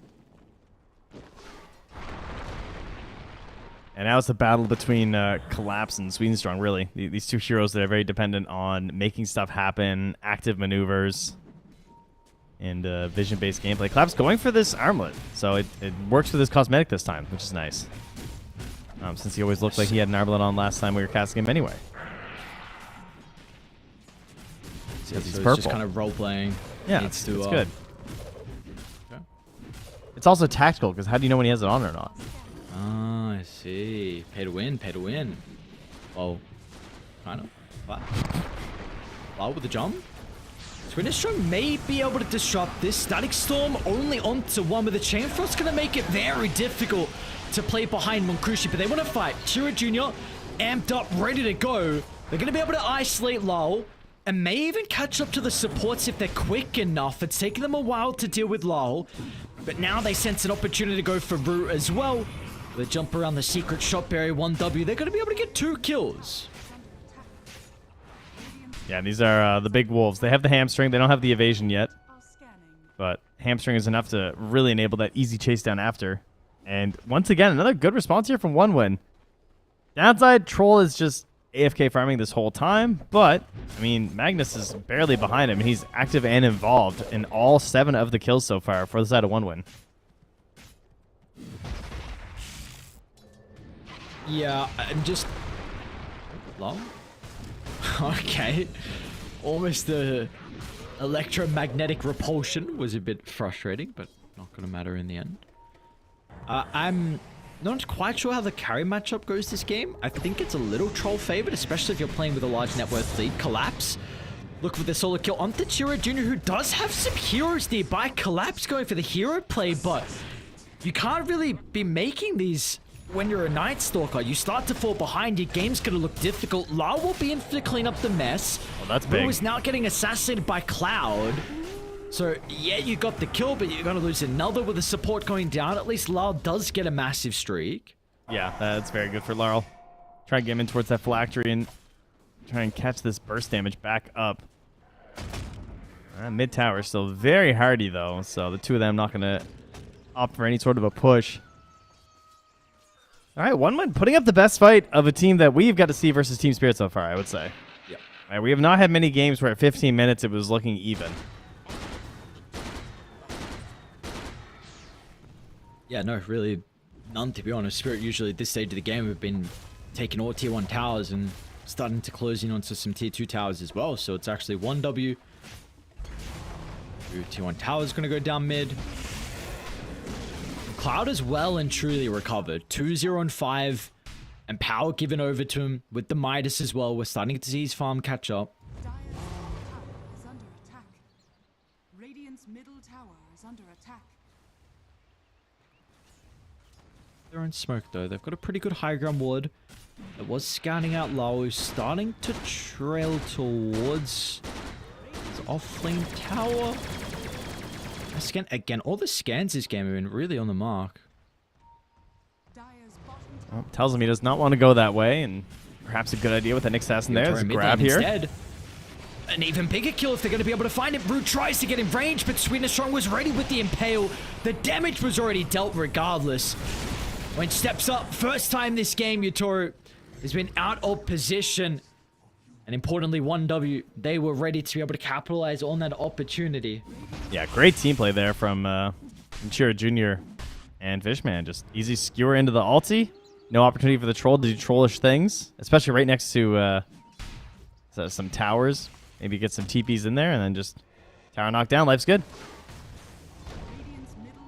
Speaker 2: And now it's a battle between Collapse and Swedenstrong, really. These two heroes that are very dependent on making stuff happen, active maneuvers, and vision-based gameplay. Collapse going for this armlet, so it works with his cosmetic this time, which is nice. Since he always looked like he had an armlet on last time we were casting him anyway. because he's
Speaker 1: so
Speaker 2: purple.
Speaker 1: It's just kind of role playing.
Speaker 2: Yeah,
Speaker 1: Needs
Speaker 2: it's
Speaker 1: to,
Speaker 2: good.
Speaker 1: Okay.
Speaker 2: It's also tactical because how do you know when he has it on or not?
Speaker 1: Ah, I see. Pay to win, pay to win. Well, kind of. What? Wow, with the jump? Swinnerstrom may be able to disrupt this. Static Storm only onto one, with the Chain Frost going to make it very difficult to play behind Monkushi, but they want to fight. Chira Jr. amped up, ready to go. They're going to be able to isolate Lal and may even catch up to the supports if they're quick enough. It's taken them a while to deal with Lal, but now they sense an opportunity to go for Root as well. They jump around the secret shop area, 1W. They're going to be able to get 2 kills.
Speaker 2: Yeah, these are the big wolves. They have the hamstring. They don't have the evasion yet. But hamstring is enough to really enable that easy chase down after. And once again, another good response here from OneWin. Downside, Troll is just AFK farming this whole time. But, I mean, Magnus is barely behind him. He's active and involved in all 7 of the kills so far for the side of OneWin.
Speaker 1: Yeah, I'm just... Long? Okay. Almost the electromagnetic repulsion was a bit frustrating, but not going to matter in the end. I'm not quite sure how the carry matchup goes this game. I think it's a little troll favored, especially if you're playing with a large net worth lead. Collapse. Look for the solo kill onto Chira Jr., who does have some heroes nearby. Collapse going for the hero play, but you can't really be making these when you're a Night Stalker. You start to fall behind, your game's going to look difficult. Lau will be in to clean up the mess.
Speaker 2: Oh, that's big.
Speaker 1: Ru is now getting assassinated by Cloud. So, yeah, you got the kill, but you're going to lose another with the support going down. At least Lau does get a massive streak.
Speaker 2: Yeah, that's very good for Laurel. Try and get him in towards that phylactery and try and catch this burst damage back up. Mid tower still very hardy, though, so the two of them not going to opt for any sort of a push. All right, OneWin putting up the best fight of a team that we've got to see versus Team Spirit so far, I would say.
Speaker 1: Yeah.
Speaker 2: All right, we have not had many games where at 15 minutes it was looking even.
Speaker 1: Yeah, no, really none, to be honest. Spirit usually at this stage of the game have been taking all tier 1 towers and starting to close in onto some tier 2 towers as well. So it's actually 1W. Tier 1 towers going to go down mid. Cloud is well and truly recovered. 2-0 and 5. And power given over to him with the Midas as well. We're starting to see his farm catch up.
Speaker 3: Dire's tower is under attack. Radiant's middle tower is under attack.
Speaker 1: They're in smoke though. They've got a pretty good high ground ward. It was scanning out low, starting to trail towards his off-lane tower. Scan again. All the scans this game have been really on the mark.
Speaker 3: Dire's bottom
Speaker 2: Well, tells him he does not want to go that way, and perhaps a good idea with an assassin there. There's a grab here.
Speaker 1: Instead. An even bigger kill if they're going to be able to find it. Root tries to get in range, but Swinnerstrong was ready with the Impale. The damage was already dealt regardless. When steps up, first time this game, Yutoro has been out of position. And importantly, 1W, they were ready to be able to capitalize on that opportunity.
Speaker 2: Yeah, great team play there from Chira Jr. and Fishman. Just easy skewer into the ulti. No opportunity for the troll to do trollish things, especially right next to some towers. Maybe get some TPs in there and then just tower knocked down. Life's good.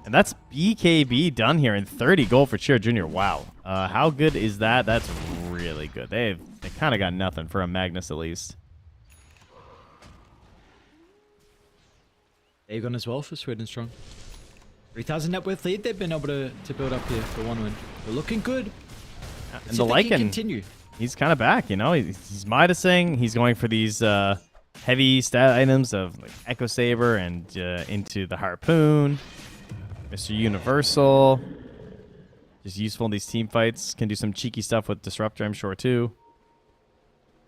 Speaker 2: And that's BKB done here in 30 gold for Chira Jr. Wow. How good is that? That's really good. They kind of got nothing for a Magnus at least.
Speaker 1: Aegon as well for Sweden Strong. 3,000 net worth lead they've been able to build up here for 1 win. They're looking good.
Speaker 2: And the Lycan,
Speaker 1: continue.
Speaker 2: He's kind of back, you know. He's Midasing. He's going for these heavy stat items of like Echo Saber and into the Harpoon. Mr. Universal. Just useful in these team fights. Can do some cheeky stuff with Disruptor, I'm sure, too.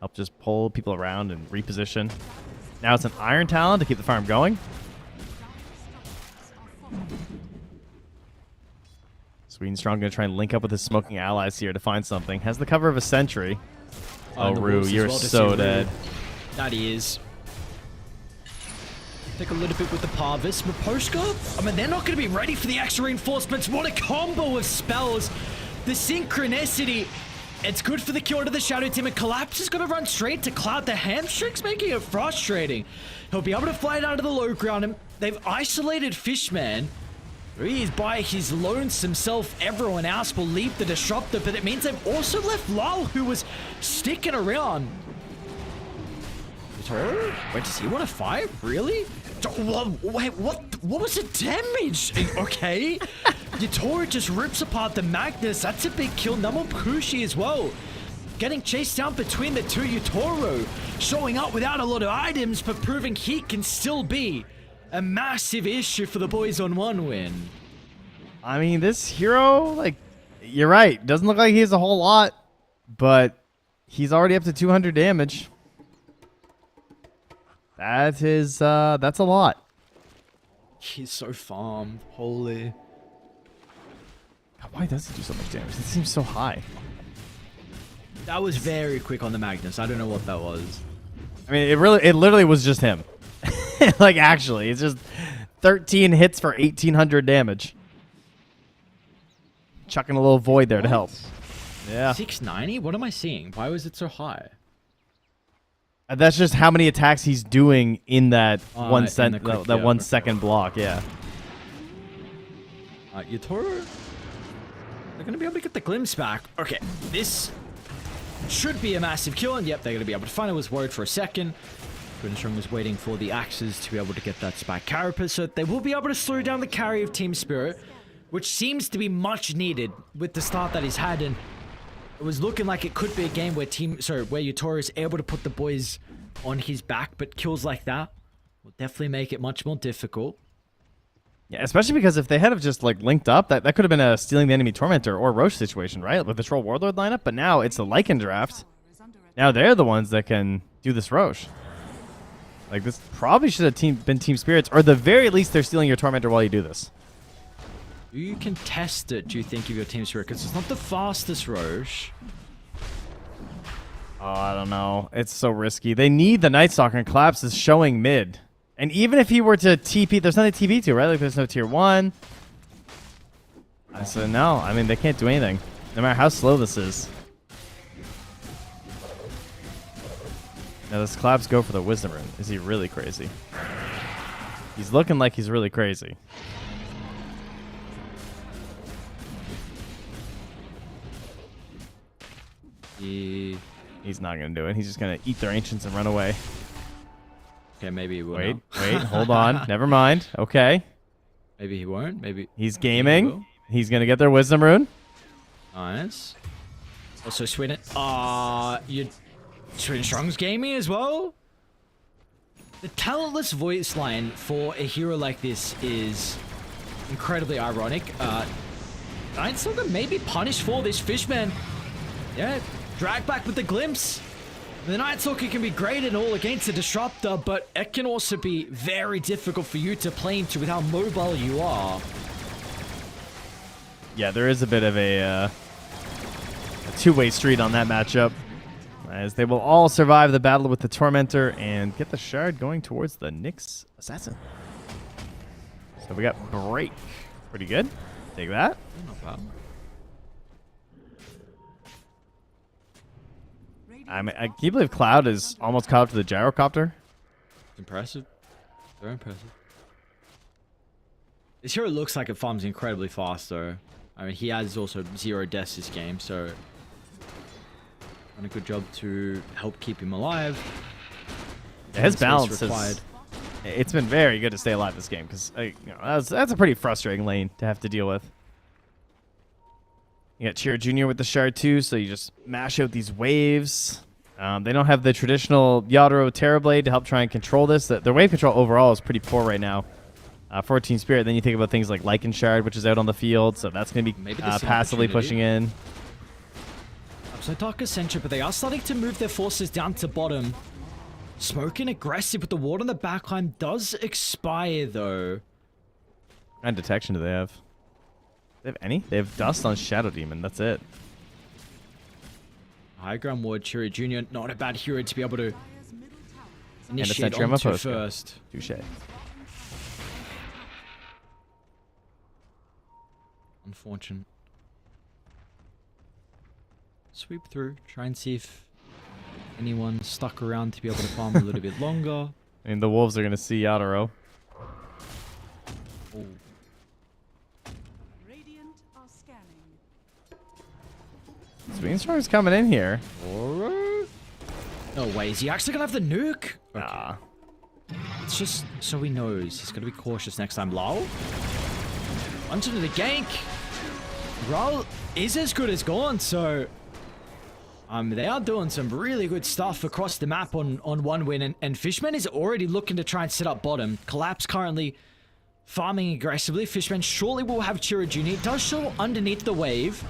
Speaker 2: Help just pull people around and reposition. Now it's an Iron Talon to keep the farm going. Sweden Strong going to try and link up with his smoking allies here to find something. Has the cover of a sentry. Oh, Rue, you're so dead.
Speaker 1: That he is. Take a little bit with the Parvis. Maposhka, I mean, they're not going to be ready for the extra reinforcements. What a combo of spells. The synchronicity It's good for the kill to the Shadow Team, and Collapse is going to run straight to Cloud. The hamstrings making it frustrating. He'll be able to fly down to the low ground, and they've isolated Fishman. He is by his lonesome self. Everyone else will leave the Disruptor, but it means they've also left Lal, who was sticking around. Wait, does he want to fight? Really? Wait, what was the damage? Okay. Yatoro just rips apart the Magnus. That's a big kill. Namapushi as well. Getting chased down between the two. Yatoro showing up without a lot of items, but proving he can still be a massive issue for the boys on one win. I
Speaker 2: mean, this hero, like, you're right. Doesn't look like he has a whole lot, but he's already up to 200 damage. That is, that's a lot.
Speaker 1: He's so farmed. Holy.
Speaker 2: Why does he do so much damage? It seems so high.
Speaker 1: That was very quick on the Magnus. I don't know what that was.
Speaker 2: I mean, it literally was just him. Like, actually, it's just 13 hits for 1,800 damage. Chucking a little void there to help. Yeah.
Speaker 1: 690? What am I seeing? Why was it so high?
Speaker 2: That's just how many attacks he's doing in that one
Speaker 1: quick,
Speaker 2: second block. Yeah.
Speaker 1: Yatoro? They're going to be able to get the glimpse back. Okay, this should be a massive kill, and yep, they're going to be able to find it. I was worried for a second. Strong was waiting for the axes to be able to get that spike carapace, so they will be able to slow down the carry of Team Spirit, which seems to be much needed with the start that he's had, and it was looking like it could be a game where where Yatoro is able to put the boys on his back, but kills like that will definitely make it much more difficult.
Speaker 2: Yeah, especially because if they had have just like linked up, that could have been a stealing the enemy tormentor or Roche situation, right? With the Troll Warlord lineup, but now it's the Lycan draft. Now they're the ones that can do this Roche. Like, this probably should have been Team Spirits, or at the very least, they're stealing your tormentor while you do this.
Speaker 1: You can test it, do you think, of your Team Spirit? Because it's not the fastest Roche.
Speaker 2: Oh, I don't know. It's so risky. They need the Night Stalker, and Collapse is showing mid. And even if he were to TP, there's nothing to TP to, right? Like, there's no tier 1. So, no. I mean, they can't do anything, no matter how slow this is. Now, does Collapse go for the Wisdom Rune? Is he really crazy? He's looking like he's really crazy. He's not going to do it. He's just going to eat their Ancients and run away.
Speaker 1: Okay, maybe he will.
Speaker 2: Wait, hold on. Never mind. Okay.
Speaker 1: Maybe he won't. Maybe
Speaker 2: he's gaming. He's going to get their Wisdom Rune.
Speaker 1: Nice. Also, Sweden. Sweden Strong's gaming as well? The talentless voice line for a hero like this is incredibly ironic. Night Stalker may be punished for this Fishman. Yeah, drag back with the glimpse. The Night Stalker can be great and all against the Disruptor, but it can also be very difficult for you to play into with how mobile you are.
Speaker 2: Yeah, there is a bit of a two-way street on that matchup, as they will all survive the battle with the Tormentor and get the Shard going towards the Nyx Assassin. So we got Break. Pretty good. Take that.
Speaker 1: Not bad.
Speaker 2: I mean, can you believe Cloud is almost caught up to the Gyrocopter?
Speaker 1: Impressive. Very impressive. This hero looks like it farms incredibly fast, though. I mean, he has also 0 deaths this game, so done a good job to help keep him alive.
Speaker 2: Yeah, his balance has, it's been very good to stay alive this game, because that's a pretty frustrating lane to have to deal with. You got Chiro Jr. with the Shard too, so you just mash out these waves. They don't have the traditional Yadro Terrorblade to help try and control this. Their wave control overall is pretty poor right now for Team Spirit. Then you think about things like Lycan Shard, which is out on the field, so that's going to be passively pushing in.
Speaker 1: So Dark Ascension, but they are starting to move their forces down to bottom. Smoking aggressive, but the ward on the backline does expire, though.
Speaker 2: What kind of detection do they have? They have any? They have Dust on Shadow Demon. That's it.
Speaker 1: High ground ward, Chiro Jr. Not a bad hero to be able to initiate
Speaker 2: sentry on my
Speaker 1: onto
Speaker 2: post.
Speaker 1: first.
Speaker 2: Touche.
Speaker 1: Unfortunate. sweep through, try and see if anyone stuck around to be able to farm a little bit longer.
Speaker 2: I mean, the wolves are going to see Yatoro.
Speaker 1: Oh.
Speaker 3: Radiant are scanning.
Speaker 2: Swingstrong's coming in here.
Speaker 1: No way, is he actually gonna have the nuke?
Speaker 2: Nah.
Speaker 1: It's just so he knows. He's gonna be cautious next time. Lol. Onto the gank. Raul is as good as gone, so they are doing some really good stuff across the map on one win, and Fishman is already looking to try and set up bottom. Collapse currently farming aggressively. Fishman shortly will have Chira Jr. It does show underneath the wave.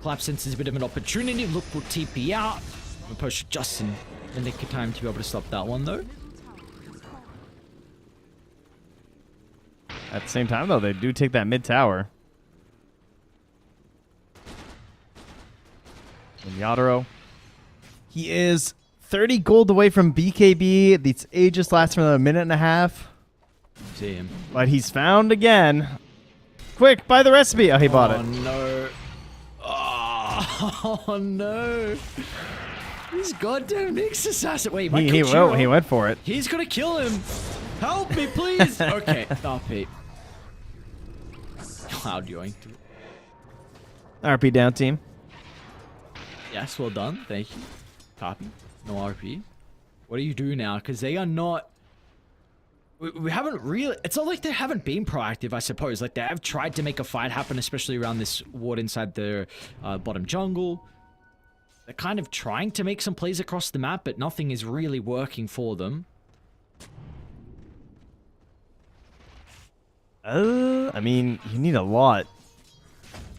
Speaker 1: Collapse senses a bit of an opportunity. Look, will TP out. We'll push just in the nick of time to be able to stop that one, though.
Speaker 2: At the same time, though, they do take that mid tower. And Yatoro, he is 30 gold away from BKB. The Aegis lasts for another minute and a half.
Speaker 1: See him.
Speaker 2: But he's found again. Quick, buy the recipe. Oh, he bought it.
Speaker 1: No. Oh, no. This goddamn Nyx assassin. Wait,
Speaker 2: he went for it.
Speaker 1: He's gonna kill him. Help me, please. Okay, stop it. Cloud yoinked.
Speaker 2: RP down, team.
Speaker 1: Yes, well done. Thank you. Copy. No RP. What do you do now? Because they are not... We haven't really... It's not like they haven't been proactive, I suppose. Like, they have tried to make a fight happen, especially around this ward inside their bottom jungle. They're kind of trying to make some plays across the map, but nothing is really working for them.
Speaker 2: I mean, you need a lot.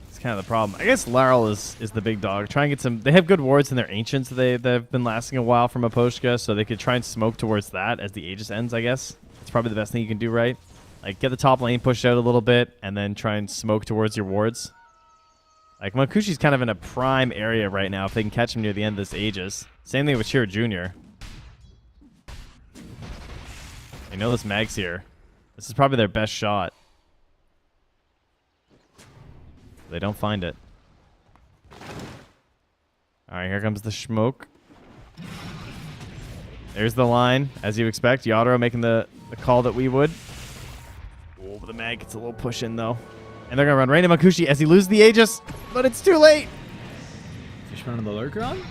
Speaker 2: It's kind of the problem. I guess Laryl is the big dog. Try and get some... They have good wards in their Ancients that have been lasting a while from Aposhka, so they could try and smoke towards that as the Aegis ends, I guess. It's probably the best thing you can do, right? Like, get the top lane pushed out a little bit, and then try and smoke towards your wards. Like, Makushi's kind of in a prime area right now if they can catch him near the end of this Aegis. Same thing with Shira Jr. I know this Mag's here. This is probably their best shot. They don't find it. Alright, here comes the smoke. There's the line, as you expect. Yatoro making the call that we would. Oh, but the Mag gets a little push in, though. And they're going to run right into Makushi as he loses the Aegis, but it's too late.
Speaker 1: Fishman on the low ground.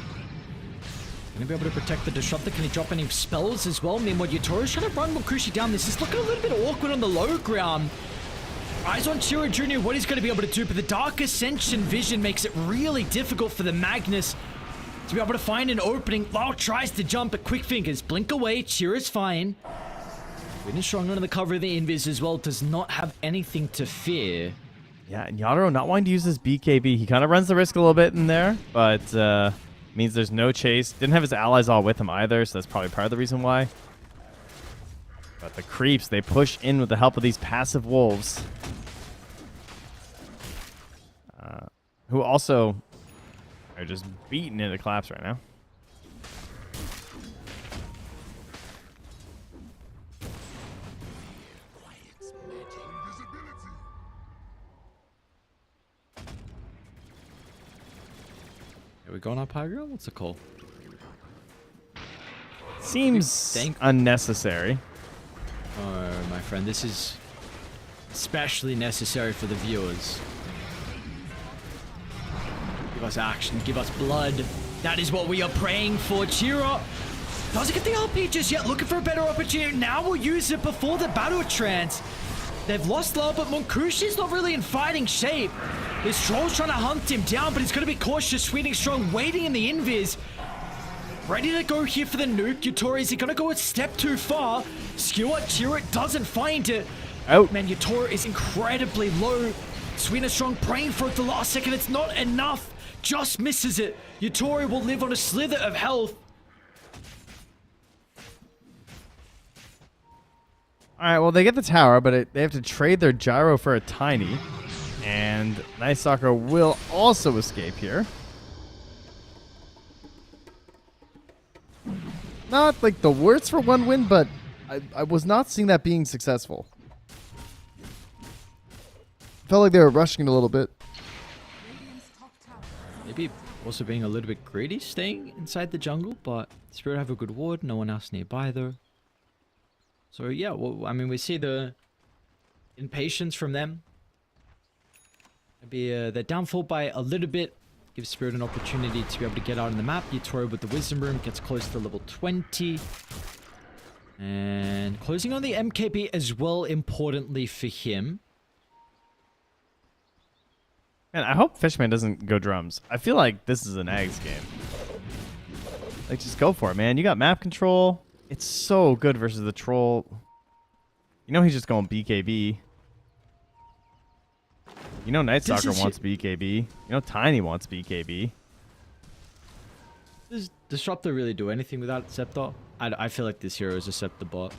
Speaker 1: Gonna be able to protect the Disruptor. Can he drop any spells as well? Meanwhile, Yatoro's trying to run Makushi down. This is looking a little bit awkward on the low ground. Eyes on Chira Jr., what he's going to be able to do, but the Dark Ascension vision makes it really difficult for the Magnus to be able to find an opening. Lau tries to jump, but quick fingers blink away. Chira's fine. Witness strong under the cover of the Invis as well, does not have anything to fear.
Speaker 2: Yeah, and Yatoro not wanting to use his BKB. He kind of runs the risk a little bit in there, but means there's no chase. Didn't have his allies all with him either, so that's probably part of the reason why. But the creeps, they push in with the help of these passive wolves. Who also are just beating into Collapse right now.
Speaker 1: Are we going up high ground? What's the call?
Speaker 2: Seems unnecessary.
Speaker 1: Oh, my friend, this is especially necessary for the viewers. Give us action, give us blood. That is what we are praying for. Chira doesn't get the LP just yet. Looking for a better opportunity. Now we'll use it before the battle trance. They've lost Lau, but Monkushi's not really in fighting shape. This Troll's trying to hunt him down, but he's going to be cautious. Sweeting Strong waiting in the invis. Ready to go here for the nuke. Yatoro, is he going to go a step too far? Skewer, Chira doesn't find it.
Speaker 2: Out.
Speaker 1: Man, Yatoro is incredibly low. Sweeting Strong praying for it the last second. It's not enough. Just misses it. Yatoro will live on a slither of health.
Speaker 2: Alright, well, they get the tower, but they have to trade their gyro for a tiny. And Nice Stalker will also escape here. Not like the worst for one win, but I was not seeing that being successful. Felt like they were rushing it a little bit.
Speaker 1: Maybe Also being a little bit greedy, staying inside the jungle, but Spirit have a good ward, no one else nearby though. So yeah, well, I mean, we see the impatience from them. Maybe they're downfall by a little bit. Gives Spirit an opportunity to be able to get out on the map. Yatoro with the Wisdom Room gets close to level 20. And closing on the MKB as well, importantly for him.
Speaker 2: Man, I hope Fishman doesn't go drums. I feel like this is an Ags game. Like, just go for it, man. You got map control. It's so good versus the troll. You know he's just going BKB. You know Night Stalker wants BKB. You know Tiny wants BKB.
Speaker 1: Does Disruptor really do anything without Scepter? I feel like this hero is a Scepter bot.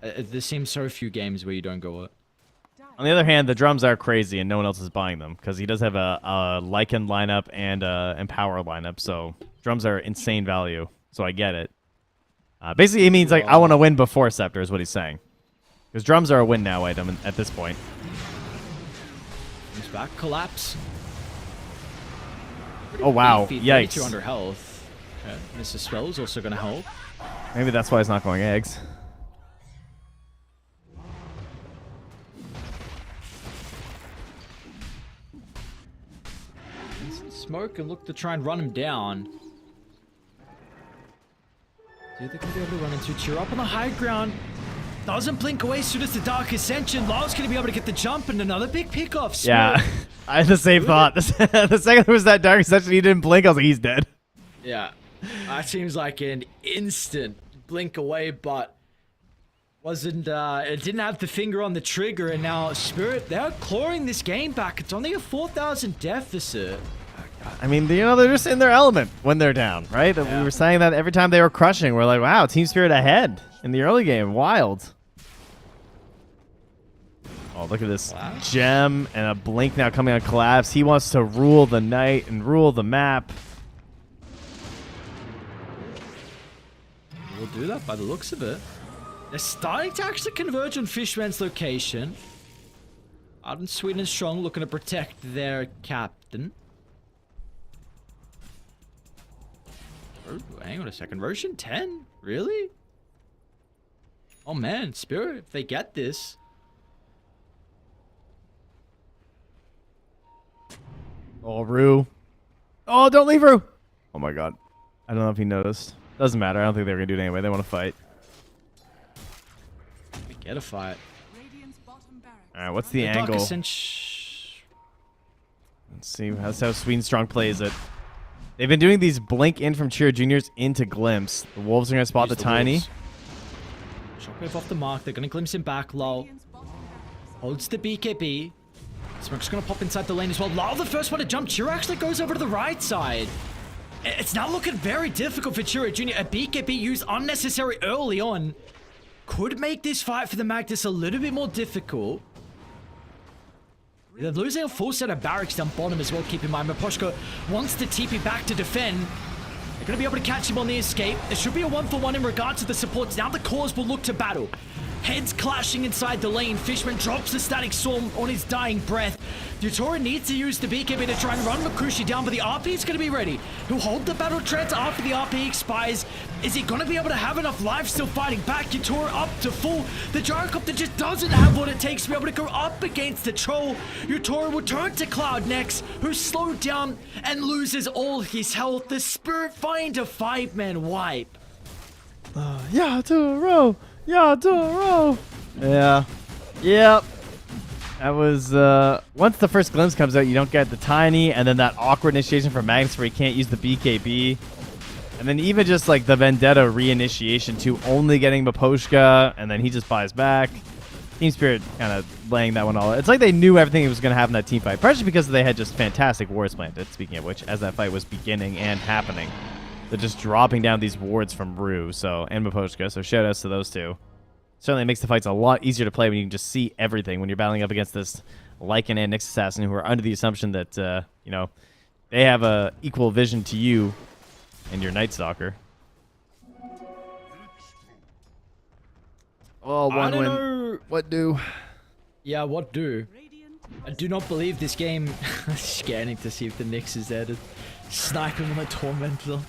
Speaker 1: There seems so few games where you don't go it.
Speaker 2: On the other hand, the drums are crazy and no one else is buying them because he does have a Lycan lineup and Empower lineup, so drums are insane value. So I get it. Basically, he means like I want to win before Scepter is what he's saying. Because drums are a win now item at this point.
Speaker 1: Comes back, collapse.
Speaker 2: Oh wow!
Speaker 1: Beefy,
Speaker 2: Yikes!
Speaker 1: 200 health. Mr. Spell is also going to help.
Speaker 2: Maybe that's why he's not going eggs.
Speaker 1: Smoke and look to try and run him down. Dude, they're going to be able to run into Cheer up on the high ground. Doesn't blink away as soon as the Dark Ascension. Law's going to be able to get the jump and another big pickoff.
Speaker 2: Yeah, I had the same thought. The second there was that Dark Ascension, he didn't blink. I was like, he's dead.
Speaker 1: Yeah, that seems like an instant blink away, but wasn't. It didn't have the finger on the trigger, and now Spirit, they're clawing this game back. It's only a 4,000 deficit.
Speaker 2: I mean, you know, they're just in their element when they're down, right?
Speaker 1: Yeah.
Speaker 2: We were saying that every time they were crushing. We're like, wow, Team Spirit ahead in the early game. Wild. Oh, look at this gem and a blink now coming on collapse. He wants to rule the night and rule the map.
Speaker 1: We'll do that by the looks of it. They're starting to actually converge on Fishman's location. Arden, sweet and strong, looking to protect their captain. Oh, hang on a second. Roshan 10? Really? Oh man, Spirit, if they get this.
Speaker 2: Oh, Rue. Oh, don't leave Rue. Oh my god. I don't know if he noticed. Doesn't matter. I don't think they're going to do it anyway. They want to fight.
Speaker 1: We get a fight.
Speaker 2: Alright, what's the angle? Let's see. That's how Sweet and Strong plays it. They've been doing these blink in from Cheer Juniors into Glimpse. The Wolves are going to spot the Tiny.
Speaker 1: Shockwave off the mark. They're going to glimpse him back. Low holds the BKB. Smoke's going to pop inside the lane as well. Low, the first one to jump. Cheer actually goes over to the right side. It's now looking very difficult for Cheer Junior. A BKB used unnecessary early on could make this fight for the Magnus a little bit more difficult. They're losing a full set of barracks down bottom as well, keep in mind. Maposhko wants to TP back to defend. They're going to be able to catch him on the escape. There should be a 1-for-1 in regards to the supports. Now the cores will look to battle. Heads clashing inside the lane. Fishman drops the static storm on his dying breath. Dutora needs to use the BKB to try and run Makushi down, but the RP is going to be ready. He'll hold the battle treads after the RP expires. Is he going to be able to have enough life still fighting back? Dutora up to full. The Gyrocopter just doesn't have what it takes to be able to go up against the troll. Dutora will turn to Cloud next, who's slowed down and loses all his health. The Spirit find a 5-man wipe.
Speaker 2: Yatoro! Yatoro! Yeah. Yep. That was, once the first glimpse comes out, you don't get the Tiny, and then that awkward initiation for Magnus where he can't use the BKB. And then even just, like, the Vendetta reinitiation to only getting Maposhka, and then he just buys back. Team Spirit kind of laying that one all out. It's like they knew everything was going to happen in that team fight, partially because they had just fantastic wards planted, speaking of which, as that fight was beginning and happening. They're just dropping down these wards from Rue, and Maposhka, so shout-outs to those two. Certainly makes the fights a lot easier to play when you can just see everything when you're battling up against this Lycan and Nyx Assassin who are under the assumption that, you know, they have a equal vision to you and your Night Stalker. Oh, one win.
Speaker 1: Know.
Speaker 2: What do?
Speaker 1: Yeah, what do? I do not believe this game. Scanning to see if the Nyx is added. Sniping on a tormentor.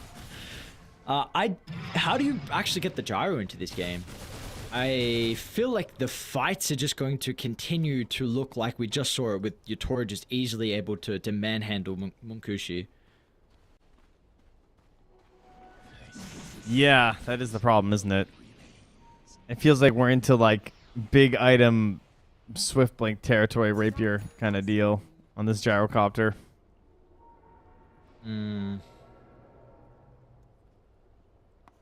Speaker 1: How do you actually get the gyro into this game? I feel like the fights are just going to continue to look like we just saw it, with Yatora just easily able to manhandle Munkushi.
Speaker 2: Yeah, that is the problem, isn't it? It feels like we're into like big item swift blink territory rapier kind of deal on this gyrocopter.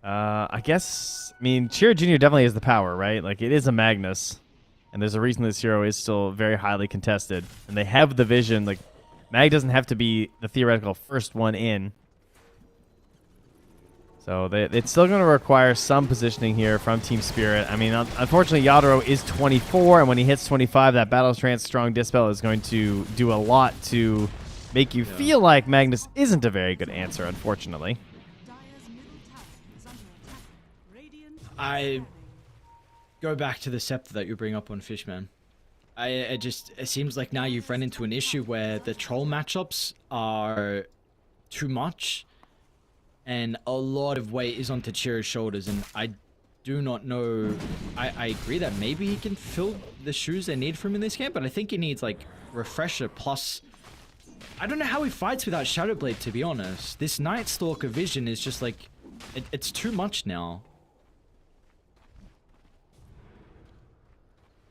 Speaker 2: I guess, I mean, Chiro Jr. definitely has the power, right? Like, it is a Magnus, and there's a reason this hero is still very highly contested. And they have the vision, like, Mag doesn't have to be the theoretical first one in. So it's still going to require some positioning here from Team Spirit. I mean, unfortunately, Yadoro is 24, and when he hits 25, that Battle Trance Strong Dispel is going to do a lot to make you feel like Magnus isn't a very good answer, unfortunately.
Speaker 1: I go back to the scepter that you bring up on Fishman. It seems like now you've run into an issue where the troll matchups are too much, and a lot of weight is on Tachiro's shoulders, and I do not know. I agree that maybe he can fill the shoes they need from him in this game, but I think he needs like refresher plus. I don't know how he fights without Shadowblade, to be honest. This Night Stalker vision is just like, it's too much now.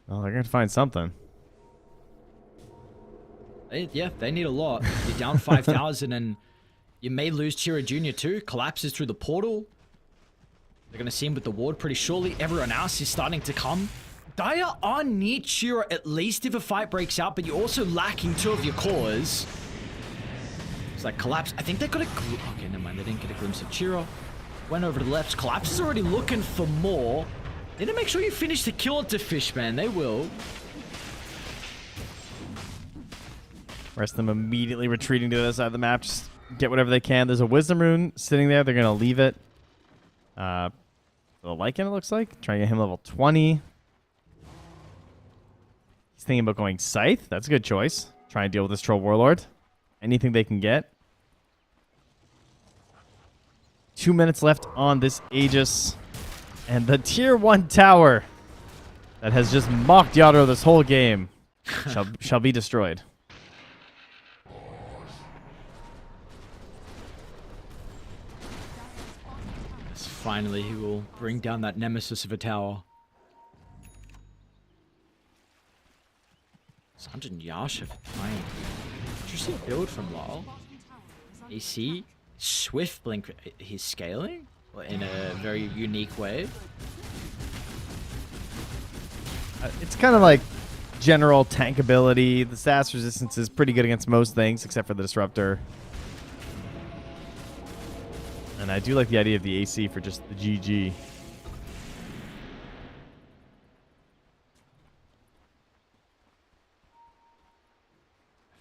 Speaker 2: Oh, they're going to find something.
Speaker 1: Yeah, they need a lot. You're down 5,000 and you may lose Chiro Jr. too. Collapses through the portal. They're going to see him with the ward pretty shortly. Everyone else is starting to come. Dire are near Chiro at least if a fight breaks out, but you're also lacking 2 of your cores. It's like Collapse. I think they got a okay, never mind. They didn't get a glimpse of Chiro. Went over to the left. Collapse is already looking for more. They need to make sure you finish the kill to Fishman. They will.
Speaker 2: Rest of them immediately retreating to the other side of the map. Just get whatever they can. There's a Wisdom Rune sitting there. They're going to leave it. The Lycan, it looks like. Trying to get him level 20. He's thinking about going Scythe. That's a good choice. Try and deal with this Troll Warlord. Anything they can get. 2 minutes left on this Aegis. And the tier 1 tower that has just mocked Yadoro this whole game shall be destroyed.
Speaker 1: Yes, finally, he will bring down that nemesis of a tower. Sanjin Yasha for time. Interesting build from Lyle. AC, Swift Blink, he's scaling in a very unique way.
Speaker 2: It's kind of like general tank ability. The stats resistance is pretty good against most things except for the Disruptor. And I do like the idea of the AC for just the GG.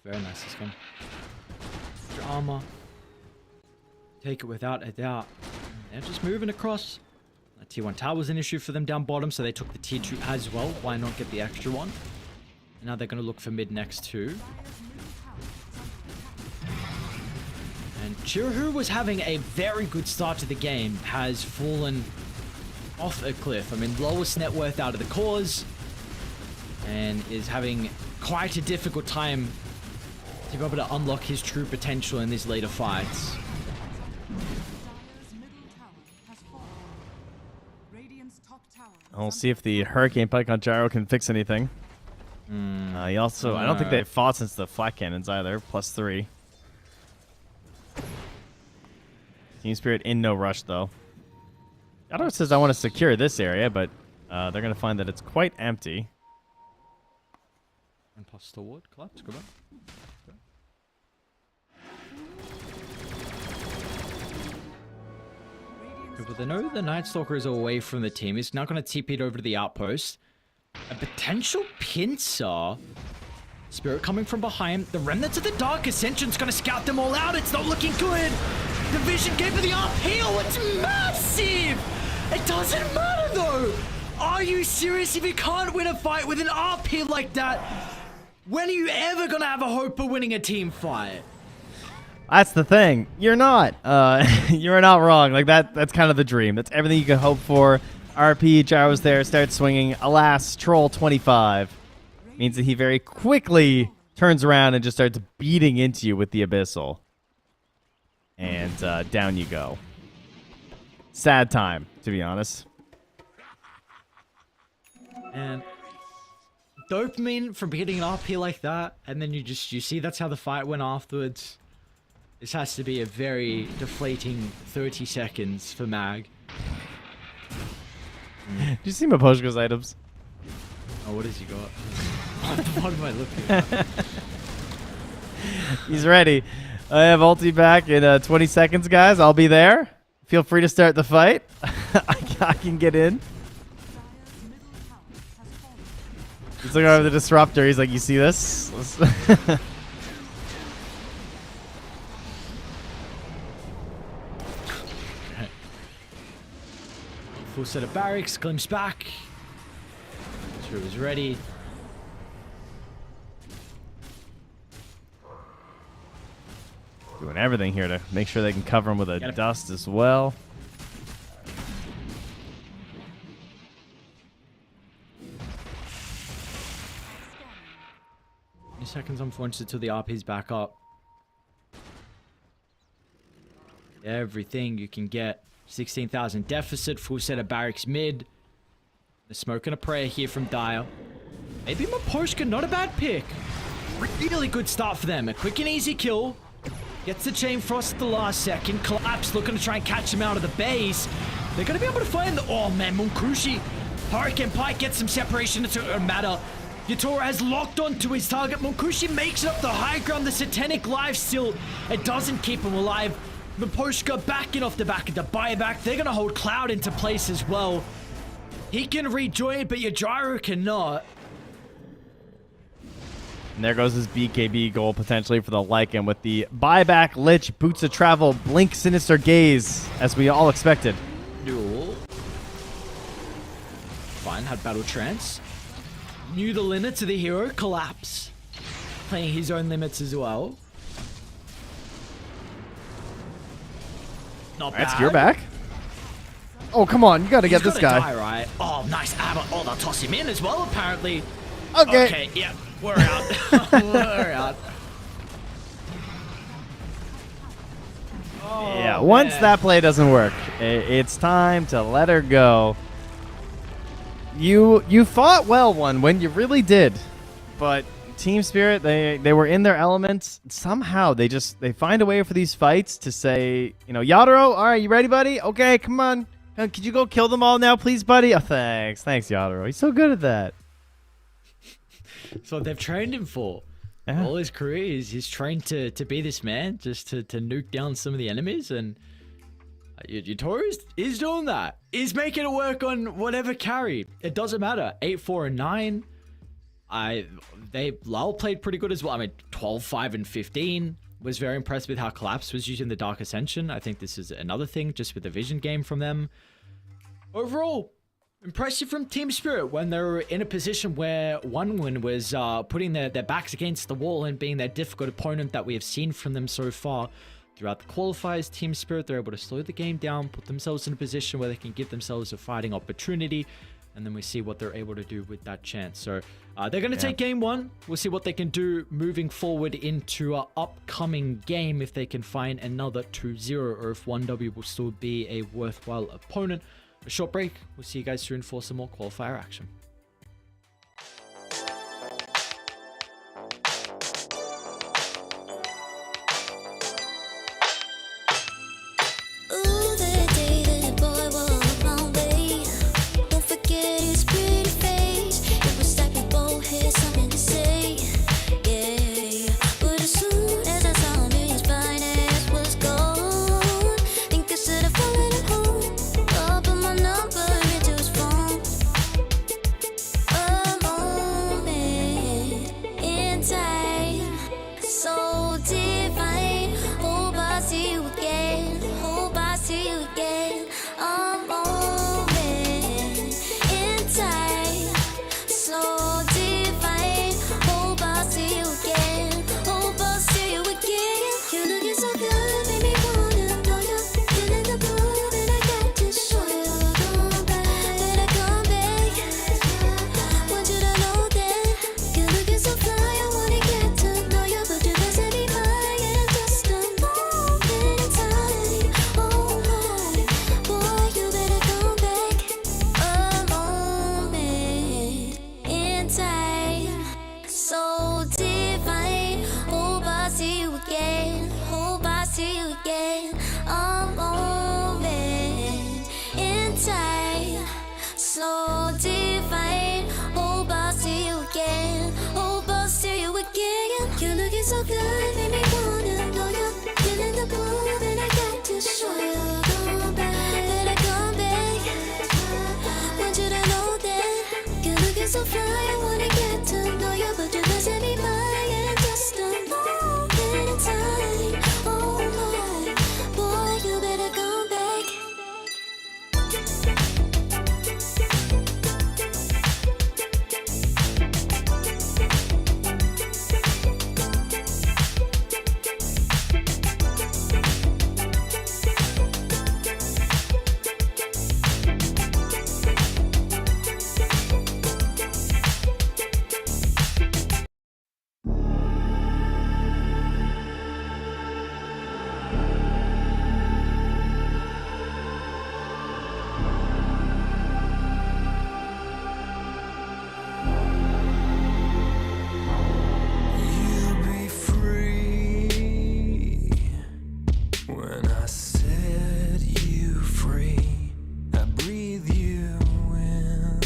Speaker 1: Very nice this one. Drama. Take it without a doubt. They're just moving across. The tier 1 tower was an issue for them down bottom, so they took the tier 2 as well. Why not get the extra one? And now they're going to look for mid next too. And Chiro, who was having a very good start to the game, has fallen off a cliff. I mean, lowest net worth out of the cores, and is having quite a difficult time to be able to unlock his true potential in these later fights.
Speaker 2: We'll see if the Hurricane Pike on Gyro can fix anything. He also, I don't think they've fought since the flat cannons either. +3. Team Spirit in no rush though. Yadoro says I want to secure this area, but they're going to find that it's quite empty.
Speaker 1: And plus the ward, collapse, go back. But they know the Night Stalker is away from the team. He's now going to TP it over to the outpost. A potential pincer. Spirit coming from behind. The Remnants of the Dark Ascension's going to scout them all out. It's not looking good. The vision gave for the upheal. It's massive. It doesn't matter though. Are you serious? If you can't win a fight with an upheal like that, when are you ever going to have a hope of winning a team fight?
Speaker 2: That's the thing. You're not. You're not wrong. Like that's kind of the dream. That's everything you could hope for. RP, Gyro's there, starts swinging. Alas, Troll 25 means that he very quickly turns around and just starts beating into you with the Abyssal. And down you go. Sad time, to be honest.
Speaker 1: And dopamine from hitting an RP like that, and then you see that's how the fight went afterwards. This has to be a very deflating 30 seconds for Mag.
Speaker 2: Did you see Maposhka's items?
Speaker 1: Oh, what has he got? What am I looking at?
Speaker 2: He's ready. I have ulti back in 20 seconds, guys. I'll be there. Feel free to start the fight. I can get in. He's looking over the disruptor. He's like, you see this?
Speaker 1: Full set of barracks, glimpse back. Sure was ready.
Speaker 2: Doing everything here to make sure they can cover him with a dust as well.
Speaker 1: Seconds unfortunately till the RP's back up. Everything you can get. 16,000 deficit, full set of barracks mid. The smoke and a prayer here from Dire. Maybe Maposhka, not a bad pick. Really good start for them. A quick and easy kill. Gets the chain frost at the last second. Collapse looking to try and catch him out of the base. They're going to be able to find the... Oh man, Munkushi. Hurricane Pike gets some separation. It doesn't matter. Yatora has locked onto his target. Munkushi makes it up the high ground. The Satanic life still. It doesn't keep him alive. Maposhka backing off the back of the buyback. They're going to hold Cloud into place as well. He can rejoin it, but your Gyro cannot.
Speaker 2: And there goes his BKB goal potentially for the Lycan with the buyback, Lich, Boots of Travel, Blink, Sinister Gaze, as we all expected.
Speaker 1: Duel. Fine, had Battle Trance. Knew the limits of the hero. Collapse. Playing his own limits as well. Not bad.
Speaker 2: You're back. Oh, come on. You got to get this guy.
Speaker 1: Die, right? Oh, nice. Oh, they'll toss him in as well, apparently.
Speaker 2: Okay.
Speaker 1: Okay, yeah. We're out. We're out. Oh,
Speaker 2: yeah, once
Speaker 1: man.
Speaker 2: that play doesn't work, it's time to let her go. You fought well one when you really did, but Team Spirit, they were in their elements. Somehow they find a way for these fights to say, you know, Yadoro, all right, you ready, buddy? Okay, come on. Could you go kill them all now, please, buddy? Oh, thanks, Yadoro. He's so good at that.
Speaker 1: That's what they've trained him for.
Speaker 2: Yeah.
Speaker 1: All his career he's trained to be this man, just to nuke down some of the enemies, and Yatora is doing that. He's making it work on whatever carry. It doesn't matter. 8, 4, and 9. Lal played pretty good as well. I mean, 12, 5, and 15. Was very impressed with how Collapse was using the Dark Ascension. I think this is another thing just with the vision game from them. Overall, impressive from Team Spirit when they were in a position where one win was putting their backs against the wall and being that difficult opponent that we have seen from them so far. Throughout the qualifiers, Team Spirit, they're able to slow the game down, put themselves in a position where they can give themselves a fighting opportunity, and then we see what they're able to do with that chance. So they're going to take game 1. We'll see what they can do moving forward into our upcoming game, if they can find another 2-0 or if 1W will still be a worthwhile opponent. A short break. We'll see you guys soon for some more qualifier action.
Speaker 5: you're so fly, I wanna get to know you, but you're passing me by in just a moment in time. Oh my, boy, you better come back.
Speaker 6: You'll be free when I set you free. I breathe you in,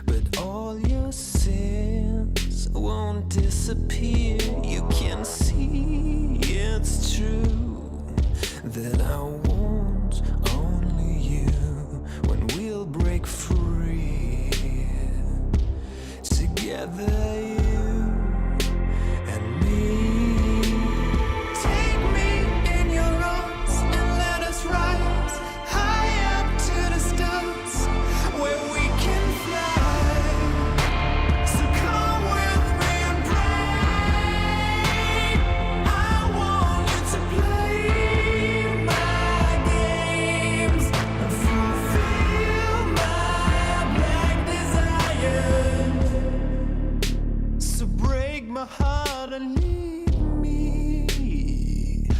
Speaker 6: but all your sins won't disappear. You can see it's true that I want only you when we'll break free. Together, you and me. Take me in your arms and let us rise high up to the stars where we can fly. So come with me and pray. I want you to play my games and fulfill my black desires. So break my heart and leave me.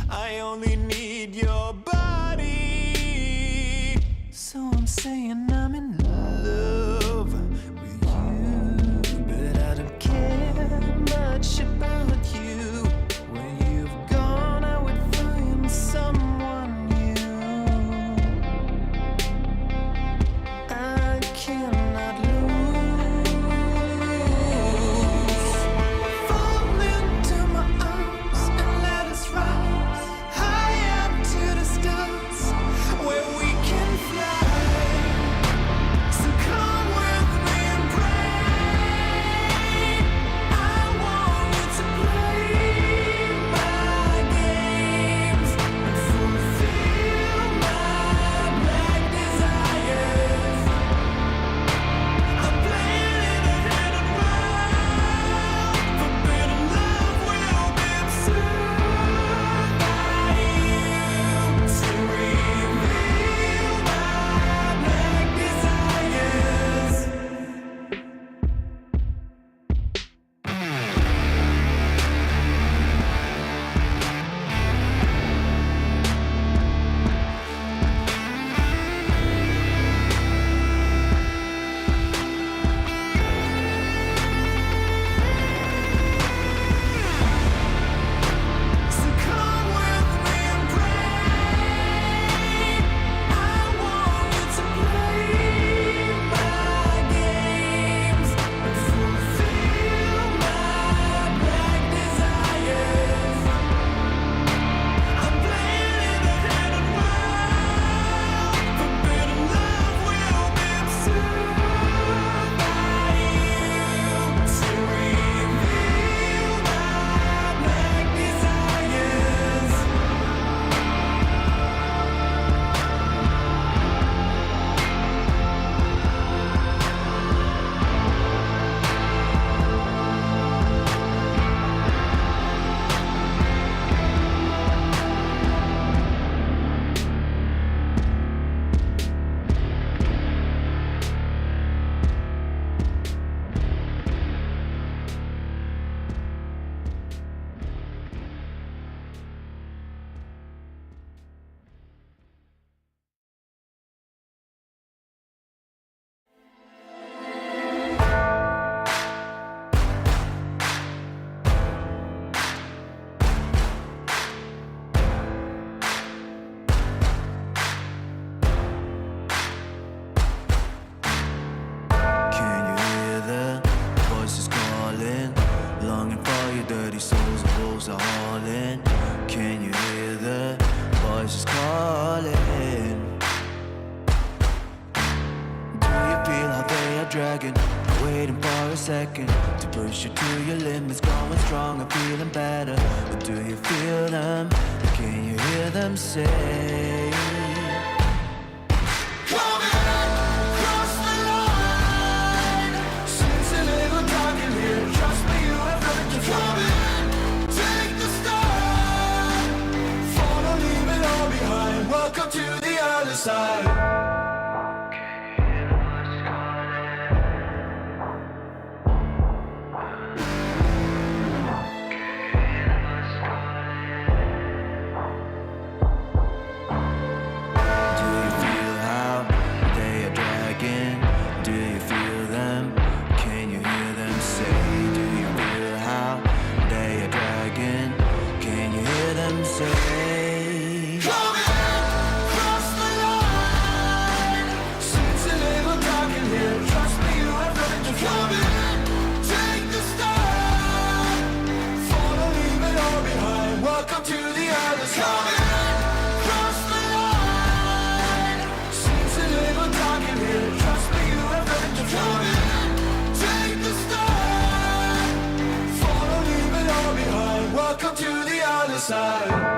Speaker 6: I only need your body. So I'm saying I'm in love with you, but I don't care much about you. When you've gone, I would find someone new. I cannot lose. Fall into
Speaker 4: dragon, waiting for a second to push you to your limits, going strong and feeling better. But do you feel them? Can you hear them say? Welcome to the other side. Do you feel how they are dragging? Do you feel them? Can you hear them say? Do you feel how they are dragging? Can you hear them say? Welcome to the other side. Cross the line. Seems a little dark in here. Trust me, you have nothing to fear. Take the stand. Follow, leave it all behind. Welcome to the other side.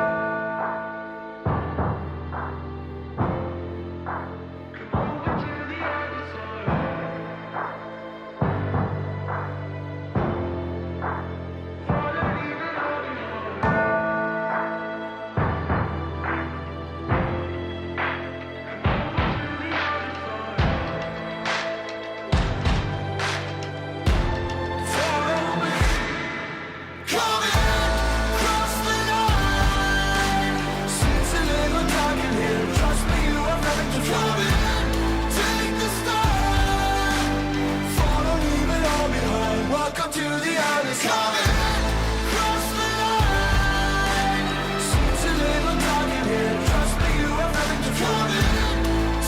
Speaker 4: Welcome to the other side. Cross the line. Seems a little dark in here. Trust me, you have nothing to fear.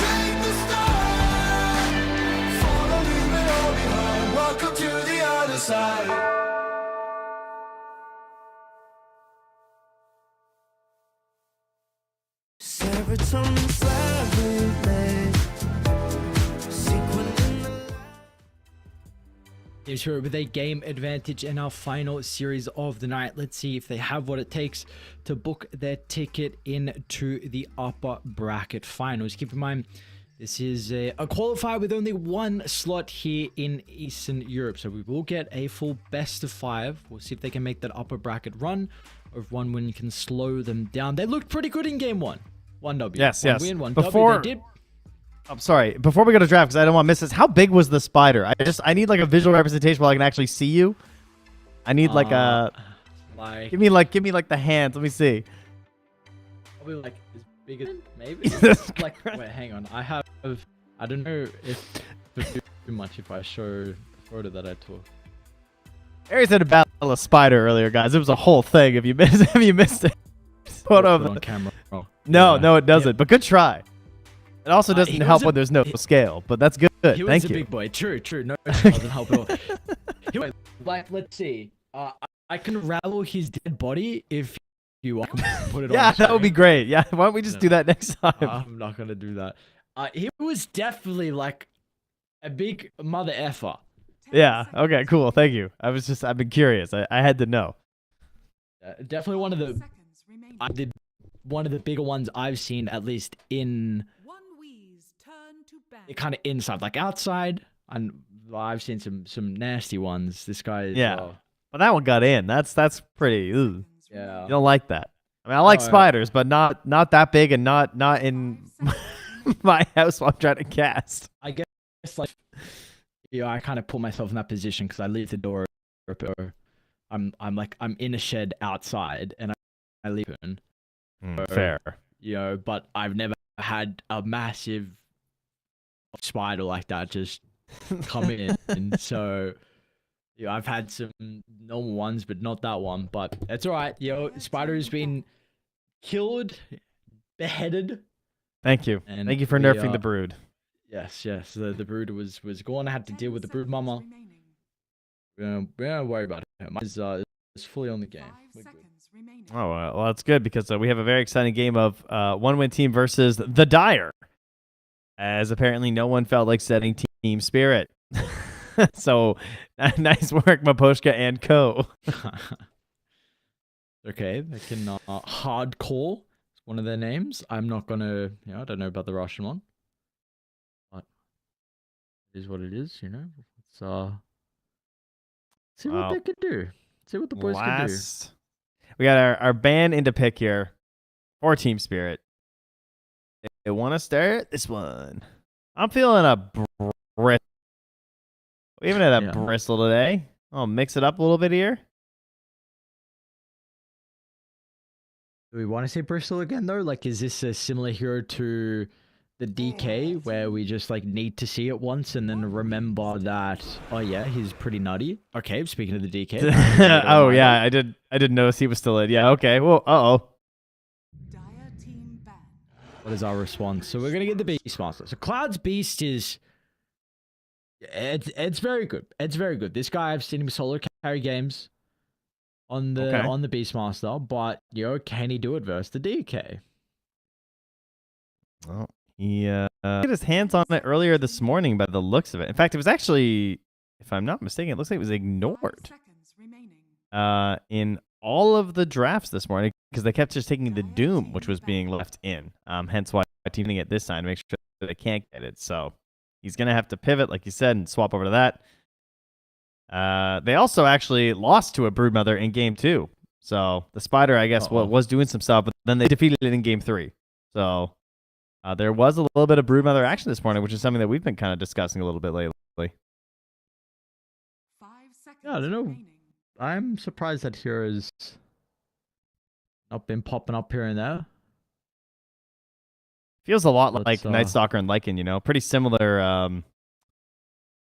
Speaker 4: Take the stand. Follow, leave it all behind. Welcome to the other side. Serotonin fire.
Speaker 1: Is here with a game advantage in our final series of the night. Let's see if they have what it takes to book their ticket into the upper bracket finals. Keep in mind, this is a qualifier with only one slot here in Eastern Europe. So we will get a full best of 5. We'll see if they can make that upper bracket run, or if one win can slow them down. They looked pretty good in game 1. 1 W.
Speaker 2: Yes,
Speaker 1: one
Speaker 2: yes.
Speaker 1: win, 1
Speaker 2: Before-
Speaker 1: W. They did.
Speaker 2: I'm sorry. Before we go to draft, because I don't want to miss this, how big was the spider? I need like a visual representation where I can actually see you. I need like a
Speaker 1: Like,
Speaker 2: give me like the hands. Let me see.
Speaker 1: probably like as big as maybe. Like, wait, hang on. I don't know if it's too much if I show the photo that I took.
Speaker 2: Aries had a battle a spider earlier, guys. It was a whole thing. If you missed it, photo of
Speaker 1: on camera. Oh,
Speaker 2: no,
Speaker 1: yeah.
Speaker 2: no, it doesn't. But good try. It also
Speaker 1: He
Speaker 2: doesn't
Speaker 1: was
Speaker 2: help
Speaker 1: a-
Speaker 2: when there's no scale, but that's good.
Speaker 1: He was
Speaker 2: Thank
Speaker 1: a
Speaker 2: you.
Speaker 1: big boy. True. No, it doesn't help at all. Anyway, like, let's see. I can rattle his dead body if you want. Put it
Speaker 2: Yeah,
Speaker 1: on
Speaker 2: that would be
Speaker 1: screen.
Speaker 2: great. Yeah, why don't we just
Speaker 1: No.
Speaker 2: do that next time?
Speaker 1: I'm not gonna do that. He was definitely like a big mother effer.
Speaker 2: Yeah. Okay. Cool. Thank you. I've been curious. I had to know.
Speaker 1: Definitely one of the bigger ones I've seen, at least in
Speaker 3: One wheeze turn to bang.
Speaker 1: kind of inside, like outside. And I've seen some nasty ones. This guy is,
Speaker 2: Yeah. But that one got in. That's pretty. Ugh.
Speaker 1: yeah.
Speaker 2: You don't like that. I mean, I like
Speaker 1: No.
Speaker 2: spiders, but not that big and not in my house while I'm trying to cast.
Speaker 1: I guess like, yeah, I kind of put myself in that position because I leave the door open. Or I'm in a shed outside and I leave it open.
Speaker 2: Fair.
Speaker 1: You know, but I've never had a massive spider like that just come in. And so, yeah, I've had some normal ones, but not that one. But it's all right. Spider has been killed, beheaded.
Speaker 2: Thank you.
Speaker 1: And
Speaker 2: Thank you for
Speaker 1: we,
Speaker 2: nerfing the brood.
Speaker 1: Yes. The brood was gone. I had to deal with the brood mama. Don't worry about it. Mine is fully on the game. We're good.
Speaker 2: Oh, well, that's good because we have a very exciting game of one-win team versus the Dire. As apparently no one felt like setting team spirit. So nice work, Maposhka and co.
Speaker 1: Okay, they can hardcore. It's one of their names. I'm not gonna. I don't know about the Russian one, but it is what it is. Let's see what
Speaker 2: Wow.
Speaker 1: they could do. See what the boys could do.
Speaker 2: We got our band into pick here for Team Spirit. They want to start this one. I'm feeling a bristle. We even had a bristle today. I'll mix it up a little bit here.
Speaker 1: Do we want to say Bristol again though? Like, is this a similar hero to the DK where we just like need to see it once and then remember that? Oh yeah, he's pretty nutty. Okay, speaking of the DK.
Speaker 2: Oh yeah, I did notice he was still in. Yeah. Okay. Well.
Speaker 3: Dire team ban.
Speaker 1: What is our response? So we're gonna get the Beastmaster. So Cloud's Beast is. It's very good. It's very good. This guy, I've seen him solo carry games on the Beastmaster, but can he do it versus the DK?
Speaker 2: Well, he had his hands on it earlier this morning by the looks of it. In fact, it was actually, if I'm not mistaken, it looks like it was ignored in all of the drafts this morning because they kept just taking the Doom, which was being left in. Hence why teaming it this time to make sure that they can't get it. So he's going to have to pivot, like you said, and swap over to that. They also actually lost to a Broodmother in Game 2. So the Spider, I guess, was doing some stuff, but then they defeated it in Game 3. So there was a little bit of Broodmother action this morning, which is something that we've been kind of discussing a little bit lately.
Speaker 3: 5 seconds.
Speaker 1: Yeah, I don't know.
Speaker 3: remaining.
Speaker 1: I'm surprised that hero's not been popping up here and there.
Speaker 2: Feels a lot like
Speaker 1: Let's,
Speaker 2: Night Stalker and Lycan, pretty similar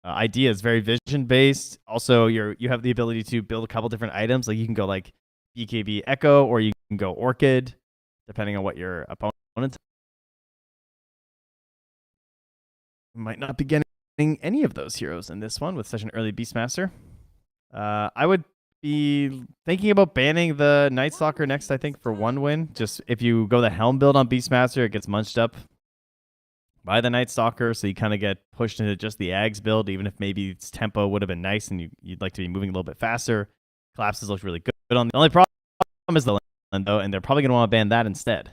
Speaker 2: ideas, very vision based. Also, you have the ability to build a couple different items. Like you can go like BKB Echo, or you can go Orchid, depending on what your opponent. Might not be getting any of those heroes in this one with such an early Beastmaster. I would be thinking about banning the Night Stalker next, I think, for 1 win. Just if you go the Helm build on Beastmaster, it gets munched up by the Night Stalker, so you kind of get pushed into just the Ags build, even if maybe its tempo would have been nice and you'd like to be moving a little bit faster. Collapses look really good on. The only problem is the land, though, and they're probably going to want to ban that instead.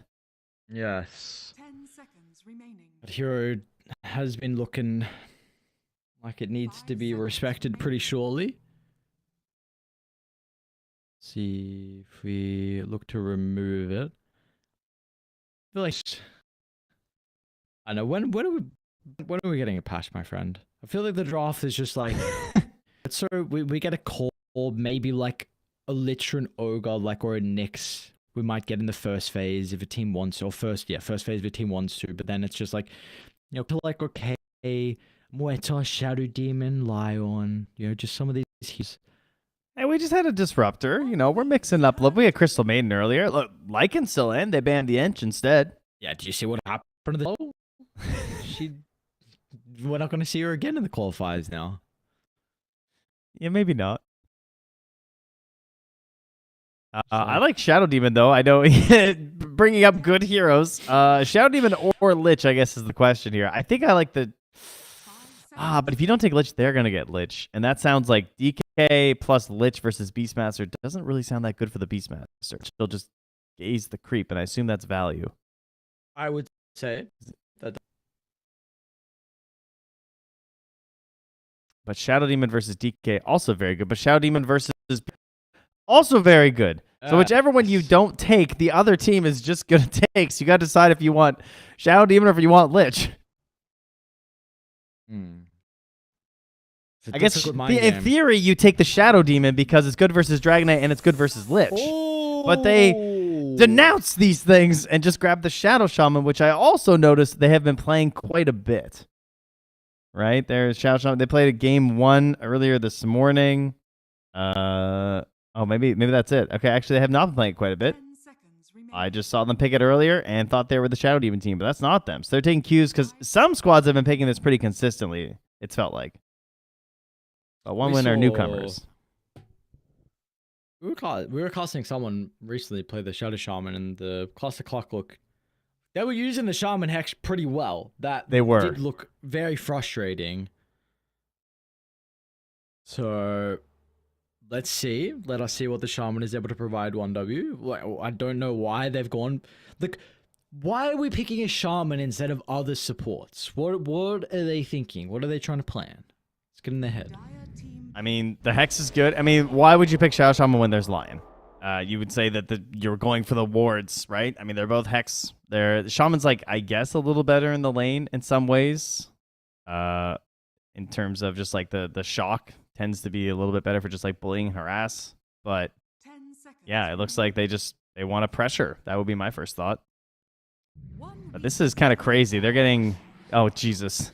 Speaker 1: Yes.
Speaker 3: 10 seconds remaining.
Speaker 1: But hero has been looking like it needs to be respected pretty surely. See if we look to remove it. I feel like I know when are we getting a patch, my friend? I feel like the draft is just like so we get a call, or maybe like a Lich or an Ogre, or a Nyx we might get in the first phase if a team wants to, or first phase if a team wants to, but then it's just like like okay, Muerta, Shadow Demon, Lion, just some of these heroes.
Speaker 2: Hey, we just had a disruptor. We're mixing up. We had Crystal Maiden earlier. Look, Lycan's still in. They banned the Ench instead.
Speaker 1: Yeah, do you see what happened to the we're not going to see her again in the qualifiers now.
Speaker 2: Yeah, maybe not. I like Shadow Demon, though. I know bringing up good heroes. Shadow Demon or Lich, I guess, is the question here. I think I like the... but if you don't take Lich, they're going to get Lich. And that sounds like DK plus Lich versus Beastmaster doesn't really sound that good for the Beastmaster. She'll just gaze the creep, and I assume that's value.
Speaker 1: I would say that.
Speaker 2: But Shadow Demon versus DK, also very good. But Shadow Demon versus... also very good. So whichever one you don't take, the other team is just going to take. So you got to decide if you want Shadow Demon or if you want Lich. I guess in theory, you take the Shadow Demon because it's good versus Dragon Knight and it's good versus Lich. But they denounce these things and just grab the Shadow Shaman, which I also noticed they have been playing quite a bit. Right? There's Shadow Shaman. They played a game 1 earlier this morning. Maybe that's it. Okay, actually, they have not been playing quite a bit. I just saw them pick it earlier and thought they were the Shadow Demon team, but that's not them. So they're taking cues because some squads have been picking this pretty consistently, it's felt like. But one win are newcomers.
Speaker 1: We were casting someone recently play the Shadow Shaman, and the cluster clock look. They were using the Shaman Hex pretty well. That
Speaker 2: they were.
Speaker 1: Did look very frustrating. So let's see. Let us see what the shaman is able to provide 1W. Well, I don't know why they've gone. Look, why are we picking a shaman instead of other supports? What are they thinking? What are they trying to plan? Let's get in their head.
Speaker 3: Dire team
Speaker 2: I mean, the Hex is good. I mean, why would you pick Shadow Shaman when there's Lion? You would say that you're going for the wards, right? I mean, they're both Hex. The Shaman's, like, I guess, a little better in the lane in some ways. In terms of just, like, the shock tends to be a little bit better for just, like, bullying and harass. But,
Speaker 3: 10 seconds.
Speaker 2: yeah, it looks like they want to pressure. That would be my first thought.
Speaker 3: One
Speaker 2: But this is kind of crazy. They're getting... Oh, Jesus.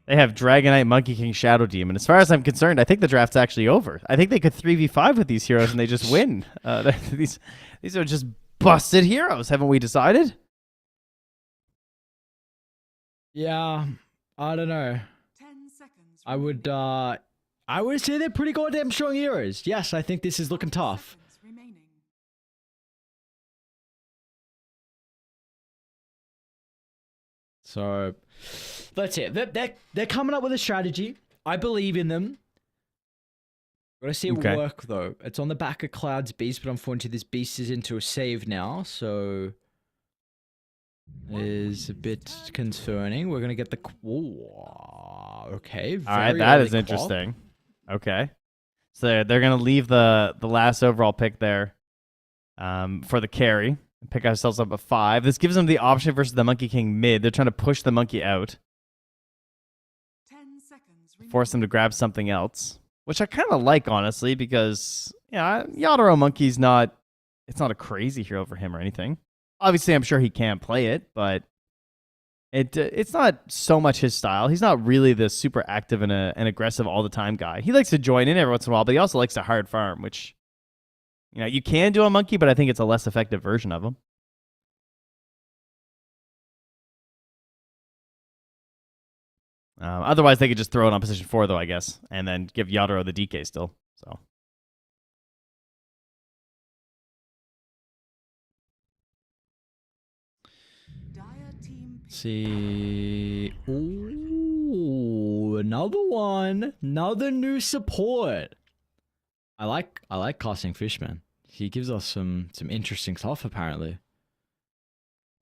Speaker 2: They have Dragonite, Monkey King, Shadow Demon. As far as I'm concerned, I think the draft's actually over. I think they could 3v5 with these heroes and they just win. These are just busted heroes, haven't we decided?
Speaker 1: Yeah, I don't know.
Speaker 3: 10 seconds.
Speaker 1: I would say they're pretty goddamn strong heroes. Yes, I think this is looking tough.
Speaker 3: Seconds remaining.
Speaker 1: So that's it. They're coming up with a strategy. I believe in them. Gotta see it
Speaker 2: Okay.
Speaker 1: work though. It's on the back of Cloud's beast, but unfortunately this beast is into a save now, so is a bit concerning. We're gonna get the okay.
Speaker 2: All right,
Speaker 1: very
Speaker 2: that
Speaker 1: early
Speaker 2: is
Speaker 1: clock.
Speaker 2: interesting. Okay. So they're going to leave the last overall pick there for the carry. Pick ourselves up at 5. This gives them the option versus the Monkey King mid. They're trying to push the monkey out,
Speaker 3: 10 seconds remaining.
Speaker 2: force them to grab something else, which I kind of like, honestly, because Yadoro Monkey's not a crazy hero for him or anything. Obviously, I'm sure he can play it, but it's not so much his style. He's not really the super active and an aggressive all the time guy. He likes to join in every once in a while, but he also likes to hard farm, which you can do a monkey, but I think it's a less effective version of him. Otherwise, they could just throw it on position 4, though, I guess, and then give Yadoro the DK still. So.
Speaker 3: Dire team pick.
Speaker 1: See. Ooh, another one. Another new support. I like casting Fishman. He gives us some interesting stuff apparently.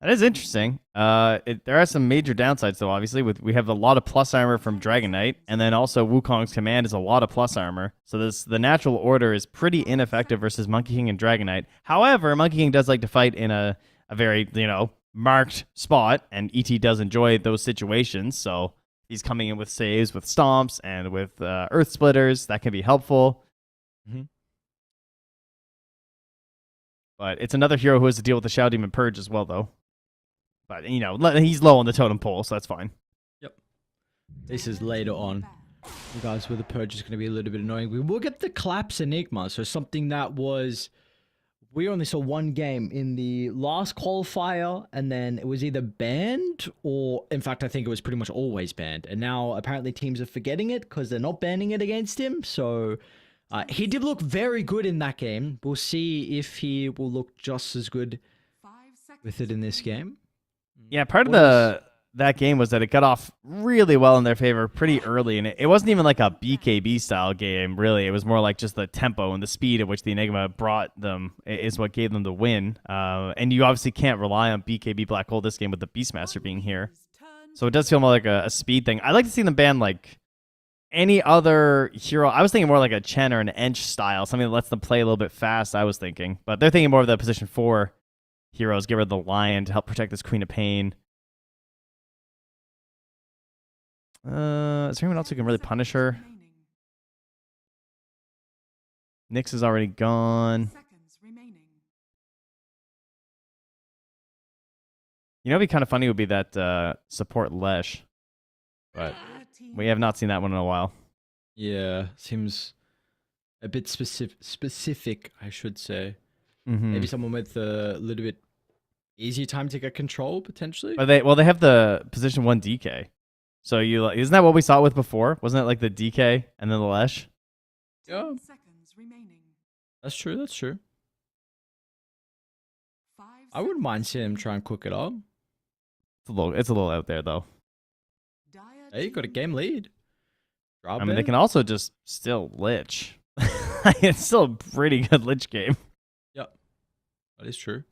Speaker 2: That is interesting. There are some major downsides, though, obviously. We have a lot of plus armor from Dragon Knight, and then also Wukong's command is a lot of plus armor. So the natural order is pretty ineffective versus Monkey King and Dragon Knight. However, Monkey King does like to fight in a very, marked spot, and ET does enjoy those situations. So he's coming in with saves, with stomps, and with Earth Splitters. That can be helpful.
Speaker 1: Mhm.
Speaker 2: But it's another hero who has to deal with the Shadow Demon Purge as well, though. But, he's low on the totem pole, so that's fine.
Speaker 1: This is later on. You guys, where the purge is going to be a little bit annoying. We will get the collapse enigma, so something that was. We only saw one game in the last qualifier, and then it was either banned or, in fact, I think it was pretty much always banned. And now apparently teams are forgetting it because they're not banning it against him. So he did look very good in that game. We'll see if he will look just as good
Speaker 3: 5 seconds.
Speaker 1: with it in this game.
Speaker 2: Yeah, part of that game was that it got off really well in their favor pretty early, and it wasn't even like a BKB style game, really. It was more like just the tempo and the speed at which the Enigma brought them is what gave them the win. And you obviously can't rely on BKB Black Hole this game with the Beastmaster being here. So it does feel more like a speed thing. I'd like to see them ban like any other hero. I was thinking more like a Chen or an Ench style, something that lets them play a little bit fast, I was thinking. But they're thinking more of the position 4 heroes, get rid of the Lion to help protect this Queen of Pain. Is there anyone else who can really punish her? Nyx is already gone.
Speaker 3: Seconds remaining.
Speaker 2: It'd be kind of funny would be that support Lesh. But
Speaker 3: Dire team
Speaker 2: we have not seen that one in a while.
Speaker 1: Yeah, seems a bit specific, I should say.
Speaker 2: Mm-hmm.
Speaker 1: Maybe someone with a little bit easier time to get control, potentially.
Speaker 2: But they have the position 1 DK. So isn't that what we saw with before? Wasn't it like the DK and then the Lesh?
Speaker 3: 10
Speaker 1: Yeah.
Speaker 3: seconds remaining.
Speaker 1: That's true, that's true.
Speaker 3: 5
Speaker 1: I wouldn't mind
Speaker 3: seconds
Speaker 1: seeing him try and cook it up.
Speaker 2: It's a little out there though.
Speaker 3: Dire
Speaker 1: Hey, you got a
Speaker 3: team
Speaker 1: game lead. Drop
Speaker 2: I mean, they
Speaker 1: it?
Speaker 2: can also just still lich. It's still a pretty good lich game.
Speaker 1: Yep. That is true.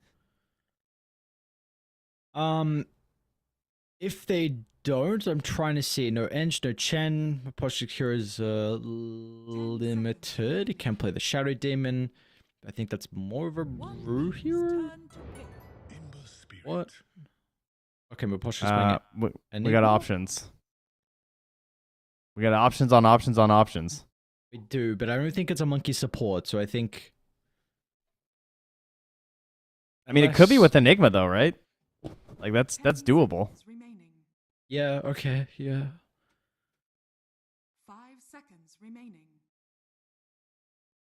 Speaker 1: If they don't, I'm trying to see. No Eng, no Chen. Maposhik here is limited. He can play the Shadow Demon. I think that's more of a Rue hero. What? Okay, Maposhik's playing it.
Speaker 2: We got options. We got options on options on options.
Speaker 1: We do, but I don't think it's a monkey support, so I think...
Speaker 2: I mean, it could be with Enigma, though, right? Like, that's
Speaker 3: 10
Speaker 2: doable.
Speaker 3: seconds remaining.
Speaker 1: Yeah, okay, yeah.
Speaker 3: 5 seconds remaining.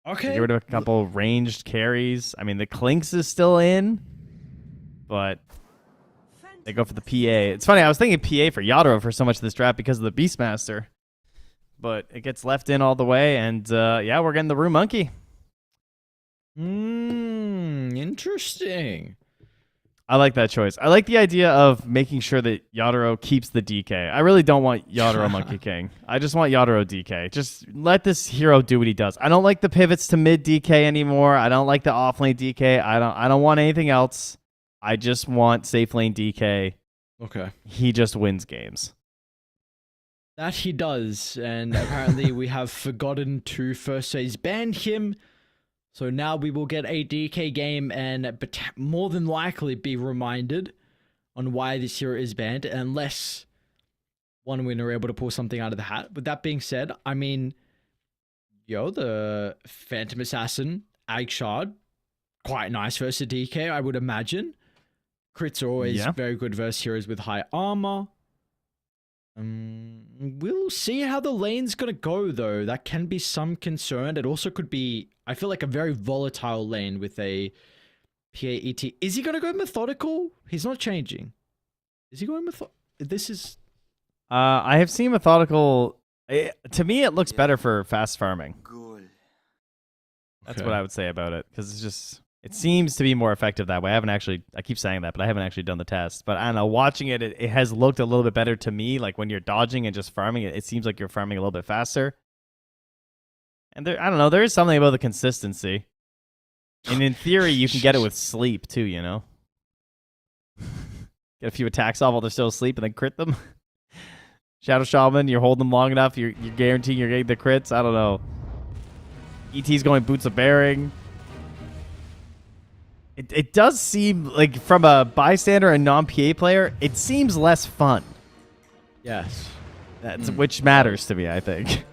Speaker 1: Okay.
Speaker 2: Get rid of a couple ranged carries. I mean, the Clinks is still in, but they go for the PA. It's funny, I was thinking PA for Yadro for so much of this draft because of the Beastmaster. But it gets left in all the way, and yeah, we're getting the Rue Monkey.
Speaker 1: Interesting.
Speaker 2: I like that choice. I like the idea of making sure that Yadro keeps the DK. I really don't want Yadro Monkey King. I just want Yadro DK. Just let this hero do what he does. I don't like the pivots to mid DK anymore. I don't like the offlane DK. I don't want anything else. I just want safe lane DK.
Speaker 1: Okay.
Speaker 2: He just wins games.
Speaker 1: That he does, and apparently we have forgotten to first phase ban him. So now we will get a DK game and more than likely be reminded on why this hero is banned, unless one winner are able to pull something out of the hat. With that being said, I mean, the Phantom Assassin, Ag Shard, quite nice versus DK, I would imagine. Crits are always very good versus heroes with high armor. We'll see how the lane's gonna go, though. That can be some concern. It also could be, I feel like, a very volatile lane with a PAET. Is he gonna go methodical? He's not changing. Is he going methodical? This is...
Speaker 2: I have seen methodical. To me, it looks better for fast farming. That's what I would say about it, because it's just... It seems to be more effective that way. I keep saying that, but I haven't actually done the test. But I don't know, watching it, it has looked a little bit better to me. Like when you're dodging and just farming it, it seems like you're farming a little bit faster. And I don't know, there is something about the consistency. And in theory, you can get it with sleep too, you know? Get a few attacks off while they're still asleep and then crit them. Shadow Shaman, you're holding them long enough, you're guaranteeing you're getting the crits. I don't know. ET's going Boots of Bearing. It does seem like, from a bystander and non-PA player, it seems less fun.
Speaker 1: Yes.
Speaker 2: Which matters to me, I think.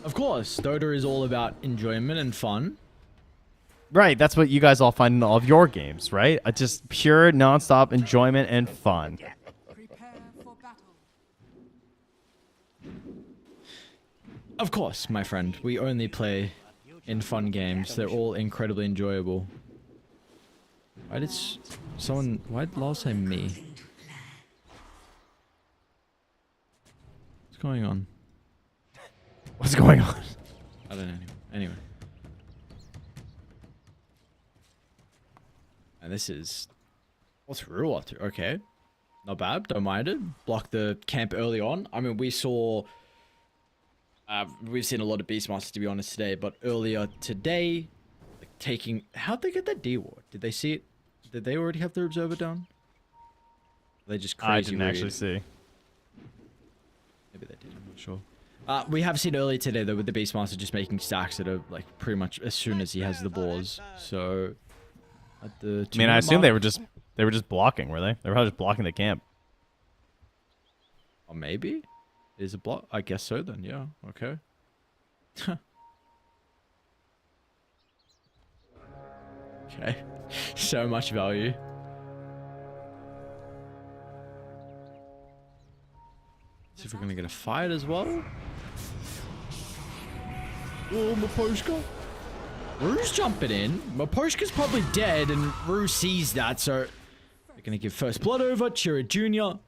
Speaker 1: Of course, Dota is all about enjoyment and fun.
Speaker 2: Right, that's what you guys all find in all of your games, right? Just pure, non-stop enjoyment and fun.
Speaker 3: Prepare for battle.
Speaker 1: Of course, my friend. We only play in fun games. They're all incredibly enjoyable. Why did Lol say me? What's going on?
Speaker 2: What's going on?
Speaker 1: I don't know. Anyway. And this is... What's Rue up to? Okay. Not bad. Don't mind it. Block the camp early on. I mean, we saw... we've seen a lot of Beastmasters, to be honest, today. But earlier today... Taking... How'd they get that D-Ward? Did they see it? Did they already have their observer down? They just crazy
Speaker 2: I didn't
Speaker 1: read?
Speaker 2: actually see.
Speaker 1: Maybe they did, I'm not sure. We have seen earlier today, though, with the Beastmaster just making stacks that are, like, pretty much as soon as he has the balls. So... At the
Speaker 2: I mean, I assume they were just blocking, were they? They were probably just blocking the camp.
Speaker 1: Or maybe? Is a block? I guess so then, yeah. Okay. Okay. So much value. See if we're gonna get a fight as well. Oh, Maposhka. Rue's jumping in. Maposhka's probably dead, and Rue sees that, so they're gonna give first blood over. Chira Jr.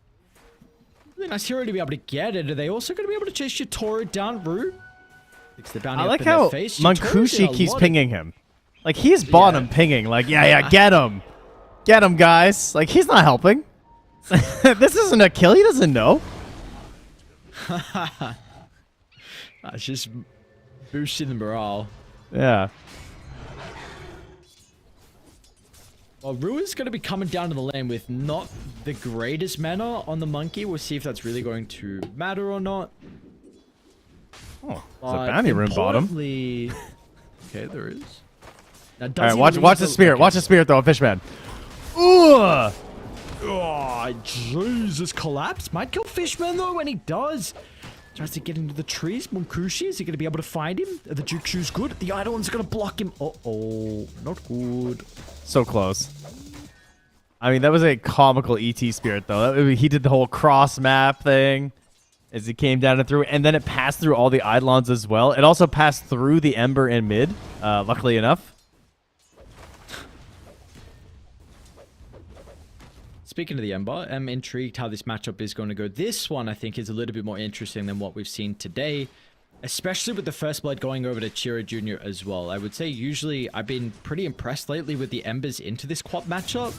Speaker 1: Really nice hero to be able to get it. Are they also gonna be able to chase Yatora down, Rue?
Speaker 2: I like how Mankushi keeps pinging him. Like, he's bottom pinging. Like, yeah, get him. Get him, guys. Like, he's not helping. This isn't a kill. He doesn't know.
Speaker 1: It's just boosting the morale.
Speaker 2: Yeah.
Speaker 1: Well, Rua's going to be coming down to the lane with not the greatest mana on the monkey. We'll see if that's really going to matter or not.
Speaker 2: Oh, there's a bounty room bottom.
Speaker 1: Okay, there is. Now,
Speaker 2: All right, watch the spirit. Watch the spirit though, Fishman. Ooh!
Speaker 1: Oh, Jesus. Collapse. Might kill Fishman, though, when he does. Tries to get into the trees. Monkushi, is he going to be able to find him? Are the Jukshu's good? The Eidolon's going to block him. Uh-oh. Not good.
Speaker 2: So close. I mean, that was a comical ET spirit, though. He did the whole cross map thing as he came down and through, and then it passed through all the Eidolons as well. It also passed through the Ember in mid, luckily enough.
Speaker 1: Speaking of the Ember, I'm intrigued how this matchup is going to go. This one, I think, is a little bit more interesting than what we've seen today, especially with the First Blood going over to Chira Jr. as well. I would say usually I've been pretty impressed lately with the Embers into this quad matchup.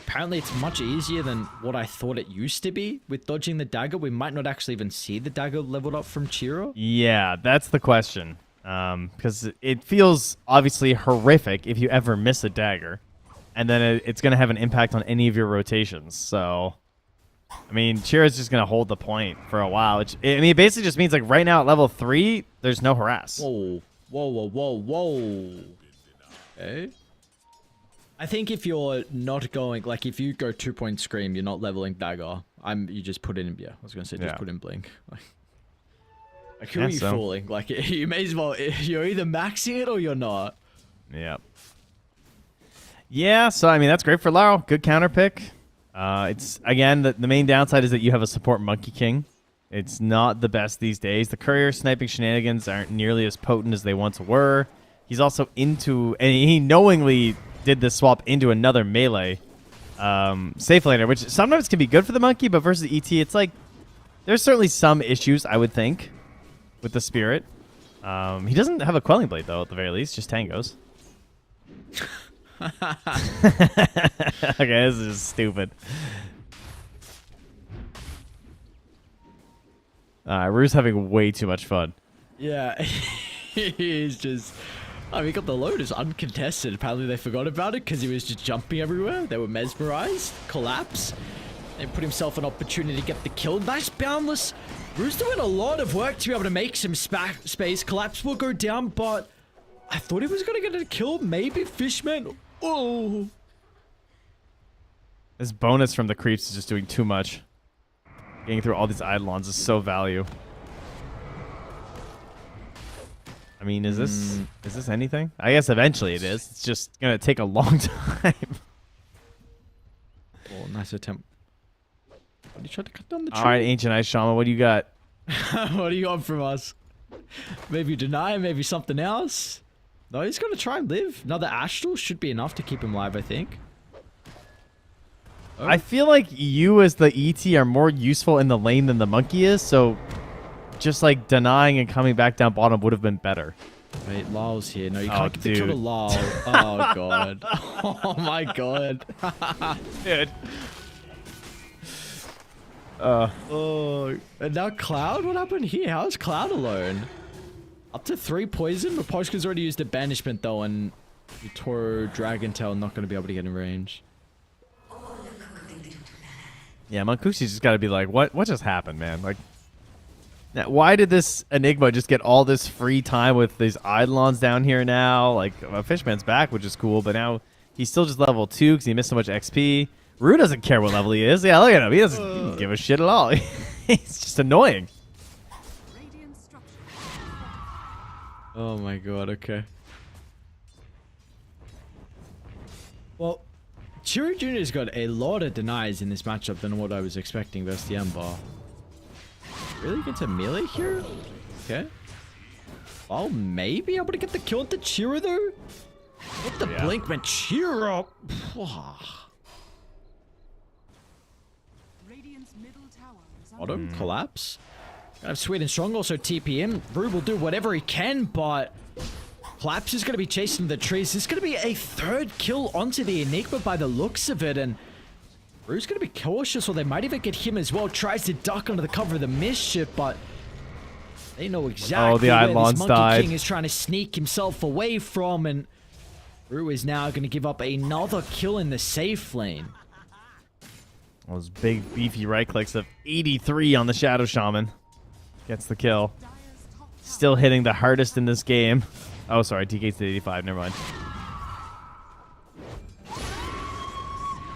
Speaker 1: Apparently, it's much easier than what I thought it used to be with dodging the dagger. We might not actually even see the dagger leveled up from Chira.
Speaker 2: Yeah, that's the question. Because it feels obviously horrific if you ever miss a dagger. And then it's going to have an impact on any of your rotations. So, I mean, Chira's just going to hold the point for a while. It basically just means, like, right now at level 3, there's no harass.
Speaker 1: Whoa. Whoa, whoa, whoa, whoa. Okay. I think if you're not going, like, if you go 2-point scream, you're not leveling dagger. You just put in, yeah, I was going to say just put in blink. Like who are you fooling? Like, you may as well, you're either maxing it or you're not.
Speaker 2: Yep. Yeah, so I mean that's great for Lau. Good counter pick. It's again the main downside is that you have a support Monkey King. It's not the best these days. The courier sniping shenanigans aren't nearly as potent as they once were. He's also and he knowingly did this swap into another melee safe laner, which sometimes can be good for the monkey, but versus ET, it's like there's certainly some issues I would think with the spirit. He doesn't have a quelling blade though, at the very least, just tangos. Okay, this is stupid. Rue's having way too much fun.
Speaker 1: Yeah, he's just... I mean, he got the Lotus uncontested. Apparently they forgot about it because he was just jumping everywhere. They were mesmerized. Collapse. And put himself an opportunity to get the kill. Nice boundless. Rue's doing a lot of work to be able to make some space. Collapse will go down, but I thought he was going to get a kill. Maybe Fishman. Oh.
Speaker 2: This bonus from the creeps is just doing too much. Getting through all these Eidolons is so value. I mean, is this anything? I guess eventually it is. It's just going to take a long time.
Speaker 1: Oh, nice attempt. What you tried to cut down the tree?
Speaker 2: All right, Ancient Ice Shaman, what do you got?
Speaker 1: What do you want from us? Maybe deny, maybe something else? No, he's going to try and live. Another Astral should be enough to keep him alive, I think. Oh.
Speaker 2: I feel like you as the ET are more useful in the lane than the monkey is, so just like denying and coming back down bottom would have been better.
Speaker 1: Wait, Lal's here. No, you can't get the kill to Lal. Oh, God. Oh, my God.
Speaker 2: Dude.
Speaker 1: Oh, and now Cloud? What happened here? How is Cloud alone? Up to 3 poison? Raposhka's already used a banishment, though, and the Toro Dragon Tail not going to be able to get in range.
Speaker 2: Yeah, Mankushi's just got to be like, what just happened, man? Like, now, why did this Enigma just get all this free time with these Eidolons down here now? Like, Fishman's back, which is cool, but now he's still just level 2 because he missed so much XP. Rue doesn't care what level he is. Yeah, look at him. He doesn't give a shit at all. He's just annoying.
Speaker 1: Oh my God, okay. Well, Chiri Jr.'s got a lot of denies in this matchup than what I was expecting versus the Ember. Really get to melee here? Okay. I'll maybe able to get the kill at the Chira though? What the blink meant Chira? Auto collapse. Gonna have Sweet and Strong also TPM. Rube will do whatever he can, but Collapse is gonna be chasing the trees. This is gonna be a 3rd kill onto the Enigma by the looks of it, and Rube's gonna be cautious, or they might even get him as well. Tries to duck under the cover of the mischief, but They know exactly
Speaker 2: the
Speaker 1: where this
Speaker 2: Eidolons
Speaker 1: Monkey
Speaker 2: died.
Speaker 1: King is trying to sneak himself away from, and Rue is now going to give up another kill in the safe lane.
Speaker 2: Those big, beefy right clicks of 83 on the Shadow Shaman. Gets the kill. Still hitting the hardest in this game. Oh, sorry. DK's to 85. Never mind.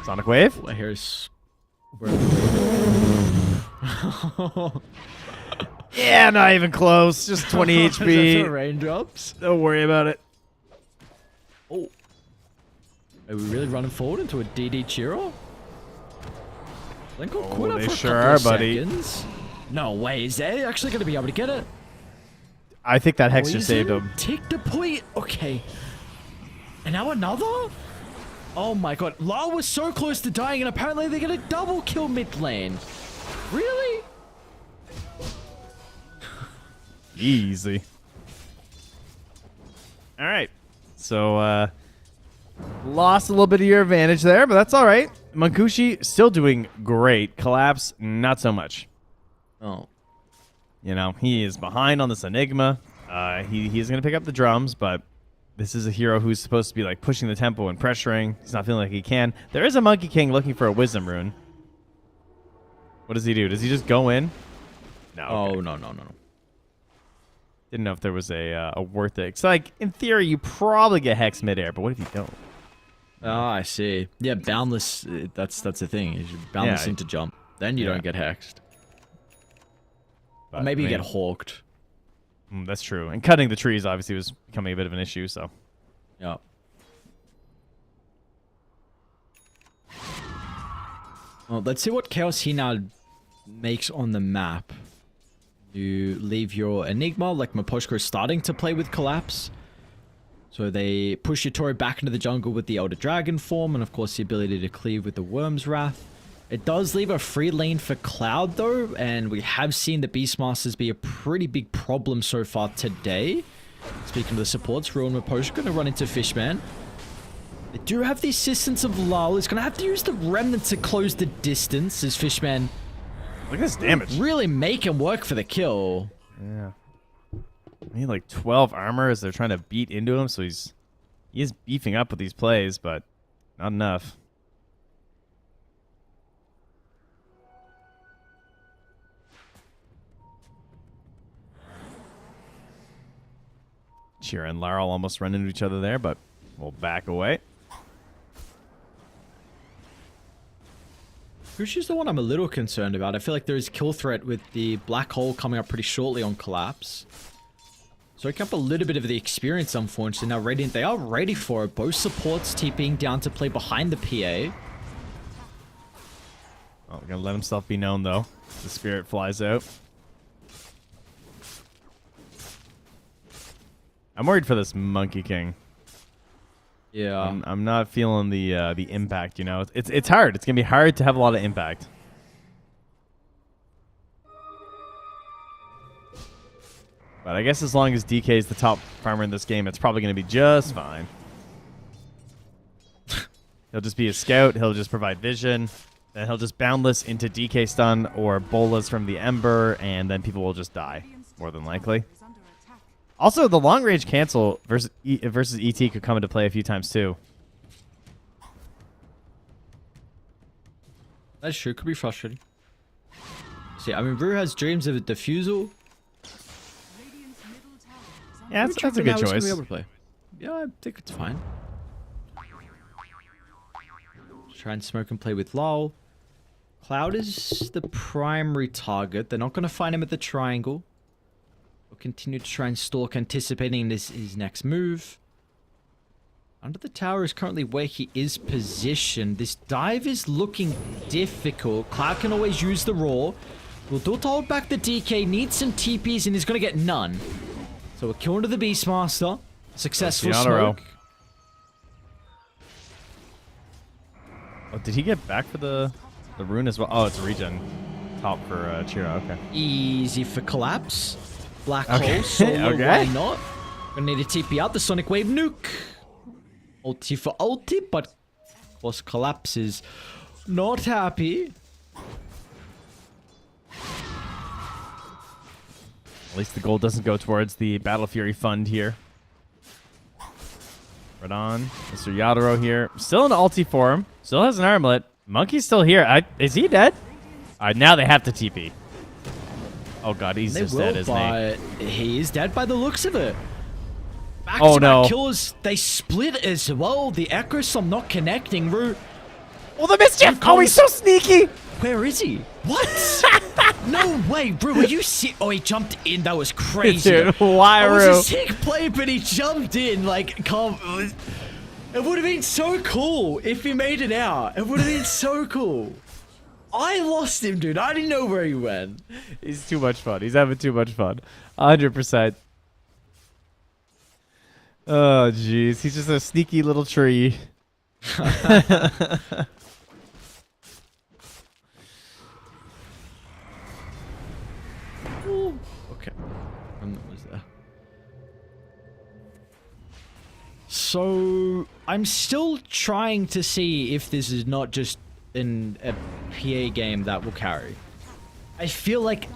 Speaker 2: Sonic Wave.
Speaker 1: Well, here's...
Speaker 2: Yeah, not even close. Just 20 HP.
Speaker 1: Raindrops.
Speaker 2: Don't worry about it.
Speaker 1: Oh. Are we really running forward into a DD Chiro? Lincoln quit up
Speaker 2: they
Speaker 1: for a
Speaker 2: sure
Speaker 1: couple
Speaker 2: are,
Speaker 1: of
Speaker 2: buddy.
Speaker 1: seconds. No way. Is they actually going to be able to get it?
Speaker 2: I think that Hex just saved
Speaker 1: Poison?
Speaker 2: him.
Speaker 1: Take the point. Okay. And now another? Oh my god. Lau was so close to dying, and apparently they're going to double kill mid lane. Really?
Speaker 2: Easy. All right. So, lost a little bit of your advantage there, but that's all right. Mankushi still doing great. Collapse, not so much.
Speaker 1: Oh.
Speaker 2: You know, he is behind on this Enigma. He's going to pick up the drums, but this is a hero who's supposed to be like pushing the tempo and pressuring. He's not feeling like he can. There is a Monkey King looking for a Wisdom Rune. What does he do? Does he just go in? No. Okay.
Speaker 1: Oh, no.
Speaker 2: Didn't know if there was a worth it. So, like, in theory, you probably get Hex midair, but what if you don't?
Speaker 1: Oh, I see. Yeah, boundless, that's the thing. Is you're boundless
Speaker 2: Yeah.
Speaker 1: into jump. Then you don't get hexed. Or
Speaker 2: But,
Speaker 1: maybe
Speaker 2: I
Speaker 1: you
Speaker 2: mean,
Speaker 1: get hawked.
Speaker 2: That's true. And cutting the trees obviously was becoming a bit of an issue, so.
Speaker 1: Yeah. Well, let's see what chaos he now makes on the map. You leave your Enigma, like Maposhko is starting to play with Collapse. So they push your Tori back into the jungle with the Elder Dragon form, and of course the ability to cleave with the Worm's Wrath. It does leave a free lane for Cloud though, and we have seen the Beastmasters be a pretty big problem so far today. Speaking of the supports, Rue and Maposhko are going to run into Fishman. They do have the assistance of Lal. He's going to have to use the Remnant to close the distance as Fishman
Speaker 2: Look at this damage.
Speaker 1: really make him work for the kill.
Speaker 2: Yeah. I need like 12 armor as they're trying to beat into him, so he is beefing up with these plays, but not enough. Shira and Laral almost run into each other there, but we'll back away.
Speaker 1: Kushi's the one I'm a little concerned about. I feel like there is kill threat with the Black Hole coming up pretty shortly on Collapse. Soaking up a little bit of the experience, unfortunately. Now Radiant, they are ready for it. Both supports TPing down to play behind the PA.
Speaker 2: Oh, gonna let himself be known, though. The spirit flies out. I'm worried for this Monkey King.
Speaker 1: Yeah.
Speaker 2: I'm not feeling the impact, you know. It's hard. It's gonna be hard to have a lot of impact. But I guess as long as DK is the top farmer in this game, it's probably gonna be just fine. He'll just be a scout. He'll just provide vision. Then he'll just boundless into DK stun or bolas from the Ember, and then people will just die, more than likely. Also, the long range cancel versus ET could come into play a few times too.
Speaker 1: That's true. Could be frustrating. See, I mean, Rue has dreams of a defusal.
Speaker 2: Yeah, that's a good
Speaker 1: Now he's gonna
Speaker 2: choice.
Speaker 1: be able to play. Yeah, I think it's fine. Try and smoke and play with Lol. Cloud is the primary target. They're not going to find him at the triangle. We'll continue to try and stalk, anticipating his next move. Under the tower is currently where he is positioned. This dive is looking difficult. Cloud can always use the roar. Will Dota hold back the DK, needs some TPs, and is going to get none. So a kill into the Beastmaster. Successful smoke.
Speaker 2: Oh, did he get back for the rune as well? Oh, it's regen. Top for Chira, okay.
Speaker 1: Easy for Collapse. Black
Speaker 2: Okay.
Speaker 1: Hole, solo,
Speaker 2: Okay.
Speaker 1: why not? Gonna need a TP out, the Sonic Wave nuke. Ulti for ulti, but of course Collapse is not happy.
Speaker 2: At least the gold doesn't go towards the Battle Fury fund here. Right on. Mr. Yadoro here. Still in ulti form. Still has an armlet. Monkey's still here. Is he dead? All right, now they have to TP. Oh, God. He's just dead, isn't he?
Speaker 1: He is dead by the looks of it.
Speaker 2: Oh, no.
Speaker 1: Kills, they split as well. The Echo Slam not connecting.
Speaker 2: Oh, the mischief! Oh, he's so sneaky!
Speaker 1: Where is he? What? No way, bro. Were you sick? Oh, he jumped in. That was crazy.
Speaker 2: Dude, why,
Speaker 1: It was a sick play, but he jumped in. Like, it would have been so cool if he made it out. It would have been so cool. I lost him, dude. I didn't know where he went.
Speaker 2: He's too much fun. He's having too much fun. 100%. Oh, jeez. He's just a sneaky little tree.
Speaker 1: Okay. Was there. So I'm still trying to see if this is not just a PA game that will carry. I feel like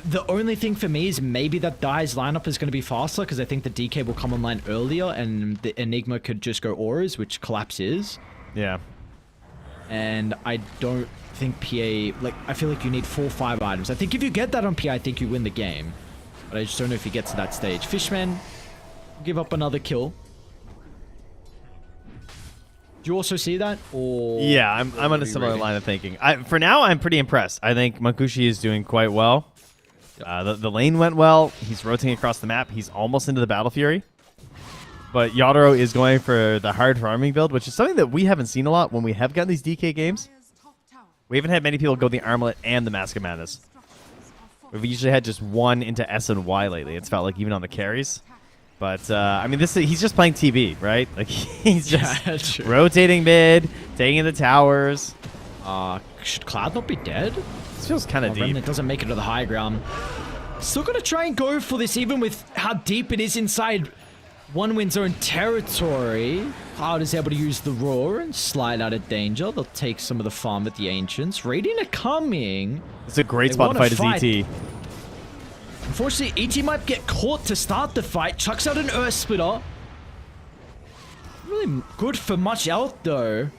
Speaker 1: the only thing for me is maybe that Dai's lineup is going to be faster because I think the DK will come online earlier and the Enigma could just go auras, which collapse is.
Speaker 2: Yeah.
Speaker 1: And I don't think PA, like, I feel like you need 4 or 5 items. I think if you get that on PA, I think you win the game. But I just don't know if he gets to that stage. Fishman, give up another kill. Do you also see that? Or
Speaker 2: yeah, I'm on a similar line of thinking. For now, I'm pretty impressed. I think Mankushi is doing quite well. The lane went well. He's rotating across the map. He's almost into the Battle Fury. But Yadoro is going for the hard farming build, which is something that we haven't seen a lot when we have gotten these DK games. We haven't had many people go the Armlet and the Mask of Madness. We've usually had just one into S and Y lately. It's felt like even on the carries. But, I mean, he's just playing TV, right? Like, he's just rotating mid, taking the towers.
Speaker 1: Should Cloud not be dead?
Speaker 2: This feels kind of deep.
Speaker 1: Remnant doesn't make it to the high ground. Still gonna try and go for this, even with how deep it is inside One Wind's own territory. Cloud is able to use the roar and slide out of danger. They'll take some of the farm with the Ancients. Radiant are coming.
Speaker 2: It's a great spot to fight as ET.
Speaker 1: Unfortunately, ET might get caught to start the fight. Chucks out an Earth Splitter. Really good for much health, though.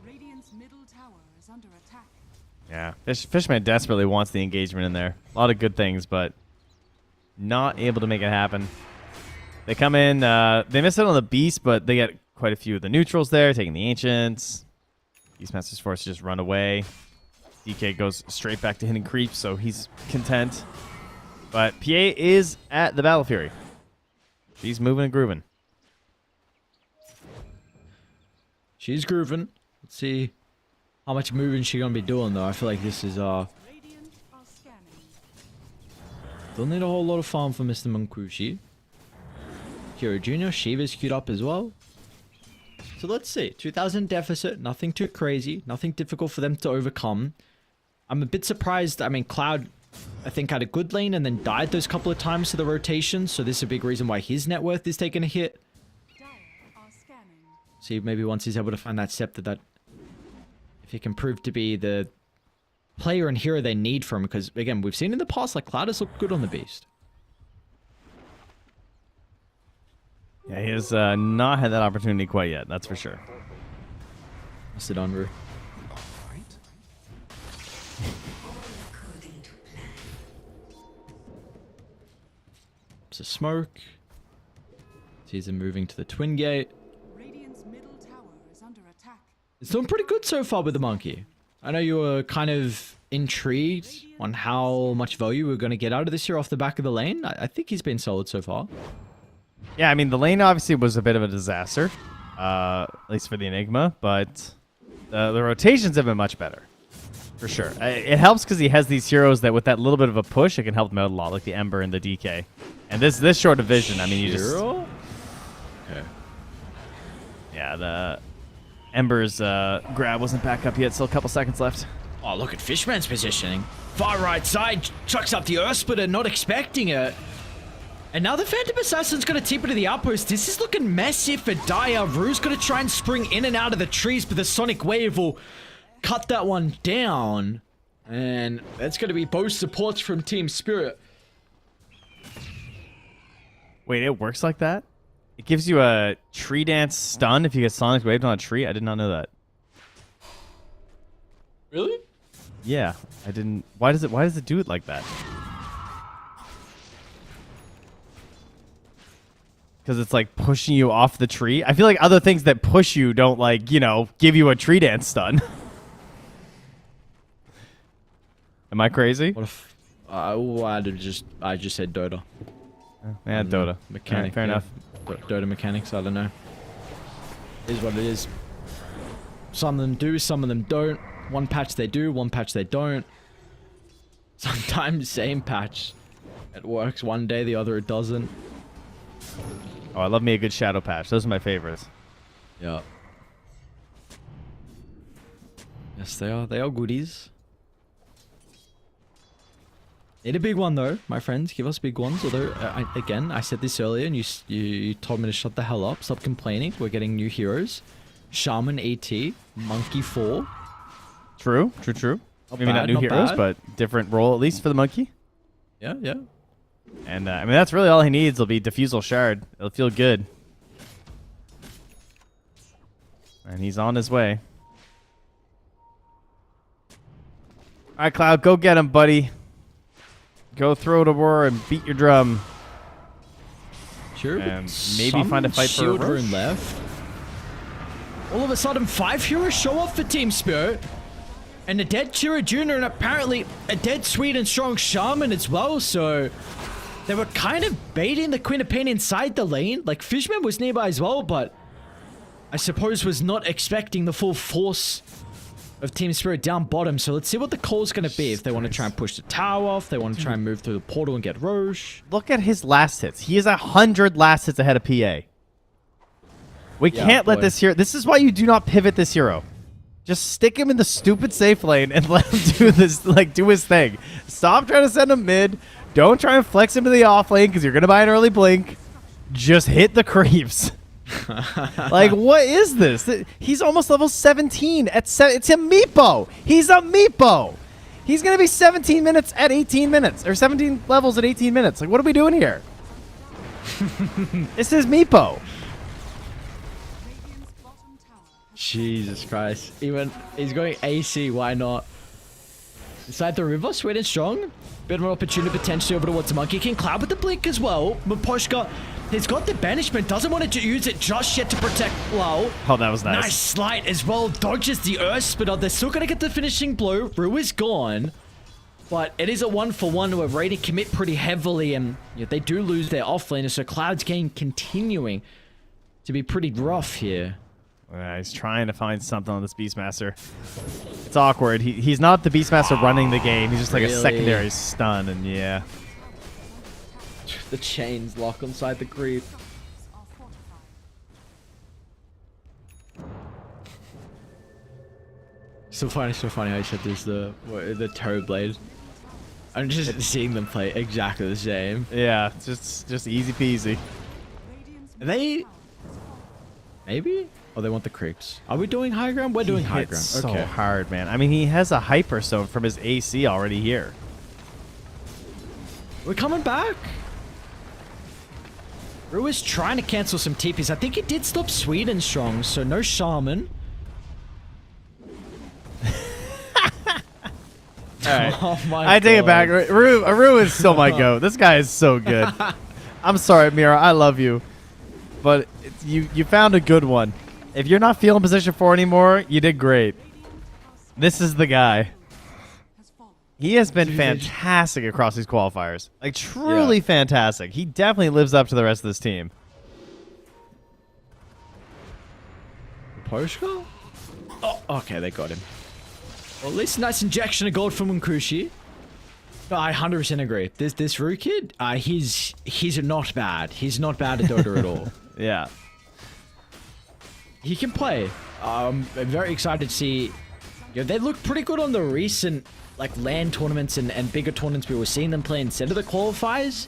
Speaker 3: Radiant's middle tower is under attack.
Speaker 2: Yeah, Fishman desperately wants the engagement in there. A lot of good things, but not able to make it happen. They come in, they miss out on the Beast, but they get quite a few of the neutrals there, taking the Ancients. Beastmaster's force just run away. DK goes straight back to hitting creeps, so he's content. But PA is at the Battle Fury. She's moving and grooving.
Speaker 1: She's grooving. Let's see how much moving she's gonna be doing, though. I feel like this is
Speaker 3: Radiant are scanning.
Speaker 1: don't need a whole lot of farm for Mr. Mankushi. Hero Jr. Shiva's queued up as well. So let's see. 2,000 deficit. Nothing too crazy. Nothing difficult for them to overcome. I'm a bit surprised. I mean, Cloud, I think, had a good lane and then died those couple of times to the rotation. So this is a big reason why his net worth is taking a hit.
Speaker 3: Dire are scanning.
Speaker 1: See, maybe once he's able to find that scepter, that if he can prove to be the player and hero they need from him. Because, again, we've seen in the past, like, Cloud has looked good on the Beast.
Speaker 2: Yeah, he has not had that opportunity quite yet, that's for sure.
Speaker 1: What's it on, Rue? It's a smoke. Sees him moving to the Twin Gate.
Speaker 3: Radiant's middle tower is under attack.
Speaker 1: It's doing pretty good so far with the Monkey. I know you were kind of intrigued on how much value we're going to get out of this here off the back of the lane. I think he's been solid so far.
Speaker 2: Yeah, I mean, the lane obviously was a bit of a disaster, at least for the Enigma, but the rotations have been much better, for sure. It helps because he has these heroes that with that little bit of a push, it can help them out a lot, like the Ember and the DK. And this short of vision, I mean, you just...
Speaker 1: Okay.
Speaker 2: Yeah, the Ember's grab wasn't back up yet, still a couple seconds left.
Speaker 1: Oh, look at Fishman's positioning. Far right side, chucks up the Earth Splitter, not expecting it. And now the Phantom Assassin's going to tip it to the outpost. This is looking messy for Dire. Rue's going to try and spring in and out of the trees, but the Sonic Wave will cut that one down. And that's going to be both supports from Team Spirit.
Speaker 2: Wait, it works like that? It gives you a tree dance stun if you get sonic waved on a tree? I did not know that.
Speaker 1: Really?
Speaker 2: Yeah, I didn't. Why does it do it like that? Because it's like pushing you off the tree. I feel like other things that push you don't, like, you know, give you a tree dance stun. Am I crazy?
Speaker 1: What if I just said Dota.
Speaker 2: Yeah, Dota.
Speaker 1: Mechanic.
Speaker 2: Fair enough.
Speaker 1: Dota mechanics, I don't know. Is what it is. Some of them do, some of them don't. One patch they do, one patch they don't. Sometimes same patch. It works one day, the other it doesn't.
Speaker 2: Oh, I love me a good shadow patch. Those are my favorites.
Speaker 1: Yeah. Yes, they are. They are goodies. Need a big one though, my friends. Give us big ones. Although, I said this earlier, and you told me to shut the hell up. Stop complaining. We're getting new heroes. Shaman AT, Monkey 4.
Speaker 2: True. Maybe not new heroes, but different role at least for the monkey.
Speaker 1: Yeah.
Speaker 2: And I mean, that's really all he needs. Will be Diffusal Shard. It'll feel good. And he's on his way. All right, Cloud, go get him, buddy. Go throw the war and beat your drum.
Speaker 1: Sure.
Speaker 2: And maybe find a fight for a
Speaker 1: shield
Speaker 2: rush.
Speaker 1: rune left. All of a sudden, 5 heroes show up for Team Spirit. And a dead Chira Jr. and apparently a dead sweet and strong Shaman as well, so... They were kind of baiting the Queen of Pain inside the lane. Like, Fishman was nearby as well, but... I suppose was not expecting the full force of Team Spirit down bottom. So let's see what the call's going to be. If they want to try and push the tower, if they want to try and move through the portal and get Roche.
Speaker 2: Look at his last hits. He is 100 last hits ahead of PA. We can't let this hero... This is why you do not pivot this hero. Just stick him in the stupid safe lane and let him do this, like, do his thing. Stop trying to send him mid. Don't try and flex him to the off lane because you're going to buy an early blink. Just hit the creeps. Like, what is this? He's almost level 17 at it's a Meepo. He's a Meepo. He's going to be 17 minutes at 18 minutes. Or 17 levels at 18 minutes. Like, what are we doing here? This is Meepo.
Speaker 1: Jesus Christ. Even he's going AC, why not? Inside the river, sweet and strong. Bit more opportunity potentially over towards Monkey King. Cloud with the blink as well. Maposhka, he's got the banishment, doesn't want to use it just yet to protect Lal.
Speaker 2: Oh, that was nice.
Speaker 1: Nice slight as well. Dodges the Earth Spitter. They're still going to get the finishing blow. Rue is gone. But it is a 1-for-1 where Raiden commit pretty heavily, and they do lose their offlaner, so Cloud's game continuing to be pretty rough here.
Speaker 2: He's trying to find something on this Beastmaster. It's awkward. He's not the Beastmaster running the game. He's just like a secondary stun, and yeah.
Speaker 1: The chains lock inside the creep. So funny how you said this, the terrorblade. I'm just seeing them play exactly the same.
Speaker 2: Yeah, just easy peasy.
Speaker 1: Are they... Maybe? Oh, they want the creeps. Are we doing high ground? We're doing high ground.
Speaker 2: So
Speaker 1: Okay.
Speaker 2: hard, man. I mean, he has a hyper stone from his AC already here.
Speaker 1: We're coming back. Rue is trying to cancel some TPs. I think he did stop sweet and strong, so no shaman.
Speaker 2: All right.
Speaker 1: Oh my
Speaker 2: I take it
Speaker 1: God.
Speaker 2: back. Aru is still my goat. This guy is so good. I'm sorry, Mira. I love you. But you found a good one. If you're not feeling position 4 anymore, you did great. This is the guy. He has been fantastic across these qualifiers. Like, truly fantastic. He definitely lives up to the rest of this team.
Speaker 1: Portugal? Oh, okay, they got him. Well, at least a nice injection of gold from Nkushi. But I 100% agree. This Rue kid, he's not bad. He's not bad at Dota at all.
Speaker 2: Yeah.
Speaker 1: He can play. I'm very excited to see. They look pretty good on the recent like LAN tournaments and bigger tournaments we were seeing them play instead of the qualifiers.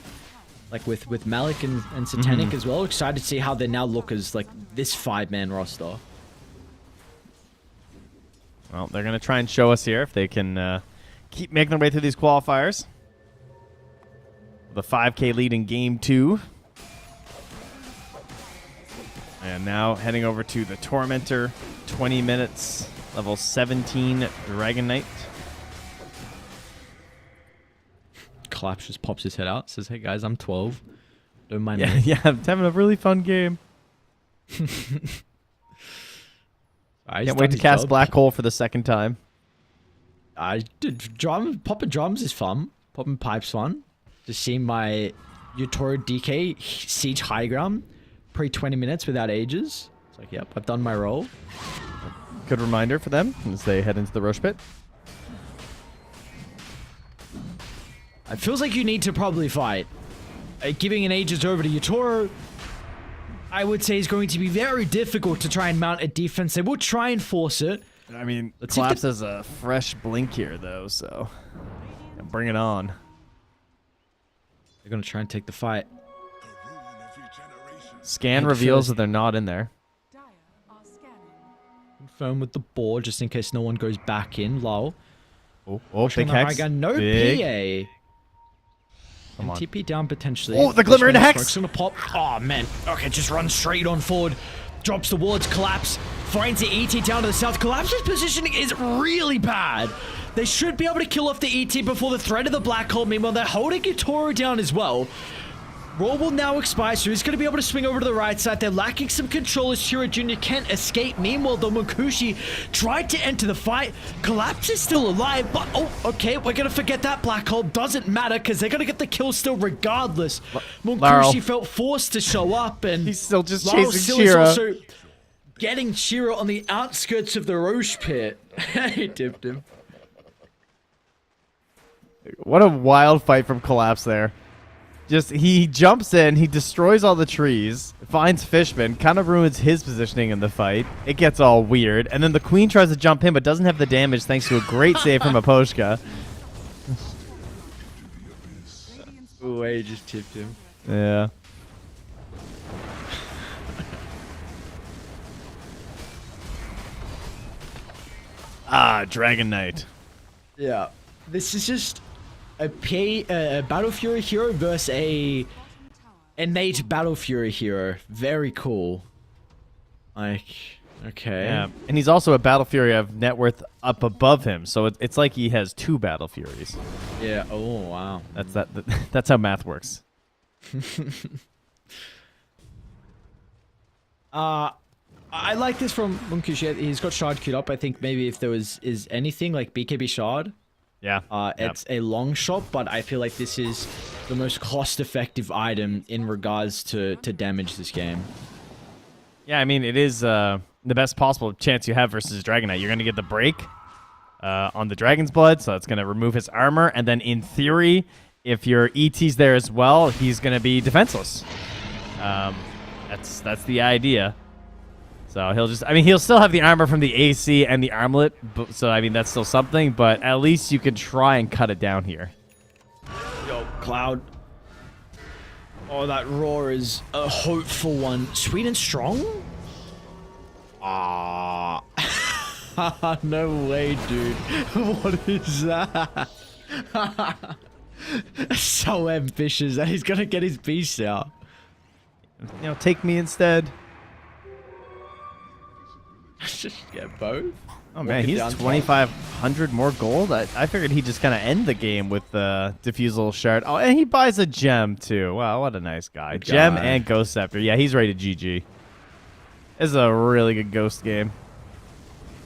Speaker 1: Like with Malik and Satanic as well. Excited to see how they now look as like this 5-man roster.
Speaker 2: Well, they're going to try and show us here if they can keep making their way through these qualifiers. The 5K lead in game 2. And now heading over to the Tormentor. 20 minutes. Level 17 Dragon Knight.
Speaker 1: Collapse just pops his head out. Says, hey guys, I'm 12. Don't mind
Speaker 2: Yeah,
Speaker 1: me.
Speaker 2: yeah, I'm having a really fun game. Can't wait to cast Black Hole for the second time.
Speaker 1: I did popping drums is fun. Popping pipes fun. Just seeing my Utoro DK siege high ground pre 20 minutes without ages. It's like, yep, I've done my role.
Speaker 2: Good reminder for them as they head into the Roche pit.
Speaker 1: It feels like you need to probably fight. Giving an ages over to Utoro, I would say, is going to be very difficult to try and mount a defense. They will try and force it.
Speaker 2: I mean,
Speaker 1: Let's see if
Speaker 2: Collapse has a fresh blink here, though, so bring it on.
Speaker 1: They're going to try and take the fight.
Speaker 2: Scan
Speaker 1: Yeah,
Speaker 2: reveals
Speaker 1: first-
Speaker 2: that they're not in there.
Speaker 3: Dire are scanning.
Speaker 1: Confirm with the board just in case no one goes back in. Lol.
Speaker 2: Oh, big hex.
Speaker 1: No
Speaker 2: Big.
Speaker 1: PA.
Speaker 2: Come on.
Speaker 1: TP down potentially.
Speaker 2: Oh, the glimmer and the hex!
Speaker 1: Smoke's gonna pop. Oh, man. Okay, just run straight on forward. Drops the wards, Collapse. Finds the ET down to the south. Collapse's positioning is really bad. They should be able to kill off the ET before the threat of the black hole. Meanwhile, they're holding Utoro down as well. Roll will now expire, so he's going to be able to swing over to the right side. They're lacking some control as Shiro Jr. can't escape. Meanwhile, the Munkushi tried to enter the fight. Collapse is still alive, but oh, okay, we're going to forget that black hole. Doesn't matter, because they're going to get the kill still regardless. Munkushi felt forced to show up, and
Speaker 2: He's still just
Speaker 1: Laurel
Speaker 2: chasing
Speaker 1: still is
Speaker 2: Shiro.
Speaker 1: also getting Shiro on the outskirts of the Roche pit. He dipped him.
Speaker 2: What a wild fight from Collapse there. Just, he jumps in, he destroys all the trees, finds Fishman, kind of ruins his positioning in the fight. It gets all weird, and then the Queen tries to jump in, but doesn't have the damage thanks to a great save from Aposhka.
Speaker 1: Ooh, he just tipped him.
Speaker 2: Yeah. Dragon Knight.
Speaker 1: Yeah. This is just a Battle Fury hero versus a innate Battle Fury hero. Very cool. Like, okay.
Speaker 2: Yeah, and he's also a Battle Fury of net worth up above him, so it's like he has 2 Battle Furies.
Speaker 1: Yeah. Oh, wow.
Speaker 2: That's how math works.
Speaker 1: I like this from Munkushi. He's got Shard queued up. I think maybe if there is anything like BKB Shard,
Speaker 2: Yeah.
Speaker 1: it's a long shot, but I feel like this is the most cost-effective item in regards to damage this game.
Speaker 2: Yeah, I mean, it is the best possible chance you have versus Dragon Knight. You're going to get the break on the Dragon's Blood, so it's going to remove his armor, and then in theory, if your ET's there as well, he's going to be defenseless. That's the idea. So he'll still have the armor from the AC and the armlet, so I mean, that's still something, but at least you can try and cut it down here.
Speaker 1: Yo, Cloud. Oh, that roar is a hopeful one. Sweet and strong? Ah. No way, dude. What is that? So ambitious that he's gonna get his beast out.
Speaker 2: Take me instead.
Speaker 1: Just get both.
Speaker 2: Oh man, he's 2,500 more gold. I figured he'd just kind of end the game with the Diffusal Shard. Oh, and he buys a gem too. Wow, what a nice guy. Gem and Ghost Scepter. Yeah, he's ready to GG. This is a really good Ghost game.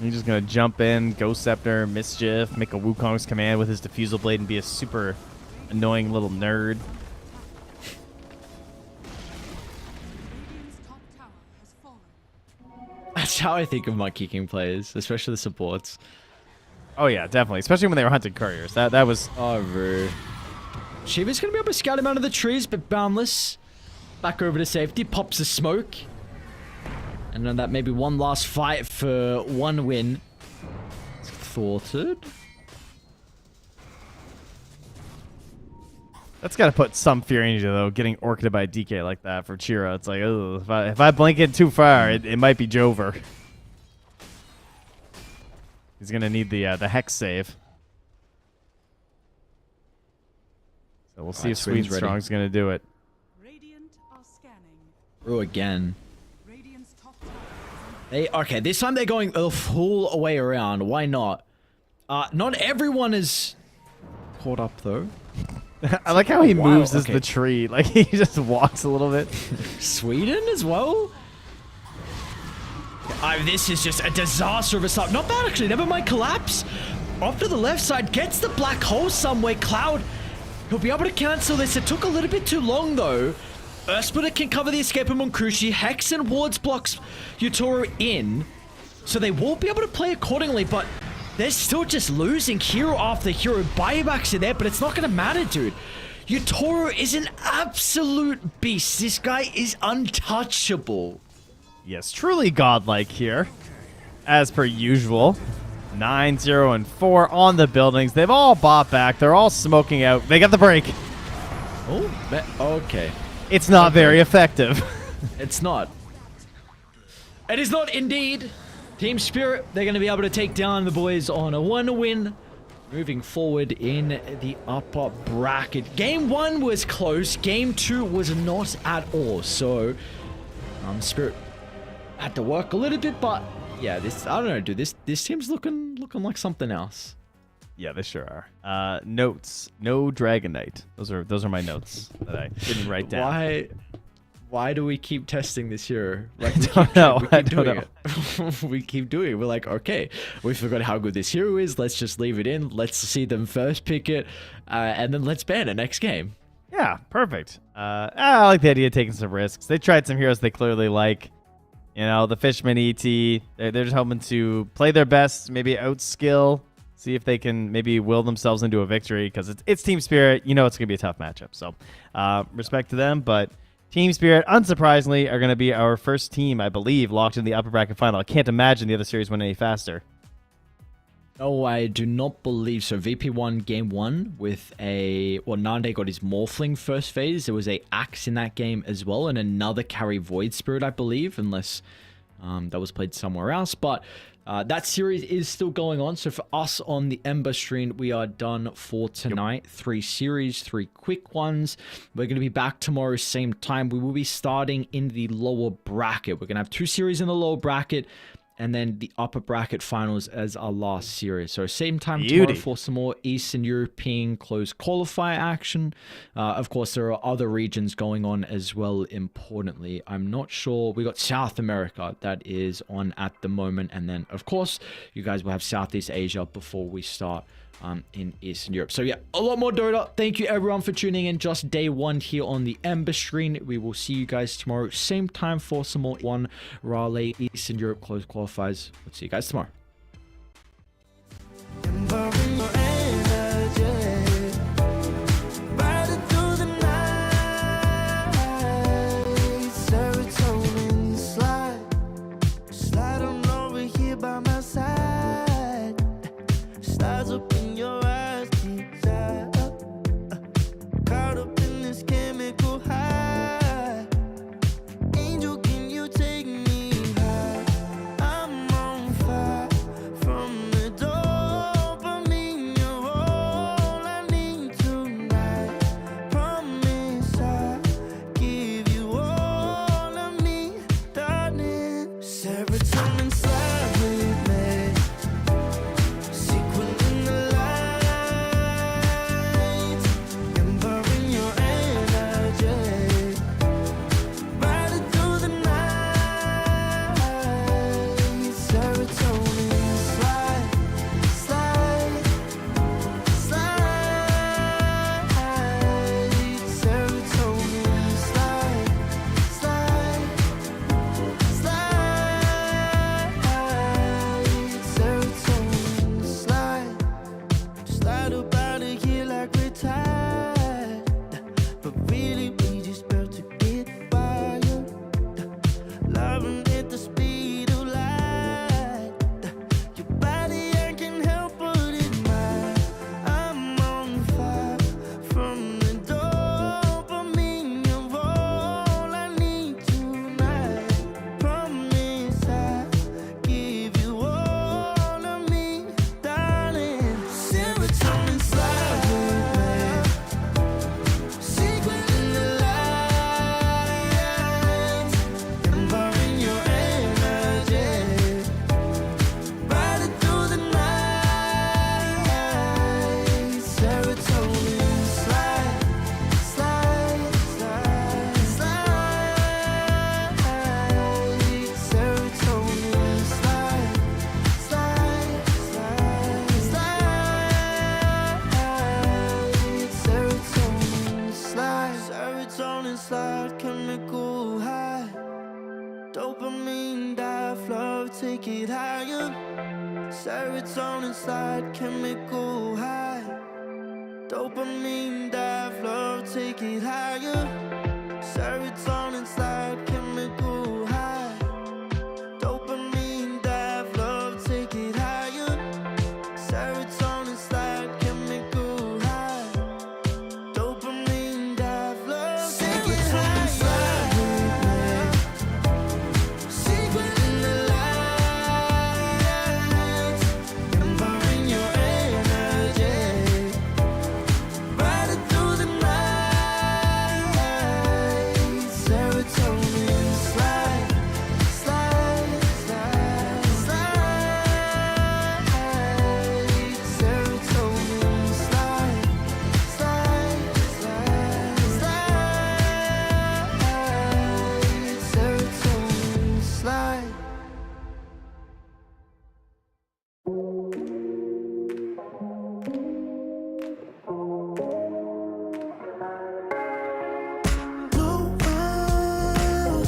Speaker 2: He's just gonna jump in, Ghost Scepter, Mischief, make a Wukong's command with his Diffusal Blade, and be a super annoying little nerd.
Speaker 3: Radiant's top tower has fallen.
Speaker 1: That's how I think of Monkey King players, especially the supports.
Speaker 2: Oh yeah, definitely. Especially when they were hunting couriers. That was...
Speaker 1: Oh, bro. Shiva's gonna be able to scout him out of the trees, but Boundless back over to safety, pops the smoke. And then that maybe one last fight for one win. It's thwarted.
Speaker 2: That's got to put some fear in you, though, getting orchided by a DK like that for Chiro. It's like, ugh, if I blink it too far, it might be Jover. He's going to need the Hex save. So we'll see if
Speaker 1: Sweden's
Speaker 2: Sweet
Speaker 1: ready.
Speaker 2: Strong's going to do it.
Speaker 3: Radiant are scanning.
Speaker 1: Oh, again.
Speaker 3: Radiant's top tower is under
Speaker 1: Okay, this time they're going the full way around. Why not? Not everyone is caught up, though.
Speaker 2: I like how he
Speaker 1: Wow,
Speaker 2: moves as
Speaker 1: okay.
Speaker 2: the tree. Like, he just walks a little bit.
Speaker 1: Sweden as well? This is just a disaster of a start. Not bad, actually. Never mind collapse. Off to the left side. Gets the black hole somewhere. Cloud, he'll be able to cancel this. It took a little bit too long, though. Earthsplitter can cover the escape of Monkushi. Hex and Wards blocks Yutoro in. So they will be able to play accordingly, but they're still just losing hero after hero. Buybacks are there, but it's not going to matter, dude. Yutoro is an absolute beast. This guy is untouchable.
Speaker 2: Yes, truly godlike here. As per usual. 9, 0, and 4 on the buildings. They've all bought back. They're all smoking out. They got the break.
Speaker 1: Oh, okay.
Speaker 2: It's not very effective.
Speaker 1: It's not. It is not indeed. Team Spirit, they're going to be able to take down the boys on a 1-win. Moving forward in the upper bracket. Game 1 was close. Game 2 was not at all. So, Spirit had to work a little bit, but yeah, this, I don't know, dude. This team's looking like something else.
Speaker 2: Yeah, they sure are. Notes. No Dragon Knight. Those are my notes that I didn't write down.
Speaker 1: Why do we keep testing this hero? Like,
Speaker 2: I don't know. I don't know.
Speaker 1: It. We keep doing it. We're like, okay, we forgot how good this hero is. Let's just leave it in. Let's see them first pick it, and then let's ban it next game.
Speaker 2: Yeah, perfect. I like the idea of taking some risks. They tried some heroes they clearly like. You know, the Fishman ET. They're just hoping to play their best, maybe outskill, see if they can maybe will themselves into a victory, because it's Team Spirit. You know it's going to be a tough matchup. So respect to them, but Team Spirit, unsurprisingly, are going to be our first team, I believe, locked in the upper bracket final. I can't imagine the other series went any faster.
Speaker 1: No, I do not believe so. VP won game 1 with a... Well, Nande got his Morphling first phase. There was a Axe in that game as well, and another carry Void Spirit, I believe, unless that was played somewhere else. But that series is still going on. So for us on the Ember stream, we are done for tonight. 3 series, 3 quick ones. We're going to be back tomorrow, same time. We will be starting in the lower bracket. We're going to have 2 series in the lower bracket, and then the upper bracket finals as our last series. So same time tomorrow for some more Eastern European closed qualifier action. Of course, there are other regions going on as well, importantly. I'm not sure. We got South America that is on at the moment. And then, of course, you guys will have Southeast Asia before we start in Eastern Europe. So yeah, a lot more Dota. Thank you everyone for tuning in. Just day 1 here on the Ember stream. We will see you guys tomorrow, same time for some more One Raleigh Eastern Europe closed qualifiers. We'll see you guys tomorrow.
Speaker 4: Angel, can you take me high? I'm on fire. and slide, chemical high. Dopamine, dive, love, take it higher. Serotonin, slide, chemical high. Dopamine, dive, love, take it higher. Serotonin, slide, chemical high. Dopamine, dive, love, take it higher. Serotonin, slide, chemical high. Dopamine, dive, love, take it higher. Secret in the light, empowering your energy. Riding through the night. Serotonin, slide, slide, slide, slide. Serotonin, slide, slide, slide, slide. Serotonin, slide. No way,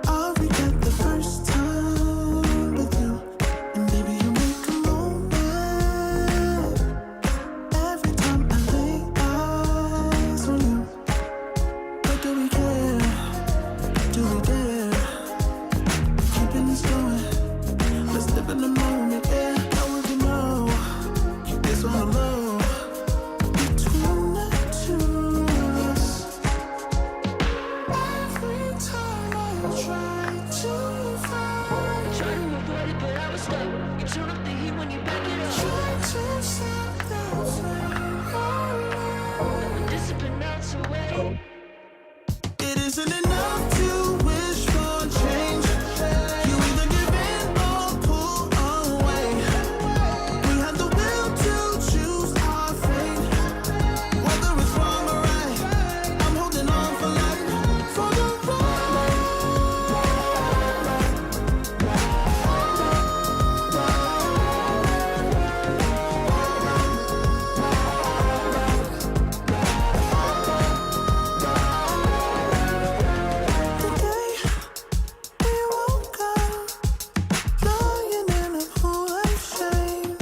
Speaker 4: I'll regret the first time with you. And baby, you make a moment every time I lay eyes on you. But do we care? Do we dare? Keeping this going. Let's live in the moment, yeah. How would you know? Keep this on the low. Between the two of us. Every time I try to find,
Speaker 5: Try to avoid it, but I was stuck. You turn up the heat when you back it up.
Speaker 4: try to set the flame alight.
Speaker 5: Discipline melts away.
Speaker 4: It isn't enough to wish for change. You either give in or pull away. We have the will to choose our fate. Whether it's wrong or right, I'm holding on for life. For the the day we woke up, lying in a pool of shame.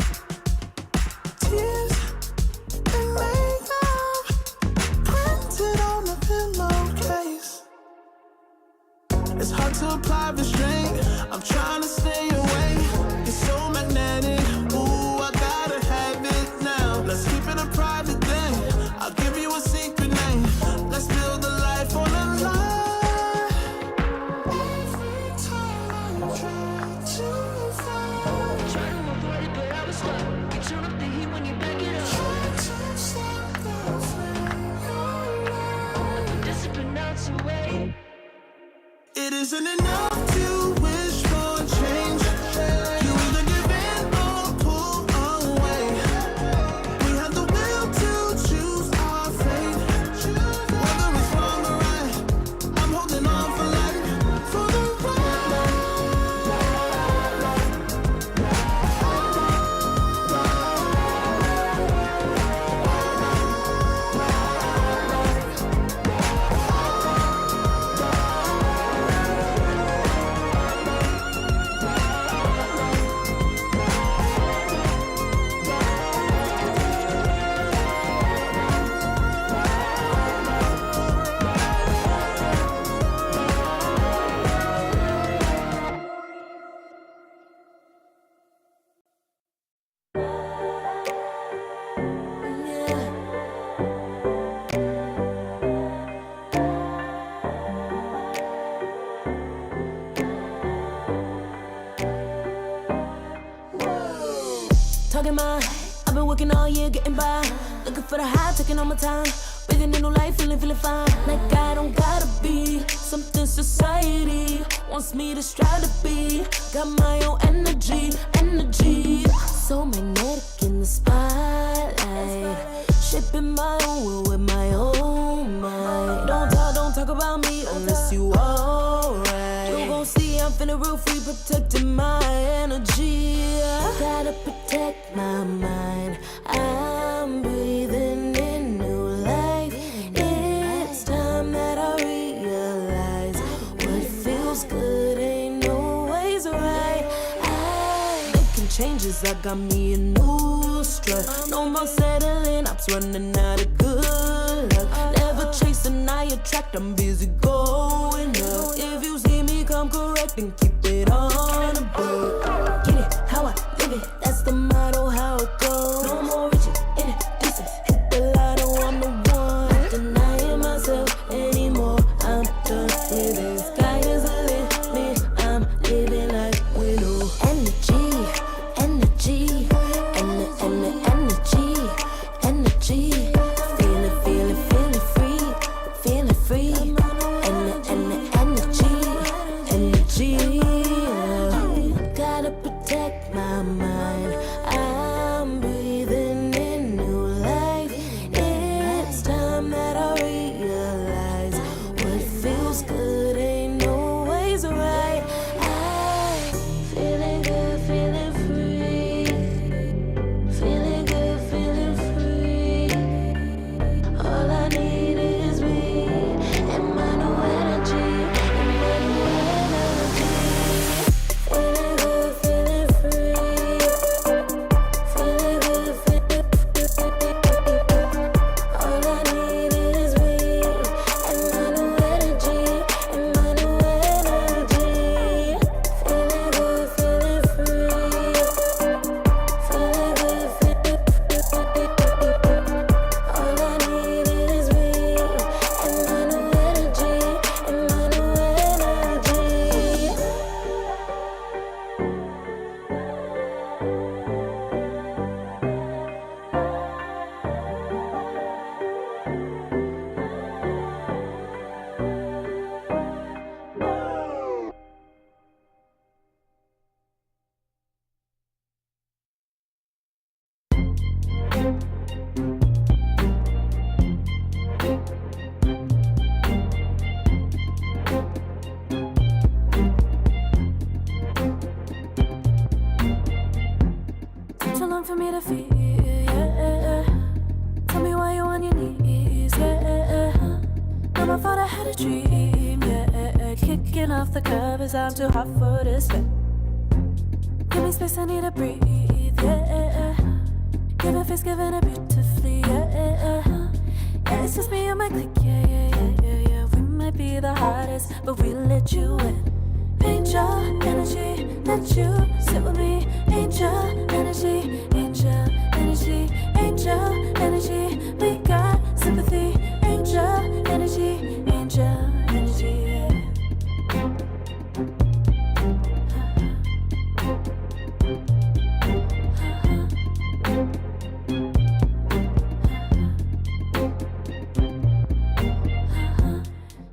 Speaker 4: Tears and makeup printed on the pillowcase. It's hard to apply restraint. I'm trying to stay away. It's so magnetic. Ooh, I gotta have it now. Let's keep it a private thing. I'll give you a secret name. Let's build a life on a lie. Every time I try to find,
Speaker 5: Try to avoid it, but I was stuck. You turn up the heat when you back it up.
Speaker 4: try to set the flame alight.
Speaker 5: Discipline melts away.
Speaker 4: It isn't enough to wish for change. You either give in or pull away. We have the will to choose our fate. Whether it's wrong or right, I'm holding on for life. For the
Speaker 5: Talking my, I've been working all year getting by. Looking for the high, taking all my time. Breathing in new life, feeling fine. Like I don't gotta be something society wants me to strive to be. Got my own energy. So magnetic in the spotlight. Shaping my own world with my own mind. Don't talk about me unless you alright. You gon' see I'm finna real free, protecting my energy. Gotta protect my mind. I'm breathing in new life. It's time that I feels good, ain't no ways right. I making changes, I got me a new strut. No more settling, I'm running out of good luck. Never chasing, I attract, I'm busy going up. If you see me come correct, then keep it on the book. Get it, how I live it, that's the motto, how it goes. No more reaching, introducing, hit the lotto, I'm the one. Not denying myself anymore, I'm done with it. Sky is the limit, I'm living like widow. Energy, energy, energy, energy. Feeling free, feeling free. Energy. Gotta protect my mind. I'm breathing in new life. It's time that I realize what feels good ain't no ways right. I'm feeling good, feeling free. Feeling good, feeling free. All I need is me and my new energy. And my new energy. Feeling good, feeling free. Feeling good, feeling free. All I need is me and my new energy. And my new energy. Feeling good, feeling free. Feeling good, feeling free. All I need is me and my new energy. And my new energy. Took too long for me to feel, yeah. Tell me why you on your knees, yeah. Never thought I had a dream, yeah. Kicking off the covers, I'm too hot for this fit. Give me space, I need to breathe, yeah. Give a face, giving it beautifully, yeah. Yeah, it's just me and my clique, yeah. We might be the hottest, but we let you in. Angel energy, let you sit with me. Angel energy, angel energy, angel energy. We got sympathy. Angel energy, angel energy.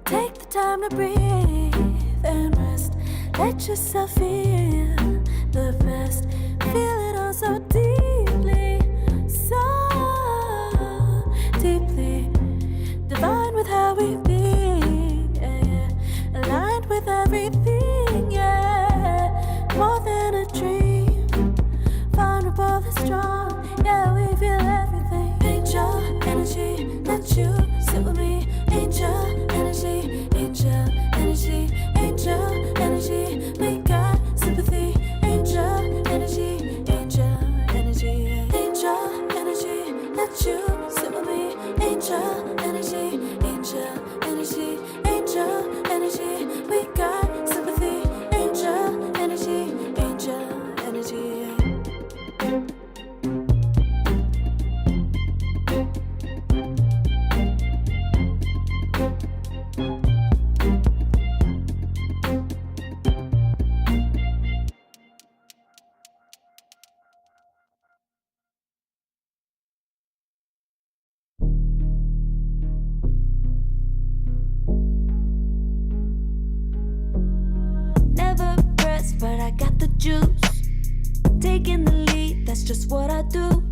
Speaker 5: Take the time to breathe and rest. Let yourself feel the best. Feel it all so deeply, so deeply. Divine with how we be, yeah. Aligned with everything, yeah. More than a dream. Vulnerable and strong, yeah. We feel everything. Angel energy, let you sit with me. Angel energy, angel energy, angel energy. We got sympathy. Angel energy, angel energy, angel energy. Let you sit with me. Angel energy, angel energy, angel energy. We got sympathy. Angel energy, angel energy. Never pressed, but I got the juice. Taking the lead, that's just what I do.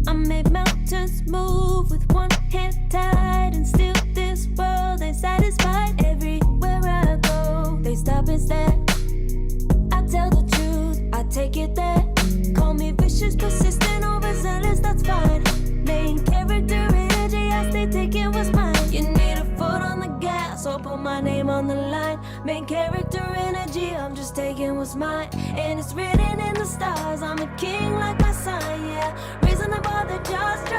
Speaker 5: I made mountains move with one hand tied, and still this world ain't satisfied. Everywhere I go, they stop and stare. I tell the truth, I take it there. Call me vicious, persistent, overzealous, that's fine. Main character energy, I stay taking what's mine. You need a foot on the gas, or put my name on the line. Main character energy, I'm just taking what's mine. And it's written in the stars, I'm a king like my sign, yeah. Raising the bar, the jaws drop.